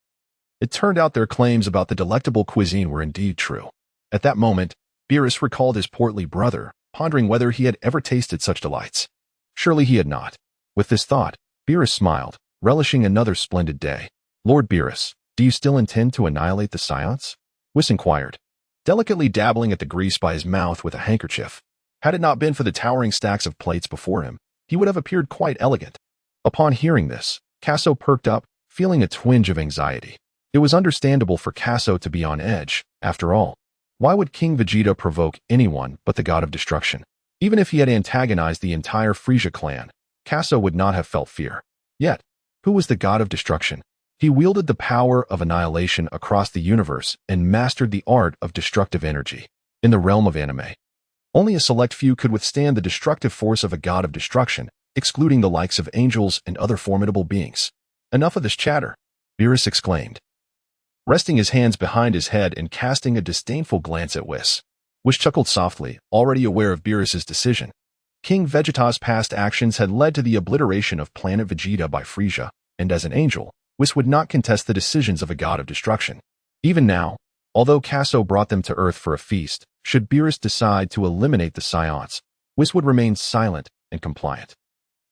It turned out their claims about the delectable cuisine were indeed true. At that moment, Beerus recalled his portly brother, pondering whether he had ever tasted such delights. Surely he had not. With this thought, Beerus smiled, relishing another splendid day. "Lord Beerus, do you still intend to annihilate the Saiyans?" Whis inquired, delicately dabbling at the grease by his mouth with a handkerchief. Had it not been for the towering stacks of plates before him, he would have appeared quite elegant. Upon hearing this, Kaso perked up, feeling a twinge of anxiety. It was understandable for Kaso to be on edge. After all, why would King Vegeta provoke anyone but the god of destruction? Even if he had antagonized the entire Frieza clan, Kaso would not have felt fear. Yet, who was the god of destruction? He wielded the power of annihilation across the universe and mastered the art of destructive energy. In the realm of anime, only a select few could withstand the destructive force of a god of destruction, excluding the likes of angels and other formidable beings. Enough of this chatter, Beerus exclaimed, resting his hands behind his head and casting a disdainful glance at Whis. Whis chuckled softly, already aware of Beerus's decision. King Vegeta's past actions had led to the obliteration of planet Vegeta by Frieza, and as an angel, Whis would not contest the decisions of a god of destruction. Even now, although Kaso brought them to Earth for a feast, should Beerus decide to eliminate the Saiyans, Whis would remain silent and compliant.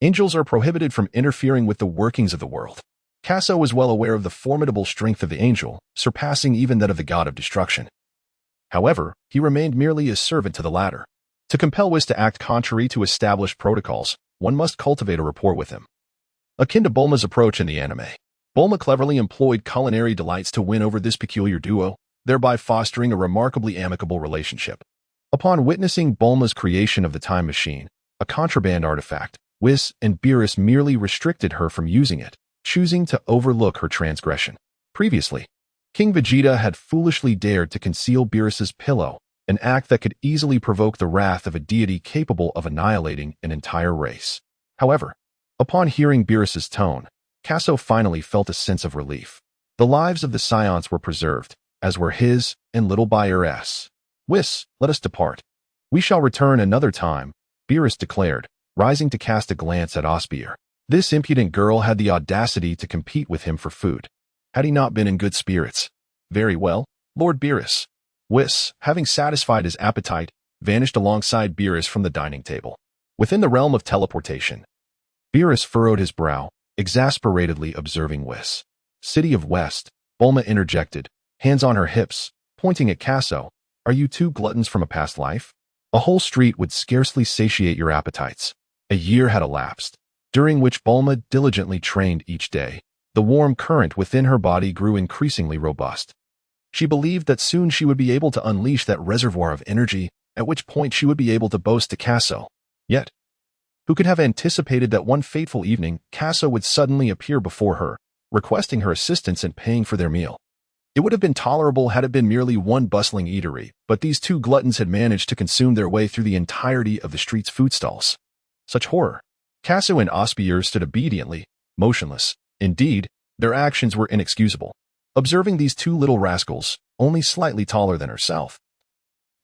Angels are prohibited from interfering with the workings of the world. Kaso was well aware of the formidable strength of the angel, surpassing even that of the god of destruction. However, he remained merely a servant to the latter. To compel Whis to act contrary to established protocols, one must cultivate a rapport with him. Akin to Bulma's approach in the anime, Bulma cleverly employed culinary delights to win over this peculiar duo, thereby fostering a remarkably amicable relationship. Upon witnessing Bulma's creation of the time machine, a contraband artifact, Whis and Beerus merely restricted her from using it, choosing to overlook her transgression. Previously, King Vegeta had foolishly dared to conceal Beerus's pillow, an act that could easily provoke the wrath of a deity capable of annihilating an entire race. However, upon hearing Beerus's tone, Kaso finally felt a sense of relief. The lives of the Saiyans were preserved, as were his and little Beerus. Whis, let us depart. We shall return another time, Beerus declared, rising to cast a glance at Osbier. This impudent girl had the audacity to compete with him for food. Had he not been in good spirits? Very well, Lord Beerus. Whis, having satisfied his appetite, vanished alongside Beerus from the dining table. Within the realm of teleportation, Beerus furrowed his brow, exasperatedly observing Whis. City of West, Bulma interjected, hands on her hips, pointing at Kaso. Are you two gluttons from a past life? A whole street would scarcely satiate your appetites. A year had elapsed, during which Bulma diligently trained each day. The warm current within her body grew increasingly robust. She believed that soon she would be able to unleash that reservoir of energy, at which point she would be able to boast to Kaso. Yet, who could have anticipated that one fateful evening, Kaso would suddenly appear before her, requesting her assistance and paying for their meal? It would have been tolerable had it been merely one bustling eatery, but these two gluttons had managed to consume their way through the entirety of the street's food stalls. Such horror! Kaso and Osbier stood obediently, motionless. Indeed, their actions were inexcusable. Observing these two little rascals, only slightly taller than herself,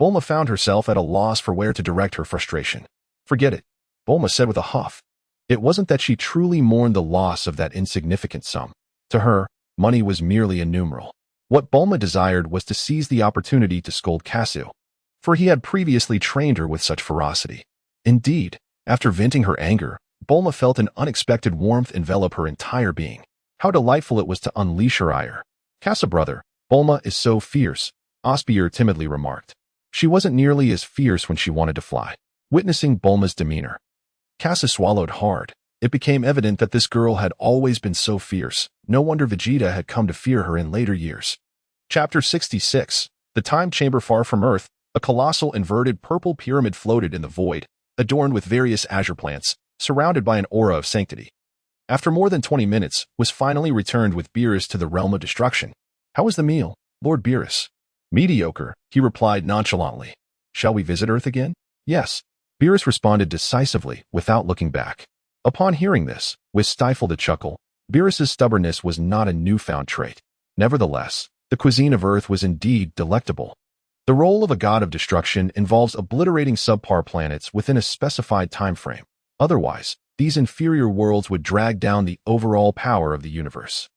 Bulma found herself at a loss for where to direct her frustration. Forget it, Bulma said with a huff. It wasn't that she truly mourned the loss of that insignificant sum. To her, money was merely a numeral. What Bulma desired was to seize the opportunity to scold Kaso, for he had previously trained her with such ferocity. Indeed, after venting her anger, Bulma felt an unexpected warmth envelop her entire being. How delightful it was to unleash her ire. Kaso brother, Bulma is so fierce, Osbier timidly remarked. She wasn't nearly as fierce when she wanted to fly. Witnessing Bulma's demeanor, Kaso swallowed hard. It became evident that this girl had always been so fierce. No wonder Vegeta had come to fear her in later years. Chapter 66. The Time Chamber. Far from Earth, a colossal inverted purple pyramid floated in the void, adorned with various azure plants, surrounded by an aura of sanctity. After more than 20 minutes, was finally returned with Beerus to the realm of destruction. How was the meal, Lord Beerus? Mediocre, he replied nonchalantly. Shall we visit Earth again? Yes. Beerus responded decisively, without looking back. Upon hearing this, Whis stifled a chuckle. Beerus's stubbornness was not a newfound trait. Nevertheless, the cuisine of Earth was indeed delectable. The role of a god of destruction involves obliterating subpar planets within a specified time frame. Otherwise, these inferior worlds would drag down the overall power of the universe.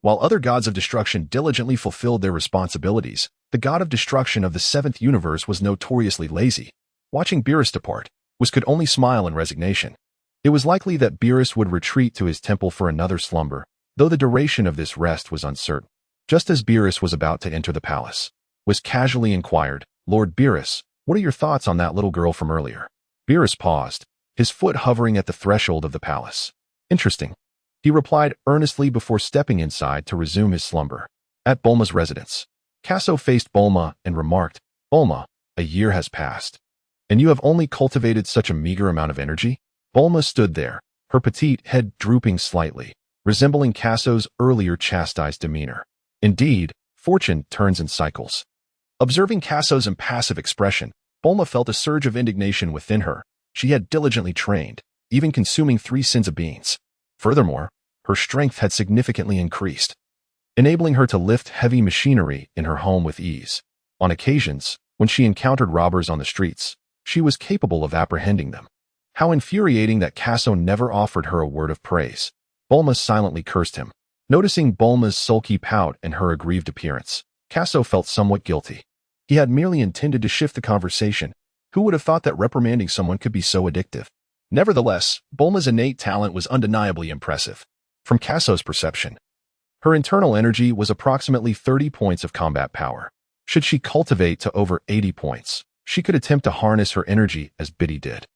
While other gods of destruction diligently fulfilled their responsibilities, the god of destruction of the seventh universe was notoriously lazy. Watching Beerus depart, Whis could only smile in resignation. It was likely that Beerus would retreat to his temple for another slumber, though the duration of this rest was uncertain. Just as Beerus was about to enter the palace, Whis casually inquired, Lord Beerus, what are your thoughts on that little girl from earlier? Beerus paused, his foot hovering at the threshold of the palace. Interesting, he replied earnestly before stepping inside to resume his slumber. At Bulma's residence, Kaso faced Bulma and remarked, Bulma, a year has passed, and you have only cultivated such a meager amount of energy? Bulma stood there, her petite head drooping slightly, resembling Kaso's earlier chastised demeanor. Indeed, fortune turns in cycles. Observing Kasso's impassive expression, Bulma felt a surge of indignation within her. She had diligently trained, even consuming 3 sins of beans. Furthermore, her strength had significantly increased, enabling her to lift heavy machinery in her home with ease. On occasions, when she encountered robbers on the streets, she was capable of apprehending them. How infuriating that Kasso never offered her a word of praise. Bulma silently cursed him. Noticing Bulma's sulky pout and her aggrieved appearance, Kasso felt somewhat guilty. He had merely intended to shift the conversation. Who would have thought that reprimanding someone could be so addictive? Nevertheless, Bulma's innate talent was undeniably impressive. From Kasso's perception, her internal energy was approximately 30 points of combat power. Should she cultivate to over 80 points, she could attempt to harness her energy as Biddy did,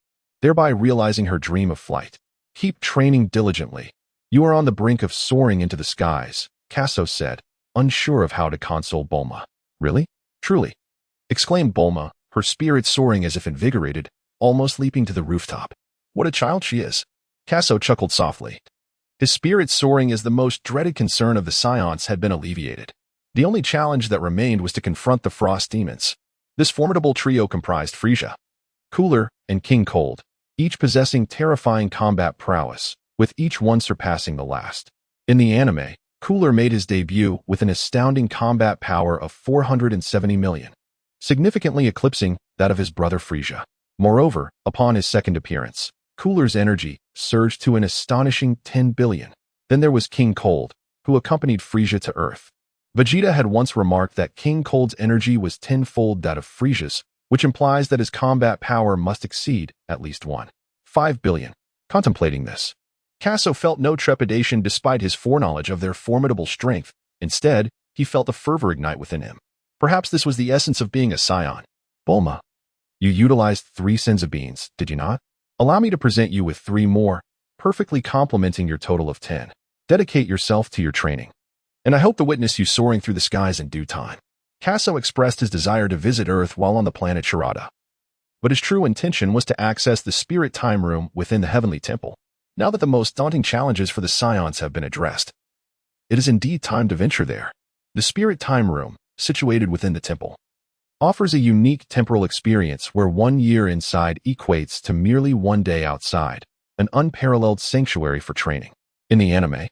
thereby realizing her dream of flight. Keep training diligently. You are on the brink of soaring into the skies, Kasso said, unsure of how to console Bulma. Really? Truly? Exclaimed Bulma, her spirit soaring as if invigorated, almost leaping to the rooftop. What a child she is. Kasso chuckled softly. His spirit soaring as the most dreaded concern of the Saiyans had been alleviated. The only challenge that remained was to confront the Frost Demons. This formidable trio comprised Frieza, Cooler, and King Cold, each possessing terrifying combat prowess, with each one surpassing the last. In the anime, Cooler made his debut with an astounding combat power of 470 million, significantly eclipsing that of his brother Frieza. Moreover, upon his second appearance, Cooler's energy surged to an astonishing 10 billion. Then there was King Cold, who accompanied Frieza to Earth. Vegeta had once remarked that King Cold's energy was tenfold that of Frieza's, which implies that his combat power must exceed at least 1.5 billion. Contemplating this, Kasso felt no trepidation despite his foreknowledge of their formidable strength. Instead, he felt a fervor ignite within him. Perhaps this was the essence of being a Saiyan. Bulma, you utilized 3 sins of beans, did you not? Allow me to present you with 3 more, perfectly complementing your total of 10. Dedicate yourself to your training, and I hope to witness you soaring through the skies in due time. Kasso expressed his desire to visit Earth while on the planet Sharada, but his true intention was to access the Spirit Time Room within the Heavenly Temple. Now that the most daunting challenges for the Saiyans have been addressed, it is indeed time to venture there. The Spirit Time Room, situated within the temple, offers a unique temporal experience where 1 year inside equates to merely 1 day outside, an unparalleled sanctuary for training. In the anime,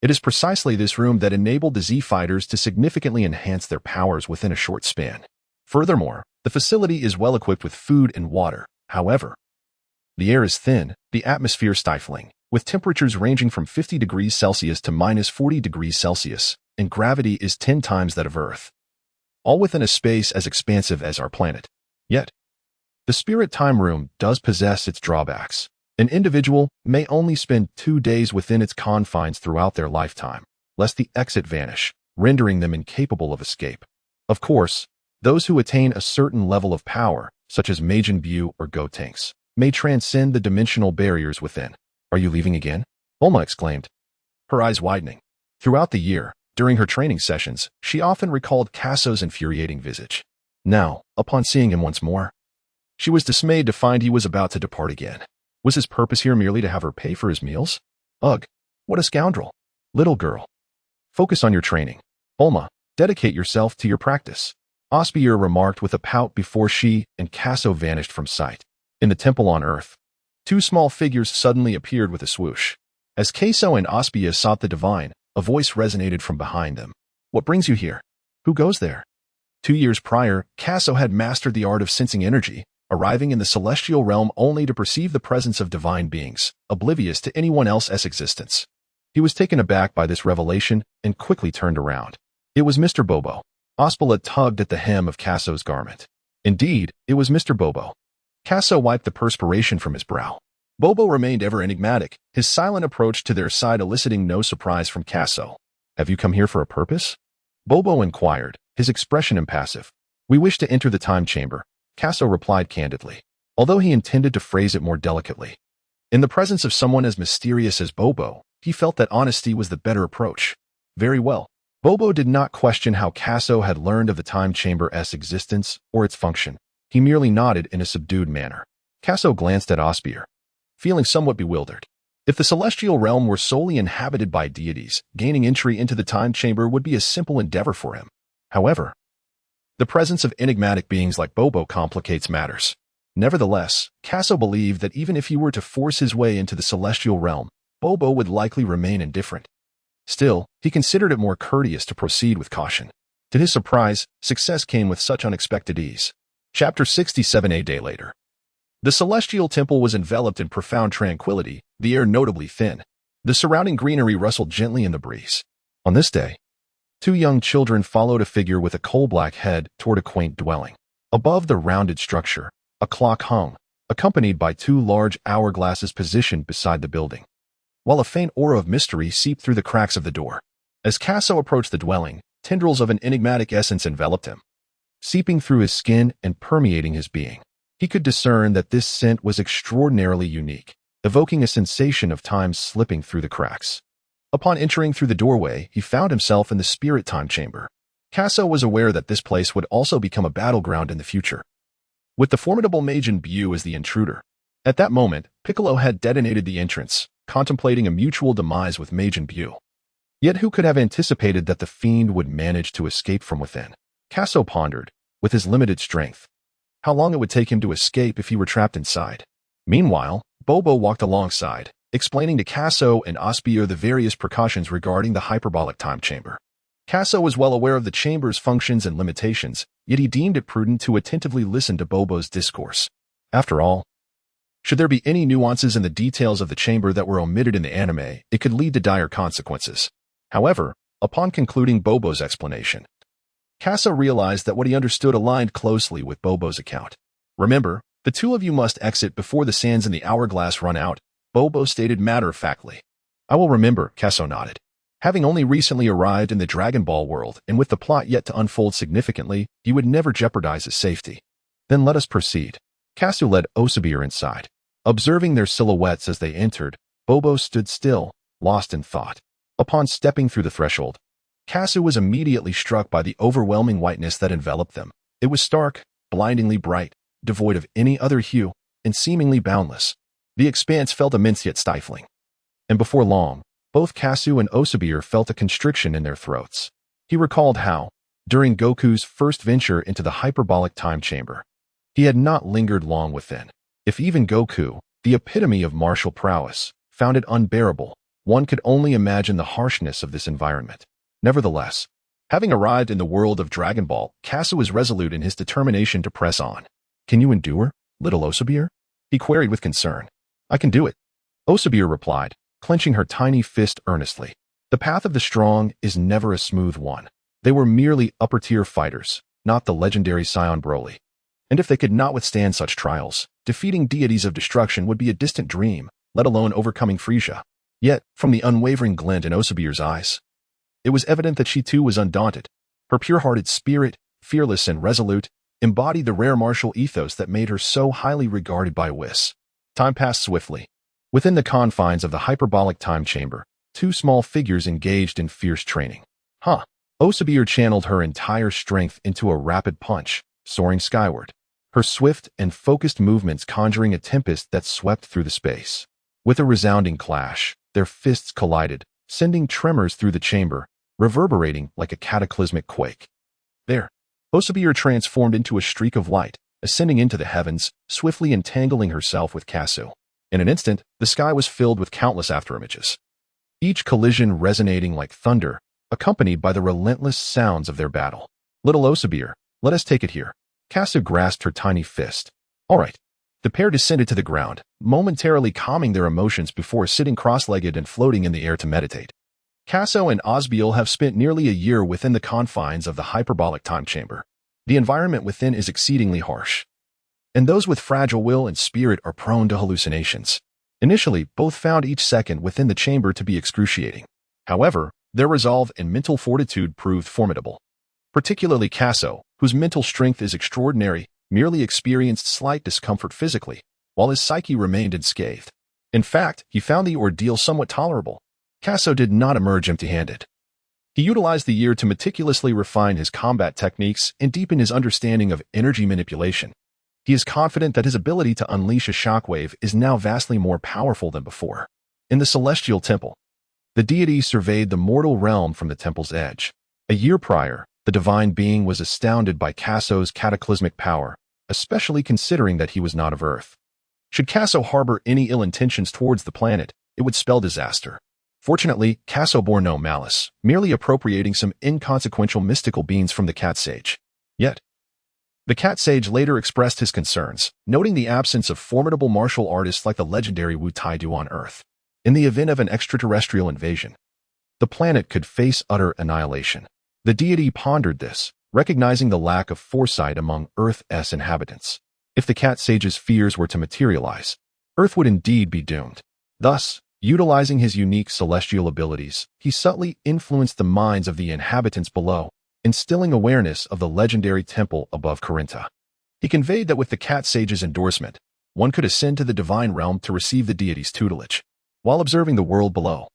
it is precisely this room that enabled the Z fighters to significantly enhance their powers within a short span. Furthermore, the facility is well equipped with food and water. However, the air is thin, the atmosphere stifling, with temperatures ranging from 50 degrees Celsius to minus 40 degrees Celsius, and gravity is 10 times that of Earth, all within a space as expansive as our planet. Yet, the Spirit Time Room does possess its drawbacks. An individual may only spend 2 days within its confines throughout their lifetime, lest the exit vanish, rendering them incapable of escape. Of course, those who attain a certain level of power, such as Majin Buu or Gotenks, may transcend the dimensional barriers within. Are you leaving again? Bulma exclaimed, her eyes widening. Throughout the year, during her training sessions, she often recalled Kasso's infuriating visage. Now, upon seeing him once more, she was dismayed to find he was about to depart again. Was his purpose here merely to have her pay for his meals? Ugh, what a scoundrel. Little girl, focus on your training. Bulma, dedicate yourself to your practice. Osbier remarked with a pout before she and Kasso vanished from sight. In the temple on Earth, 2 small figures suddenly appeared with a swoosh. As Kasso and Osbier sought the divine, a voice resonated from behind them. What brings you here? Who goes there? 2 years prior, Kasso had mastered the art of sensing energy, arriving in the celestial realm only to perceive the presence of divine beings, oblivious to anyone else's existence. He was taken aback by this revelation and quickly turned around. It was Mr. Bobo. Osbala tugged at the hem of Kasso's garment. Indeed, it was Mr. Bobo. Kasso wiped the perspiration from his brow. Bobo remained ever enigmatic, his silent approach to their side eliciting no surprise from Kasso. Have you come here for a purpose? Bobo inquired, his expression impassive. We wish to enter the time chamber, Kasso replied candidly, although he intended to phrase it more delicately. In the presence of someone as mysterious as Bobo, he felt that honesty was the better approach. Very well. Bobo did not question how Kasso had learned of the time chamber's existence or its function. He merely nodded in a subdued manner. Kasso glanced at Osbier, feeling somewhat bewildered. If the celestial realm were solely inhabited by deities, gaining entry into the time chamber would be a simple endeavor for him. However, The presence of enigmatic beings like Bobo complicates matters. Nevertheless, Kaso believed that even if he were to force his way into the celestial realm, Bobo would likely remain indifferent. Still, he considered it more courteous to proceed with caution. To his surprise, success came with such unexpected ease. Chapter 67. A day later. The celestial temple was enveloped in profound tranquility, the air notably thin. The surrounding greenery rustled gently in the breeze. On this day, two young children followed a figure with a coal-black head toward a quaint dwelling. Above the rounded structure, a clock hung, accompanied by two large hourglasses positioned beside the building, while a faint aura of mystery seeped through the cracks of the door. As Kaso approached the dwelling, tendrils of an enigmatic essence enveloped him, seeping through his skin and permeating his being. He could discern that this scent was extraordinarily unique, evoking a sensation of time slipping through the cracks. Upon entering through the doorway, he found himself in the spirit time chamber. Kaso was aware that this place would also become a battleground in the future, with the formidable Majin Buu as the intruder. At that moment, Piccolo had detonated the entrance, contemplating a mutual demise with Majin Buu. Yet who could have anticipated that the fiend would manage to escape from within? Kaso pondered, with his limited strength, how long it would take him to escape if he were trapped inside. Meanwhile, Bobo walked alongside, explaining to Kaso and Osbier the various precautions regarding the hyperbolic time chamber. Kaso was well aware of the chamber's functions and limitations, yet he deemed it prudent to attentively listen to Bobo's discourse. After all, should there be any nuances in the details of the chamber that were omitted in the anime, it could lead to dire consequences. However, upon concluding Bobo's explanation, Kaso realized that what he understood aligned closely with Bobo's account. Remember, the two of you must exit before the sands in the hourglass run out, Bobo stated matter-of-factly. I will remember, Kaso nodded. Having only recently arrived in the Dragon Ball world and with the plot yet to unfold significantly, he would never jeopardize his safety. Then let us proceed. Kaso led Osbier inside. Observing their silhouettes as they entered, Bobo stood still, lost in thought. Upon stepping through the threshold, Kaso was immediately struck by the overwhelming whiteness that enveloped them. It was stark, blindingly bright, devoid of any other hue, and seemingly boundless. The expanse felt immense yet stifling. And before long, both Kaso and Osbier felt a constriction in their throats. He recalled how, during Goku's first venture into the hyperbolic time chamber, he had not lingered long within. If even Goku, the epitome of martial prowess, found it unbearable, one could only imagine the harshness of this environment. Nevertheless, having arrived in the world of Dragon Ball, Kaso was resolute in his determination to press on. Can you endure, little Osbier? He queried with concern. I can do it, Osbier replied, clenching her tiny fist earnestly. The path of the strong is never a smooth one. They were merely upper-tier fighters, not the legendary Saiyan Broly. And if they could not withstand such trials, defeating deities of destruction would be a distant dream, let alone overcoming Frieza. Yet, from the unwavering glint in Osbier's eyes, it was evident that she too was undaunted. Her pure-hearted spirit, fearless and resolute, embodied the rare martial ethos that made her so highly regarded by Whis. Time passed swiftly. Within the confines of the hyperbolic time chamber, two small figures engaged in fierce training. Osbier channeled her entire strength into a rapid punch, soaring skyward, her swift and focused movements conjuring a tempest that swept through the space. With a resounding clash, their fists collided, sending tremors through the chamber, reverberating like a cataclysmic quake. There, Osbier transformed into a streak of light, ascending into the heavens, swiftly entangling herself with Kaso. In an instant, the sky was filled with countless afterimages, each collision resonating like thunder, accompanied by the relentless sounds of their battle. Little Osbier, let us take it here. Kaso grasped her tiny fist. All right. The pair descended to the ground, momentarily calming their emotions before sitting cross-legged and floating in the air to meditate. Kaso and Osbiel have spent nearly a year within the confines of the hyperbolic time chamber. The environment within is exceedingly harsh, and those with fragile will and spirit are prone to hallucinations. Initially, both found each second within the chamber to be excruciating. However, their resolve and mental fortitude proved formidable. Particularly Kaso, whose mental strength is extraordinary, merely experienced slight discomfort physically, while his psyche remained unscathed. In fact, he found the ordeal somewhat tolerable. Kaso did not emerge empty-handed. He utilized the year to meticulously refine his combat techniques and deepen his understanding of energy manipulation. He is confident that his ability to unleash a shockwave is now vastly more powerful than before. In the Celestial Temple, the deity surveyed the mortal realm from the temple's edge. A year prior, The divine being was astounded by Kaso's cataclysmic power, especially considering that he was not of Earth. Should Kaso harbor any ill intentions towards the planet, it would spell disaster. Fortunately, Kaso bore no malice, merely appropriating some inconsequential mystical beings from the Cat Sage. Yet, the Cat Sage later expressed his concerns, noting the absence of formidable martial artists like the legendary Wu Taidu on Earth. In the event of an extraterrestrial invasion, the planet could face utter annihilation. The deity pondered this, recognizing the lack of foresight among Earth's inhabitants. If the Cat Sage's fears were to materialize, Earth would indeed be doomed. Thus, utilizing his unique celestial abilities, he subtly influenced the minds of the inhabitants below, instilling awareness of the legendary temple above Corinta. He conveyed that with the Cat Sage's endorsement, one could ascend to the divine realm to receive the deity's tutelage. While observing the world below,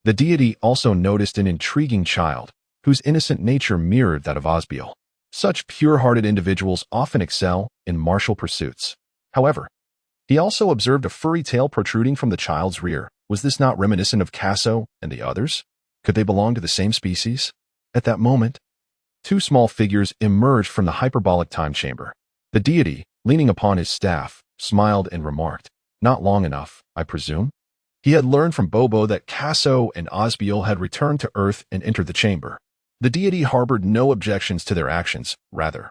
the deity also noticed an intriguing child, whose innocent nature mirrored that of Osbier. Such pure-hearted individuals often excel in martial pursuits. However, he also observed a furry tail protruding from the child's rear. Was this not reminiscent of Kaso and the others? Could they belong to the same species? At that moment, two small figures emerged from the hyperbolic time chamber. The deity, leaning upon his staff, smiled and remarked, "Not long enough, I presume?" He had learned from Bobo that Kaso and Osbiel had returned to Earth and entered the chamber. The deity harbored no objections to their actions, rather,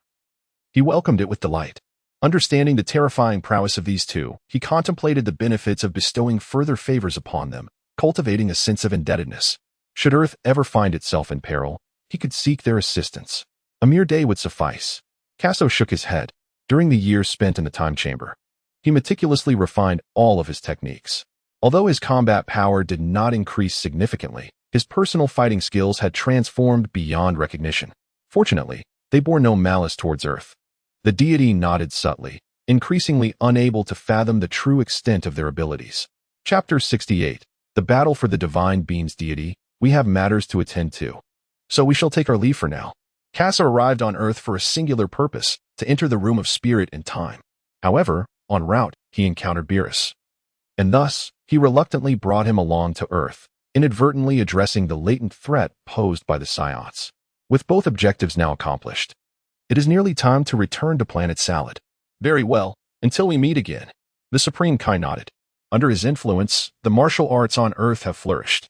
he welcomed it with delight. Understanding the terrifying prowess of these two, he contemplated the benefits of bestowing further favors upon them, cultivating a sense of indebtedness. Should Earth ever find itself in peril, he could seek their assistance. A mere day would suffice. Kaso shook his head. During the years spent in the time chamber, he meticulously refined all of his techniques. Although his combat power did not increase significantly, his personal fighting skills had transformed beyond recognition. Fortunately, they bore no malice towards Earth. The deity nodded subtly, increasingly unable to fathom the true extent of their abilities. Chapter 68. The Battle for the Divine Being's Deity. We have matters to attend to, so we shall take our leave for now. Kaso arrived on Earth for a singular purpose, to enter the room of spirit and time. However, en route, he encountered Beerus, and thus, he reluctantly brought him along to Earth, inadvertently addressing the latent threat posed by the Saiyans. With both objectives now accomplished, it is nearly time to return to Planet Salad. Very well, until we meet again. The Supreme Kai nodded. Under his influence, the martial arts on Earth have flourished.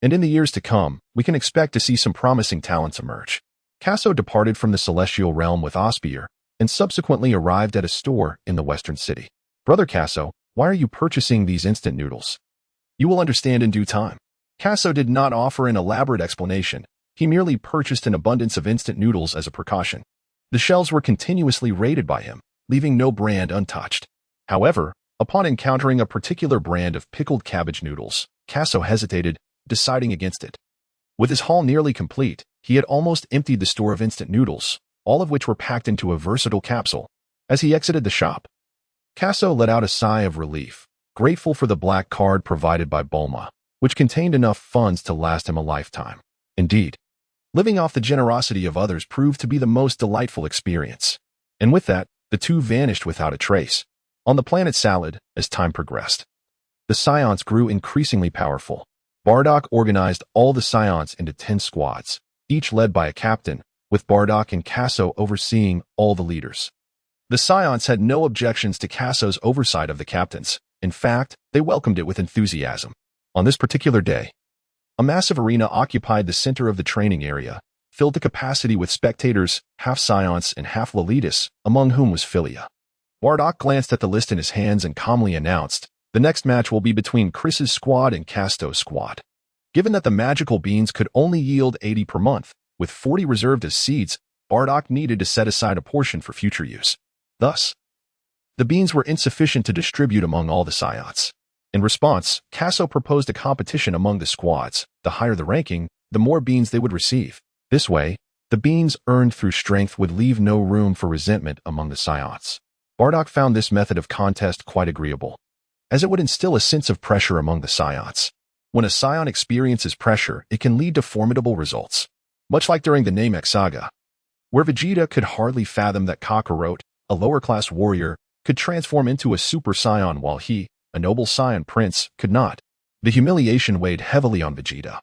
And in the years to come, we can expect to see some promising talents emerge. Kaso departed from the celestial realm with Osbier, and subsequently arrived at a store in the western city. Brother Kaso, why are you purchasing these instant noodles? You will understand in due time. Kaso did not offer an elaborate explanation. He merely purchased an abundance of instant noodles as a precaution. The shelves were continuously raided by him, leaving no brand untouched. However, upon encountering a particular brand of pickled cabbage noodles, Kaso hesitated, deciding against it. With his haul nearly complete, he had almost emptied the store of instant noodles, all of which were packed into a versatile capsule. As he exited the shop, Kaso let out a sigh of relief, grateful for the black card provided by Bulma, which contained enough funds to last him a lifetime. Indeed, living off the generosity of others proved to be the most delightful experience. And with that, the two vanished without a trace. On the planet Salad, as time progressed, the Saiyans grew increasingly powerful. Bardock organized all the Saiyans into 10 squads, each led by a captain, with Bardock and Kaso overseeing all the leaders. The Saiyans had no objections to Kaso's oversight of the captains. In fact, they welcomed it with enthusiasm. On this particular day, a massive arena occupied the center of the training area, filled to capacity with spectators, half Saiyans and half Lolitas, among whom was Philia. Bardock glanced at the list in his hands and calmly announced, "The next match will be between Chris's squad and Casto's squad." Given that the magical beans could only yield 80 per month, with 40 reserved as seeds, Bardock needed to set aside a portion for future use. Thus, the beans were insufficient to distribute among all the Saiyans. In response, Kaso proposed a competition among the squads. The higher the ranking, the more beans they would receive. This way, the beans earned through strength would leave no room for resentment among the Saiyans. Bardock found this method of contest quite agreeable, as it would instill a sense of pressure among the Saiyans. When a Saiyan experiences pressure, it can lead to formidable results. Much like during the Namek saga, where Vegeta could hardly fathom that Kakarot, a lower-class warrior, could transform into a Super Saiyan while he, a noble Saiyan prince, could not. The humiliation weighed heavily on Vegeta.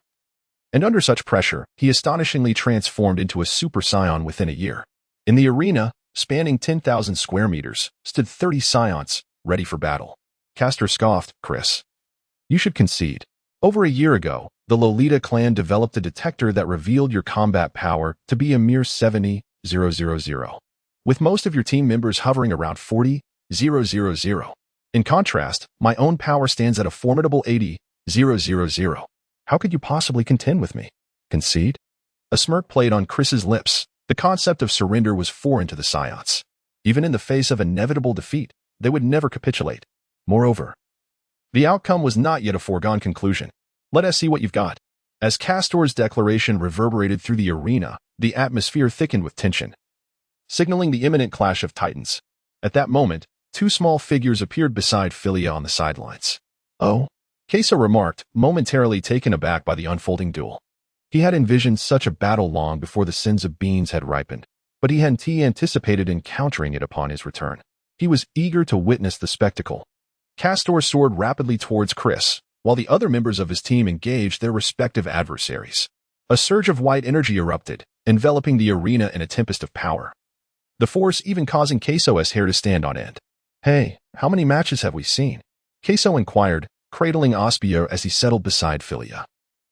And under such pressure, he astonishingly transformed into a Super Saiyan within a year. In the arena, spanning 10,000 square meters, stood 30 Saiyans, ready for battle. Castor scoffed, "Chris, you should concede. Over a year ago, the Lolita clan developed a detector that revealed your combat power to be a mere 70,000, with most of your team members hovering around 40,000. In contrast, my own power stands at a formidable 80,000. How could you possibly contend with me? Concede?" A smirk played on Chris's lips. The concept of surrender was foreign to the Saiyans. Even in the face of inevitable defeat, they would never capitulate. Moreover, the outcome was not yet a foregone conclusion. "Let us see what you've got." As Castor's declaration reverberated through the arena, the atmosphere thickened with tension, signaling the imminent clash of titans. At that moment, two small figures appeared beside Philia on the sidelines. "Oh," Queso remarked, momentarily taken aback by the unfolding duel. He had envisioned such a battle long before the sins of beans had ripened, but he hadn't anticipated encountering it upon his return. He was eager to witness the spectacle. Castor soared rapidly towards Chris, while the other members of his team engaged their respective adversaries. A surge of white energy erupted, enveloping the arena in a tempest of power. The force even causing Queso's hair to stand on end. "Hey, how many matches have we seen?" Queso inquired, cradling Osbier as he settled beside Philia.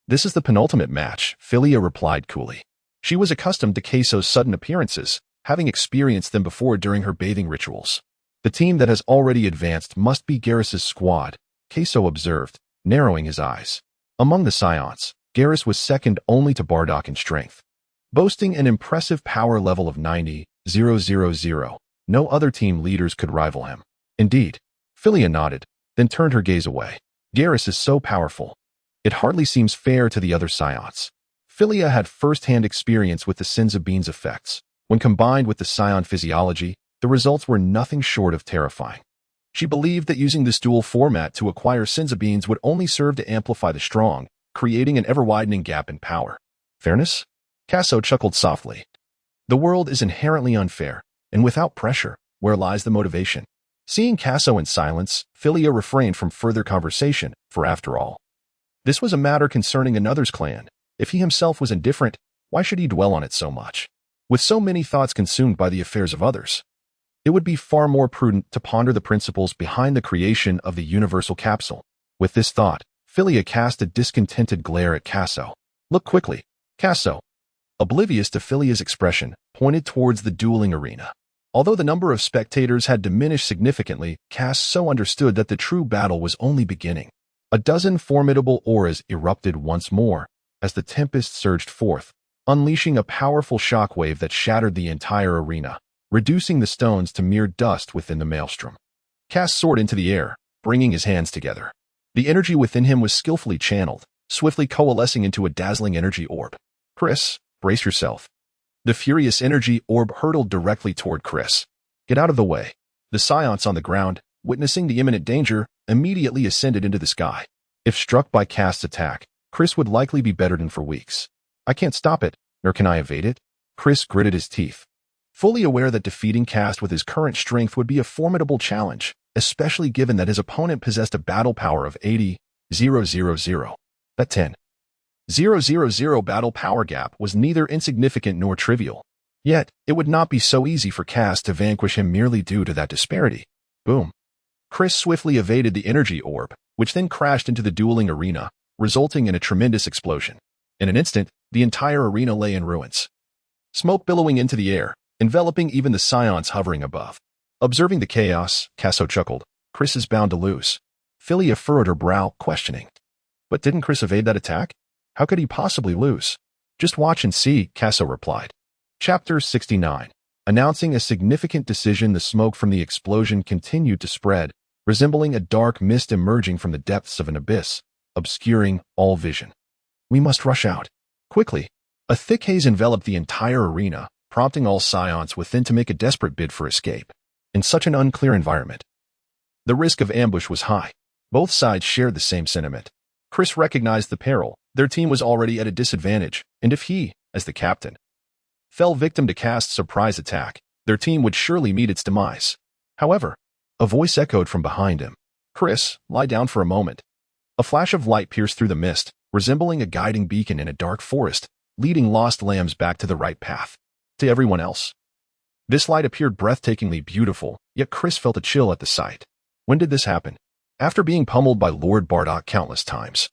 "This is the penultimate match," Philia replied coolly. She was accustomed to Queso's sudden appearances, having experienced them before during her bathing rituals. "The team that has already advanced must be Garrus's squad," Queso observed, narrowing his eyes. Among the Saiyans, Garrus was second only to Bardock in strength. Boasting an impressive power level of 90,000, no other team leaders could rival him. "Indeed." Philia nodded, then turned her gaze away. "Garrus is so powerful. It hardly seems fair to the other Saiyans." Philia had first-hand experience with the Sins of Beans effects. When combined with the Saiyan physiology, the results were nothing short of terrifying. She believed that using this dual format to acquire Sins of Beans would only serve to amplify the strong, creating an ever-widening gap in power. "Fairness?" Casso chuckled softly. "The world is inherently unfair, and without pressure, where lies the motivation?" Seeing Casso in silence, Philia refrained from further conversation, for after all, this was a matter concerning another's clan. If he himself was indifferent, why should he dwell on it so much? With so many thoughts consumed by the affairs of others, it would be far more prudent to ponder the principles behind the creation of the universal capsule. With this thought, Philia cast a discontented glare at Casso. "Look quickly." Casso, oblivious to Philia's expression, pointed towards the dueling arena. Although the number of spectators had diminished significantly, Casso understood that the true battle was only beginning. A dozen formidable auras erupted once more as the tempest surged forth, unleashing a powerful shockwave that shattered the entire arena, reducing the stones to mere dust within the maelstrom. Cass soared into the air, bringing his hands together. The energy within him was skillfully channeled, swiftly coalescing into a dazzling energy orb. "Chris, brace yourself." The furious energy orb hurtled directly toward Chris. "Get out of the way." The Saiyans on the ground, witnessing the imminent danger, immediately ascended into the sky. If struck by Cast's attack, Chris would likely be bettered for weeks. "I can't stop it, nor can I evade it." Chris gritted his teeth, fully aware that defeating Cast with his current strength would be a formidable challenge, especially given that his opponent possessed a battle power of 80,000. That 10,000 battle power gap was neither insignificant nor trivial. Yet, it would not be so easy for Cast to vanquish him merely due to that disparity. Boom. Chris swiftly evaded the energy orb, which then crashed into the dueling arena, resulting in a tremendous explosion. In an instant, the entire arena lay in ruins. Smoke billowing into the air, enveloping even the Saiyans hovering above. Observing the chaos, Casso chuckled. "Chris is bound to lose." Philia furrowed her brow, questioning. "But didn't Chris evade that attack? How could he possibly lose?" "Just watch and see," Casso replied. Chapter 69. Announcing a significant decision, the smoke from the explosion continued to spread, resembling a dark mist emerging from the depths of an abyss, obscuring all vision. "We must rush out. Quickly." A thick haze enveloped the entire arena, prompting all Saiyans within to make a desperate bid for escape. In such an unclear environment, the risk of ambush was high. Both sides shared the same sentiment. Chris recognized the peril. Their team was already at a disadvantage, and if he, as the captain, fell victim to Cast's surprise attack, their team would surely meet its demise. However, a voice echoed from behind him. "Chris, lie down for a moment." A flash of light pierced through the mist, resembling a guiding beacon in a dark forest, leading lost lambs back to the right path. To everyone else, this light appeared breathtakingly beautiful, yet Chris felt a chill at the sight. When did this happen? After being pummeled by Lord Bardock countless times.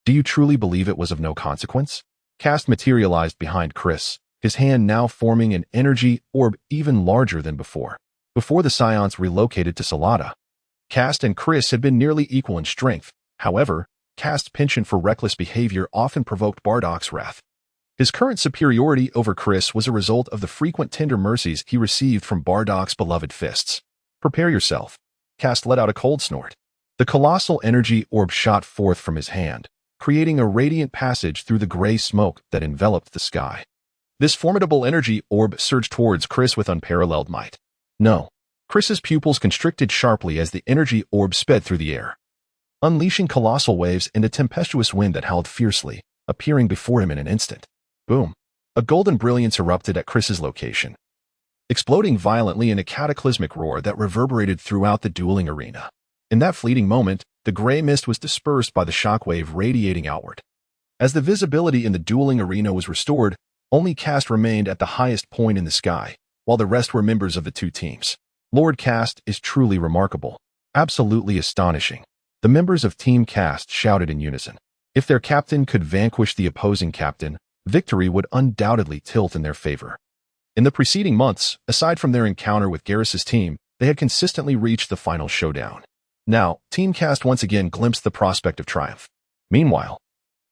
Do you truly believe it was of no consequence? Cast materialized behind Chris, his hand now forming an energy orb even larger than before. Before the Saiyans relocated to Salada, Cast and Chris had been nearly equal in strength. However, Cast's penchant for reckless behavior often provoked Bardock's wrath. His current superiority over Chris was a result of the frequent tender mercies he received from Bardock's beloved fists. Prepare yourself. Cast let out a cold snort. The colossal energy orb shot forth from his hand, creating a radiant passage through the gray smoke that enveloped the sky. This formidable energy orb surged towards Chris with unparalleled might. No. Chris's pupils constricted sharply as the energy orb sped through the air, unleashing colossal waves and a tempestuous wind that howled fiercely, appearing before him in an instant. Boom. A golden brilliance erupted at Chris's location, exploding violently in a cataclysmic roar that reverberated throughout the dueling arena. In that fleeting moment, the gray mist was dispersed by the shockwave radiating outward. As the visibility in the dueling arena was restored, only Cast remained at the highest point in the sky, while the rest were members of the two teams. Lord Cast is truly remarkable. Absolutely astonishing. The members of Team Cast shouted in unison. If their captain could vanquish the opposing captain, victory would undoubtedly tilt in their favor. In the preceding months, aside from their encounter with Garrus's team, they had consistently reached the final showdown. Now, Team Cast once again glimpsed the prospect of triumph. Meanwhile,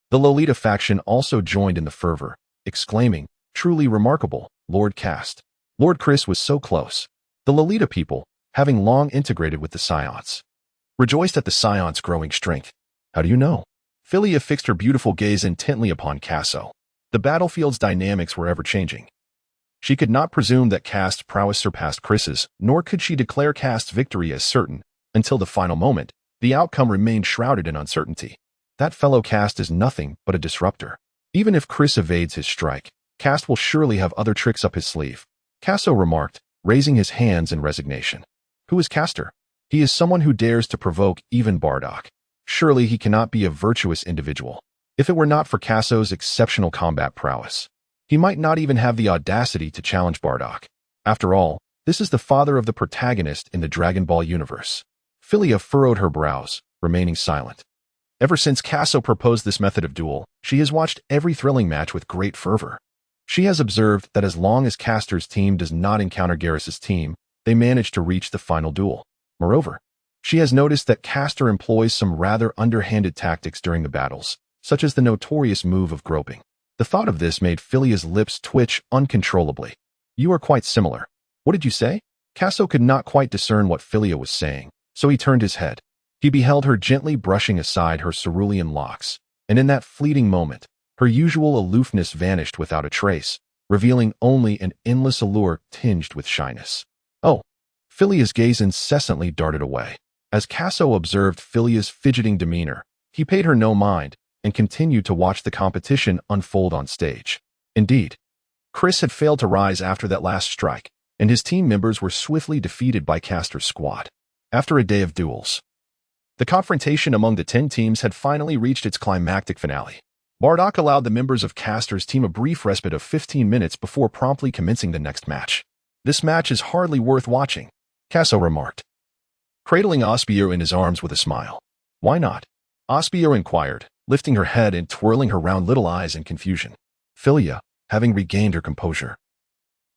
the Lolita faction also joined in the fervor, exclaiming, "Truly remarkable, Lord Cast." Lord Chris was so close. The Lolita people, having long integrated with the Saiyans, rejoiced at the Saiyans' growing strength. How do you know? Philia fixed her beautiful gaze intently upon Casso. The battlefield's dynamics were ever-changing. She could not presume that Cast's prowess surpassed Chris's, nor could she declare Cast's victory as certain. Until the final moment, the outcome remained shrouded in uncertainty. That fellow Cast is nothing but a disruptor. Even if Chris evades his strike, Cast will surely have other tricks up his sleeve. Casso remarked, raising his hands in resignation. Who is Caster? He is someone who dares to provoke even Bardock. Surely he cannot be a virtuous individual. If it were not for Casso's exceptional combat prowess, he might not even have the audacity to challenge Bardock. After all, this is the father of the protagonist in the Dragon Ball universe. Philia furrowed her brows, remaining silent. Ever since Casso proposed this method of duel, she has watched every thrilling match with great fervor. She has observed that as long as Caster's team does not encounter Garrus's team, they manage to reach the final duel. Moreover, she has noticed that Caster employs some rather underhanded tactics during the battles, such as the notorious move of groping. The thought of this made Philia's lips twitch uncontrollably. You are quite similar. What did you say? Casso could not quite discern what Philia was saying, so he turned his head. He beheld her gently brushing aside her cerulean locks, and in that fleeting moment, her usual aloofness vanished without a trace, revealing only an endless allure tinged with shyness. Oh! Philia's gaze incessantly darted away. As Casso observed Philia's fidgeting demeanor, he paid her no mind and continued to watch the competition unfold on stage. Indeed, Chris had failed to rise after that last strike, and his team members were swiftly defeated by Caster's squad. After a day of duels, the confrontation among the 10 teams had finally reached its climactic finale. Bardock allowed the members of Caster's team a brief respite of 15 minutes before promptly commencing the next match. This match is hardly worth watching, Casso remarked, cradling Osbier in his arms with a smile. Why not? Osbier inquired, lifting her head and twirling her round little eyes in confusion. Philia, having regained her composure,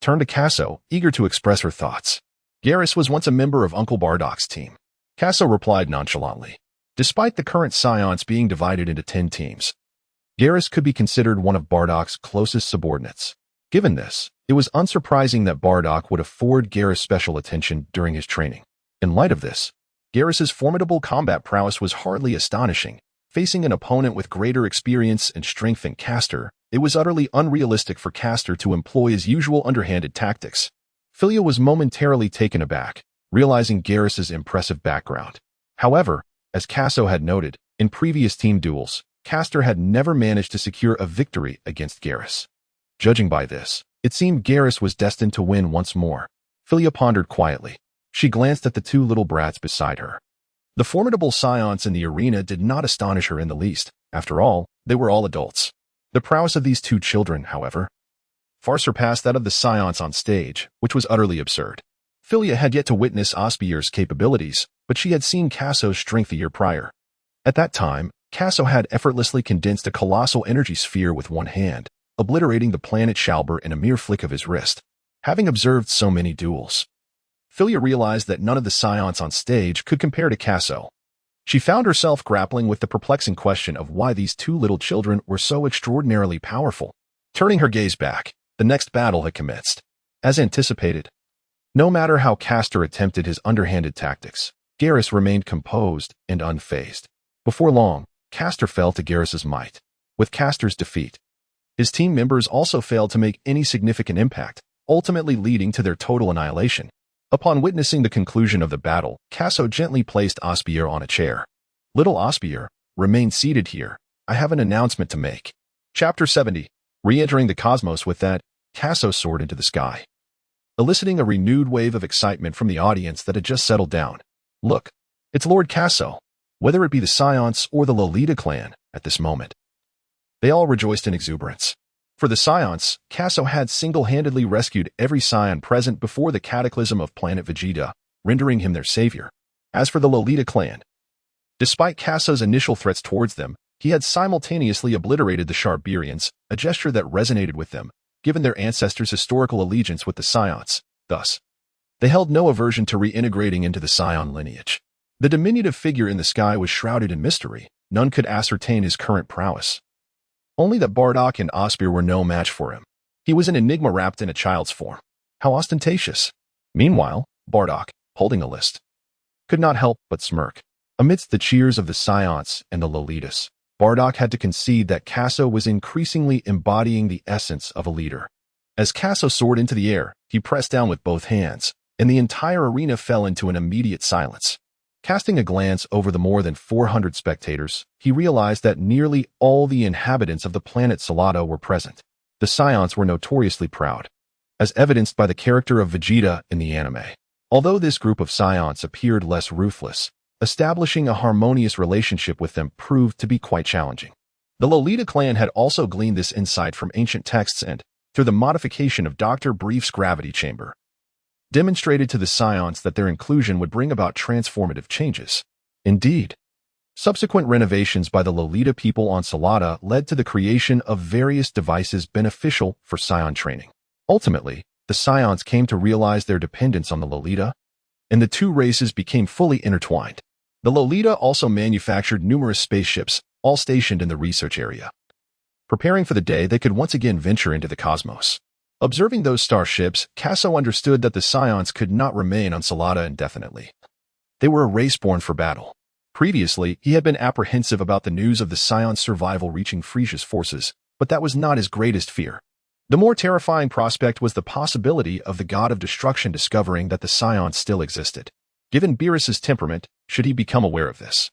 turned to Casso, eager to express her thoughts. Garrus was once a member of Uncle Bardock's team. Casso replied nonchalantly. Despite the current Saiyans being divided into 10 teams, Garrus could be considered one of Bardock's closest subordinates. Given this, it was unsurprising that Bardock would afford Garrus special attention during his training. In light of this, Garrus's formidable combat prowess was hardly astonishing. Facing an opponent with greater experience and strength than Caster, it was utterly unrealistic for Caster to employ his usual underhanded tactics. Philia was momentarily taken aback, realizing Garrus's impressive background. However, as Casso had noted, in previous team duels, Caster had never managed to secure a victory against Garrus. Judging by this, it seemed Garrus was destined to win once more. Philia pondered quietly. She glanced at the two little brats beside her. The formidable Saiyans in the arena did not astonish her in the least. After all, They were all adults. The prowess of these two children, however, far surpassed that of the Saiyans on stage, which was utterly absurd. Philia had yet to witness Osbier's capabilities, but she had seen Kasso's strength a year prior. At that time, Kasso had effortlessly condensed a colossal energy sphere with one hand, obliterating the planet Shalber in a mere flick of his wrist. Having observed so many duels, Philia realized that none of the Saiyans on stage could compare to Kasso. She found herself grappling with the perplexing question of why these two little children were so extraordinarily powerful. Turning her gaze back, the next battle had commenced. As anticipated, no matter how Castor attempted his underhanded tactics, Geras remained composed and unfazed. Before long, Castor fell to Geras's might. With Castor's defeat, his team members also failed to make any significant impact, ultimately leading to their total annihilation. Upon witnessing the conclusion of the battle, Kasso gently placed Osbier on a chair. Little Osbier, remain seated here. I have an announcement to make. Chapter 70. Re-entering the cosmos. With that, Kasso soared into the sky, eliciting a renewed wave of excitement from the audience that had just settled down. Look, it's Lord Kasso. Whether it be the Saiyans or the Lolita clan, at this moment, they all rejoiced in exuberance. For the Saiyans, Kasso had single-handedly rescued every Saiyan present before the cataclysm of planet Vegeta, rendering him their savior. As for the Lolita clan, despite Kasso's initial threats towards them, he had simultaneously obliterated the Sharberians, a gesture that resonated with them, given their ancestors' historical allegiance with the Saiyans. Thus, they held no aversion to reintegrating into the Saiyan lineage. The diminutive figure in the sky was shrouded in mystery. None could ascertain his current prowess. Only that Bardock and Osbier were no match for him. He was an enigma wrapped in a child's form. How ostentatious. Meanwhile, Bardock, holding a list, could not help but smirk. Amidst the cheers of the Saiyans and the Lolitas, Bardock had to concede that Kasso was increasingly embodying the essence of a leader. As Kasso soared into the air, he pressed down with both hands, and the entire arena fell into an immediate silence. Casting a glance over the more than 400 spectators, he realized that nearly all the inhabitants of the planet Salado were present. The Saiyans were notoriously proud, as evidenced by the character of Vegeta in the anime. Although this group of Saiyans appeared less ruthless, establishing a harmonious relationship with them proved to be quite challenging. The Lolita clan had also gleaned this insight from ancient texts and, through the modification of Dr. Brief's gravity chamber, demonstrated to the Saiyans that their inclusion would bring about transformative changes. Indeed, subsequent renovations by the Lolita people on Salada led to the creation of various devices beneficial for Saiyan training. Ultimately, the Saiyans came to realize their dependence on the Lolita, and the two races became fully intertwined. The Lolita also manufactured numerous spaceships, all stationed in the research area, preparing for the day they could once again venture into the cosmos. Observing those starships, Kasso understood that the Saiyans could not remain on Salada indefinitely. They were a race born for battle. Previously, he had been apprehensive about the news of the Saiyans' survival reaching Frieza's forces, but that was not his greatest fear. The more terrifying prospect was the possibility of the god of destruction discovering that the Saiyans still existed. Given Beerus's temperament, should he become aware of this,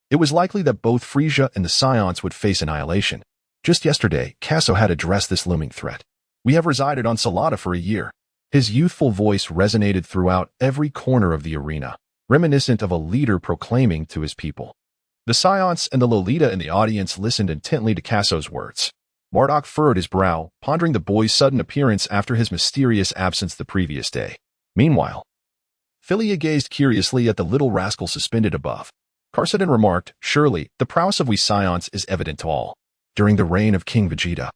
it was likely that both Frieza and the Saiyans would face annihilation. Just yesterday, Kasso had addressed this looming threat. We have resided on Salada for a year. His youthful voice resonated throughout every corner of the arena, reminiscent of a leader proclaiming to his people. The Saiyans and the Lolita in the audience listened intently to Kasso's words. Bardock furrowed his brow, pondering the boy's sudden appearance after his mysterious absence the previous day. Meanwhile, Philia gazed curiously at the little rascal suspended above. Karsu remarked, "Surely, the prowess of we Saiyans is evident to all." During the reign of King Vegeta,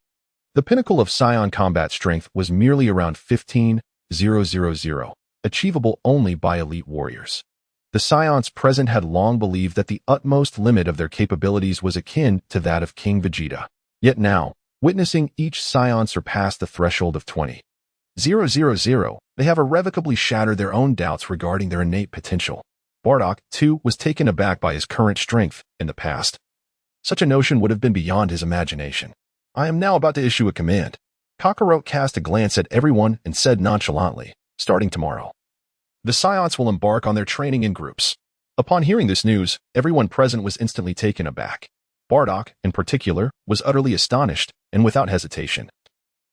the pinnacle of Saiyan combat strength was merely around 15,000, achievable only by elite warriors. The Saiyans present had long believed that the utmost limit of their capabilities was akin to that of King Vegeta. Yet now, witnessing each Saiyan surpass the threshold of 20,000, they have irrevocably shattered their own doubts regarding their innate potential. Bardock, too, was taken aback by his current strength. In the past, such a notion would have been beyond his imagination. I am now about to issue a command. Kakarot cast a glance at everyone and said nonchalantly, "Starting tomorrow, the Saiyans will embark on their training in groups." Upon hearing this news, everyone present was instantly taken aback. Bardock, in particular, was utterly astonished, and without hesitation,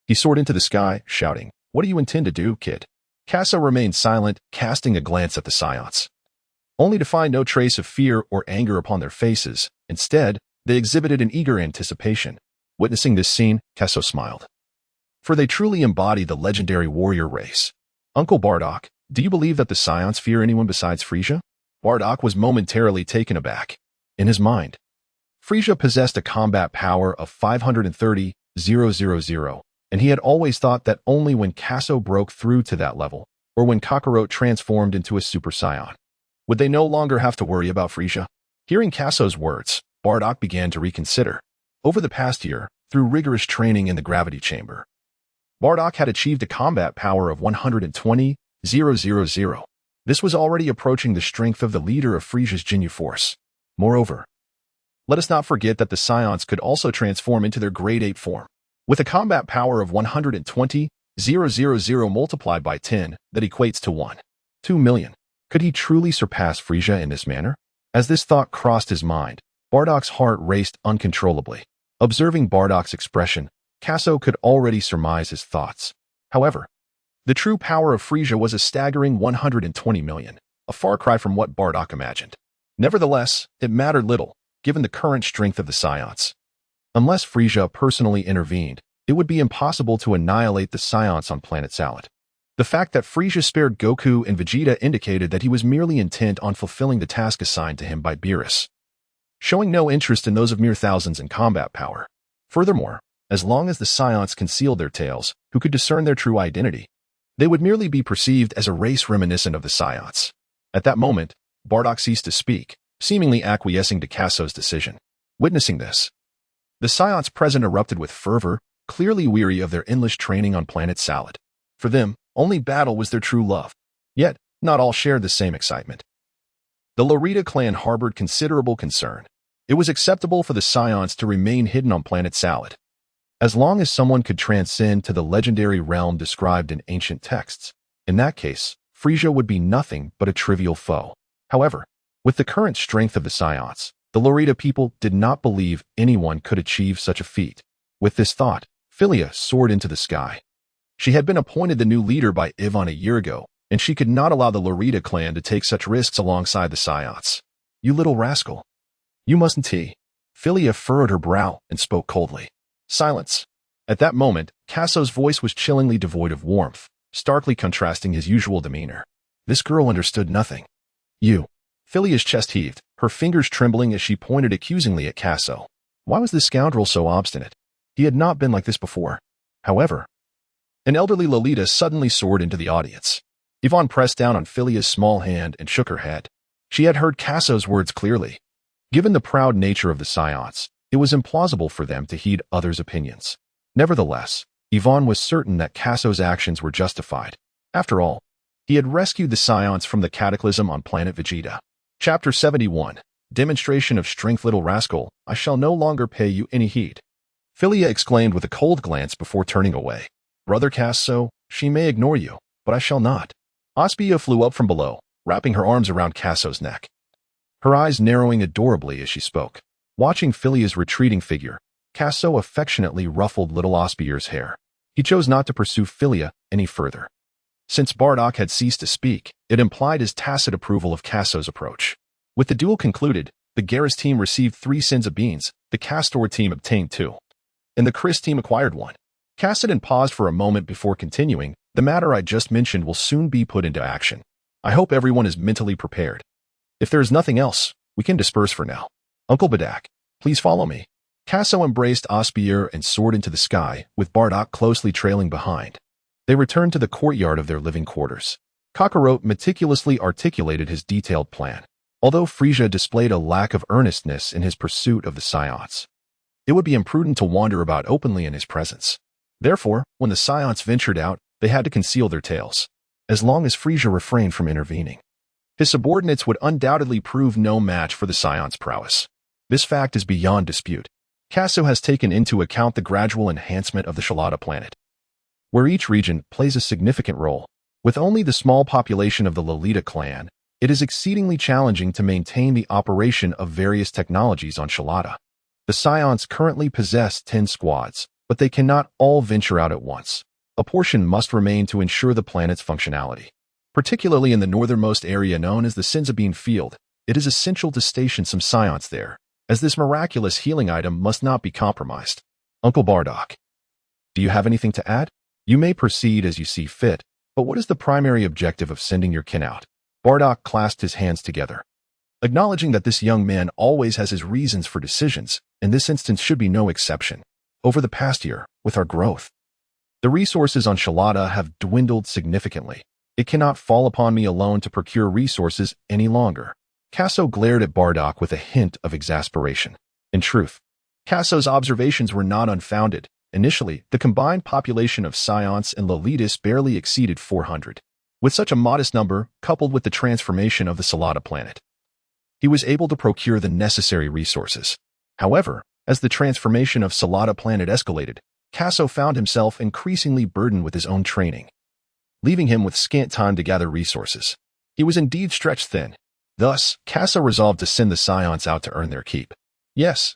he soared into the sky, shouting, "What do you intend to do, kid?" Kasso remained silent, casting a glance at the Saiyans, only to find no trace of fear or anger upon their faces. Instead, They exhibited an eager anticipation. Witnessing this scene, Kaso smiled. For they truly embody the legendary warrior race. Uncle Bardock, do you believe that the Saiyans fear anyone besides Frieza? Bardock was momentarily taken aback. In his mind, Frieza possessed a combat power of 530,000, and he had always thought that only when Kaso broke through to that level, or when Kakarot transformed into a Super Saiyan, would they no longer have to worry about Frieza. Hearing Kaso's words, Bardock began to reconsider. Over the past year, through rigorous training in the gravity chamber, Bardock had achieved a combat power of 120,000. This was already approaching the strength of the leader of Frieza's Ginyu Force. Moreover, let us not forget that the Saiyans could also transform into their Grade 8 form. With a combat power of 120,000 multiplied by 10, that equates to 2 million. Could he truly surpass Frieza in this manner? As this thought crossed his mind, Bardock's heart raced uncontrollably. Observing Bardock's expression, Kaso could already surmise his thoughts. However, the true power of Frieza was a staggering 120 million, a far cry from what Bardock imagined. Nevertheless, it mattered little, given the current strength of the Saiyans. Unless Frieza personally intervened, it would be impossible to annihilate the Saiyans on planet Salad. The fact that Frieza spared Goku and Vegeta indicated that he was merely intent on fulfilling the task assigned to him by Beerus, showing no interest in those of mere thousands in combat power. Furthermore, as long as the Saiyans concealed their tails, who could discern their true identity, they would merely be perceived as a race reminiscent of the Saiyans. At that moment, Bardock ceased to speak, seemingly acquiescing to Kaso's decision. Witnessing this, the Saiyans present erupted with fervor, clearly weary of their endless training on planet Salad. For them, only battle was their true love. Yet, not all shared the same excitement. The Lolita clan harbored considerable concern. It was acceptable for the Saiyans to remain hidden on planet Salad, as long as someone could transcend to the legendary realm described in ancient texts. In that case, Frieza would be nothing but a trivial foe. However, with the current strength of the Saiyans, the Lolita people did not believe anyone could achieve such a feat. With this thought, Philia soared into the sky. She had been appointed the new leader by Ivan a year ago, and she could not allow the Lolita clan to take such risks alongside the Saiyans. You little rascal. You mustn't. Philia furrowed her brow and spoke coldly. Silence. At that moment, Kaso's voice was chillingly devoid of warmth, starkly contrasting his usual demeanor. This girl understood nothing. You. Philia's chest heaved, her fingers trembling as she pointed accusingly at Kaso. Why was this scoundrel so obstinate? He had not been like this before. However, an elderly Lolita suddenly soared into the audience. Yvonne pressed down on Philia's small hand and shook her head. She had heard Kaso's words clearly. Given the proud nature of the Saiyans, it was implausible for them to heed others' opinions. Nevertheless, Yvonne was certain that Kaso's actions were justified. After all, he had rescued the Saiyans from the cataclysm on planet Vegeta. Chapter 71. Demonstration of Strength. Little rascal, I shall no longer pay you any heed. Philia exclaimed with a cold glance before turning away. Brother Kaso, she may ignore you, but I shall not. Osbier flew up from below, wrapping her arms around Kaso's neck, her eyes narrowing adorably as she spoke. Watching Philia's retreating figure, Kaso affectionately ruffled little Osbier's hair. He chose not to pursue Philia any further. Since Bardock had ceased to speak, it implied his tacit approval of Kaso's approach. With the duel concluded, the Garrus team received 3 Sins of Beans, the Castor team obtained 2, and the Chris team acquired 1. Kassadin paused for a moment before continuing. The matter I just mentioned will soon be put into action. I hope everyone is mentally prepared. If there is nothing else, we can disperse for now. Uncle Badak, please follow me. Kaso embraced Osbier and soared into the sky, with Bardock closely trailing behind. They returned to the courtyard of their living quarters. Kakarot meticulously articulated his detailed plan. Although Frieza displayed a lack of earnestness in his pursuit of the Saiyans, it would be imprudent to wander about openly in his presence. Therefore, when the Saiyans ventured out, they had to conceal their tails, as long as Frieza refrained from intervening. His subordinates would undoubtedly prove no match for the Saiyans' prowess. This fact is beyond dispute. Kaso has taken into account the gradual enhancement of the Shalata planet, where each region plays a significant role. With only the small population of the Lolita clan, it is exceedingly challenging to maintain the operation of various technologies on Shalata. The Saiyans currently possess 10 squads, but they cannot all venture out at once. A portion must remain to ensure the planet's functionality. Particularly in the northernmost area known as the Sinzabine Field, it is essential to station some Saiyans there. as this miraculous healing item must not be compromised. Uncle Bardock, do you have anything to add? You may proceed as you see fit, but what is the primary objective of sending your kin out? Bardock clasped his hands together, acknowledging that this young man always has his reasons for decisions, and this instance should be no exception. Over the past year, with our growth, the resources on Shalata have dwindled significantly. It cannot fall upon me alone to procure resources any longer. Casso glared at Bardock with a hint of exasperation. In truth, Casso's observations were not unfounded. Initially, the combined population of Saiyans and Lolitas barely exceeded 400. With such a modest number, coupled with the transformation of the Shalata planet, he was able to procure the necessary resources. However, as the transformation of Shalata planet escalated, Casso found himself increasingly burdened with his own training, leaving him with scant time to gather resources. He was indeed stretched thin. Thus, Casso resolved to send the Saiyans out to earn their keep. Yes,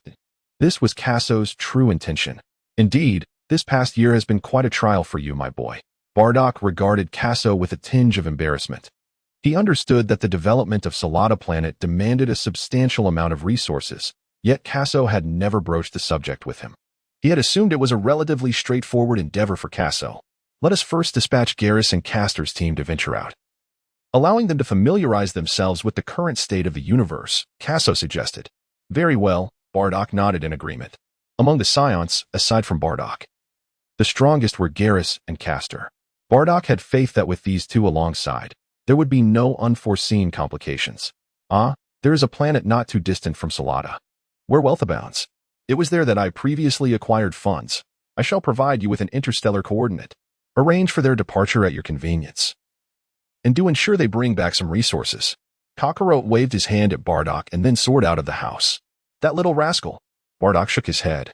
this was Casso's true intention. Indeed, this past year has been quite a trial for you, my boy. Bardock regarded Casso with a tinge of embarrassment. He understood that the development of Shalata planet demanded a substantial amount of resources, yet Casso had never broached the subject with him. He had assumed it was a relatively straightforward endeavor for Casso. Let us first dispatch Garrus and Castor's team to venture out, allowing them to familiarize themselves with the current state of the universe, Casso suggested. Very well, Bardock nodded in agreement. Among the Saiyans, aside from Bardock, the strongest were Garrus and Castor. Bardock had faith that with these two alongside, there would be no unforeseen complications. There is a planet not too distant from Shalata, where wealth abounds. It was there that I previously acquired funds. I shall provide you with an interstellar coordinate. Arrange for their departure at your convenience, and do ensure they bring back some resources. Kakarot waved his hand at Bardock and then soared out of the house. That little rascal. Bardock shook his head.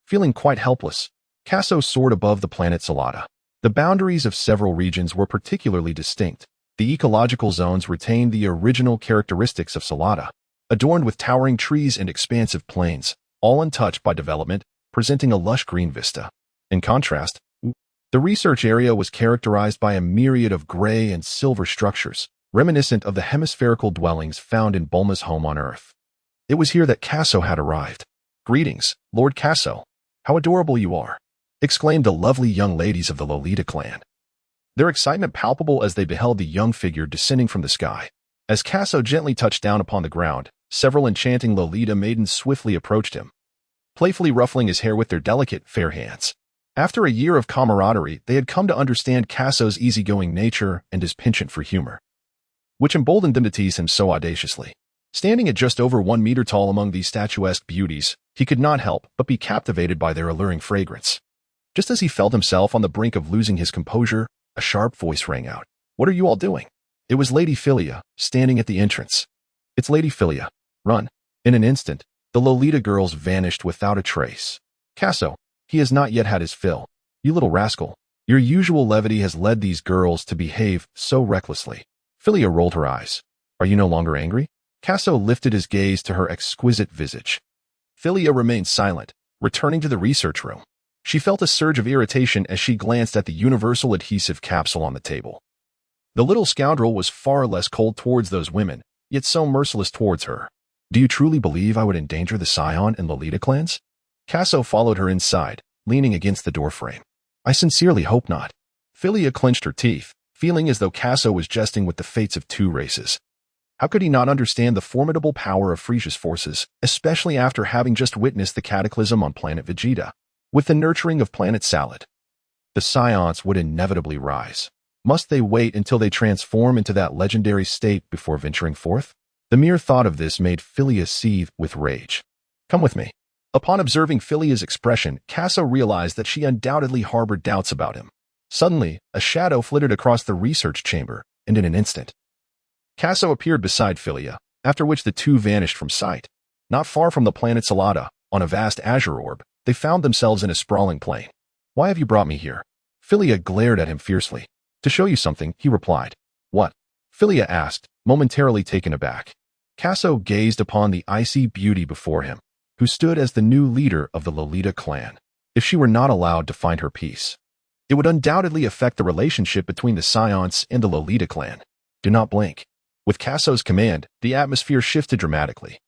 Feeling quite helpless, Casso soared above the planet Shalata. The boundaries of several regions were particularly distinct. The ecological zones retained the original characteristics of Shalata, adorned with towering trees and expansive plains, all untouched by development, presenting a lush green vista. In contrast, the research area was characterized by a myriad of gray and silver structures, reminiscent of the hemispherical dwellings found in Bulma's home on Earth. It was here that Casso had arrived. Greetings, Lord Casso. How adorable you are, exclaimed the lovely young ladies of the Lolita clan, their excitement palpable as they beheld the young figure descending from the sky. As Casso gently touched down upon the ground, several enchanting Lolita maidens swiftly approached him, playfully ruffling his hair with their delicate, fair hands. After a year of camaraderie, they had come to understand Casso's easygoing nature and his penchant for humor, which emboldened them to tease him so audaciously. Standing at just over 1 meter tall among these statuesque beauties, he could not help but be captivated by their alluring fragrance. Just as he felt himself on the brink of losing his composure, a sharp voice rang out. What are you all doing? It was Lady Philia, standing at the entrance. It's Lady Philia. Run. In an instant, the Lolita girls vanished without a trace. Casso, he has not yet had his fill. You little rascal. Your usual levity has led these girls to behave so recklessly. Philia rolled her eyes. Are you no longer angry? Casso lifted his gaze to her exquisite visage. Philia remained silent, returning to the research room. She felt a surge of irritation as she glanced at the universal adhesive capsule on the table. The little scoundrel was far less cold towards those women, yet so merciless towards her. Do you truly believe I would endanger the Saiyan and Lolita clans? Casso followed her inside, leaning against the doorframe. I sincerely hope not. Philia clenched her teeth, feeling as though Casso was jesting with the fates of two races. How could he not understand the formidable power of Frieza's forces, especially after having just witnessed the cataclysm on planet Vegeta? With the nurturing of planet Salad, the Saiyans would inevitably rise. Must they wait until they transform into that legendary state before venturing forth? The mere thought of this made Philia seethe with rage. Come with me. Upon observing Philia's expression, Casso realized that she undoubtedly harbored doubts about him. Suddenly, a shadow flitted across the research chamber, and in an instant, Casso appeared beside Philia, after which the two vanished from sight. Not far from the planet Shalata, on a vast azure orb, they found themselves in a sprawling plain. Why have you brought me here? Philia glared at him fiercely. To show you something, he replied. What? Philia asked, momentarily taken aback. Casso gazed upon the icy beauty before him, who stood as the new leader of the Lolita clan. If she were not allowed to find her peace, it would undoubtedly affect the relationship between the Saiyans and the Lolita clan. Do not blink. With Casso's command, the atmosphere shifted dramatically.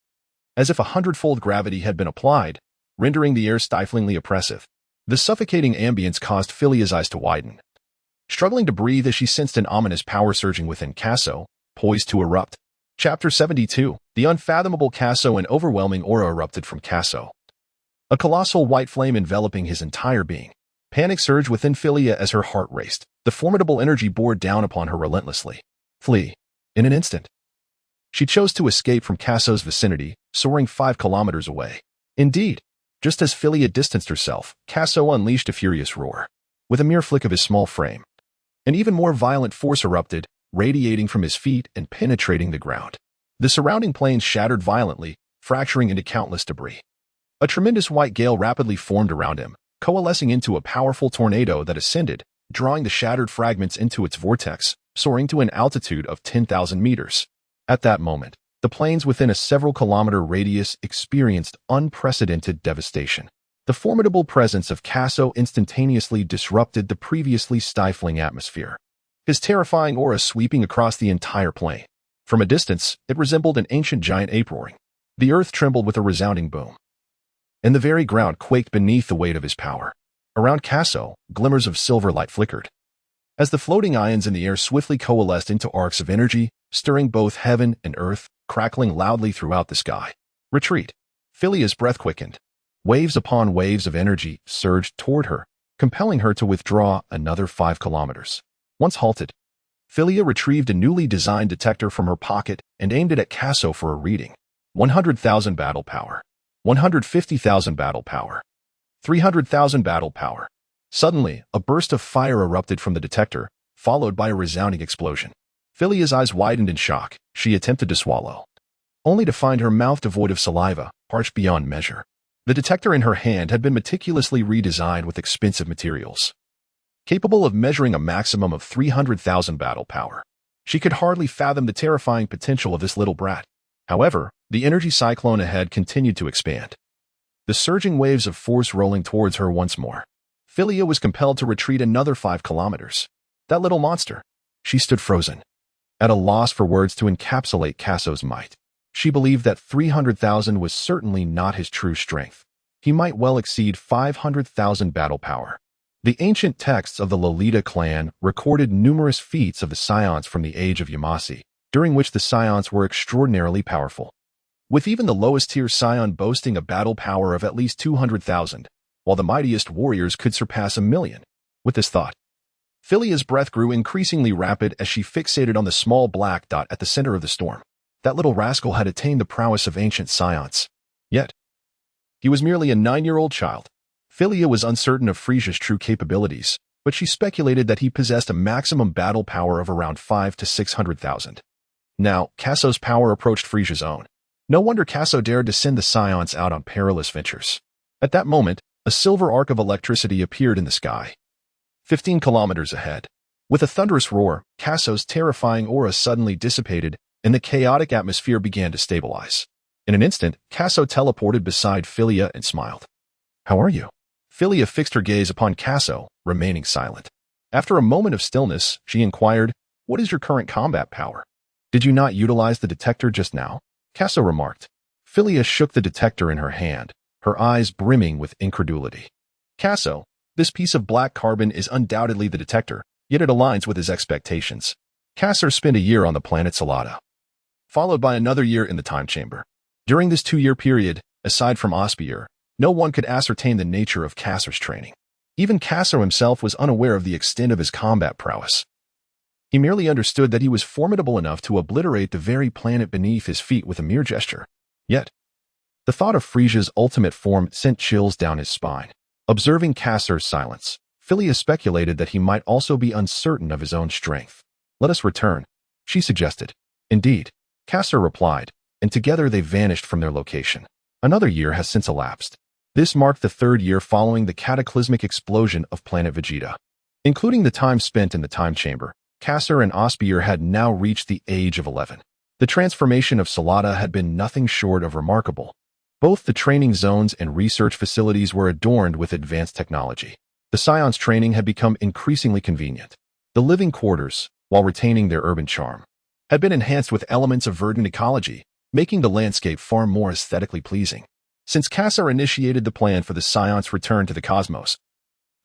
as if 100-fold gravity had been applied, rendering the air stiflingly oppressive. The suffocating ambience caused Philia's eyes to widen. Struggling to breathe as she sensed an ominous power surging within Kaso, poised to erupt. Chapter 72. The unfathomable Kaso. An overwhelming aura erupted from Kaso. A colossal white flame enveloping his entire being. Panic surged within Philia as her heart raced. The formidable energy bore down upon her relentlessly. Flee. In an instant. She chose to escape from Kaso's vicinity, soaring 5 kilometers away. Indeed, just as Philia distanced herself, Kaso unleashed a furious roar. With a mere flick of his small frame, an even more violent force erupted, radiating from his feet and penetrating the ground. The surrounding plains shattered violently, fracturing into countless debris. A tremendous white gale rapidly formed around him, coalescing into a powerful tornado that ascended, drawing the shattered fragments into its vortex, soaring to an altitude of 10,000 meters. At that moment, the plains within a several-kilometer radius experienced unprecedented devastation. The formidable presence of Kaso instantaneously disrupted the previously stifling atmosphere, his terrifying aura sweeping across the entire plain. From a distance, it resembled an ancient giant ape roaring. The earth trembled with a resounding boom, and the very ground quaked beneath the weight of his power. Around Kaso, glimmers of silver light flickered, as the floating ions in the air swiftly coalesced into arcs of energy, stirring both heaven and earth, crackling loudly throughout the sky. Retreat. Philia's breath quickened. Waves upon waves of energy surged toward her, compelling her to withdraw another 5 kilometers. Once halted, Philia retrieved a newly designed detector from her pocket and aimed it at Kaso for a reading. 100,000 battle power. 150,000 battle power. 300,000 battle power. Suddenly, a burst of fire erupted from the detector, followed by a resounding explosion. Philia's eyes widened in shock. She attempted to swallow, only to find her mouth devoid of saliva, parched beyond measure. The detector in her hand had been meticulously redesigned with expensive materials, capable of measuring a maximum of 300,000 battle power. She could hardly fathom the terrifying potential of this little brat. However, the energy cyclone ahead continued to expand, the surging waves of force rolling towards her once more. Philia was compelled to retreat another 5 kilometers. That little monster. She stood frozen, at a loss for words to encapsulate Kaso's might. She believed that 300,000 was certainly not his true strength. He might well exceed 500,000 battle power. The ancient texts of the Lolita clan recorded numerous feats of the Saiyans from the age of Yamasi, during which the Saiyans were extraordinarily powerful, with even the lowest-tier Saiyan boasting a battle power of at least 200,000, while the mightiest warriors could surpass 1,000,000. With this thought, Philia's breath grew increasingly rapid as she fixated on the small black dot at the center of the storm. That little rascal had attained the prowess of ancient Saiyans. Yet, he was merely a 9-year-old child. Philia was uncertain of Frieza's true capabilities, but she speculated that he possessed a maximum battle power of around 500,000 to 600,000. Now, Kaso's power approached Frieza's own. No wonder Kaso dared to send the Saiyans out on perilous ventures. At that moment, a silver arc of electricity appeared in the sky, 15 kilometers ahead. With a thunderous roar, Kaso's terrifying aura suddenly dissipated, and the chaotic atmosphere began to stabilize. In an instant, Kaso teleported beside Philia and smiled. "How are you?" Philia fixed her gaze upon Kaso, remaining silent. After a moment of stillness, she inquired, "What is your current combat power? Did you not utilize the detector just now?" Kaso remarked. Philia shook the detector in her hand, her eyes brimming with incredulity. "Kaso, this piece of black carbon is undoubtedly the detector, yet it aligns with his expectations." Kaso spent a year on the planet Salada, followed by another year in the time chamber. During this 2-year period, aside from Osbier, no one could ascertain the nature of Kaso's training. Even Kaso himself was unaware of the extent of his combat prowess. He merely understood that he was formidable enough to obliterate the very planet beneath his feet with a mere gesture. Yet, the thought of Frieza's ultimate form sent chills down his spine. Observing Kaso's silence, Philia speculated that he might also be uncertain of his own strength. "Let us return," she suggested. "Indeed," Kaso replied, and together they vanished from their location. Another year has since elapsed. This marked the 3rd year following the cataclysmic explosion of planet Vegeta. Including the time spent in the time chamber, Kaso and Osbier had now reached the age of 11. The transformation of Salada had been nothing short of remarkable. Both the training zones and research facilities were adorned with advanced technology. The Saiyans' training had become increasingly convenient. The living quarters, while retaining their urban charm, had been enhanced with elements of verdant ecology, making the landscape far more aesthetically pleasing. Since Kasser initiated the plan for the Scion's return to the cosmos,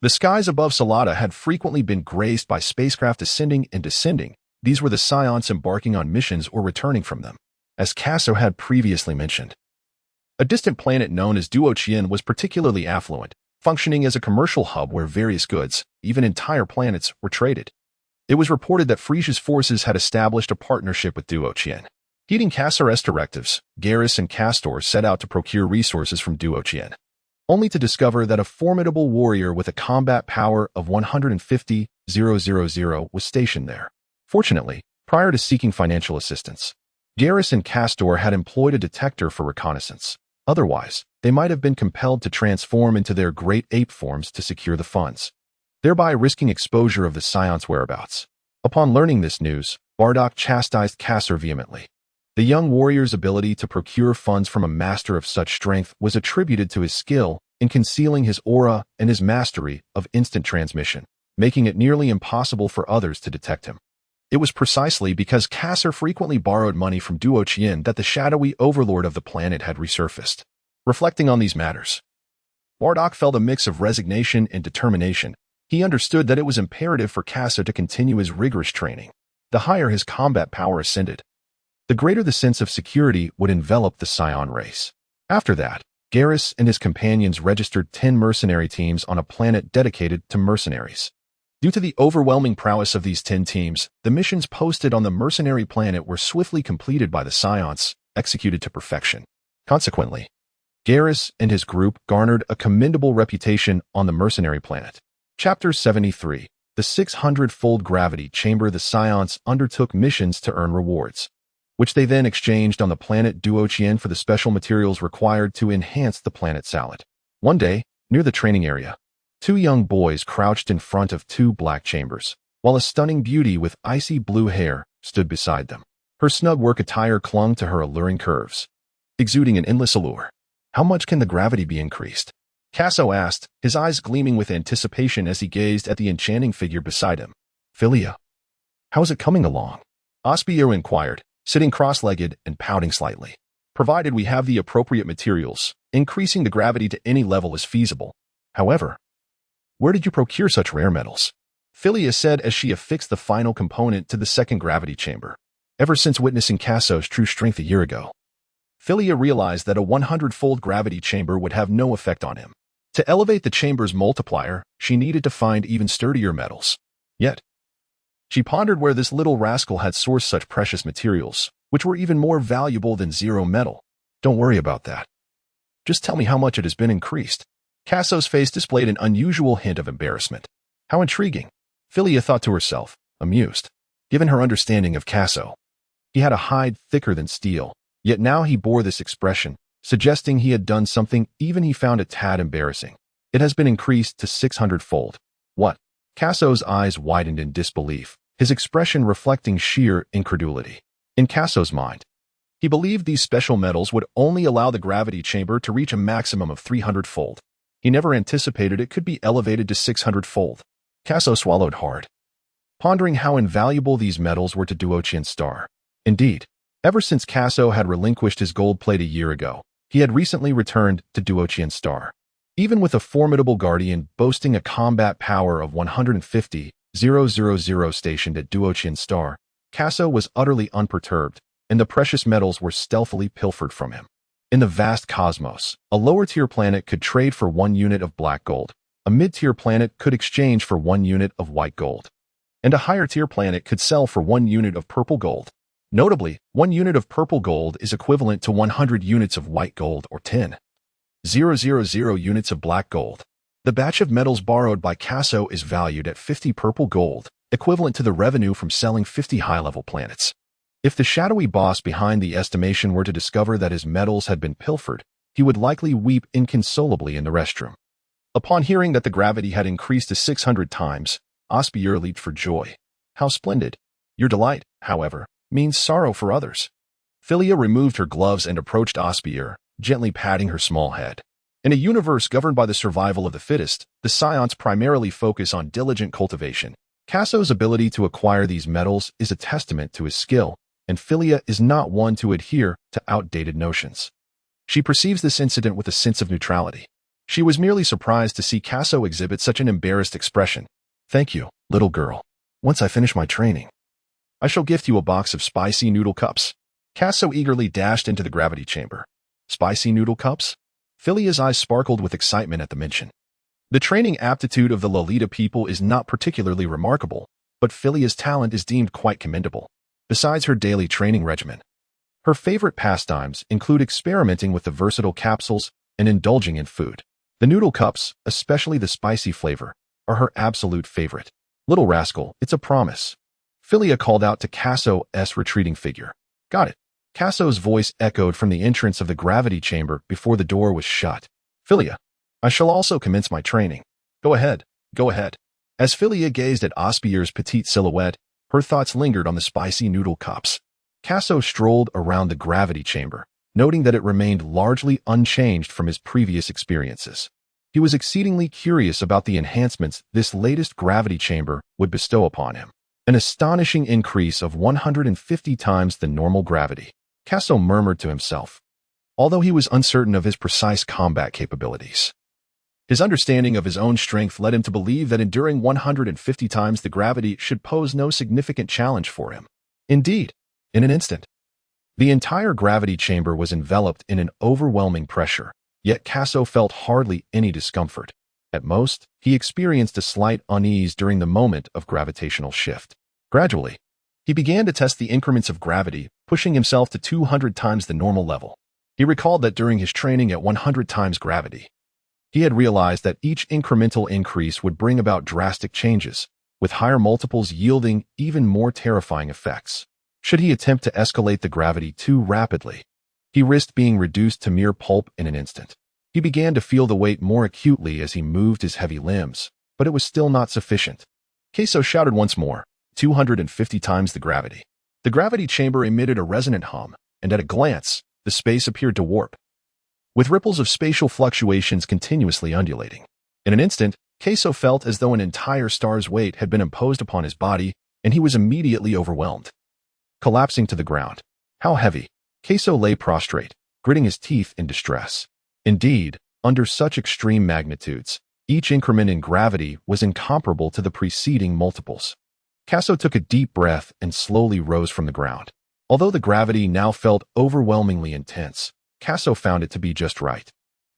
the skies above Salata had frequently been graced by spacecraft ascending and descending. These were the Scions embarking on missions or returning from them. As Kasser had previously mentioned, a distant planet known as Duotian was particularly affluent, functioning as a commercial hub where various goods, even entire planets, were traded. It was reported that Frieza's forces had established a partnership with Duotian. Heeding Kasser's directives, Garrus and Castor set out to procure resources from Duotian, only to discover that a formidable warrior with a combat power of 150,000 was stationed there. Fortunately, prior to seeking financial assistance, Garrus and Castor had employed a detector for reconnaissance. Otherwise, they might have been compelled to transform into their great ape forms to secure the funds, thereby risking exposure of the Scion's whereabouts. Upon learning this news, Bardock chastised Kasser vehemently. The young warrior's ability to procure funds from a master of such strength was attributed to his skill in concealing his aura and his mastery of instant transmission, making it nearly impossible for others to detect him. It was precisely because Kasser frequently borrowed money from Duotian that the shadowy overlord of the planet had resurfaced. Reflecting on these matters, Bardock felt a mix of resignation and determination. He understood that it was imperative for Kasser to continue his rigorous training. The higher his combat power ascended, the greater the sense of security would envelop the Scion race. After that, Garrus and his companions registered 10 mercenary teams on a planet dedicated to mercenaries. Due to the overwhelming prowess of these 10 teams, the missions posted on the mercenary planet were swiftly completed by the Scions, executed to perfection. Consequently, Garrus and his group garnered a commendable reputation on the mercenary planet. Chapter 73. The 600-fold gravity chamber. The Scions undertook missions to earn rewards, which they then exchanged on the planet Duotian for the special materials required to enhance the planet salad. One day, near the training area, 2 young boys crouched in front of 2 black chambers, while a stunning beauty with icy blue hair stood beside them. Her snug work attire clung to her alluring curves, exuding an endless allure. "How much can the gravity be increased?" Casso asked, his eyes gleaming with anticipation as he gazed at the enchanting figure beside him. "Philia, how is it coming along?" Osbier inquired, sitting cross-legged and pouting slightly. "Provided we have the appropriate materials, increasing the gravity to any level is feasible. However, where did you procure such rare metals?" Philia said as she affixed the final component to the second gravity chamber. Ever since witnessing Casso's true strength a year ago, Philia realized that a 100-fold gravity chamber would have no effect on him. To elevate the chamber's multiplier, she needed to find even sturdier metals. Yet, she pondered where this little rascal had sourced such precious materials, which were even more valuable than zero metal. "Don't worry about that. Just tell me how much it has been increased." Casso's face displayed an unusual hint of embarrassment. How intriguing, Philia thought to herself, amused. Given her understanding of Casso, he had a hide thicker than steel, yet now he bore this expression, suggesting he had done something even he found a tad embarrassing. "It has been increased to 600-fold. What?" Casso's eyes widened in disbelief, his expression reflecting sheer incredulity. In Casso's mind, he believed these special metals would only allow the gravity chamber to reach a maximum of 300-fold. He never anticipated it could be elevated to 600-fold. Casso swallowed hard, pondering how invaluable these metals were to Duotian's star. Indeed, ever since Casso had relinquished his gold plate a year ago, he had recently returned to Duotian's star. Even with a formidable guardian boasting a combat power of 150,000 stationed at Duotian's star, Casso was utterly unperturbed, and the precious metals were stealthily pilfered from him. In the vast cosmos, a lower-tier planet could trade for 1 unit of black gold, a mid-tier planet could exchange for 1 unit of white gold, and a higher-tier planet could sell for 1 unit of purple gold. Notably, 1 unit of purple gold is equivalent to 100 units of white gold or 10,000 units of black gold. The batch of metals borrowed by Casso is valued at 50 purple gold, equivalent to the revenue from selling 50 high-level planets. If the shadowy boss behind the estimation were to discover that his metals had been pilfered, he would likely weep inconsolably in the restroom. Upon hearing that the gravity had increased to 600 times, Osbier leaped for joy. "How splendid! Your delight, however, means sorrow for others." Philia removed her gloves and approached Osbier, gently patting her small head. In a universe governed by the survival of the fittest, the Scions primarily focus on diligent cultivation. Casso's ability to acquire these metals is a testament to his skill, and Philia is not one to adhere to outdated notions. She perceives this incident with a sense of neutrality. She was merely surprised to see Kaso exhibit such an embarrassed expression. "Thank you, little girl. Once I finish my training, I shall gift you a box of spicy noodle cups." Kaso eagerly dashed into the gravity chamber. Spicy noodle cups? Philia's eyes sparkled with excitement at the mention. The training aptitude of the Lolita people is not particularly remarkable, but Philia's talent is deemed quite commendable. Besides her daily training regimen, her favorite pastimes include experimenting with the versatile capsules and indulging in food. The noodle cups, especially the spicy flavor, are her absolute favorite. "Little rascal, it's a promise," Philia called out to Kaso's retreating figure. "Got it." Kaso's voice echoed from the entrance of the gravity chamber before the door was shut. "Philia, I shall also commence my training. Go ahead, go ahead." As Philia gazed at Osbier's petite silhouette, her thoughts lingered on the spicy noodle cups. Kaso strolled around the gravity chamber, noting that it remained largely unchanged from his previous experiences. He was exceedingly curious about the enhancements this latest gravity chamber would bestow upon him. An astonishing increase of 150 times the normal gravity, Kaso murmured to himself, although he was uncertain of his precise combat capabilities. His understanding of his own strength led him to believe that enduring 150 times the gravity should pose no significant challenge for him. Indeed, in an instant, the entire gravity chamber was enveloped in an overwhelming pressure, yet Kaso felt hardly any discomfort. At most, he experienced a slight unease during the moment of gravitational shift. Gradually, he began to test the increments of gravity, pushing himself to 200 times the normal level. He recalled that during his training at 100 times gravity, he had realized that each incremental increase would bring about drastic changes, with higher multiples yielding even more terrifying effects. Should he attempt to escalate the gravity too rapidly, he risked being reduced to mere pulp in an instant. He began to feel the weight more acutely as he moved his heavy limbs, but it was still not sufficient. Kaso shouted once more, 250 times the gravity. The gravity chamber emitted a resonant hum, and at a glance, the space appeared to warp, with ripples of spatial fluctuations continuously undulating. In an instant, Kaso felt as though an entire star's weight had been imposed upon his body, and he was immediately overwhelmed. Collapsing to the ground. How heavy! Kaso lay prostrate, gritting his teeth in distress. Indeed, under such extreme magnitudes, each increment in gravity was incomparable to the preceding multiples. Kaso took a deep breath and slowly rose from the ground. Although the gravity now felt overwhelmingly intense, Kaso found it to be just right.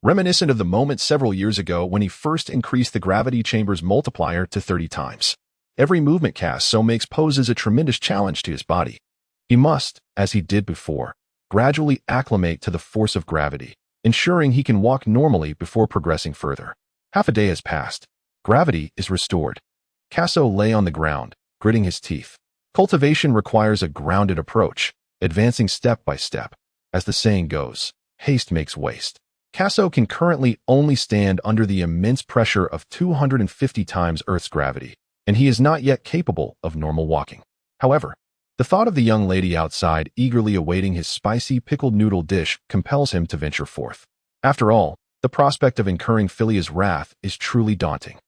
Reminiscent of the moment several years ago when he first increased the gravity chamber's multiplier to 30 times. Every movement Kaso makes poses a tremendous challenge to his body. He must, as he did before, gradually acclimate to the force of gravity, ensuring he can walk normally before progressing further. Half a day has passed. Gravity is restored. Kaso lay on the ground, gritting his teeth. Cultivation requires a grounded approach, advancing step by step. As the saying goes, haste makes waste. Kaso can currently only stand under the immense pressure of 250 times Earth's gravity, and he is not yet capable of normal walking. However, the thought of the young lady outside eagerly awaiting his spicy pickled noodle dish compels him to venture forth. After all, the prospect of incurring Philia's wrath is truly daunting.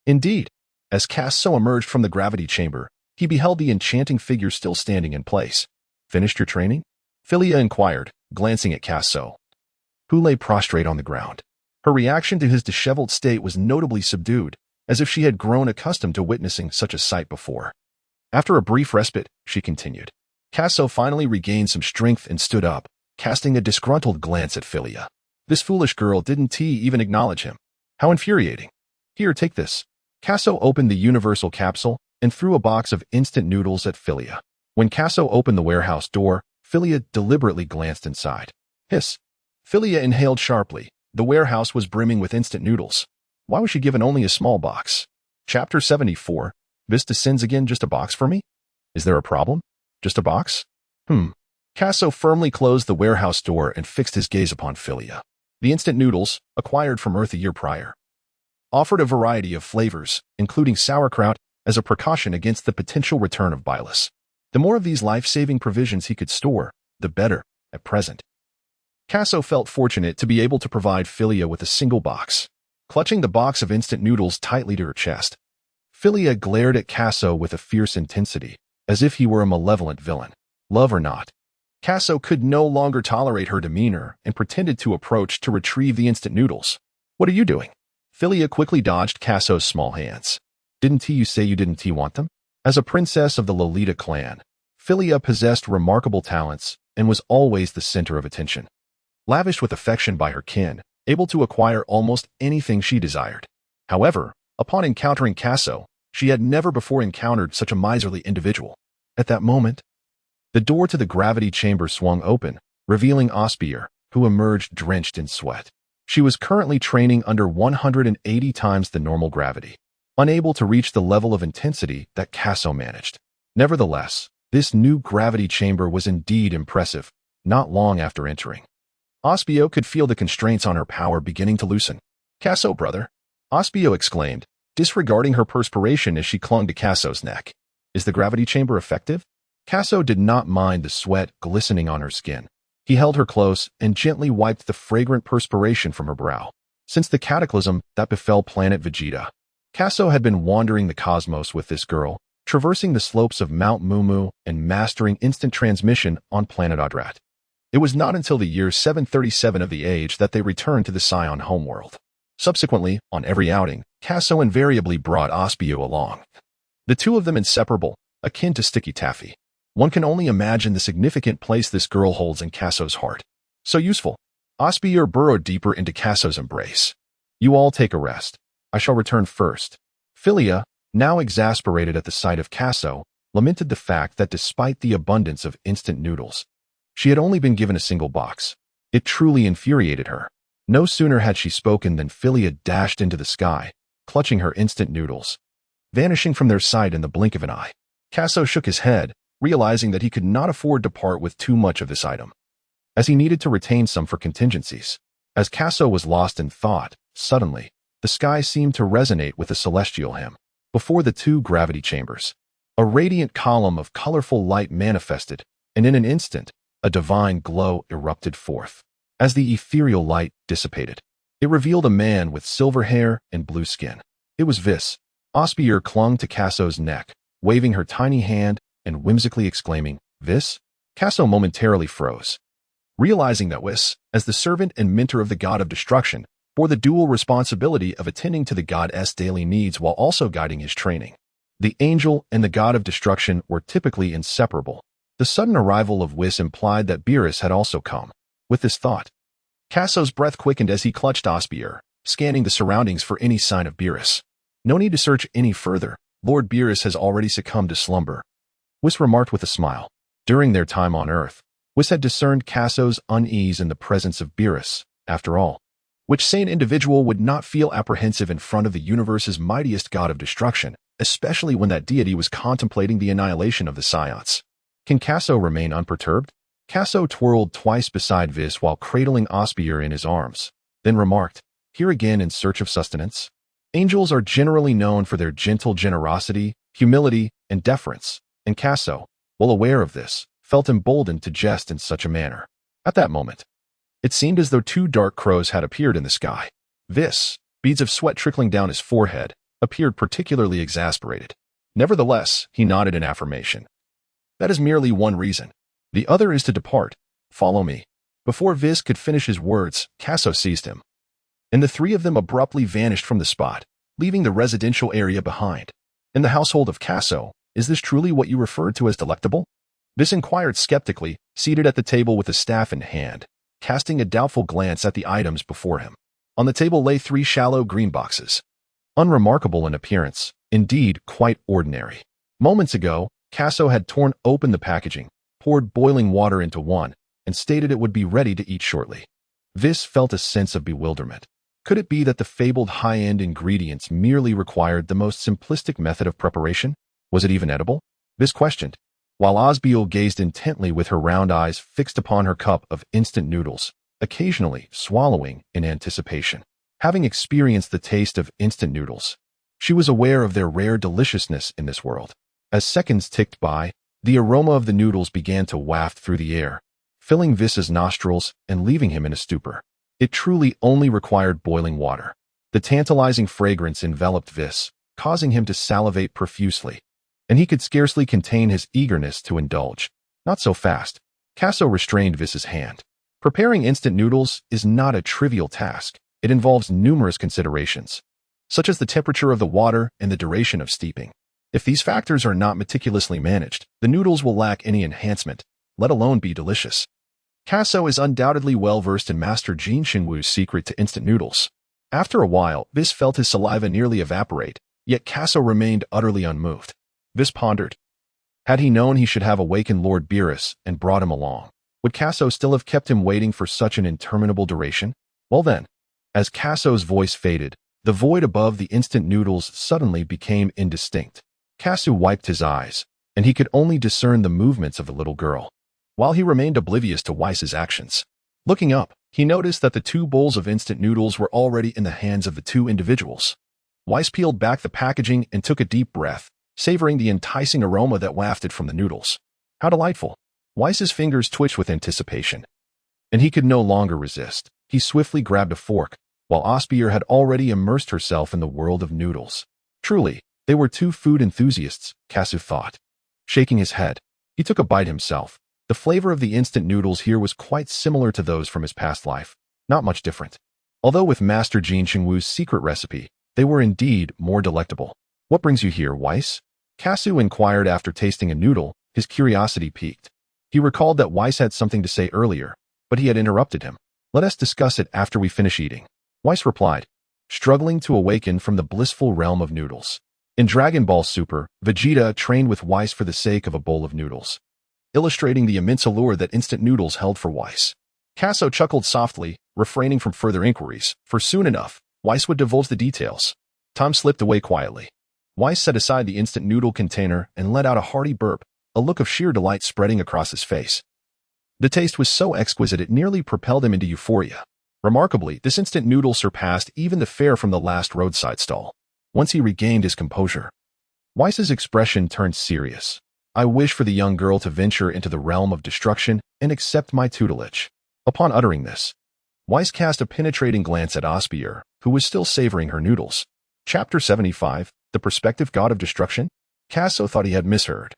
Indeed, as Kaso emerged from the gravity chamber, he beheld the enchanting figure still standing in place. "Finished your training?" Philia inquired, glancing at Kaso, who lay prostrate on the ground. Her reaction to his disheveled state was notably subdued, as if she had grown accustomed to witnessing such a sight before. After a brief respite, she continued. Kaso finally regained some strength and stood up, casting a disgruntled glance at Philia. This foolish girl didn't even acknowledge him. How infuriating. "Here, take this." Kaso opened the universal capsule and threw a box of instant noodles at Philia. When Kaso opened the warehouse door, Philia deliberately glanced inside. Hiss. Philia inhaled sharply. The warehouse was brimming with instant noodles. Why was she given only a small box? Chapter 74. Vista sends again, just a box for me? Is there a problem? Just a box? Kaso firmly closed the warehouse door and fixed his gaze upon Philia. The instant noodles, acquired from Earth a year prior, offered a variety of flavors, including sauerkraut, as a precaution against the potential return of Bylus. The more of these life-saving provisions he could store, the better, at present. Kaso felt fortunate to be able to provide Philia with a single box. Clutching the box of instant noodles tightly to her chest, Philia glared at Kaso with a fierce intensity, as if he were a malevolent villain. love or not. Kaso could no longer tolerate her demeanor and pretended to approach to retrieve the instant noodles. What are you doing? Philia quickly dodged Kaso's small hands. Didn't you say you didn't want them? As a princess of the Lolita clan, Philia possessed remarkable talents and was always the center of attention. Lavished with affection by her kin, able to acquire almost anything she desired. However, upon encountering Kaso, she had never before encountered such a miserly individual. At that moment, the door to the gravity chamber swung open, revealing Osbier, who emerged drenched in sweat. She was currently training under 180 times the normal gravity, unable to reach the level of intensity that Kaso managed. Nevertheless, this new gravity chamber was indeed impressive, not long after entering. Osbio could feel the constraints on her power beginning to loosen. Kaso, brother, Osbio exclaimed, disregarding her perspiration as she clung to Kaso's neck. Is the gravity chamber effective? Kaso did not mind the sweat glistening on her skin. He held her close and gently wiped the fragrant perspiration from her brow. Since the cataclysm that befell planet Vegeta, Kaso had been wandering the cosmos with this girl, traversing the slopes of Mount Mumu and mastering instant transmission on planet Yardrat. It was not until the year 737 of the age that they returned to the Saiyan homeworld. Subsequently, on every outing, Kaso invariably brought Osbio along. The two of them inseparable, akin to sticky taffy. One can only imagine the significant place this girl holds in Kaso's heart. So useful. Osbier burrowed deeper into Kaso's embrace. You all take a rest. I shall return first. Philia, now exasperated at the sight of Kaso, lamented the fact that despite the abundance of instant noodles, she had only been given a single box. It truly infuriated her. No sooner had she spoken than Philia dashed into the sky, clutching her instant noodles, vanishing from their sight in the blink of an eye. Kaso shook his head, realizing that he could not afford to part with too much of this item, as he needed to retain some for contingencies. As Kaso was lost in thought, suddenly, the sky seemed to resonate with a celestial hymn. Before the two gravity chambers, a radiant column of colorful light manifested, and in an instant, a divine glow erupted forth. As the ethereal light dissipated, it revealed a man with silver hair and blue skin. It was Vis. Osbier clung to Kaso's neck, waving her tiny hand and whimsically exclaiming, Vis? Kaso momentarily froze, realizing that Whis, as the servant and mentor of the god of destruction, bore the dual responsibility of attending to the god's daily needs while also guiding his training. The angel and the god of destruction were typically inseparable. The sudden arrival of Whis implied that Beerus had also come. With this thought, Kaso's breath quickened as he clutched Osbier, scanning the surroundings for any sign of Beerus. No need to search any further. Lord Beerus has already succumbed to slumber, Whis remarked with a smile. During their time on Earth, Whis had discerned Kaso's unease in the presence of Beerus. After all, which sane individual would not feel apprehensive in front of the universe's mightiest god of destruction, especially when that deity was contemplating the annihilation of the Saiyans? Can Kaso remain unperturbed? Kaso twirled twice beside Vis while cradling Osbier in his arms, then remarked, here again in search of sustenance? Angels are generally known for their gentle generosity, humility, and deference, and Kaso, well aware of this, felt emboldened to jest in such a manner. At that moment, it seemed as though two dark crows had appeared in the sky. Vis, beads of sweat trickling down his forehead, appeared particularly exasperated. Nevertheless, he nodded in affirmation. That is merely one reason. The other is to depart. Follow me. Before Vis could finish his words, Kaso seized him, and the three of them abruptly vanished from the spot, leaving the residential area behind. In the household of Kaso, is this truly what you referred to as delectable? Vis inquired skeptically, seated at the table with a staff in hand, casting a doubtful glance at the items before him. On the table lay 3 shallow green boxes. Unremarkable in appearance, indeed quite ordinary. Moments ago, Kaso had torn open the packaging, poured boiling water into one, and stated it would be ready to eat shortly. Vis felt a sense of bewilderment. Could it be that the fabled high-end ingredients merely required the most simplistic method of preparation? Was it even edible? Vis questioned, while Osbiel gazed intently with her round eyes fixed upon her cup of instant noodles, occasionally swallowing in anticipation. Having experienced the taste of instant noodles, she was aware of their rare deliciousness in this world. As seconds ticked by, the aroma of the noodles began to waft through the air, filling Vis's nostrils and leaving him in a stupor. It truly only required boiling water. The tantalizing fragrance enveloped Vis, causing him to salivate profusely, and he could scarcely contain his eagerness to indulge. Not so fast. Kaso restrained Vis's hand. Preparing instant noodles is not a trivial task. It involves numerous considerations, such as the temperature of the water and the duration of steeping. If these factors are not meticulously managed, the noodles will lack any enhancement, let alone be delicious. Kaso is undoubtedly well-versed in Master Jin Xingwu's secret to instant noodles. After a while, Vis felt his saliva nearly evaporate, yet Kaso remained utterly unmoved. Vis pondered. Had he known he should have awakened Lord Beerus and brought him along, would Kaso still have kept him waiting for such an interminable duration? Well then, as Kaso's voice faded, the void above the instant noodles suddenly became indistinct. Kaso wiped his eyes, and he could only discern the movements of the little girl, while he remained oblivious to Weiss's actions. Looking up, he noticed that the 2 bowls of instant noodles were already in the hands of the 2 individuals. Weiss peeled back the packaging and took a deep breath, savoring the enticing aroma that wafted from the noodles. How delightful! Weiss's fingers twitched with anticipation, and he could no longer resist. He swiftly grabbed a fork, while Osbier had already immersed herself in the world of noodles. Truly, they were 2 food enthusiasts, Kaso thought. Shaking his head, he took a bite himself. The flavor of the instant noodles here was quite similar to those from his past life, not much different. Although with Master Jin Xingwu's secret recipe, they were indeed more delectable. What brings you here, Weiss? Kaso inquired after tasting a noodle, his curiosity piqued. He recalled that Weiss had something to say earlier, but he had interrupted him. Let us discuss it after we finish eating. Weiss replied, struggling to awaken from the blissful realm of noodles. In Dragon Ball Super, Vegeta trained with Weiss for the sake of a bowl of noodles, illustrating the immense allure that instant noodles held for Weiss. Kaso chuckled softly, refraining from further inquiries, for soon enough, Weiss would divulge the details. Time slipped away quietly. Weiss set aside the instant noodle container and let out a hearty burp, a look of sheer delight spreading across his face. The taste was so exquisite it nearly propelled him into euphoria. Remarkably, this instant noodle surpassed even the fare from the last roadside stall. Once he regained his composure, Weiss's expression turned serious. I wish for the young girl to venture into the realm of destruction and accept my tutelage. Upon uttering this, Weiss cast a penetrating glance at Osbier, who was still savoring her noodles. Chapter 75, The Prospective God of Destruction? Kaso thought he had misheard,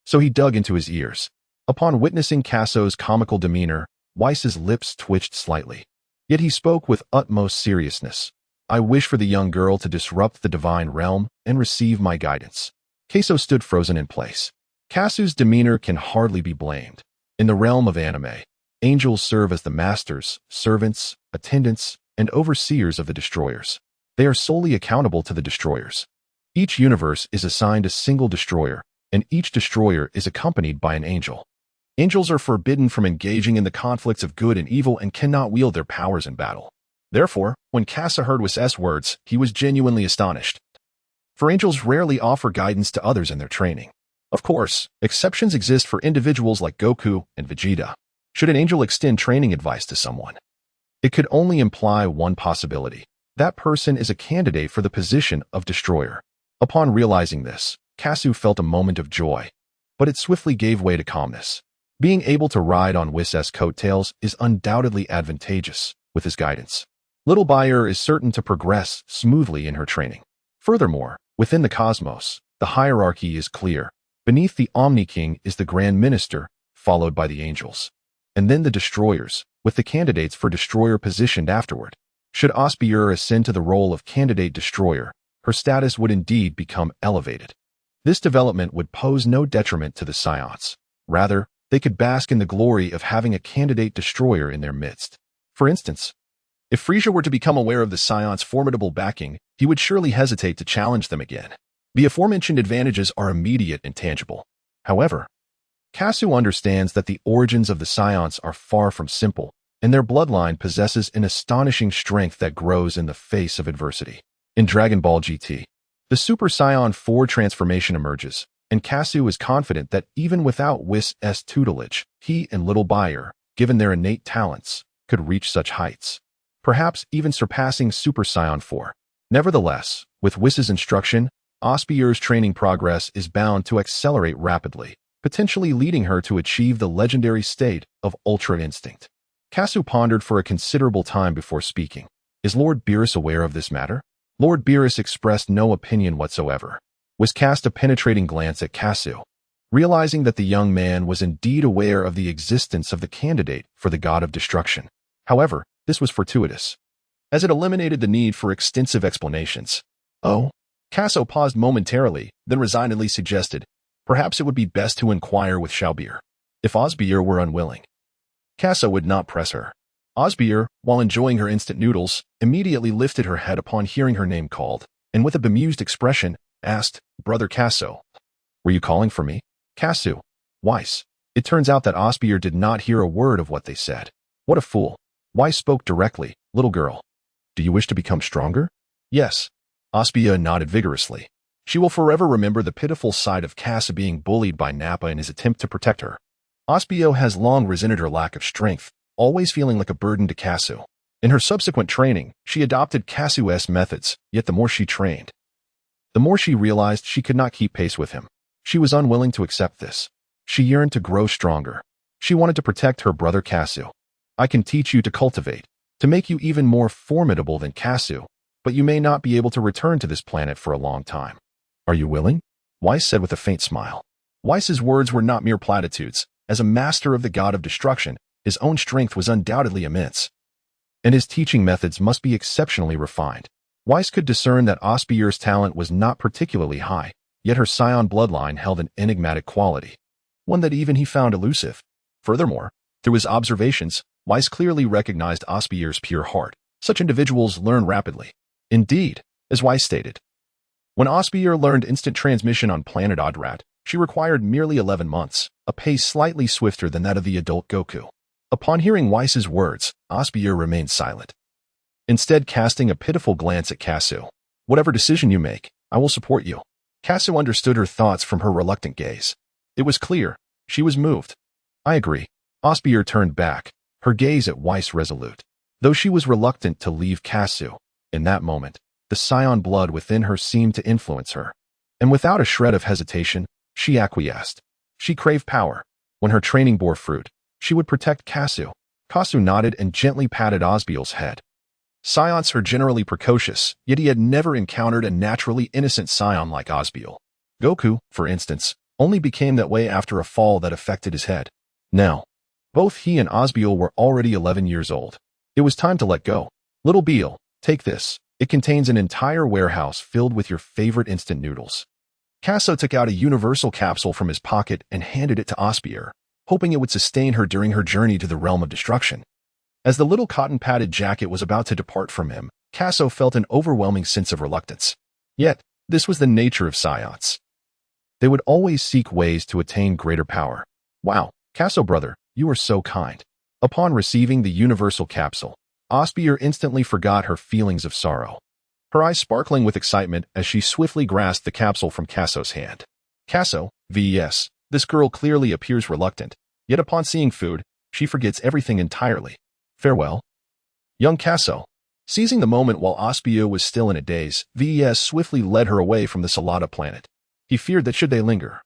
so he dug into his ears. Upon witnessing Kaso's comical demeanor, Weiss's lips twitched slightly. Yet he spoke with utmost seriousness. I wish for the young girl to disrupt the divine realm and receive my guidance. Kaso stood frozen in place. Kaso's demeanor can hardly be blamed. In the realm of anime, angels serve as the masters, servants, attendants, and overseers of the destroyers. They are solely accountable to the destroyers. Each universe is assigned a single destroyer, and each destroyer is accompanied by an angel. Angels are forbidden from engaging in the conflicts of good and evil and cannot wield their powers in battle. Therefore, when Kaso heard Weiss's words, he was genuinely astonished. For angels rarely offer guidance to others in their training. Of course, exceptions exist for individuals like Goku and Vegeta. Should an angel extend training advice to someone, it could only imply one possibility. That person is a candidate for the position of destroyer. Upon realizing this, Kaso felt a moment of joy, but it swiftly gave way to calmness. Being able to ride on Weiss's coattails is undoubtedly advantageous with his guidance. Little Bayer is certain to progress smoothly in her training. Furthermore, within the cosmos, the hierarchy is clear. Beneath the Omni King is the Grand Minister, followed by the angels, and then the destroyers, with the candidates for destroyer positioned afterward. Should Osbier ascend to the role of candidate destroyer, her status would indeed become elevated. This development would pose no detriment to the Saiyans. Rather, they could bask in the glory of having a candidate destroyer in their midst. For instance, if Frieza were to become aware of the Saiyans' formidable backing, he would surely hesitate to challenge them again. The aforementioned advantages are immediate and tangible. However, Kaso understands that the origins of the Saiyans are far from simple, and their bloodline possesses an astonishing strength that grows in the face of adversity. In Dragon Ball GT, the Super Saiyan 4 transformation emerges, and Kaso is confident that even without Weiss's tutelage, he and Little Bayer, given their innate talents, could reach such heights, perhaps even surpassing Super Saiyan 4. Nevertheless, with Weiss's instruction, Osbier's training progress is bound to accelerate rapidly, potentially leading her to achieve the legendary state of Ultra Instinct. Kaso pondered for a considerable time before speaking. Is Lord Beerus aware of this matter? Lord Beerus expressed no opinion whatsoever. Weiss cast a penetrating glance at Kaso. realizing that the young man was indeed aware of the existence of the candidate for the god of destruction. However, this was fortuitous, as it eliminated the need for extensive explanations. Oh? Kaso paused momentarily, then resignedly suggested, perhaps it would be best to inquire with Osbier, if Osbier were unwilling. Kaso would not press her. Osbier, while enjoying her instant noodles, immediately lifted her head upon hearing her name called, and with a bemused expression, asked, Brother Kaso, were you calling for me? Kasu. Weiss. It turns out that Osbier did not hear a word of what they said. What a fool. Weiss spoke directly, little girl. Do you wish to become stronger? Yes. Osbier nodded vigorously. She will forever remember the pitiful sight of Kasu being bullied by Nappa in his attempt to protect her. Osbier has long resented her lack of strength, always feeling like a burden to Kasu. In her subsequent training, she adopted Kasu's methods, yet the more she trained, the more she realized she could not keep pace with him. She was unwilling to accept this. She yearned to grow stronger. She wanted to protect her brother Kasu. I can teach you to cultivate, to make you even more formidable than Kasu, but you may not be able to return to this planet for a long time. Are you willing? Weiss said with a faint smile. Weiss's words were not mere platitudes. As a master of the god of destruction, his own strength was undoubtedly immense, and his teaching methods must be exceptionally refined. Weiss could discern that Osbier's talent was not particularly high, yet her Saiyan bloodline held an enigmatic quality, one that even he found elusive. Furthermore, through his observations, Weiss clearly recognized Osbier's pure heart. Such individuals learn rapidly. Indeed, as Weiss stated, when Osbier learned instant transmission on planet Yardrat, she required merely 11 months, a pace slightly swifter than that of the adult Goku. Upon hearing Weiss's words, Osbier remained silent, instead casting a pitiful glance at Kasu. Whatever decision you make, I will support you. Kasu understood her thoughts from her reluctant gaze. It was clear. She was moved. I agree. Osbier turned back, her gaze at Weiss resolute. Though she was reluctant to leave Kasu, in that moment, the Saiyan blood within her seemed to influence her. And without a shred of hesitation, she acquiesced. She craved power. When her training bore fruit, she would protect Kasu. Kasu nodded and gently patted Osbier's head. Saiyans are generally precocious, yet he had never encountered a naturally innocent Saiyan like Osbier. Goku, for instance, only became that way after a fall that affected his head. Now, both he and Osbier were already 11 years old. It was time to let go. Little Beal, take this. It contains an entire warehouse filled with your favorite instant noodles. Kasu took out a universal capsule from his pocket and handed it to Osbier, hoping it would sustain her during her journey to the realm of destruction. As the little cotton-padded jacket was about to depart from him, Kasu felt an overwhelming sense of reluctance. Yet, this was the nature of Saiyans. They would always seek ways to attain greater power. Wow, Kasu brother, you are so kind. Upon receiving the universal capsule, Osbier instantly forgot her feelings of sorrow, her eyes sparkling with excitement as she swiftly grasped the capsule from Kasu's hand. Kasu, vs. This girl clearly appears reluctant, yet upon seeing food, she forgets everything entirely. Farewell. Young Kasu. Seizing the moment while Osbier was still in a daze, vs. swiftly led her away from the Salada planet. He feared that should they linger,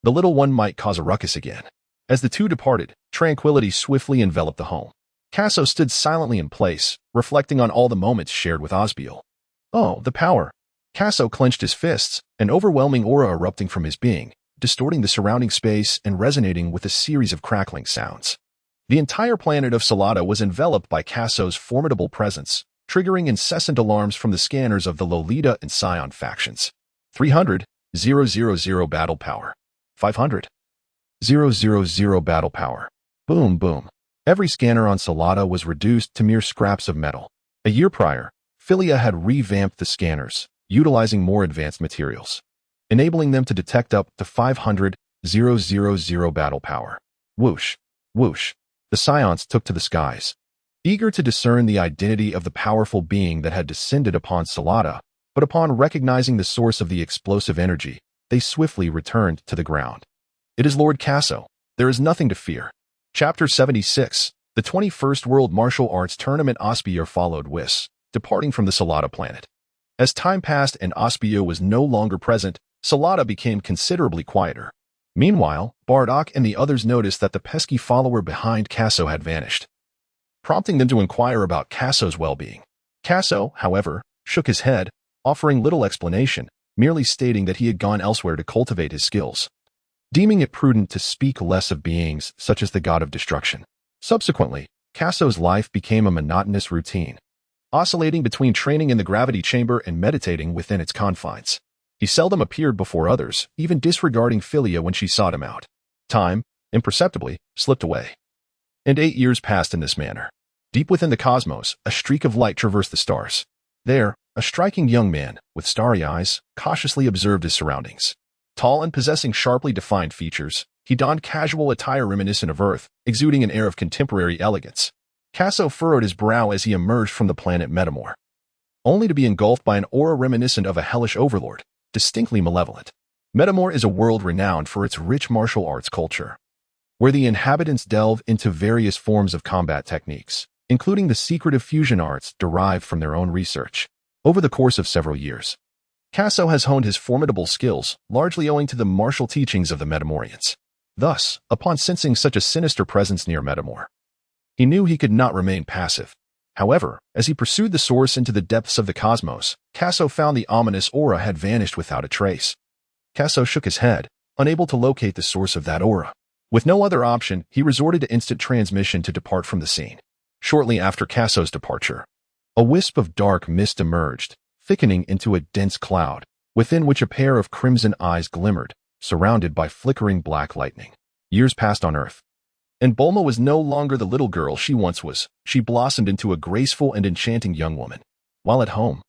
the little one might cause a ruckus again. As the two departed, tranquility swiftly enveloped the home. Kasu stood silently in place, reflecting on all the moments shared with Osbier. Oh, the power. Kasu clenched his fists, an overwhelming aura erupting from his being, distorting the surrounding space and resonating with a series of crackling sounds. The entire planet of Salada was enveloped by Kasu's formidable presence, triggering incessant alarms from the scanners of the Lolita and Saiyan factions. 300, 000 battle power. 500, 000 battle power. Boom, boom. Every scanner on Salada was reduced to mere scraps of metal. A year prior, Philia had revamped the scanners, utilizing more advanced materials, enabling them to detect up to 500, 000 battle power. Whoosh, whoosh. The Saiyans took to the skies, eager to discern the identity of the powerful being that had descended upon Salada, but upon recognizing the source of the explosive energy, they swiftly returned to the ground. It is Lord Kasu. There is nothing to fear. Chapter 76, the 21st World Martial Arts Tournament. Osbier followed Whis, departing from the Salada planet. As time passed and Osbier was no longer present, Salada became considerably quieter. Meanwhile, Bardock and the others noticed that the pesky follower behind Kasu had vanished, prompting them to inquire about Kasu's well-being. Kasu, however, shook his head, offering little explanation, merely stating that he had gone elsewhere to cultivate his skills. deeming it prudent to speak less of beings such as the god of destruction. Subsequently, Kasu's life became a monotonous routine, oscillating between training in the gravity chamber and meditating within its confines. He seldom appeared before others, even disregarding Philia when she sought him out. Time, imperceptibly, slipped away. And 8 years passed in this manner. Deep within the cosmos, a streak of light traversed the stars. There, a striking young man, with starry eyes, cautiously observed his surroundings. Tall and possessing sharply defined features, he donned casual attire reminiscent of Earth, exuding an air of contemporary elegance. Kasu furrowed his brow as he emerged from the planet Metamor, only to be engulfed by an aura reminiscent of a hellish overlord, distinctly malevolent. Metamor is a world renowned for its rich martial arts culture, where the inhabitants delve into various forms of combat techniques, including the secretive fusion arts derived from their own research. Over the course of several years, Kasu has honed his formidable skills, largely owing to the martial teachings of the Metamorians. Thus, upon sensing such a sinister presence near Metamor, he knew he could not remain passive. However, as he pursued the source into the depths of the cosmos, Kasu found the ominous aura had vanished without a trace. Kasu shook his head, unable to locate the source of that aura. With no other option, he resorted to instant transmission to depart from the scene. Shortly after Kasu's departure, a wisp of dark mist emerged, thickening into a dense cloud, within which a pair of crimson eyes glimmered, surrounded by flickering black lightning. Years passed on Earth, and Bulma was no longer the little girl she once was. She blossomed into a graceful and enchanting young woman. While at home,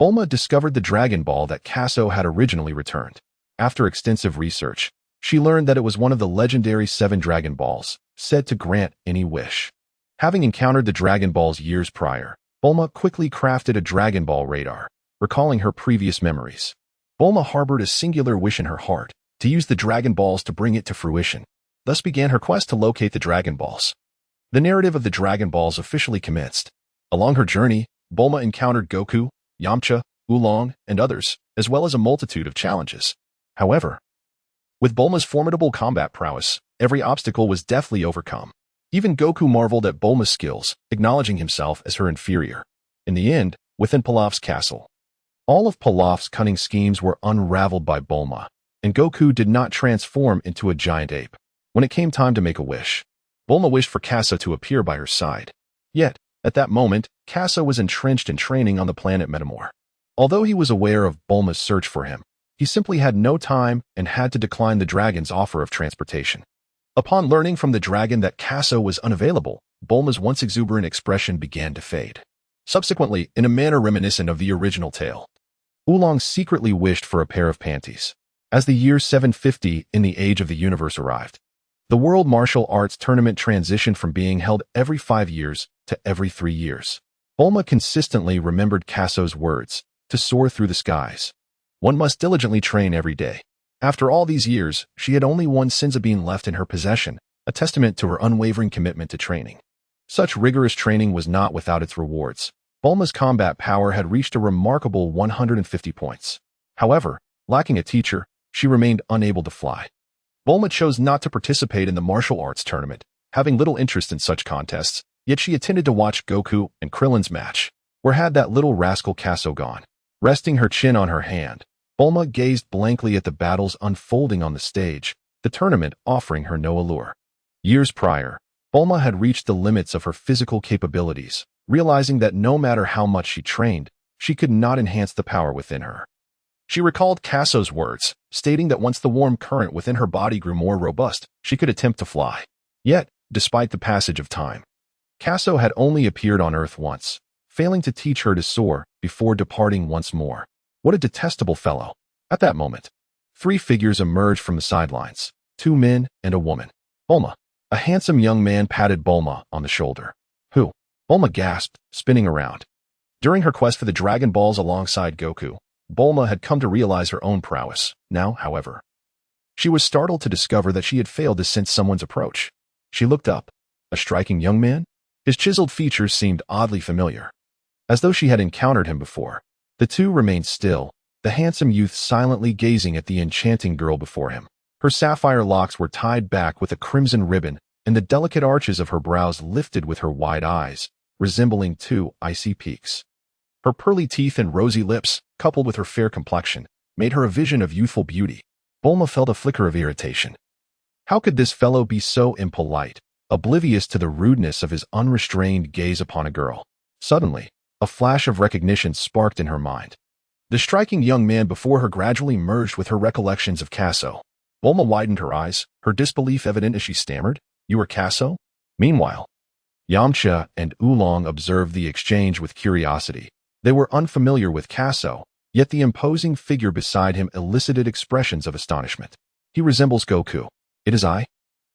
Bulma discovered the Dragon Ball that Kasu had originally returned. After extensive research, she learned that it was one of the legendary 7 Dragon Balls, said to grant any wish. Having encountered the Dragon Balls years prior, Bulma quickly crafted a Dragon Ball radar, recalling her previous memories. Bulma harbored a singular wish in her heart, to use the Dragon Balls to bring it to fruition. Thus began her quest to locate the Dragon Balls. The narrative of the Dragon Balls officially commenced. Along her journey, Bulma encountered Goku, Yamcha, Oolong, and others, as well as a multitude of challenges. However, with Bulma's formidable combat prowess, every obstacle was deftly overcome. Even Goku marveled at Bulma's skills, acknowledging himself as her inferior. In the end, within Pilaf's castle, all of Pilaf's cunning schemes were unraveled by Bulma, and Goku did not transform into a giant ape. When it came time to make a wish, Bulma wished for Kasu to appear by her side. Yet, at that moment, Kasu was entrenched in training on the planet Metamor. Although he was aware of Bulma's search for him, he simply had no time and had to decline the dragon's offer of transportation. Upon learning from the dragon that Kasu was unavailable, Bulma's once exuberant expression began to fade. Subsequently, in a manner reminiscent of the original tale, Oolong secretly wished for a pair of panties. As the year 750 in the Age of the Universe arrived, the World Martial Arts Tournament transitioned from being held every 5 years to every 3 years. Bulma consistently remembered Kasu's words, to soar through the skies. One must diligently train every day. After all these years, she had only one Senzu left in her possession, a testament to her unwavering commitment to training. Such rigorous training was not without its rewards. Bulma's combat power had reached a remarkable 150 points. However, lacking a teacher, she remained unable to fly. Bulma chose not to participate in the martial arts tournament, having little interest in such contests, yet she attended to watch Goku and Krillin's match. Where had that little rascal Kasu gone? Resting her chin on her hand, Bulma gazed blankly at the battles unfolding on the stage, the tournament offering her no allure. Years prior, Bulma had reached the limits of her physical capabilities, realizing that no matter how much she trained, she could not enhance the power within her. She recalled Kasu's words, stating that once the warm current within her body grew more robust, she could attempt to fly. Yet, despite the passage of time, Kasu had only appeared on Earth once, failing to teach her to soar before departing once more. What a detestable fellow. At that moment, 3 figures emerged from the sidelines, 2 men and a woman. Bulma. A handsome young man patted Bulma on the shoulder. Who? Bulma gasped, spinning around. During her quest for the Dragon Balls alongside Goku, Bulma had come to realize her own prowess. Now, however, she was startled to discover that she had failed to sense someone's approach. She looked up. A striking young man? His chiseled features seemed oddly familiar, as though she had encountered him before. The two remained still, the handsome youth silently gazing at the enchanting girl before him. Her sapphire locks were tied back with a crimson ribbon, and the delicate arches of her brows lifted with her wide eyes, resembling 2 icy peaks. Her pearly teeth and rosy lips, coupled with her fair complexion, made her a vision of youthful beauty. Bulma felt a flicker of irritation. How could this fellow be so impolite, oblivious to the rudeness of his unrestrained gaze upon a girl? Suddenly, a flash of recognition sparked in her mind. The striking young man before her gradually merged with her recollections of Kaso. Bulma widened her eyes, her disbelief evident as she stammered, "You are Kaso?" Meanwhile, Yamcha and Oolong observed the exchange with curiosity. They were unfamiliar with Kaso, yet the imposing figure beside him elicited expressions of astonishment. "He resembles Goku." "It is I,"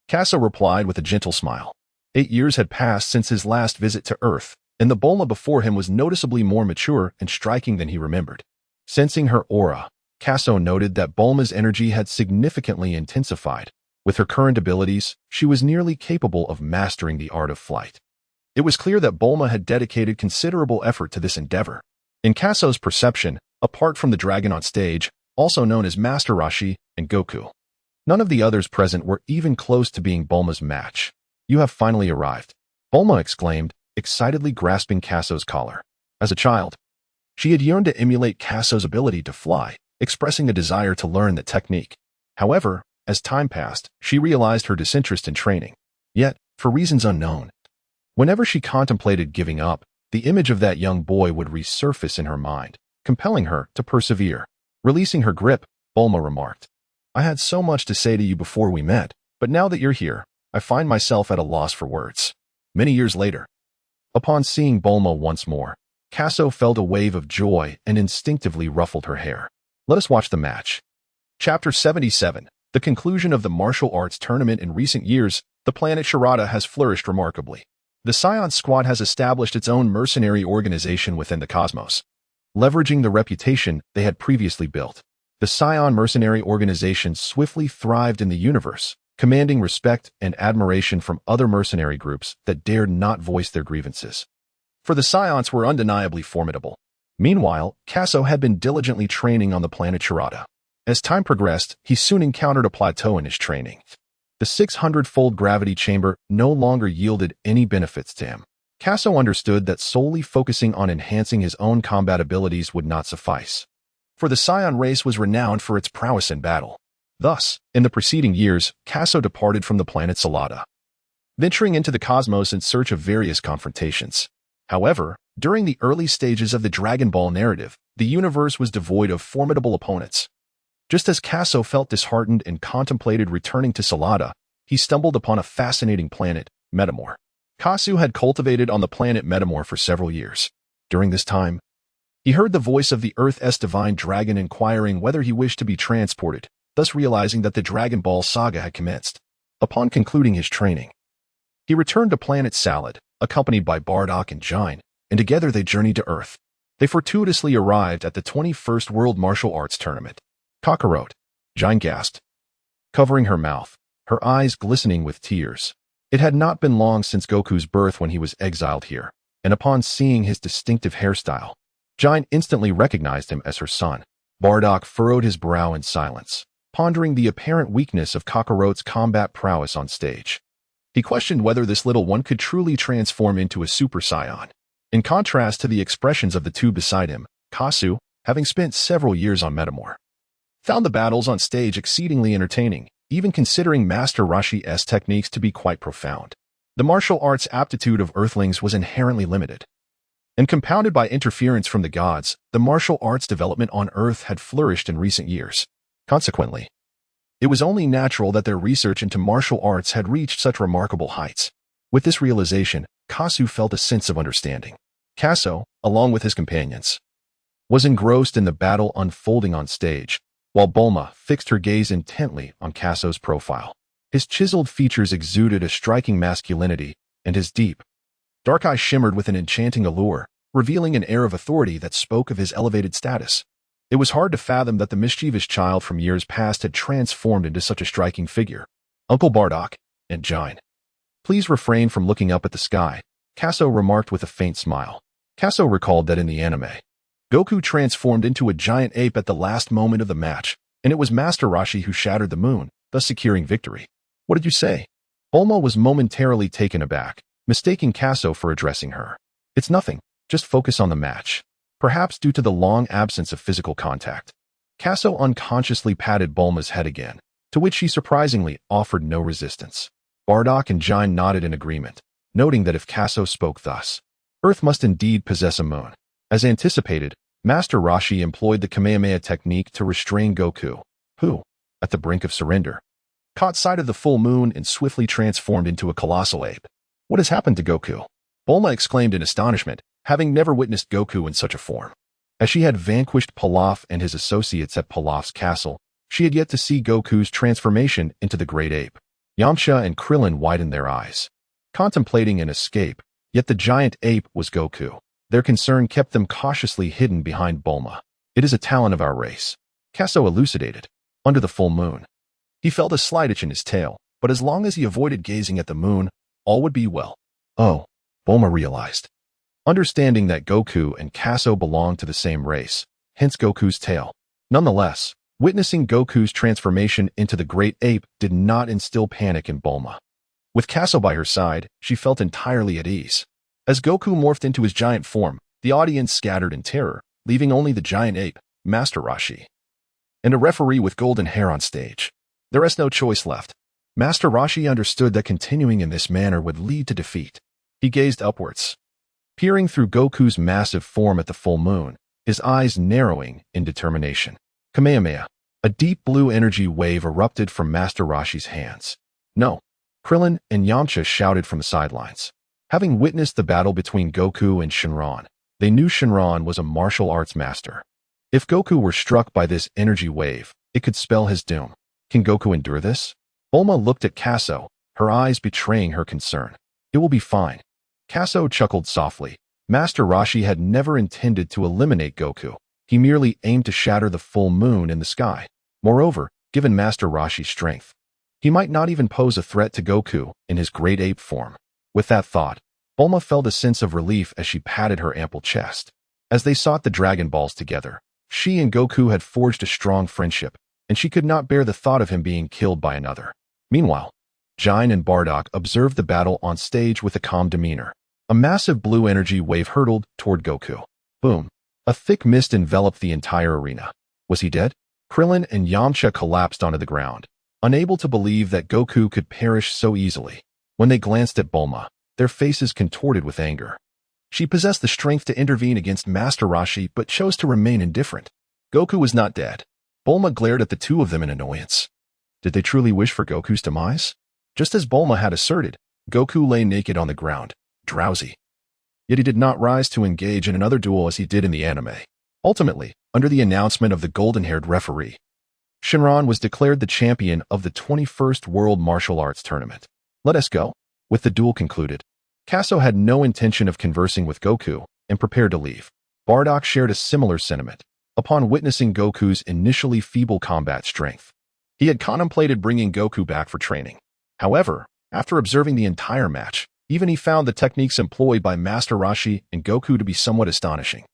Kaso replied with a gentle smile. 8 years had passed since his last visit to Earth, and the Bulma before him was noticeably more mature and striking than he remembered. Sensing her aura, Kaso noted that Bulma's energy had significantly intensified. With her current abilities, she was nearly capable of mastering the art of flight. It was clear that Bulma had dedicated considerable effort to this endeavor. In Kaso's perception, apart from the dragon on stage, also known as Master Roshi, and Goku, none of the others present were even close to being Bulma's match. "You have finally arrived," Bulma exclaimed, excitedly grasping Kaso's collar. As a child, she had yearned to emulate Kaso's ability to fly, expressing a desire to learn the technique. However, as time passed, she realized her disinterest in training. Yet, for reasons unknown, whenever she contemplated giving up, the image of that young boy would resurface in her mind, compelling her to persevere. Releasing her grip, Bulma remarked, "I had so much to say to you before we met, but now that you're here, I find myself at a loss for words." Many years later, upon seeing Bulma once more, Kaso felt a wave of joy and instinctively ruffled her hair. Let us watch the match. Chapter 77. The conclusion of the martial arts tournament. In recent years, the planet Sharada has flourished remarkably. The Saiyan squad has established its own mercenary organization within the cosmos, leveraging the reputation they had previously built. The Saiyan mercenary organization swiftly thrived in the universe, commanding respect and admiration from other mercenary groups that dared not voice their grievances. For the Saiyans were undeniably formidable. Meanwhile, Kaso had been diligently training on the planet Sharada. As time progressed, he soon encountered a plateau in his training. The 600-fold gravity chamber no longer yielded any benefits to him. Kaso understood that solely focusing on enhancing his own combat abilities would not suffice. For the Saiyan race was renowned for its prowess in battle. Thus, in the preceding years, Kaso departed from the planet Salada, venturing into the cosmos in search of various confrontations. However, during the early stages of the Dragon Ball narrative, the universe was devoid of formidable opponents. Just as Kaso felt disheartened and contemplated returning to Salada, he stumbled upon a fascinating planet, Metamor. Kasu had cultivated on the planet Metamor for several years. During this time, he heard the voice of the Earth's divine dragon inquiring whether he wished to be transported, thus realizing that the Dragon Ball saga had commenced. Upon concluding his training, he returned to planet Salad, accompanied by Bardock and Jine, and together they journeyed to Earth. They fortuitously arrived at the 21st World Martial Arts Tournament. "Kakarot," Jine gasped, covering her mouth, her eyes glistening with tears. It had not been long since Goku's birth when he was exiled here, and upon seeing his distinctive hairstyle, Jine instantly recognized him as her son. Bardock furrowed his brow in silence, pondering the apparent weakness of Kakarot's combat prowess on stage. He questioned whether this little one could truly transform into a Super Saiyan. In contrast to the expressions of the two beside him, Kasu, having spent several years on Metamor, found the battles on stage exceedingly entertaining, even considering Master Roshi's techniques to be quite profound. The martial arts aptitude of Earthlings was inherently limited, and compounded by interference from the gods, the martial arts development on Earth had flourished in recent years. Consequently, it was only natural that their research into martial arts had reached such remarkable heights. With this realization, Kasu felt a sense of understanding. Kaso, along with his companions, was engrossed in the battle unfolding on stage, while Bulma fixed her gaze intently on Kaso's profile. His chiseled features exuded a striking masculinity, and his deep, dark eyes shimmered with an enchanting allure, revealing an air of authority that spoke of his elevated status. It was hard to fathom that the mischievous child from years past had transformed into such a striking figure. "Uncle Bardock," and Jine, "Please refrain from looking up at the sky," Kaso remarked with a faint smile. Kaso recalled that in the anime, Goku transformed into a giant ape at the last moment of the match, and it was Master Roshi who shattered the moon, thus securing victory. "What did you say?" Bulma was momentarily taken aback, mistaking Kaso for addressing her. "It's nothing, just focus on the match." Perhaps due to the long absence of physical contact, Kaso unconsciously patted Bulma's head again, to which she surprisingly offered no resistance. Bardock and Jine nodded in agreement, noting that if Kaso spoke thus, Earth must indeed possess a moon. As anticipated, Master Roshi employed the Kamehameha technique to restrain Goku, who, at the brink of surrender, caught sight of the full moon and swiftly transformed into a colossal ape. What has happened to Goku? Bulma exclaimed in astonishment, having never witnessed Goku in such a form. As she had vanquished Pilaf and his associates at Pilaf's castle, she had yet to see Goku's transformation into the great ape. Yamcha and Krillin widened their eyes, contemplating an escape, yet the giant ape was Goku. Their concern kept them cautiously hidden behind Bulma. It is a talent of our race, Kaso elucidated. Under the full moon, he felt a slight itch in his tail, but as long as he avoided gazing at the moon, all would be well. Oh, Bulma realized. Understanding that Goku and Kaso belonged to the same race, hence Goku's tail. Nonetheless, witnessing Goku's transformation into the great ape did not instill panic in Bulma. With Kaso by her side, she felt entirely at ease. As Goku morphed into his giant form, the audience scattered in terror, leaving only the giant ape, Master Roshi, and a referee with golden hair on stage. There is no choice left. Master Roshi understood that continuing in this manner would lead to defeat. He gazed upwards, peering through Goku's massive form at the full moon, his eyes narrowing in determination. Kamehameha. A deep blue energy wave erupted from Master Roshi's hands. No! Krillin and Yamcha shouted from the sidelines. Having witnessed the battle between Goku and Shenron, they knew Shenron was a martial arts master. If Goku were struck by this energy wave, it could spell his doom. Can Goku endure this? Bulma looked at Kaso, her eyes betraying her concern. It will be fine. Kaso chuckled softly. Master Roshi had never intended to eliminate Goku. He merely aimed to shatter the full moon in the sky. Moreover, given Master Roshi's strength, he might not even pose a threat to Goku in his great ape form. With that thought, Bulma felt a sense of relief as she patted her ample chest. As they sought the Dragon Balls together, she and Goku had forged a strong friendship, and she could not bear the thought of him being killed by another. Meanwhile, Jine and Bardock observed the battle on stage with a calm demeanor. A massive blue energy wave hurtled toward Goku. Boom! A thick mist enveloped the entire arena. Was he dead? Krillin and Yamcha collapsed onto the ground, unable to believe that Goku could perish so easily. When they glanced at Bulma, their faces contorted with anger. She possessed the strength to intervene against Master Roshi but chose to remain indifferent. Goku was not dead. Bulma glared at the two of them in annoyance. Did they truly wish for Goku's demise? Just as Bulma had asserted, Goku lay naked on the ground, drowsy. Yet he did not rise to engage in another duel as he did in the anime. Ultimately, under the announcement of the golden-haired referee, Shenron was declared the champion of the 21st World Martial Arts Tournament. Let us go. With the duel concluded, Kaso had no intention of conversing with Goku and prepared to leave. Bardock shared a similar sentiment. Upon witnessing Goku's initially feeble combat strength, he had contemplated bringing Goku back for training. However, after observing the entire match, even he found the techniques employed by Master Roshi and Goku to be somewhat astonishing.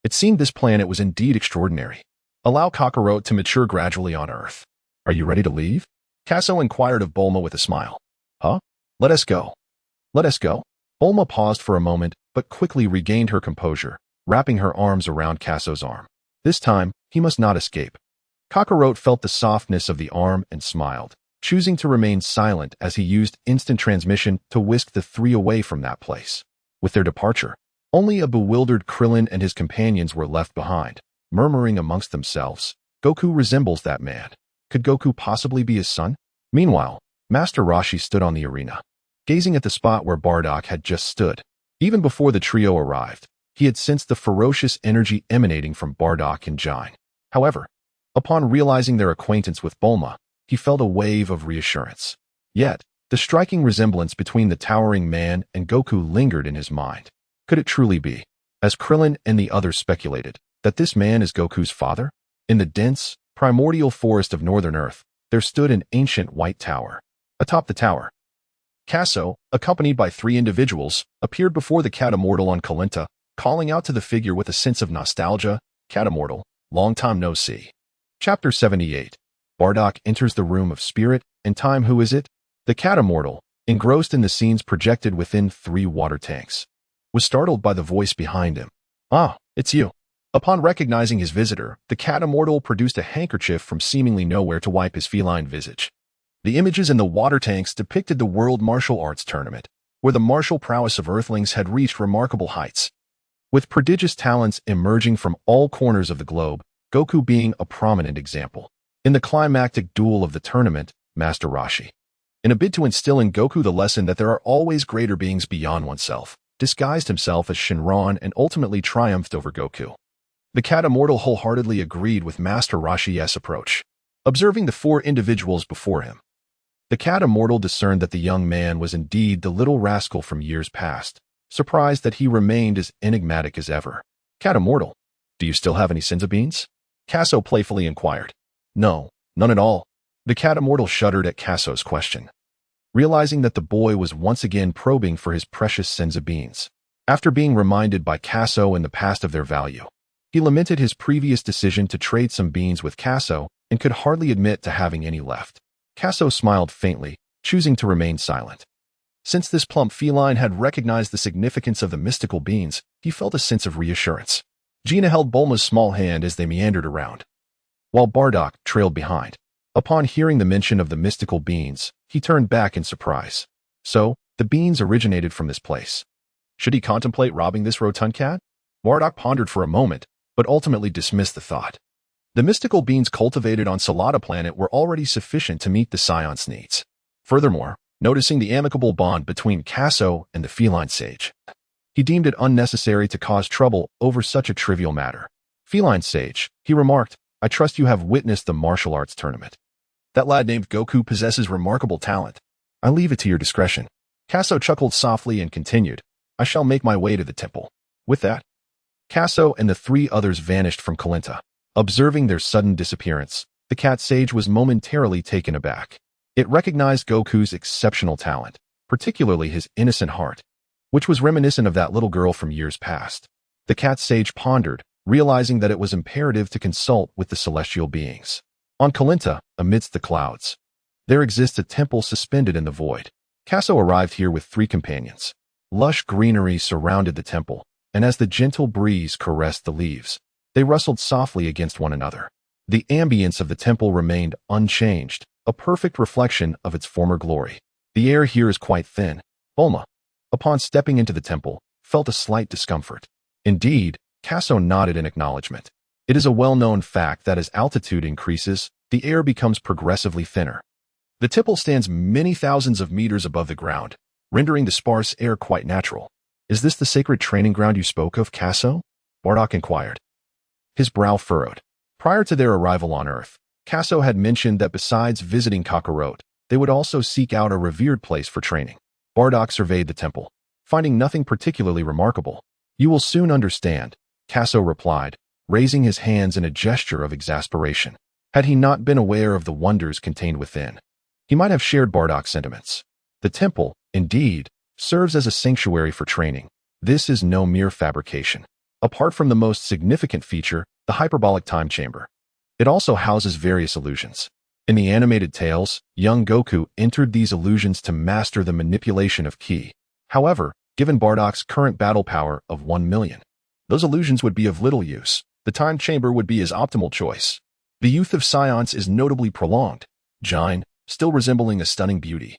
It seemed this planet was indeed extraordinary. Allow Kakarot to mature gradually on Earth. Are you ready to leave? Kaso inquired of Bulma with a smile. Huh? Let us go. Let us go. Bulma paused for a moment, but quickly regained her composure, wrapping her arms around Kaso's arm. This time, he must not escape. Kakarot felt the softness of the arm and smiled, choosing to remain silent as he used instant transmission to whisk the three away from that place. With their departure, only a bewildered Krillin and his companions were left behind, murmuring amongst themselves, Goku resembles that man. Could Goku possibly be his son? Meanwhile, Master Roshi stood on the arena, gazing at the spot where Bardock had just stood. Even before the trio arrived, he had sensed the ferocious energy emanating from Bardock and Jine. However, upon realizing their acquaintance with Bulma, he felt a wave of reassurance. Yet, the striking resemblance between the towering man and Goku lingered in his mind. Could it truly be, as Krillin and the others speculated, that this man is Goku's father? In the dense, primordial forest of Northern Earth, there stood an ancient white tower. Atop the tower, Kaso, accompanied by three individuals, appeared before the cat immortal on Kalinta, calling out to the figure with a sense of nostalgia, "Cat immortal, long time no see." Chapter 78. Bardock enters the room of spirit and time. Who is it? The cat immortal, engrossed in the scenes projected within three water tanks, was startled by the voice behind him. Ah, it's you. Upon recognizing his visitor, the cat immortal produced a handkerchief from seemingly nowhere to wipe his feline visage. The images in the water tanks depicted the World Martial Arts Tournament, where the martial prowess of Earthlings had reached remarkable heights. With prodigious talents emerging from all corners of the globe, Goku being a prominent example. In the climactic duel of the tournament, Master Roshi, in a bid to instill in Goku the lesson that there are always greater beings beyond oneself, disguised himself as Shinron and ultimately triumphed over Goku. The cat immortal wholeheartedly agreed with Master Roshi's approach. Observing the four individuals before him, the cat immortal discerned that the young man was indeed the little rascal from years past, surprised that he remained as enigmatic as ever. Cat immortal, do you still have any Senzu beans? Kaso playfully inquired. No, none at all. The cat immortal shuddered at Kaso's question, realizing that the boy was once again probing for his precious Senzu beans. After being reminded by Kaso in the past of their value, he lamented his previous decision to trade some beans with Kaso and could hardly admit to having any left. Kaso smiled faintly, choosing to remain silent. Since this plump feline had recognized the significance of the mystical beans, he felt a sense of reassurance. Gina held Bulma's small hand as they meandered around, while Bardock trailed behind. Upon hearing the mention of the mystical beans, he turned back in surprise. So, the beans originated from this place. Should he contemplate robbing this rotund cat? Bardock pondered for a moment, but ultimately dismissed the thought. The mystical beans cultivated on Salada Planet were already sufficient to meet the Scion's needs. Furthermore, noticing the amicable bond between Kaso and the feline sage, he deemed it unnecessary to cause trouble over such a trivial matter. Feline sage, he remarked, I trust you have witnessed the martial arts tournament. That lad named Goku possesses remarkable talent. I leave it to your discretion. Kaso chuckled softly and continued, I shall make my way to the temple. With that, Kaso and the three others vanished from Kalinta. Observing their sudden disappearance, the cat sage was momentarily taken aback. It recognized Goku's exceptional talent, particularly his innocent heart, which was reminiscent of that little girl from years past. The cat sage pondered, realizing that it was imperative to consult with the celestial beings. On Kalinta, amidst the clouds, there exists a temple suspended in the void. Kaso arrived here with three companions. Lush greenery surrounded the temple, and as the gentle breeze caressed the leaves, they rustled softly against one another. The ambience of the temple remained unchanged, a perfect reflection of its former glory. The air here is quite thin. Bulma, upon stepping into the temple, felt a slight discomfort. Indeed, Kaso nodded in acknowledgement. It is a well-known fact that as altitude increases, the air becomes progressively thinner. The temple stands many thousands of meters above the ground, rendering the sparse air quite natural. Is this the sacred training ground you spoke of, Kaso? Bardock inquired. His brow furrowed. Prior to their arrival on Earth, Kaso had mentioned that besides visiting Kakarot, they would also seek out a revered place for training. Bardock surveyed the temple, finding nothing particularly remarkable. You will soon understand, Kaso replied, raising his hands in a gesture of exasperation. Had he not been aware of the wonders contained within, he might have shared Bardock's sentiments. The temple, indeed, serves as a sanctuary for training. This is no mere fabrication. Apart from the most significant feature, the hyperbolic time chamber, it also houses various illusions. In the animated tales, young Goku entered these illusions to master the manipulation of ki. However, given Bardock's current battle power of 1 million, those illusions would be of little use. The time chamber would be his optimal choice. The youth of Science is notably prolonged. Jine, still resembling a stunning beauty,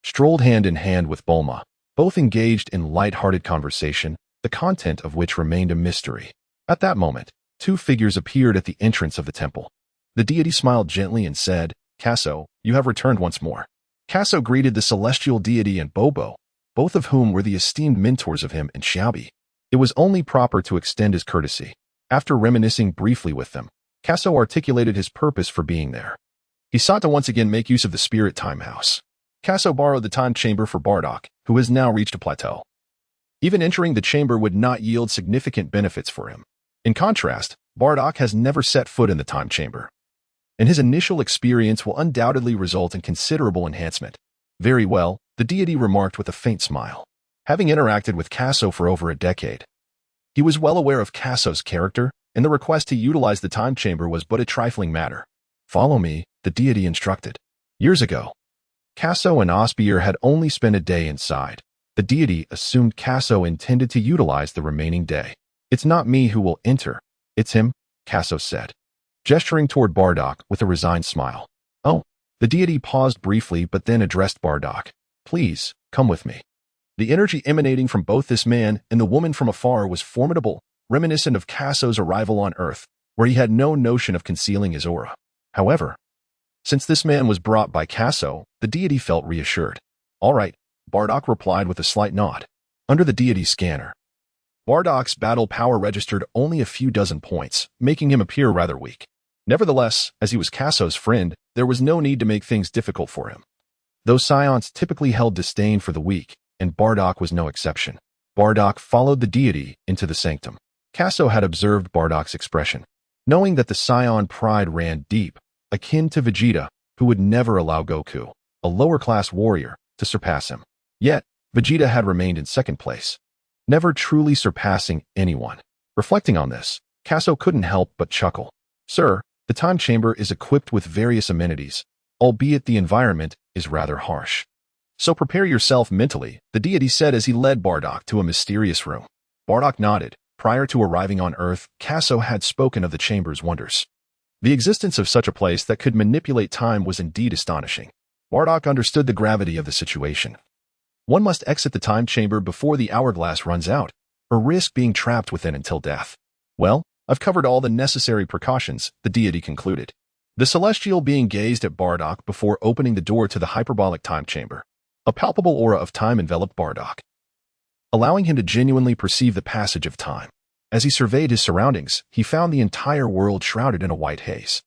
strolled hand in hand with Bulma, both engaged in light-hearted conversation, the content of which remained a mystery. At that moment, two figures appeared at the entrance of the temple. The deity smiled gently and said, Kaso, you have returned once more. Kaso greeted the celestial deity and Bobo, both of whom were the esteemed mentors of him and Xiaobi. It was only proper to extend his courtesy. After reminiscing briefly with them, Kaso articulated his purpose for being there. He sought to once again make use of the spirit time house. Kaso borrowed the time chamber for Bardock, who has now reached a plateau. Even entering the chamber would not yield significant benefits for him. In contrast, Bardock has never set foot in the time chamber, and his initial experience will undoubtedly result in considerable enhancement. Very well, the deity remarked with a faint smile. Having interacted with Kaso for over a decade, he was well aware of Kaso's character, and the request to utilize the time chamber was but a trifling matter. Follow me, the deity instructed. Years ago, Kaso and Osbier had only spent a day inside. The deity assumed Kaso intended to utilize the remaining day. It's not me who will enter, It's him, Kaso said, gesturing toward Bardock with a resigned smile. Oh, the deity paused briefly but then addressed Bardock. Please, come with me. The energy emanating from both this man and the woman from afar was formidable, reminiscent of Kaso's arrival on Earth, where he had no notion of concealing his aura. However, since this man was brought by Kaso, the deity felt reassured. All right, Bardock replied with a slight nod. Under the deity's scanner, Bardock's battle power registered only a few dozen points, making him appear rather weak. Nevertheless, as he was Kaso's friend, there was no need to make things difficult for him. Those Saiyans typically held disdain for the weak, and Bardock was no exception. Bardock followed the deity into the sanctum. Kaso had observed Bardock's expression, knowing that the Saiyan pride ran deep, akin to Vegeta, who would never allow Goku, a lower-class warrior, to surpass him. Yet, Vegeta had remained in second place, never truly surpassing anyone. Reflecting on this, Kaso couldn't help but chuckle. Sir, the time chamber is equipped with various amenities, albeit the environment is rather harsh. So prepare yourself mentally, the deity said as he led Bardock to a mysterious room. Bardock nodded. Prior to arriving on Earth, Kaso had spoken of the chamber's wonders. The existence of such a place that could manipulate time was indeed astonishing. Bardock understood the gravity of the situation. One must exit the time chamber before the hourglass runs out, or risk being trapped within until death. Well, I've covered all the necessary precautions, the deity concluded. The celestial being gazed at Bardock before opening the door to the hyperbolic time chamber. A palpable aura of time enveloped Bardock, allowing him to genuinely perceive the passage of time. As he surveyed his surroundings, he found the entire world shrouded in a white haze,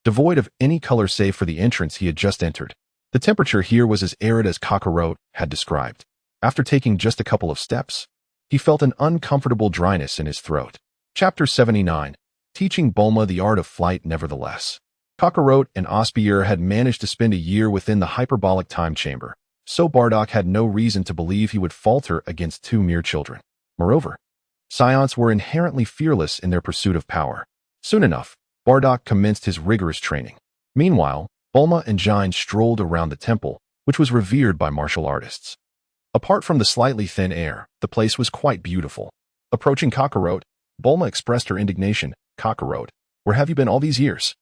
devoid of any color save for the entrance he had just entered. The temperature here was as arid as Kakarot had described. After taking just a couple of steps, he felt an uncomfortable dryness in his throat. Chapter 79, Teaching Bulma the Art of Flight. Nevertheless, Kakarot and Osbier had managed to spend a year within the hyperbolic time chamber, so Bardock had no reason to believe he would falter against two mere children. Moreover, Saiyans were inherently fearless in their pursuit of power. Soon enough, Bardock commenced his rigorous training. Meanwhile, Bulma and Jine strolled around the temple, which was revered by martial artists. Apart from the slightly thin air, the place was quite beautiful. Approaching Kakarot, Bulma expressed her indignation. Kakarot, where have you been all these years?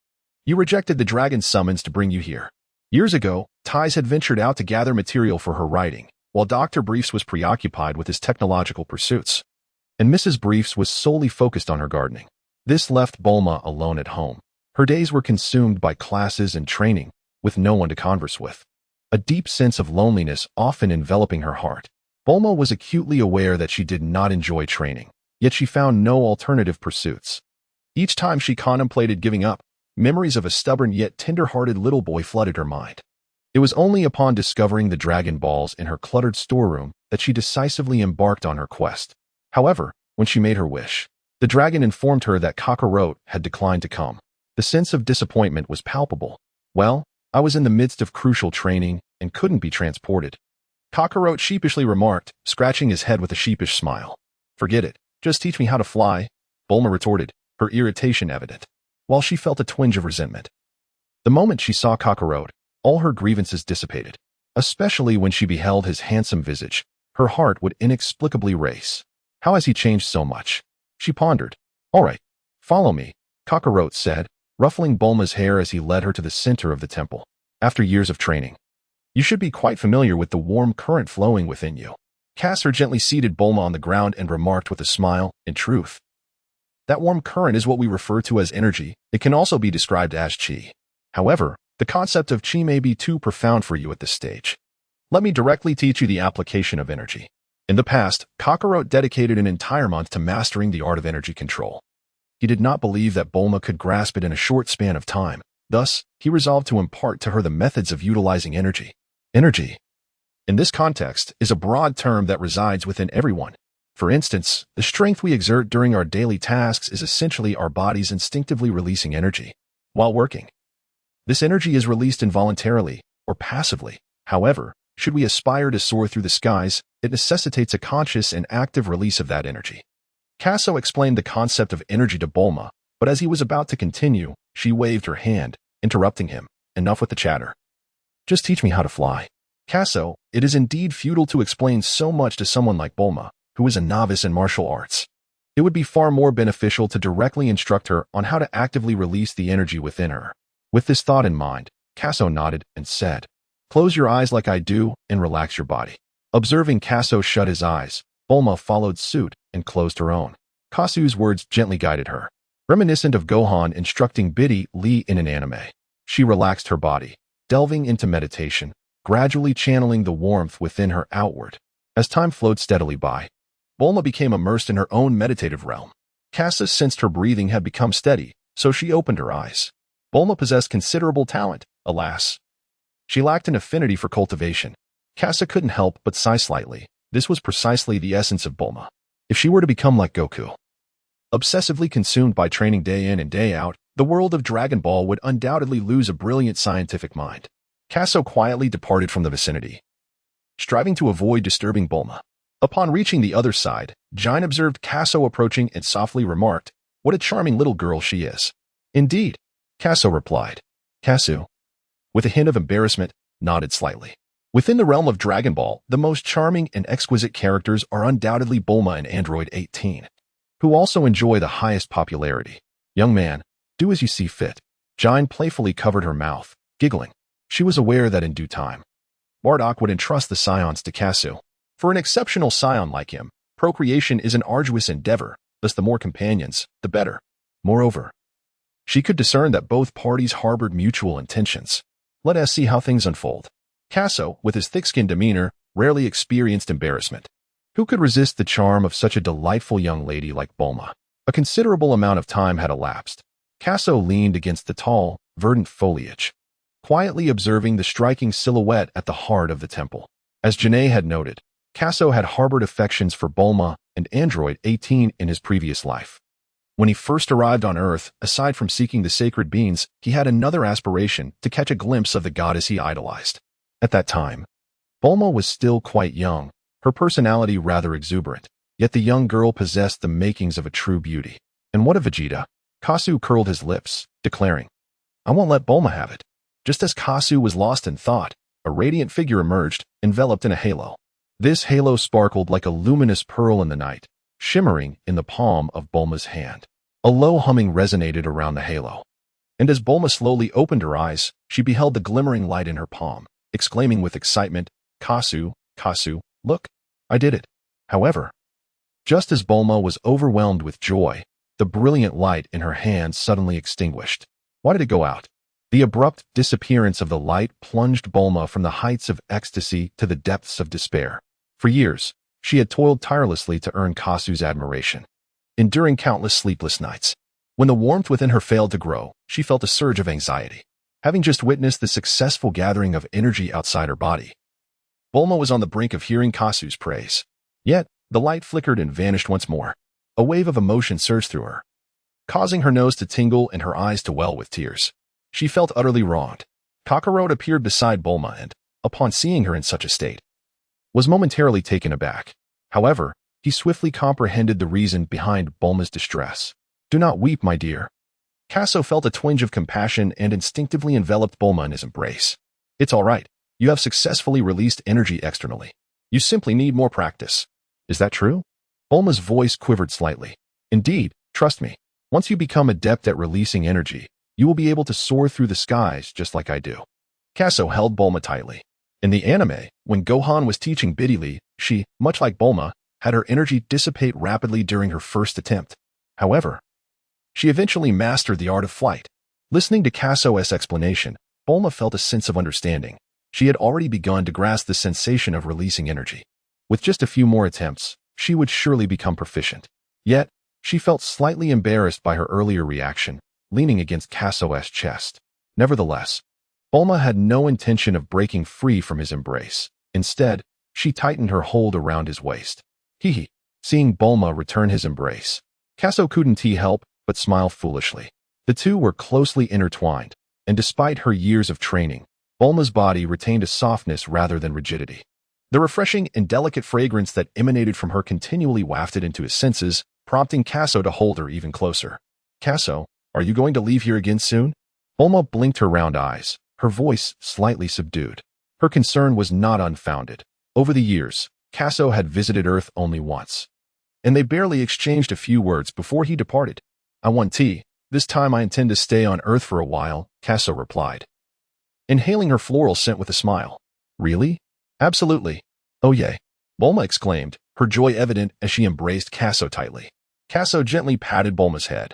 You rejected the dragon's summons to bring you here. Years ago, Tais had ventured out to gather material for her writing, while Dr. Briefs was preoccupied with his technological pursuits, and Mrs. Briefs was solely focused on her gardening. This left Bulma alone at home. Her days were consumed by classes and training, with no one to converse with. A deep sense of loneliness often enveloping her heart. Bulma was acutely aware that she did not enjoy training, yet she found no alternative pursuits. Each time she contemplated giving up, memories of a stubborn yet tender-hearted little boy flooded her mind. It was only upon discovering the Dragon Balls in her cluttered storeroom that she decisively embarked on her quest. However, when she made her wish, the dragon informed her that Kakarot had declined to come. The sense of disappointment was palpable. Well, I was in the midst of crucial training and couldn't be transported, Kakarot sheepishly remarked, scratching his head with a sheepish smile. Forget it. Just teach me how to fly, Bulma retorted, her irritation evident, while she felt a twinge of resentment. The moment she saw Kakarot, all her grievances dissipated. Especially when she beheld his handsome visage, her heart would inexplicably race. How has he changed so much? She pondered. All right, follow me, Kakarot said, ruffling Bulma's hair as he led her to the center of the temple. After years of training, you should be quite familiar with the warm current flowing within you. Kasser gently seated Bulma on the ground and remarked with a smile, in truth, that warm current is what we refer to as energy. It can also be described as chi. However, the concept of chi may be too profound for you at this stage. Let me directly teach you the application of energy. In the past, Kakarot dedicated an entire month to mastering the art of energy control. He did not believe that Bulma could grasp it in a short span of time. Thus, he resolved to impart to her the methods of utilizing energy. Energy, in this context, is a broad term that resides within everyone. For instance, the strength we exert during our daily tasks is essentially our bodies instinctively releasing energy while working. This energy is released involuntarily or passively. However, should we aspire to soar through the skies, it necessitates a conscious and active release of that energy. Kaso explained the concept of energy to Bulma, but as he was about to continue, she waved her hand, interrupting him. Enough with the chatter. Just teach me how to fly. Kaso, it is indeed futile to explain so much to someone like Bulma, who is a novice in martial arts. It would be far more beneficial to directly instruct her on how to actively release the energy within her. With this thought in mind, Kaso nodded and said, "Close your eyes like I do and relax your body." Observing Kaso shut his eyes, Bulma followed suit and closed her own. Kasu's words gently guided her, reminiscent of Gohan instructing Biddy Lee in an anime. She relaxed her body, delving into meditation, gradually channeling the warmth within her outward. As time flowed steadily by, Bulma became immersed in her own meditative realm. Kasa sensed her breathing had become steady, so she opened her eyes. Bulma possessed considerable talent, alas. She lacked an affinity for cultivation. Kasa couldn't help but sigh slightly. This was precisely the essence of Bulma. If she were to become like Goku, obsessively consumed by training day in and day out, the world of Dragon Ball would undoubtedly lose a brilliant scientific mind. Kasa quietly departed from the vicinity, striving to avoid disturbing Bulma. Upon reaching the other side, Jin observed Kasa approaching and softly remarked, "What a charming little girl she is." "Indeed," Kasa replied. Kasu, with a hint of embarrassment, nodded slightly. Within the realm of Dragon Ball, the most charming and exquisite characters are undoubtedly Bulma and Android 18, who also enjoy the highest popularity. "Young man, do as you see fit." Jin playfully covered her mouth, giggling. She was aware that in due time, Bardock would entrust the Scions to Kasu. For an exceptional Scion like him, procreation is an arduous endeavor, thus the more companions, the better. Moreover, she could discern that both parties harbored mutual intentions. Let us see how things unfold. Kasu, with his thick-skinned demeanor, rarely experienced embarrassment. Who could resist the charm of such a delightful young lady like Bulma? A considerable amount of time had elapsed. Kasu leaned against the tall, verdant foliage, quietly observing the striking silhouette at the heart of the temple. As Janae had noted, Kasu had harbored affections for Bulma and Android 18 in his previous life. When he first arrived on Earth, aside from seeking the sacred beans, he had another aspiration: to catch a glimpse of the goddess he idolized. At that time, Bulma was still quite young, her personality rather exuberant, yet the young girl possessed the makings of a true beauty. And what of Vegeta? Kasu curled his lips, declaring, "I won't let Bulma have it." Just as Kasu was lost in thought, a radiant figure emerged, enveloped in a halo. This halo sparkled like a luminous pearl in the night, shimmering in the palm of Bulma's hand. A low humming resonated around the halo, and as Bulma slowly opened her eyes, she beheld the glimmering light in her palm, exclaiming with excitement, "Kasu, Kasu, look, I did it." However, just as Bulma was overwhelmed with joy, the brilliant light in her hand suddenly extinguished. Why did it go out? The abrupt disappearance of the light plunged Bulma from the heights of ecstasy to the depths of despair. For years, she had toiled tirelessly to earn Kasu's admiration, enduring countless sleepless nights. When the warmth within her failed to grow, she felt a surge of anxiety. Having just witnessed the successful gathering of energy outside her body, Bulma was on the brink of hearing Kasu's praise. Yet, the light flickered and vanished once more. A wave of emotion surged through her, causing her nose to tingle and her eyes to well with tears. She felt utterly wronged. Kakarot appeared beside Bulma and, upon seeing her in such a state, was momentarily taken aback. However, he swiftly comprehended the reason behind Bulma's distress. "Do not weep, my dear." Kasu felt a twinge of compassion and instinctively enveloped Bulma in his embrace. "It's all right. You have successfully released energy externally. You simply need more practice." "Is that true?" Bulma's voice quivered slightly. "Indeed, trust me. Once you become adept at releasing energy, you will be able to soar through the skies just like I do." Kasu held Bulma tightly. In the anime, when Gohan was teaching Biddy Lee, she, much like Bulma, had her energy dissipate rapidly during her first attempt. However, she eventually mastered the art of flight. Listening to Kasu's explanation, Bulma felt a sense of understanding. She had already begun to grasp the sensation of releasing energy. With just a few more attempts, she would surely become proficient. Yet, she felt slightly embarrassed by her earlier reaction, leaning against Kasu's chest. Nevertheless, Bulma had no intention of breaking free from his embrace. Instead, she tightened her hold around his waist. Hee. Seeing Bulma return his embrace, Kasu couldn't help but smile foolishly. The two were closely intertwined, and despite her years of training, Bulma's body retained a softness rather than rigidity. The refreshing and delicate fragrance that emanated from her continually wafted into his senses, prompting Kasu to hold her even closer. "Kasu, are you going to leave here again soon?" Bulma blinked her round eyes, her voice slightly subdued. Her concern was not unfounded. Over the years, Kasu had visited Earth only once, and they barely exchanged a few words before he departed. "I want tea. This time I intend to stay on Earth for a while," Kaso replied, inhaling her floral scent with a smile. "Really?" "Absolutely." "Oh yay," Bulma exclaimed, her joy evident as she embraced Kaso tightly. Kaso gently patted Bulma's head,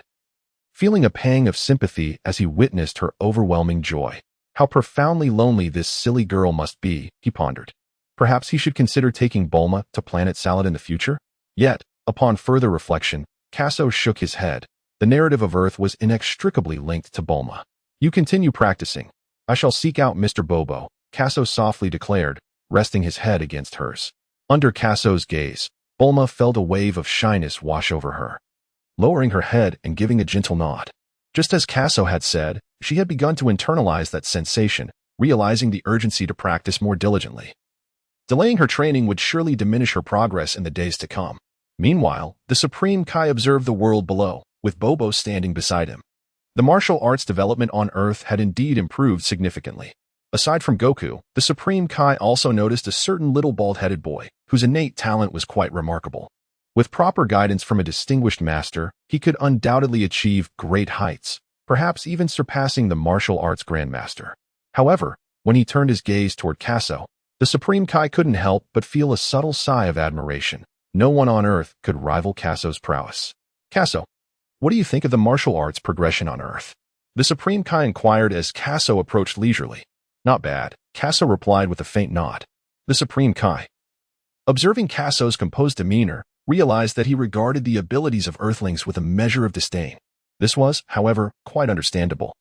feeling a pang of sympathy as he witnessed her overwhelming joy. How profoundly lonely this silly girl must be, he pondered. Perhaps he should consider taking Bulma to Planet Salad in the future? Yet, upon further reflection, Kaso shook his head. The narrative of Earth was inextricably linked to Bulma. "You continue practicing. I shall seek out Mr. Bobo," Kaso softly declared, resting his head against hers. Under Kaso's gaze, Bulma felt a wave of shyness wash over her, lowering her head and giving a gentle nod. Just as Kaso had said, she had begun to internalize that sensation, realizing the urgency to practice more diligently. Delaying her training would surely diminish her progress in the days to come. Meanwhile, the Supreme Kai observed the world below, with Bobo standing beside him. The martial arts development on Earth had indeed improved significantly. Aside from Goku, the Supreme Kai also noticed a certain little bald-headed boy, whose innate talent was quite remarkable. With proper guidance from a distinguished master, he could undoubtedly achieve great heights, perhaps even surpassing the martial arts grandmaster. However, when he turned his gaze toward Kaso, the Supreme Kai couldn't help but feel a subtle sigh of admiration. No one on Earth could rival Kaso's prowess. "Kaso, what do you think of the martial arts progression on Earth?" the Supreme Kai inquired as Kaso approached leisurely. "Not bad," Kaso replied with a faint nod. The Supreme Kai, observing Kaso's composed demeanor, realized that he regarded the abilities of Earthlings with a measure of disdain. This was, however, quite understandable.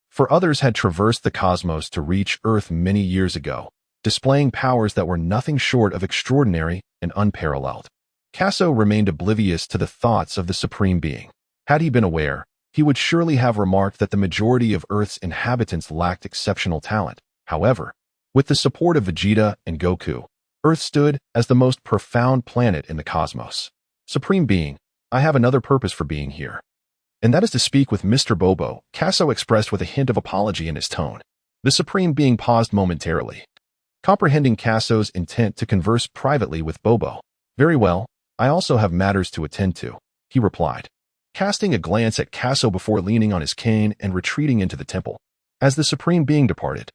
For others had traversed the cosmos to reach Earth many years ago, displaying powers that were nothing short of extraordinary and unparalleled. Kaso remained oblivious to the thoughts of the Supreme Being. Had he been aware, he would surely have remarked that the majority of Earth's inhabitants lacked exceptional talent. However, with the support of Vegeta and Goku, Earth stood as the most profound planet in the cosmos. "Supreme Being, I have another purpose for being here, and that is to speak with Mr. Bobo," Kaso expressed with a hint of apology in his tone. The Supreme Being paused momentarily, comprehending Kaso's intent to converse privately with Bobo. "Very well, I also have matters to attend to," he replied, casting a glance at Kaso before leaning on his cane and retreating into the temple. As the Supreme Being departed,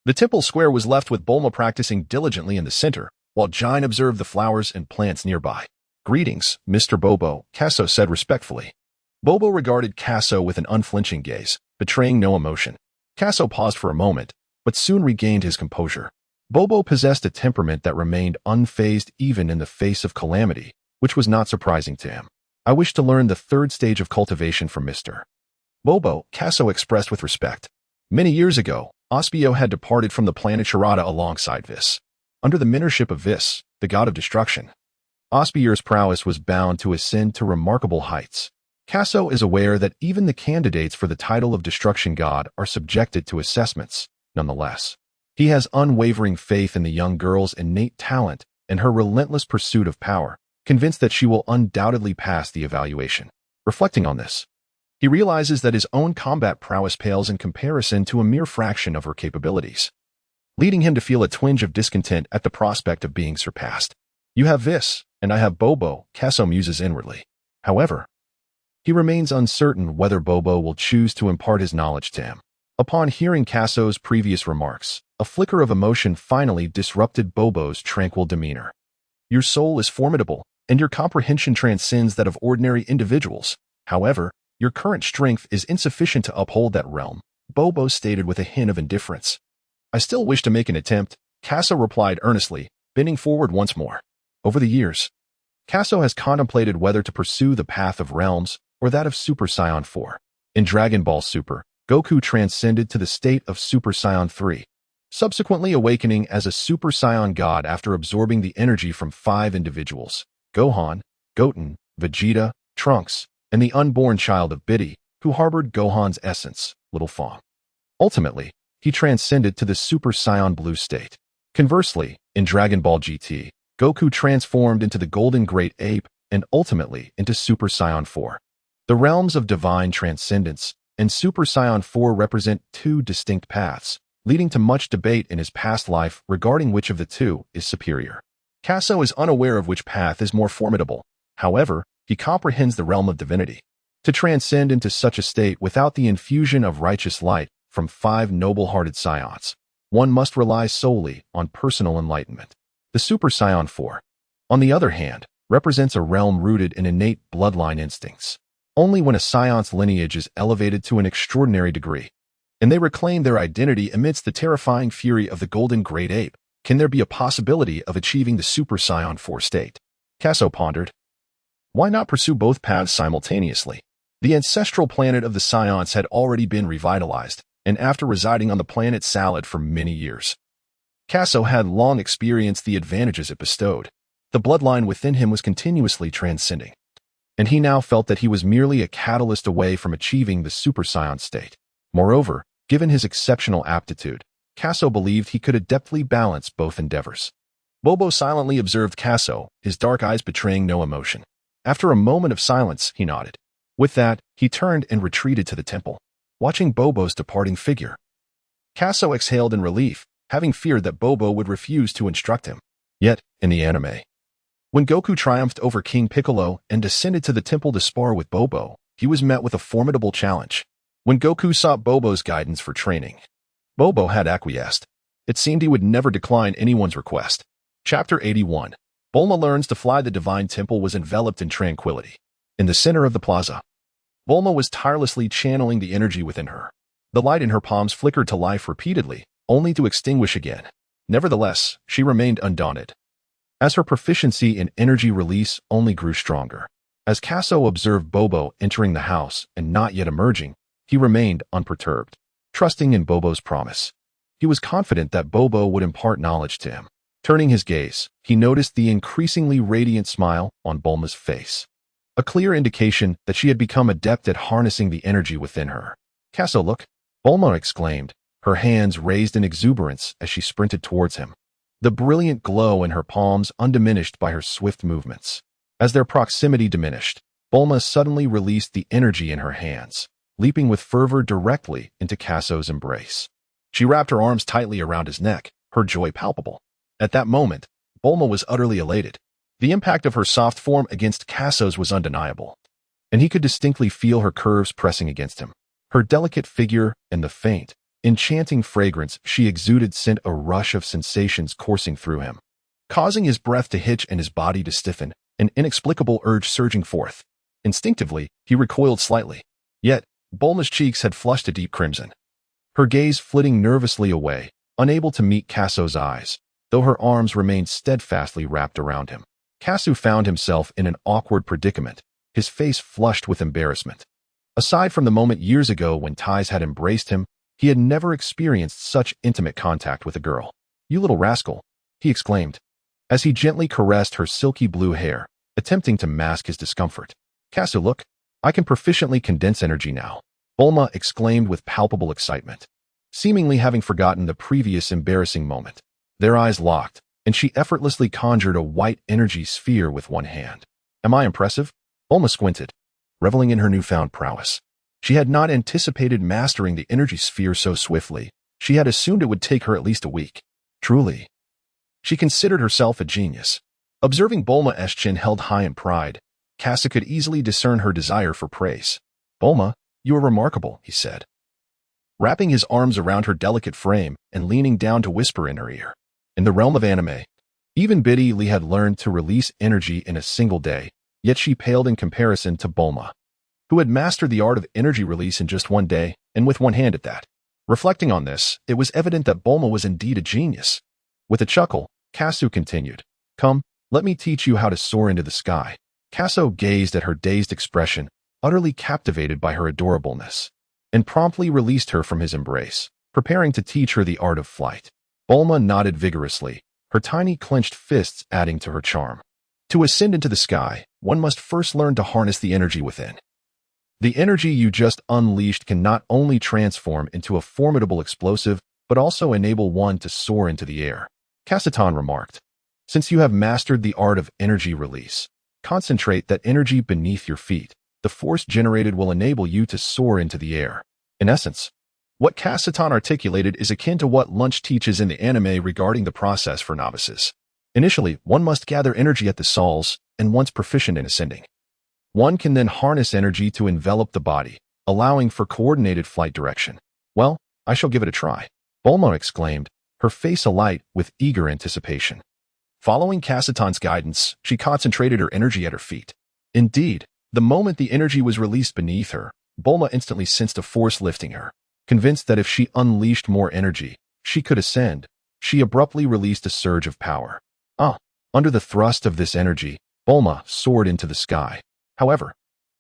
the temple square was left with Bulma practicing diligently in the center, while Jine observed the flowers and plants nearby. "Greetings, Mr. Bobo," Kaso said respectfully. Bobo regarded Kaso with an unflinching gaze, betraying no emotion. Kaso paused for a moment, but soon regained his composure. Bobo possessed a temperament that remained unfazed even in the face of calamity, which was not surprising to him. "I wish to learn the third stage of cultivation from Mr. Bobo," Kaso expressed with respect. Many years ago, Osbier had departed from the planet Yardrat alongside Vis. Under the mentorship of Vis, the god of destruction, Osbier's prowess was bound to ascend to remarkable heights. Kaso is aware that even the candidates for the title of destruction god are subjected to assessments. Nonetheless, he has unwavering faith in the young girl's innate talent and her relentless pursuit of power, convinced that she will undoubtedly pass the evaluation. Reflecting on this, he realizes that his own combat prowess pales in comparison to a mere fraction of her capabilities, leading him to feel a twinge of discontent at the prospect of being surpassed. "You have Vis, and I have Bobo," Kaso muses inwardly. However, he remains uncertain whether Bobo will choose to impart his knowledge to him. Upon hearing Kaso's previous remarks, a flicker of emotion finally disrupted Bobo's tranquil demeanor. "Your soul is formidable, and your comprehension transcends that of ordinary individuals. However, your current strength is insufficient to uphold that realm," Bobo stated with a hint of indifference. "I still wish to make an attempt," Kaso replied earnestly, bending forward once more. Over the years, Kaso has contemplated whether to pursue the path of realms or that of Super Saiyan 4. In Dragon Ball Super, Goku transcended to the state of Super Saiyan 3, subsequently awakening as a Super Saiyan god after absorbing the energy from 5 individuals: Gohan, Goten, Vegeta, Trunks, and the unborn child of Biddy, who harbored Gohan's essence, Little Fong. Ultimately, he transcended to the Super Saiyan Blue state. Conversely, in Dragon Ball GT, Goku transformed into the Golden Great Ape and ultimately into Super Saiyan 4. The realms of divine transcendence and Super Saiyan 4 represent 2 distinct paths, leading to much debate in his past life regarding which of the 2 is superior. Kaso is unaware of which path is more formidable. However, he comprehends the realm of divinity. To transcend into such a state without the infusion of righteous light from 5 noble-hearted Saiyans, one must rely solely on personal enlightenment. The Super Saiyan 4, on the other hand, represents a realm rooted in innate bloodline instincts. Only when a Saiyan's lineage is elevated to an extraordinary degree, and they reclaim their identity amidst the terrifying fury of the Golden Great Ape, can there be a possibility of achieving the Super Saiyan 4 state. Kaso pondered. Why not pursue both paths simultaneously? The ancestral planet of the Saiyans had already been revitalized, and after residing on the planet Salad for many years, Kaso had long experienced the advantages it bestowed. The bloodline within him was continuously transcending, and he now felt that he was merely a catalyst away from achieving the Super Saiyan state. Moreover, given his exceptional aptitude, Kaso believed he could adeptly balance both endeavors. Bobo silently observed Kaso, his dark eyes betraying no emotion. After a moment of silence, he nodded. With that, he turned and retreated to the temple, watching Bobo's departing figure. Kaso exhaled in relief, having feared that Bobo would refuse to instruct him. Yet, in the anime, when Goku triumphed over King Piccolo and descended to the temple to spar with Bobo, he was met with a formidable challenge. When Goku sought Bobo's guidance for training, Bobo had acquiesced. It seemed he would never decline anyone's request. Chapter 81. Bulma learns to fly. The divine temple was enveloped in tranquility. In the center of the plaza, Bulma was tirelessly channeling the energy within her. The light in her palms flickered to life repeatedly, only to extinguish again. Nevertheless, she remained undaunted, as her proficiency in energy release only grew stronger. As Kaso observed Bobo entering the house and not yet emerging, he remained unperturbed, trusting in Bobo's promise. He was confident that Bobo would impart knowledge to him. Turning his gaze, he noticed the increasingly radiant smile on Bulma's face, a clear indication that she had become adept at harnessing the energy within her. Kaso, look! Bulma exclaimed, her hands raised in exuberance as she sprinted towards him, the brilliant glow in her palms undiminished by her swift movements. As their proximity diminished, Bulma suddenly released the energy in her hands, leaping with fervor directly into Kaso's embrace. She wrapped her arms tightly around his neck, her joy palpable. At that moment, Bulma was utterly elated. The impact of her soft form against Kaso's was undeniable, and he could distinctly feel her curves pressing against him. Her delicate figure and the faint, enchanting fragrance she exuded sent a rush of sensations coursing through him, causing his breath to hitch and his body to stiffen, an inexplicable urge surging forth. Instinctively, he recoiled slightly. Yet, Bulma's cheeks had flushed a deep crimson, her gaze flitting nervously away, unable to meet Kaso's eyes, though her arms remained steadfastly wrapped around him. Kaso found himself in an awkward predicament, his face flushed with embarrassment. Aside from the moment years ago when ties had embraced him, he had never experienced such intimate contact with a girl. "You little rascal," he exclaimed, as he gently caressed her silky blue hair, attempting to mask his discomfort. "Kaso, look! I can proficiently condense energy now," Bulma exclaimed with palpable excitement, seemingly having forgotten the previous embarrassing moment. Their eyes locked, and she effortlessly conjured a white energy sphere with one hand. "Am I impressive?" Bulma squinted, reveling in her newfound prowess. She had not anticipated mastering the energy sphere so swiftly. She had assumed it would take her at least a week. Truly, she considered herself a genius. Observing Bulma's chin held high in pride, Kaso could easily discern her desire for praise. "Bulma, you are remarkable," he said, wrapping his arms around her delicate frame and leaning down to whisper in her ear. In the realm of anime, even Biddy Lee had learned to release energy in a single day, yet she paled in comparison to Bulma, who had mastered the art of energy release in just one day, and with one hand at that. Reflecting on this, it was evident that Bulma was indeed a genius. With a chuckle, Kaso continued, "Come, let me teach you how to soar into the sky." Kaso gazed at her dazed expression, utterly captivated by her adorableness, and promptly released her from his embrace, preparing to teach her the art of flight. Bulma nodded vigorously, her tiny clenched fists adding to her charm. To ascend into the sky, one must first learn to harness the energy within. The energy you just unleashed can not only transform into a formidable explosive, but also enable one to soar into the air. Kasaton remarked, "Since you have mastered the art of energy release, concentrate that energy beneath your feet. The force generated will enable you to soar into the air." In essence, what Kasaton articulated is akin to what Lunch teaches in the anime regarding the process for novices. Initially, one must gather energy at the soles, and once proficient in ascending, one can then harness energy to envelop the body, allowing for coordinated flight direction. Well, I shall give it a try, Bulma exclaimed, her face alight with eager anticipation. Following Cassaton's guidance, she concentrated her energy at her feet. Indeed, the moment the energy was released beneath her, Bulma instantly sensed a force lifting her. Convinced that if she unleashed more energy, she could ascend, she abruptly released a surge of power. Under the thrust of this energy, Bulma soared into the sky. However,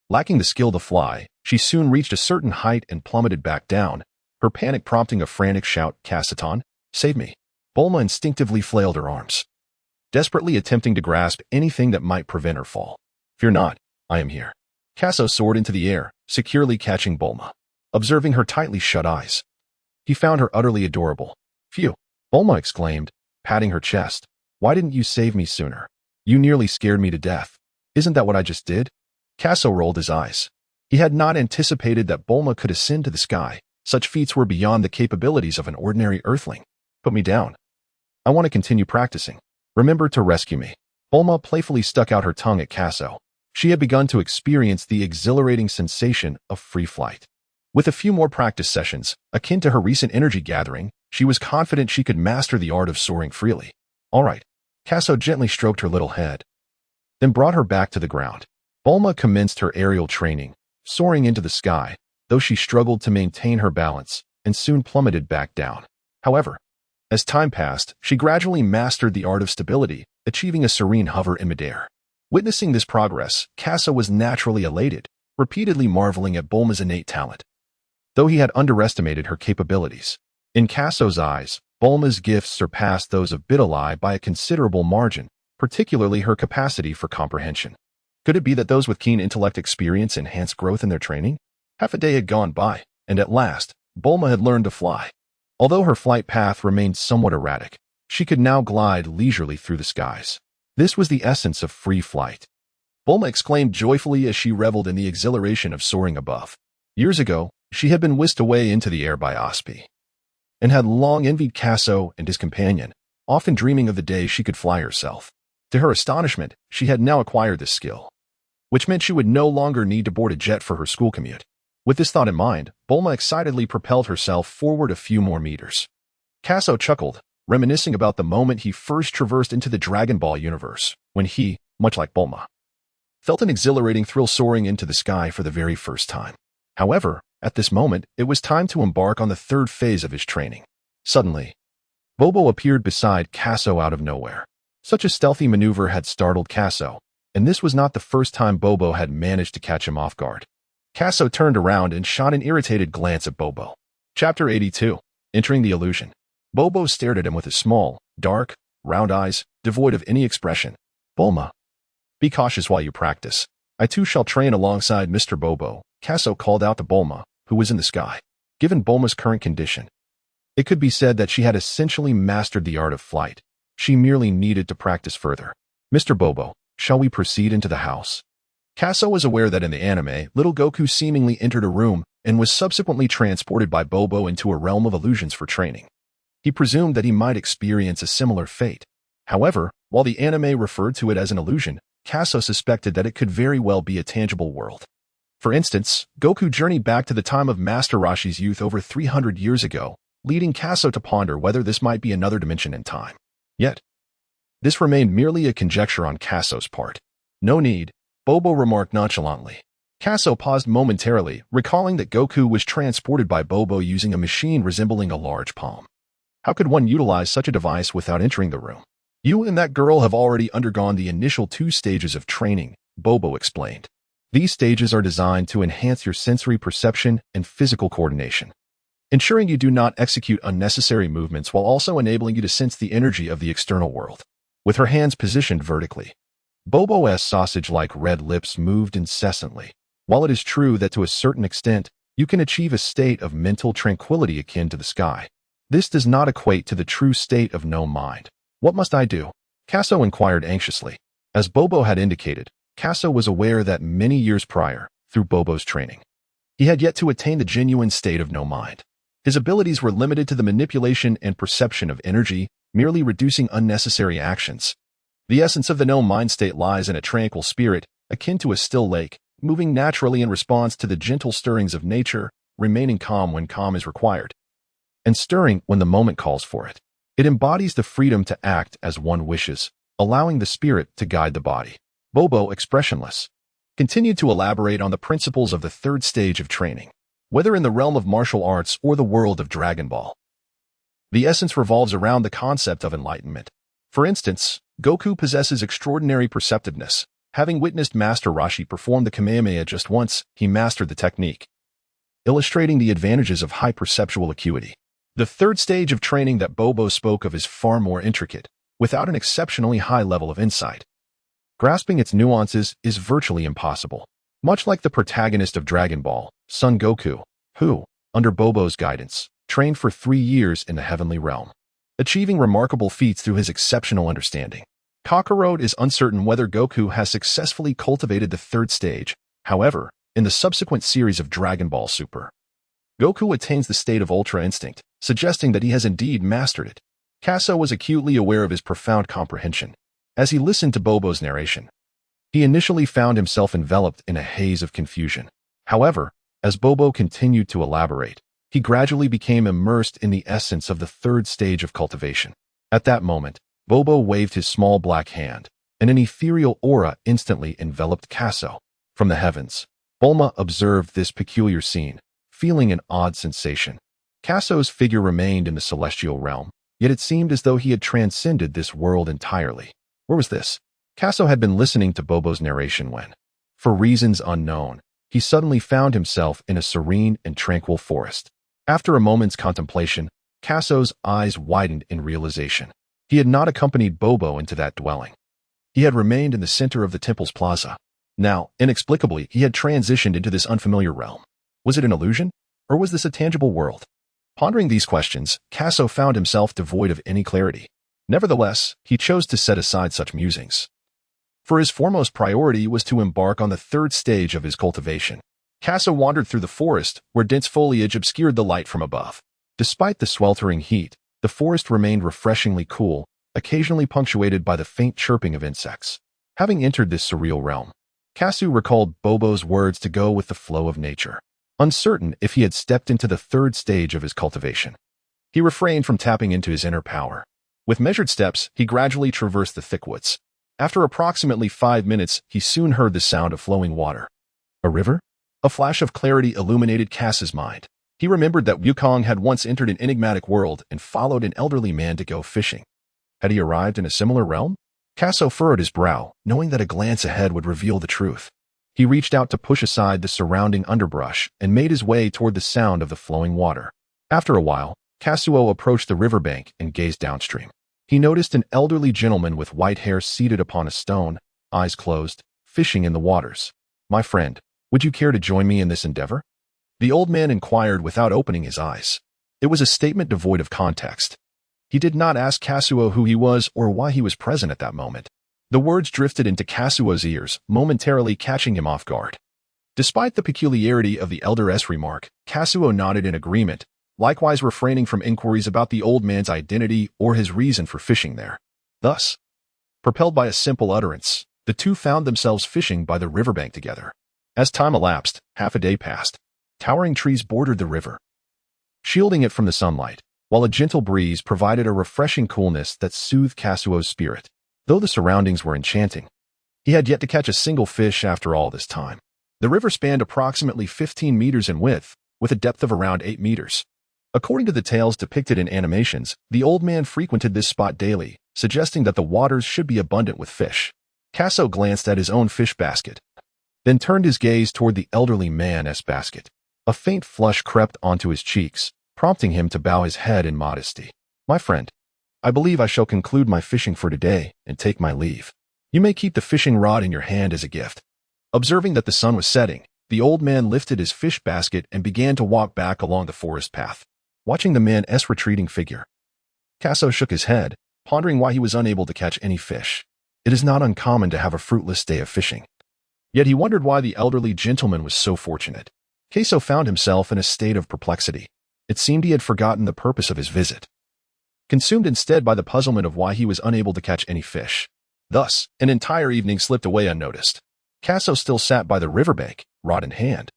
lacking the skill to fly, she soon reached a certain height and plummeted back down, her panic prompting a frantic shout, "Cassaton, save me!" Bulma instinctively flailed her arms, desperately attempting to grasp anything that might prevent her fall. "Fear not, I am here." Casso soared into the air, securely catching Bulma. Observing her tightly shut eyes, he found her utterly adorable. "Phew," Bulma exclaimed, patting her chest. "Why didn't you save me sooner? You nearly scared me to death. Isn't that what I just did?" Casso rolled his eyes. He had not anticipated that Bulma could ascend to the sky. Such feats were beyond the capabilities of an ordinary earthling. "Put me down. I want to continue practicing. Remember to rescue me." Bulma playfully stuck out her tongue at Casso. She had begun to experience the exhilarating sensation of free flight. With a few more practice sessions, akin to her recent energy gathering, she was confident she could master the art of soaring freely. "All right." Casso gently stroked her little head, then brought her back to the ground. Bulma commenced her aerial training, soaring into the sky, though she struggled to maintain her balance and soon plummeted back down. However, as time passed, she gradually mastered the art of stability, achieving a serene hover in midair. Witnessing this progress, Casso was naturally elated, repeatedly marveling at Bulma's innate talent, though he had underestimated her capabilities. In Casso's eyes, Bulma's gifts surpassed those of Bidalai by a considerable margin, particularly her capacity for comprehension. Could it be that those with keen intellect experience enhanced growth in their training? Half a day had gone by, and at last, Bulma had learned to fly. Although her flight path remained somewhat erratic, she could now glide leisurely through the skies. This was the essence of free flight. Bulma exclaimed joyfully as she reveled in the exhilaration of soaring above. Years ago, she had been whisked away into the air by Osbier, and had long envied Casso and his companion, often dreaming of the day she could fly herself. To her astonishment, she had now acquired this skill, which meant she would no longer need to board a jet for her school commute. With this thought in mind, Bulma excitedly propelled herself forward a few more meters. Casso chuckled, reminiscing about the moment he first traversed into the Dragon Ball universe, when he, much like Bulma, felt an exhilarating thrill soaring into the sky for the very first time. However, at this moment, it was time to embark on the third phase of his training. Suddenly, Bobo appeared beside Casso out of nowhere. Such a stealthy maneuver had startled Casso, and this was not the first time Bobo had managed to catch him off guard. Casso turned around and shot an irritated glance at Bobo. Chapter 82. Entering the Illusion. Bobo stared at him with his small, dark, round eyes, devoid of any expression. "Bulma, be cautious while you practice. I too shall train alongside Mr. Bobo," Casso called out to Bulma, who was in the sky. Given Bulma's current condition, it could be said that she had essentially mastered the art of flight. She merely needed to practice further. "Mr. Bobo, shall we proceed into the house?" Casso was aware that in the anime, little Goku seemingly entered a room and was subsequently transported by Bobo into a realm of illusions for training. He presumed that he might experience a similar fate. However, while the anime referred to it as an illusion, Casso suspected that it could very well be a tangible world. For instance, Goku journeyed back to the time of Master Roshi's youth over 300 years ago, leading Casso to ponder whether this might be another dimension in time. Yet, this remained merely a conjecture on Casso's part. "No need," Bobo remarked nonchalantly. Casso paused momentarily, recalling that Goku was transported by Bobo using a machine resembling a large palm. How could one utilize such a device without entering the room? "You and that girl have already undergone the initial 2 stages of training," Bobo explained. "These stages are designed to enhance your sensory perception and physical coordination, ensuring you do not execute unnecessary movements while also enabling you to sense the energy of the external world." With her hands positioned vertically, Bobo's sausage-like red lips moved incessantly. While it is true that to a certain extent, you can achieve a state of mental tranquility akin to the sky, this does not equate to the true state of no mind. "What must I do?" Casso inquired anxiously. As Bobo had indicated, Casso was aware that many years prior, through Bobo's training, he had yet to attain the genuine state of no mind. His abilities were limited to the manipulation and perception of energy, merely reducing unnecessary actions. The essence of the no mind state lies in a tranquil spirit, akin to a still lake, moving naturally in response to the gentle stirrings of nature, remaining calm when calm is required, and stirring when the moment calls for it. It embodies the freedom to act as one wishes, allowing the spirit to guide the body. Bobo, expressionless, continued to elaborate on the principles of the third stage of training. Whether in the realm of martial arts or the world of Dragon Ball, the essence revolves around the concept of enlightenment. For instance, Goku possesses extraordinary perceptiveness. Having witnessed Master Roshi perform the Kamehameha just once, he mastered the technique, illustrating the advantages of high perceptual acuity. The third stage of training that Bobo spoke of is far more intricate, without an exceptionally high level of insight. Grasping its nuances is virtually impossible. Much like the protagonist of Dragon Ball, Son Goku, who, under Bobo's guidance, trained for 3 years in the heavenly realm, achieving remarkable feats through his exceptional understanding. Kakarot is uncertain whether Goku has successfully cultivated the third stage. However, in the subsequent series of Dragon Ball Super, Goku attains the state of Ultra Instinct, suggesting that he has indeed mastered it. Kaso was acutely aware of his profound comprehension. As he listened to Bobo's narration, he initially found himself enveloped in a haze of confusion. However, as Bobo continued to elaborate, he gradually became immersed in the essence of the third stage of cultivation. At that moment, Bobo waved his small black hand, and an ethereal aura instantly enveloped Kaso. From the heavens, Bulma observed this peculiar scene, feeling an odd sensation. Kaso's figure remained in the celestial realm, yet it seemed as though he had transcended this world entirely. Where was this? Kaso had been listening to Bobo's narration when, for reasons unknown, he suddenly found himself in a serene and tranquil forest. After a moment's contemplation, Kaso's eyes widened in realization. He had not accompanied Bobo into that dwelling. He had remained in the center of the temple's plaza. Now, inexplicably, he had transitioned into this unfamiliar realm. Was it an illusion, or was this a tangible world? Pondering these questions, Kaso found himself devoid of any clarity. Nevertheless, he chose to set aside such musings, for his foremost priority was to embark on the third stage of his cultivation. Kaso wandered through the forest, where dense foliage obscured the light from above. Despite the sweltering heat, the forest remained refreshingly cool, occasionally punctuated by the faint chirping of insects. Having entered this surreal realm, Kasu recalled Bobo's words to go with the flow of nature. Uncertain if he had stepped into the third stage of his cultivation, he refrained from tapping into his inner power. With measured steps, he gradually traversed the thick woods. After approximately 5 minutes, he soon heard the sound of flowing water. A river? A flash of clarity illuminated Kasu's mind. He remembered that Wukong had once entered an enigmatic world and followed an elderly man to go fishing. Had he arrived in a similar realm? Kaso furrowed his brow, knowing that a glance ahead would reveal the truth. He reached out to push aside the surrounding underbrush and made his way toward the sound of the flowing water. After a while, Kasuo approached the riverbank and gazed downstream. He noticed an elderly gentleman with white hair seated upon a stone, eyes closed, fishing in the waters. "My friend, would you care to join me in this endeavor?" The old man inquired without opening his eyes. It was a statement devoid of context. He did not ask Kasuo who he was or why he was present at that moment. The words drifted into Kasuo's ears, momentarily catching him off guard. Despite the peculiarity of the elder's remark, Kasuo nodded in agreement, likewise refraining from inquiries about the old man's identity or his reason for fishing there. Thus, propelled by a simple utterance, the two found themselves fishing by the riverbank together. As time elapsed, half a day passed. Towering trees bordered the river, shielding it from the sunlight, while a gentle breeze provided a refreshing coolness that soothed Kasuo's spirit. Though the surroundings were enchanting, he had yet to catch a single fish after all this time. The river spanned approximately 15 meters in width, with a depth of around 8 meters. According to the tales depicted in animations, the old man frequented this spot daily, suggesting that the waters should be abundant with fish. Kaso glanced at his own fish basket, then turned his gaze toward the elderly man's basket. A faint flush crept onto his cheeks, prompting him to bow his head in modesty. "My friend, I believe I shall conclude my fishing for today and take my leave. You may keep the fishing rod in your hand as a gift." Observing that the sun was setting, the old man lifted his fish basket and began to walk back along the forest path. Watching the man's retreating figure, Kaso shook his head, pondering why he was unable to catch any fish. It is not uncommon to have a fruitless day of fishing. Yet he wondered why the elderly gentleman was so fortunate. Kaso found himself in a state of perplexity. It seemed he had forgotten the purpose of his visit. consumed instead by the puzzlement of why he was unable to catch any fish. Thus, an entire evening slipped away unnoticed. Kaso still sat by the riverbank, rod in hand.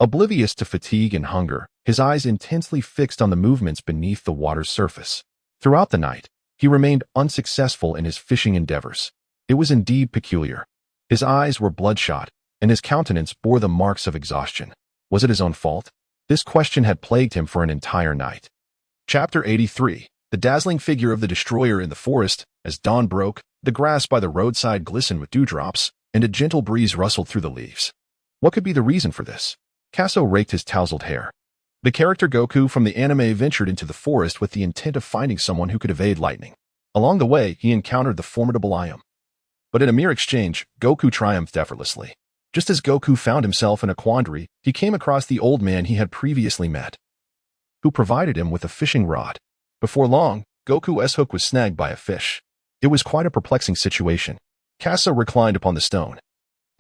Oblivious to fatigue and hunger, his eyes intensely fixed on the movements beneath the water's surface. Throughout the night, he remained unsuccessful in his fishing endeavors. It was indeed peculiar. His eyes were bloodshot, and his countenance bore the marks of exhaustion. Was it his own fault? This question had plagued him for an entire night. Chapter 83. The dazzling figure of the destroyer in the forest. As dawn broke, the grass by the roadside glistened with dewdrops, and a gentle breeze rustled through the leaves. What could be the reason for this? Kaso raked his tousled hair. The character Goku from the anime ventured into the forest with the intent of finding someone who could evade lightning. Along the way, he encountered the formidable Iam. But in a mere exchange, Goku triumphed effortlessly. Just as Goku found himself in a quandary, he came across the old man he had previously met, who provided him with a fishing rod. Before long, Goku's hook was snagged by a fish. It was quite a perplexing situation. Kaso reclined upon the stone,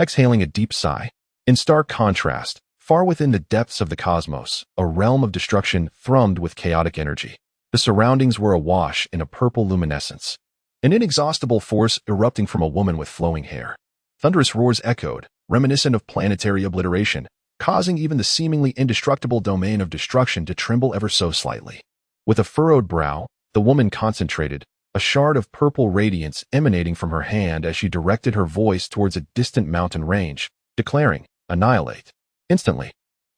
exhaling a deep sigh. In stark contrast, far within the depths of the cosmos, a realm of destruction thrummed with chaotic energy. The surroundings were awash in a purple luminescence, an inexhaustible force erupting from a woman with flowing hair. Thunderous roars echoed, reminiscent of planetary obliteration, causing even the seemingly indestructible domain of destruction to tremble ever so slightly. With a furrowed brow, the woman concentrated, a shard of purple radiance emanating from her hand as she directed her voice towards a distant mountain range, declaring, "Annihilate." Instantly,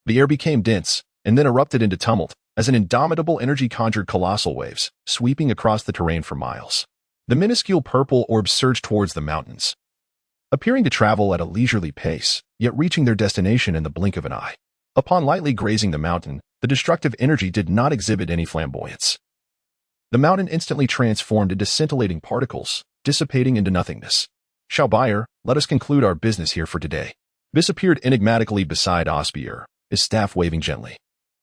the air became dense, and then erupted into tumult, as an indomitable energy conjured colossal waves, sweeping across the terrain for miles. The minuscule purple orbs surged towards the mountains, appearing to travel at a leisurely pace, yet reaching their destination in the blink of an eye. Upon lightly grazing the mountain, the destructive energy did not exhibit any flamboyance. The mountain instantly transformed into scintillating particles, dissipating into nothingness. "Shao, let us conclude our business here for today." This appeared enigmatically beside Osbier, his staff waving gently.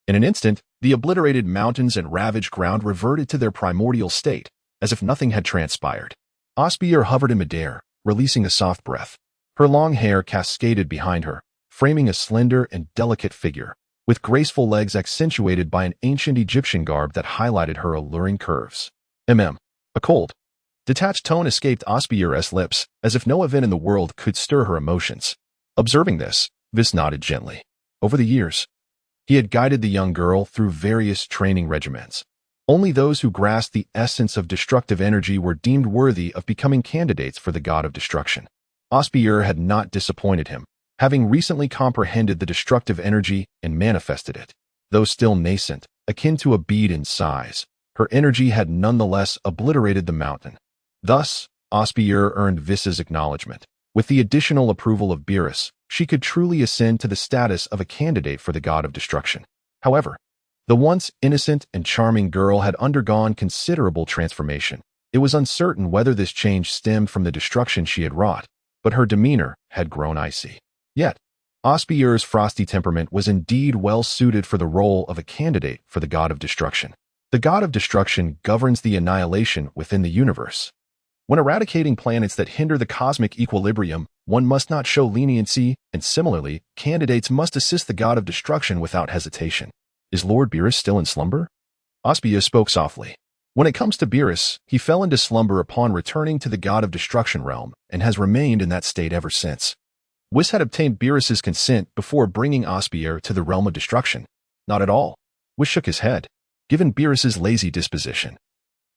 In an instant, the obliterated mountains and ravaged ground reverted to their primordial state, as if nothing had transpired. Osbier hovered in midair, releasing a soft breath. Her long hair cascaded behind her, framing a slender and delicate figure, with graceful legs accentuated by an ancient Egyptian garb that highlighted her alluring curves. A cold, detached tone escaped Osbier's lips, as if no event in the world could stir her emotions. Observing this, Vis nodded gently. Over the years, he had guided the young girl through various training regimens. Only those who grasped the essence of destructive energy were deemed worthy of becoming candidates for the god of destruction. Osbier had not disappointed him, having recently comprehended the destructive energy and manifested it. Though still nascent, akin to a bead in size, her energy had nonetheless obliterated the mountain. Thus, Osbier earned Vis's acknowledgement. With the additional approval of Beerus, she could truly ascend to the status of a candidate for the god of destruction. However, the once innocent and charming girl had undergone considerable transformation. It was uncertain whether this change stemmed from the destruction she had wrought, but her demeanor had grown icy. Yet, Osbier's frosty temperament was indeed well suited for the role of a candidate for the god of destruction. The god of destruction governs the annihilation within the universe. When eradicating planets that hinder the cosmic equilibrium, one must not show leniency, and similarly, candidates must assist the god of destruction without hesitation. Is Lord Beerus still in slumber? Osbier spoke softly. When it comes to Beerus, he fell into slumber upon returning to the god of destruction realm, and has remained in that state ever since. Whis had obtained Beerus's consent before bringing Osbier to the realm of destruction. Not at all. Whis shook his head. Given Beerus's lazy disposition,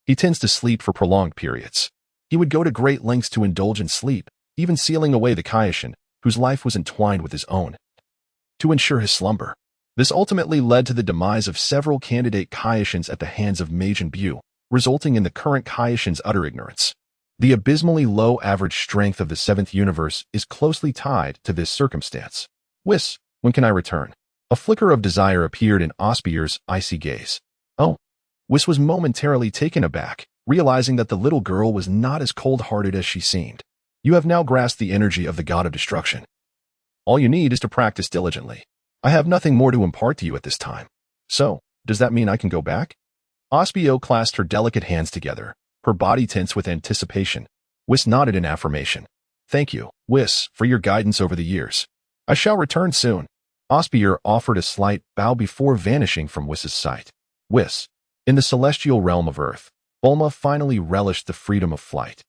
he tends to sleep for prolonged periods. He would go to great lengths to indulge in sleep, even sealing away the Kaioshin, whose life was entwined with his own, to ensure his slumber. This ultimately led to the demise of several candidate Kaioshins at the hands of Majin Buu, resulting in the current Kaioshin's utter ignorance. The abysmally low average strength of the seventh universe is closely tied to this circumstance. Whis, when can I return? A flicker of desire appeared in Osbier's icy gaze. Oh. Whis was momentarily taken aback, realizing that the little girl was not as cold-hearted as she seemed. You have now grasped the energy of the god of destruction. All you need is to practice diligently. I have nothing more to impart to you at this time. So, does that mean I can go back? Osbier clasped her delicate hands together, her body tense with anticipation. Whis nodded in affirmation. Thank you, Whis, for your guidance over the years. I shall return soon. Osbier offered a slight bow before vanishing from Wiss's sight. Whis, in the celestial realm of Earth, Bulma finally relished the freedom of flight.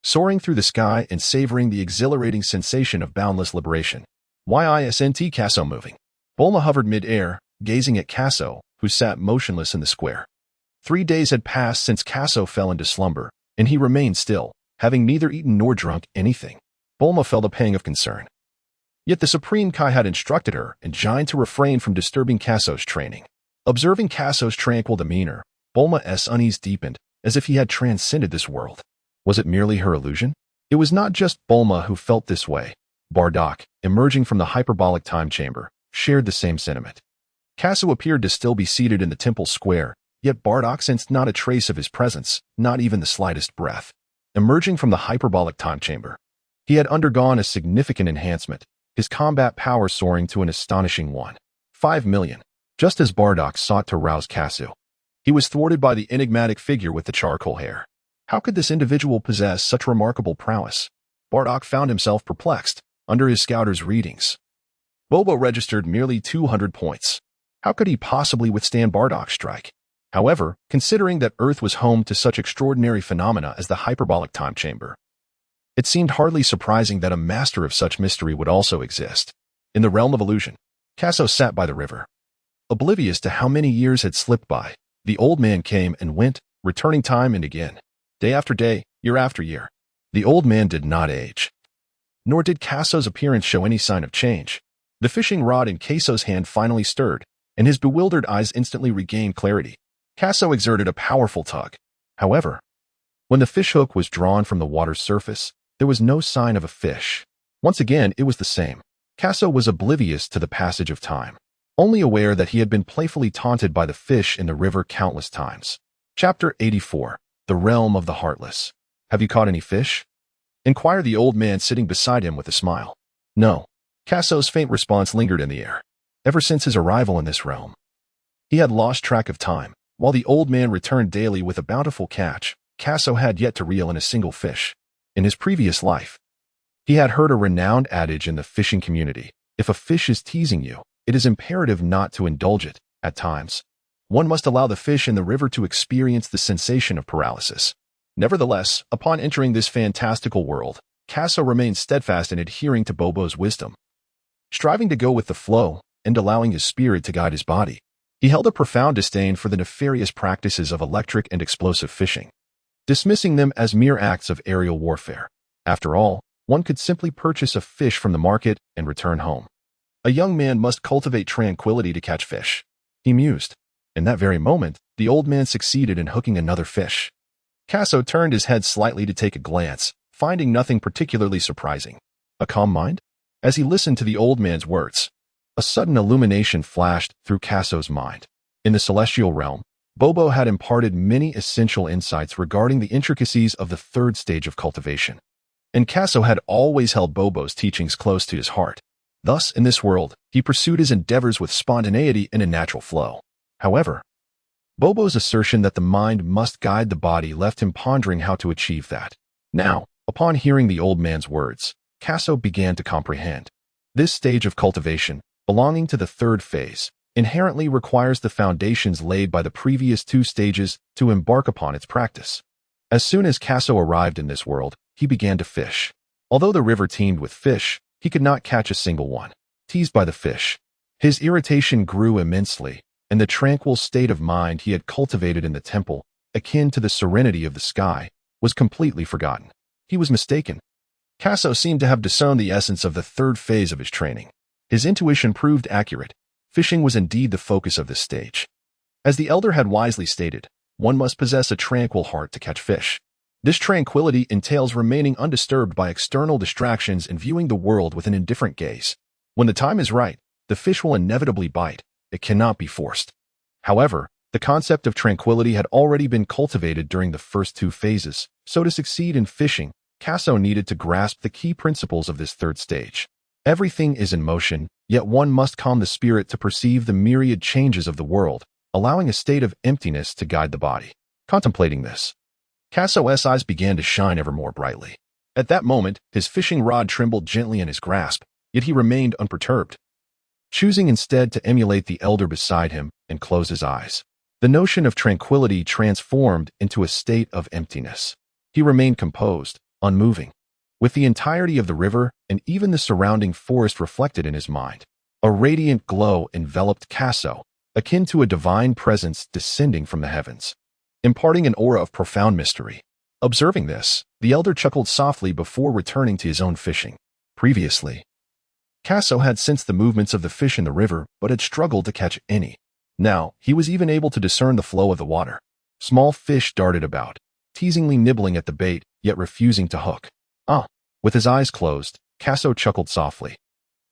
Soaring through the sky and savoring the exhilarating sensation of boundless liberation. Ysnt Kaso moving. Bulma hovered mid-air, gazing at Kaso, who sat motionless in the square. 3 days had passed since Kaso fell into slumber, and he remained still, having neither eaten nor drunk anything. Bulma felt a pang of concern. Yet the Supreme Kai had instructed her and Jine to refrain from disturbing Kaso's training. Observing Kaso's tranquil demeanor, Bulma's unease deepened, as if he had transcended this world. Was it merely her illusion? It was not just Bulma who felt this way. Bardock, emerging from the hyperbolic time chamber, shared the same sentiment. Kaso appeared to still be seated in the temple square, yet Bardock sensed not a trace of his presence, not even the slightest breath. Emerging from the hyperbolic time chamber, he had undergone a significant enhancement, his combat power soaring to an astonishing 1.5 million. Just as Bardock sought to rouse Kaso, he was thwarted by the enigmatic figure with the charcoal hair. How could this individual possess such remarkable prowess? Bardock found himself perplexed. Under his scouter's readings, Bobo registered merely 200 points. How could he possibly withstand Bardock's strike? However, considering that Earth was home to such extraordinary phenomena as the hyperbolic time chamber, it seemed hardly surprising that a master of such mystery would also exist. In the realm of illusion, Kaso sat by the river. Oblivious to how many years had slipped by, the old man came and went, returning time and again. Day after day, year after year. The old man did not age. Nor did Kaso's appearance show any sign of change. The fishing rod in Kaso's hand finally stirred, and his bewildered eyes instantly regained clarity. Kaso exerted a powerful tug. However, when the fishhook was drawn from the water's surface, there was no sign of a fish. Once again, it was the same. Kaso was oblivious to the passage of time, only aware that he had been playfully taunted by the fish in the river countless times. Chapter 84. The Realm of the Heartless. Have you caught any fish? Inquired the old man sitting beside him with a smile. No. Kaso's faint response lingered in the air. Ever since his arrival in this realm, he had lost track of time. While the old man returned daily with a bountiful catch, Kaso had yet to reel in a single fish. In his previous life, he had heard a renowned adage in the fishing community: if a fish is teasing you, it is imperative not to indulge it. At times, one must allow the fish in the river to experience the sensation of paralysis. Nevertheless, upon entering this fantastical world, Kaso remained steadfast in adhering to Bobo's wisdom, striving to go with the flow and allowing his spirit to guide his body. He held a profound disdain for the nefarious practices of electric and explosive fishing, dismissing them as mere acts of aerial warfare. After all, one could simply purchase a fish from the market and return home. A young man must cultivate tranquility to catch fish, he mused. In that very moment, the old man succeeded in hooking another fish. Kaso turned his head slightly to take a glance, finding nothing particularly surprising. A calm mind? As he listened to the old man's words, a sudden illumination flashed through Kaso's mind. In the celestial realm, Bobo had imparted many essential insights regarding the intricacies of the third stage of cultivation. And Kaso had always held Bobo's teachings close to his heart. Thus, in this world, he pursued his endeavors with spontaneity and a natural flow. However, Bobo's assertion that the mind must guide the body left him pondering how to achieve that. Now, upon hearing the old man's words, Kaso began to comprehend. This stage of cultivation, belonging to the third phase, inherently requires the foundations laid by the previous 2 stages to embark upon its practice. As soon as Kaso arrived in this world, he began to fish. Although the river teemed with fish, he could not catch a single one. Teased by the fish, his irritation grew immensely, and the tranquil state of mind he had cultivated in the temple, akin to the serenity of the sky, was completely forgotten. He was mistaken. Kaso seemed to have disowned the essence of the third phase of his training. His intuition proved accurate. Fishing was indeed the focus of this stage. As the elder had wisely stated, one must possess a tranquil heart to catch fish. This tranquility entails remaining undisturbed by external distractions and viewing the world with an indifferent gaze. When the time is right, the fish will inevitably bite. It cannot be forced. However, the concept of tranquility had already been cultivated during the first 2 phases, so to succeed in fishing, Kaso needed to grasp the key principles of this third stage. Everything is in motion, yet one must calm the spirit to perceive the myriad changes of the world, allowing a state of emptiness to guide the body. Contemplating this, Kaso's eyes began to shine ever more brightly. At that moment, his fishing rod trembled gently in his grasp, yet he remained unperturbed, choosing instead to emulate the elder beside him and close his eyes. The notion of tranquility transformed into a state of emptiness. He remained composed, unmoving, with the entirety of the river and even the surrounding forest reflected in his mind. A radiant glow enveloped Kaso, akin to a divine presence descending from the heavens, imparting an aura of profound mystery. Observing this, the elder chuckled softly before returning to his own fishing. Previously, Kaso had sensed the movements of the fish in the river but had struggled to catch any. Now, he was even able to discern the flow of the water. Small fish darted about, teasingly nibbling at the bait, yet refusing to hook. With his eyes closed, Kaso chuckled softly,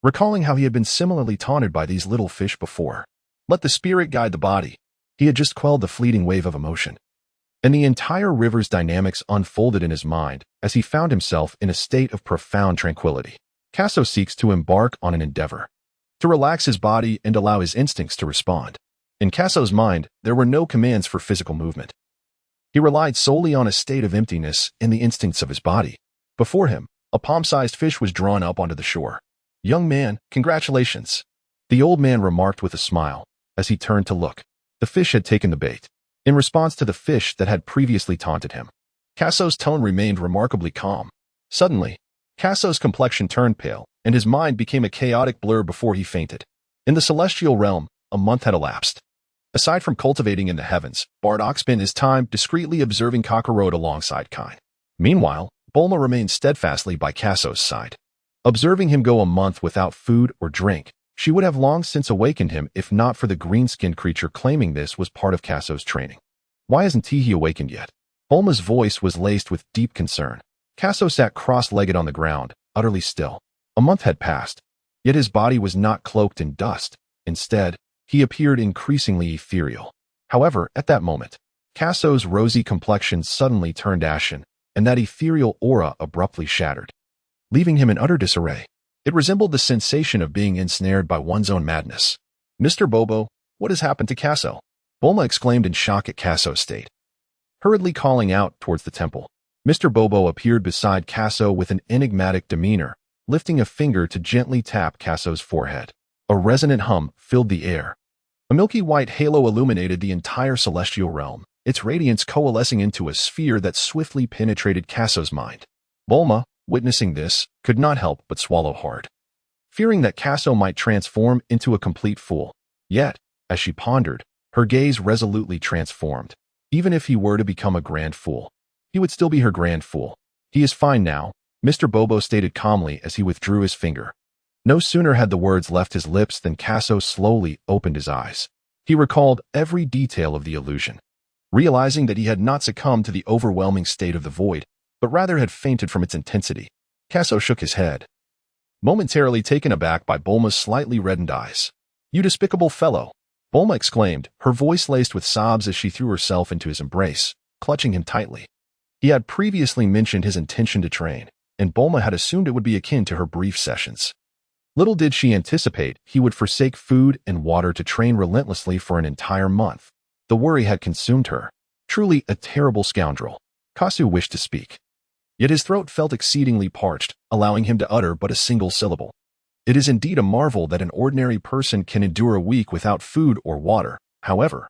recalling how he had been similarly taunted by these little fish before. Let the spirit guide the body. He had just quelled the fleeting wave of emotion, and the entire river's dynamics unfolded in his mind as he found himself in a state of profound tranquility. Kaso seeks to embark on an endeavor, to relax his body and allow his instincts to respond. In Kaso's mind, there were no commands for physical movement. He relied solely on a state of emptiness and the instincts of his body. Before him, a palm-sized fish was drawn up onto the shore. "Young man, congratulations," the old man remarked with a smile as he turned to look. The fish had taken the bait, in response to the fish that had previously taunted him. Kaso's tone remained remarkably calm. Suddenly, Kaso's complexion turned pale, and his mind became a chaotic blur before he fainted. In the celestial realm, a month had elapsed. Aside from cultivating in the heavens, Bardock spent his time discreetly observing Kakarot alongside Kine. Meanwhile, Bulma remained steadfastly by Kaso's side. Observing him go a month without food or drink, she would have long since awakened him if not for the green-skinned creature claiming this was part of Kaso's training. Why hasn't he awakened yet? Bulma's voice was laced with deep concern. Kaso sat cross-legged on the ground, utterly still. A month had passed, yet his body was not cloaked in dust. Instead, he appeared increasingly ethereal. However, at that moment, Kaso's rosy complexion suddenly turned ashen, and that ethereal aura abruptly shattered, leaving him in utter disarray. It resembled the sensation of being ensnared by one's own madness. "Mr. Bobo, what has happened to Kaso?" Bulma exclaimed in shock at Kaso's state. Hurriedly calling out towards the temple, Mr. Bobo appeared beside Kaso with an enigmatic demeanor, lifting a finger to gently tap Kaso's forehead. A resonant hum filled the air. A milky white halo illuminated the entire celestial realm, its radiance coalescing into a sphere that swiftly penetrated Kaso's mind. Bulma, witnessing this, could not help but swallow hard, fearing that Kaso might transform into a complete fool. Yet, as she pondered, her gaze resolutely transformed. Even if he were to become a grand fool, he would still be her grand fool. "He is fine now," Mr. Bobo stated calmly as he withdrew his finger. No sooner had the words left his lips than Kaso slowly opened his eyes. He recalled every detail of the illusion, realizing that he had not succumbed to the overwhelming state of the void, but rather had fainted from its intensity. Kaso shook his head, momentarily taken aback by Bulma's slightly reddened eyes. "You despicable fellow!" Bulma exclaimed, her voice laced with sobs as she threw herself into his embrace, clutching him tightly. He had previously mentioned his intention to train, and Bulma had assumed it would be akin to her brief sessions. Little did she anticipate he would forsake food and water to train relentlessly for an entire month. The worry had consumed her. Truly a terrible scoundrel. Kasu wished to speak, yet his throat felt exceedingly parched, allowing him to utter but a single syllable. It is indeed a marvel that an ordinary person can endure a week without food or water. However,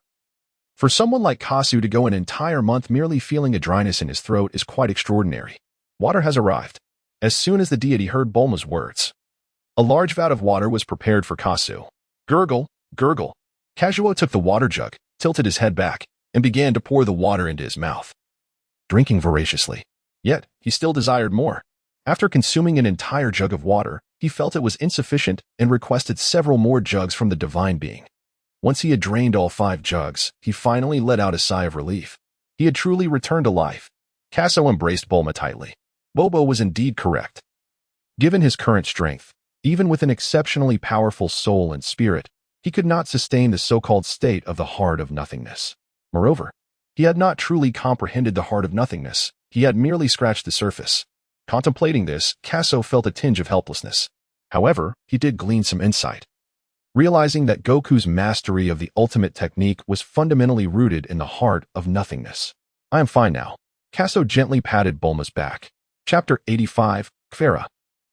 for someone like Kasu to go an entire month merely feeling a dryness in his throat is quite extraordinary. Water has arrived. As soon as the deity heard Bulma's words, a large vat of water was prepared for Kasu. Gurgle, gurgle. Kazuo took the water jug, tilted his head back, and began to pour the water into his mouth, drinking voraciously. Yet, he still desired more. After consuming an entire jug of water, he felt it was insufficient and requested several more jugs from the divine being. Once he had drained all 5 jugs, he finally let out a sigh of relief. He had truly returned to life. Kaso embraced Bulma tightly. Bobo was indeed correct. Given his current strength, even with an exceptionally powerful soul and spirit, he could not sustain the so-called state of the heart of nothingness. Moreover, he had not truly comprehended the heart of nothingness. He had merely scratched the surface. Contemplating this, Kaso felt a tinge of helplessness. However, he did glean some insight, realizing that Goku's mastery of the ultimate technique was fundamentally rooted in the heart of nothingness. "I am fine now." Kaso gently patted Bulma's back. Chapter 85, Kfera.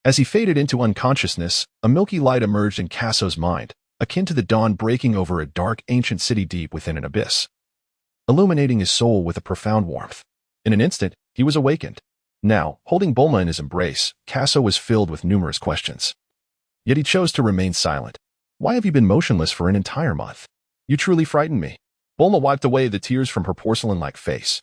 As he faded into unconsciousness, a milky light emerged in Kaso's mind, akin to the dawn breaking over a dark ancient city deep within an abyss, illuminating his soul with a profound warmth. In an instant, he was awakened. Now, holding Bulma in his embrace, Kaso was filled with numerous questions. Yet he chose to remain silent. Why have you been motionless for an entire month? You truly frightened me. Bulma wiped away the tears from her porcelain-like face.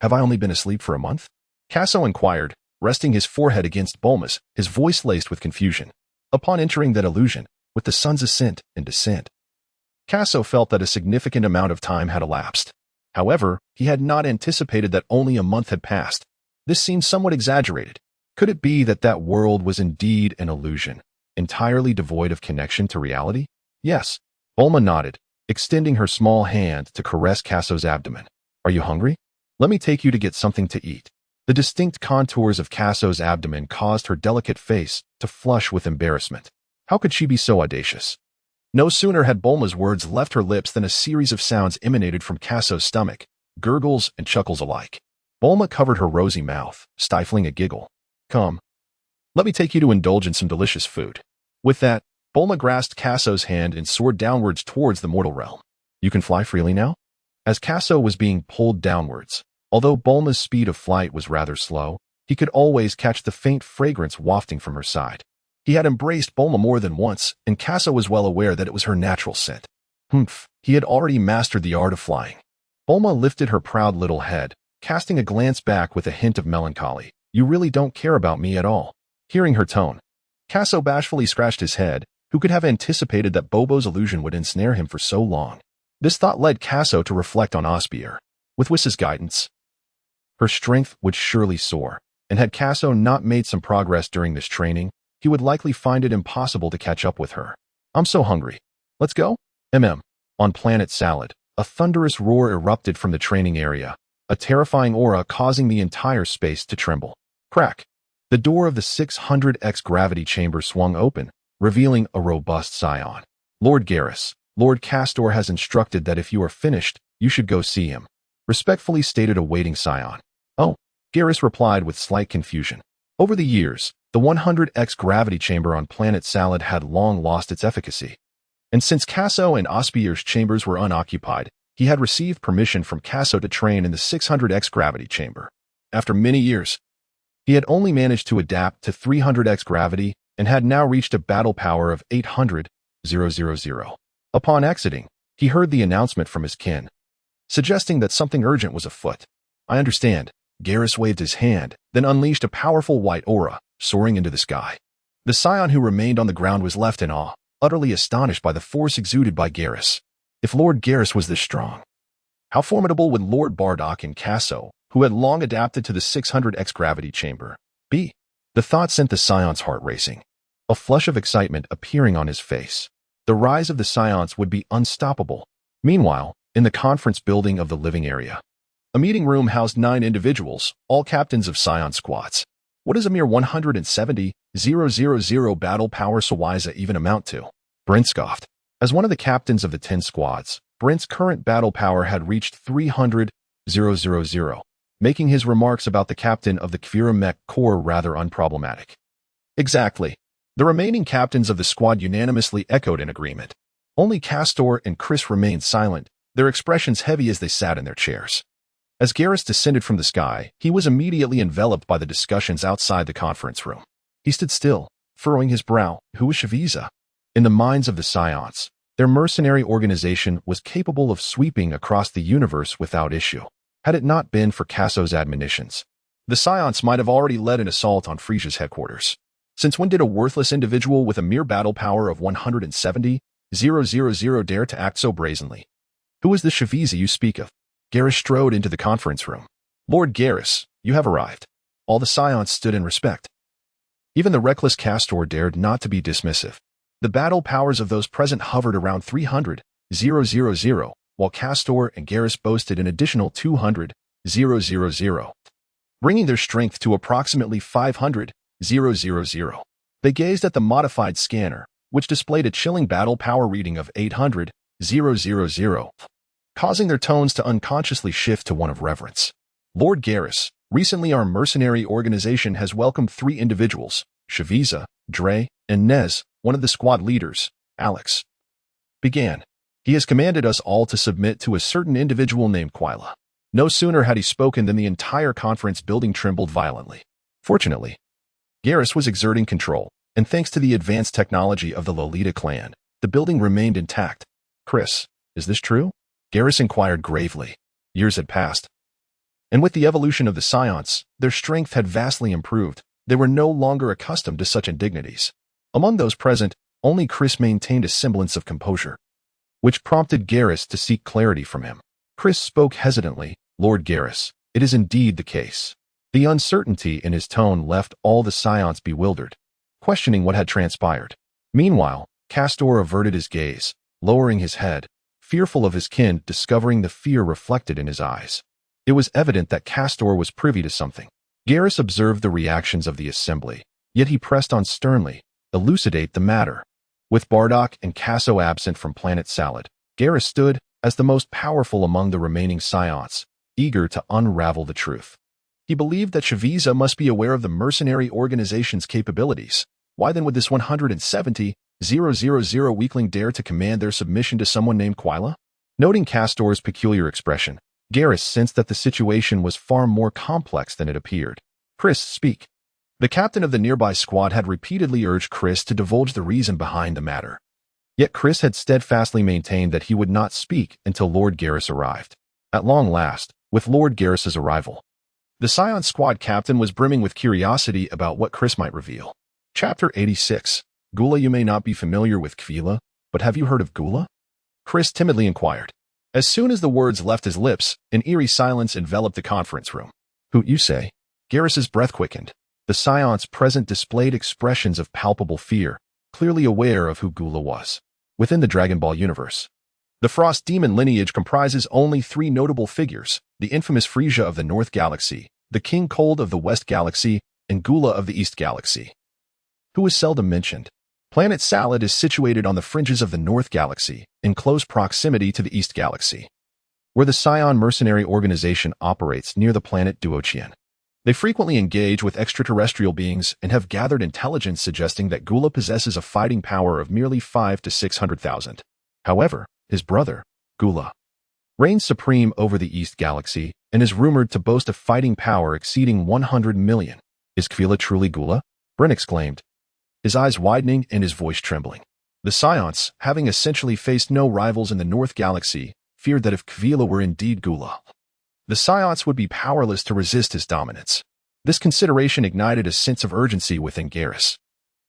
Have I only been asleep for a month? Kaso inquired, resting his forehead against Bulma's, his voice laced with confusion. Upon entering that illusion, with the sun's ascent and descent, Kaso felt that a significant amount of time had elapsed. However, he had not anticipated that only a month had passed. This seemed somewhat exaggerated. Could it be that that world was indeed an illusion, entirely devoid of connection to reality? Yes. Bulma nodded, extending her small hand to caress Kaso's abdomen. Are you hungry? Let me take you to get something to eat. The distinct contours of Kaso's abdomen caused her delicate face to flush with embarrassment. How could she be so audacious? No sooner had Bulma's words left her lips than a series of sounds emanated from Kaso's stomach, gurgles and chuckles alike. Bulma covered her rosy mouth, stifling a giggle. Come. Let me take you to indulge in some delicious food. With that, Bulma grasped Kaso's hand and soared downwards towards the mortal realm. You can fly freely now? As Kaso was being pulled downwards, although Bulma's speed of flight was rather slow, he could always catch the faint fragrance wafting from her side. He had embraced Bulma more than once, and Kaso was well aware that it was her natural scent. He had already mastered the art of flying. Bulma lifted her proud little head, casting a glance back with a hint of melancholy. You really don't care about me at all. Hearing her tone, Kaso bashfully scratched his head. Who could have anticipated that Bobo's illusion would ensnare him for so long? This thought led Kaso to reflect on Osbier. With Whis' guidance, her strength would surely soar, and had Kaso not made some progress during this training, he would likely find it impossible to catch up with her. I'm so hungry. Let's go? On Planet Salad, a thunderous roar erupted from the training area, a terrifying aura causing the entire space to tremble. Crack! The door of the 600X gravity chamber swung open, revealing a robust Saiyan. Lord Garrus, Lord Castor has instructed that if you are finished, you should go see him. Respectfully stated a waiting Saiyan. Oh, Garrus replied with slight confusion. Over the years, the 100X gravity chamber on Planet Salad had long lost its efficacy. And since Kaso and Osbier's chambers were unoccupied, he had received permission from Kaso to train in the 600X gravity chamber. After many years, he had only managed to adapt to 300X gravity and had now reached a battle power of 800,000. Upon exiting, he heard the announcement from his kin, suggesting that something urgent was afoot. I understand. Garrus waved his hand, then unleashed a powerful white aura, soaring into the sky. The Saiyan who remained on the ground was left in awe, utterly astonished by the force exuded by Garrus. If Lord Garrus was this strong, how formidable would Lord Bardock and Kaso, who had long adapted to the 600X gravity chamber, be? The thought sent the Saiyan's heart racing, a flush of excitement appearing on his face. The rise of the Saiyans would be unstoppable. Meanwhile, in the conference building of the living area, a meeting room housed 9 individuals, all captains of Saiyan squads. What does a mere 170,000 battle power Saiyan even amount to? Brent scoffed. As one of the captains of the 10 squads, Brent's current battle power had reached 300,000, making his remarks about the captain of the Kvira Mech Corps rather unproblematic. Exactly. The remaining captains of the squad unanimously echoed in agreement. Only Castor and Chris remained silent, their expressions heavy as they sat in their chairs. As Garrus descended from the sky, he was immediately enveloped by the discussions outside the conference room. He stood still, furrowing his brow. Who was Shaviza? In the minds of the Saiyans, their mercenary organization was capable of sweeping across the universe without issue. Had it not been for Kaso's admonitions, the Saiyans might have already led an assault on Frieza's headquarters. Since when did a worthless individual with a mere battle power of 170,000 dare to act so brazenly? Who is the Shaviza you speak of? Garrus strode into the conference room. Lord Garrus, you have arrived. All the Saiyans stood in respect. Even the reckless Castor dared not to be dismissive. The battle powers of those present hovered around 300,000, while Castor and Garrus boasted an additional 200,000, bringing their strength to approximately 500,000. They gazed at the modified scanner, which displayed a chilling battle power reading of 800,000, causing their tones to unconsciously shift to one of reverence. Lord Garrus, recently our mercenary organization has welcomed 3 individuals, Shaviza, Dre, and Nez, one of the squad leaders, Alex. began. He has commanded us all to submit to a certain individual named Quila. No sooner had he spoken than the entire conference building trembled violently. Fortunately, Garrus was exerting control, and thanks to the advanced technology of the Lolita clan, the building remained intact. Chris, is this true? Garrus inquired gravely. Years had passed, and with the evolution of the Saiyans, their strength had vastly improved. They were no longer accustomed to such indignities. Among those present, only Chris maintained a semblance of composure, which prompted Garrus to seek clarity from him. Chris spoke hesitantly. Lord Garrus, it is indeed the case. The uncertainty in his tone left all the Saiyans bewildered, questioning what had transpired. Meanwhile, Castor averted his gaze, lowering his head, fearful of his kin discovering the fear reflected in his eyes. It was evident that Castor was privy to something. Garrus observed the reactions of the assembly, yet he pressed on sternly, elucidate the matter. With Bardock and Casso absent from Planet Salad, Garrus stood as the most powerful among the remaining Saiyans, eager to unravel the truth. He believed that Shiviza must be aware of the mercenary organization's capabilities. Why then would this 170,000 weakling dare to command their submission to someone named Quila? Noting Castor's peculiar expression, Garrus sensed that the situation was far more complex than it appeared. Chris, speak. The captain of the nearby squad had repeatedly urged Chris to divulge the reason behind the matter. Yet Chris had steadfastly maintained that he would not speak until Lord Garrus arrived. At long last, with Lord Garrus's arrival, the Saiyan squad captain was brimming with curiosity about what Chris might reveal. Chapter 86. Gula. You may not be familiar with Kvila, but have you heard of Gula? Chris timidly inquired. As soon as the words left his lips, an eerie silence enveloped the conference room. Who you say? Garrus's breath quickened. The Saiyans present displayed expressions of palpable fear, clearly aware of who Gula was. Within the Dragon Ball universe, the Frost Demon lineage comprises only three notable figures: the infamous Frieza of the North Galaxy, the King Cold of the West Galaxy, and Gula of the East Galaxy, who is seldom mentioned. Planet Salad is situated on the fringes of the North Galaxy, in close proximity to the East Galaxy, where the Saiyan mercenary organization operates near the planet Duotian. They frequently engage with extraterrestrial beings and have gathered intelligence suggesting that Gula possesses a fighting power of merely 500,000 to 600,000. However, his brother, Gula, reigns supreme over the East Galaxy and is rumored to boast a fighting power exceeding 100 million. Is Kvila truly Gula? Bryn exclaimed, his eyes widening and his voice trembling. The Saiyans, having essentially faced no rivals in the North Galaxy, feared that if Kvila were indeed Gula, the Saiyans would be powerless to resist his dominance. This consideration ignited a sense of urgency within Garrus.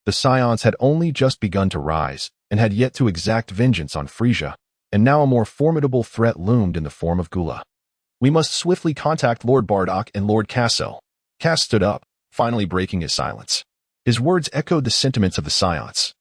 The Saiyans had only just begun to rise and had yet to exact vengeance on Frieza, and now a more formidable threat loomed in the form of Gula. We must swiftly contact Lord Bardock and Lord Casso. Cass stood up, finally breaking his silence. His words echoed the sentiments of the Saiyans,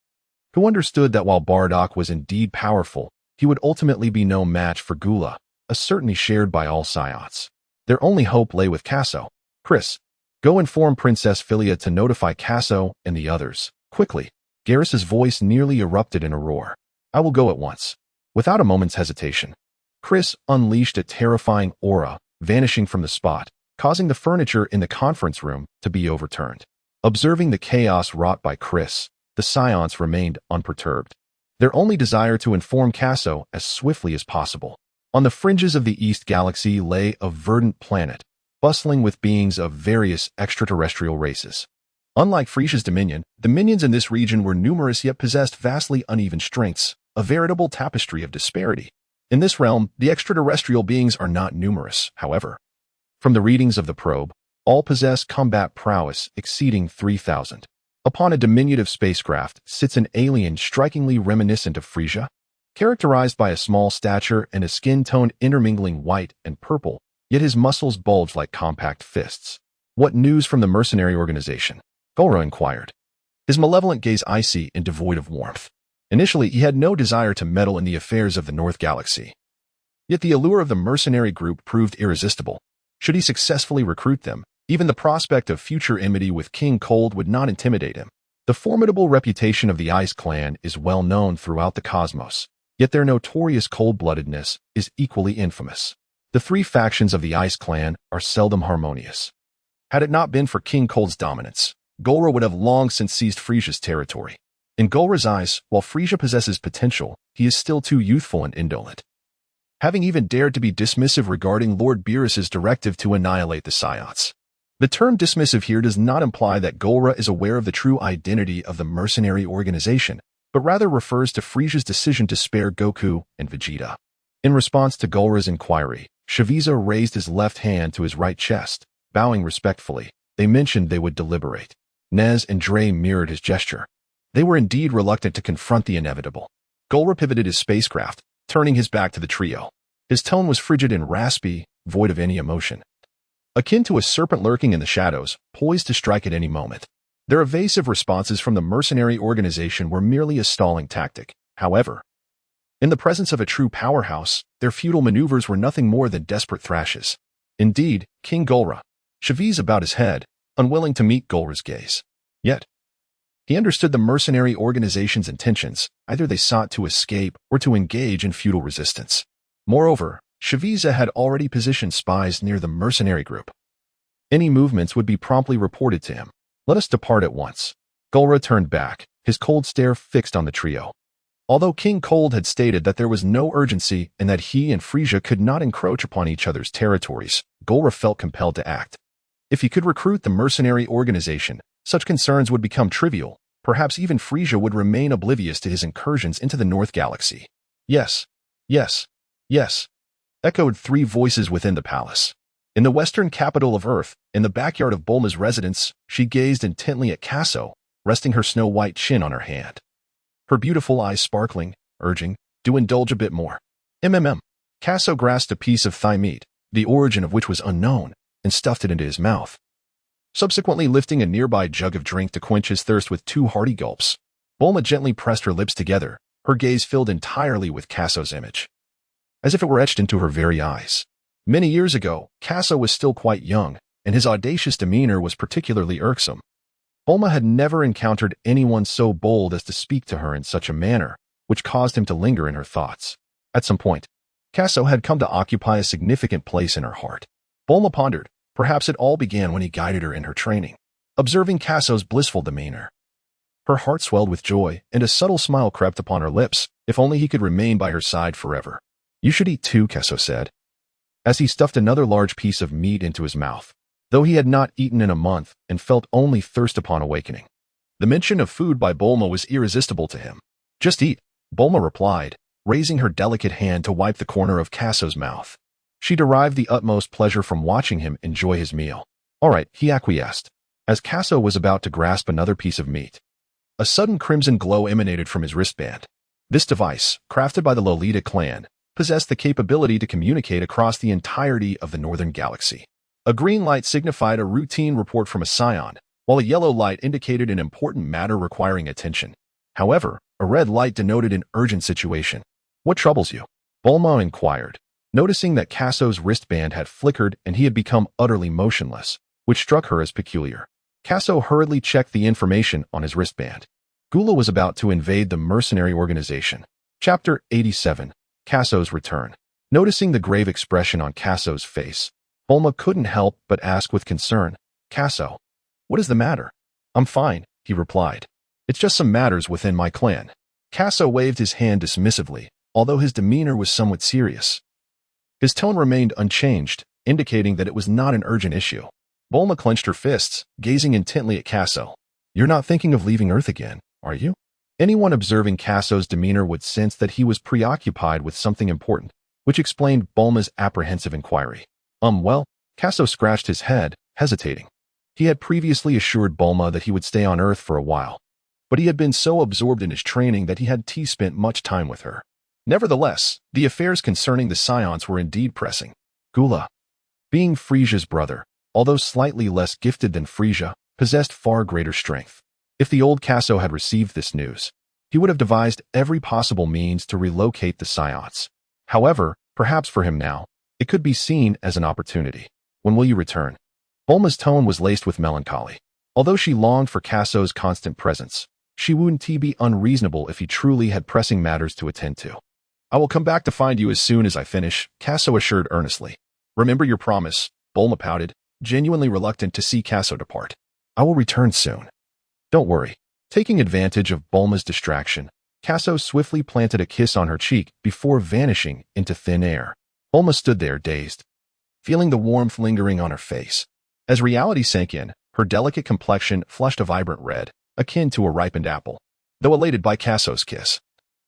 who understood that while Bardock was indeed powerful, he would ultimately be no match for Gula, a certainty shared by all Saiyans. Their only hope lay with Casso. Chris, go inform Princess Philia to notify Casso and the others. Quickly. Garrus's voice nearly erupted in a roar. I will go at once. Without a moment's hesitation, Chris unleashed a terrifying aura, vanishing from the spot, causing the furniture in the conference room to be overturned. Observing the chaos wrought by Chris, the Saiyans remained unperturbed, their only desire to inform Casso as swiftly as possible. On the fringes of the East Galaxy lay a verdant planet, bustling with beings of various extraterrestrial races. Unlike Frieza's dominion, the minions in this region were numerous yet possessed vastly uneven strengths, a veritable tapestry of disparity. In this realm, the extraterrestrial beings are not numerous, however. From the readings of the probe, all possess combat prowess exceeding 3,000. Upon a diminutive spacecraft sits an alien strikingly reminiscent of Frieza, characterized by a small stature and a skin tone intermingling white and purple, yet his muscles bulge like compact fists. What news from the mercenary organization? Golra inquired, his malevolent gaze icy and devoid of warmth. Initially, he had no desire to meddle in the affairs of the North Galaxy. Yet the allure of the mercenary group proved irresistible. Should he successfully recruit them, even the prospect of future enmity with King Cold would not intimidate him. The formidable reputation of the Ice Clan is well known throughout the cosmos, yet their notorious cold-bloodedness is equally infamous. The three factions of the Ice Clan are seldom harmonious. Had it not been for King Cold's dominance, Golra would have long since seized Frieza's territory. In Gulra's eyes, while Frieza possesses potential, he is still too youthful and indolent. Having even dared to be dismissive regarding Lord Beerus's directive to annihilate the Saiyans. The term dismissive here does not imply that Gulra is aware of the true identity of the mercenary organization, but rather refers to Frieza's decision to spare Goku and Vegeta. In response to Gulra's inquiry, Frieza raised his left hand to his right chest, bowing respectfully. They mentioned they would deliberate. Nez and Dre mirrored his gesture. They were indeed reluctant to confront the inevitable. Gulra pivoted his spacecraft, turning his back to the trio. His tone was frigid and raspy, void of any emotion. Akin to a serpent lurking in the shadows, poised to strike at any moment. Their evasive responses from the mercenary organization were merely a stalling tactic. However, in the presence of a true powerhouse, their futile maneuvers were nothing more than desperate thrashes. Indeed, King Gulra, Frieza bowed his head, unwilling to meet Gulra's gaze. Yet, he understood the mercenary organization's intentions. Either they sought to escape or to engage in futile resistance. Moreover, Frieza had already positioned spies near the mercenary group. Any movements would be promptly reported to him. Let us depart at once. Gulra turned back, his cold stare fixed on the trio. Although King Cold had stated that there was no urgency and that he and Frieza could not encroach upon each other's territories, Gulra felt compelled to act. If he could recruit the mercenary organization, such concerns would become trivial. Perhaps even Frieza would remain oblivious to his incursions into the North Galaxy. Yes, yes, yes, echoed three voices within the palace. In the western capital of Earth, in the backyard of Bulma's residence, she gazed intently at Kaso, resting her snow-white chin on her hand. Her beautiful eyes sparkling, urging, "Do indulge a bit more." Kaso grasped a piece of thigh meat, the origin of which was unknown, and stuffed it into his mouth. Subsequently lifting a nearby jug of drink to quench his thirst with 2 hearty gulps, Bulma gently pressed her lips together, her gaze filled entirely with Kaso's image, as if it were etched into her very eyes. Many years ago, Kaso was still quite young, and his audacious demeanor was particularly irksome. Bulma had never encountered anyone so bold as to speak to her in such a manner, which caused him to linger in her thoughts. At some point, Kaso had come to occupy a significant place in her heart. Bulma pondered. Perhaps it all began when he guided her in her training. Observing Kaso's blissful demeanor, her heart swelled with joy, and a subtle smile crept upon her lips. If only he could remain by her side forever. "You should eat too," Kaso said, as he stuffed another large piece of meat into his mouth, though he had not eaten in a month and felt only thirst upon awakening. The mention of food by Bulma was irresistible to him. "Just eat," Bulma replied, raising her delicate hand to wipe the corner of Kaso's mouth. She derived the utmost pleasure from watching him enjoy his meal. "All right," he acquiesced, as Kaso was about to grasp another piece of meat. A sudden crimson glow emanated from his wristband. This device, crafted by the Lolita clan, possessed the capability to communicate across the entirety of the Northern Galaxy. A green light signified a routine report from a Saiyan, while a yellow light indicated an important matter requiring attention. However, a red light denoted an urgent situation. "What troubles you?" Bulma inquired, noticing that Kaso's wristband had flickered and he had become utterly motionless, which struck her as peculiar. Kaso hurriedly checked the information on his wristband. Gula was about to invade the mercenary organization. Chapter 87. Kaso's Return. Noticing the grave expression on Kaso's face, Bulma couldn't help but ask with concern, "Kaso, what is the matter?" "I'm fine," he replied. "It's just some matters within my clan." Kaso waved his hand dismissively, although his demeanor was somewhat serious. His tone remained unchanged, indicating that it was not an urgent issue. Bulma clenched her fists, gazing intently at Kaso. "You're not thinking of leaving Earth again, are you?" Anyone observing Kaso's demeanor would sense that he was preoccupied with something important, which explained Bulma's apprehensive inquiry. Well, Kaso scratched his head, hesitating. He had previously assured Bulma that he would stay on Earth for a while, but he had been so absorbed in his training that he hadn't spent much time with her. Nevertheless, the affairs concerning the Saiyans were indeed pressing. Gula, being Frieza's brother, although slightly less gifted than Frieza, possessed far greater strength. If the old Kaso had received this news, he would have devised every possible means to relocate the Saiyans. However, perhaps for him now, it could be seen as an opportunity. "When will you return?" Bulma's tone was laced with melancholy. Although she longed for Kaso's constant presence, she wouldn't be unreasonable if he truly had pressing matters to attend to. "I will come back to find you as soon as I finish," Kaso assured earnestly. "Remember your promise," Bulma pouted, genuinely reluctant to see Kaso depart. "I will return soon. Don't worry." Taking advantage of Bulma's distraction, Kaso swiftly planted a kiss on her cheek before vanishing into thin air. Bulma stood there, dazed, feeling the warmth lingering on her face. As reality sank in, her delicate complexion flushed a vibrant red, akin to a ripened apple. Though elated by Kaso's kiss,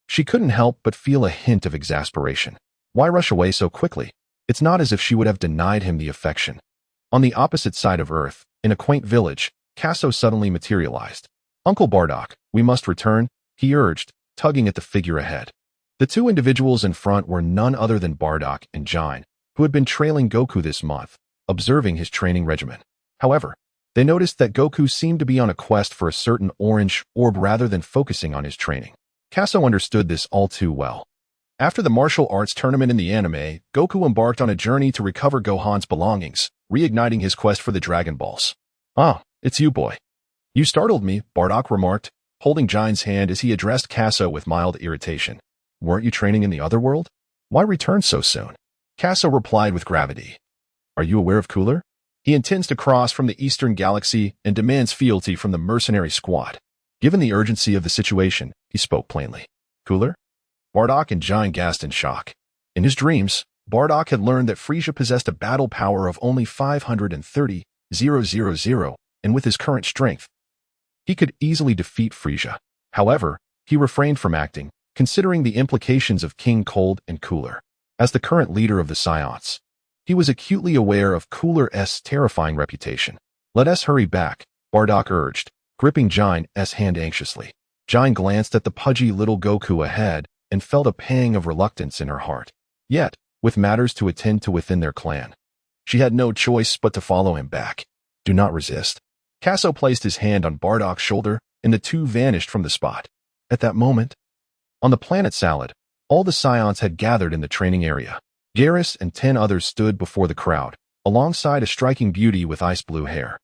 she couldn't help but feel a hint of exasperation. Why rush away so quickly? It's not as if she would have denied him the affection. On the opposite side of Earth, in a quaint village, Kaso suddenly materialized. "Uncle Bardock, we must return," he urged, tugging at the figure ahead. The two individuals in front were none other than Bardock and Jine, who had been trailing Goku this month, observing his training regimen. However, they noticed that Goku seemed to be on a quest for a certain orange orb rather than focusing on his training. Kaso understood this all too well. After the martial arts tournament in the anime, Goku embarked on a journey to recover Gohan's belongings, reigniting his quest for the Dragon Balls. "Ah, it's you, boy. You startled me," Bardock remarked, holding Jine's hand as he addressed Kaso with mild irritation. "Weren't you training in the other world? Why return so soon?" Kaso replied with gravity. "Are you aware of Cooler? He intends to cross from the Eastern Galaxy and demands fealty from the mercenary squad." Given the urgency of the situation, he spoke plainly. "Cooler?" Bardock and Jine gasped in shock. In his dreams, Bardock had learned that Frieza possessed a battle power of only 530,000, and with his current strength, he could easily defeat Frieza. However, he refrained from acting, considering the implications of King Cold and Cooler. As the current leader of the Saiyans, he was acutely aware of Cooler's terrifying reputation. "Let us hurry back," Bardock urged, gripping Jine's hand anxiously. Jine glanced at the pudgy little Goku ahead and felt a pang of reluctance in her heart. Yet, with matters to attend to within their clan, she had no choice but to follow him back. "Do not resist." Kaso placed his hand on Bardock's shoulder, and the two vanished from the spot. At that moment, on the planet Salad, all the Saiyans had gathered in the training area. Garrus and 10 others stood before the crowd, alongside a striking beauty with ice-blue hair,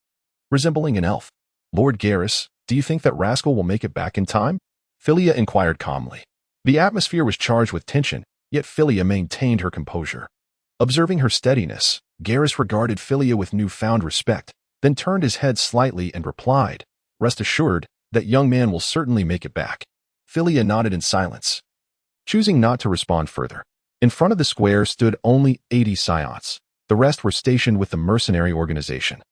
resembling an elf. "Lord Garrus, do you think that rascal will make it back in time?" Philia inquired calmly. The atmosphere was charged with tension, yet Philia maintained her composure. Observing her steadiness, Garrus regarded Philia with newfound respect, then turned his head slightly and replied, "Rest assured, that young man will certainly make it back." Philia nodded in silence, choosing not to respond further. In front of the square stood only 80 Saiyans. The rest were stationed with the mercenary organization.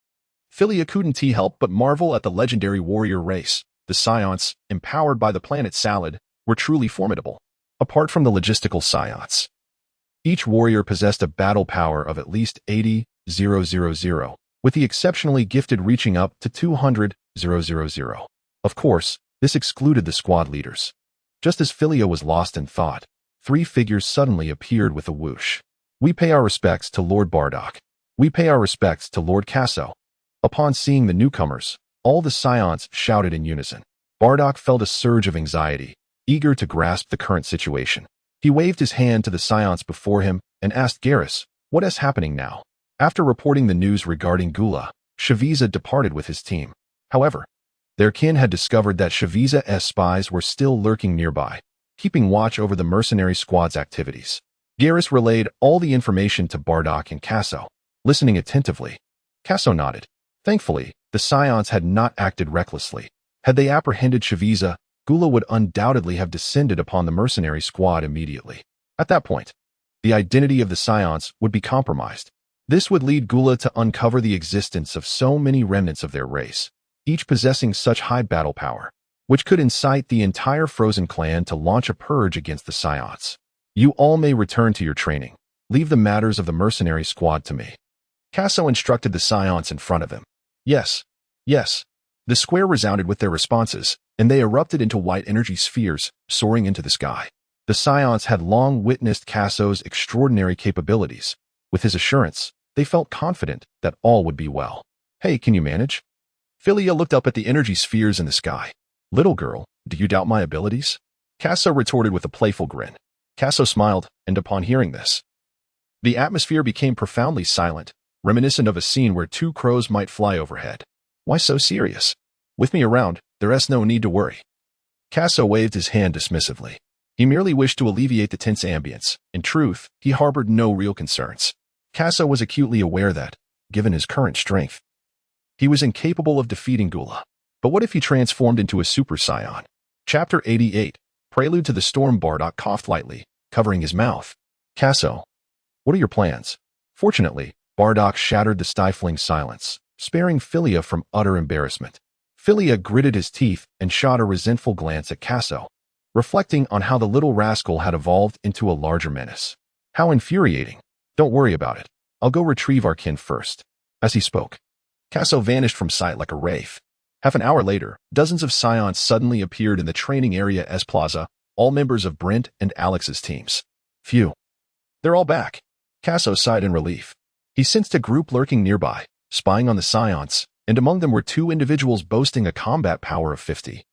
Philia couldn't help but marvel at the legendary warrior race. The Saiyans, empowered by the planet Salad, were truly formidable. Apart from the logistical Saiyans, each warrior possessed a battle power of at least 80,000, with the exceptionally gifted reaching up to 200,000. Of course, this excluded the squad leaders. Just as Philia was lost in thought, 3 figures suddenly appeared with a whoosh. "We pay our respects to Lord Bardock. We pay our respects to Lord Kaso." Upon seeing the newcomers, all the Saiyans shouted in unison. Bardock felt a surge of anxiety, eager to grasp the current situation. He waved his hand to the Saiyans before him and asked Garrus, "What is happening now?" After reporting the news regarding Gula, Shaviza departed with his team. However, their kin had discovered that Shaviza's spies were still lurking nearby, keeping watch over the mercenary squad's activities. Garrus relayed all the information to Bardock and Kaso. Listening attentively, Kaso nodded. Thankfully, the Saiyans had not acted recklessly. Had they apprehended Shaviza, Gula would undoubtedly have descended upon the mercenary squad immediately. At that point, the identity of the Saiyans would be compromised. This would lead Gula to uncover the existence of so many remnants of their race, each possessing such high battle power, which could incite the entire Frozen clan to launch a purge against the Saiyans. "You all may return to your training. Leave the matters of the mercenary squad to me." Kaso instructed the Saiyans in front of him. "Yes, yes." The square resounded with their responses, and they erupted into white energy spheres, soaring into the sky. The Saiyans had long witnessed Kaso's extraordinary capabilities. With his assurance, they felt confident that all would be well. "Hey, can you manage?" Philia looked up at the energy spheres in the sky. "Little girl, do you doubt my abilities?" Kaso retorted with a playful grin. Kaso smiled, and upon hearing this, the atmosphere became profoundly silent, reminiscent of a scene where 2 crows might fly overhead. "Why so serious? With me around, there's no need to worry." Kaso waved his hand dismissively. He merely wished to alleviate the tense ambience. In truth, he harbored no real concerns. Kaso was acutely aware that, given his current strength, he was incapable of defeating Gula. But what if he transformed into a Super Saiyan? Chapter 88, Prelude to the Storm. Bardock coughed lightly, covering his mouth. Kaso, what are your plans? Fortunately, Bardock shattered the stifling silence, sparing Philia from utter embarrassment. Philia gritted his teeth and shot a resentful glance at Kaso, reflecting on how the little rascal had evolved into a larger menace. How infuriating. Don't worry about it. I'll go retrieve our kin first. As he spoke, Kaso vanished from sight like a wraith. Half an hour later, dozens of Scions suddenly appeared in the training area S Plaza, all members of Brent and Alex's teams. Phew. They're all back. Kaso sighed in relief. He sensed a group lurking nearby, spying on the Scions, and among them were two individuals boasting a combat power of 50,000.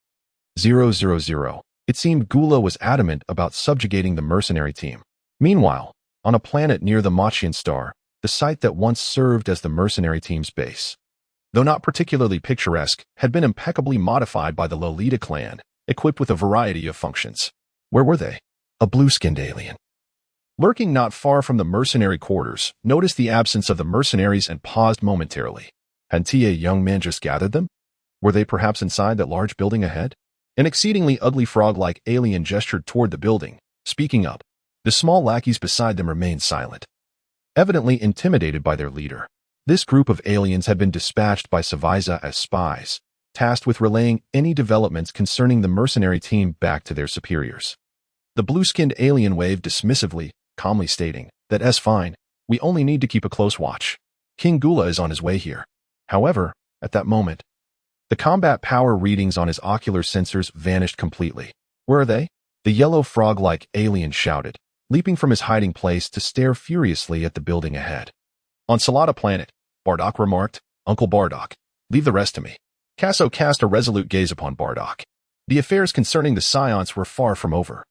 It seemed Gula was adamant about subjugating the mercenary team. Meanwhile, on a planet near the Machian star, the site that once served as the mercenary team's base, though not particularly picturesque, had been impeccably modified by the Lolita clan, equipped with a variety of functions. Where were they? A blue-skinned alien, lurking not far from the mercenary quarters, noticed the absence of the mercenaries and paused momentarily. Hadn't a young man just gathered them? Were they perhaps inside that large building ahead? An exceedingly ugly frog-like alien gestured toward the building, speaking up. The small lackeys beside them remained silent, evidently intimidated by their leader. This group of aliens had been dispatched by Saviza as spies, tasked with relaying any developments concerning the mercenary team back to their superiors. The blue-skinned alien waved dismissively, calmly stating that as fine, we only need to keep a close watch. King Gula is on his way here. However, at that moment, the combat power readings on his ocular sensors vanished completely. Where are they? The yellow frog-like alien shouted, leaping from his hiding place to stare furiously at the building ahead. On Salada Planet, Bardock remarked, Uncle Bardock, leave the rest to me. Kaso cast a resolute gaze upon Bardock. The affairs concerning the Scions were far from over.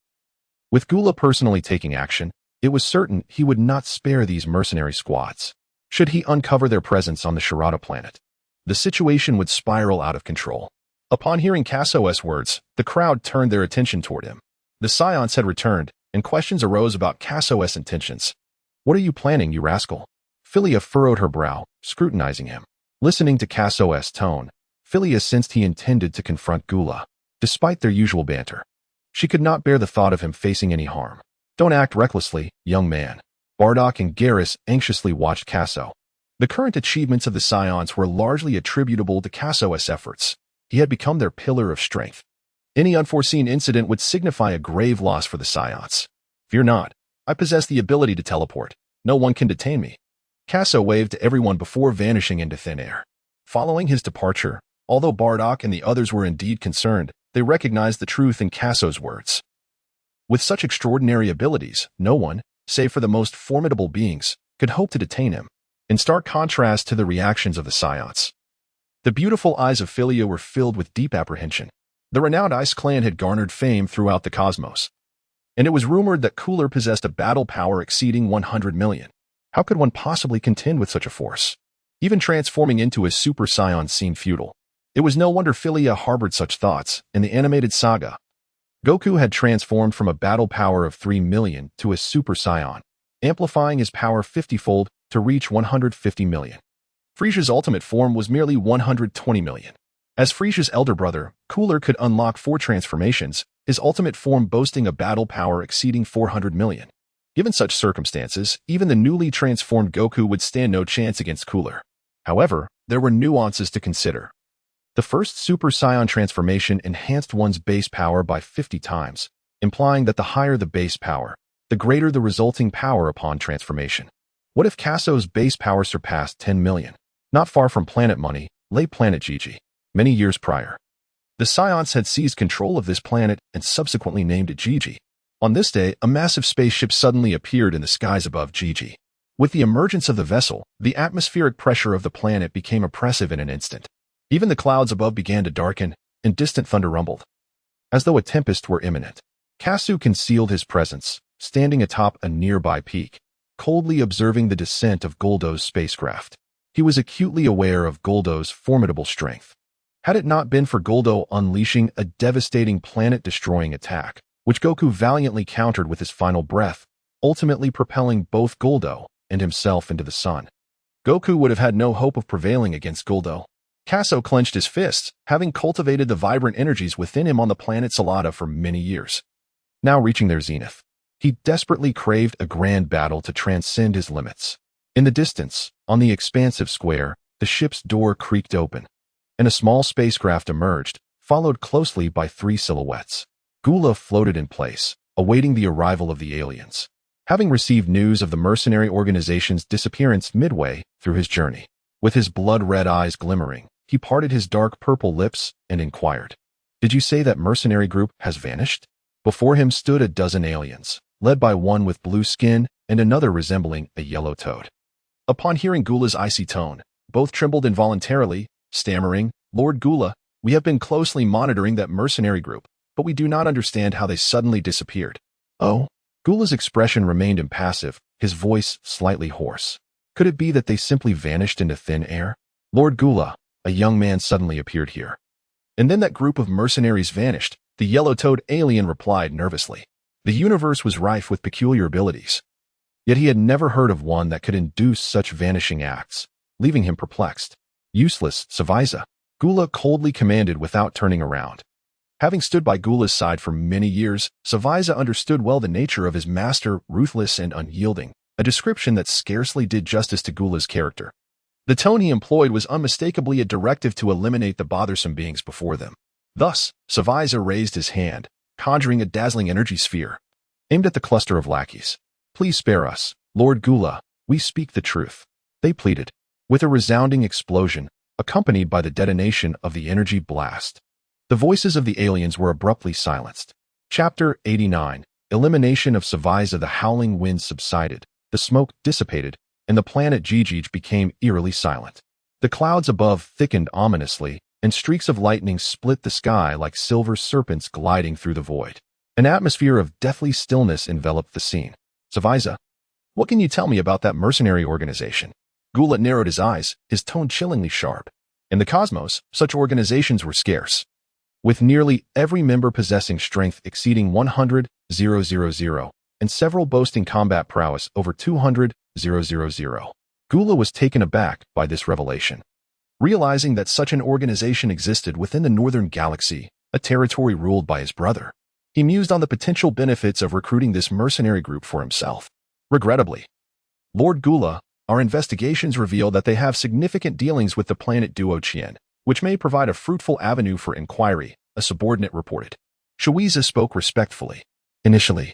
With Gula personally taking action, it was certain he would not spare these mercenary squads. Should he uncover their presence on the Sharada planet, the situation would spiral out of control. Upon hearing Kaso's words, the crowd turned their attention toward him. The Scions had returned, and questions arose about Kaso's intentions. What are you planning, you rascal? Philia furrowed her brow, scrutinizing him. Listening to Kaso's tone, Philia sensed he intended to confront Gula, despite their usual banter. She could not bear the thought of him facing any harm. Don't act recklessly, young man. Bardock and Garrus anxiously watched Kaso. The current achievements of the Scions were largely attributable to Kaso's efforts. He had become their pillar of strength. Any unforeseen incident would signify a grave loss for the Scions. Fear not. I possess the ability to teleport. No one can detain me. Kaso waved to everyone before vanishing into thin air. Following his departure, although Bardock and the others were indeed concerned, they recognized the truth in Kaso's words. With such extraordinary abilities, no one, save for the most formidable beings, could hope to detain him, in stark contrast to the reactions of the Scions. The beautiful eyes of Philia were filled with deep apprehension. The renowned Ice Clan had garnered fame throughout the cosmos, and it was rumored that Cooler possessed a battle power exceeding 100 million. How could one possibly contend with such a force? Even transforming into a Super Saiyan seemed futile. It was no wonder Philia harbored such thoughts. In the animated saga, Goku had transformed from a battle power of 3 million to a Super Saiyan, amplifying his power 50-fold to reach 150 million. Frieza's ultimate form was merely 120 million. As Frieza's elder brother, Cooler could unlock 4 transformations, his ultimate form boasting a battle power exceeding 400 million. Given such circumstances, even the newly transformed Goku would stand no chance against Cooler. However, there were nuances to consider. The first Super Saiyan transformation enhanced one's base power by 50 times, implying that the higher the base power, the greater the resulting power upon transformation. What if Kaso's base power surpassed 10 million? Not far from Planet Money lay Planet Gigi. Many years prior, the Scions had seized control of this planet and subsequently named it Gigi. On this day, a massive spaceship suddenly appeared in the skies above Gigi. With the emergence of the vessel, the atmospheric pressure of the planet became oppressive in an instant. Even the clouds above began to darken, and distant thunder rumbled, as though a tempest were imminent. Kasu concealed his presence, standing atop a nearby peak, coldly observing the descent of Guldo's spacecraft. He was acutely aware of Guldo's formidable strength. Had it not been for Guldo unleashing a devastating planet-destroying attack, which Goku valiantly countered with his final breath, ultimately propelling both Guldo and himself into the sun, Goku would have had no hope of prevailing against Guldo. Kaso clenched his fists, having cultivated the vibrant energies within him on the planet Salada for many years. Now reaching their zenith, he desperately craved a grand battle to transcend his limits. In the distance, on the expansive square, the ship's door creaked open, and a small spacecraft emerged, followed closely by 3 silhouettes. Gula floated in place, awaiting the arrival of the aliens, having received news of the mercenary organization's disappearance midway through his journey. With his blood-red eyes glimmering, he parted his dark purple lips and inquired, "Did you say that mercenary group has vanished?" Before him stood a dozen aliens, led by one with blue skin and another resembling a yellow toad. Upon hearing Gula's icy tone, both trembled involuntarily, stammering, "Lord Gula, we have been closely monitoring that mercenary group, but we do not understand how they suddenly disappeared." "Oh?" Gula's expression remained impassive, his voice slightly hoarse. Could it be that they simply vanished into thin air? "Lord Gula," a young man suddenly appeared here. "And then that group of mercenaries vanished," the yellow-toed alien replied nervously. The universe was rife with peculiar abilities, yet he had never heard of one that could induce such vanishing acts, leaving him perplexed. "Useless, Savaiza," Gula coldly commanded without turning around. Having stood by Gula's side for many years, Savaiza understood well the nature of his master, ruthless and unyielding, a description that scarcely did justice to Gula's character. The tone he employed was unmistakably a directive to eliminate the bothersome beings before them. Thus, Savaiza raised his hand, conjuring a dazzling energy sphere, aimed at the cluster of lackeys. "Please spare us, Lord Gula, we speak the truth," they pleaded. With a resounding explosion, accompanied by the detonation of the energy blast, the voices of the aliens were abruptly silenced. Chapter 89. Elimination of Savaiza. The howling wind subsided, the smoke dissipated, and the planet Gigig became eerily silent. The clouds above thickened ominously, and streaks of lightning split the sky like silver serpents gliding through the void. An atmosphere of deathly stillness enveloped the scene. "Savaiza, what can you tell me about that mercenary organization?" Gula narrowed his eyes, his tone chillingly sharp. In the cosmos, such organizations were scarce, with nearly every member possessing strength exceeding 100,000 and several boasting combat prowess over 200,000. Gula was taken aback by this revelation. Realizing that such an organization existed within the Northern Galaxy, a territory ruled by his brother, he mused on the potential benefits of recruiting this mercenary group for himself. "Regrettably, Lord Gula, our investigations reveal that they have significant dealings with the planet Duotian, which may provide a fruitful avenue for inquiry," a subordinate reported. Shawiza spoke respectfully. Initially,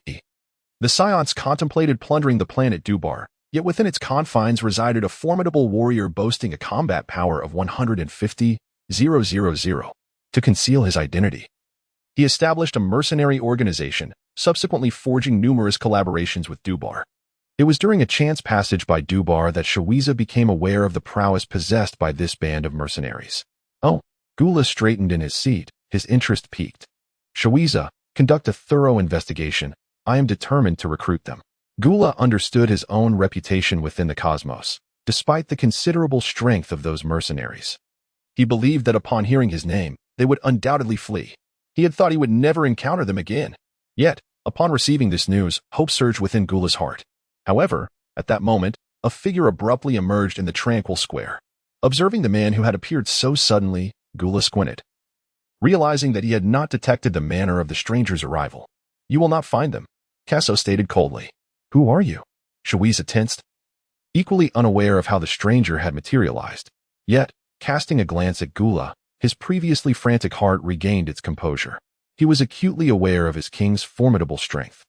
the Scions contemplated plundering the planet Dubar, yet within its confines resided a formidable warrior boasting a combat power of 150,000. To conceal his identity, he established a mercenary organization, subsequently forging numerous collaborations with Dubar. It was during a chance passage by Dubar that Shawiza became aware of the prowess possessed by this band of mercenaries. "Oh," Gula straightened in his seat, his interest piqued. "Shawiza, conduct a thorough investigation. I am determined to recruit them." Gula understood his own reputation within the cosmos, despite the considerable strength of those mercenaries. He believed that upon hearing his name, they would undoubtedly flee. He had thought he would never encounter them again. Yet, upon receiving this news, hope surged within Gula's heart. However, at that moment, a figure abruptly emerged in the tranquil square. Observing the man who had appeared so suddenly, Gula squinted, realizing that he had not detected the manner of the stranger's arrival. "You will not find them," Kaso stated coldly. "Who are you?" Shawiza tensed, equally unaware of how the stranger had materialized. Yet, casting a glance at Gula, his previously frantic heart regained its composure. He was acutely aware of his king's formidable strength.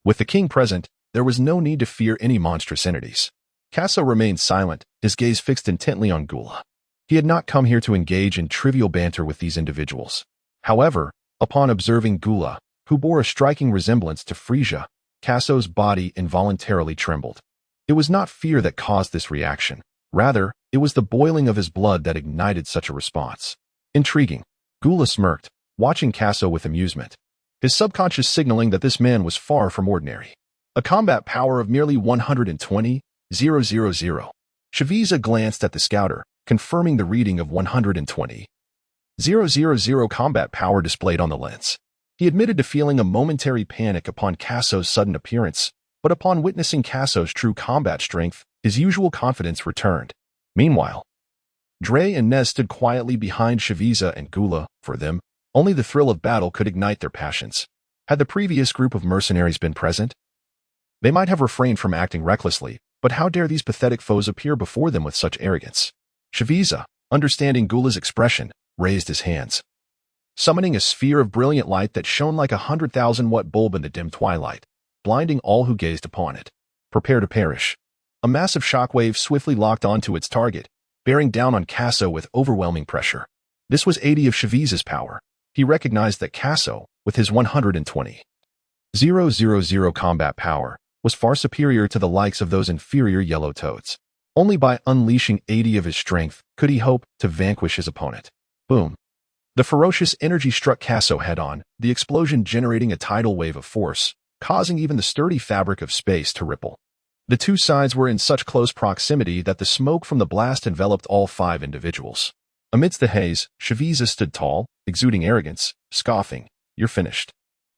With the king present, there was no need to fear any monstrous entities. Kaso remained silent, his gaze fixed intently on Gula. He had not come here to engage in trivial banter with these individuals. However, upon observing Gula, who bore a striking resemblance to Frieza, Kaso's body involuntarily trembled. It was not fear that caused this reaction. Rather, it was the boiling of his blood that ignited such a response. Intriguing. Gula smirked, watching Kaso with amusement, his subconscious signaling that this man was far from ordinary. A combat power of merely 120,000. Shawiza glanced at the scouter, confirming the reading of 120,000 combat power displayed on the lens. He admitted to feeling a momentary panic upon Kaso's sudden appearance, but upon witnessing Kaso's true combat strength, his usual confidence returned. Meanwhile, Dre and Nez stood quietly behind Shaviza and Gula. For them, only the thrill of battle could ignite their passions. Had the previous group of mercenaries been present, they might have refrained from acting recklessly, but how dare these pathetic foes appear before them with such arrogance? Shaviza, understanding Gula's expression, raised his hands, summoning a sphere of brilliant light that shone like a 100,000-watt bulb in the dim twilight, blinding all who gazed upon it. Prepare to perish. A massive shockwave swiftly locked onto its target, bearing down on Kaso with overwhelming pressure. This was 80 of Shaviza's power. He recognized that Kaso, with his 120,000 combat power, was far superior to the likes of those inferior yellow toads. Only by unleashing 80 of his strength could he hope to vanquish his opponent. Boom. The ferocious energy struck Kaso head-on, the explosion generating a tidal wave of force, causing even the sturdy fabric of space to ripple. The two sides were in such close proximity that the smoke from the blast enveloped all 5 individuals. Amidst the haze, Shaviza stood tall, exuding arrogance, scoffing, "You're finished."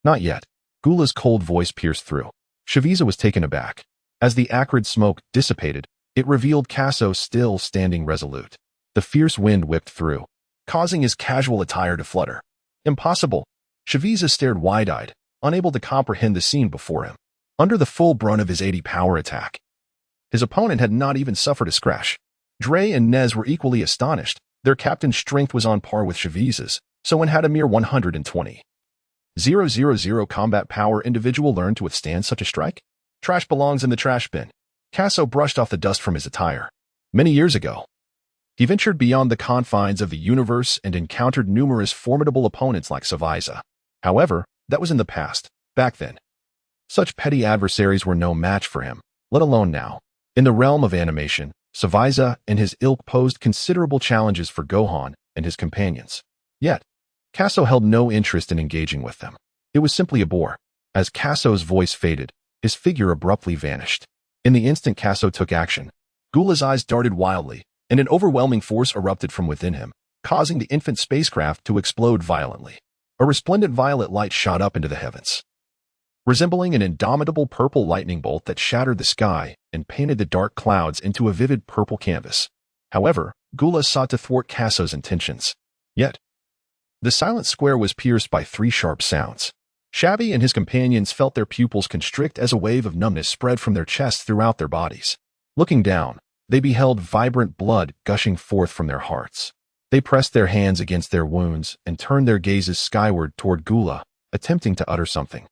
"Not yet." Gula's cold voice pierced through. Shaviza was taken aback. As the acrid smoke dissipated, it revealed Kaso still standing resolute. The fierce wind whipped through, causing his casual attire to flutter. Impossible. Shaviza stared wide-eyed, unable to comprehend the scene before him. Under the full brunt of his 80 power attack, his opponent had not even suffered a scratch. Dre and Nez were equally astonished. Their captain's strength was on par with Shaviza's, so one had a mere 120,000 combat power individual learn to withstand such a strike? Trash belongs in the trash bin. Kaso brushed off the dust from his attire. Many years ago, he ventured beyond the confines of the universe and encountered numerous formidable opponents like Shaviza. However, that was in the past. Back then, such petty adversaries were no match for him, let alone now. In the realm of animation, Shaviza and his ilk posed considerable challenges for Gohan and his companions. Yet, Kaso held no interest in engaging with them. It was simply a bore. As Kaso's voice faded, his figure abruptly vanished. In the instant Kaso took action, Gula's eyes darted wildly, and an overwhelming force erupted from within him, causing the infant spacecraft to explode violently. A resplendent violet light shot up into the heavens, resembling an indomitable purple lightning bolt that shattered the sky and painted the dark clouds into a vivid purple canvas. However, Gula sought to thwart Kaso's intentions. Yet, the silent square was pierced by 3 sharp sounds. Shabby and his companions felt their pupils constrict as a wave of numbness spread from their chests throughout their bodies. Looking down, they beheld vibrant blood gushing forth from their hearts. They pressed their hands against their wounds and turned their gazes skyward toward Gula, attempting to utter something.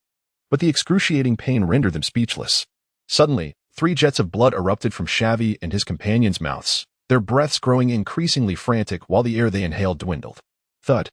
But the excruciating pain rendered them speechless. Suddenly, 3 jets of blood erupted from Shabby and his companions' mouths, their breaths growing increasingly frantic while the air they inhaled dwindled. Thud.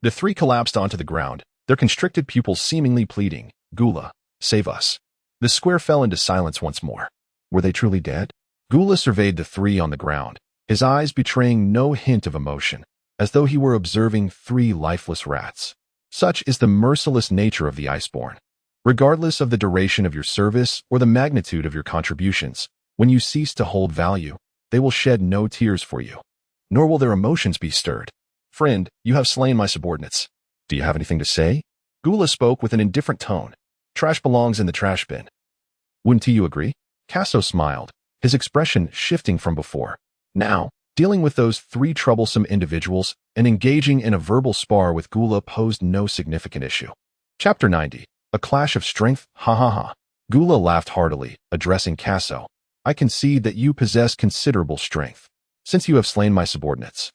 The 3 collapsed onto the ground, their constricted pupils seemingly pleading, "Gula, save us." The square fell into silence once more. Were they truly dead? Gula surveyed the 3 on the ground, his eyes betraying no hint of emotion, as though he were observing 3 lifeless rats. Such is the merciless nature of the Iceborn. Regardless of the duration of your service or the magnitude of your contributions, when you cease to hold value, they will shed no tears for you, nor will their emotions be stirred. "Friend, you have slain my subordinates. Do you have anything to say?" Gula spoke with an indifferent tone. "Trash belongs in the trash bin. Wouldn't you agree?" Kaso smiled, his expression shifting from before. Now, dealing with those 3 troublesome individuals and engaging in a verbal spar with Gula posed no significant issue. Chapter 90. A clash of strength, ha ha ha. Gula laughed heartily, addressing Kaso. "I concede that you possess considerable strength. Since you have slain my subordinates,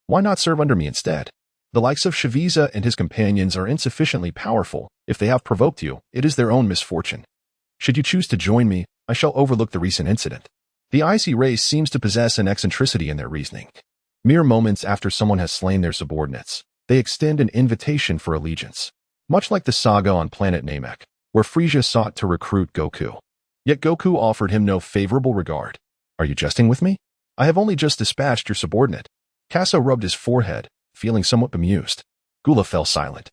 why not serve under me instead? The likes of Shaviza and his companions are insufficiently powerful. If they have provoked you, it is their own misfortune. Should you choose to join me, I shall overlook the recent incident." The icy race seems to possess an eccentricity in their reasoning. Mere moments after someone has slain their subordinates, they extend an invitation for allegiance. Much like the saga on planet Namek, where Frieza sought to recruit Goku. Yet Goku offered him no favorable regard. "Are you jesting with me? I have only just dispatched your subordinate." Kaso rubbed his forehead, feeling somewhat bemused. Gula fell silent,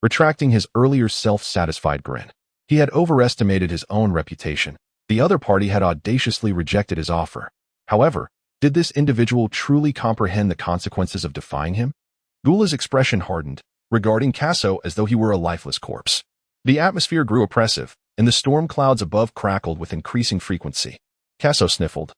retracting his earlier self-satisfied grin. He had overestimated his own reputation. The other party had audaciously rejected his offer. However, did this individual truly comprehend the consequences of defying him? Gula's expression hardened, regarding Kaso as though he were a lifeless corpse. The atmosphere grew oppressive, and the storm clouds above crackled with increasing frequency. Kaso sniffled,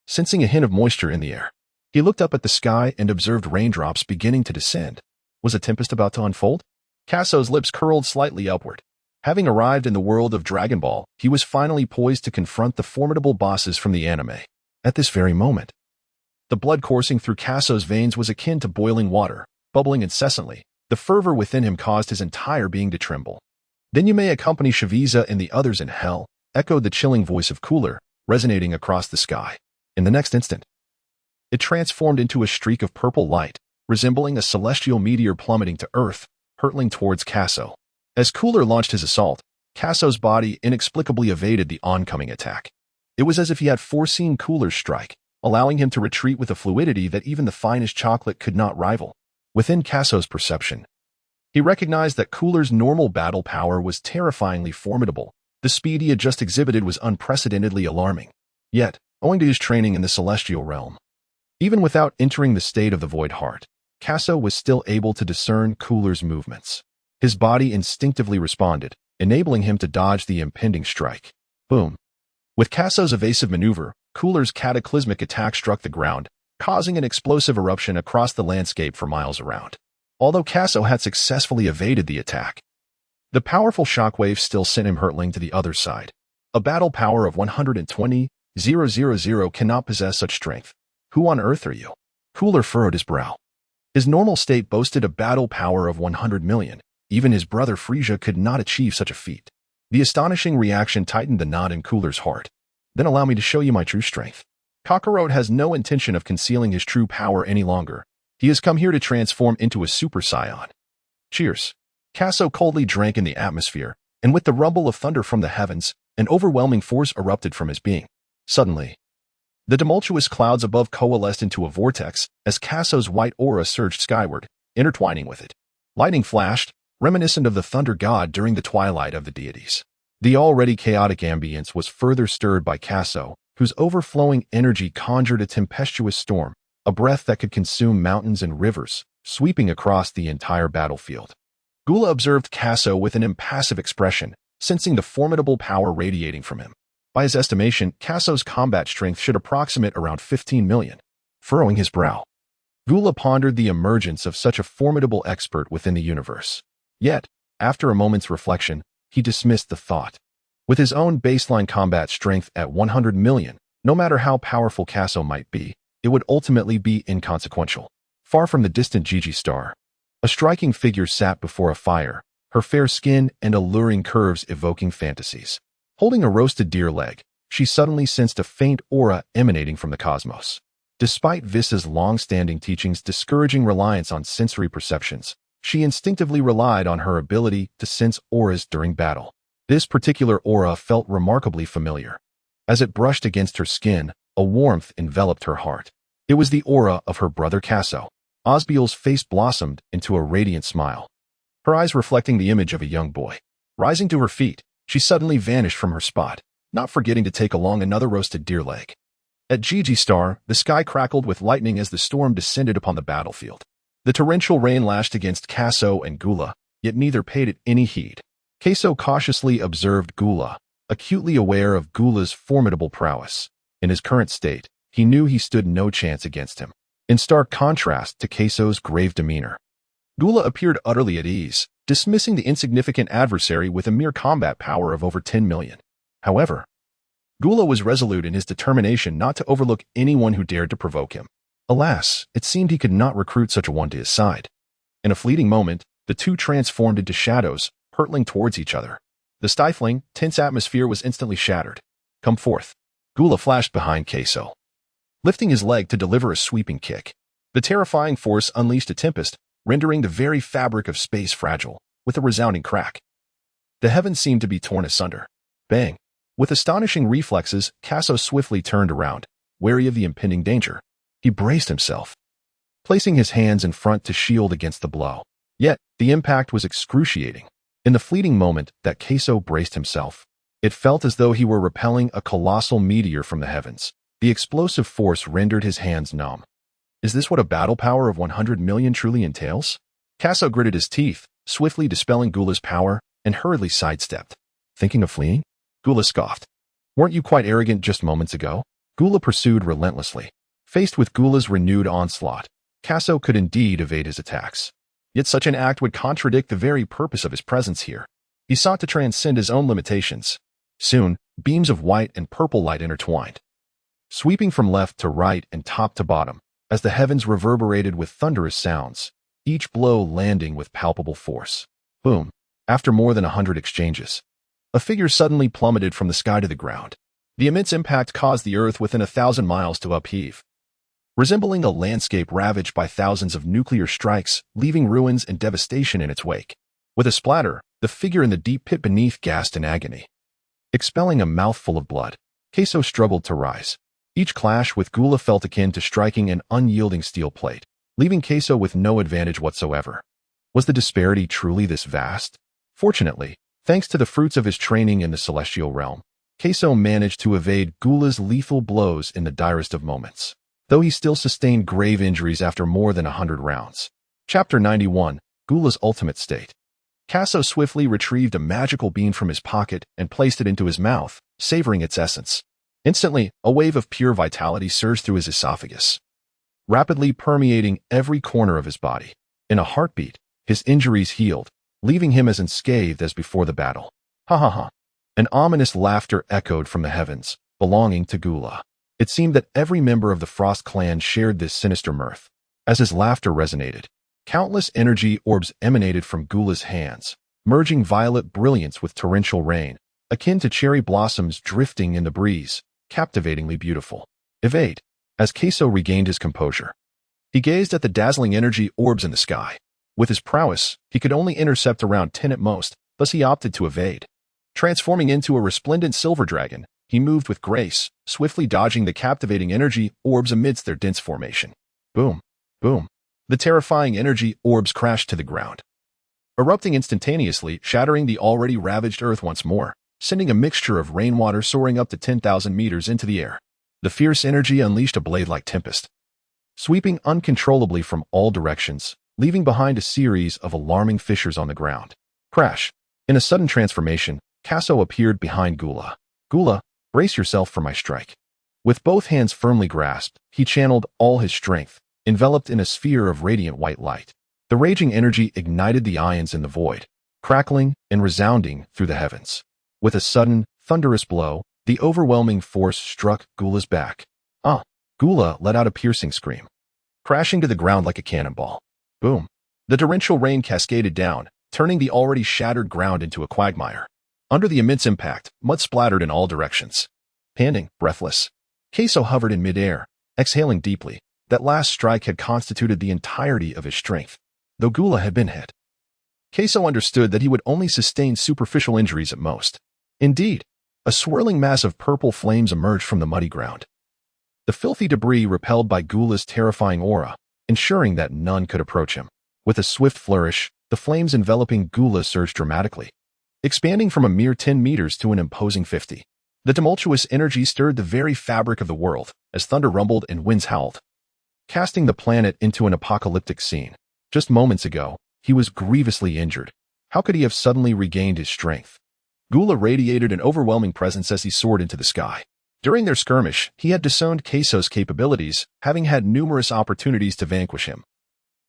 sensing a hint of moisture in the air. He looked up at the sky and observed raindrops beginning to descend. Was a tempest about to unfold? Kaso's lips curled slightly upward. Having arrived in the world of Dragon Ball, he was finally poised to confront the formidable bosses from the anime. At this very moment, the blood coursing through Kaso's veins was akin to boiling water, bubbling incessantly. The fervor within him caused his entire being to tremble. "Then you may accompany Shiviza and the others in hell," echoed the chilling voice of Cooler, resonating across the sky. In the next instant, it transformed into a streak of purple light, resembling a celestial meteor plummeting to Earth, hurtling towards Kaso. As Cooler launched his assault, Kaso's body inexplicably evaded the oncoming attack. It was as if he had foreseen Cooler's strike, allowing him to retreat with a fluidity that even the finest chocolate could not rival. Within Kaso's perception, he recognized that Cooler's normal battle power was terrifyingly formidable. The speed he had just exhibited was unprecedentedly alarming. Yet, owing to his training in the celestial realm, even without entering the state of the Void Heart, Kaso was still able to discern Cooler's movements. His body instinctively responded, enabling him to dodge the impending strike. Boom. With Kaso's evasive maneuver, Cooler's cataclysmic attack struck the ground, causing an explosive eruption across the landscape for miles around. Although Kaso had successfully evaded the attack, the powerful shockwave still sent him hurtling to the other side. A battle power of 120,000 cannot possess such strength. Who on earth are you? Cooler furrowed his brow. His normal state boasted a battle power of 100 million. Even his brother Frieza could not achieve such a feat. The astonishing reaction tightened the knot in Cooler's heart. Then allow me to show you my true strength. Kakarot has no intention of concealing his true power any longer. He has come here to transform into a Super Saiyan. Cheers. Kaso coldly drank in the atmosphere, and with the rumble of thunder from the heavens, an overwhelming force erupted from his being. Suddenly, the tumultuous clouds above coalesced into a vortex as Kaso's white aura surged skyward, intertwining with it. Lightning flashed, reminiscent of the thunder god during the twilight of the deities. The already chaotic ambience was further stirred by Kaso, whose overflowing energy conjured a tempestuous storm, a breath that could consume mountains and rivers, sweeping across the entire battlefield. Gula observed Kaso with an impassive expression, sensing the formidable power radiating from him. By his estimation, Kaso's combat strength should approximate around 15 million. Furrowing his brow, Gula pondered the emergence of such a formidable expert within the universe. Yet, after a moment's reflection, he dismissed the thought. With his own baseline combat strength at 100 million, no matter how powerful Kaso might be, it would ultimately be inconsequential. Far from the distant Gigi star, a striking figure sat before a fire, her fair skin and alluring curves evoking fantasies. Holding a roasted deer leg, she suddenly sensed a faint aura emanating from the cosmos. Despite Visa's long-standing teachings discouraging reliance on sensory perceptions, she instinctively relied on her ability to sense auras during battle. This particular aura felt remarkably familiar. As it brushed against her skin, a warmth enveloped her heart. It was the aura of her brother Kaso. Osbier's face blossomed into a radiant smile, her eyes reflecting the image of a young boy. Rising to her feet, she suddenly vanished from her spot, not forgetting to take along another roasted deer leg. At Gigi Star, the sky crackled with lightning as the storm descended upon the battlefield. The torrential rain lashed against Kaso and Gula, yet neither paid it any heed. Kaso cautiously observed Gula, acutely aware of Gula's formidable prowess. In his current state, he knew he stood no chance against him. In stark contrast to Kaso's grave demeanor, Gula appeared utterly at ease, dismissing the insignificant adversary with a mere combat power of over 10 million. However, Gula was resolute in his determination not to overlook anyone who dared to provoke him. Alas, it seemed he could not recruit such a one to his side. In a fleeting moment, the two transformed into shadows, hurtling towards each other. The stifling, tense atmosphere was instantly shattered. Come forth. Gula flashed behind Kaso, lifting his leg to deliver a sweeping kick. The terrifying force unleashed a tempest, rendering the very fabric of space fragile, with a resounding crack. The heavens seemed to be torn asunder. Bang! With astonishing reflexes, Kaso swiftly turned around, wary of the impending danger. He braced himself, placing his hands in front to shield against the blow. Yet, the impact was excruciating. In the fleeting moment that Kaso braced himself, it felt as though he were repelling a colossal meteor from the heavens. The explosive force rendered his hands numb. Is this what a battle power of 100 million truly entails? Kaso gritted his teeth, swiftly dispelling Gula's power, and hurriedly sidestepped. Thinking of fleeing? Gula scoffed. Weren't you quite arrogant just moments ago? Gula pursued relentlessly. Faced with Gula's renewed onslaught, Kaso could indeed evade his attacks. Yet such an act would contradict the very purpose of his presence here. He sought to transcend his own limitations. Soon, beams of white and purple light intertwined, sweeping from left to right and top to bottom, as the heavens reverberated with thunderous sounds, each blow landing with palpable force. Boom! After more than 100 exchanges, a figure suddenly plummeted from the sky to the ground. The immense impact caused the earth within 1,000 miles to upheave, resembling a landscape ravaged by thousands of nuclear strikes, leaving ruins and devastation in its wake. With a splatter, the figure in the deep pit beneath gasped in agony. Expelling a mouthful of blood, Kaso struggled to rise. Each clash with Gula felt akin to striking an unyielding steel plate, leaving Kaso with no advantage whatsoever. Was the disparity truly this vast? Fortunately, thanks to the fruits of his training in the celestial realm, Kaso managed to evade Gula's lethal blows in the direst of moments, though he still sustained grave injuries after more than 100 rounds. Chapter 91, Gula's Ultimate State. Kaso swiftly retrieved a magical bean from his pocket and placed it into his mouth, savoring its essence. Instantly, a wave of pure vitality surged through his esophagus, rapidly permeating every corner of his body. In a heartbeat, his injuries healed, leaving him as unscathed as before the battle. Ha ha ha. An ominous laughter echoed from the heavens, belonging to Gula. It seemed that every member of the Frost clan shared this sinister mirth. As his laughter resonated, countless energy orbs emanated from Gula's hands, merging violet brilliance with torrential rain, akin to cherry blossoms drifting in the breeze, captivatingly beautiful. Evade. As Kaso regained his composure, he gazed at the dazzling energy orbs in the sky. With his prowess, he could only intercept around 10 at most, thus he opted to evade. Transforming into a resplendent silver dragon, he moved with grace, swiftly dodging the captivating energy orbs amidst their dense formation. Boom, boom. The terrifying energy orbs crashed to the ground, erupting instantaneously, shattering the already ravaged earth once more, sending a mixture of rainwater soaring up to 10,000 meters into the air. The fierce energy unleashed a blade-like tempest, sweeping uncontrollably from all directions, leaving behind a series of alarming fissures on the ground. Crash! In a sudden transformation, Kaso appeared behind Gula. Gula, brace yourself for my strike. With both hands firmly grasped, he channeled all his strength, enveloped in a sphere of radiant white light. The raging energy ignited the ions in the void, crackling and resounding through the heavens. With a sudden, thunderous blow, the overwhelming force struck Gula's back. Gula let out a piercing scream, crashing to the ground like a cannonball. Boom! The torrential rain cascaded down, turning the already shattered ground into a quagmire. Under the immense impact, mud splattered in all directions. Panting, breathless, Kaso hovered in midair, exhaling deeply. That last strike had constituted the entirety of his strength. Though Gula had been hit, Kaso understood that he would only sustain superficial injuries at most. Indeed, a swirling mass of purple flames emerged from the muddy ground, the filthy debris repelled by Gula's terrifying aura, ensuring that none could approach him. With a swift flourish, the flames enveloping Gula surged dramatically, expanding from a mere 10 meters to an imposing 50. The tumultuous energy stirred the very fabric of the world as thunder rumbled and winds howled, casting the planet into an apocalyptic scene. Just moments ago, he was grievously injured. How could he have suddenly regained his strength? Gula radiated an overwhelming presence as he soared into the sky. During their skirmish, he had disowned Kaso's capabilities, having had numerous opportunities to vanquish him,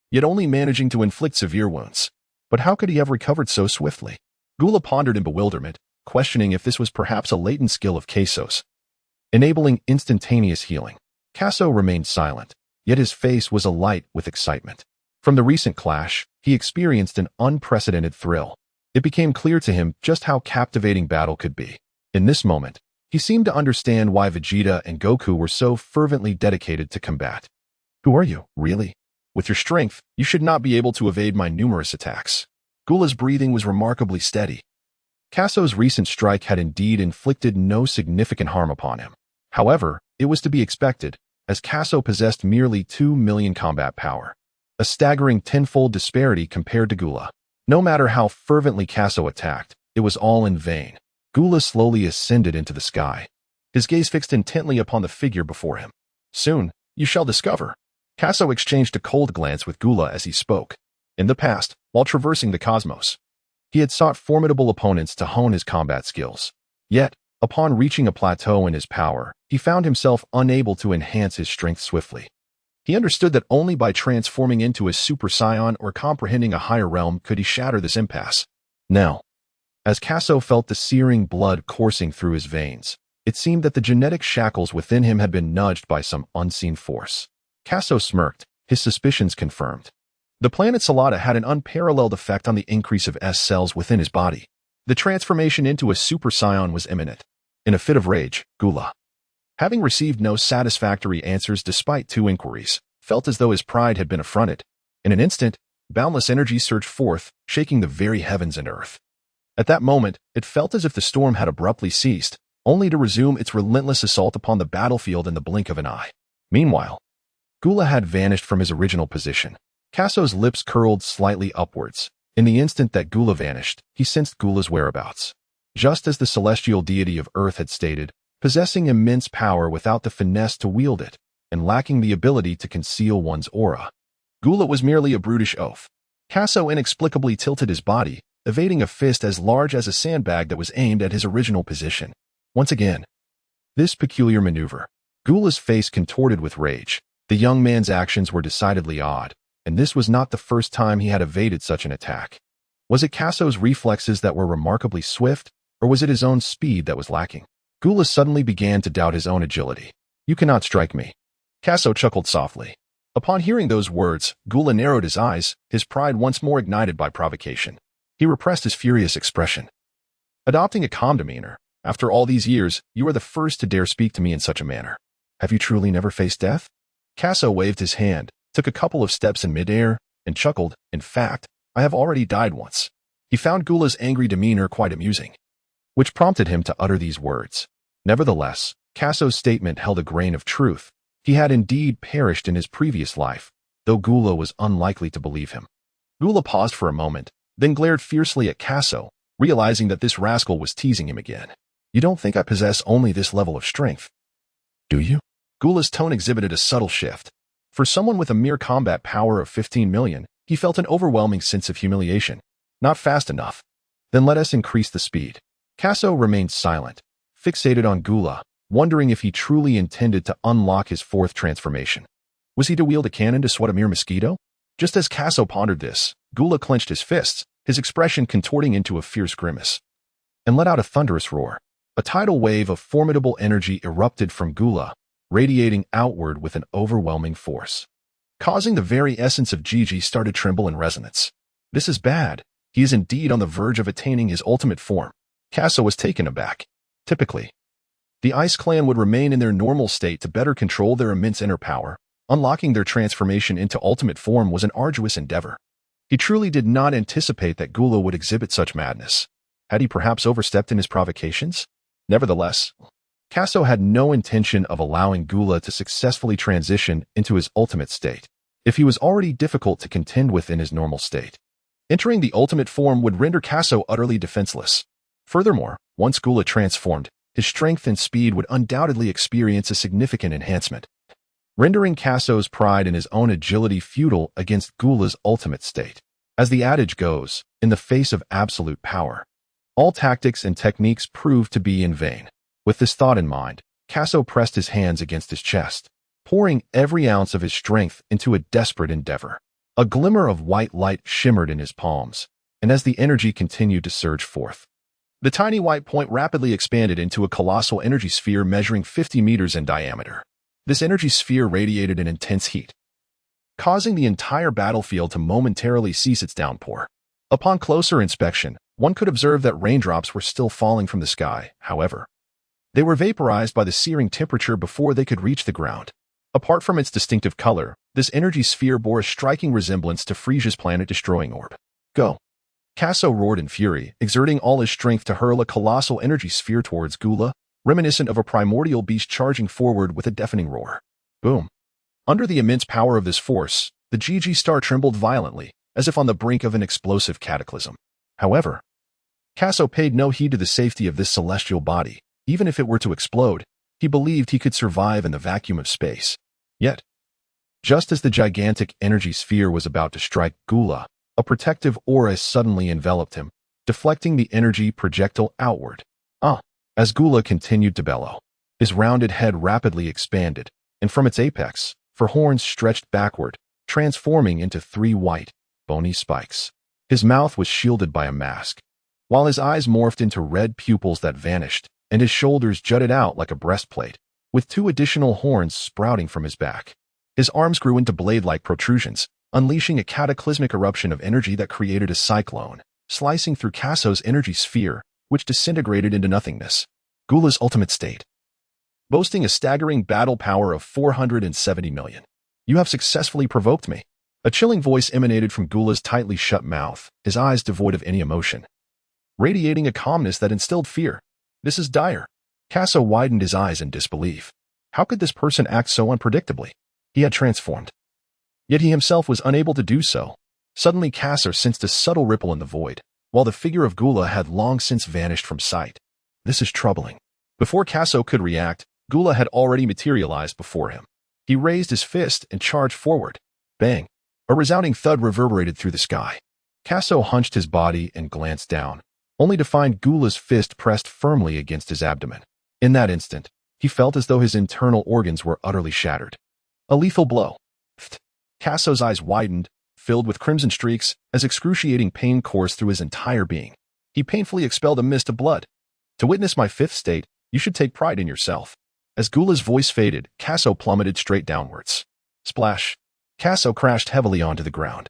yet only managing to inflict severe wounds. But how could he have recovered so swiftly? Gula pondered in bewilderment, questioning if this was perhaps a latent skill of Kaso's, enabling instantaneous healing. Kaso remained silent, yet his face was alight with excitement. From the recent clash, he experienced an unprecedented thrill. It became clear to him just how captivating battle could be. In this moment, he seemed to understand why Vegeta and Goku were so fervently dedicated to combat. Who are you, really? With your strength, you should not be able to evade my numerous attacks. Gula's breathing was remarkably steady. Kaso's recent strike had indeed inflicted no significant harm upon him. However, it was to be expected, as Kaso possessed merely 2 million combat power, a staggering tenfold disparity compared to Gula. No matter how fervently Kaso attacked, it was all in vain. Gula slowly ascended into the sky, his gaze fixed intently upon the figure before him. Soon, you shall discover. Kaso exchanged a cold glance with Gula as he spoke. In the past, while traversing the cosmos, he had sought formidable opponents to hone his combat skills. Yet, Upon reaching a plateau in his power, he found himself unable to enhance his strength swiftly. He understood that only by transforming into a Super Saiyan or comprehending a higher realm could he shatter this impasse. Now, as Kaso felt the searing blood coursing through his veins, it seemed that the genetic shackles within him had been nudged by some unseen force. Kaso smirked, his suspicions confirmed. The planet Salada had an unparalleled effect on the increase of S cells within his body. The transformation into a Super Saiyan was imminent. In a fit of rage, Gula, having received no satisfactory answers despite 2 inquiries, felt as though his pride had been affronted. In an instant, boundless energy surged forth, shaking the very heavens and earth. At that moment, it felt as if the storm had abruptly ceased, only to resume its relentless assault upon the battlefield in the blink of an eye. Meanwhile, Gula had vanished from his original position. Kaso's lips curled slightly upwards. In the instant that Gula vanished, he sensed Gula's whereabouts. Just as the celestial deity of Earth had stated, possessing immense power without the finesse to wield it, and lacking the ability to conceal one's aura. Gula was merely a brutish oaf. Kaso inexplicably tilted his body, evading a fist as large as a sandbag that was aimed at his original position. Once again, this peculiar maneuver. Gula's face contorted with rage. The young man's actions were decidedly odd, and this was not the first time he had evaded such an attack. Was it Kaso's reflexes that were remarkably swift, or was it his own speed that was lacking? Gula suddenly began to doubt his own agility. "You cannot strike me." Kaso chuckled softly. Upon hearing those words, Gula narrowed his eyes, his pride once more ignited by provocation. He repressed his furious expression. Adopting a calm demeanor, "After all these years, you are the first to dare speak to me in such a manner. Have you truly never faced death?" Kaso waved his hand, took a couple of steps in midair, and chuckled. "In fact, I have already died once." He found Gula's angry demeanor quite amusing, which prompted him to utter these words. Nevertheless, Kaso's statement held a grain of truth. He had indeed perished in his previous life, though Gula was unlikely to believe him. Gula paused for a moment, then glared fiercely at Kaso, realizing that this rascal was teasing him again. "You don't think I possess only this level of strength, do you?" Gula's tone exhibited a subtle shift. For someone with a mere combat power of 15 million, he felt an overwhelming sense of humiliation. "Not fast enough. Then let us increase the speed." Kaso remained silent, fixated on Gula, wondering if he truly intended to unlock his 4th transformation. Was he to wield a cannon to swat a mere mosquito? Just as Kaso pondered this, Gula clenched his fists, his expression contorting into a fierce grimace, and let out a thunderous roar. A tidal wave of formidable energy erupted from Gula, radiating outward with an overwhelming force, causing the very essence of Gigi start to tremble in resonance. "This is bad. He is indeed on the verge of attaining his ultimate form." Kaso was taken aback. Typically, the Ice Clan would remain in their normal state to better control their immense inner power. Unlocking their transformation into ultimate form was an arduous endeavor. He truly did not anticipate that Gula would exhibit such madness. Had he perhaps overstepped in his provocations? Nevertheless, Kaso had no intention of allowing Gula to successfully transition into his ultimate state, if he was already difficult to contend with in his normal state. Entering the ultimate form would render Kaso utterly defenseless. Furthermore, once Gula transformed, his strength and speed would undoubtedly experience a significant enhancement, rendering Kaso's pride in his own agility futile against Gula's ultimate state. As the adage goes, in the face of absolute power, all tactics and techniques proved to be in vain. With this thought in mind, Kaso pressed his hands against his chest, pouring every ounce of his strength into a desperate endeavor. A glimmer of white light shimmered in his palms, and as the energy continued to surge forth, the tiny white point rapidly expanded into a colossal energy sphere measuring 50 meters in diameter. This energy sphere radiated an intense heat, causing the entire battlefield to momentarily cease its downpour. Upon closer inspection, one could observe that raindrops were still falling from the sky. However, they were vaporized by the searing temperature before they could reach the ground. Apart from its distinctive color, this energy sphere bore a striking resemblance to Frieza's planet-destroying orb. "Go!" Kaso roared in fury, exerting all his strength to hurl a colossal energy sphere towards Gula, reminiscent of a primordial beast charging forward with a deafening roar. Boom! Under the immense power of this force, the GG star trembled violently, as if on the brink of an explosive cataclysm. However, Kaso paid no heed to the safety of this celestial body. Even if it were to explode, he believed he could survive in the vacuum of space. Yet, just as the gigantic energy sphere was about to strike Gula, a protective aura suddenly enveloped him, deflecting the energy projectile outward. As Gula continued to bellow, his rounded head rapidly expanded, and from its apex, four horns stretched backward, transforming into 3 white, bony spikes. His mouth was shielded by a mask, while his eyes morphed into red pupils that vanished, and his shoulders jutted out like a breastplate, with 2 additional horns sprouting from his back. His arms grew into blade-like protrusions, unleashing a cataclysmic eruption of energy that created a cyclone, slicing through Kasso's energy sphere, which disintegrated into nothingness. Gula's ultimate state. Boasting a staggering battle power of 470 million. You have successfully provoked me. A chilling voice emanated from Gula's tightly shut mouth, his eyes devoid of any emotion, radiating a calmness that instilled fear. This is dire. Kasso widened his eyes in disbelief. How could this person act so unpredictably? He had transformed, yet he himself was unable to do so. Suddenly Kasso sensed a subtle ripple in the void, while the figure of Gula had long since vanished from sight. This is troubling. Before Kasso could react, Gula had already materialized before him. He raised his fist and charged forward. Bang! A resounding thud reverberated through the sky. Kasso hunched his body and glanced down, only to find Gula's fist pressed firmly against his abdomen. In that instant, he felt as though his internal organs were utterly shattered. A lethal blow. Kasso's eyes widened, filled with crimson streaks, as excruciating pain coursed through his entire being. He painfully expelled a mist of blood. To witness my 5th state, you should take pride in yourself. As Gula's voice faded, Kasso plummeted straight downwards. Splash! Kasso crashed heavily onto the ground,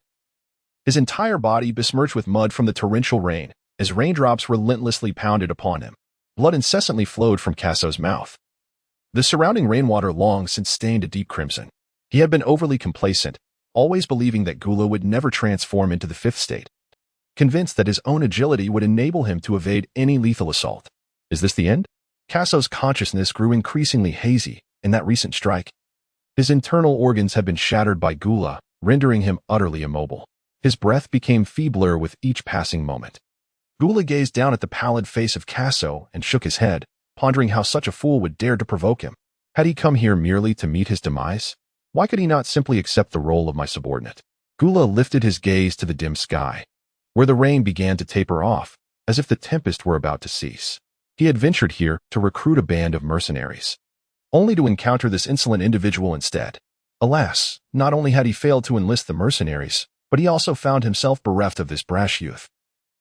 his entire body besmirched with mud from the torrential rain, as raindrops relentlessly pounded upon him. Blood incessantly flowed from Kasso's mouth. The surrounding rainwater long since stained a deep crimson. He had been overly complacent, always believing that Gula would never transform into the 5th state, convinced that his own agility would enable him to evade any lethal assault. Is this the end? Kasso's consciousness grew increasingly hazy in that recent strike. His internal organs had been shattered by Gula, rendering him utterly immobile. His breath became feebler with each passing moment. Gula gazed down at the pallid face of Kasso and shook his head, pondering how such a fool would dare to provoke him. Had he come here merely to meet his demise? Why could he not simply accept the role of my subordinate? Gula lifted his gaze to the dim sky, where the rain began to taper off, as if the tempest were about to cease. He had ventured here to recruit a band of mercenaries, only to encounter this insolent individual instead. Alas, not only had he failed to enlist the mercenaries, but he also found himself bereft of this brash youth,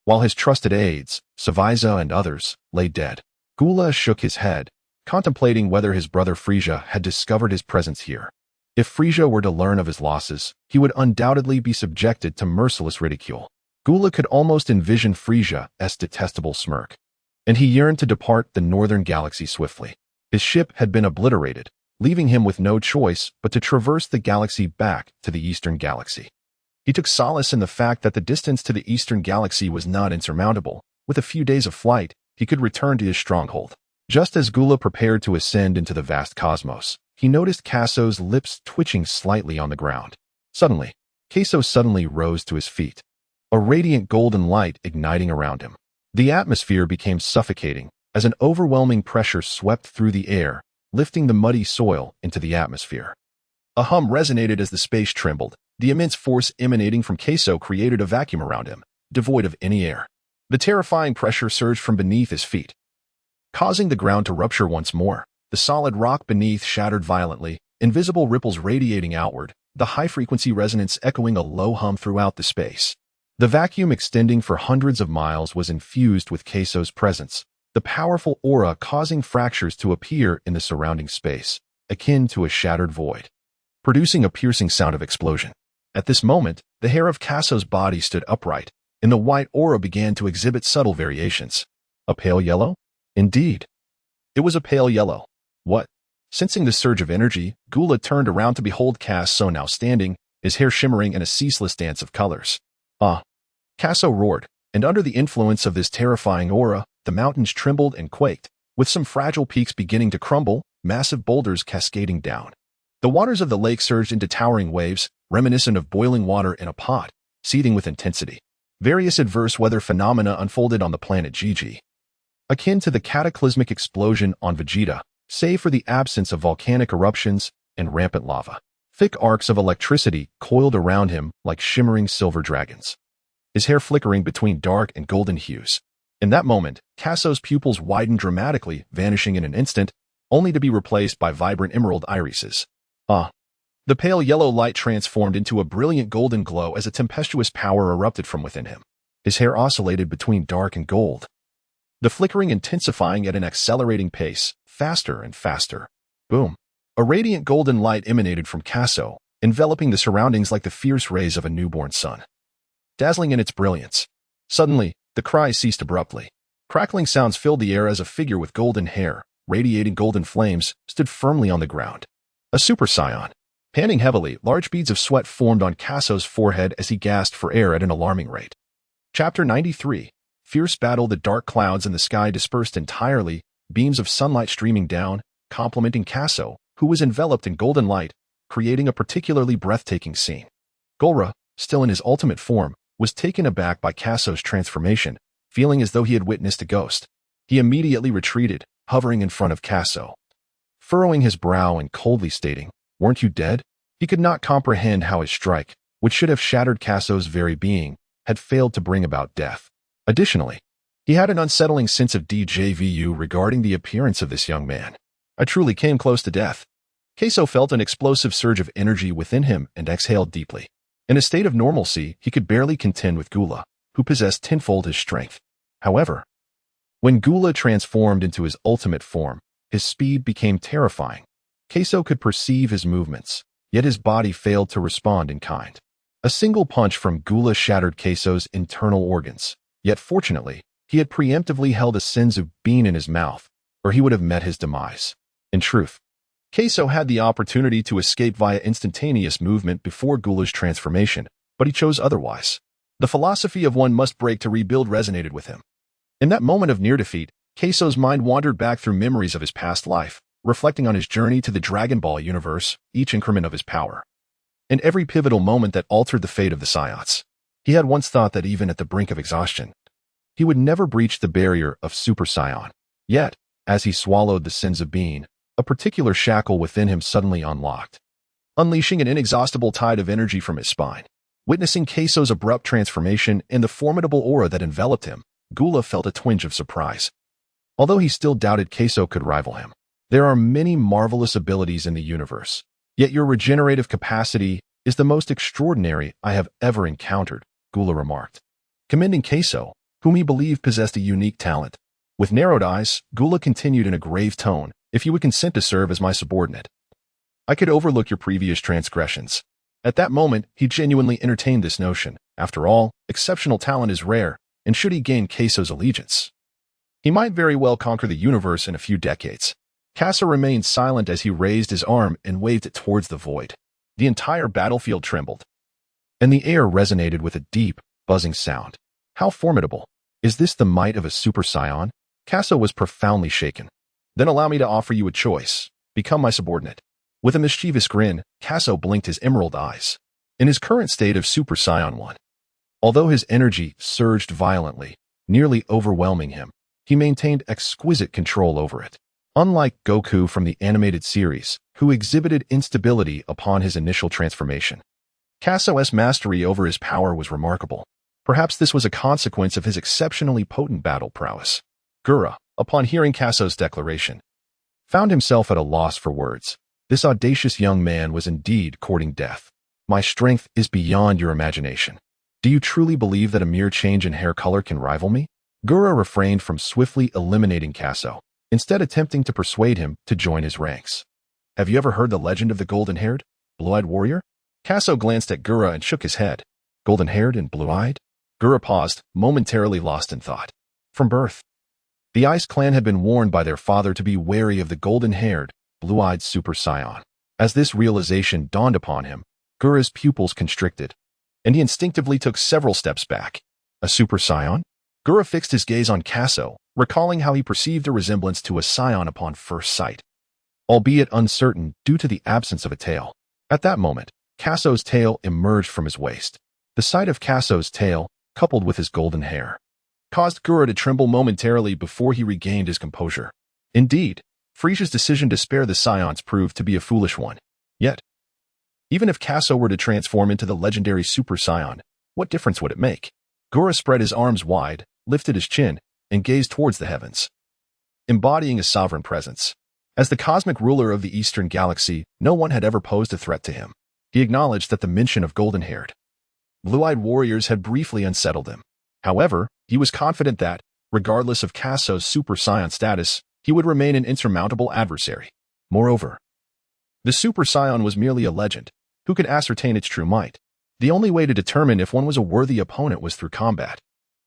while his trusted aides, Savaiza and others, lay dead. Gula shook his head, contemplating whether his brother Frieza had discovered his presence here. If Frieza were to learn of his losses, he would undoubtedly be subjected to merciless ridicule. Gula could almost envision Frieza's detestable smirk, and he yearned to depart the northern galaxy swiftly. His ship had been obliterated, leaving him with no choice but to traverse the galaxy back to the eastern galaxy. He took solace in the fact that the distance to the eastern galaxy was not insurmountable. With a few days of flight, he could return to his stronghold. Just as Gula prepared to ascend into the vast cosmos, he noticed Kasso's lips twitching slightly on the ground. Suddenly, Kasso suddenly rose to his feet, a radiant golden light igniting around him. The atmosphere became suffocating as an overwhelming pressure swept through the air, lifting the muddy soil into the atmosphere. A hum resonated as the space trembled. The immense force emanating from Kasso created a vacuum around him, devoid of any air. The terrifying pressure surged from beneath his feet, causing the ground to rupture once more. The solid rock beneath shattered violently, invisible ripples radiating outward, the high-frequency resonance echoing a low hum throughout the space. The vacuum extending for hundreds of miles was infused with Kasso's presence, the powerful aura causing fractures to appear in the surrounding space, akin to a shattered void, producing a piercing sound of explosion. At this moment, the hair of Kasso's body stood upright, and the white aura began to exhibit subtle variations. A pale yellow? Indeed. It was a pale yellow. What? Sensing the surge of energy, Gula turned around to behold Kasso now standing, his hair shimmering in a ceaseless dance of colors. Ah! Kasso roared, and under the influence of this terrifying aura, the mountains trembled and quaked, with some fragile peaks beginning to crumble, massive boulders cascading down. The waters of the lake surged into towering waves, reminiscent of boiling water in a pot, seething with intensity. Various adverse weather phenomena unfolded on the planet Gigi, akin to the cataclysmic explosion on Vegeta, save for the absence of volcanic eruptions and rampant lava. Thick arcs of electricity coiled around him like shimmering silver dragons, his hair flickering between dark and golden hues. In that moment, Kasso's pupils widened dramatically, vanishing in an instant, only to be replaced by vibrant emerald irises. The pale yellow light transformed into a brilliant golden glow as a tempestuous power erupted from within him. His hair oscillated between dark and gold, the flickering intensifying at an accelerating pace, faster and faster. Boom! A radiant golden light emanated from Kasso, enveloping the surroundings like the fierce rays of a newborn sun. Dazzling in its brilliance. Suddenly, the cries ceased abruptly. Crackling sounds filled the air as a figure with golden hair, radiating golden flames, stood firmly on the ground. A Super Saiyan. Panting heavily, large beads of sweat formed on Kasso's forehead as he gasped for air at an alarming rate. Chapter 93. Fierce battle. The dark clouds in the sky dispersed entirely, beams of sunlight streaming down, complementing Kasso, who was enveloped in golden light, creating a particularly breathtaking scene. Gula, still in his ultimate form, was taken aback by Kasso's transformation, feeling as though he had witnessed a ghost. He immediately retreated, hovering in front of Kasso, furrowing his brow and coldly stating, "Weren't you dead?" He could not comprehend how his strike, which should have shattered Kasso's very being, had failed to bring about death. Additionally, he had an unsettling sense of deja vu regarding the appearance of this young man. I truly came close to death. Kasso felt an explosive surge of energy within him and exhaled deeply. In a state of normalcy, he could barely contend with Gula, who possessed tenfold his strength. However, when Gula transformed into his ultimate form, his speed became terrifying. Kasso could perceive his movements, yet his body failed to respond in kind. A single punch from Gula shattered Kasso's internal organs, yet fortunately, he had preemptively held a senzu bean in his mouth, or he would have met his demise. In truth, Kasso had the opportunity to escape via instantaneous movement before Gula's transformation, but he chose otherwise. The philosophy of one must break to rebuild resonated with him. In that moment of near defeat, Kasso's mind wandered back through memories of his past life, reflecting on his journey to the Dragon Ball universe, each increment of his power, and every pivotal moment that altered the fate of the Saiyans. He had once thought that even at the brink of exhaustion, he would never breach the barrier of Super Saiyan. Yet, as he swallowed the senzu bean, a particular shackle within him suddenly unlocked, unleashing an inexhaustible tide of energy from his spine. Witnessing Kasso's abrupt transformation and the formidable aura that enveloped him, Gula felt a twinge of surprise. Although he still doubted Kasso could rival him. There are many marvelous abilities in the universe, yet your regenerative capacity is the most extraordinary I have ever encountered, Gula remarked, commending Kasso, whom he believed possessed a unique talent. With narrowed eyes, Gula continued in a grave tone, "If you would consent to serve as my subordinate, I could overlook your previous transgressions." At that moment, he genuinely entertained this notion. After all, exceptional talent is rare, and should he gain Kasso's allegiance, he might very well conquer the universe in a few decades. Kasso remained silent as he raised his arm and waved it towards the void. The entire battlefield trembled, and the air resonated with a deep, buzzing sound. How formidable! Is this the might of a Super Saiyan? Kasso was profoundly shaken. "Then allow me to offer you a choice. Become my subordinate." With a mischievous grin, Kasso blinked his emerald eyes. In his current state of Super Saiyan 1, although his energy surged violently, nearly overwhelming him, he maintained exquisite control over it. Unlike Goku from the animated series, who exhibited instability upon his initial transformation, Kasso's mastery over his power was remarkable. Perhaps this was a consequence of his exceptionally potent battle prowess. Gula, upon hearing Kasso's declaration, found himself at a loss for words. This audacious young man was indeed courting death. "My strength is beyond your imagination. Do you truly believe that a mere change in hair color can rival me?" Gula refrained from swiftly eliminating Kasso, instead attempting to persuade him to join his ranks. "Have you ever heard the legend of the golden-haired, blue-eyed warrior?" Kasso glanced at Gula and shook his head. "Golden-haired and blue-eyed?" Gula paused, momentarily lost in thought. From birth, the Ice Clan had been warned by their father to be wary of the golden-haired, blue-eyed Super Saiyan. As this realization dawned upon him, Gura's pupils constricted, and he instinctively took several steps back. A Super Saiyan? Gula fixed his gaze on Kasso, recalling how he perceived a resemblance to a Saiyan upon first sight, albeit uncertain due to the absence of a tail. At that moment, Kasso's tail emerged from his waist. The sight of Kasso's tail, coupled with his golden hair, caused Gula to tremble momentarily before he regained his composure. Indeed, Frieza's decision to spare the Saiyans proved to be a foolish one. Yet, even if Kasso were to transform into the legendary Super Saiyan, what difference would it make? Gula spread his arms wide, lifted his chin, and gazed towards the heavens, embodying a sovereign presence. As the cosmic ruler of the Eastern Galaxy, no one had ever posed a threat to him. He acknowledged that the mention of golden-haired, blue-eyed warriors had briefly unsettled him. However, he was confident that, regardless of Kasu's Super Saiyan status, he would remain an insurmountable adversary. Moreover, the Super Saiyan was merely a legend. Who could ascertain its true might? The only way to determine if one was a worthy opponent was through combat.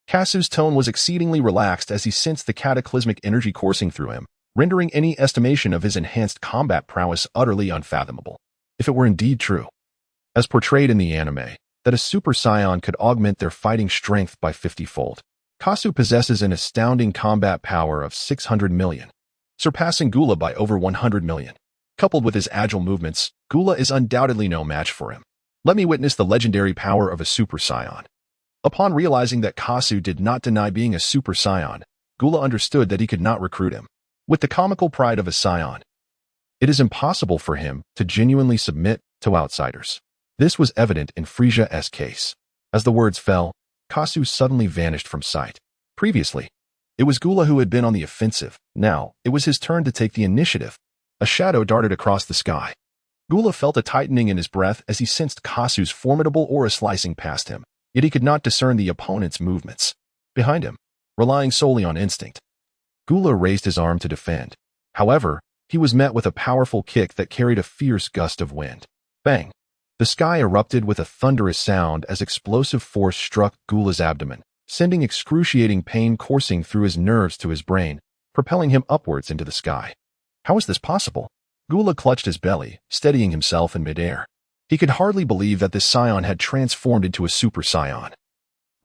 Kasu's tone was exceedingly relaxed as he sensed the cataclysmic energy coursing through him, rendering any estimation of his enhanced combat prowess utterly unfathomable. If it were indeed true, as portrayed in the anime, that a Super Saiyan could augment their fighting strength by 50-fold. Kasu possesses an astounding combat power of 600 million, surpassing Gula by over 100 million. Coupled with his agile movements, Gula is undoubtedly no match for him. Let me witness the legendary power of a Super Saiyan. Upon realizing that Kasu did not deny being a Super Saiyan, Gula understood that he could not recruit him. With the comical pride of a Saiyan, it is impossible for him to genuinely submit to outsiders. This was evident in Frieza's case. As the words fell, Kasu suddenly vanished from sight. Previously, it was Gula who had been on the offensive. Now, it was his turn to take the initiative. A shadow darted across the sky. Gula felt a tightening in his breath as he sensed Kasu's formidable aura slicing past him, yet he could not discern the opponent's movements. Behind him, relying solely on instinct, Gula raised his arm to defend. However, he was met with a powerful kick that carried a fierce gust of wind. Bang! The sky erupted with a thunderous sound as explosive force struck Gula's abdomen, sending excruciating pain coursing through his nerves to his brain, propelling him upwards into the sky. How is this possible? Gula clutched his belly, steadying himself in midair. He could hardly believe that this Saiyan had transformed into a Super Saiyan,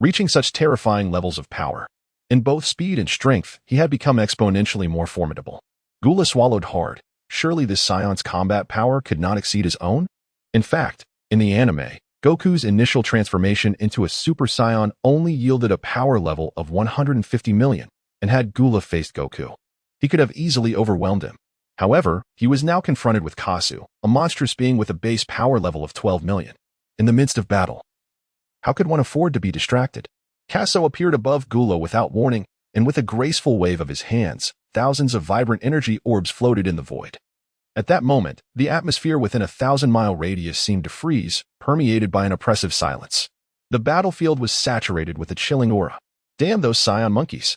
reaching such terrifying levels of power. In both speed and strength, he had become exponentially more formidable. Gula swallowed hard. Surely this Saiyan's combat power could not exceed his own? In fact, in the anime, Goku's initial transformation into a Super Saiyan only yielded a power level of 150 million, and had Gula faced Goku, he could have easily overwhelmed him. However, he was now confronted with Kasu, a monstrous being with a base power level of 12 million. In the midst of battle, how could one afford to be distracted? Kasu appeared above Gula without warning, and with a graceful wave of his hands, thousands of vibrant energy orbs floated in the void. At that moment, the atmosphere within a 1,000-mile radius seemed to freeze, permeated by an oppressive silence. The battlefield was saturated with a chilling aura. Damn those Saiyan monkeys!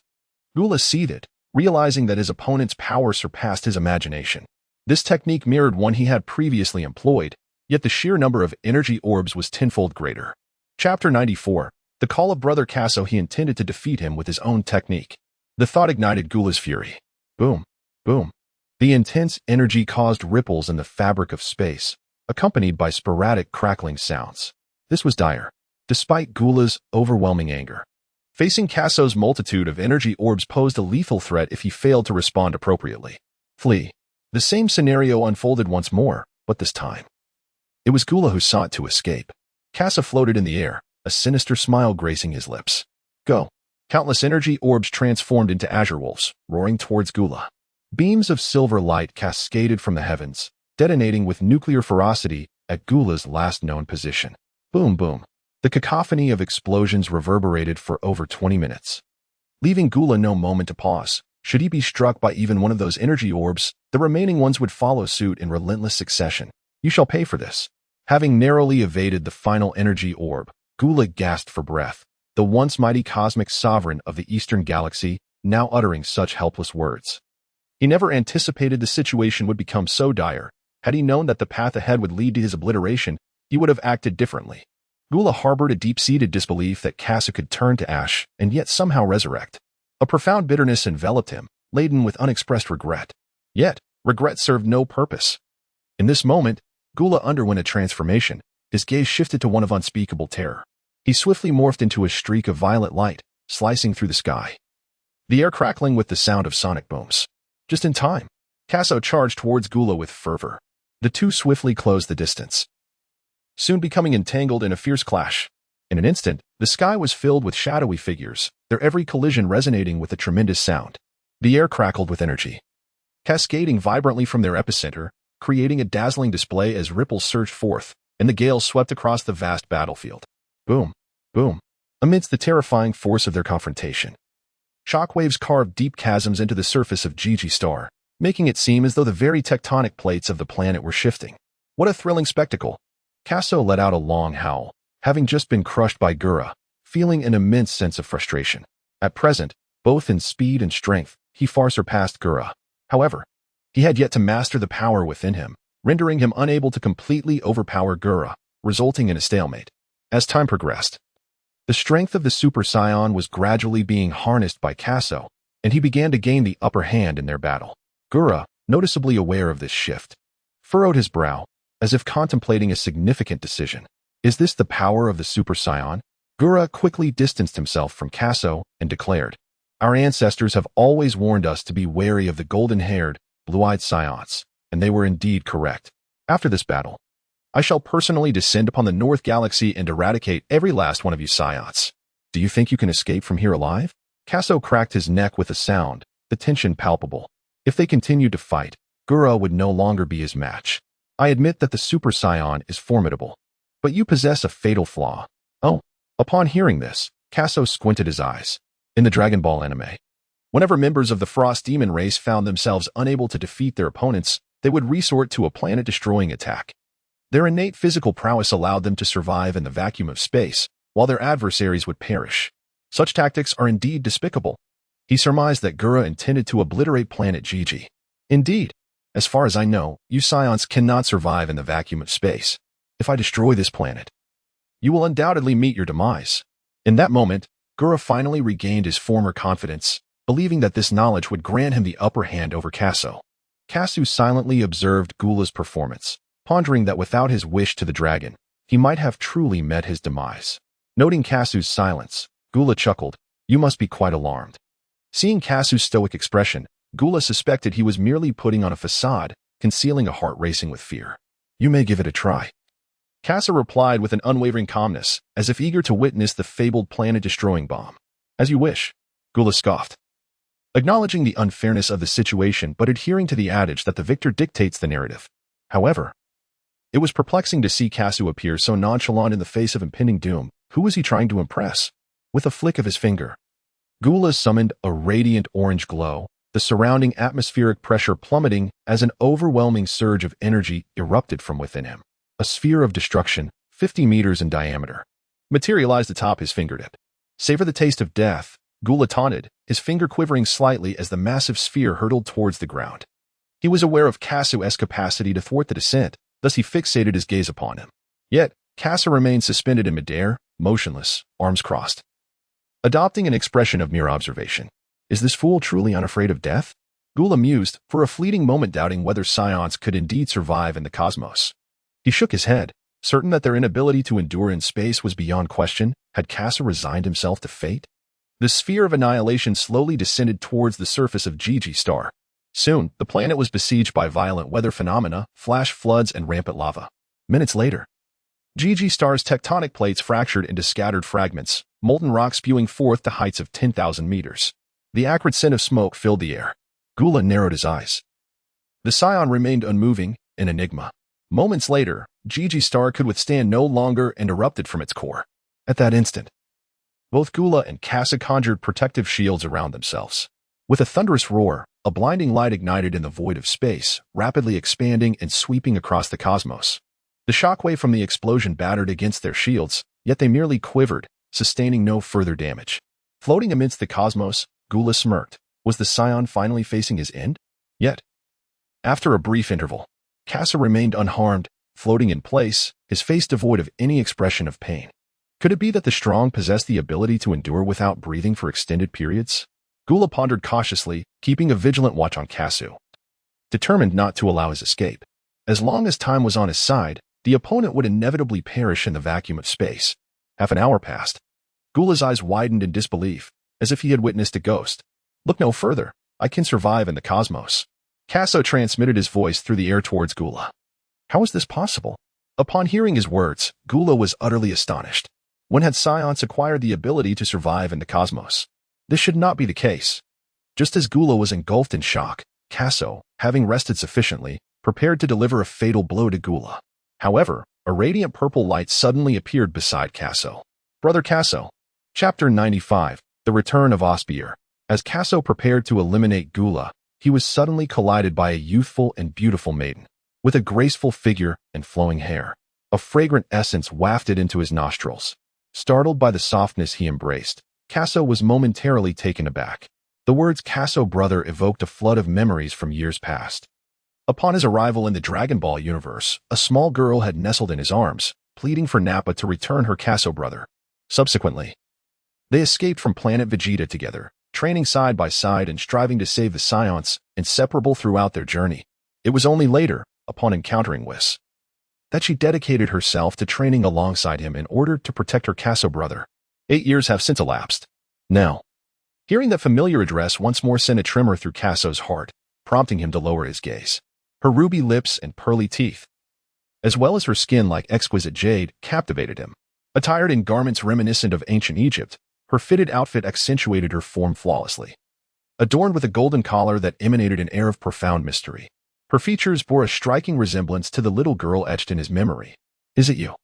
Gula seethed, realizing that his opponent's power surpassed his imagination. This technique mirrored one he had previously employed, yet the sheer number of energy orbs was tenfold greater. Chapter 94. The call of Brother Kasu. He intended to defeat him with his own technique. The thought ignited Gula's fury. Boom, boom. The intense energy caused ripples in the fabric of space, accompanied by sporadic crackling sounds. This was dire, despite Gula's overwhelming anger. Facing Kasu's multitude of energy orbs posed a lethal threat if he failed to respond appropriately. Flee. The same scenario unfolded once more, but this time, it was Gula who sought to escape. Kasu floated in the air, a sinister smile gracing his lips. Go. Countless energy orbs transformed into azure wolves, roaring towards Gula. Beams of silver light cascaded from the heavens, detonating with nuclear ferocity at Gula's last known position. Boom, boom. The cacophony of explosions reverberated for over 20 minutes, leaving Gula no moment to pause. Should he be struck by even one of those energy orbs, the remaining ones would follow suit in relentless succession. You shall pay for this. Having narrowly evaded the final energy orb, Gula gasped for breath, the once mighty cosmic sovereign of the Eastern Galaxy, now uttering such helpless words. He never anticipated the situation would become so dire. Had he known that the path ahead would lead to his obliteration, he would have acted differently. Gula harbored a deep-seated disbelief that Kasu could turn to ash and yet somehow resurrect. A profound bitterness enveloped him, laden with unexpressed regret. Yet, regret served no purpose. In this moment, Gula underwent a transformation. His gaze shifted to one of unspeakable terror. He swiftly morphed into a streak of violet light, slicing through the sky, the air crackling with the sound of sonic booms. Just in time, Kasu charged towards Gula with fervor. The two swiftly closed the distance, soon becoming entangled in a fierce clash. In an instant, the sky was filled with shadowy figures, their every collision resonating with a tremendous sound. The air crackled with energy, cascading vibrantly from their epicenter, creating a dazzling display as ripples surged forth, and the gale swept across the vast battlefield. Boom, boom. Amidst the terrifying force of their confrontation, Shockwaves carved deep chasms into the surface of Gigi Star, making it seem as though the very tectonic plates of the planet were shifting. What a thrilling spectacle! Kaso let out a long howl, having just been crushed by Gura, feeling an immense sense of frustration. At present, both in speed and strength, he far surpassed Gura. However, he had yet to master the power within him, rendering him unable to completely overpower Gura, resulting in a stalemate. As time progressed, the strength of the Super Saiyan was gradually being harnessed by Kaso, and he began to gain the upper hand in their battle. Gura, noticeably aware of this shift, furrowed his brow, as if contemplating a significant decision. Is this the power of the Super Saiyan? Gura quickly distanced himself from Kaso and declared, "Our ancestors have always warned us to be wary of the golden-haired, blue-eyed Saiyans, and they were indeed correct. After this battle, I shall personally descend upon the North Galaxy and eradicate every last one of you Saiyans. Do you think you can escape from here alive?" Kaso cracked his neck with a sound, the tension palpable. If they continued to fight, Gura would no longer be his match. "I admit that the Super Saiyan is formidable, but you possess a fatal flaw." Oh. Upon hearing this, Kaso squinted his eyes. In the Dragon Ball anime, whenever members of the Frost Demon race found themselves unable to defeat their opponents, they would resort to a planet-destroying attack. Their innate physical prowess allowed them to survive in the vacuum of space, while their adversaries would perish. Such tactics are indeed despicable. He surmised that Gura intended to obliterate planet Gigi. Indeed, as far as I know, you Saiyans cannot survive in the vacuum of space. If I destroy this planet, you will undoubtedly meet your demise. In that moment, Gura finally regained his former confidence, believing that this knowledge would grant him the upper hand over Kaso. Kasu silently observed Gula's performance, pondering that without his wish to the dragon, he might have truly met his demise. Noting Kasu's silence, Gula chuckled, "You must be quite alarmed." Seeing Kasu's stoic expression, Gula suspected he was merely putting on a facade, concealing a heart racing with fear. "You may give it a try." Kasu replied with an unwavering calmness, as if eager to witness the fabled planet-destroying bomb. "As you wish," Gula scoffed, acknowledging the unfairness of the situation but adhering to the adage that the victor dictates the narrative. However, it was perplexing to see Kasu appear so nonchalant in the face of impending doom. Who was he trying to impress? With a flick of his finger, Gula summoned a radiant orange glow, the surrounding atmospheric pressure plummeting as an overwhelming surge of energy erupted from within him. A sphere of destruction, 50 meters in diameter, materialized atop his fingertip. "Savor the taste of death," Gula taunted, his finger quivering slightly as the massive sphere hurtled towards the ground. He was aware of Kasu's capacity to thwart the descent, thus he fixated his gaze upon him. Yet, Kasu remained suspended in midair, motionless, arms crossed, adopting an expression of mere observation. Is this fool truly unafraid of death? Gula mused, for a fleeting moment doubting whether Saiyans could indeed survive in the cosmos. He shook his head, certain that their inability to endure in space was beyond question. Had Kasu resigned himself to fate? The sphere of annihilation slowly descended towards the surface of Gigi Star. Soon, the planet was besieged by violent weather phenomena, flash floods, and rampant lava. Minutes later, Gigi Star's tectonic plates fractured into scattered fragments, molten rock spewing forth to heights of 10,000 meters. The acrid scent of smoke filled the air. Gula narrowed his eyes. The Saiyan remained unmoving, an enigma. Moments later, Gigi Star could withstand no longer and erupted from its core. At that instant, both Gula and Kasu conjured protective shields around themselves. With a thunderous roar, a blinding light ignited in the void of space, rapidly expanding and sweeping across the cosmos. The shockwave from the explosion battered against their shields, yet they merely quivered, sustaining no further damage. Floating amidst the cosmos, Gula smirked. Was the Saiyan finally facing his end? Yet, after a brief interval, Kasu remained unharmed, floating in place, his face devoid of any expression of pain. Could it be that the strong possessed the ability to endure without breathing for extended periods? Gula pondered cautiously, keeping a vigilant watch on Kasu, determined not to allow his escape. As long as time was on his side, the opponent would inevitably perish in the vacuum of space. Half an hour passed. Gula's eyes widened in disbelief, as if he had witnessed a ghost. "Look no further. I can survive in the cosmos." Kasu transmitted his voice through the air towards Gula. How is this possible? Upon hearing his words, Gula was utterly astonished. When had Saiyans acquired the ability to survive in the cosmos? This should not be the case. Just as Gula was engulfed in shock, Kasu, having rested sufficiently, prepared to deliver a fatal blow to Gula. However, a radiant purple light suddenly appeared beside Kasu. "Brother Kasu." Chapter 95, The Return of Osbier. As Kaso prepared to eliminate Gula, he was suddenly collided by a youthful and beautiful maiden, with a graceful figure and flowing hair. A fragrant essence wafted into his nostrils. Startled by the softness he embraced, Kaso was momentarily taken aback. The words Kaso brother evoked a flood of memories from years past. Upon his arrival in the Dragon Ball universe, a small girl had nestled in his arms, pleading for Nappa to return her Kaso brother. Subsequently, they escaped from planet Vegeta together, training side by side and striving to save the Saiyans, inseparable throughout their journey. It was only later, upon encountering Whis, that she dedicated herself to training alongside him in order to protect her Kaso brother. 8 years have since elapsed. Now, hearing that familiar address once more sent a tremor through Kaso's heart, prompting him to lower his gaze. Her ruby lips and pearly teeth, as well as her skin like exquisite jade, captivated him. Attired in garments reminiscent of ancient Egypt, her fitted outfit accentuated her form flawlessly. Adorned with a golden collar that emanated an air of profound mystery, her features bore a striking resemblance to the little girl etched in his memory. Is it you,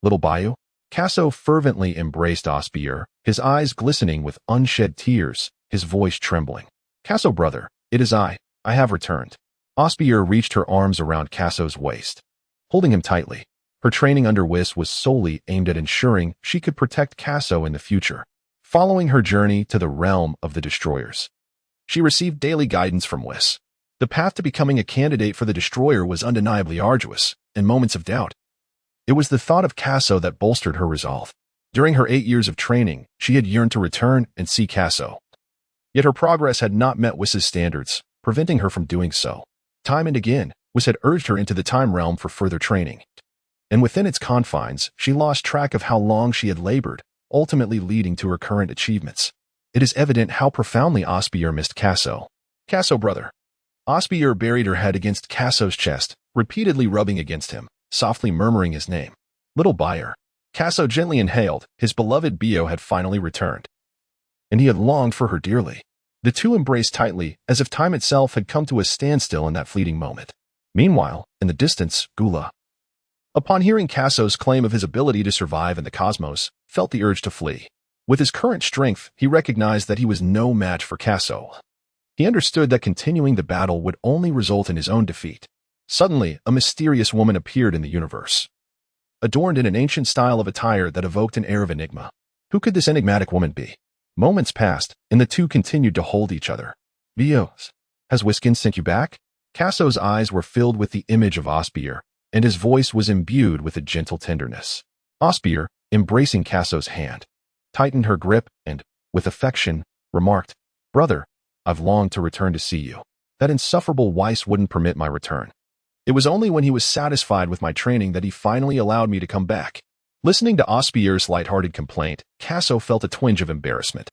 little Bayu? Kaso fervently embraced Osbier, his eyes glistening with unshed tears, his voice trembling. Kaso brother, it is I have returned. Osbier reached her arms around Kaso's waist, holding him tightly. Her training under Whis was solely aimed at ensuring she could protect Kaso in the future. Following her journey to the realm of the Destroyers, she received daily guidance from Whis. The path to becoming a candidate for the Destroyer was undeniably arduous, in moments of doubt. It was the thought of Kaso that bolstered her resolve. During her 8 years of training, she had yearned to return and see Kaso. Yet her progress had not met Whis' standards, preventing her from doing so. Time and again, Whis had urged her into the Time Realm for further training. And within its confines, she lost track of how long she had labored, ultimately leading to her current achievements. It is evident how profoundly Osbier missed Kaso. Kaso brother. Osbier buried her head against Kaso's chest, repeatedly rubbing against him, softly murmuring his name. Little Bayer. Kaso gently inhaled. His beloved Bio had finally returned, and he had longed for her dearly. The two embraced tightly, as if time itself had come to a standstill in that fleeting moment. Meanwhile, in the distance, Gula, upon hearing Kaso's claim of his ability to survive in the cosmos, felt the urge to flee. With his current strength, he recognized that he was no match for Kaso. He understood that continuing the battle would only result in his own defeat. Suddenly, a mysterious woman appeared in the universe, adorned in an ancient style of attire that evoked an air of enigma. Who could this enigmatic woman be? Moments passed, and the two continued to hold each other. Bios, has Whiskin sent you back? Kaso's eyes were filled with the image of Osbier, and his voice was imbued with a gentle tenderness. Osbier, embracing Kaso's hand, tightened her grip and, with affection, remarked, Brother, I've longed to return to see you. That insufferable Weiss wouldn't permit my return. It was only when he was satisfied with my training that he finally allowed me to come back. Listening to Osbier's lighthearted complaint, Kaso felt a twinge of embarrassment.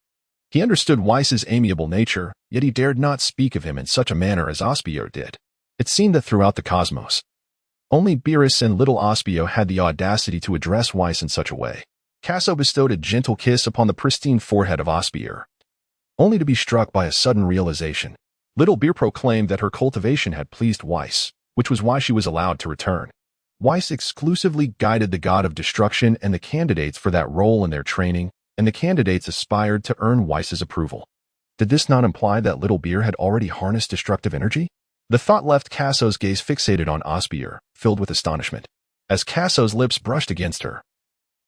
He understood Weiss's amiable nature, yet he dared not speak of him in such a manner as Osbier did. It seemed that throughout the cosmos, only Beerus and little Osbio had the audacity to address Weiss in such a way. Kaso bestowed a gentle kiss upon the pristine forehead of Osbier, only to be struck by a sudden realization. Little Beer proclaimed that her cultivation had pleased Weiss, which was why she was allowed to return. Weiss exclusively guided the god of destruction and the candidates for that role in their training, and the candidates aspired to earn Weiss's approval. Did this not imply that Little Beer had already harnessed destructive energy? The thought left Kaso's gaze fixated on Osbier, filled with astonishment. As Kaso's lips brushed against her,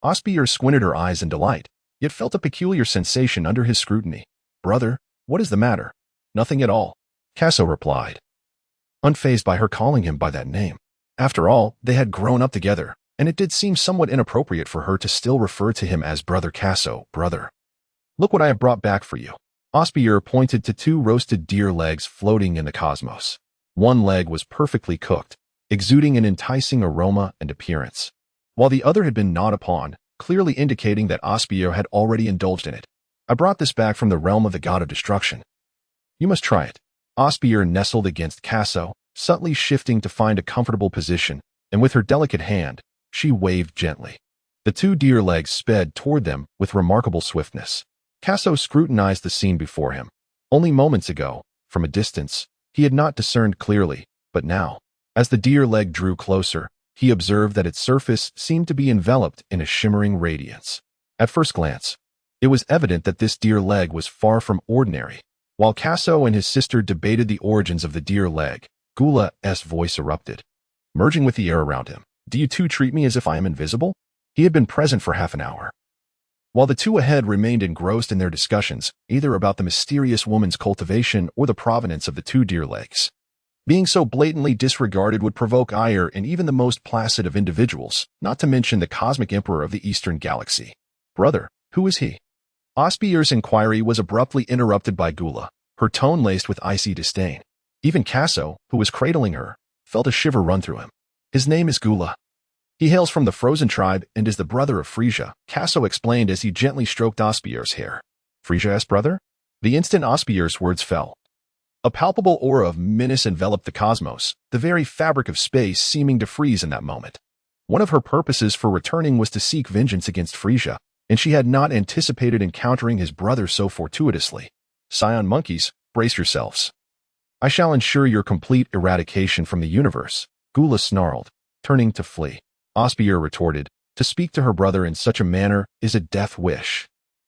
Osbier squinted her eyes in delight, yet felt a peculiar sensation under his scrutiny. Brother, what is the matter? Nothing at all, Kaso replied, unfazed by her calling him by that name. After all, they had grown up together, and it did seem somewhat inappropriate for her to still refer to him as Brother Kaso, brother. Look what I have brought back for you. Osbier pointed to 2 roasted deer legs floating in the cosmos. One leg was perfectly cooked, exuding an enticing aroma and appearance, while the other had been gnawed upon, clearly indicating that Osbier had already indulged in it. I brought this back from the realm of the god of destruction. You must try it. Osbier nestled against Kaso, subtly shifting to find a comfortable position, and with her delicate hand, she waved gently. The 2 deer legs sped toward them with remarkable swiftness. Kaso scrutinized the scene before him. Only moments ago, from a distance, he had not discerned clearly, but now, as the deer leg drew closer, he observed that its surface seemed to be enveloped in a shimmering radiance. At first glance, It was evident that this deer leg was far from ordinary. While Kaso and his sister debated the origins of the deer leg, Gula's voice erupted, merging with the air around him. Do you two treat me as if I am invisible? He had been present for half an hour. While the two ahead remained engrossed in their discussions, either about the mysterious woman's cultivation or the provenance of the two deer legs. Being so blatantly disregarded would provoke ire in even the most placid of individuals, not to mention the cosmic emperor of the Eastern Galaxy. Brother, who is he? Osbier's inquiry was abruptly interrupted by Gula, her tone laced with icy disdain. Even Kaso, who was cradling her, felt a shiver run through him. His name is Gula. He hails from the Frozen tribe and is the brother of Frieza, Kaso explained as he gently stroked Osbier's hair. Frieza's brother? The instant Osbier's words fell, a palpable aura of menace enveloped the cosmos, the very fabric of space seeming to freeze in that moment. One of her purposes for returning was to seek vengeance against Frieza, and she had not anticipated encountering his brother so fortuitously. Saiyan monkeys, brace yourselves. I shall ensure your complete eradication from the universe, Gula snarled, turning to flee. Osbier retorted, to speak to her brother in such a manner is a death wish.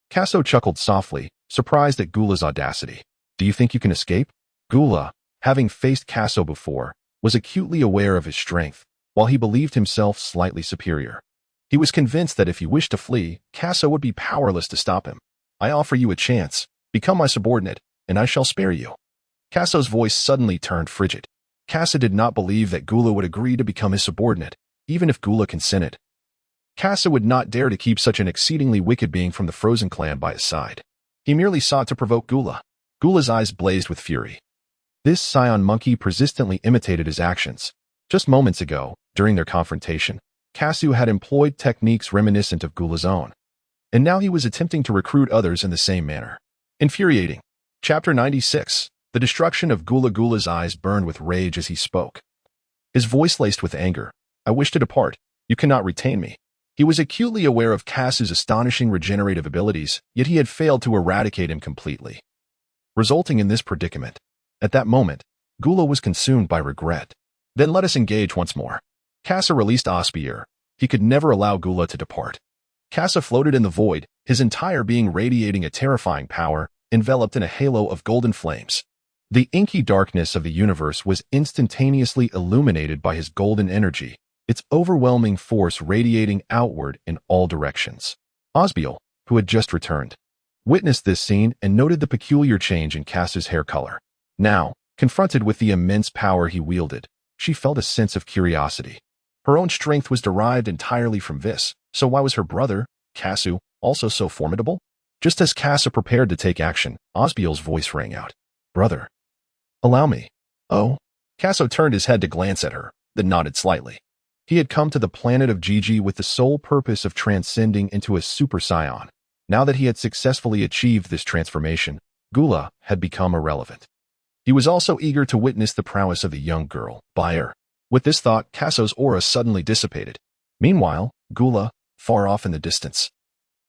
Kaso chuckled softly, surprised at Gula's audacity. Do you think you can escape? Gula, having faced Kaso before, was acutely aware of his strength, while he believed himself slightly superior. He was convinced that if he wished to flee, Kaso would be powerless to stop him. I offer you a chance. Become my subordinate, and I shall spare you. Kaso's voice suddenly turned frigid. Kaso did not believe that Gula would agree to become his subordinate, even if Gula consented. Kaso would not dare to keep such an exceedingly wicked being from the Frozen clan by his side. He merely sought to provoke Gula. Gula's eyes blazed with fury. This Saiyan monkey persistently imitated his actions. Just moments ago, during their confrontation, Kaso had employed techniques reminiscent of Gula's own, and now he was attempting to recruit others in the same manner. Infuriating. Chapter 96. The destruction of Gula. Gula's eyes burned with rage as he spoke. His voice laced with anger. I wish to depart. You cannot retain me. He was acutely aware of Kasu's astonishing regenerative abilities, yet he had failed to eradicate him completely, resulting in this predicament. At that moment, Gula was consumed by regret. Then let us engage once more. Kaso released Osbier. He could never allow Gula to depart. Kaso floated in the void, his entire being radiating a terrifying power, enveloped in a halo of golden flames. The inky darkness of the universe was instantaneously illuminated by his golden energy, its overwhelming force radiating outward in all directions. Osbier, who had just returned, witnessed this scene and noted the peculiar change in Kaso's hair color. Now, confronted with the immense power he wielded, she felt a sense of curiosity. Her own strength was derived entirely from this, so why was her brother, Kaso, also so formidable? Just as Kaso prepared to take action, Osbier's voice rang out. Brother. Allow me. Oh. Kaso turned his head to glance at her, then nodded slightly. He had come to the planet of Gigi with the sole purpose of transcending into a Super Saiyan. Now that he had successfully achieved this transformation, Gula had become irrelevant. He was also eager to witness the prowess of the young girl, Bayer. With this thought, Kaso's aura suddenly dissipated. Meanwhile, Gula, far off in the distance,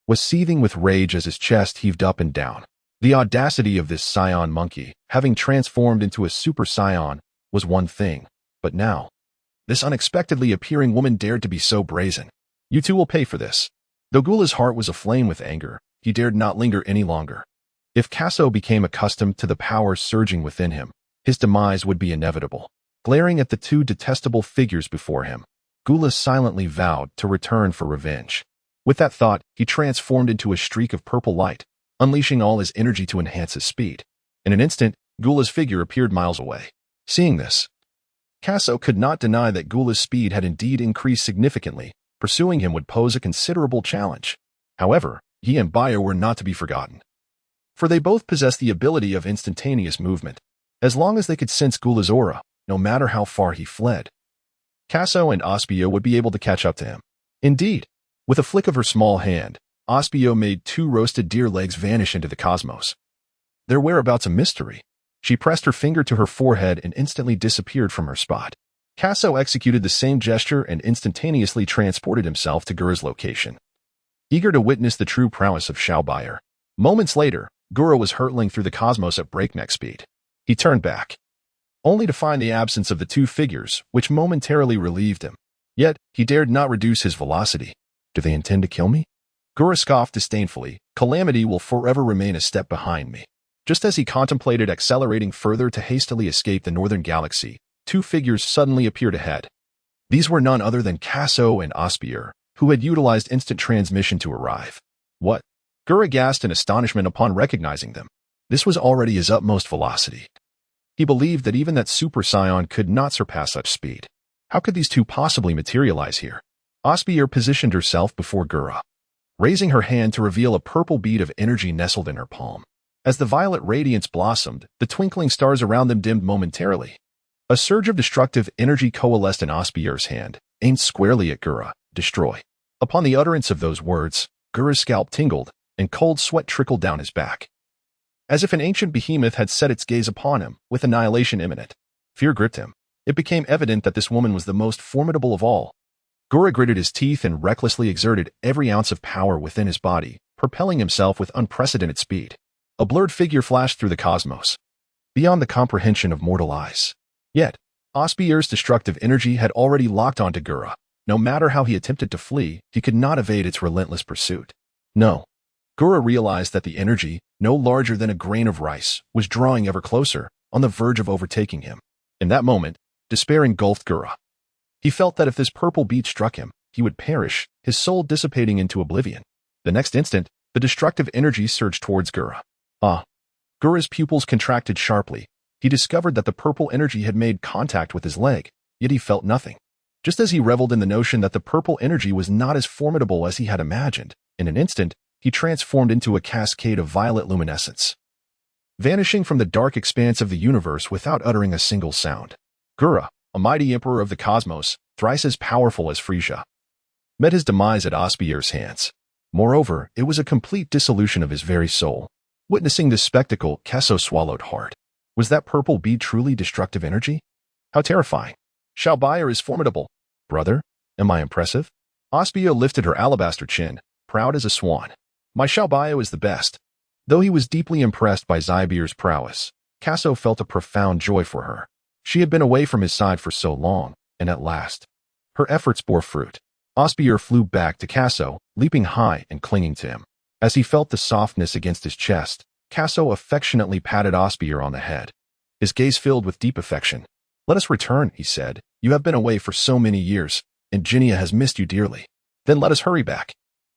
was seething with rage as his chest heaved up and down. The audacity of this Saiyan monkey, having transformed into a Super Saiyan, was one thing, but now, this unexpectedly appearing woman dared to be so brazen. You two will pay for this. Though Gula's heart was aflame with anger, he dared not linger any longer. If Kaso became accustomed to the power surging within him, his demise would be inevitable. Glaring at the two detestable figures before him, Gula silently vowed to return for revenge. With that thought, he transformed into a streak of purple light, unleashing all his energy to enhance his speed. In an instant, Gula's figure appeared miles away. Seeing this, Kaso could not deny that Gula's speed had indeed increased significantly. Pursuing him would pose a considerable challenge. However, he and Bayer were not to be forgotten, for they both possessed the ability of instantaneous movement. As long as they could sense Gula's aura, no matter how far he fled, Kaso and Osbier would be able to catch up to him. Indeed, with a flick of her small hand, Osbier made two roasted deer legs vanish into the cosmos. Their whereabouts a mystery. She pressed her finger to her forehead and instantly disappeared from her spot. Kaso executed the same gesture and instantaneously transported himself to Gura's location, eager to witness the true prowess of Xiao Bayer. Moments later, Gura was hurtling through the cosmos at breakneck speed. He turned back, only to find the absence of the two figures, which momentarily relieved him. Yet, he dared not reduce his velocity. Do they intend to kill me? Gura scoffed disdainfully. Calamity will forever remain a step behind me. Just as he contemplated accelerating further to hastily escape the northern galaxy, two figures suddenly appeared ahead. These were none other than Kaso and Osbier, who had utilized instant transmission to arrive. What? Gura gasped in astonishment upon recognizing them. This was already his utmost velocity. He believed that even that Super Saiyan could not surpass such speed. How could these two possibly materialize here? Osbier positioned herself before Gura, raising her hand to reveal a purple bead of energy nestled in her palm. As the violet radiance blossomed, the twinkling stars around them dimmed momentarily. A surge of destructive energy coalesced in Osbier's hand, aimed squarely at Gura. Destroy. Upon the utterance of those words, Gura's scalp tingled, and cold sweat trickled down his back. As if an ancient behemoth had set its gaze upon him, with annihilation imminent. Fear gripped him. It became evident that this woman was the most formidable of all. Gura gritted his teeth and recklessly exerted every ounce of power within his body, propelling himself with unprecedented speed. A blurred figure flashed through the cosmos, beyond the comprehension of mortal eyes. Yet, Osbier's destructive energy had already locked onto Gura. No matter how he attempted to flee, he could not evade its relentless pursuit. No. Gura realized that the energy, no larger than a grain of rice, was drawing ever closer, on the verge of overtaking him. In that moment, despair engulfed Gura. He felt that if this purple bead struck him, he would perish, his soul dissipating into oblivion. The next instant, the destructive energy surged towards Gura. Gura's pupils contracted sharply. He discovered that the purple energy had made contact with his leg, yet he felt nothing. Just as he reveled in the notion that the purple energy was not as formidable as he had imagined, in an instant, he transformed into a cascade of violet luminescence, vanishing from the dark expanse of the universe without uttering a single sound. Gura, a mighty emperor of the cosmos, thrice as powerful as Frieza, met his demise at Osbier's hands. Moreover, it was a complete dissolution of his very soul. Witnessing this spectacle, Kaso swallowed hard. Was that purple bead truly destructive energy? How terrifying. Xiaobai is formidable. Brother, am I impressive? Osbier lifted her alabaster chin, proud as a swan. My Xiaobai is the best. Though he was deeply impressed by Xaibier's prowess, Kaso felt a profound joy for her. She had been away from his side for so long, and at last, her efforts bore fruit. Osbier flew back to Kaso, leaping high and clinging to him. As he felt the softness against his chest, Kaso affectionately patted Osbier on the head. His gaze filled with deep affection. Let us return, he said. You have been away for so many years, and Genia has missed you dearly. Then let us hurry back.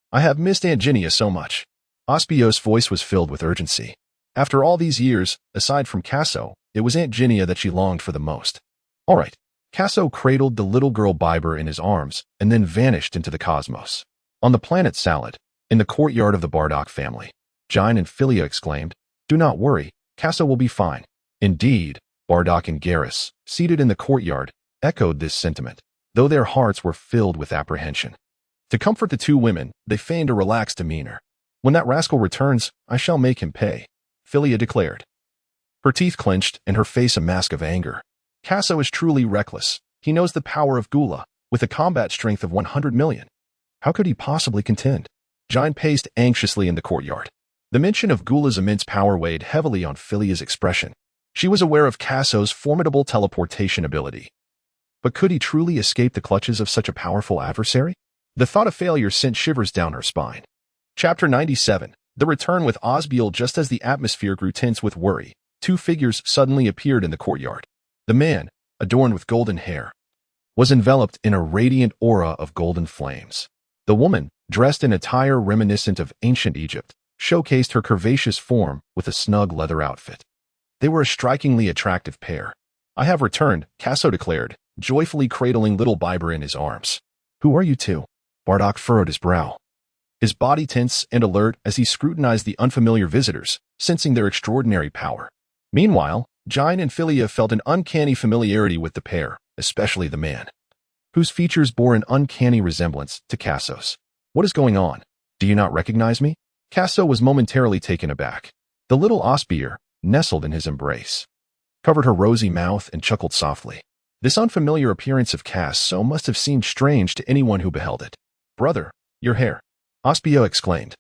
I have missed Aunt Genia so much. Osbier's voice was filled with urgency. After all these years, aside from Kaso, it was Aunt Genia that she longed for the most. All right. Kaso cradled the little girl Biber in his arms and then vanished into the cosmos. On the planet Salad, in the courtyard of the Bardock family, Jine and Philia exclaimed, Do not worry, Kaso will be fine. Indeed, Bardock and Garrus, seated in the courtyard, echoed this sentiment, though their hearts were filled with apprehension. To comfort the two women, they feigned a relaxed demeanor. When that rascal returns, I shall make him pay, Philia declared. Her teeth clenched and her face a mask of anger. Kaso is truly reckless. He knows the power of Gula, with a combat strength of 100 million. How could he possibly contend? Jine paced anxiously in the courtyard. The mention of Gula's immense power weighed heavily on Philia's expression. She was aware of Kaso's formidable teleportation ability. But could he truly escape the clutches of such a powerful adversary? The thought of failure sent shivers down her spine. Chapter 97. The return with Osbiel. Just as the atmosphere grew tense with worry, two figures suddenly appeared in the courtyard. The man, adorned with golden hair, was enveloped in a radiant aura of golden flames. The woman, dressed in attire reminiscent of ancient Egypt, showcased her curvaceous form with a snug leather outfit. They were a strikingly attractive pair. I have returned, Kaso declared, joyfully cradling little Biber in his arms. Who are you two? Bardock furrowed his brow, his body tense and alert as he scrutinized the unfamiliar visitors, sensing their extraordinary power. Meanwhile, Jine and Philia felt an uncanny familiarity with the pair, especially the man, whose features bore an uncanny resemblance to Kaso's. What is going on? Do you not recognize me? Kaso was momentarily taken aback. The little Osbier, nestled in his embrace, covered her rosy mouth and chuckled softly. This unfamiliar appearance of Kaso must have seemed strange to anyone who beheld it. Brother, your hair, Osbier exclaimed,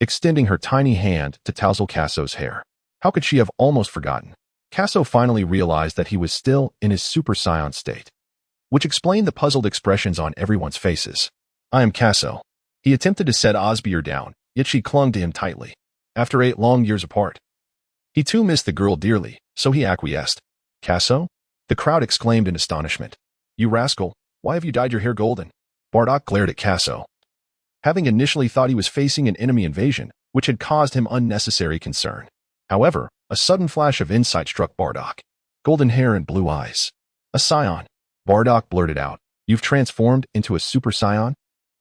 extending her tiny hand to tousle Kaso's hair. How could she have almost forgotten? Kaso finally realized that he was still in his Super Saiyan state, which explained the puzzled expressions on everyone's faces. I am Kaso. He attempted to set Osbier down, yet she clung to him tightly. After 8 long years apart, he too missed the girl dearly, so he acquiesced. Kaso? The crowd exclaimed in astonishment. You rascal, why have you dyed your hair golden? Bardock glared at Kaso. Having initially thought he was facing an enemy invasion, which had caused him unnecessary concern. However, a sudden flash of insight struck Bardock. Golden hair and blue eyes. A Saiyan. Bardock blurted out. You've transformed into a Super Saiyan?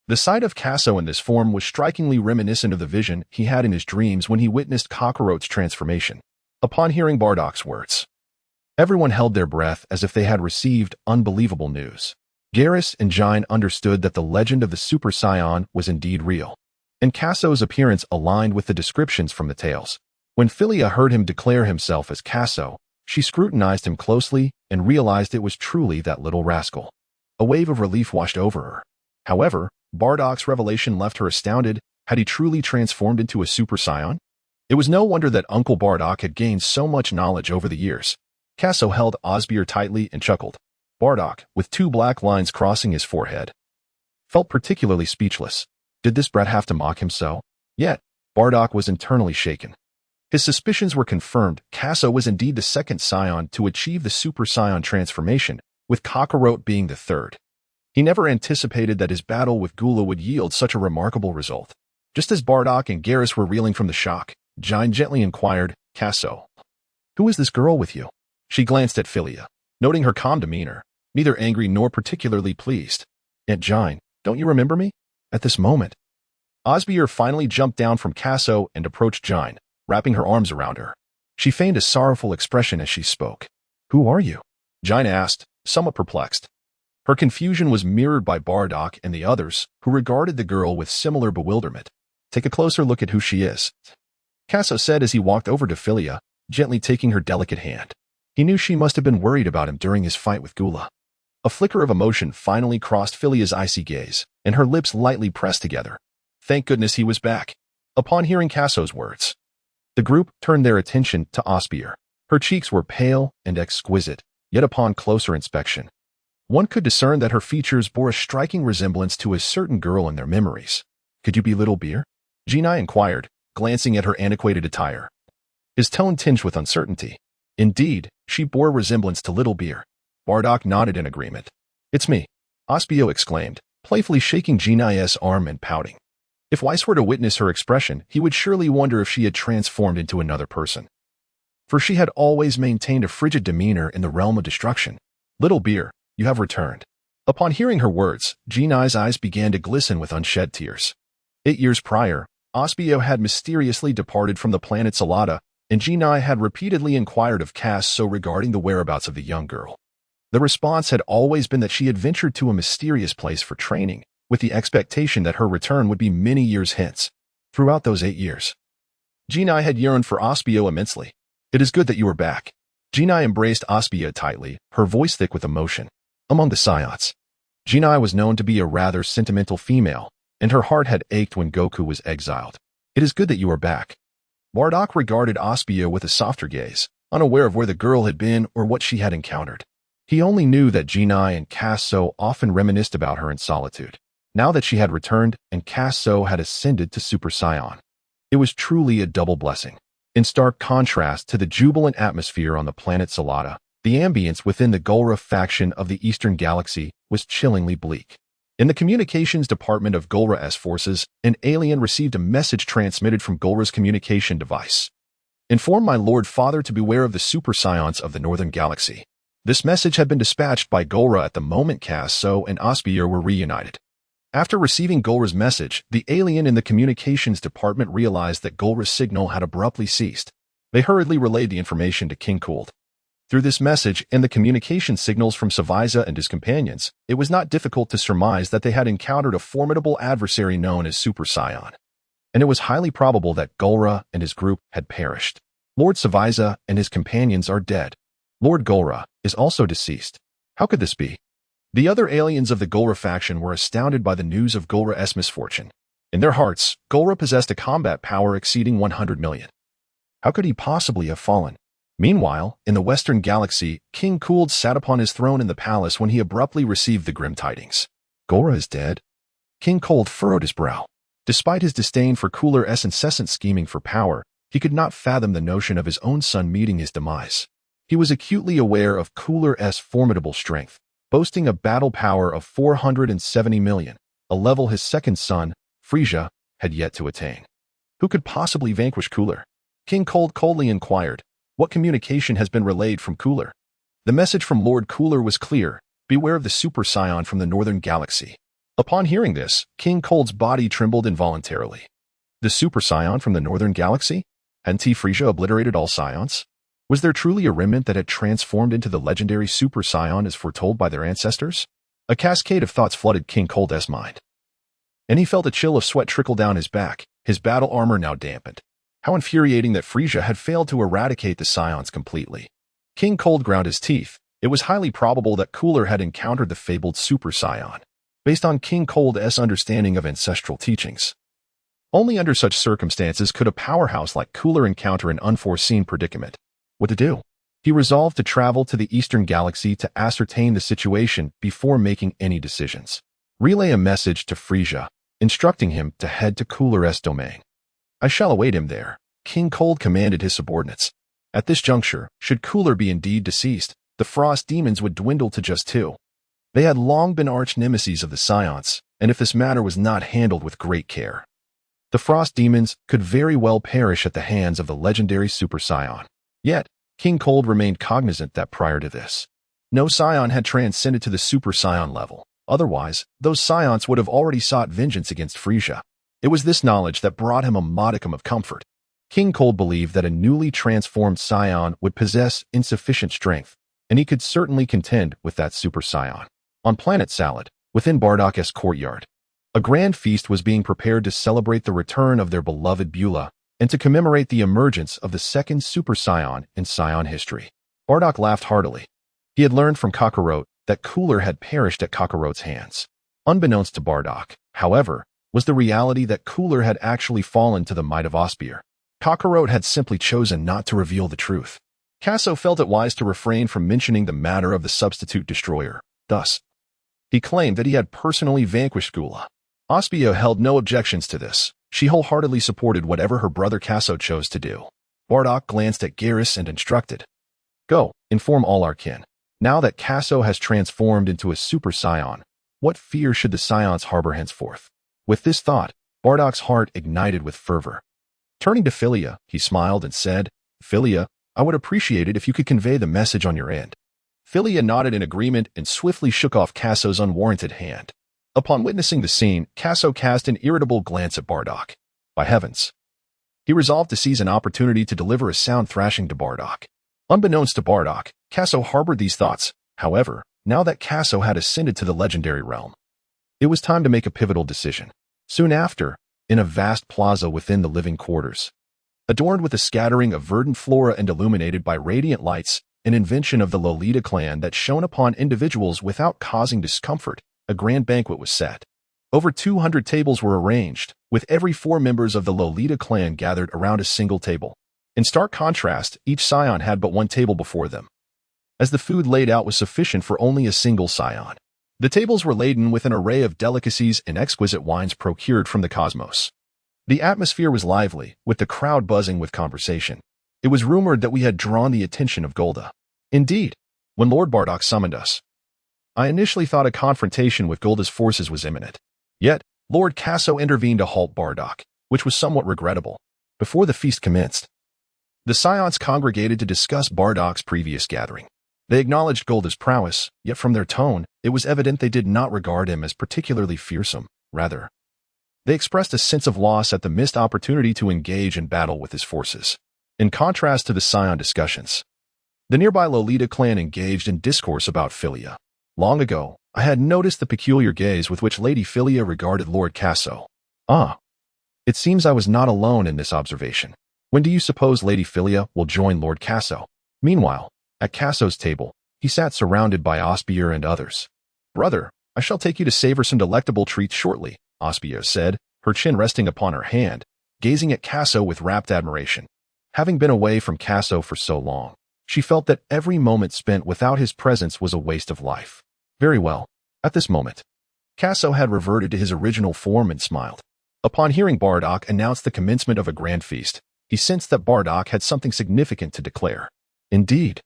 The sight of Kaso in this form was strikingly reminiscent of the vision he had in his dreams when he witnessed Kakarot's transformation. Upon hearing Bardock's words, everyone held their breath as if they had received unbelievable news. Geras and Jine understood that the legend of the Super Saiyan was indeed real, and Kaso's appearance aligned with the descriptions from the tales. When Philia heard him declare himself as Kaso, she scrutinized him closely and realized it was truly that little rascal. A wave of relief washed over her. However, Bardock's revelation left her astounded. Had he truly transformed into a Super Saiyan? It was no wonder that Uncle Bardock had gained so much knowledge over the years. Kaso held Osbier tightly and chuckled. Bardock, with 2 black lines crossing his forehead, felt particularly speechless. Did this brat have to mock him so? Yet, Bardock was internally shaken. His suspicions were confirmed. Kaso was indeed the second Saiyan to achieve the Super Saiyan transformation, with Kakarot being the third. He never anticipated that his battle with Gula would yield such a remarkable result. Just as Bardock and Geras were reeling from the shock, Jine gently inquired, Kaso, who is this girl with you? She glanced at Philia, noting her calm demeanor, neither angry nor particularly pleased. Aunt Jine, don't you remember me? At this moment, Osbier finally jumped down from Kaso and approached Jine, wrapping her arms around her. She feigned a sorrowful expression as she spoke. Who are you? Jine asked, somewhat perplexed. Her confusion was mirrored by Bardock and the others, who regarded the girl with similar bewilderment. Take a closer look at who she is, Kaso said as he walked over to Philia, gently taking her delicate hand. He knew she must have been worried about him during his fight with Gula. A flicker of emotion finally crossed Philia's icy gaze, and her lips lightly pressed together. Thank goodness he was back. Upon hearing Kaso's words, the group turned their attention to Osbier. Her cheeks were pale and exquisite, yet upon closer inspection, one could discern that her features bore a striking resemblance to a certain girl in their memories. Could you be Little Beer? Jinai inquired, glancing at her antiquated attire. His tone tinged with uncertainty. Indeed, she bore resemblance to Little Beer. Bardock nodded in agreement. It's me, Osbio exclaimed, playfully shaking Jinai's arm and pouting. If Weiss were to witness her expression, he would surely wonder if she had transformed into another person. For she had always maintained a frigid demeanor in the realm of destruction. Little Beer, you have returned. Upon hearing her words, Jinai's eyes began to glisten with unshed tears. 8 years prior, Osbio had mysteriously departed from the planet Lolita, and Jinai had repeatedly inquired of Kaso regarding the whereabouts of the young girl. The response had always been that she had ventured to a mysterious place for training, with the expectation that her return would be many years hence. Throughout those 8 years, Jinai had yearned for Osbio immensely. It is good that you are back. Jinai embraced Osbio tightly, her voice thick with emotion. Among the Saiyans, Jinai was known to be a rather sentimental female, and her heart had ached when Goku was exiled. It is good that you are back. Bardock regarded Osbio with a softer gaze, unaware of where the girl had been or what she had encountered. He only knew that Jinai and Kaso often reminisced about her in solitude. Now that she had returned and Kaso had ascended to Super Saiyan, it was truly a double blessing. In stark contrast to the jubilant atmosphere on the planet Lolita, the ambience within the Gulra faction of the Eastern Galaxy was chillingly bleak. In the communications department of Gulra's forces, an alien received a message transmitted from Gulra's communication device. Inform my Lord Father to beware of the Super Saiyans of the Northern Galaxy. This message had been dispatched by Gulra at the moment Kaso and Osbier were reunited. After receiving Gulra's message, the alien in the communications department realized that Gulra's signal had abruptly ceased. They hurriedly relayed the information to King Cold. Through this message and the communication signals from Savaiza and his companions, it was not difficult to surmise that they had encountered a formidable adversary known as Super Saiyan. And it was highly probable that Gulra and his group had perished. Lord Savaiza and his companions are dead. Lord Gulra is also deceased. How could this be? The other aliens of the Gulra faction were astounded by the news of Gulra's misfortune. In their hearts, Gulra possessed a combat power exceeding 100 million. How could he possibly have fallen? Meanwhile, in the Western Galaxy, King Cooled sat upon his throne in the palace when he abruptly received the grim tidings. Gulra is dead. King Cold furrowed his brow. Despite his disdain for Cooler's incessant scheming for power, he could not fathom the notion of his own son meeting his demise. He was acutely aware of Cooler's formidable strength, boasting a battle power of 470 million, a level his second son, Frieza, had yet to attain. Who could possibly vanquish Cooler? King Cold coldly inquired. What communication has been relayed from Cooler? The message from Lord Cooler was clear. Beware of the Super Saiyan from the Northern Galaxy. Upon hearing this, King Cold's body trembled involuntarily. The Super Saiyan from the Northern Galaxy? Hadn't Frieza obliterated all Saiyans? Was there truly a remnant that had transformed into the legendary Super Saiyan as foretold by their ancestors? A cascade of thoughts flooded King Cold's mind. And he felt a chill of sweat trickle down his back, his battle armor now dampened. How infuriating that Frieza had failed to eradicate the Saiyans completely. King Cold ground his teeth. It was highly probable that Cooler had encountered the fabled Super Saiyan, based on King Cold's understanding of ancestral teachings. Only under such circumstances could a powerhouse like Cooler encounter an unforeseen predicament. What to do? He resolved to travel to the Eastern Galaxy to ascertain the situation before making any decisions. Relay a message to Frieza, instructing him to head to Cooler's domain. I shall await him there, King Cold commanded his subordinates. At this juncture, should Cooler be indeed deceased, the Frost Demons would dwindle to just 2. They had long been arch-nemeses of the Saiyans, and if this matter was not handled with great care, the Frost Demons could very well perish at the hands of the legendary Super Saiyan. Yet, King Cold remained cognizant that prior to this, no Saiyan had transcended to the Super Saiyan level. Otherwise, those Saiyans would have already sought vengeance against Frieza. It was this knowledge that brought him a modicum of comfort. King Cold believed that a newly transformed Saiyan would possess insufficient strength, and he could certainly contend with that Super Saiyan. On Planet Salad, within Bardock's courtyard, a grand feast was being prepared to celebrate the return of their beloved Gula and to commemorate the emergence of the second Super Saiyan in Saiyan history. Bardock laughed heartily. He had learned from Kakarot that Cooler had perished at Kakarot's hands. Unbeknownst to Bardock, however, was the reality that Cooler had actually fallen to the might of Osbier. Kakarot had simply chosen not to reveal the truth. Kaso felt it wise to refrain from mentioning the matter of the substitute destroyer. Thus, he claimed that he had personally vanquished Gula. Osbier held no objections to this. She wholeheartedly supported whatever her brother Kaso chose to do. Bardock glanced at Garrus and instructed, "Go, inform all our kin. Now that Kaso has transformed into a Super Saiyan, what fear should the Saiyans harbor henceforth?" With this thought, Bardock's heart ignited with fervor. Turning to Philia, he smiled and said, "Philia, I would appreciate it if you could convey the message on your end." Philia nodded in agreement and swiftly shook off Kaso's unwarranted hand. Upon witnessing the scene, Kaso cast an irritable glance at Bardock. By heavens! He resolved to seize an opportunity to deliver a sound thrashing to Bardock. Unbeknownst to Bardock, Kaso harbored these thoughts. However, now that Kaso had ascended to the legendary realm, it was time to make a pivotal decision. Soon after, in a vast plaza within the living quarters, adorned with a scattering of verdant flora and illuminated by radiant lights, an invention of the Lolita clan that shone upon individuals without causing discomfort, a grand banquet was set. Over 200 tables were arranged, with every 4 members of the Lolita clan gathered around a single table. In stark contrast, each Saiyan had but 1 table before them, as the food laid out was sufficient for only a single Saiyan. The tables were laden with an array of delicacies and exquisite wines procured from the cosmos. The atmosphere was lively, with the crowd buzzing with conversation. It was rumored that we had drawn the attention of Gulda. Indeed, when Lord Bardock summoned us, I initially thought a confrontation with Gulda's forces was imminent. Yet, Lord Kaso intervened to halt Bardock, which was somewhat regrettable. Before the feast commenced, the Saiyans congregated to discuss Bardock's previous gathering. They acknowledged Gulda's prowess, yet from their tone, it was evident they did not regard him as particularly fearsome. Rather, they expressed a sense of loss at the missed opportunity to engage in battle with his forces. In contrast to the Saiyan discussions, the nearby Lolita clan engaged in discourse about Philia. Long ago, I had noticed the peculiar gaze with which Lady Philia regarded Lord Kaso. It seems I was not alone in this observation. When do you suppose Lady Philia will join Lord Kaso? Meanwhile, at Kaso's table, he sat surrounded by Osbier and others. "Brother, I shall take you to savor some delectable treats shortly," Osbier said, her chin resting upon her hand, gazing at Kaso with rapt admiration. Having been away from Kaso for so long, she felt that every moment spent without his presence was a waste of life. Very well. At this moment, Kaso had reverted to his original form and smiled. Upon hearing Bardock announce the commencement of a grand feast, he sensed that Bardock had something significant to declare. Indeed.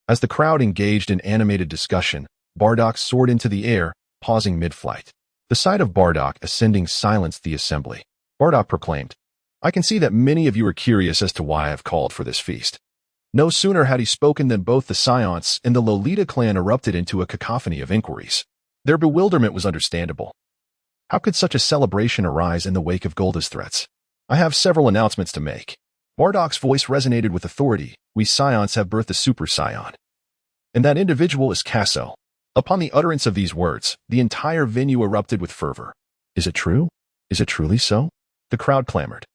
As the crowd engaged in animated discussion, Bardock soared into the air, pausing mid-flight. The sight of Bardock ascending silenced the assembly. Bardock proclaimed, "I can see that many of you are curious as to why I have called for this feast." No sooner had he spoken than both the Saiyans and the Lolita clan erupted into a cacophony of inquiries. Their bewilderment was understandable. How could such a celebration arise in the wake of Gulda's threats? "I have several announcements to make." Bardock's voice resonated with authority. "We Saiyans have birthed a Super Saiyan. And that individual is Kaso." Upon the utterance of these words, the entire venue erupted with fervor. "Is it true? Is it truly so?" The crowd clamored.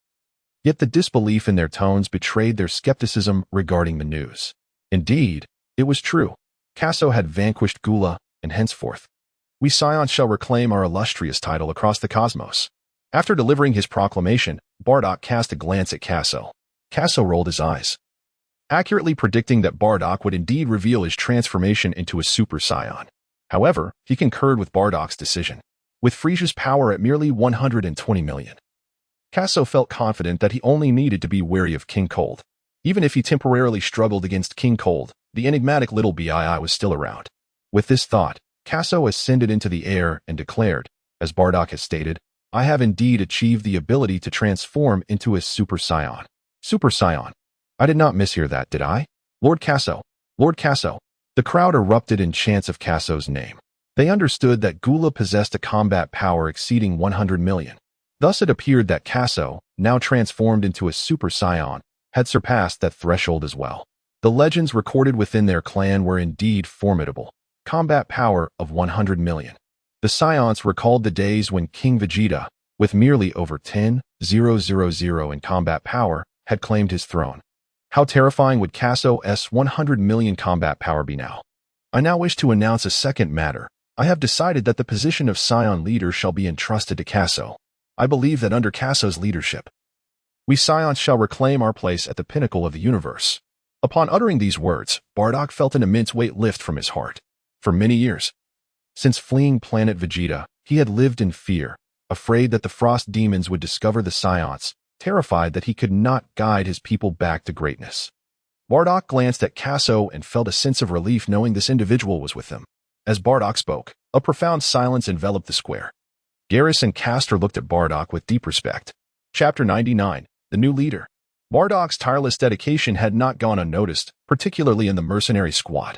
Yet the disbelief in their tones betrayed their skepticism regarding the news. Indeed, it was true. Kaso had vanquished Gula, and henceforth, we Saiyans shall reclaim our illustrious title across the cosmos. After delivering his proclamation, Bardock cast a glance at Kaso. Kaso rolled his eyes, accurately predicting that Bardock would indeed reveal his transformation into a Super Saiyan. However, he concurred with Bardock's decision. With Frieza's power at merely 120 million, Kaso felt confident that he only needed to be wary of King Cold. Even if he temporarily struggled against King Cold, the enigmatic little Bii was still around. With this thought, Kaso ascended into the air and declared, as Bardock has stated, "I have indeed achieved the ability to transform into a Super Saiyan." Super Saiyan. I did not mishear that, did I? Lord Kaso. Lord Kaso. The crowd erupted in chants of Kaso's name. They understood that Gula possessed a combat power exceeding 100 million. Thus it appeared that Kaso, now transformed into a Super Saiyan, had surpassed that threshold as well. The legends recorded within their clan were indeed formidable. Combat power of 100 million. The Saiyans recalled the days when King Vegeta, with merely over 10,000 in combat power, had claimed his throne. How terrifying would Kaso's 100 million combat power be now? I now wish to announce a second matter. I have decided that the position of Saiyan leader shall be entrusted to Kaso. I believe that under Kaso's leadership, we Saiyans shall reclaim our place at the pinnacle of the universe. Upon uttering these words, Bardock felt an immense weight lift from his heart. For many years, since fleeing planet Vegeta, he had lived in fear, afraid that the frost demons would discover the Saiyans, terrified that he could not guide his people back to greatness. Bardock glanced at Kaso and felt a sense of relief knowing this individual was with him. As Bardock spoke, a profound silence enveloped the square. Garrus and Castor looked at Bardock with deep respect. Chapter 99, The New Leader. Bardock's tireless dedication had not gone unnoticed, particularly in the mercenary squad.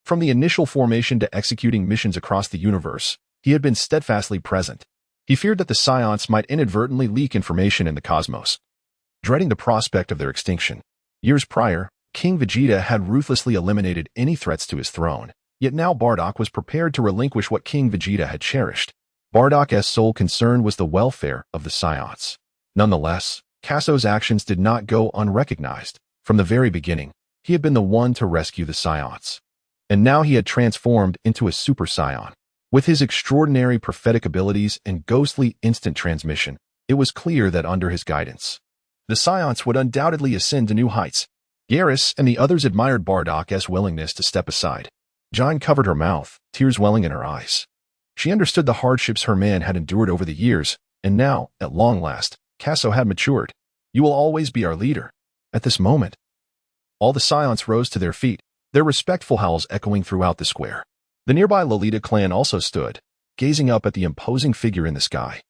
From the initial formation to executing missions across the universe, he had been steadfastly present. He feared that the Saiyans might inadvertently leak information in the cosmos, dreading the prospect of their extinction. Years prior, King Vegeta had ruthlessly eliminated any threats to his throne, yet now Bardock was prepared to relinquish what King Vegeta had cherished. Bardock's sole concern was the welfare of the Saiyans. Nonetheless, Kaso's actions did not go unrecognized. From the very beginning, he had been the one to rescue the Saiyans. And now he had transformed into a Super Saiyan. With his extraordinary prophetic abilities and ghostly instant transmission, it was clear that under his guidance, the Saiyans would undoubtedly ascend to new heights. Garrus and the others admired Bardock's willingness to step aside. Jine covered her mouth, tears welling in her eyes. She understood the hardships her man had endured over the years, and now, at long last, Kaso had matured. "You will always be our leader." At this moment, all the Saiyans rose to their feet, their respectful howls echoing throughout the square. The nearby Lolita clan also stood, gazing up at the imposing figure in the sky.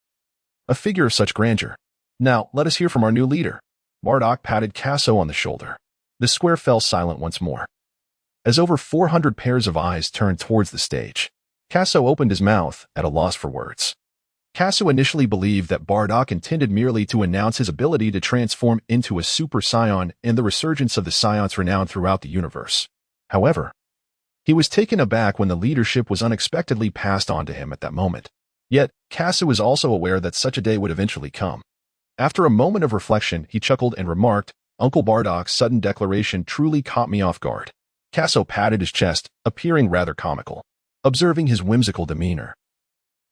A figure of such grandeur. "Now, let us hear from our new leader." Bardock patted Kaso on the shoulder. The square fell silent once more, as over 400 pairs of eyes turned towards the stage. Kaso opened his mouth, at a loss for words. Kaso initially believed that Bardock intended merely to announce his ability to transform into a Super Saiyan and the resurgence of the Saiyans renowned throughout the universe. However, he was taken aback when the leadership was unexpectedly passed on to him at that moment. Yet, Kaso was also aware that such a day would eventually come. After a moment of reflection, he chuckled and remarked, "Uncle Bardock's sudden declaration truly caught me off guard." Kaso patted his chest, appearing rather comical, observing his whimsical demeanor.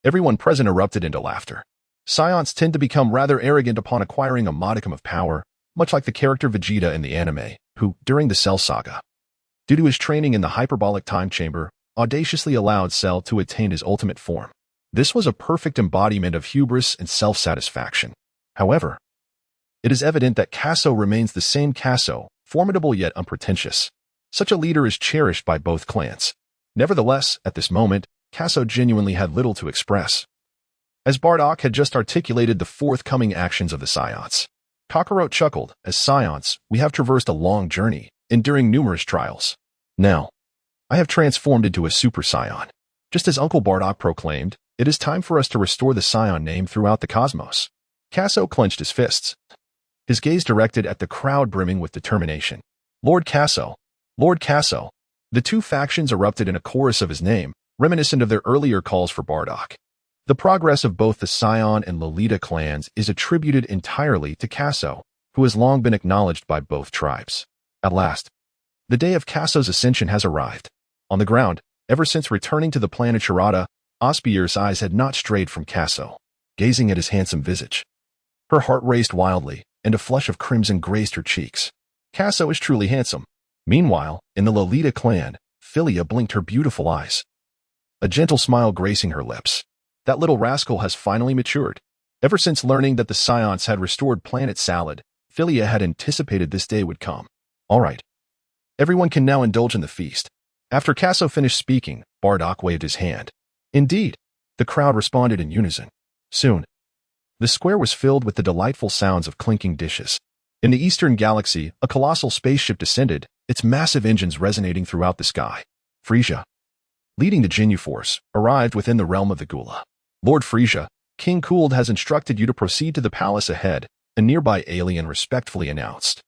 Everyone present erupted into laughter. Saiyans tend to become rather arrogant upon acquiring a modicum of power, much like the character Vegeta in the anime, who, during the Cell Saga, due to his training in the hyperbolic time chamber, audaciously allowed Cell to attain his ultimate form. This was a perfect embodiment of hubris and self-satisfaction. However, it is evident that Kaso remains the same Kaso, formidable yet unpretentious. Such a leader is cherished by both clans. Nevertheless, at this moment, Kaso genuinely had little to express. As Bardock had just articulated the forthcoming actions of the Saiyans, Kakarot chuckled. As Saiyans, we have traversed a long journey, enduring numerous trials. Now, I have transformed into a Super Saiyan. Just as Uncle Bardock proclaimed, it is time for us to restore the Saiyan name throughout the cosmos. Kaso clenched his fists, his gaze directed at the crowd brimming with determination. Lord Kaso! Lord Kaso! The two factions erupted in a chorus of his name, reminiscent of their earlier calls for Bardock. The progress of both the Saiyan and Lolita clans is attributed entirely to Kaso, who has long been acknowledged by both tribes. At last, the day of Kaso's ascension has arrived. On the ground, ever since returning to the planet Yardrat, Osbier's eyes had not strayed from Kaso, gazing at his handsome visage. Her heart raced wildly, and a flush of crimson graced her cheeks. Kaso is truly handsome. Meanwhile, in the Lolita clan, Philia blinked her beautiful eyes, a gentle smile gracing her lips. That little rascal has finally matured. Ever since learning that the Saiyans had restored Planet Salad, Philia had anticipated this day would come. All right. Everyone can now indulge in the feast. After Kaso finished speaking, Bardock waved his hand. Indeed, the crowd responded in unison. Soon, the square was filled with the delightful sounds of clinking dishes. In the eastern galaxy, a colossal spaceship descended, its massive engines resonating throughout the sky. Frieza, leading the Ginyu Force, arrived within the realm of the Gula. Lord Frieza, King Cooled has instructed you to proceed to the palace ahead, a nearby alien respectfully announced.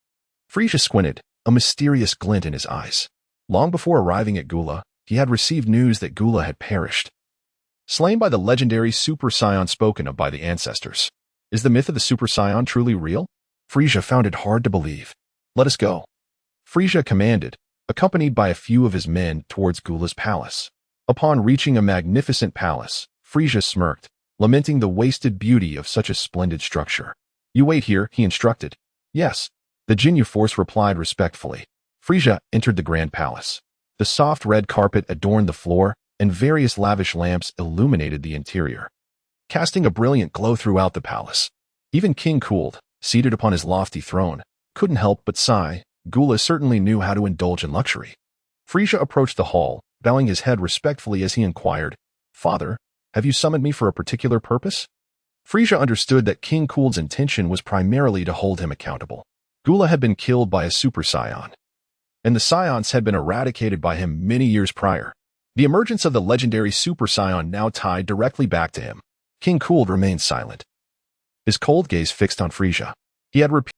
Frieza squinted, a mysterious glint in his eyes. Long before arriving at Gula, he had received news that Gula had perished, slain by the legendary Super Saiyan spoken of by the ancestors. Is the myth of the Super Saiyan truly real? Frieza found it hard to believe. Let us go. Frieza commanded, accompanied by a few of his men towards Gula's palace. Upon reaching a magnificent palace, Frieza smirked, lamenting the wasted beauty of such a splendid structure. You wait here, he instructed. Yes, the Ginyu Force replied respectfully. Frieza entered the grand palace. The soft red carpet adorned the floor, and various lavish lamps illuminated the interior, casting a brilliant glow throughout the palace. Even King Cooled, seated upon his lofty throne, couldn't help but sigh. Gula certainly knew how to indulge in luxury. Frieza approached the hall, bowing his head respectfully as he inquired, Father, have you summoned me for a particular purpose? Frieza understood that King Cooled's intention was primarily to hold him accountable. Gula had been killed by a Super Saiyan, and the Saiyans had been eradicated by him many years prior. The emergence of the legendary Super Saiyan now tied directly back to him. King Cooled remained silent, his cold gaze fixed on Frieza. He had repeatedly